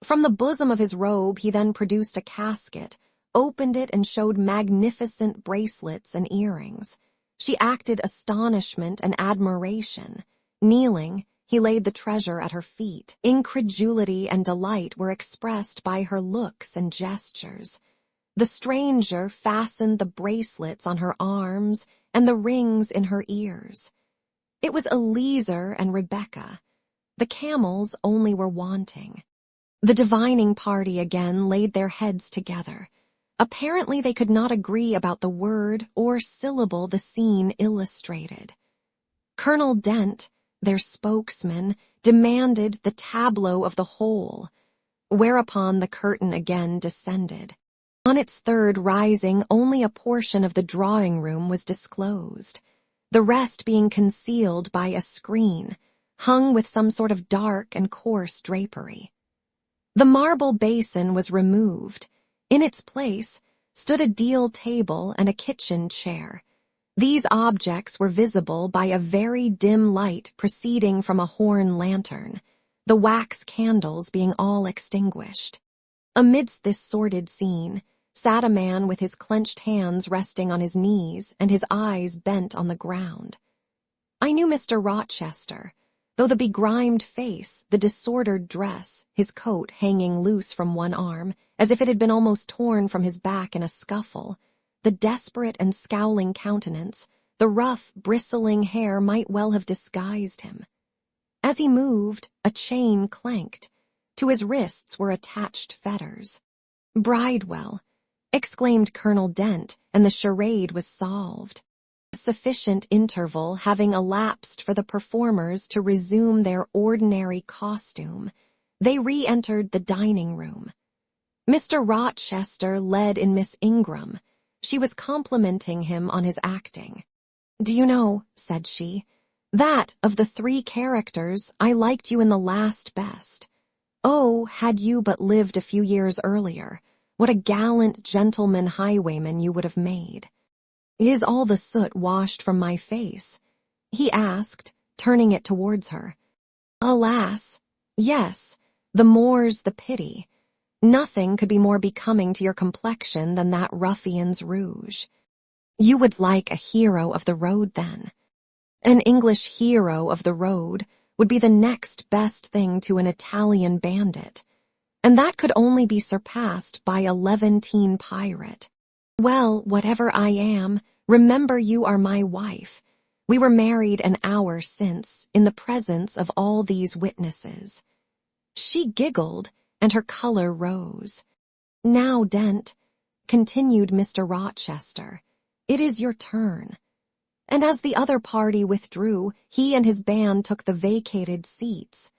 From the bosom of his robe he then produced a casket, opened it, and showed magnificent bracelets and earrings. She acted astonishment and admiration. Kneeling, he laid the treasure at her feet. Incredulity and delight were expressed by her looks and gestures. The stranger fastened the bracelets on her arms and the rings in her ears. It was Eliezer and Rebecca. The camels only were wanting. The divining party again laid their heads together. Apparently they could not agree about the word or syllable the scene illustrated. Colonel Dent, their spokesman, demanded the tableau of the whole, whereupon the curtain again descended. On its third rising, only a portion of the drawing-room was disclosed, the rest being concealed by a screen, hung with some sort of dark and coarse drapery. The marble basin was removed. In its place stood a deal table and a kitchen chair. These objects were visible by a very dim light proceeding from a horn lantern, the wax candles being all extinguished. Amidst this sordid scene sat a man with his clenched hands resting on his knees and his eyes bent on the ground. I knew Mr. Rochester, though the begrimed face, the disordered dress, his coat hanging loose from one arm, as if it had been almost torn from his back in a scuffle, the desperate and scowling countenance, the rough, bristling hair might well have disguised him. As he moved, a chain clanked. To his wrists were attached fetters. "Bridewell," exclaimed Colonel Dent, and the charade was solved. A sufficient interval having elapsed for the performers to resume their ordinary costume, they re-entered the dining-room. Mr. Rochester led in Miss Ingram. She was complimenting him on his acting. "Do you know," said she, "that, of the 3 characters, I liked you in the last best. Oh, had you but lived a few years earlier, what a gallant gentleman highwayman you would have made. Is all the soot washed from my face?" he asked, turning it towards her. Alas, yes, the more's the pity. Nothing could be more becoming to your complexion than that ruffian's rouge. You would like a hero of the road, then. An English hero of the road would be the next best thing to an Italian bandit, and that could only be surpassed by a Levantine pirate. Well, whatever I am, remember you are my wife. We were married an hour since, in the presence of all these witnesses. She giggled, and her color rose. Now, Dent, continued Mr. Rochester, it is your turn. And as the other party withdrew, he and his band took the vacated seats.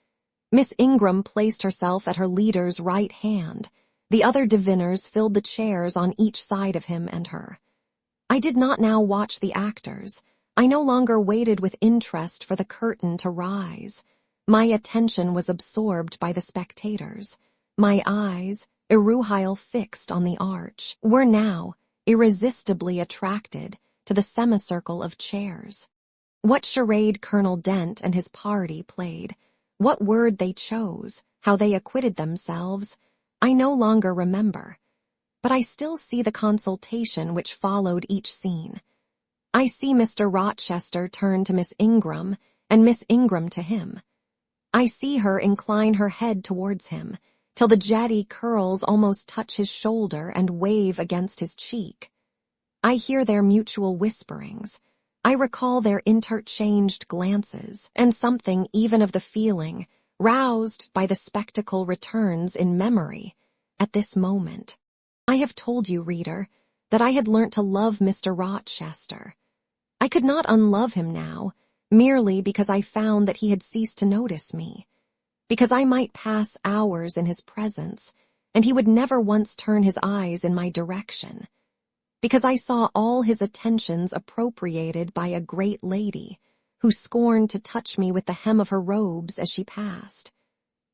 Miss Ingram placed herself at her leader's right hand. The other diviners filled the chairs on each side of him and her. I did not now watch the actors. I no longer waited with interest for the curtain to rise. My attention was absorbed by the spectators. My eyes, erewhile fixed on the arch, were now irresistibly attracted to the semicircle of chairs. What charade Colonel Dent and his party played, what word they chose, how they acquitted themselves, I no longer remember. But I still see the consultation which followed each scene. I see Mr. Rochester turn to Miss Ingram, and Miss Ingram to him. I see her incline her head towards him, till the jetty curls almost touch his shoulder and wave against his cheek. I hear their mutual whisperings. I recall their interchanged glances, and something even of the feeling, roused by the spectacle, returns in memory at this moment. I have told you, reader, that I had learnt to love Mr. Rochester. I could not unlove him now, merely because I found that he had ceased to notice me, because I might pass hours in his presence, and he would never once turn his eyes in my direction, because I saw all his attentions appropriated by a great lady, who scorned to touch me with the hem of her robes as she passed,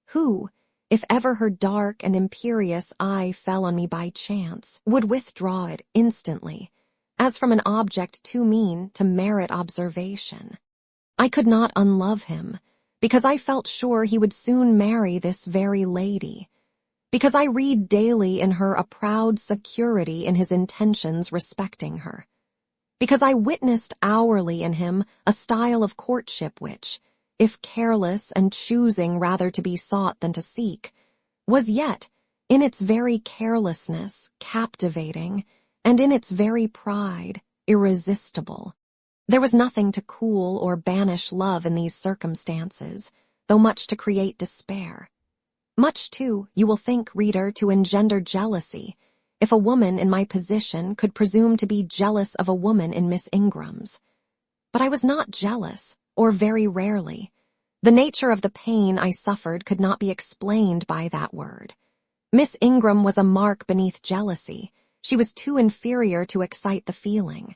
who, if ever her dark and imperious eye fell on me by chance, would withdraw it instantly, as from an object too mean to merit observation. I could not unlove him, because I felt sure he would soon marry this very lady, because I read daily in her a proud security in his intentions respecting her, because I witnessed hourly in him a style of courtship which, if careless and choosing rather to be sought than to seek, was yet, in its very carelessness, captivating, and in its very pride, irresistible. There was nothing to cool or banish love in these circumstances, though much to create despair. Much, too, you will think, reader, to engender jealousy, if a woman in my position could presume to be jealous of a woman in Miss Ingram's. But I was not jealous, or very rarely. The nature of the pain I suffered could not be explained by that word. Miss Ingram was a mark beneath jealousy. She was too inferior to excite the feeling.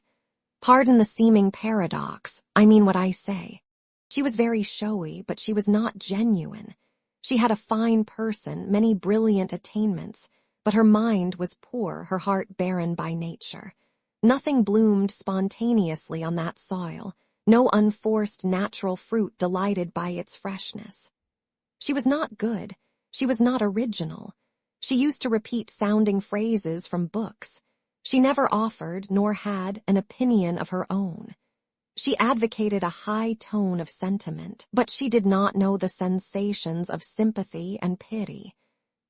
Pardon the seeming paradox, I mean what I say. She was very showy, but she was not genuine. She had a fine person, many brilliant attainments, but her mind was poor, her heart barren by nature. Nothing bloomed spontaneously on that soil, no unforced natural fruit delighted by its freshness. She was not good, she was not original. She used to repeat sounding phrases from books. She never offered, nor had, an opinion of her own. She advocated a high tone of sentiment, but she did not know the sensations of sympathy and pity.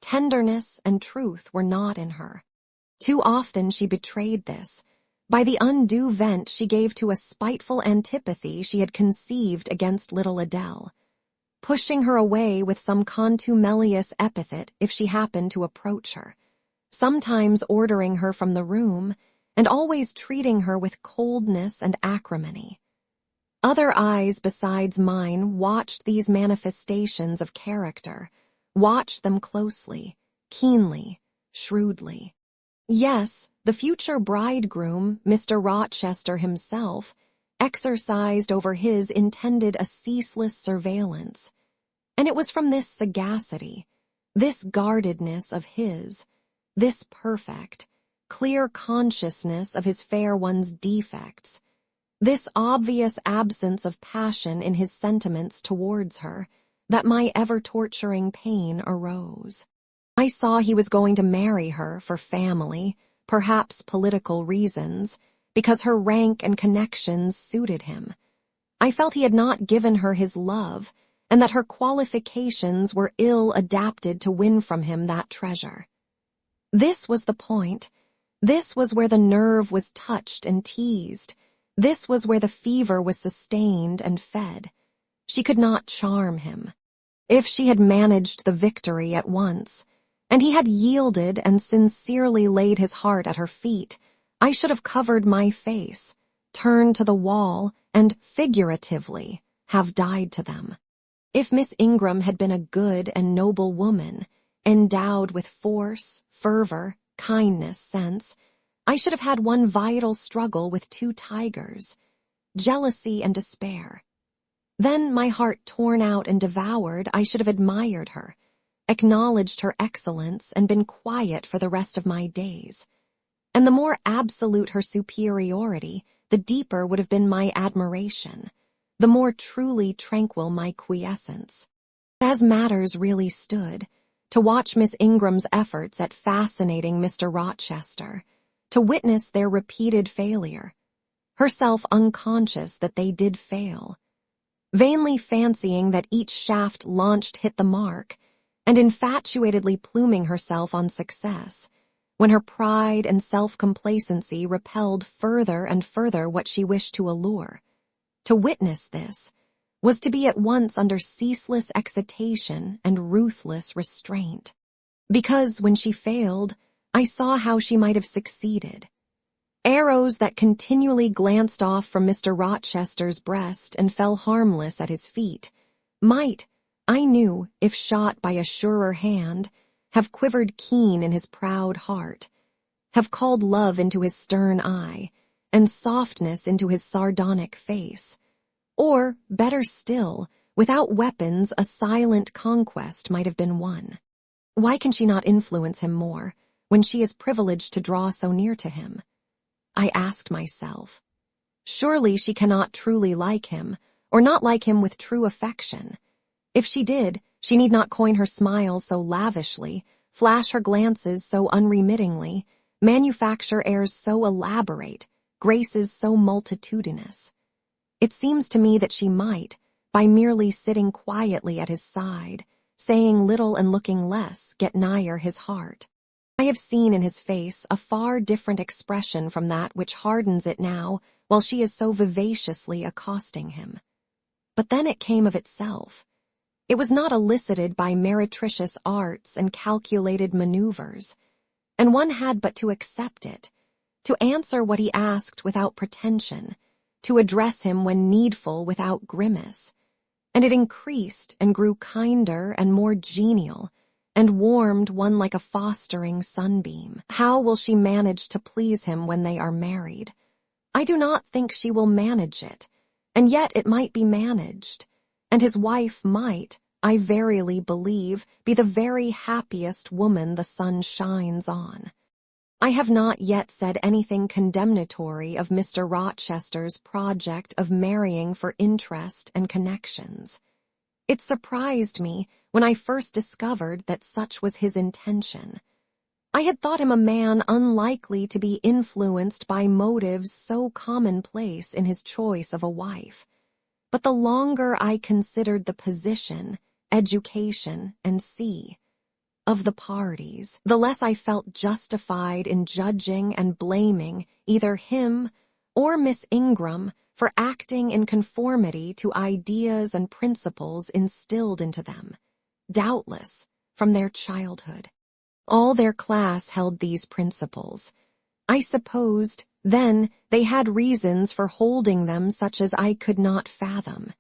Tenderness and truth were not in her. Too often she betrayed this, by the undue vent she gave to a spiteful antipathy she had conceived against little Adele, pushing her away with some contumelious epithet if she happened to approach her, sometimes ordering her from the room, and always treating her with coldness and acrimony. Other eyes besides mine watched these manifestations of character, watched them closely, keenly, shrewdly. Yes, the future bridegroom, Mr. Rochester himself, exercised over his intended a ceaseless surveillance, and it was from this sagacity, this guardedness of his, this perfect, clear consciousness of his fair one's defects, this obvious absence of passion in his sentiments towards her, that my ever-torturing pain arose. I saw he was going to marry her for family, perhaps political reasons, because her rank and connections suited him. I felt he had not given her his love, and that her qualifications were ill adapted to win from him that treasure. This was the point. This was where the nerve was touched and teased. This was where the fever was sustained and fed. She could not charm him. If she had managed the victory at once, and he had yielded and sincerely laid his heart at her feet, I should have covered my face, turned to the wall, and, figuratively, have died to them. If Miss Ingram had been a good and noble woman, endowed with force, fervor, kindness, sense, I should have had one vital struggle with two tigers, jealousy and despair. Then, my heart torn out and devoured, I should have admired her, acknowledged her excellence, and been quiet for the rest of my days. And the more absolute her superiority, the deeper would have been my admiration, the more truly tranquil my quiescence. As matters really stood, to watch Miss Ingram's efforts at fascinating Mr. Rochester, to witness their repeated failure, herself unconscious that they did fail, vainly fancying that each shaft launched hit the mark, and infatuatedly pluming herself on success, when her pride and self-complacency repelled further and further what she wished to allure. To witness this was to be at once under ceaseless excitation and ruthless restraint. Because, when she failed, I saw how she might have succeeded. Arrows that continually glanced off from Mr. Rochester's breast and fell harmless at his feet might, I knew, if shot by a surer hand, have quivered keen in his proud heart, have called love into his stern eye, and softness into his sardonic face. Or, better still, without weapons a silent conquest might have been won. Why can she not influence him more, when she is privileged to draw so near to him? I asked myself. Surely she cannot truly like him, or not like him with true affection. If she did, she need not coin her smiles so lavishly, flash her glances so unremittingly, manufacture airs so elaborate, graces so multitudinous. It seems to me that she might, by merely sitting quietly at his side, saying little and looking less, get nigher his heart. I have seen in his face a far different expression from that which hardens it now while she is so vivaciously accosting him. But then it came of itself. It was not elicited by meretricious arts and calculated maneuvers, and one had but to accept it, to answer what he asked without pretension, to address him when needful without grimace, and it increased and grew kinder and more genial, and warmed one like a fostering sunbeam. How will she manage to please him when they are married? I do not think she will manage it, and yet it might be managed, and his wife might, I verily believe, be the very happiest woman the sun shines on. I have not yet said anything condemnatory of Mr. Rochester's project of marrying for interest and connections. It surprised me when I first discovered that such was his intention. I had thought him a man unlikely to be influenced by motives so commonplace in his choice of a wife. But the longer I considered the position, education, and of the parties, the less I felt justified in judging and blaming either him or Miss Ingram for acting in conformity to ideas and principles instilled into them, doubtless, from their childhood. All their class held these principles. I supposed, then, they had reasons for holding them such as I could not fathom.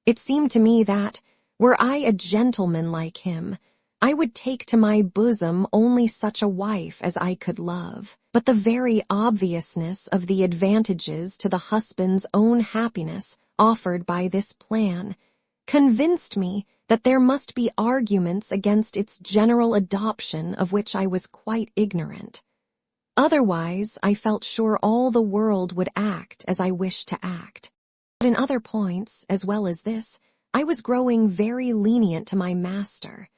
It seemed to me that, were I a gentleman like him, I would take to my bosom only such a wife as I could love. But the very obviousness of the advantages to the husband's own happiness offered by this plan convinced me that there must be arguments against its general adoption of which I was quite ignorant. Otherwise, I felt sure all the world would act as I wished to act. But in other points, as well as this, I was growing very lenient to my master.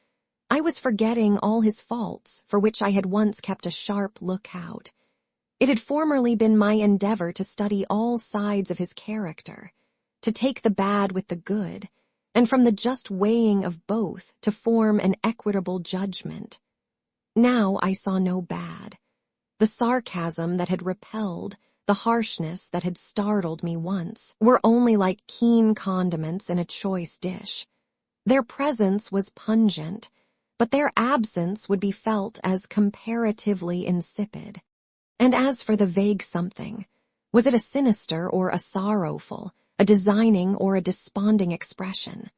I was forgetting all his faults, for which I had once kept a sharp lookout. It had formerly been my endeavor to study all sides of his character, to take the bad with the good, and from the just weighing of both to form an equitable judgment. Now I saw no bad. The sarcasm that had repelled, the harshness that had startled me once, were only like keen condiments in a choice dish. Their presence was pungent, but their absence would be felt as comparatively insipid. And as for the vague something, was it a sinister or a sorrowful, a designing or a desponding expression?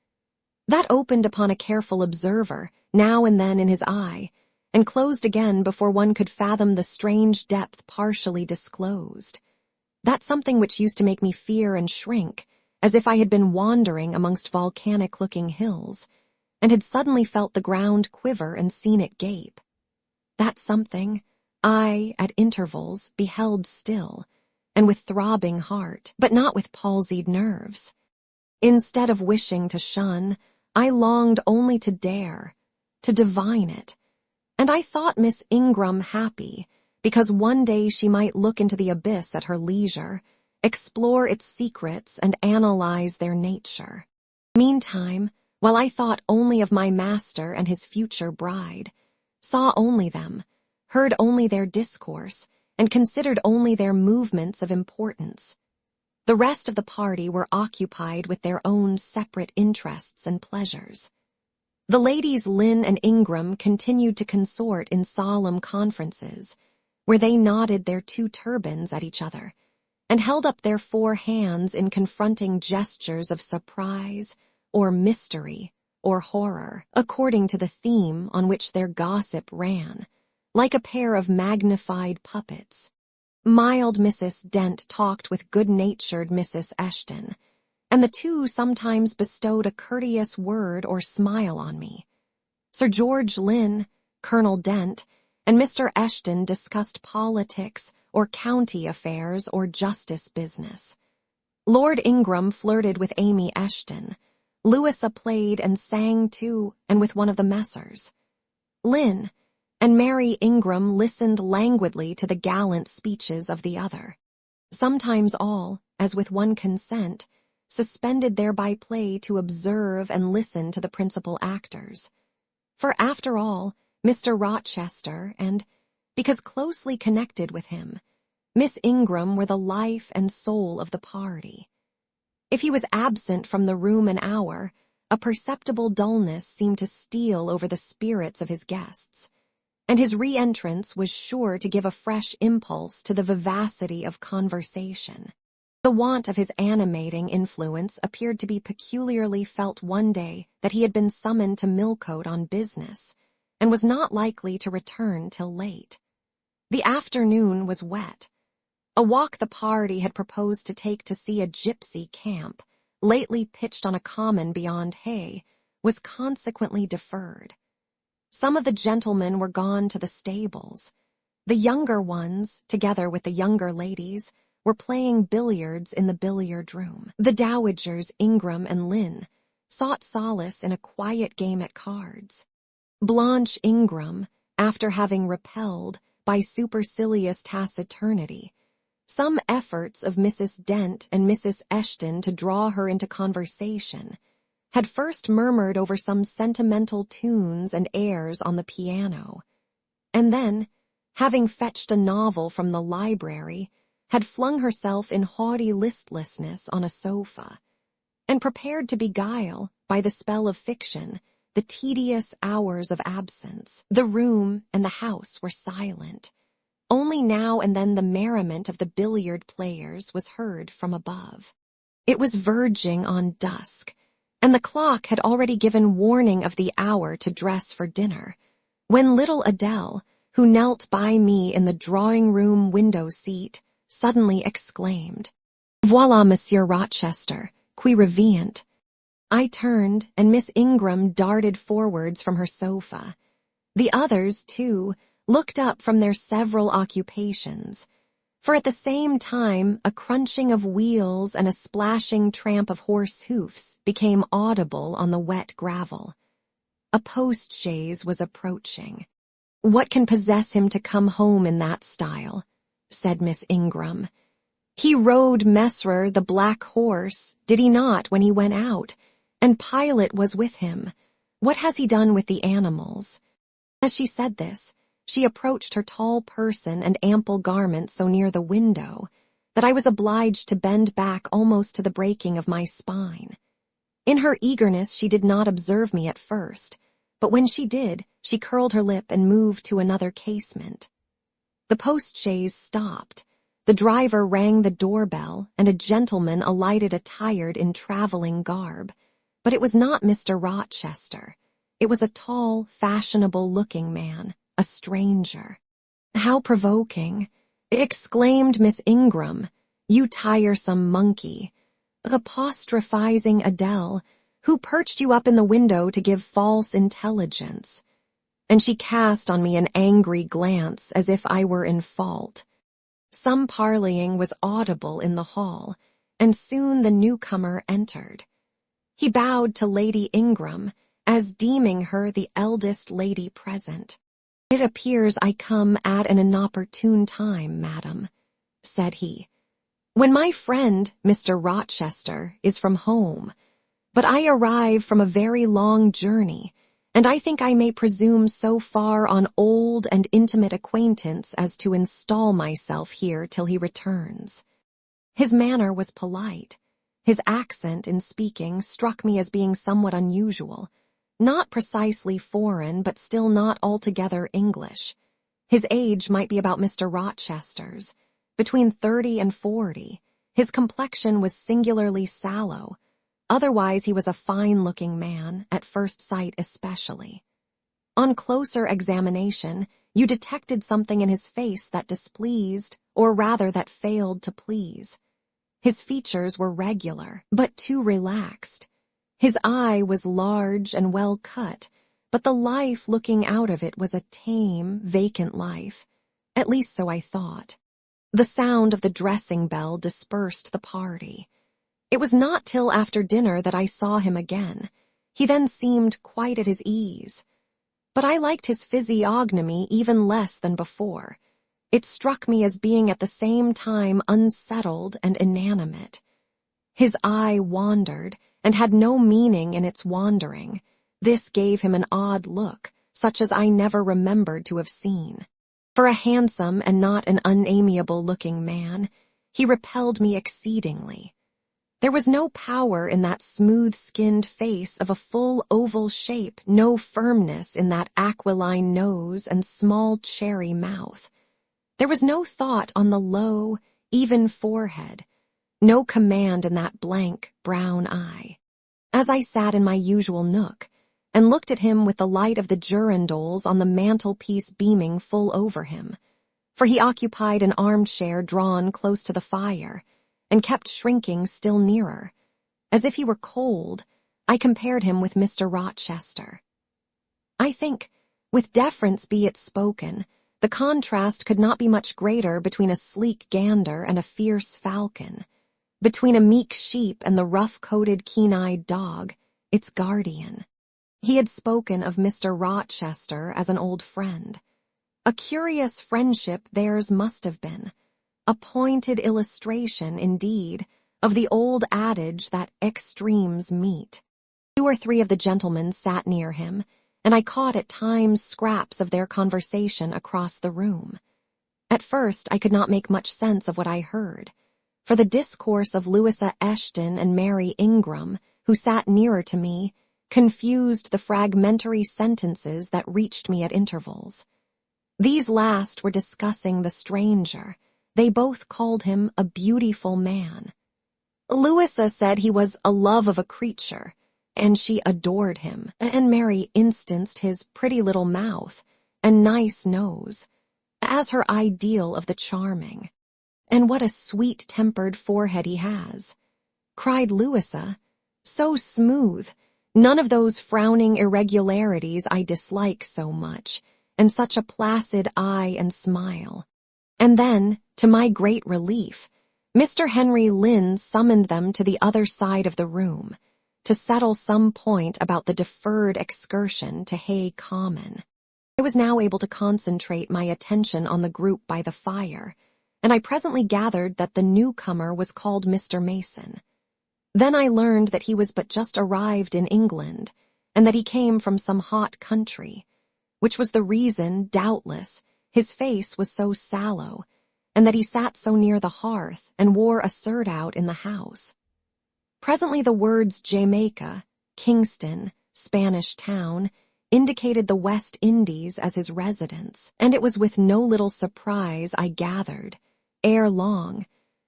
That opened upon a careful observer, now and then in his eye, and closed again before one could fathom the strange depth partially disclosed. That something which used to make me fear and shrink, as if I had been wandering amongst volcanic-looking hills, and had suddenly felt the ground quiver and seen it gape. That something I, at intervals, beheld still, and with throbbing heart, but not with palsied nerves. Instead of wishing to shun, I longed only to dare, to divine it, and I thought Miss Ingram happy, because one day she might look into the abyss at her leisure, explore its secrets and analyze their nature. Meantime, while I thought only of my master and his future bride, saw only them, heard only their discourse, and considered only their movements of importance, the rest of the party were occupied with their own separate interests and pleasures. The ladies Lynn and Ingram continued to consort in solemn conferences, where they nodded their two turbans at each other, and held up their four hands in confronting gestures of surprise, or mystery, or horror, according to the theme on which their gossip ran, like a pair of magnified puppets. Mild Mrs. Dent talked with good-natured Mrs. Eshton, and the two sometimes bestowed a courteous word or smile on me. Sir George Lynn, Colonel Dent, and Mr. Eshton discussed politics or county affairs or justice business. Lord Ingram flirted with Amy Eshton. Louisa played and sang too, and with one of the Messers. Lynn and Mary Ingram listened languidly to the gallant speeches of the other. Sometimes all, as with one consent, suspended their by play to observe and listen to the principal actors. For after all, Mr. Rochester and, because closely connected with him, Miss Ingram were the life and soul of the party. If he was absent from the room an hour, a perceptible dullness seemed to steal over the spirits of his guests, and his re-entrance was sure to give a fresh impulse to the vivacity of conversation. The want of his animating influence appeared to be peculiarly felt one day that he had been summoned to Millcote on business, and was not likely to return till late. The afternoon was wet. A walk the party had proposed to take to see a gypsy camp, lately pitched on a common beyond Hay, was consequently deferred. Some of the gentlemen were gone to the stables. The younger ones, together with the younger ladies, were playing billiards in the billiard room. The dowagers Ingram and Lynn sought solace in a quiet game at cards. Blanche Ingram, after having repelled, by supercilious taciturnity, some efforts of Mrs. Dent and Mrs. Eshton to draw her into conversation, had first murmured over some sentimental tunes and airs on the piano, and then, having fetched a novel from the library, had flung herself in haughty listlessness on a sofa, and prepared to beguile, by the spell of fiction, the tedious hours of absence. The room and the house were silent. Only now and then the merriment of the billiard players was heard from above. It was verging on dusk, and the clock had already given warning of the hour to dress for dinner, when little Adele, who knelt by me in the drawing-room window-seat, suddenly exclaimed, "Voilà, Monsieur Rochester, qui revient." I turned, and Miss Ingram darted forwards from her sofa. The others, too, looked up from their several occupations, For at the same time, a crunching of wheels and a splashing tramp of horse hoofs became audible on the wet gravel. A post-chaise was approaching. "What can possess him to come home in that style?" said Miss Ingram. "He rode Messer the black horse, did he not, when he went out? And Pilot was with him. What has he done with the animals?" As she said this, she approached her tall person and ample garments so near the window that I was obliged to bend back almost to the breaking of my spine. In her eagerness she did not observe me at first, but when she did, she curled her lip and moved to another casement. The post-chaise stopped. The driver rang the doorbell, and a gentleman alighted attired in traveling garb. But it was not Mr. Rochester. It was a tall, fashionable-looking man, a stranger. "How provoking!" exclaimed Miss Ingram. "You tiresome monkey," apostrophizing Adele, "who perched you up in the window to give false intelligence." And she cast on me an angry glance as if I were in fault. Some parleying was audible in the hall, and soon the newcomer entered. He bowed to Lady Ingram, as deeming her the eldest lady present. "It appears I come at an inopportune time, madam," said he, "when my friend, Mr. Rochester, is from home. But I arrive from a very long journey, and I think I may presume so far on old and intimate acquaintance as to install myself here till he returns." His manner was polite. His accent in speaking struck me as being somewhat unusual, not precisely foreign, but still not altogether English. His age might be about Mr. Rochester's, between 30 and 40. His complexion was singularly sallow. Otherwise he was a fine-looking man, at first sight especially. On closer examination, you detected something in his face that displeased, or rather that failed to please. His features were regular, but too relaxed. His eye was large and well cut, but the life looking out of it was a tame, vacant life. At least so I thought. The sound of the dressing bell dispersed the party. It was not till after dinner that I saw him again. He then seemed quite at his ease. But I liked his physiognomy even less than before. It struck me as being at the same time unsettled and inanimate. His eye wandered, and had no meaning in its wandering. This gave him an odd look, such as I never remembered to have seen. For a handsome and not an unamiable-looking man, he repelled me exceedingly. There was no power in that smooth-skinned face of a full oval shape, no firmness in that aquiline nose and small cherry mouth. There was no thought on the low, even forehead, no command in that blank, brown eye. As I sat in my usual nook, and looked at him with the light of the girandoles on the mantelpiece beaming full over him, for he occupied an armchair drawn close to the fire, and kept shrinking still nearer. As if he were cold, I compared him with Mr. Rochester. I think, with deference be it spoken, the contrast could not be much greater between a sleek gander and a fierce falcon, between a meek sheep and the rough-coated, keen-eyed dog, its guardian. He had spoken of Mr. Rochester as an old friend. A curious friendship theirs must have been, a pointed illustration, indeed, of the old adage that extremes meet. 2 or 3 of the gentlemen sat near him, and I caught at times scraps of their conversation across the room. At first I could not make much sense of what I heard, for the discourse of Louisa Eshton and Mary Ingram, who sat nearer to me, confused the fragmentary sentences that reached me at intervals. These last were discussing the stranger. They both called him a beautiful man. Louisa said he was a love of a creature, and she adored him, and Mary instanced his pretty little mouth and nice nose as her ideal of the charming. "And what a sweet-tempered forehead he has," cried Louisa, "so smooth, none of those frowning irregularities I dislike so much, and such a placid eye and smile." And then, To my great relief, Mr. Henry Lynn summoned them to the other side of the room to settle some point about the deferred excursion to Hay Common. I was now able to concentrate my attention on the group by the fire, and I presently gathered that the newcomer was called Mr. Mason. Then I learned that he was but just arrived in England, and that he came from some hot country, which was the reason, doubtless, his face was so sallow, and that he sat so near the hearth and wore a surtout in the house. Presently the words Jamaica, Kingston, Spanish town, indicated the West Indies as his residence, and it was with no little surprise I gathered, ere long,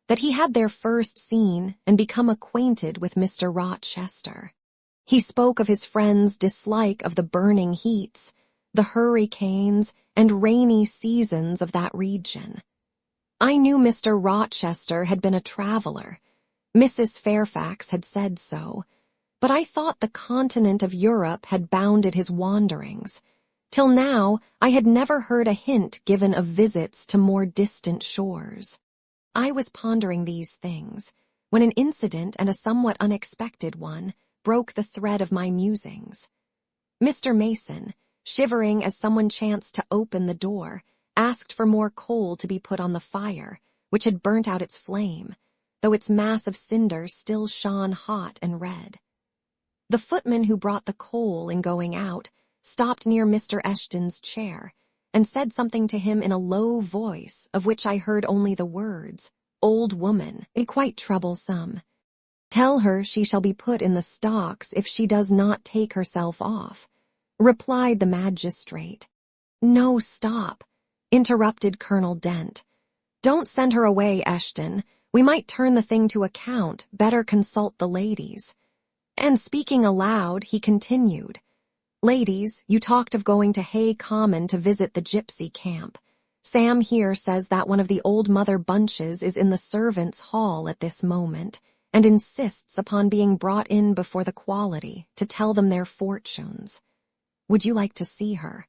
that he had there first seen and become acquainted with Mr. Rochester. He spoke of his friend's dislike of the burning heats, the hurricanes, and rainy seasons of that region. I knew Mr. Rochester had been a traveler. Mrs. Fairfax had said so, but I thought the continent of Europe had bounded his wanderings. Till now I had never heard a hint given of visits to more distant shores. I was pondering these things, when an incident, and a somewhat unexpected one, broke the thread of my musings. Mr. Mason, shivering as someone chanced to open the door, asked for more coal to be put on the fire, which had burnt out its flame, though its mass of cinders still shone hot and red. The footman who brought the coal in going out stopped near Mr. Eshton's chair, and said something to him in a low voice, of which I heard only the words, "Old woman, quite troublesome. Tell her she shall be put in the stocks if she does not take herself off," replied the magistrate. "No, stop," interrupted Colonel Dent. "Don't send her away, Eshton. We might turn the thing to account, better consult the ladies." And speaking aloud, he continued, "Ladies, you talked of going to Hay Common to visit the gypsy camp. Sam here says that one of the old Mother Bunches is in the servants' hall at this moment, and insists upon being brought in before the quality to tell them their fortunes. Would you like to see her?"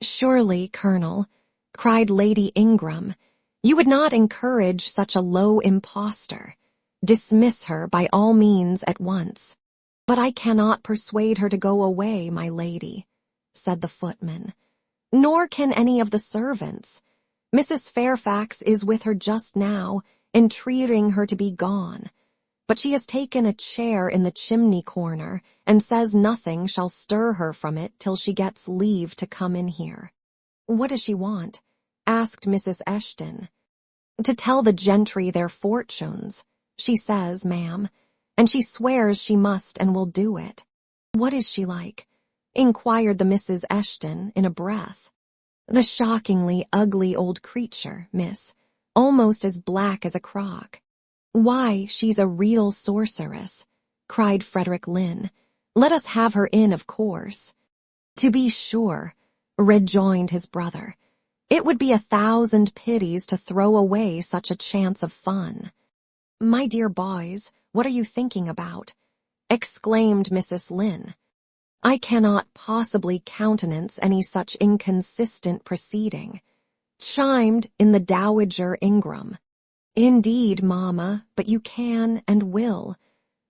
"Surely, Colonel," cried Lady Ingram, "you would not encourage such a low impostor. Dismiss her by all means at once." "But I cannot persuade her to go away, my lady," said the footman. "Nor can any of the servants. Mrs. Fairfax is with her just now, entreating her to be gone. But she has taken a chair in the chimney corner, and says nothing shall stir her from it till she gets leave to come in here." "What does she want?" asked Mrs. Eshton. "To tell the gentry their fortunes, she says, ma'am, and she swears she must and will do it." "What is she like?" inquired the Mrs. Eshton in a breath. "A shockingly ugly old creature, miss, almost as black as a crock." "Why, she's a real sorceress," cried Frederick Lynn. "Let us have her in, of course." "To be sure," rejoined his brother. "It would be 1,000 pities to throw away such a chance of fun." "My dear boys, what are you thinking about?" exclaimed Mrs. Lynn. "I cannot possibly countenance any such inconsistent proceeding," chimed in the Dowager Ingram. "Indeed, mamma, but you can and will,"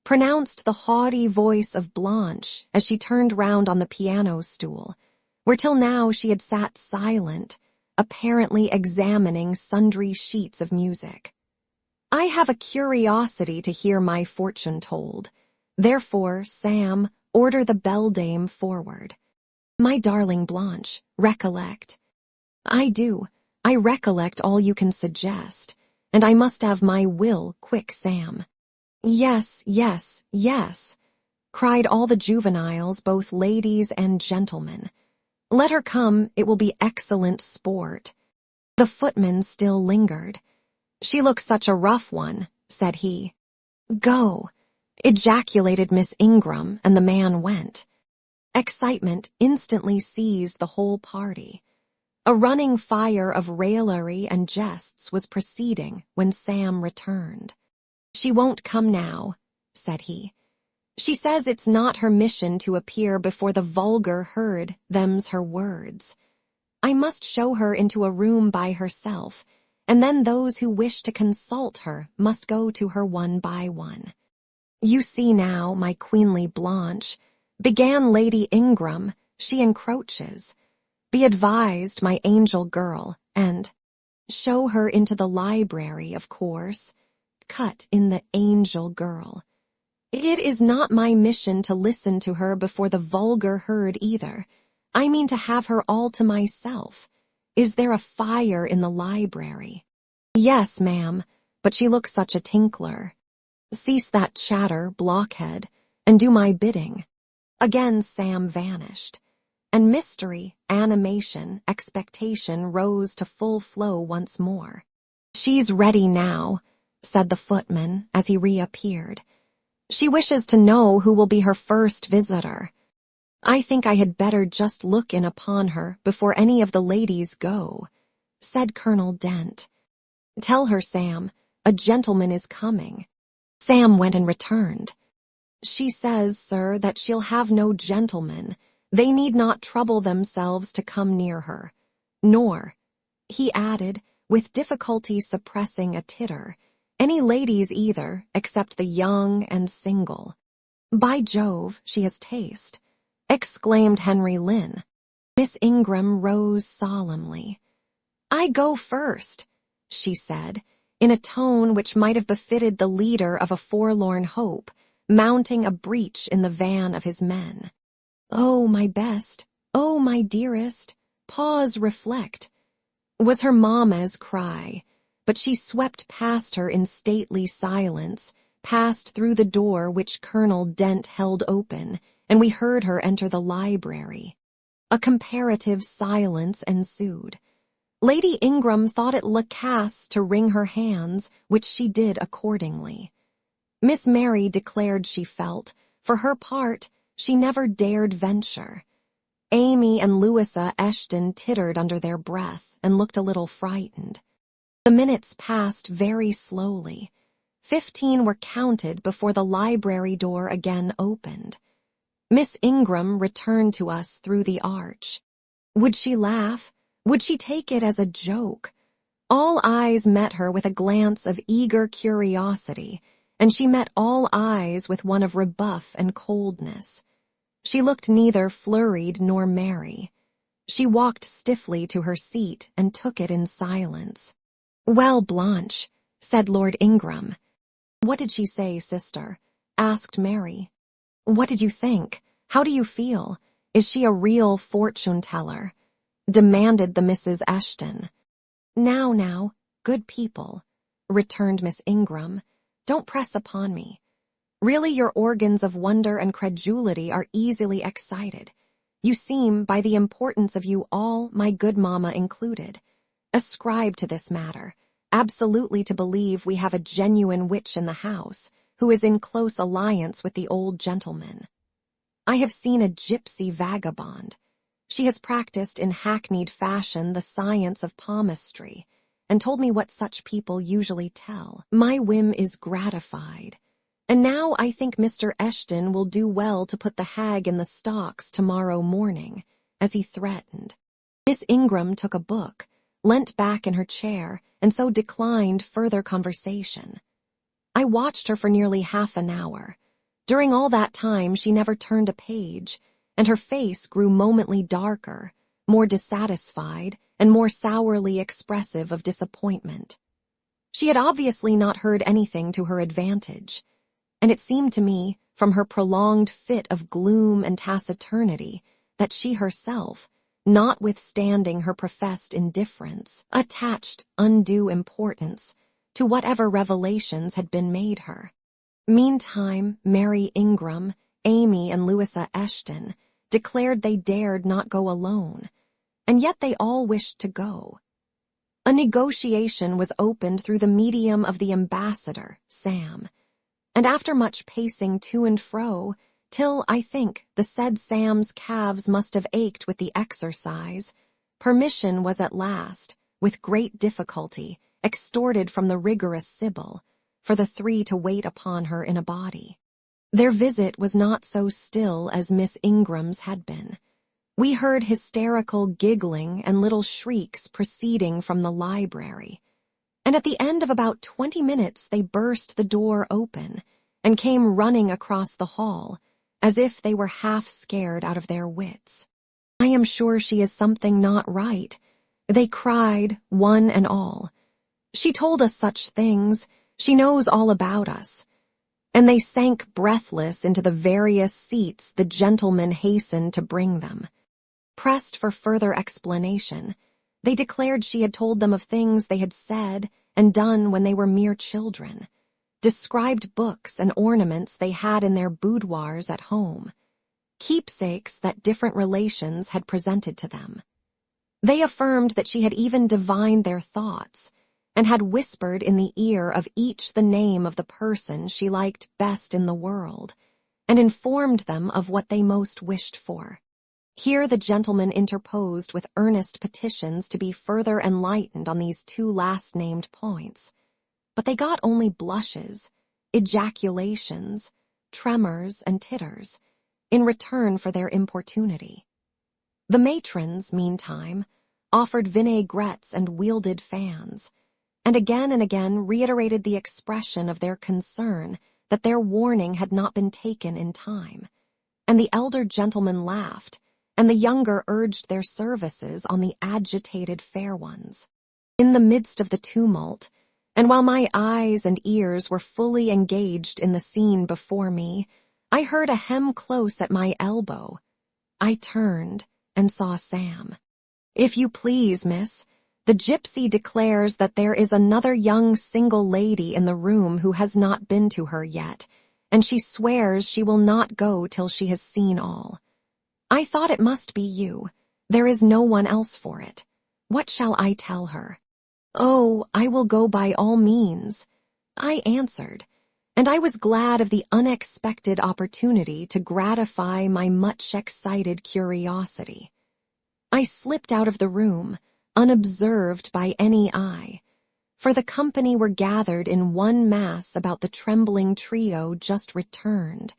pronounced the haughty voice of Blanche as she turned round on the piano stool, where till now she had sat silent, apparently examining sundry sheets of music. "I have a curiosity to hear my fortune told. Therefore, Sam, order the beldame forward." "My darling Blanche, recollect." "I do. I recollect all you can suggest, and I must have my will quick, Sam." "Yes, yes, yes," cried all the juveniles, both ladies and gentlemen. "Let her come, it will be excellent sport." The footman still lingered. "She looks such a rough one," said he. "Go," ejaculated Miss Ingram, and the man went. Excitement instantly seized the whole party. A running fire of raillery and jests was proceeding when Sam returned. "She won't come now," said he. "She says it's not her mission to appear before the vulgar herd, them's her words. I must show her into a room by herself, and then those who wish to consult her must go to her one by one. "You see now, my queenly Blanche," began Lady Ingram, "she encroaches. Be advised, my angel girl, and show her into the library, of course. Cut in the angel girl. It is not my mission to listen to her before the vulgar herd either. I mean to have her all to myself. Is there a fire in the library?" "Yes, ma'am, but she looks such a tinkler." "Cease that chatter, blockhead, and do my bidding." Again Sam vanished, and mystery, animation, expectation rose to full flow once more. "She's ready now," said the footman as he reappeared. "She wishes to know who will be her first visitor. I think I had better just look in upon her before any of the ladies go," said Colonel Dent. "Tell her, Sam, a gentleman is coming." Sam went and returned. "She says, sir, that she'll have no gentleman. They need not trouble themselves to come near her. Nor," he added, with difficulty suppressing a titter, "any ladies either, except the young and single." "By Jove, she has taste," exclaimed Henry Lynn. Miss Ingram rose solemnly. "I go first," she said, in a tone which might have befitted the leader of a forlorn hope, mounting a breach in the van of his men. "Oh, my best, oh, my dearest, pause, reflect," was her mamma's cry, but she swept past her in stately silence, passed through the door which Colonel Dent held open, and we heard her enter the library. A comparative silence ensued. Lady Ingram thought it lacasse to wring her hands, which she did accordingly. Miss Mary declared she felt, for her part, she never dared venture. Amy and Louisa Eshton tittered under their breath and looked a little frightened. The minutes passed very slowly. 15 were counted before the library door again opened. Miss Ingram returned to us through the arch. Would she laugh? Would she take it as a joke? All eyes met her with a glance of eager curiosity, and she met all eyes with one of rebuff and coldness. She looked neither flurried nor merry. She walked stiffly to her seat and took it in silence. "Well, Blanche," said Lord Ingram. "What did she say, sister?" asked Mary. "What did you think? How do you feel? Is she a real fortune-teller?" demanded the Mrs. Eshton. Now, good people," returned Miss Ingram, "don't press upon me. Really, your organs of wonder and credulity are easily excited. You seem, by the importance of you all, my good mamma included, ascribe to this matter, absolutely to believe we have a genuine witch in the house, who is in close alliance with the old gentleman. I have seen a gypsy vagabond. She has practiced in hackneyed fashion the science of palmistry, and told me what such people usually tell. My whim is gratified, and now I think Mr. Eshton will do well to put the hag in the stocks tomorrow morning, as he threatened." Miss Ingram took a book, leant back in her chair, and so declined further conversation. I watched her for nearly half an hour. During all that time she never turned a page, and her face grew momently darker, more dissatisfied, and more sourly expressive of disappointment. She had obviously not heard anything to her advantage, and it seemed to me, from her prolonged fit of gloom and taciturnity, that she herself, notwithstanding her professed indifference, attached undue importance to whatever revelations had been made her. Meantime, Mary Ingram, Amy, and Louisa Eshton declared they dared not go alone, and yet they all wished to go. A negotiation was opened through the medium of the ambassador, Sam, and after much pacing to and fro, till, I think, the said Sam's calves must have ached with the exercise, permission was at last, with great difficulty, extorted from the rigorous Sibyl, for the 3 to wait upon her in a body. Their visit was not so still as Miss Ingram's had been. We heard hysterical giggling and little shrieks proceeding from the library. and at the end of about 20 minutes they burst the door open and came running across the hall, as if they were half scared out of their wits. "I am sure she is something not right," they cried, one and all. "She told us such things. She knows all about us." And they sank breathless into the various seats the gentleman hastened to bring them. Pressed for further explanation, they declared she had told them of things they had said and done when they were mere children, described books and ornaments they had in their boudoirs at home, keepsakes that different relations had presented to them. They affirmed that she had even divined their thoughts, and had whispered in the ear of each the name of the person she liked best in the world, and informed them of what they most wished for. Here the gentleman interposed with earnest petitions to be further enlightened on these two last-named points, but they got only blushes, ejaculations, tremors, and titters, in return for their importunity. The matrons, meantime, offered vinaigrettes and wielded fans, and again reiterated the expression of their concern that their warning had not been taken in time, and the elder gentleman laughed, and the younger urged their services on the agitated fair ones. In the midst of the tumult, and while my eyes and ears were fully engaged in the scene before me, I heard a hem close at my elbow. I turned and saw Sam. "If you please, miss, the gypsy declares that there is another young single lady in the room who has not been to her yet, and she swears she will not go till she has seen all. I thought it must be you. There is no one else for it. What shall I tell her?" "Oh, I will go by all means," I answered, and I was glad of the unexpected opportunity to gratify my much excited curiosity. I slipped out of the room, unobserved by any eye, for the company were gathered in one mass about the trembling trio just returned,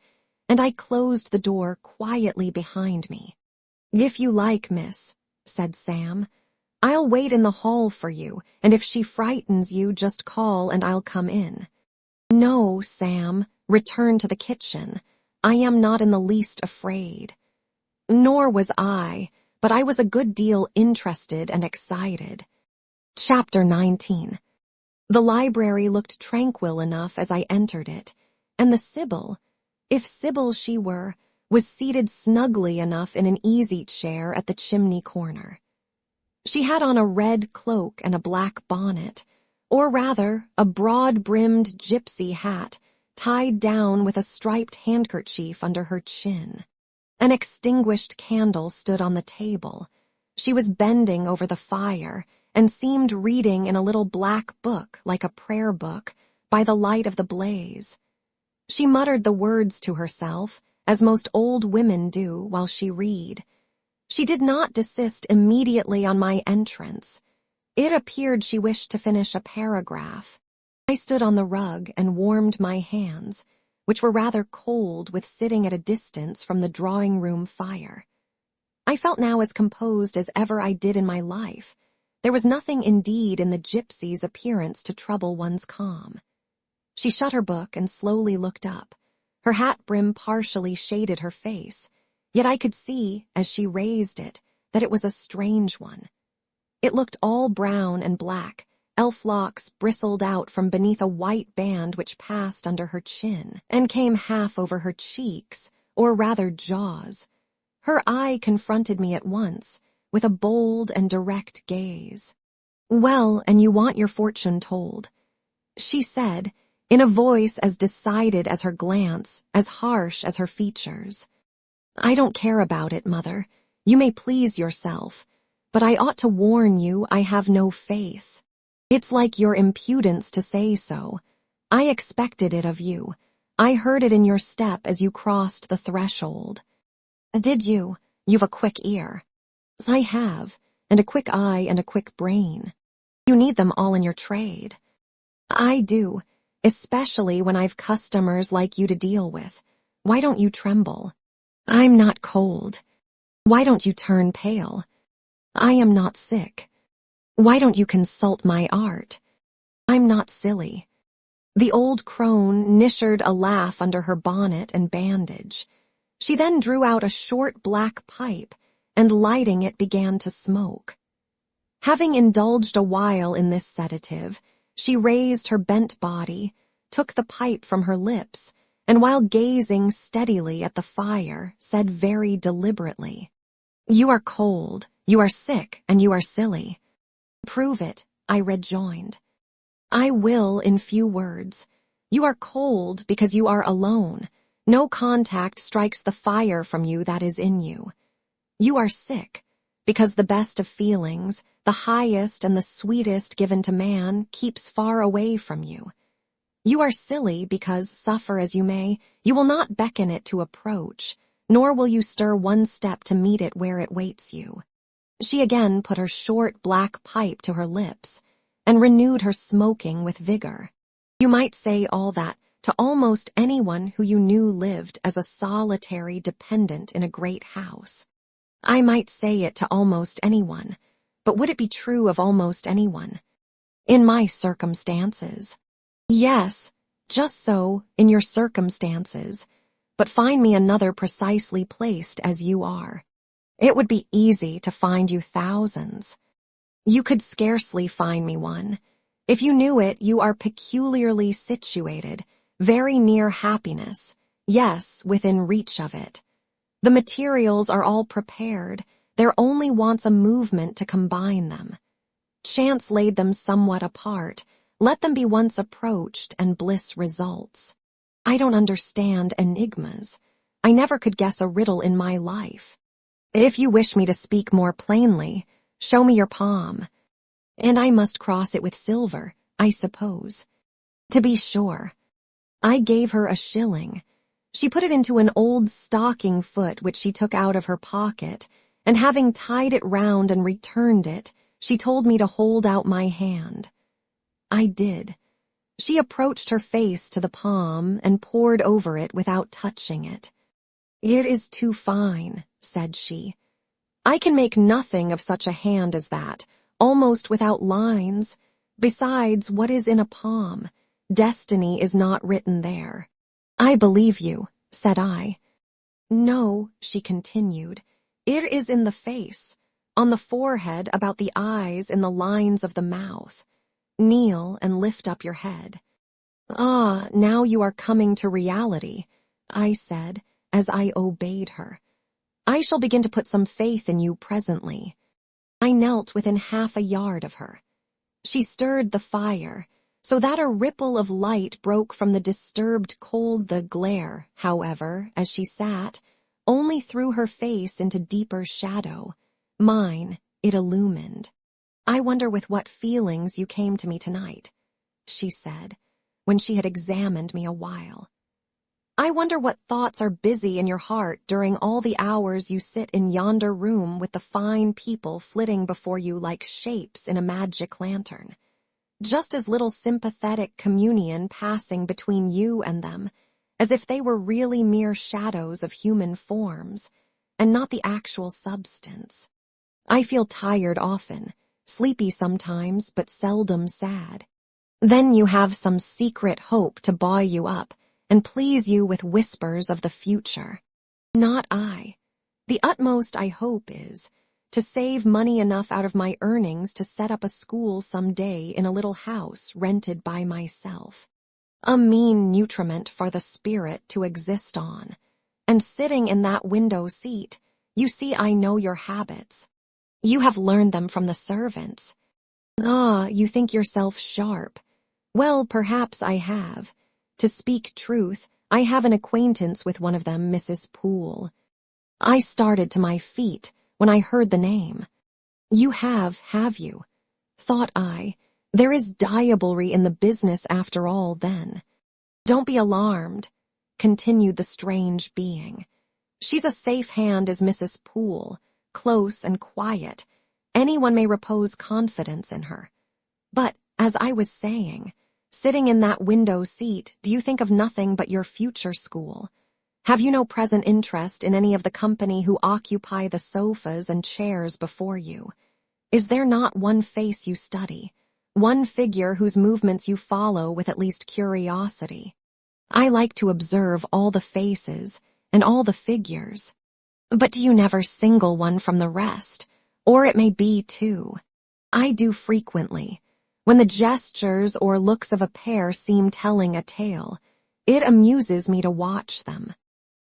and I closed the door quietly behind me. "If you like, miss," said Sam, "I'll wait in the hall for you, and if she frightens you, just call and I'll come in." "No, Sam, return to the kitchen. I am not in the least afraid." Nor was I, but I was a good deal interested and excited. Chapter 19. The library looked tranquil enough as I entered it, and the Sibyl, if Sibyl she were, was seated snugly enough in an easy-chair at the chimney corner. She had on a red cloak and a black bonnet, or rather a broad-brimmed gypsy hat tied down with a striped handkerchief under her chin. An extinguished candle stood on the table. She was bending over the fire and seemed reading in a little black book like a prayer book by the light of the blaze. She muttered the words to herself, as most old women do while she read. She did not desist immediately on my entrance. It appeared she wished to finish a paragraph. I stood on the rug and warmed my hands, which were rather cold with sitting at a distance from the drawing-room fire. I felt now as composed as ever I did in my life. There was nothing indeed in the gypsy's appearance to trouble one's calm. She shut her book and slowly looked up. Her hat brim partially shaded her face, yet I could see, as she raised it, that it was a strange one. It looked all brown and black. Elf locks bristled out from beneath a white band which passed under her chin and came half over her cheeks, or rather jaws. Her eye confronted me at once, with a bold and direct gaze. "Well, and you want your fortune told," she said, in a voice as decided as her glance, as harsh as her features. "I don't care about it, Mother. You may please yourself, but I ought to warn you I have no faith. It's like your impudence to say so. I expected it of you. I heard it in your step as you crossed the threshold." "Did you? You've a quick ear." "I have, and a quick eye and a quick brain. You need them all in your trade." "I do, especially when I've customers like you to deal with. Why don't you tremble?" "I'm not cold." "Why don't you turn pale?" "I am not sick." "Why don't you consult my art?" I'm not silly. The old crone nishered a laugh under her bonnet and bandage. She then drew out a short black pipe, and lighting it began to smoke. Having indulged a while in this sedative, she raised her bent body, took the pipe from her lips, and while gazing steadily at the fire, said very deliberately, "You are cold, you are sick, and you are silly." "Prove it," I rejoined. "I will in few words. You are cold because you are alone. No contact strikes the fire from you that is in you. You are sick because the best of feelings, the highest and the sweetest given to man, keeps far away from you. You are silly because, suffer as you may, you will not beckon it to approach, nor will you stir one step to meet it where it waits you." She again put her short black pipe to her lips, and renewed her smoking with vigor. You might say all that to almost anyone who you knew lived as a solitary dependent in a great house. I might say it to almost anyone, but would it be true of almost anyone? In my circumstances. Yes, just so, in your circumstances, but find me another precisely placed as you are. It would be easy to find you thousands. You could scarcely find me one. If you knew it, you are peculiarly situated, very near happiness, yes, within reach of it. The materials are all prepared, there only wants a movement to combine them. Chance laid them somewhat apart, let them be once approached and bliss results. I don't understand enigmas. I never could guess a riddle in my life. If you wish me to speak more plainly, show me your palm. And I must cross it with silver, I suppose. To be sure. I gave her a shilling. She put it into an old stocking foot which she took out of her pocket, and having tied it round and returned it, she told me to hold out my hand. I did. She approached her face to the palm and pored over it without touching it. "It is too fine," said she. "I can make nothing of such a hand as that, almost without lines. Besides, what is in a palm? Destiny is not written there." "I believe you," said I. "No," she continued, "it is in the face, on the forehead, about the eyes, in the lines of the mouth. Kneel and lift up your head." "Ah, now you are coming to reality," I said, as I obeyed her. "I shall begin to put some faith in you presently." I knelt within half a yard of her. She stirred the fire, so that a ripple of light broke from the disturbed cold. The glare, however, as she sat, only threw her face into deeper shadow. Mine it illumined. "I wonder with what feelings you came to me tonight," she said, when she had examined me a while. "I wonder what thoughts are busy in your heart during all the hours you sit in yonder room with the fine people flitting before you like shapes in a magic lantern. Just as little sympathetic communion passing between you and them, as if they were really mere shadows of human forms, and not the actual substance. I feel tired often, sleepy sometimes, but seldom sad. Then you have some secret hope to buoy you up and please you with whispers of the future. Not I. The utmost I hope is to save money enough out of my earnings to set up a school some day in a little house rented by myself. A mean nutriment for the spirit to exist on. And sitting in that window seat, you see I know your habits. You have learned them from the servants. Ah, you think yourself sharp. Well, perhaps I have. To speak truth, I have an acquaintance with one of them, Mrs. Poole. I started to my feet when I heard the name. You have you? Thought I. There is diablery in the business after all, then. Don't be alarmed, continued the strange being. She's a safe hand as Mrs. Poole, close and quiet. Anyone may repose confidence in her. But, as I was saying, sitting in that window seat, do you think of nothing but your future school? Have you no present interest in any of the company who occupy the sofas and chairs before you? Is there not one face you study, one figure whose movements you follow with at least curiosity. I like to observe all the faces and all the figures. But do you never single one from the rest? Or it may be two. I do frequently. When the gestures or looks of a pair seem telling a tale, it amuses me to watch them.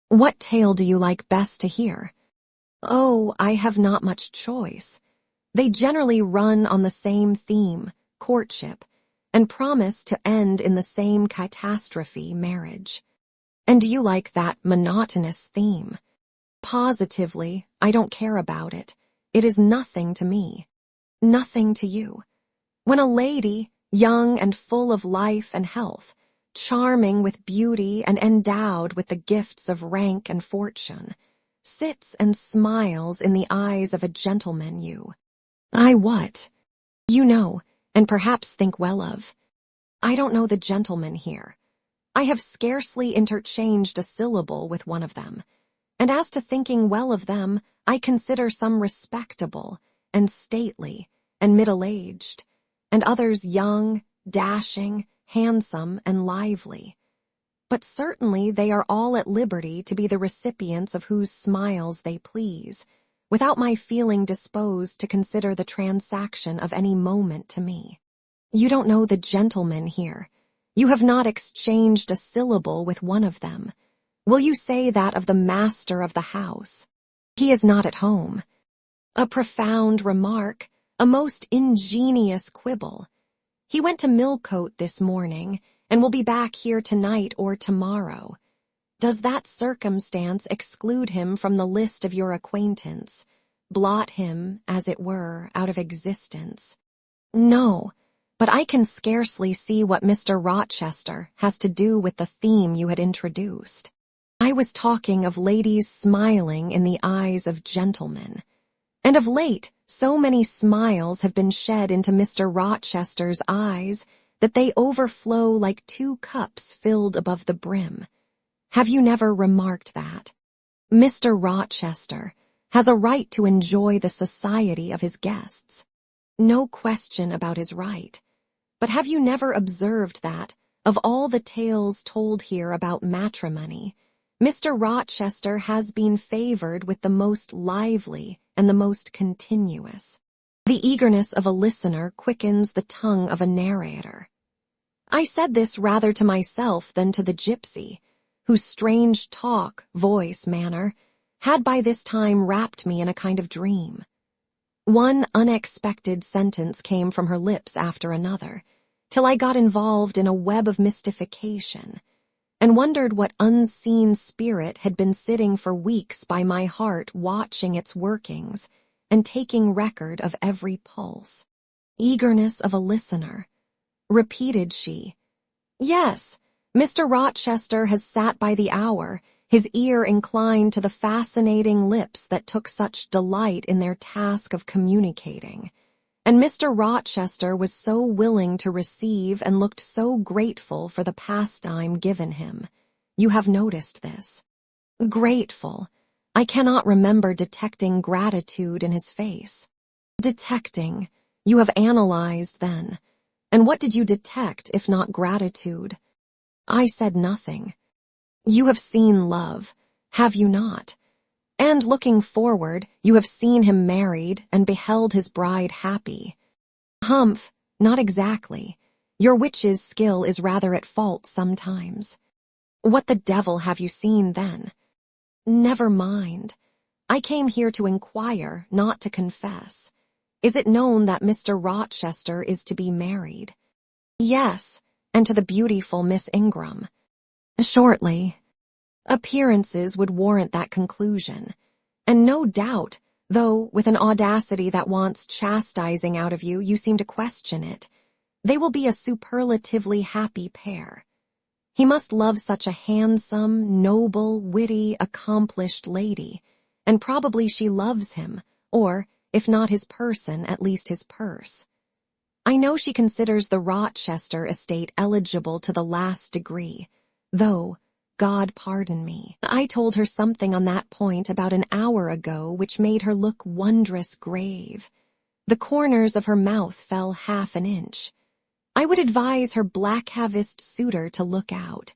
What tale do you like best to hear? Oh, I have not much choice. They generally run on the same theme, courtship, and promise to end in the same catastrophe, marriage. And do you like that monotonous theme? Positively, I don't care about it. It is nothing to me. Nothing to you. When a lady, young and full of life and health, charming with beauty and endowed with the gifts of rank and fortune, sits and smiles in the eyes of a gentleman I what? You know, and perhaps think well of. I don't know the gentleman here. I have scarcely interchanged a syllable with one of them, and as to thinking well of them, I consider some respectable and stately and middle-aged, and others young, dashing, handsome, and lively. But certainly they are all at liberty to be the recipients of whose smiles they please, without my feeling disposed to consider the transaction of any moment to me. You don't know the gentleman here. You have not exchanged a syllable with one of them. Will you say that of the master of the house? He is not at home. A profound remark, a most ingenious quibble. He went to Millcote this morning, and will be back here tonight or tomorrow. Does that circumstance exclude him from the list of your acquaintance, blot him, as it were, out of existence? No, but I can scarcely see what Mr. Rochester has to do with the theme you had introduced. I was talking of ladies smiling in the eyes of gentlemen, and of late so many smiles have been shed into Mr. Rochester's eyes that they overflow like two cups filled above the brim. Have you never remarked that? Mr. Rochester has a right to enjoy the society of his guests. No question about his right. But have you never observed that, of all the tales told here about matrimony, Mr. Rochester has been favored with the most lively and the most continuous? The eagerness of a listener quickens the tongue of a narrator. I said this rather to myself than to the gypsy, whose strange talk, voice, manner, had by this time wrapped me in a kind of dream. One unexpected sentence came from her lips after another, till I got involved in a web of mystification, and wondered what unseen spirit had been sitting for weeks by my heart watching its workings and taking record of every pulse. Eagerness of a listener. Repeated she. Yes, Mr. Rochester has sat by the hour, his ear inclined to the fascinating lips that took such delight in their task of communicating, and Mr. Rochester was so willing to receive and looked so grateful for the pastime given him. You have noticed this. Grateful. I cannot remember detecting gratitude in his face. Detecting. You have analyzed, then. And what did you detect, if not gratitude? I said nothing. You have seen love, have you not? And looking forward, you have seen him married and beheld his bride happy. Humph, not exactly. Your witch's skill is rather at fault sometimes. What the devil have you seen, then? Never mind. I came here to inquire, not to confess. Is it known that Mr. Rochester is to be married? Yes, and to the beautiful Miss Ingram. Shortly. Appearances would warrant that conclusion, and no doubt, though with an audacity that wants chastising out of you, you seem to question it, they will be a superlatively happy pair. He must love such a handsome, noble, witty, accomplished lady, and probably she loves him, or, if not his person, at least his purse. I know she considers the Rochester estate eligible to the last degree, though, God pardon me, I told her something on that point about an hour ago which made her look wondrous grave. The corners of her mouth fell half an inch. I would advise her black-haviced suitor to look out.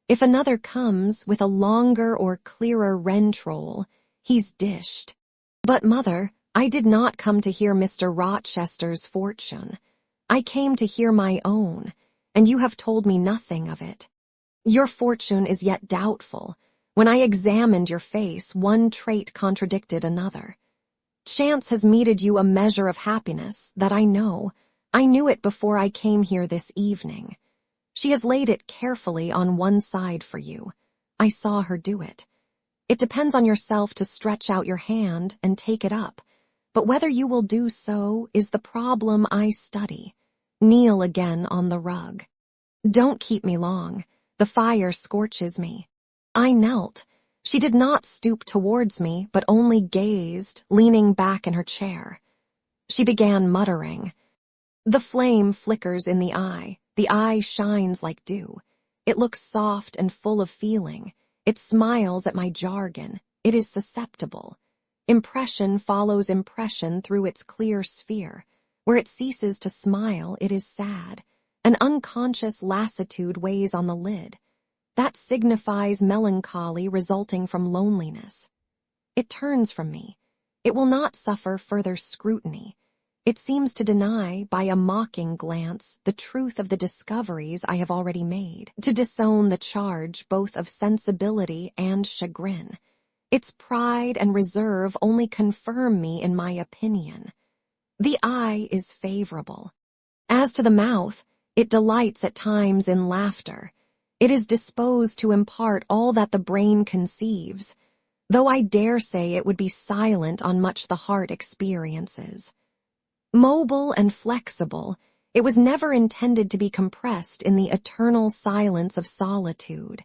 If another comes with a longer or clearer rentroll, he's dished. But, mother, I did not come to hear Mr. Rochester's fortune. I came to hear my own, and you have told me nothing of it. Your fortune is yet doubtful. When I examined your face, one trait contradicted another. Chance has meted you a measure of happiness, that I know. I knew it before I came here this evening. She has laid it carefully on one side for you. I saw her do it. It depends on yourself to stretch out your hand and take it up, but whether you will do so is the problem I study. Kneel again on the rug. Don't keep me long. The fire scorches me. I knelt. She did not stoop towards me, but only gazed, leaning back in her chair. She began muttering. The flame flickers in the eye shines like dew. It looks soft and full of feeling. It smiles at my jargon. It is susceptible. Impression follows impression through its clear sphere. Where it ceases to smile, it is sad. An unconscious lassitude weighs on the lid. That signifies melancholy resulting from loneliness. It turns from me. It will not suffer further scrutiny. It seems to deny, by a mocking glance, the truth of the discoveries I have already made, to disown the charge both of sensibility and chagrin. Its pride and reserve only confirm me in my opinion. The eye is favorable. As to the mouth, it delights at times in laughter. It is disposed to impart all that the brain conceives, though I dare say it would be silent on much the heart experiences. Mobile and flexible, it was never intended to be compressed in the eternal silence of solitude.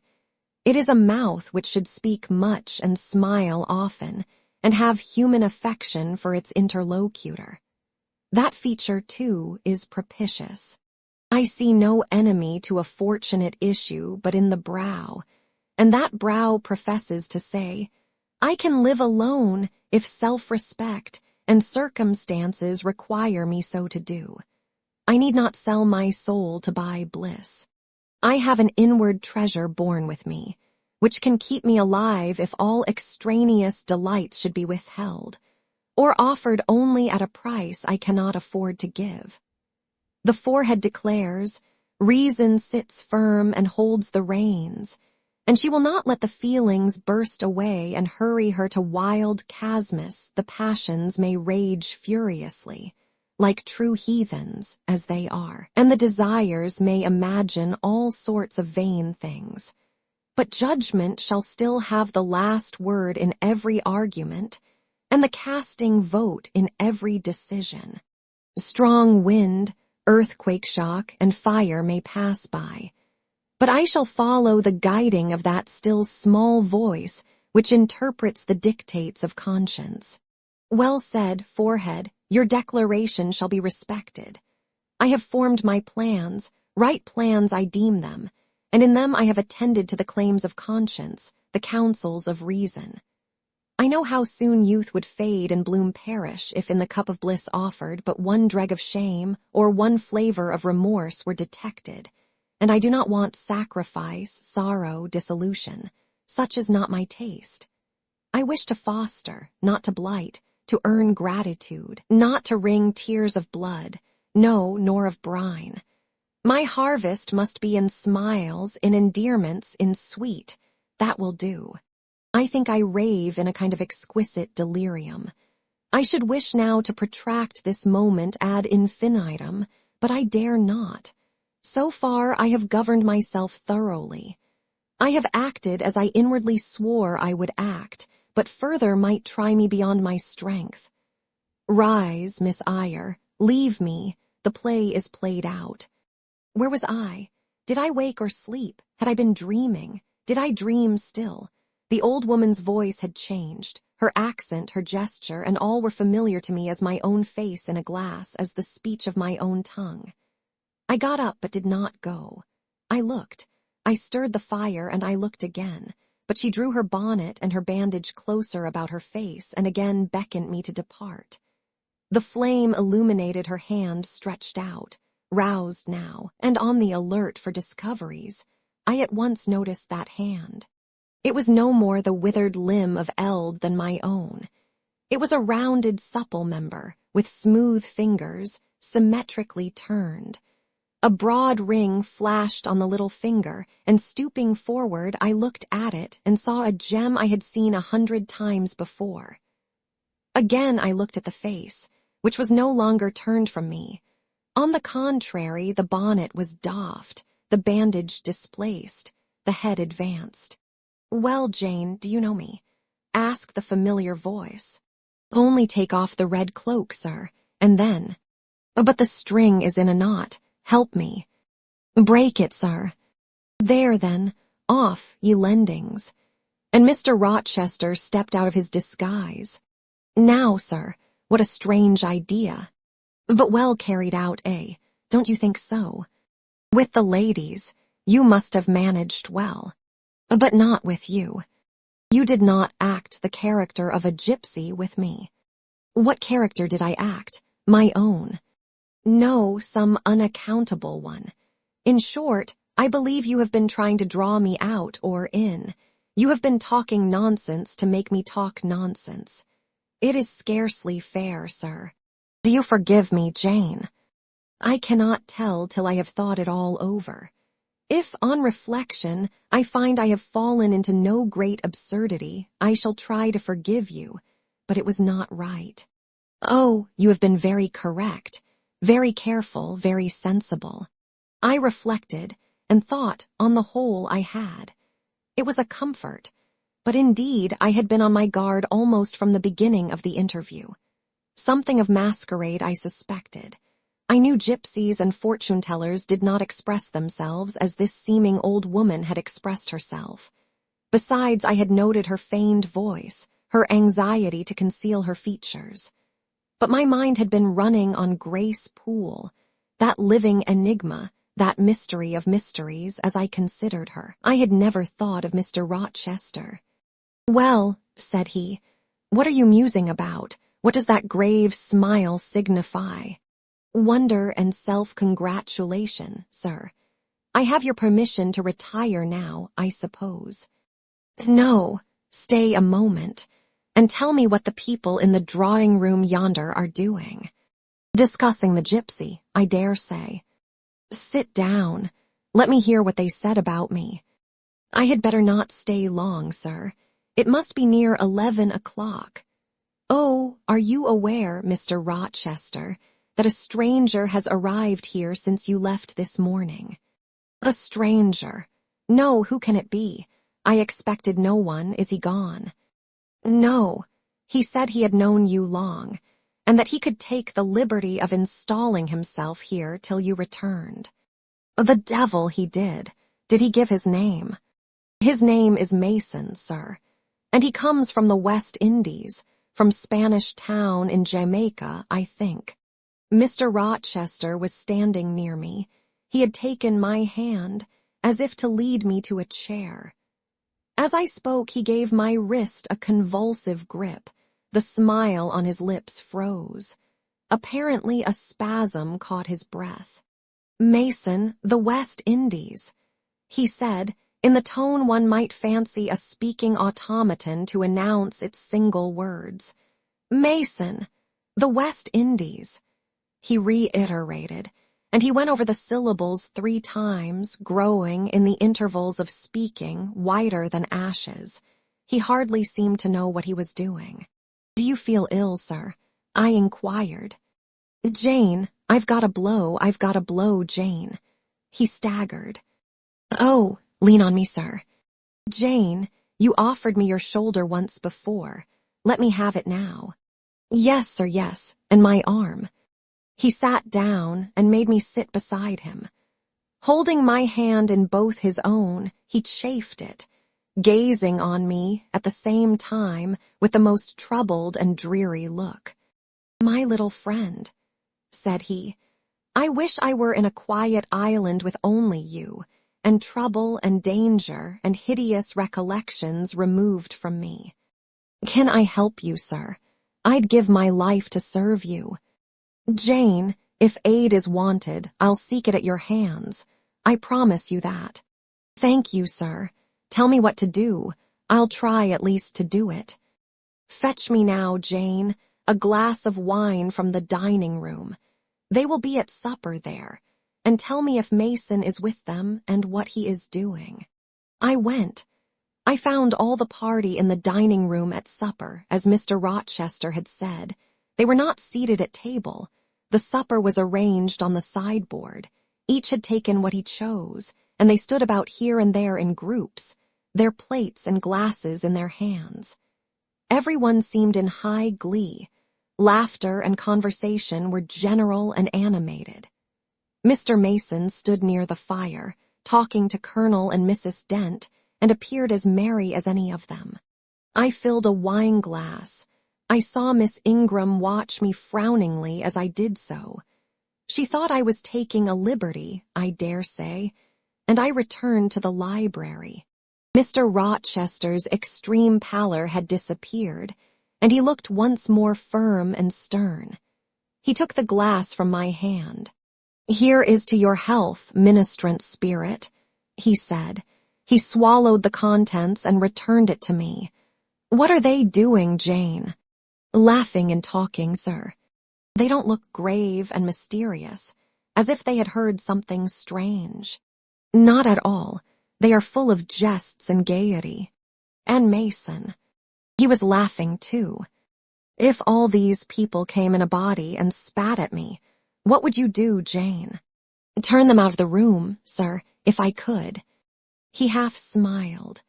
It is a mouth which should speak much and smile often, and have human affection for its interlocutor. That feature, too, is propitious. I see no enemy to a fortunate issue but in the brow, and that brow professes to say, I can live alone if self-respect and circumstances require me so to do. I need not sell my soul to buy bliss. I have an inward treasure born with me, which can keep me alive if all extraneous delights should be withheld, or offered only at a price I cannot afford to give. The forehead declares, reason sits firm and holds the reins, and she will not let the feelings burst away and hurry her to wild chasmus the passions may rage furiously, like true heathens as they are, and the desires may imagine all sorts of vain things. But judgment shall still have the last word in every argument, and the casting vote in every decision. Strong wind, earthquake shock, and fire may pass by, but I shall follow the guiding of that still small voice which interprets the dictates of conscience. Well said, forehead, your declaration shall be respected. I have formed my plans, right plans I deem them, and in them I have attended to the claims of conscience, the counsels of reason. I know how soon youth would fade and bloom perish if in the cup of bliss offered but one dreg of shame or one flavor of remorse were detected, and I do not want sacrifice, sorrow, dissolution. Such is not my taste. I wish to foster, not to blight, to earn gratitude, not to wring tears of blood, no, nor of brine. My harvest must be in smiles, in endearments, in sweet. That will do. I think I rave in a kind of exquisite delirium. I should wish now to protract this moment ad infinitum, but I dare not. So far I have governed myself thoroughly. I have acted as I inwardly swore I would act, but further might try me beyond my strength. Rise, Miss Eyre, leave me, the play is played out. Where was I? Did I wake or sleep? Had I been dreaming? Did I dream still? The old woman's voice had changed. Her accent, her gesture, and all were familiar to me as my own face in a glass, as the speech of my own tongue. I got up but did not go. I looked. I stirred the fire and I looked again, but she drew her bonnet and her bandage closer about her face and again beckoned me to depart. The flame illuminated her hand stretched out. roused now, and on the alert for discoveries, I at once noticed that hand. It was no more the withered limb of eld than my own. It was a rounded, supple member, with smooth fingers, symmetrically turned. A broad ring flashed on the little finger, and stooping forward, I looked at it and saw a gem I had seen 100 times before. Again I looked at the face, which was no longer turned from me. On the contrary, the bonnet was doffed, the bandage displaced, the head advanced. "Well, Jane, do you know me?" asked the familiar voice. "Only take off the red cloak, sir, and then—" "But the string is in a knot. Help me." "Break it, sir." "There, then, off, ye lendings." And Mr. Rochester stepped out of his disguise. "Now, sir, what a strange idea. But well carried out, eh? Don't you think so? With the ladies, you must have managed well. But not with you. You did not act the character of a gypsy with me." "What character did I act? My own?" "No, some unaccountable one. In short, I believe you have been trying to draw me out or in. You have been talking nonsense to make me talk nonsense. It is scarcely fair, sir. Do you forgive me, Jane? I cannot tell till I have thought it all over. If, on reflection, I find I have fallen into no great absurdity, I shall try to forgive you, but it was not right." "Oh, you have been very correct, very careful, very sensible." I reflected, and thought, on the whole, I had. It was a comfort, but indeed I had been on my guard almost from the beginning of the interview. Something of masquerade I suspected. I knew gypsies and fortune-tellers did not express themselves as this seeming old woman had expressed herself. Besides, I had noted her feigned voice, her anxiety to conceal her features. But my mind had been running on Grace Poole, that living enigma, that mystery of mysteries, as I considered her. I had never thought of Mr. Rochester. "Well," said he, "what are you musing about? What does that grave smile signify?" "Wonder and self-congratulation, sir. I have your permission to retire now, I suppose." "No, stay a moment, and tell me what the people in the drawing-room yonder are doing." "Discussing the gypsy, I dare say." "Sit down. Let me hear what they said about me." "I had better not stay long, sir. It must be near 11 o'clock. Oh, are you aware, Mr. Rochester, that a stranger has arrived here since you left this morning?" "A stranger? No, who can it be? I expected no one. Is he gone?" "No. He said he had known you long, and that he could take the liberty of installing himself here till you returned." "The devil he did. Did he give his name?" "His name is Mason, sir, and he comes from the West Indies, from Spanish Town in Jamaica, I think." Mr. Rochester was standing near me. He had taken my hand, as if to lead me to a chair. As I spoke, he gave my wrist a convulsive grip. The smile on his lips froze. Apparently a spasm caught his breath. "Mason, the West Indies," he said, in the tone one might fancy a speaking automaton to announce its single words. "Mason, the West Indies." He reiterated, and he went over the syllables 3 times, growing, in the intervals of speaking, whiter than ashes. He hardly seemed to know what he was doing. "Do you feel ill, sir?" I inquired. "Jane, I've got a blow, Jane." He staggered. "Oh, lean on me, sir." "Jane, you offered me your shoulder once before. Let me have it now." "Yes, sir, yes, and my arm." He sat down and made me sit beside him. Holding my hand in both his own, he chafed it, gazing on me at the same time with the most troubled and dreary look. "My little friend," said he, "I wish I were in a quiet island with only you, and trouble and danger and hideous recollections removed from me. Can I help you, sir? I'd give my life to serve you. Jane, If aid is wanted, I'll seek it at your hands. I promise you that. Thank you, sir. Tell me what to do. I'll try at least to do it. Fetch me now, Jane, a glass of wine from the dining room. They will be at supper there, and tell me if Mason is with them and what he is doing. I went. I found all the party in the dining room at supper, as Mr. Rochester had said. They were not seated at table. The supper was arranged on the sideboard. Each had taken what he chose, and they stood about here and there in groups, their plates and glasses in their hands. Everyone seemed in high glee. Laughter and conversation were general and animated. Mr. Mason stood near the fire, talking to Colonel and Mrs. Dent, and appeared as merry as any of them. I filled a wine glass. I saw Miss Ingram watch me frowningly as I did so. She thought I was taking a liberty, I dare say, and I returned to the library. Mr. Rochester's extreme pallor had disappeared, and he looked once more firm and stern. He took the glass from my hand. "Here is to your health, ministrant spirit," he said. He swallowed the contents and returned it to me. "What are they doing, Jane?" "Laughing and talking, sir. They don't look grave and mysterious, as if they had heard something strange. Not at all. They are full of jests and gaiety. And Mason. He was laughing too. If all these people came in a body and spat at me, what would you do, Jane?" "Turn them out of the room, sir, if I could." He half smiled.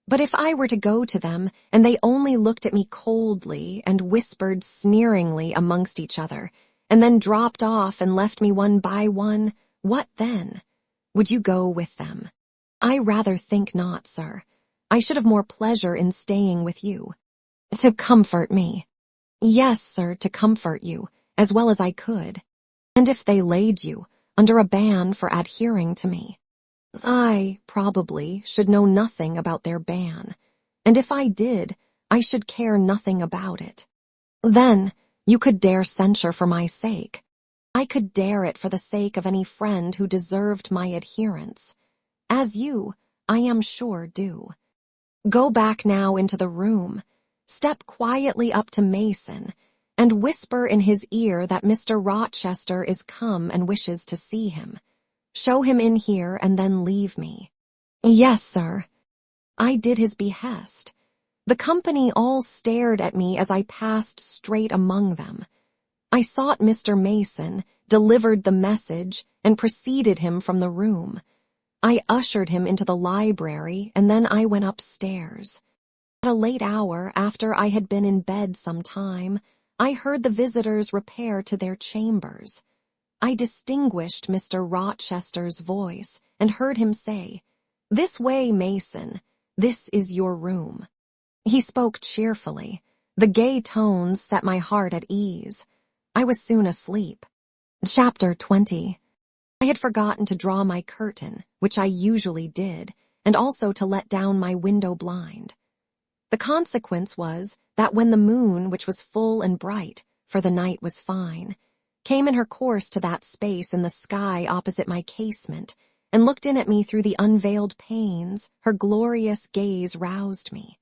"But if I were to go to them, and they only looked at me coldly and whispered sneeringly amongst each other, and then dropped off and left me one by one, what then? Would you go with them?" "I rather think not, sir. I should have more pleasure in staying with you." "To comfort me." "Yes, sir, to comfort you, as well as I could." "And if they laid you under a ban for adhering to me?" "I, probably, should know nothing about their ban, and if I did, I should care nothing about it." "Then, you could dare censure for my sake." "I could dare it for the sake of any friend who deserved my adherence, as you, I am sure, do. Go back now into the room, step quietly up to Mason, and whisper in his ear that Mr. Rochester is come and wishes to see him. Show him in here and then leave me." "Yes, sir." I did his behest. The company all stared at me as I passed straight among them. I sought Mr. Mason, delivered the message, and preceded him from the room. I ushered him into the library, and then I went upstairs. At a late hour, after I had been in bed some time, I heard the visitors repair to their chambers. I distinguished Mr. Rochester's voice, and heard him say, "This way, Mason. This is your room." He spoke cheerfully. The gay tones set my heart at ease. I was soon asleep. Chapter 20. I had forgotten to draw my curtain, which I usually did, and also to let down my window blind. The consequence was that when the moon, which was full and bright, for the night was fine, came in her course to that space in the sky opposite my casement, and looked in at me through the unveiled panes, her glorious gaze roused me.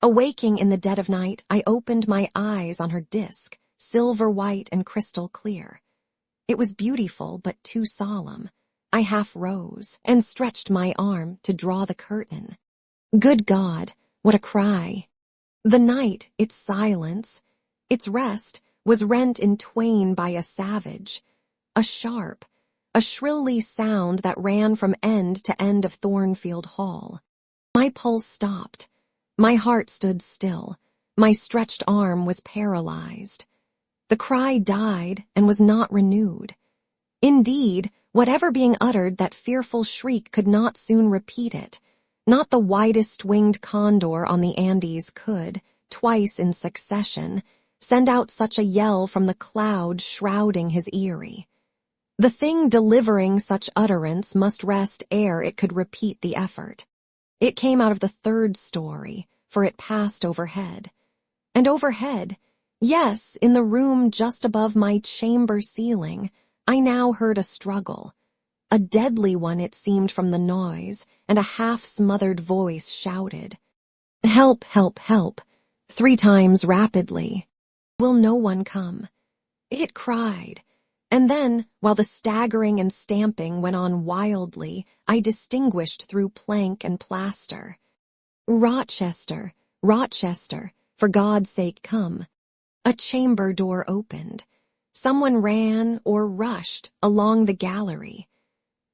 Awaking in the dead of night, I opened my eyes on her disk, silver white and crystal clear. It was beautiful, but too solemn. I half rose, and stretched my arm to draw the curtain. Good God, what a cry! The night, its silence, its rest, was rent in twain by a savage, a sharp, a shrilly sound that ran from end to end of Thornfield Hall. My pulse stopped. My heart stood still. My stretched arm was paralyzed. The cry died and was not renewed. Indeed, whatever being uttered, that fearful shriek could not soon repeat it. Not the widest-winged condor on the Andes could, twice in succession, send out such a yell from the cloud shrouding his eyrie. The thing delivering such utterance must rest ere it could repeat the effort. It came out of the third story, for it passed overhead. And overhead, Yes, in the room just above my chamber ceiling, I now heard a struggle. A deadly one it seemed from the noise, and a half-smothered voice shouted, "Help, help, help," 3 times rapidly. "Will no one come?" It cried, and then, while the staggering and stamping went on wildly, I distinguished through plank and plaster, "Rochester, Rochester, for God's sake come." A chamber door opened. Someone ran or rushed along the gallery.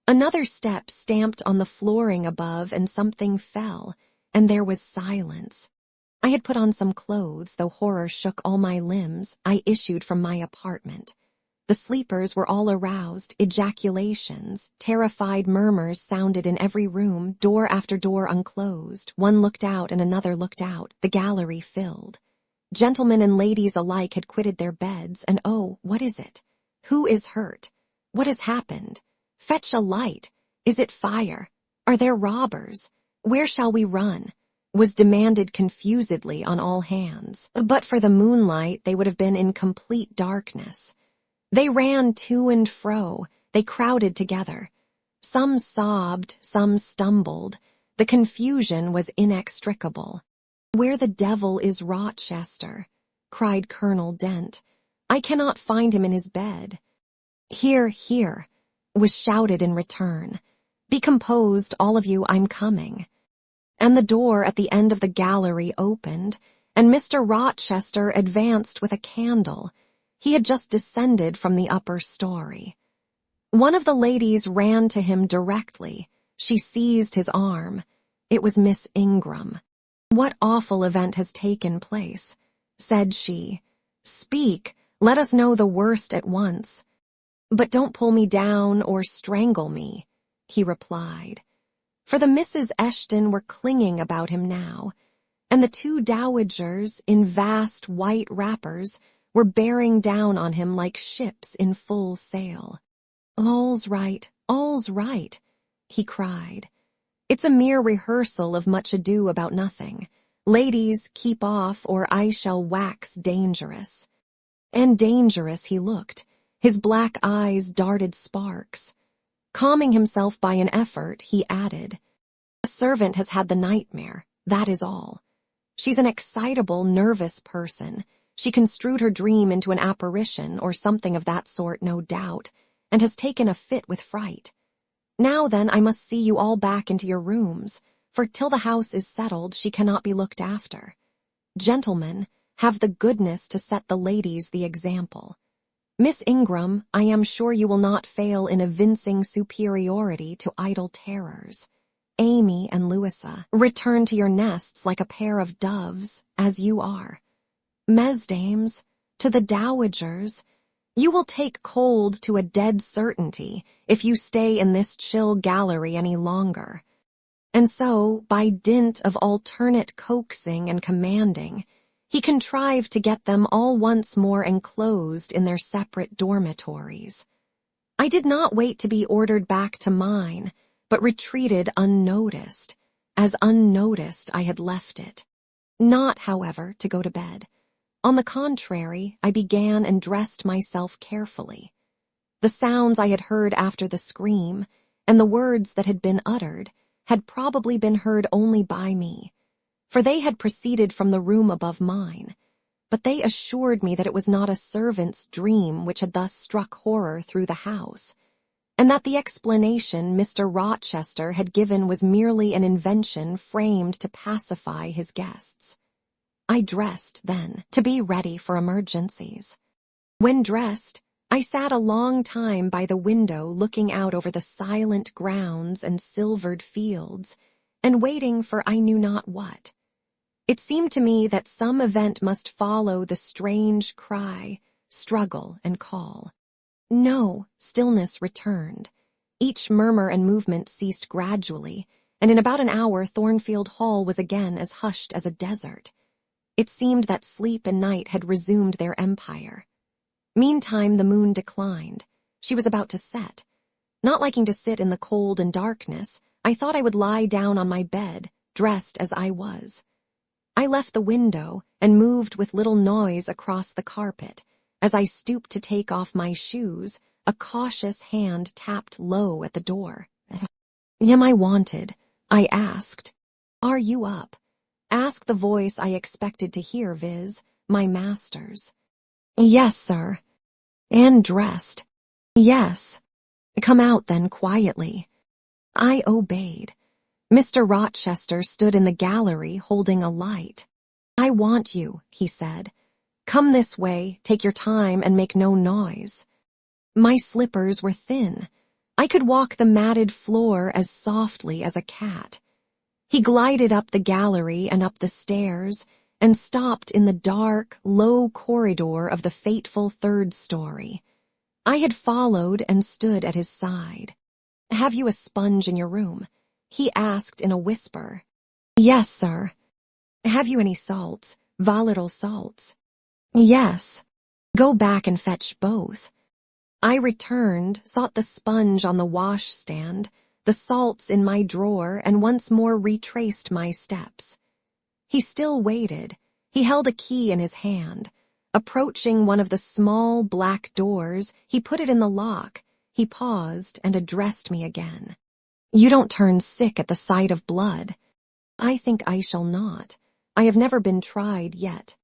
Another step stamped on the flooring above and something fell, and there was silence. I had put on some clothes, though horror shook all my limbs. I issued from my apartment. The sleepers were all aroused, ejaculations, terrified murmurs sounded in every room, door after door unclosed. One looked out and another looked out, the gallery filled. Gentlemen and ladies alike had quitted their beds, and oh, what is it? Who is hurt? What has happened? Fetch a light. Is it fire? Are there robbers? Where shall we run? Was demanded confusedly on all hands. But for the moonlight, they would have been in complete darkness. They ran to and fro, they crowded together. Some sobbed, some stumbled. The confusion was inextricable. "Where the devil is Rochester?" cried Colonel Dent. "I cannot find him in his bed." "Here, here," was shouted in return. "Be composed, all of you, I'm coming." And the door at the end of the gallery opened, and Mr. Rochester advanced with a candle. He had just descended from the upper story. One of the ladies ran to him directly. She seized his arm. It was Miss Ingram. "What awful event has taken place?" said she. "Speak, let us know the worst at once." "But don't pull me down or strangle me," he replied. For the Misses Eshton were clinging about him now, and the 2 dowagers, in vast white wrappers, were bearing down on him like ships in full sail. All's right, he cried. "It's a mere rehearsal of Much Ado About Nothing. Ladies, keep off, or I shall wax dangerous." And dangerous he looked. His black eyes darted sparks. Calming himself by an effort, he added, "A servant has had the nightmare, that is all. She's an excitable, nervous person. She construed her dream into an apparition, or something of that sort, no doubt, and has taken a fit with fright. Now then, I must see you all back into your rooms, for till the house is settled, she cannot be looked after. Gentlemen, have the goodness to set the ladies the example. Miss Ingram, I am sure you will not fail in evincing superiority to idle terrors. Amy and Louisa, return to your nests like a pair of doves, as you are. Mesdames, to the dowagers, you will take cold to a dead certainty if you stay in this chill gallery any longer." And so, by dint of alternate coaxing and commanding, he contrived to get them all once more enclosed in their separate dormitories. I did not wait to be ordered back to mine, but retreated unnoticed, as unnoticed I had left it. Not, however, to go to bed. On the contrary, I began and dressed myself carefully. The sounds I had heard after the scream, and the words that had been uttered, had probably been heard only by me, for they had proceeded from the room above mine, but they assured me that it was not a servant's dream which had thus struck horror through the house, and that the explanation Mr. Rochester had given was merely an invention framed to pacify his guests. I dressed, then, to be ready for emergencies. When dressed, I sat a long time by the window looking out over the silent grounds and silvered fields, and waiting for I knew not what. It seemed to me that some event must follow the strange cry, struggle, and call. No, stillness returned. Each murmur and movement ceased gradually, and in about an hour Thornfield Hall was again as hushed as a desert. It seemed that sleep and night had resumed their empire. Meantime the moon declined. She was about to set. Not liking to sit in the cold and darkness, I thought I would lie down on my bed, dressed as I was. I left the window and moved with little noise across the carpet. As I stooped to take off my shoes, a cautious hand tapped low at the door. "Am I wanted?" I asked. "Are you up?" asked the voice I expected to hear, viz., my master's. "Yes, sir." "And dressed?" "Yes." "Come out then quietly." I obeyed. Mr. Rochester stood in the gallery holding a light. "I want you," he said. "Come this way, take your time, and make no noise." My slippers were thin. I could walk the matted floor as softly as a cat. He glided up the gallery and up the stairs, and stopped in the dark, low corridor of the fateful third story. I had followed and stood at his side. "Have you a sponge in your room?" he asked in a whisper. "Yes, sir." "Have you any salts, volatile salts?" "Yes." "Go back and fetch both." I returned, sought the sponge on the washstand, the salts in my drawer, and once more retraced my steps. He still waited. He held a key in his hand. Approaching one of the small black doors, he put it in the lock. He paused and addressed me again. "You don't turn sick at the sight of blood." "I think I shall not. I have never been tried yet."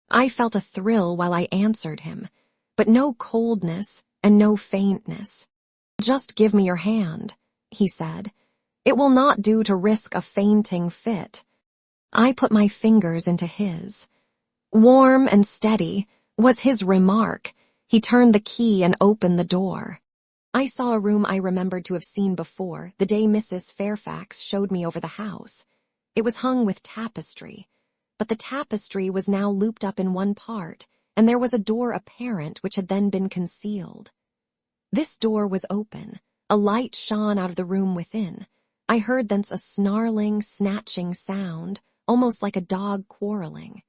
I felt a thrill while I answered him, but no coldness and no faintness. "Just give me your hand," he said. "It will not do to risk a fainting fit." I put my fingers into his. "Warm and steady," was his remark. He turned the key and opened the door. I saw a room I remembered to have seen before, the day Mrs. Fairfax showed me over the house. It was hung with tapestry, but the tapestry was now looped up in one part, and there was a door apparent which had then been concealed. This door was open. A light shone out of the room within. I heard thence a snarling, snatching sound, almost like a dog quarreling.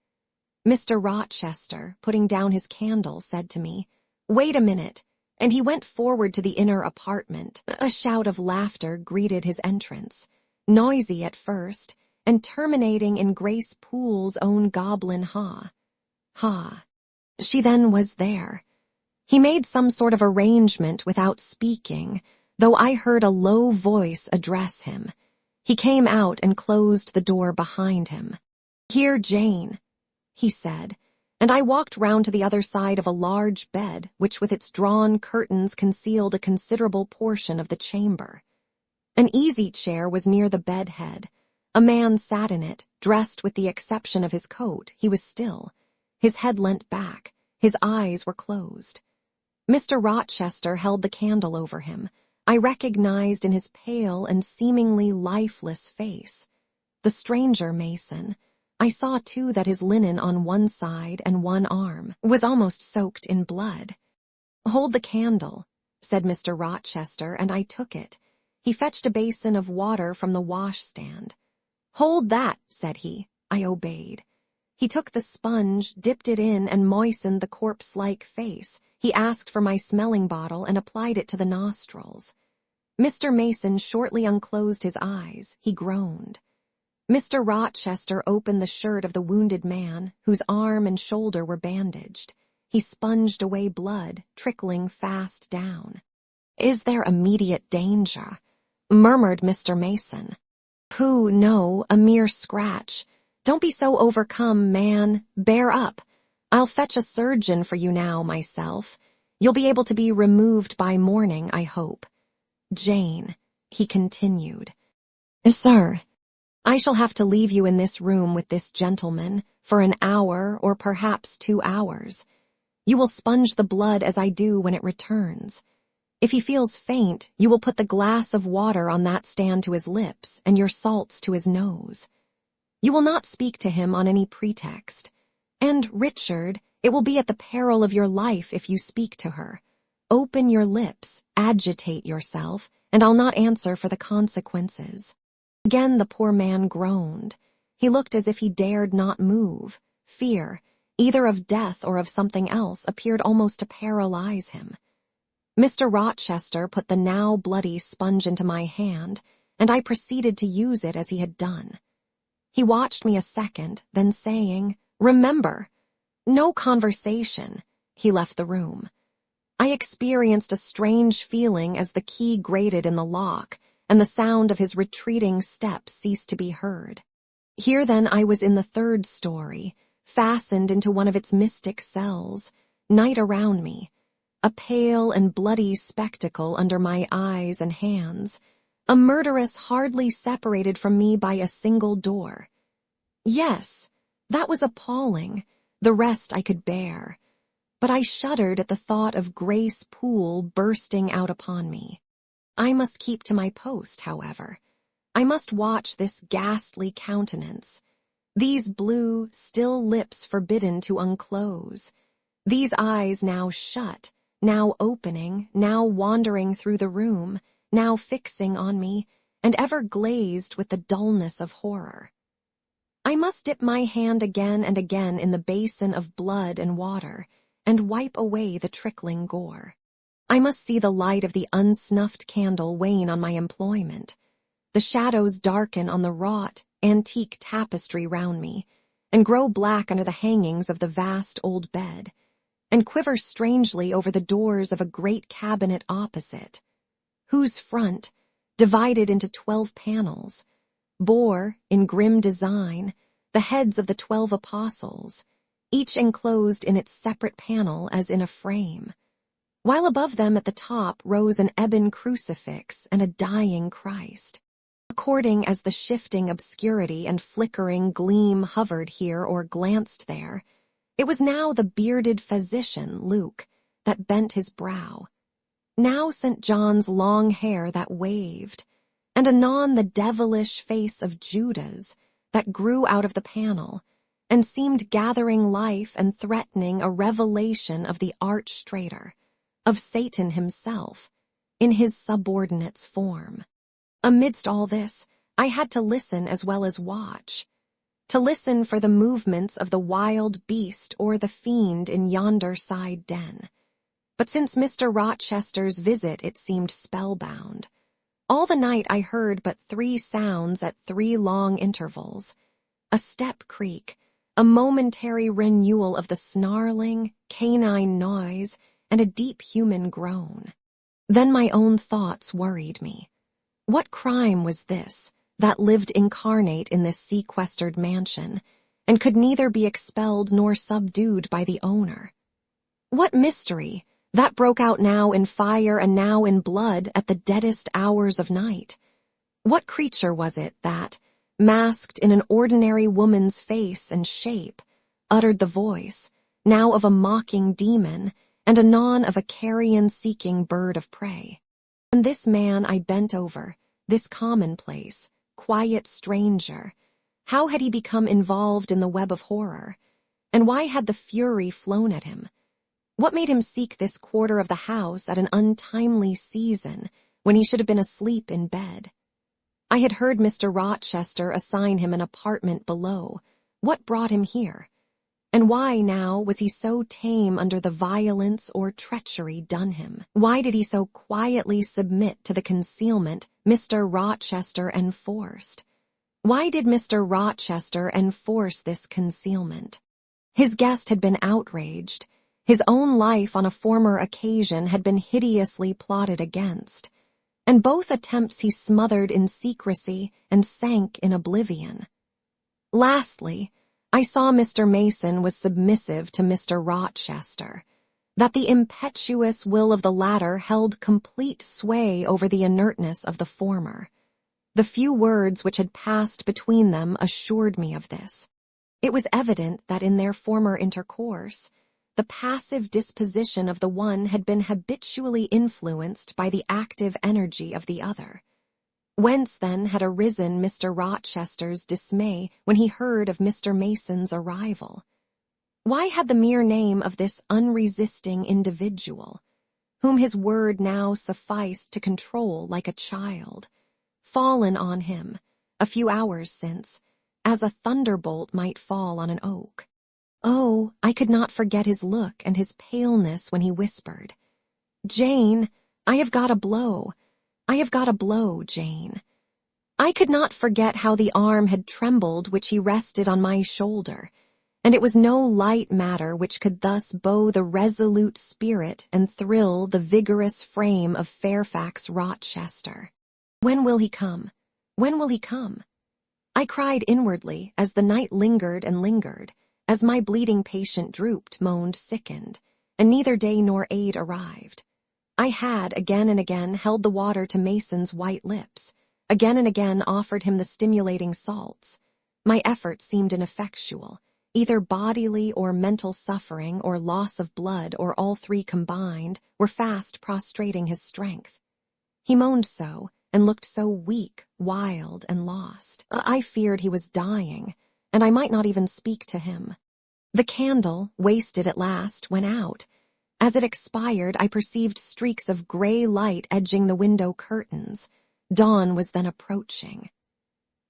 Mr. Rochester, putting down his candle, said to me, "Wait a minute," and he went forward to the inner apartment. A shout of laughter greeted his entrance, noisy at first, and terminating in Grace Poole's own goblin ha. Ha. She then was there. He made some sort of arrangement without speaking, though I heard a low voice address him. He came out and closed the door behind him. "Here, Jane," he said, and I walked round to the other side of a large bed, which with its drawn curtains concealed a considerable portion of the chamber. An easy-chair was near the bed head. A man sat in it, dressed with the exception of his coat. He was still. His head leant back. His eyes were closed. Mr. Rochester held the candle over him. I recognized in his pale and seemingly lifeless face the stranger Mason. I saw, too, that his linen on one side and one arm was almost soaked in blood. "Hold the candle," said Mr. Rochester, and I took it. He fetched a basin of water from the washstand. "Hold that," said he. I obeyed. He took the sponge, dipped it in, and moistened the corpse-like face. He asked for my smelling bottle and applied it to the nostrils. Mr. Mason shortly unclosed his eyes. He groaned. Mr. Rochester opened the shirt of the wounded man, whose arm and shoulder were bandaged. He sponged away blood, trickling fast down. "Is there immediate danger?" murmured Mr. Mason. "Pooh, no, a mere scratch. Don't be so overcome, man. Bear up. I'll fetch a surgeon for you now myself. You'll be able to be removed by morning, I hope. Jane," he continued. "Sir, I shall have to leave you in this room with this gentleman for an hour or perhaps 2 hours. You will sponge the blood as I do when it returns. If he feels faint, you will put the glass of water on that stand to his lips and your salts to his nose. You will not speak to him on any pretext. And, Richard, it will be at the peril of your life if you speak to her. Open your lips, agitate yourself, and I'll not answer for the consequences." Again the poor man groaned. He looked as if he dared not move. Fear, either of death or of something else, appeared almost to paralyze him. Mr. Rochester put the now bloody sponge into my hand, and I proceeded to use it as he had done. He watched me a second, then saying, "Remember, no conversation," he left the room. I experienced a strange feeling as the key grated in the lock, and the sound of his retreating steps ceased to be heard. Here then I was in the third story, fastened into one of its mystic cells, night around me, a pale and bloody spectacle under my eyes and hands, a murderess hardly separated from me by a single door. Yes, that was appalling, the rest I could bear, but I shuddered at the thought of Grace Poole bursting out upon me. I must keep to my post, however. I must watch this ghastly countenance, these blue, still lips forbidden to unclose, these eyes now shut, now opening, now wandering through the room, now fixing on me, and ever glazed with the dullness of horror. I must dip my hand again and again in the basin of blood and water, and wipe away the trickling gore. I must see the light of the unsnuffed candle wane on my employment, the shadows darken on the wrought, antique tapestry round me, and grow black under the hangings of the vast old bed, and quiver strangely over the doors of a great cabinet opposite, whose front, divided into 12 panels, bore, in grim design, the heads of the 12 apostles, each enclosed in its separate panel as in a frame, while above them at the top rose an ebon crucifix and a dying Christ. According as the shifting obscurity and flickering gleam hovered here or glanced there, it was now the bearded physician, Luke, that bent his brow, now St. John's long hair that waved, and anon the devilish face of Judas that grew out of the panel, and seemed gathering life and threatening a revelation of the arch-traitor, of Satan himself, in his subordinate's form. Amidst all this, I had to listen as well as watch, to listen for the movements of the wild beast or the fiend in yonder side den. But since Mr. Rochester's visit it seemed spellbound. All the night I heard but 3 sounds at 3 long intervals, a step creak, a momentary renewal of the snarling, canine noise, and a deep human groan. Then my own thoughts worried me. What crime was this that lived incarnate in this sequestered mansion, and could neither be expelled nor subdued by the owner? What mystery that broke out now in fire and now in blood at the deadest hours of night? What creature was it that, masked in an ordinary woman's face and shape, uttered the voice, now of a mocking demon, and anon of a carrion-seeking bird of prey? And this man I bent over, this commonplace, quiet stranger, how had he become involved in the web of horror? And why had the fury flown at him? What made him seek this quarter of the house at an untimely season, when he should have been asleep in bed? I had heard Mr. Rochester assign him an apartment below. What brought him here? And why, now, was he so tame under the violence or treachery done him? Why did he so quietly submit to the concealment Mr. Rochester enforced? Why did Mr. Rochester enforce this concealment? His guest had been outraged. His own life on a former occasion had been hideously plotted against, and both attempts he smothered in secrecy and sank in oblivion. Lastly, I saw Mr. Mason was submissive to Mr. Rochester, that the impetuous will of the latter held complete sway over the inertness of the former. The few words which had passed between them assured me of this. It was evident that in their former intercourse, the passive disposition of the one had been habitually influenced by the active energy of the other. Whence then had arisen Mr. Rochester's dismay when he heard of Mr. Mason's arrival? Why had the mere name of this unresisting individual, whom his word now sufficed to control like a child, fallen on him, a few hours since, as a thunderbolt might fall on an oak? Oh, I could not forget his look and his paleness when he whispered, "Jane, I have got a blow. I have got a blow, Jane." I could not forget how the arm had trembled which he rested on my shoulder, and it was no light matter which could thus bow the resolute spirit and thrill the vigorous frame of Fairfax Rochester. When will he come? When will he come? I cried inwardly as the night lingered and lingered, as my bleeding patient drooped, moaned, sickened, and neither day nor aid arrived. I had, again and again, held the water to Mason's white lips, again and again offered him the stimulating salts. My efforts seemed ineffectual. Either bodily or mental suffering or loss of blood or all three combined were fast prostrating his strength. He moaned so, and looked so weak, wild, and lost. I feared he was dying, and I might not even speak to him. The candle, wasted at last, went out. As it expired, I perceived streaks of gray light edging the window curtains. Dawn was then approaching.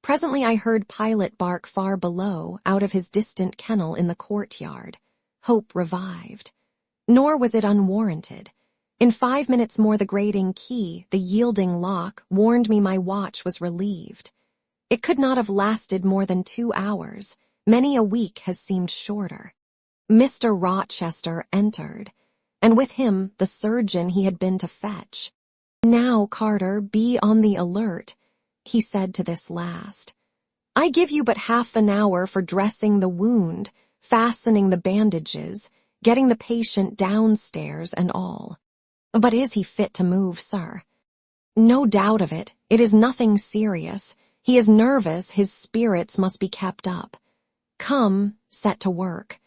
Presently I heard Pilot bark far below, out of his distant kennel in the courtyard. Hope revived. Nor was it unwarranted. In 5 minutes more the grating key, the yielding lock, warned me my watch was relieved. It could not have lasted more than 2 hours. Many a week has seemed shorter. Mr. Rochester entered, and with him the surgeon he had been to fetch. "Now, Carter, be on the alert," he said to this last. "I give you but half an hour for dressing the wound, fastening the bandages, getting the patient downstairs and all. But is he fit to move, sir?" "No doubt of it. It is nothing serious. He is nervous, his spirits must be kept up. Come, set to work."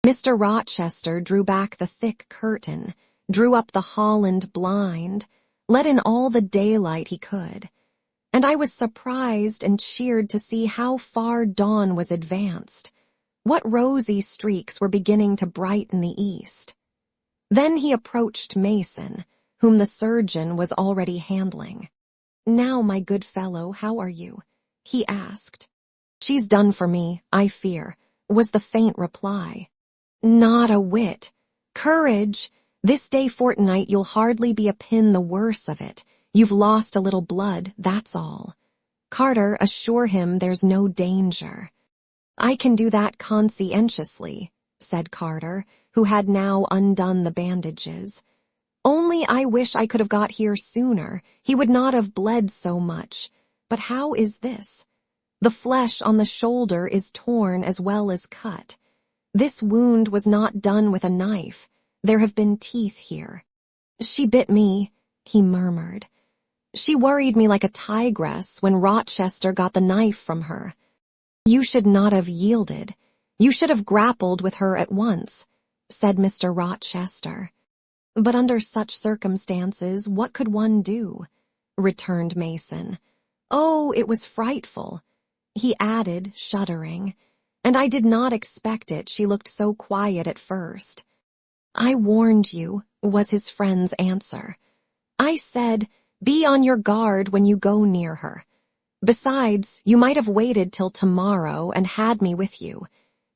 Mr. Rochester drew back the thick curtain, drew up the Holland blind, let in all the daylight he could, and I was surprised and cheered to see how far dawn was advanced, what rosy streaks were beginning to brighten the east. Then he approached Mason, whom the surgeon was already handling. "Now, my good fellow, how are you?" he asked. "She's done for me, I fear," was the faint reply. "Not a whit. Courage! This day fortnight you'll hardly be a pin the worse of it. You've lost a little blood, that's all. Carter, assure him there's no danger." "I can do that conscientiously," said Carter, who had now undone the bandages. "Only I wish I could have got here sooner. He would not have bled so much. But how is this? The flesh on the shoulder is torn as well as cut. This wound was not done with a knife. There have been teeth here." "She bit me," he murmured. "She worried me like a tigress when Rochester got the knife from her. You should not have yielded. You should have grappled with her at once," said Mr. Rochester. "But under such circumstances, what could one do?" returned Mason. "Oh, it was frightful," he added, shuddering, "and I did not expect it, she looked so quiet at first." "I warned you," was his friend's answer. "I said, be on your guard when you go near her. Besides, you might have waited till tomorrow and had me with you.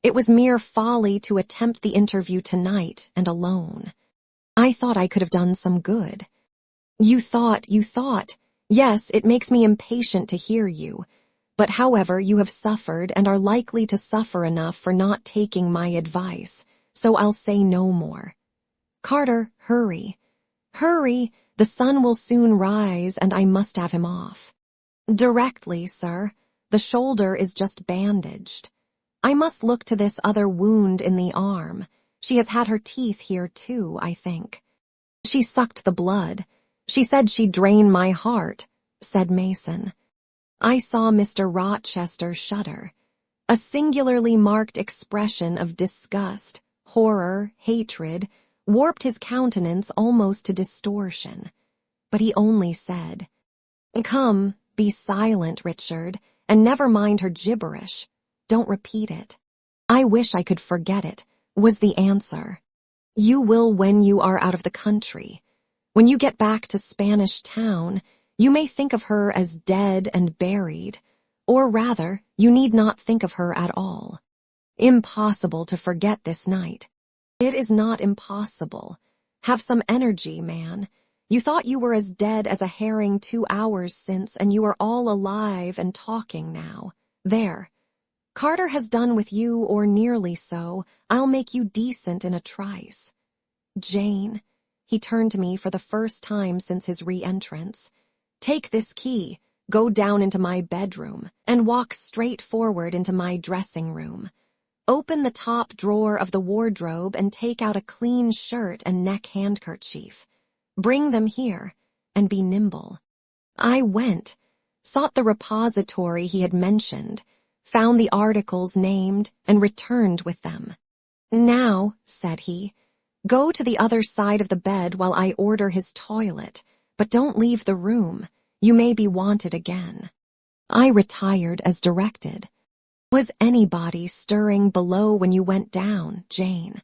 It was mere folly to attempt the interview tonight and alone. I thought I could have done some good." You thought. Yes, it makes me impatient to hear you. But however, you have suffered and are likely to suffer enough for not taking my advice, so I'll say no more. Carter, hurry. Hurry, the sun will soon rise and I must have him off. Directly, sir. The shoulder is just bandaged. I must look to this other wound in the arm. She has had her teeth here too, I think. She sucked the blood. She said she'd drain my heart, said Mason. I saw Mr. Rochester shudder. A singularly marked expression of disgust, horror, hatred, warped his countenance almost to distortion. But he only said, "Come, be silent, Richard, and never mind her gibberish. Don't repeat it." "I wish I could forget it," was the answer. "You will when you are out of the country. When you get back to Spanish Town, you may think of her as dead and buried, or rather, you need not think of her at all. Impossible to forget this night." "It is not impossible. Have some energy, man. You thought you were as dead as a herring 2 hours since, and you are all alive and talking now. There. Carter has done with you, or nearly so. I'll make you decent in a trice. Jane, he turned to me for the first time since his re-entrance. Take this key, go down into my bedroom, and walk straight forward into my dressing room. Open the top drawer of the wardrobe and take out a clean shirt and neck handkerchief. Bring them here, and be nimble. I went, sought the repository he had mentioned, found the articles named, and returned with them. Now, said he, go to the other side of the bed while I order his toilet, but don't leave the room. You may be wanted again. I retired as directed. Was anybody stirring below when you went down, Jane?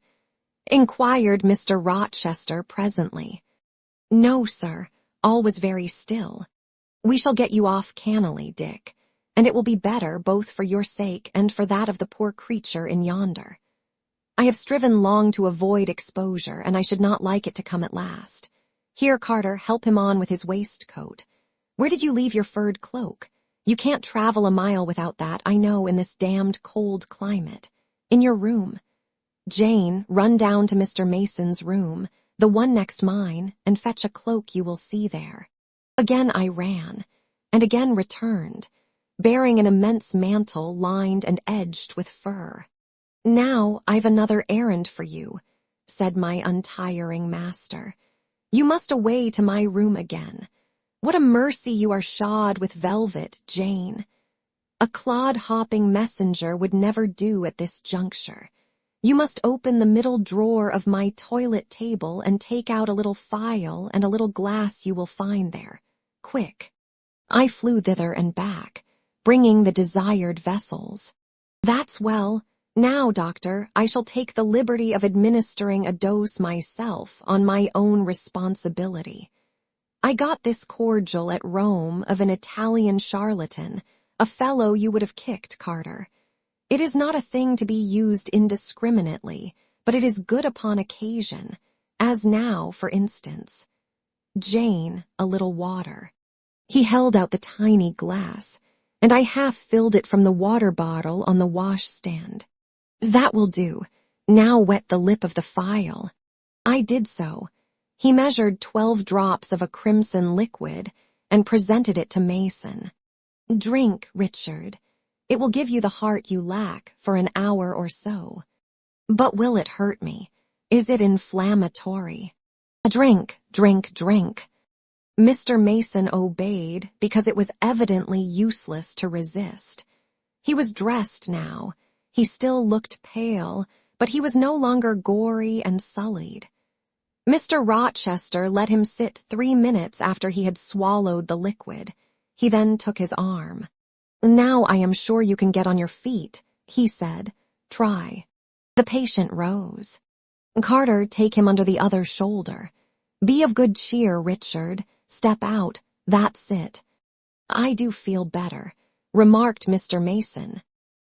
Inquired Mr. Rochester presently. No, sir, all was very still. We shall get you off cannily, Dick, and it will be better both for your sake and for that of the poor creature in yonder. I have striven long to avoid exposure, and I should not like it to come at last. Here, Carter, help him on with his waistcoat. Where did you leave your furred cloak? You can't travel a mile without that, I know, in this damned cold climate. In your room. Jane, run down to Mr. Mason's room, the one next mine, and fetch a cloak you will see there. Again I ran, and again returned, bearing an immense mantle lined and edged with fur. Now I've another errand for you, said my untiring master. You must away to my room again. What a mercy you are shod with velvet, Jane. A clod-hopping messenger would never do at this juncture. You must open the middle drawer of my toilet table and take out a little phial and a little glass you will find there. Quick. I flew thither and back, bringing the desired vessels. That's well. Now, doctor, I shall take the liberty of administering a dose myself on my own responsibility. I got this cordial at Rome of an Italian charlatan, a fellow you would have kicked, Carter. It is not a thing to be used indiscriminately, but it is good upon occasion, as now, for instance. Jane, a little water. He held out the tiny glass, and I half filled it from the water bottle on the washstand. That will do. Now wet the lip of the phial. I did so. He measured 12 drops of a crimson liquid and presented it to Mason. Drink, Richard. It will give you the heart you lack for an hour or so. But will it hurt me? Is it inflammatory? Drink, drink, drink. Mr. Mason obeyed because it was evidently useless to resist. He was dressed now. He still looked pale, but he was no longer gory and sullied. Mr. Rochester let him sit 3 minutes after he had swallowed the liquid. He then took his arm. Now I am sure you can get on your feet, he said. Try. The patient rose. Carter, take him under the other shoulder. Be of good cheer, Richard. Step out. That's it. I do feel better, remarked Mr. Mason.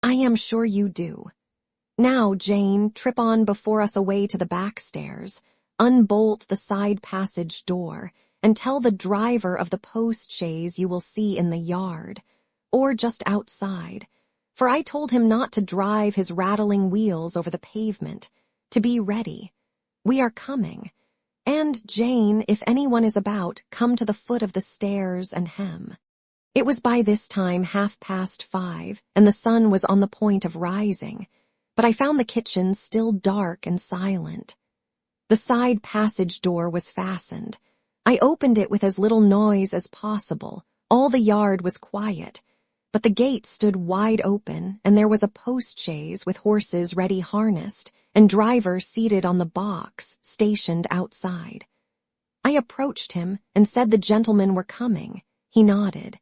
I am sure you do. Now, Jane, trip on before us away to the back stairs, unbolt the side passage door, and tell the driver of the post-chaise you will see in the yard, or just outside, for I told him not to drive his rattling wheels over the pavement, to be ready. We are coming. And, Jane, if anyone is about, come to the foot of the stairs and hem. It was by this time 5:30, and the sun was on the point of rising, but I found the kitchen still dark and silent. The side passage door was fastened. I opened it with as little noise as possible. All the yard was quiet, but the gate stood wide open, and there was a post-chaise with horses ready harnessed, and driver seated on the box, stationed outside. I approached him and said the gentlemen were coming. He nodded.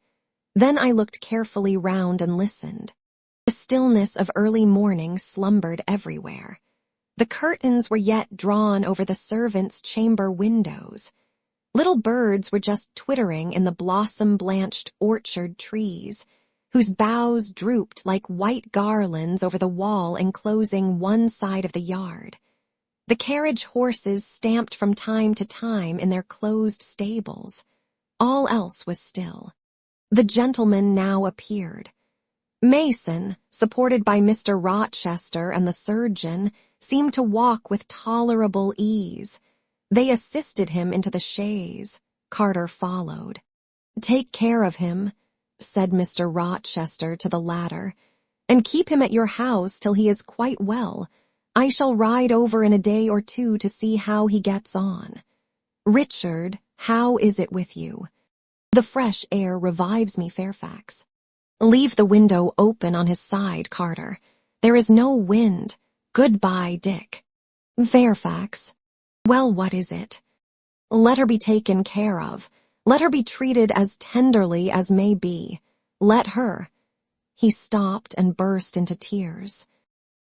Then I looked carefully round and listened. The stillness of early morning slumbered everywhere. The curtains were yet drawn over the servants' chamber windows. Little birds were just twittering in the blossom-blanched orchard trees, whose boughs drooped like white garlands over the wall enclosing one side of the yard. The carriage horses stamped from time to time in their closed stables. All else was still. The gentleman now appeared. Mason, supported by Mr. Rochester and the surgeon, seemed to walk with tolerable ease. They assisted him into the chaise. Carter followed. "Take care of him," said Mr. Rochester to the latter, "and keep him at your house till he is quite well. I shall ride over in a day or two to see how he gets on. Richard, how is it with you? The fresh air revives me, Fairfax. Leave the window open on his side, Carter. There is no wind. Goodbye, Dick. Fairfax. Well, what is it? Let her be taken care of. Let her be treated as tenderly as may be. Let her." He stopped and burst into tears.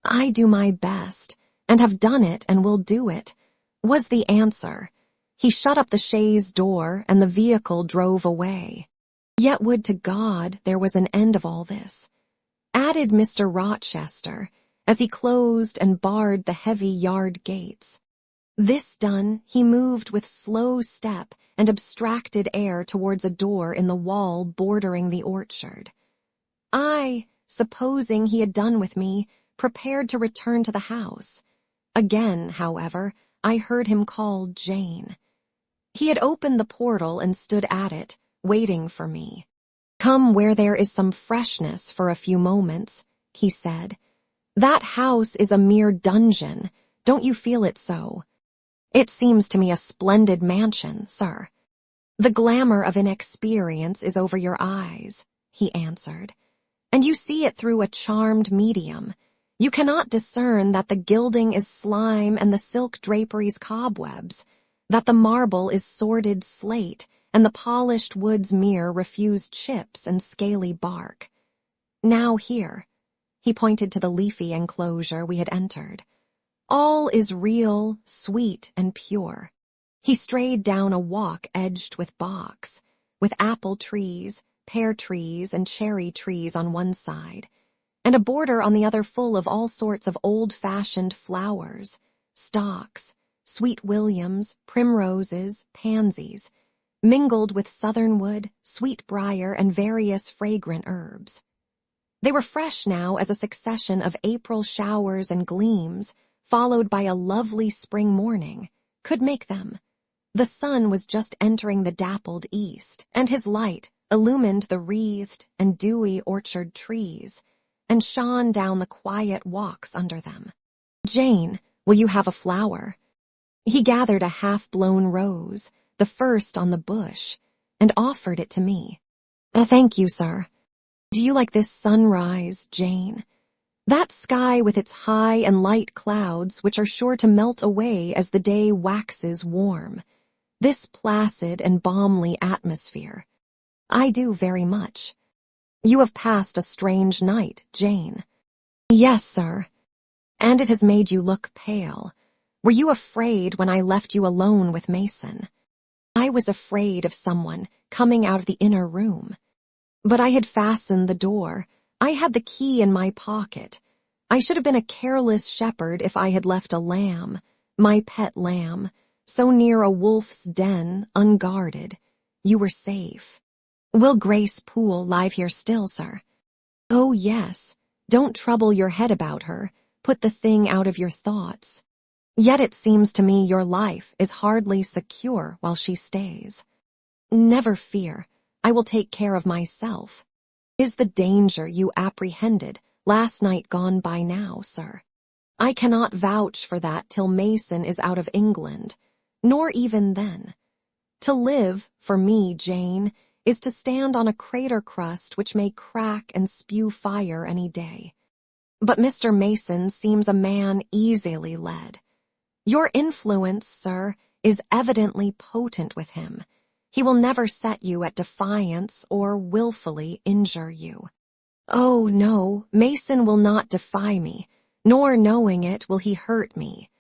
"I do my best, and have done it and will do it," was the answer. He shut up the chaise door, and the vehicle drove away. Yet would to God there was an end of all this, added Mr. Rochester, as he closed and barred the heavy yard gates. This done, he moved with slow step and abstracted air towards a door in the wall bordering the orchard. I, supposing he had done with me, prepared to return to the house. Again, however, I heard him call Jane. He had opened the portal and stood at it, waiting for me. "Come where there is some freshness for a few moments," he said. "That house is a mere dungeon. Don't you feel it so?" "It seems to me a splendid mansion, sir." "The glamour of inexperience is over your eyes," he answered, "and you see it through a charmed medium. You cannot discern that the gilding is slime and the silk draperies cobwebs, that the marble is sordid slate, and the polished wood's mere refused chips and scaly bark. Now here," he pointed to the leafy enclosure we had entered, "all is real, sweet, and pure." He strayed down a walk edged with box, with apple trees, pear trees, and cherry trees on one side, and a border on the other full of all sorts of old-fashioned flowers, stocks, sweet williams, primroses, pansies, mingled with southernwood, sweet-briar, and various fragrant herbs. They were fresh now as a succession of April showers and gleams, followed by a lovely spring morning, could make them. The sun was just entering the dappled east, and his light illumined the wreathed and dewy orchard trees, and shone down the quiet walks under them. "Jane, will you have a flower?" He gathered a half-blown rose, the first on the bush, and offered it to me. "Thank you, sir. Do you like this sunrise, Jane? That sky with its high and light clouds which are sure to melt away as the day waxes warm. This placid and balmy atmosphere. I do very much. You have passed a strange night, Jane." "Yes, sir. And it has made you look pale. Were you afraid when I left you alone with Mason?" "I was afraid of someone coming out of the inner room. But I had fastened the door. I had the key in my pocket. I should have been a careless shepherd if I had left a lamb, my pet lamb, so near a wolf's den, unguarded. You were safe. Will Grace Poole live here still, sir?" "Oh, yes. Don't trouble your head about her. Put the thing out of your thoughts. Yet it seems to me your life is hardly secure while she stays." "Never fear. I will take care of myself. Is the danger you apprehended last night gone by now, sir?" "I cannot vouch for that till Mason is out of England, nor even then. To live, for me, Jane, is to stand on a crater crust which may crack and spew fire any day. But Mr. Mason seems a man easily led. Your influence, sir, is evidently potent with him. He will never set you at defiance or willfully injure you." "Oh, no, Mason will not defy me, nor knowing it will he hurt me.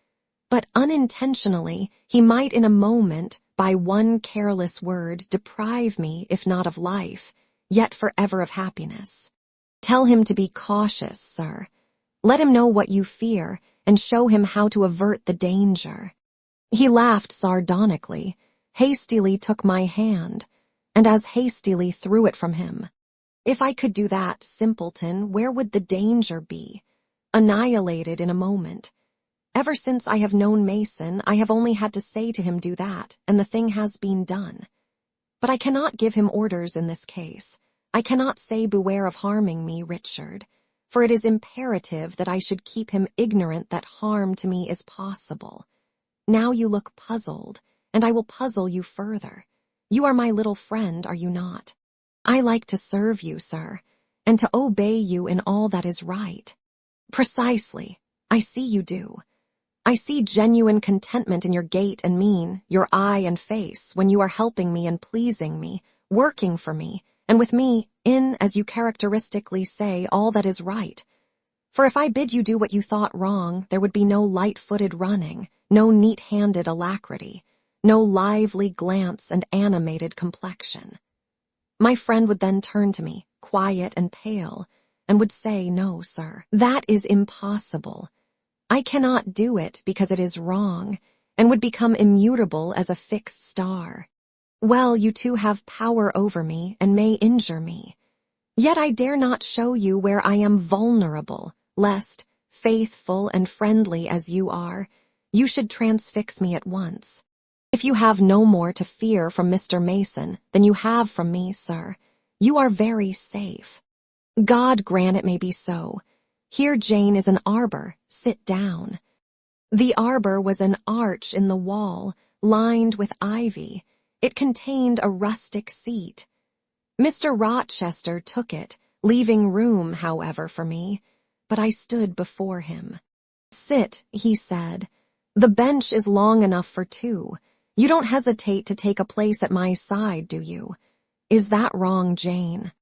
But unintentionally he might in a moment, by one careless word, deprive me, if not of life, yet forever of happiness. Tell him to be cautious, sir. Let him know what you fear, and show him how to avert the danger. He laughed sardonically, hastily took my hand, and as hastily threw it from him. If I could do that, simpleton, where would the danger be? Annihilated in a moment. Ever since I have known Mason, I have only had to say to him, do that, and the thing has been done. But I cannot give him orders in this case. I cannot say, beware of harming me, Richard, for it is imperative that I should keep him ignorant that harm to me is possible. Now you look puzzled, and I will puzzle you further. You are my little friend, are you not? I like to serve you, sir, and to obey you in all that is right. Precisely. I see you do. I see genuine contentment in your gait and mien, your eye and face, when you are helping me and pleasing me, working for me, and with me in, as you characteristically say, all that is right. For if I bid you do what you thought wrong, there would be no light-footed running, no neat-handed alacrity, no lively glance and animated complexion. My friend would then turn to me, quiet and pale, and would say, no, sir, that is impossible. I cannot do it because it is wrong, and would become immutable as a fixed star. Well, you two have power over me and may injure me. Yet I dare not show you where I am vulnerable, lest, faithful and friendly as you are, you should transfix me at once. If you have no more to fear from Mr. Mason than you have from me, sir, you are very safe. God grant it may be so. Here, Jane, is an arbor. Sit down. The arbor was an arch in the wall, lined with ivy. It contained a rustic seat. Mr. Rochester took it, leaving room, however, for me, but I stood before him. Sit, he said. The bench is long enough for two. You don't hesitate to take a place at my side, do you? Is that wrong, Jane?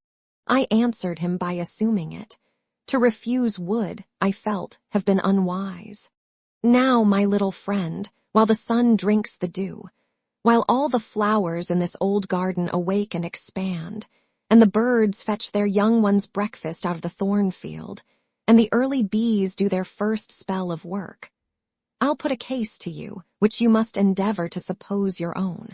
I answered him by assuming it. To refuse would, I felt, have been unwise. Now, my little friend, while the sun drinks the dew, while all the flowers in this old garden awake and expand, and the birds fetch their young ones' breakfast out of the thornfield, and the early bees do their first spell of work, I'll put a case to you, which you must endeavor to suppose your own.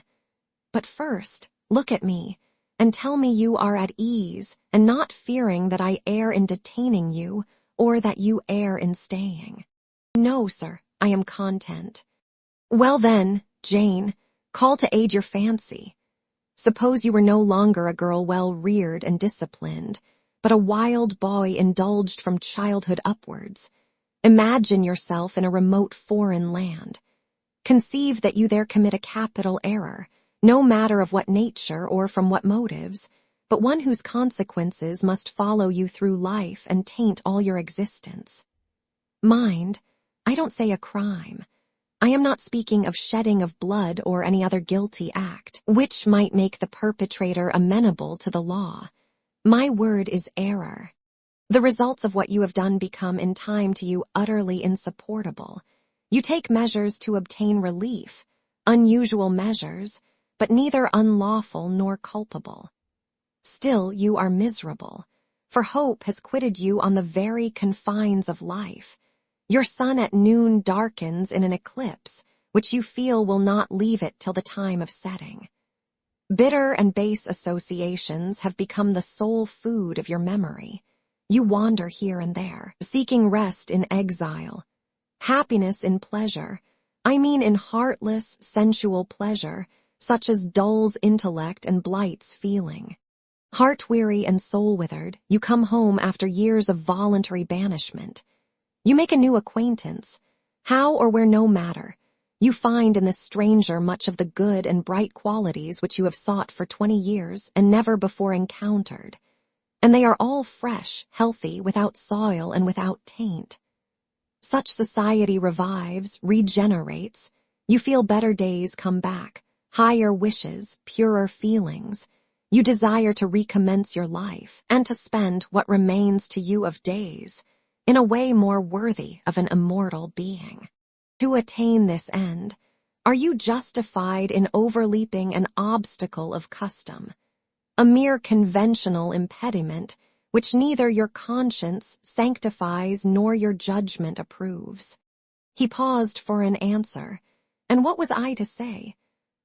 But first, look at me, and tell me you are at ease, and not fearing that I err in detaining you, or that you err in staying. No, sir, I am content. Well then, Jane, call to aid your fancy. Suppose you were no longer a girl well reared and disciplined, but a wild boy indulged from childhood upwards. Imagine yourself in a remote foreign land. Conceive that you there commit a capital error, no matter of what nature or from what motives, but one whose consequences must follow you through life and taint all your existence. Mind, I don't say a crime. I am not speaking of shedding of blood or any other guilty act, which might make the perpetrator amenable to the law. My word is error. The results of what you have done become in time to you utterly insupportable. You take measures to obtain relief, unusual measures, but neither unlawful nor culpable. Still you are miserable, for hope has quitted you on the very confines of life. Your sun at noon darkens in an eclipse, which you feel will not leave it till the time of setting. Bitter and base associations have become the sole food of your memory. You wander here and there, seeking rest in exile, happiness in pleasure, I mean in heartless, sensual pleasure, such as dulls intellect and blights feeling. Heart-weary and soul-withered, you come home after years of voluntary banishment. You make a new acquaintance. How or where no matter. You find in this stranger much of the good and bright qualities which you have sought for 20 years and never before encountered. And they are all fresh, healthy, without soil and without taint. Such society revives, regenerates. You feel better days come back, higher wishes, purer feelings. You desire to recommence your life and to spend what remains to you of days in a way more worthy of an immortal being. To attain this end, are you justified in overleaping an obstacle of custom, a mere conventional impediment which neither your conscience sanctifies nor your judgment approves? He paused for an answer, and what was I to say?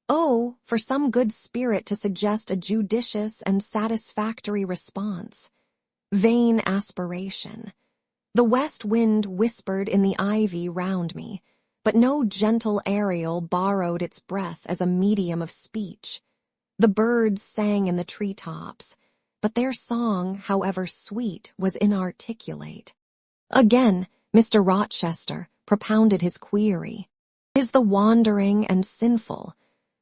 Oh, for some good spirit to suggest a judicious and satisfactory response. Vain aspiration. The west wind whispered in the ivy round me, but no gentle Ariel borrowed its breath as a medium of speech. The birds sang in the treetops, but their song, however sweet, was inarticulate. Again, Mr. Rochester propounded his query. Is the wandering and sinful,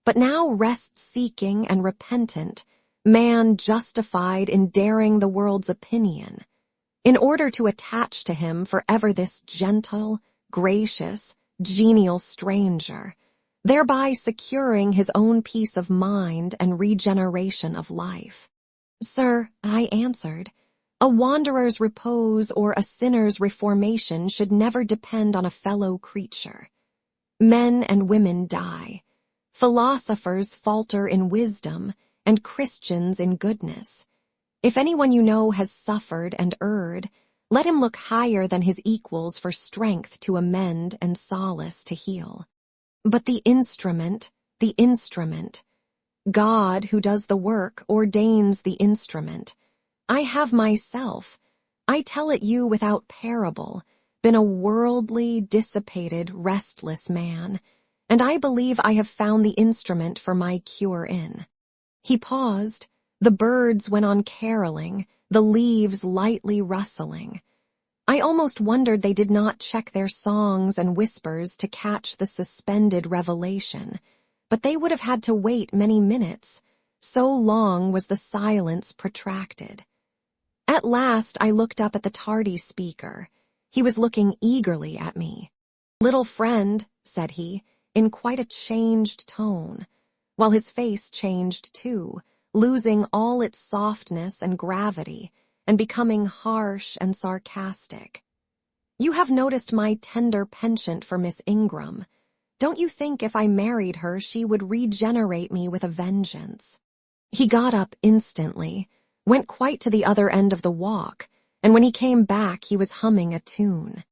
but now rest-seeking and repentant, man justified in daring the world's opinion, in order to attach to him forever this gentle, gracious, genial stranger, thereby securing his own peace of mind and regeneration of life? Sir, I answered, a wanderer's repose or a sinner's reformation should never depend on a fellow creature. Men and women die. Philosophers falter in wisdom, and Christians in goodness. If anyone you know has suffered and erred, let him look higher than his equals for strength to amend and solace to heal. But the instrument, God who does the work ordains the instrument. I have myself, I tell it you without parable, been a worldly, dissipated, restless man, and I believe I have found the instrument for my cure in. He paused. The birds went on caroling, the leaves lightly rustling. I almost wondered they did not check their songs and whispers to catch the suspended revelation, but they would have had to wait many minutes, so long was the silence protracted. At last I looked up at the tardy speaker. He was looking eagerly at me. "Little friend," said he, in quite a changed tone, while his face changed too, losing all its softness and gravity, and becoming harsh and sarcastic. "You have noticed my tender penchant for Miss Ingram. Don't you think if I married her she would regenerate me with a vengeance?" He got up instantly, went quite to the other end of the walk, and when he came back he was humming a tune.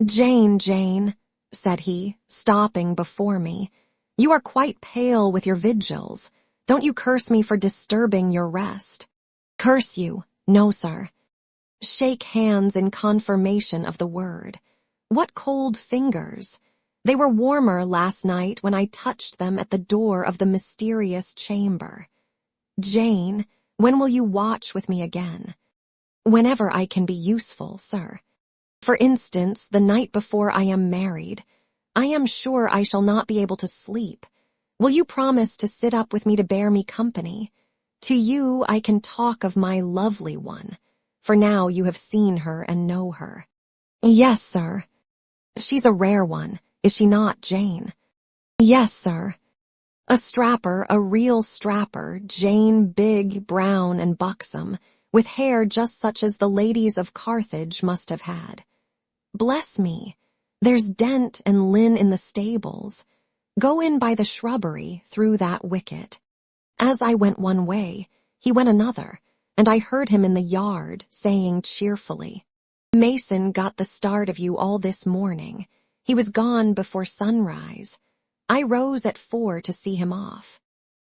"Jane, Jane," said he, stopping before me, "you are quite pale with your vigils. Don't you curse me for disturbing your rest." "Curse you? No, sir." Shake hands in confirmation of the word. What cold fingers! They were warmer last night when I touched them at the door of the mysterious chamber. "Jane, when will you watch with me again?" "Whenever I can be useful, sir. For instance, the night before I am married. I am sure I shall not be able to sleep. Will you promise to sit up with me to bear me company? To you I can talk of my lovely one, for now you have seen her and know her." "Yes, sir." "She's a rare one, is she not, Jane?" "Yes, sir." A strapper, a real strapper, Jane, big, brown, and buxom, with hair just such as the ladies of Carthage must have had. Bless me, there's Dent and Lynn in the stables. Go in by the shrubbery, through that wicket. As I went one way, he went another, and I heard him in the yard, saying cheerfully, "Mason got the start of you all this morning. He was gone before sunrise. I rose at 4 to see him off."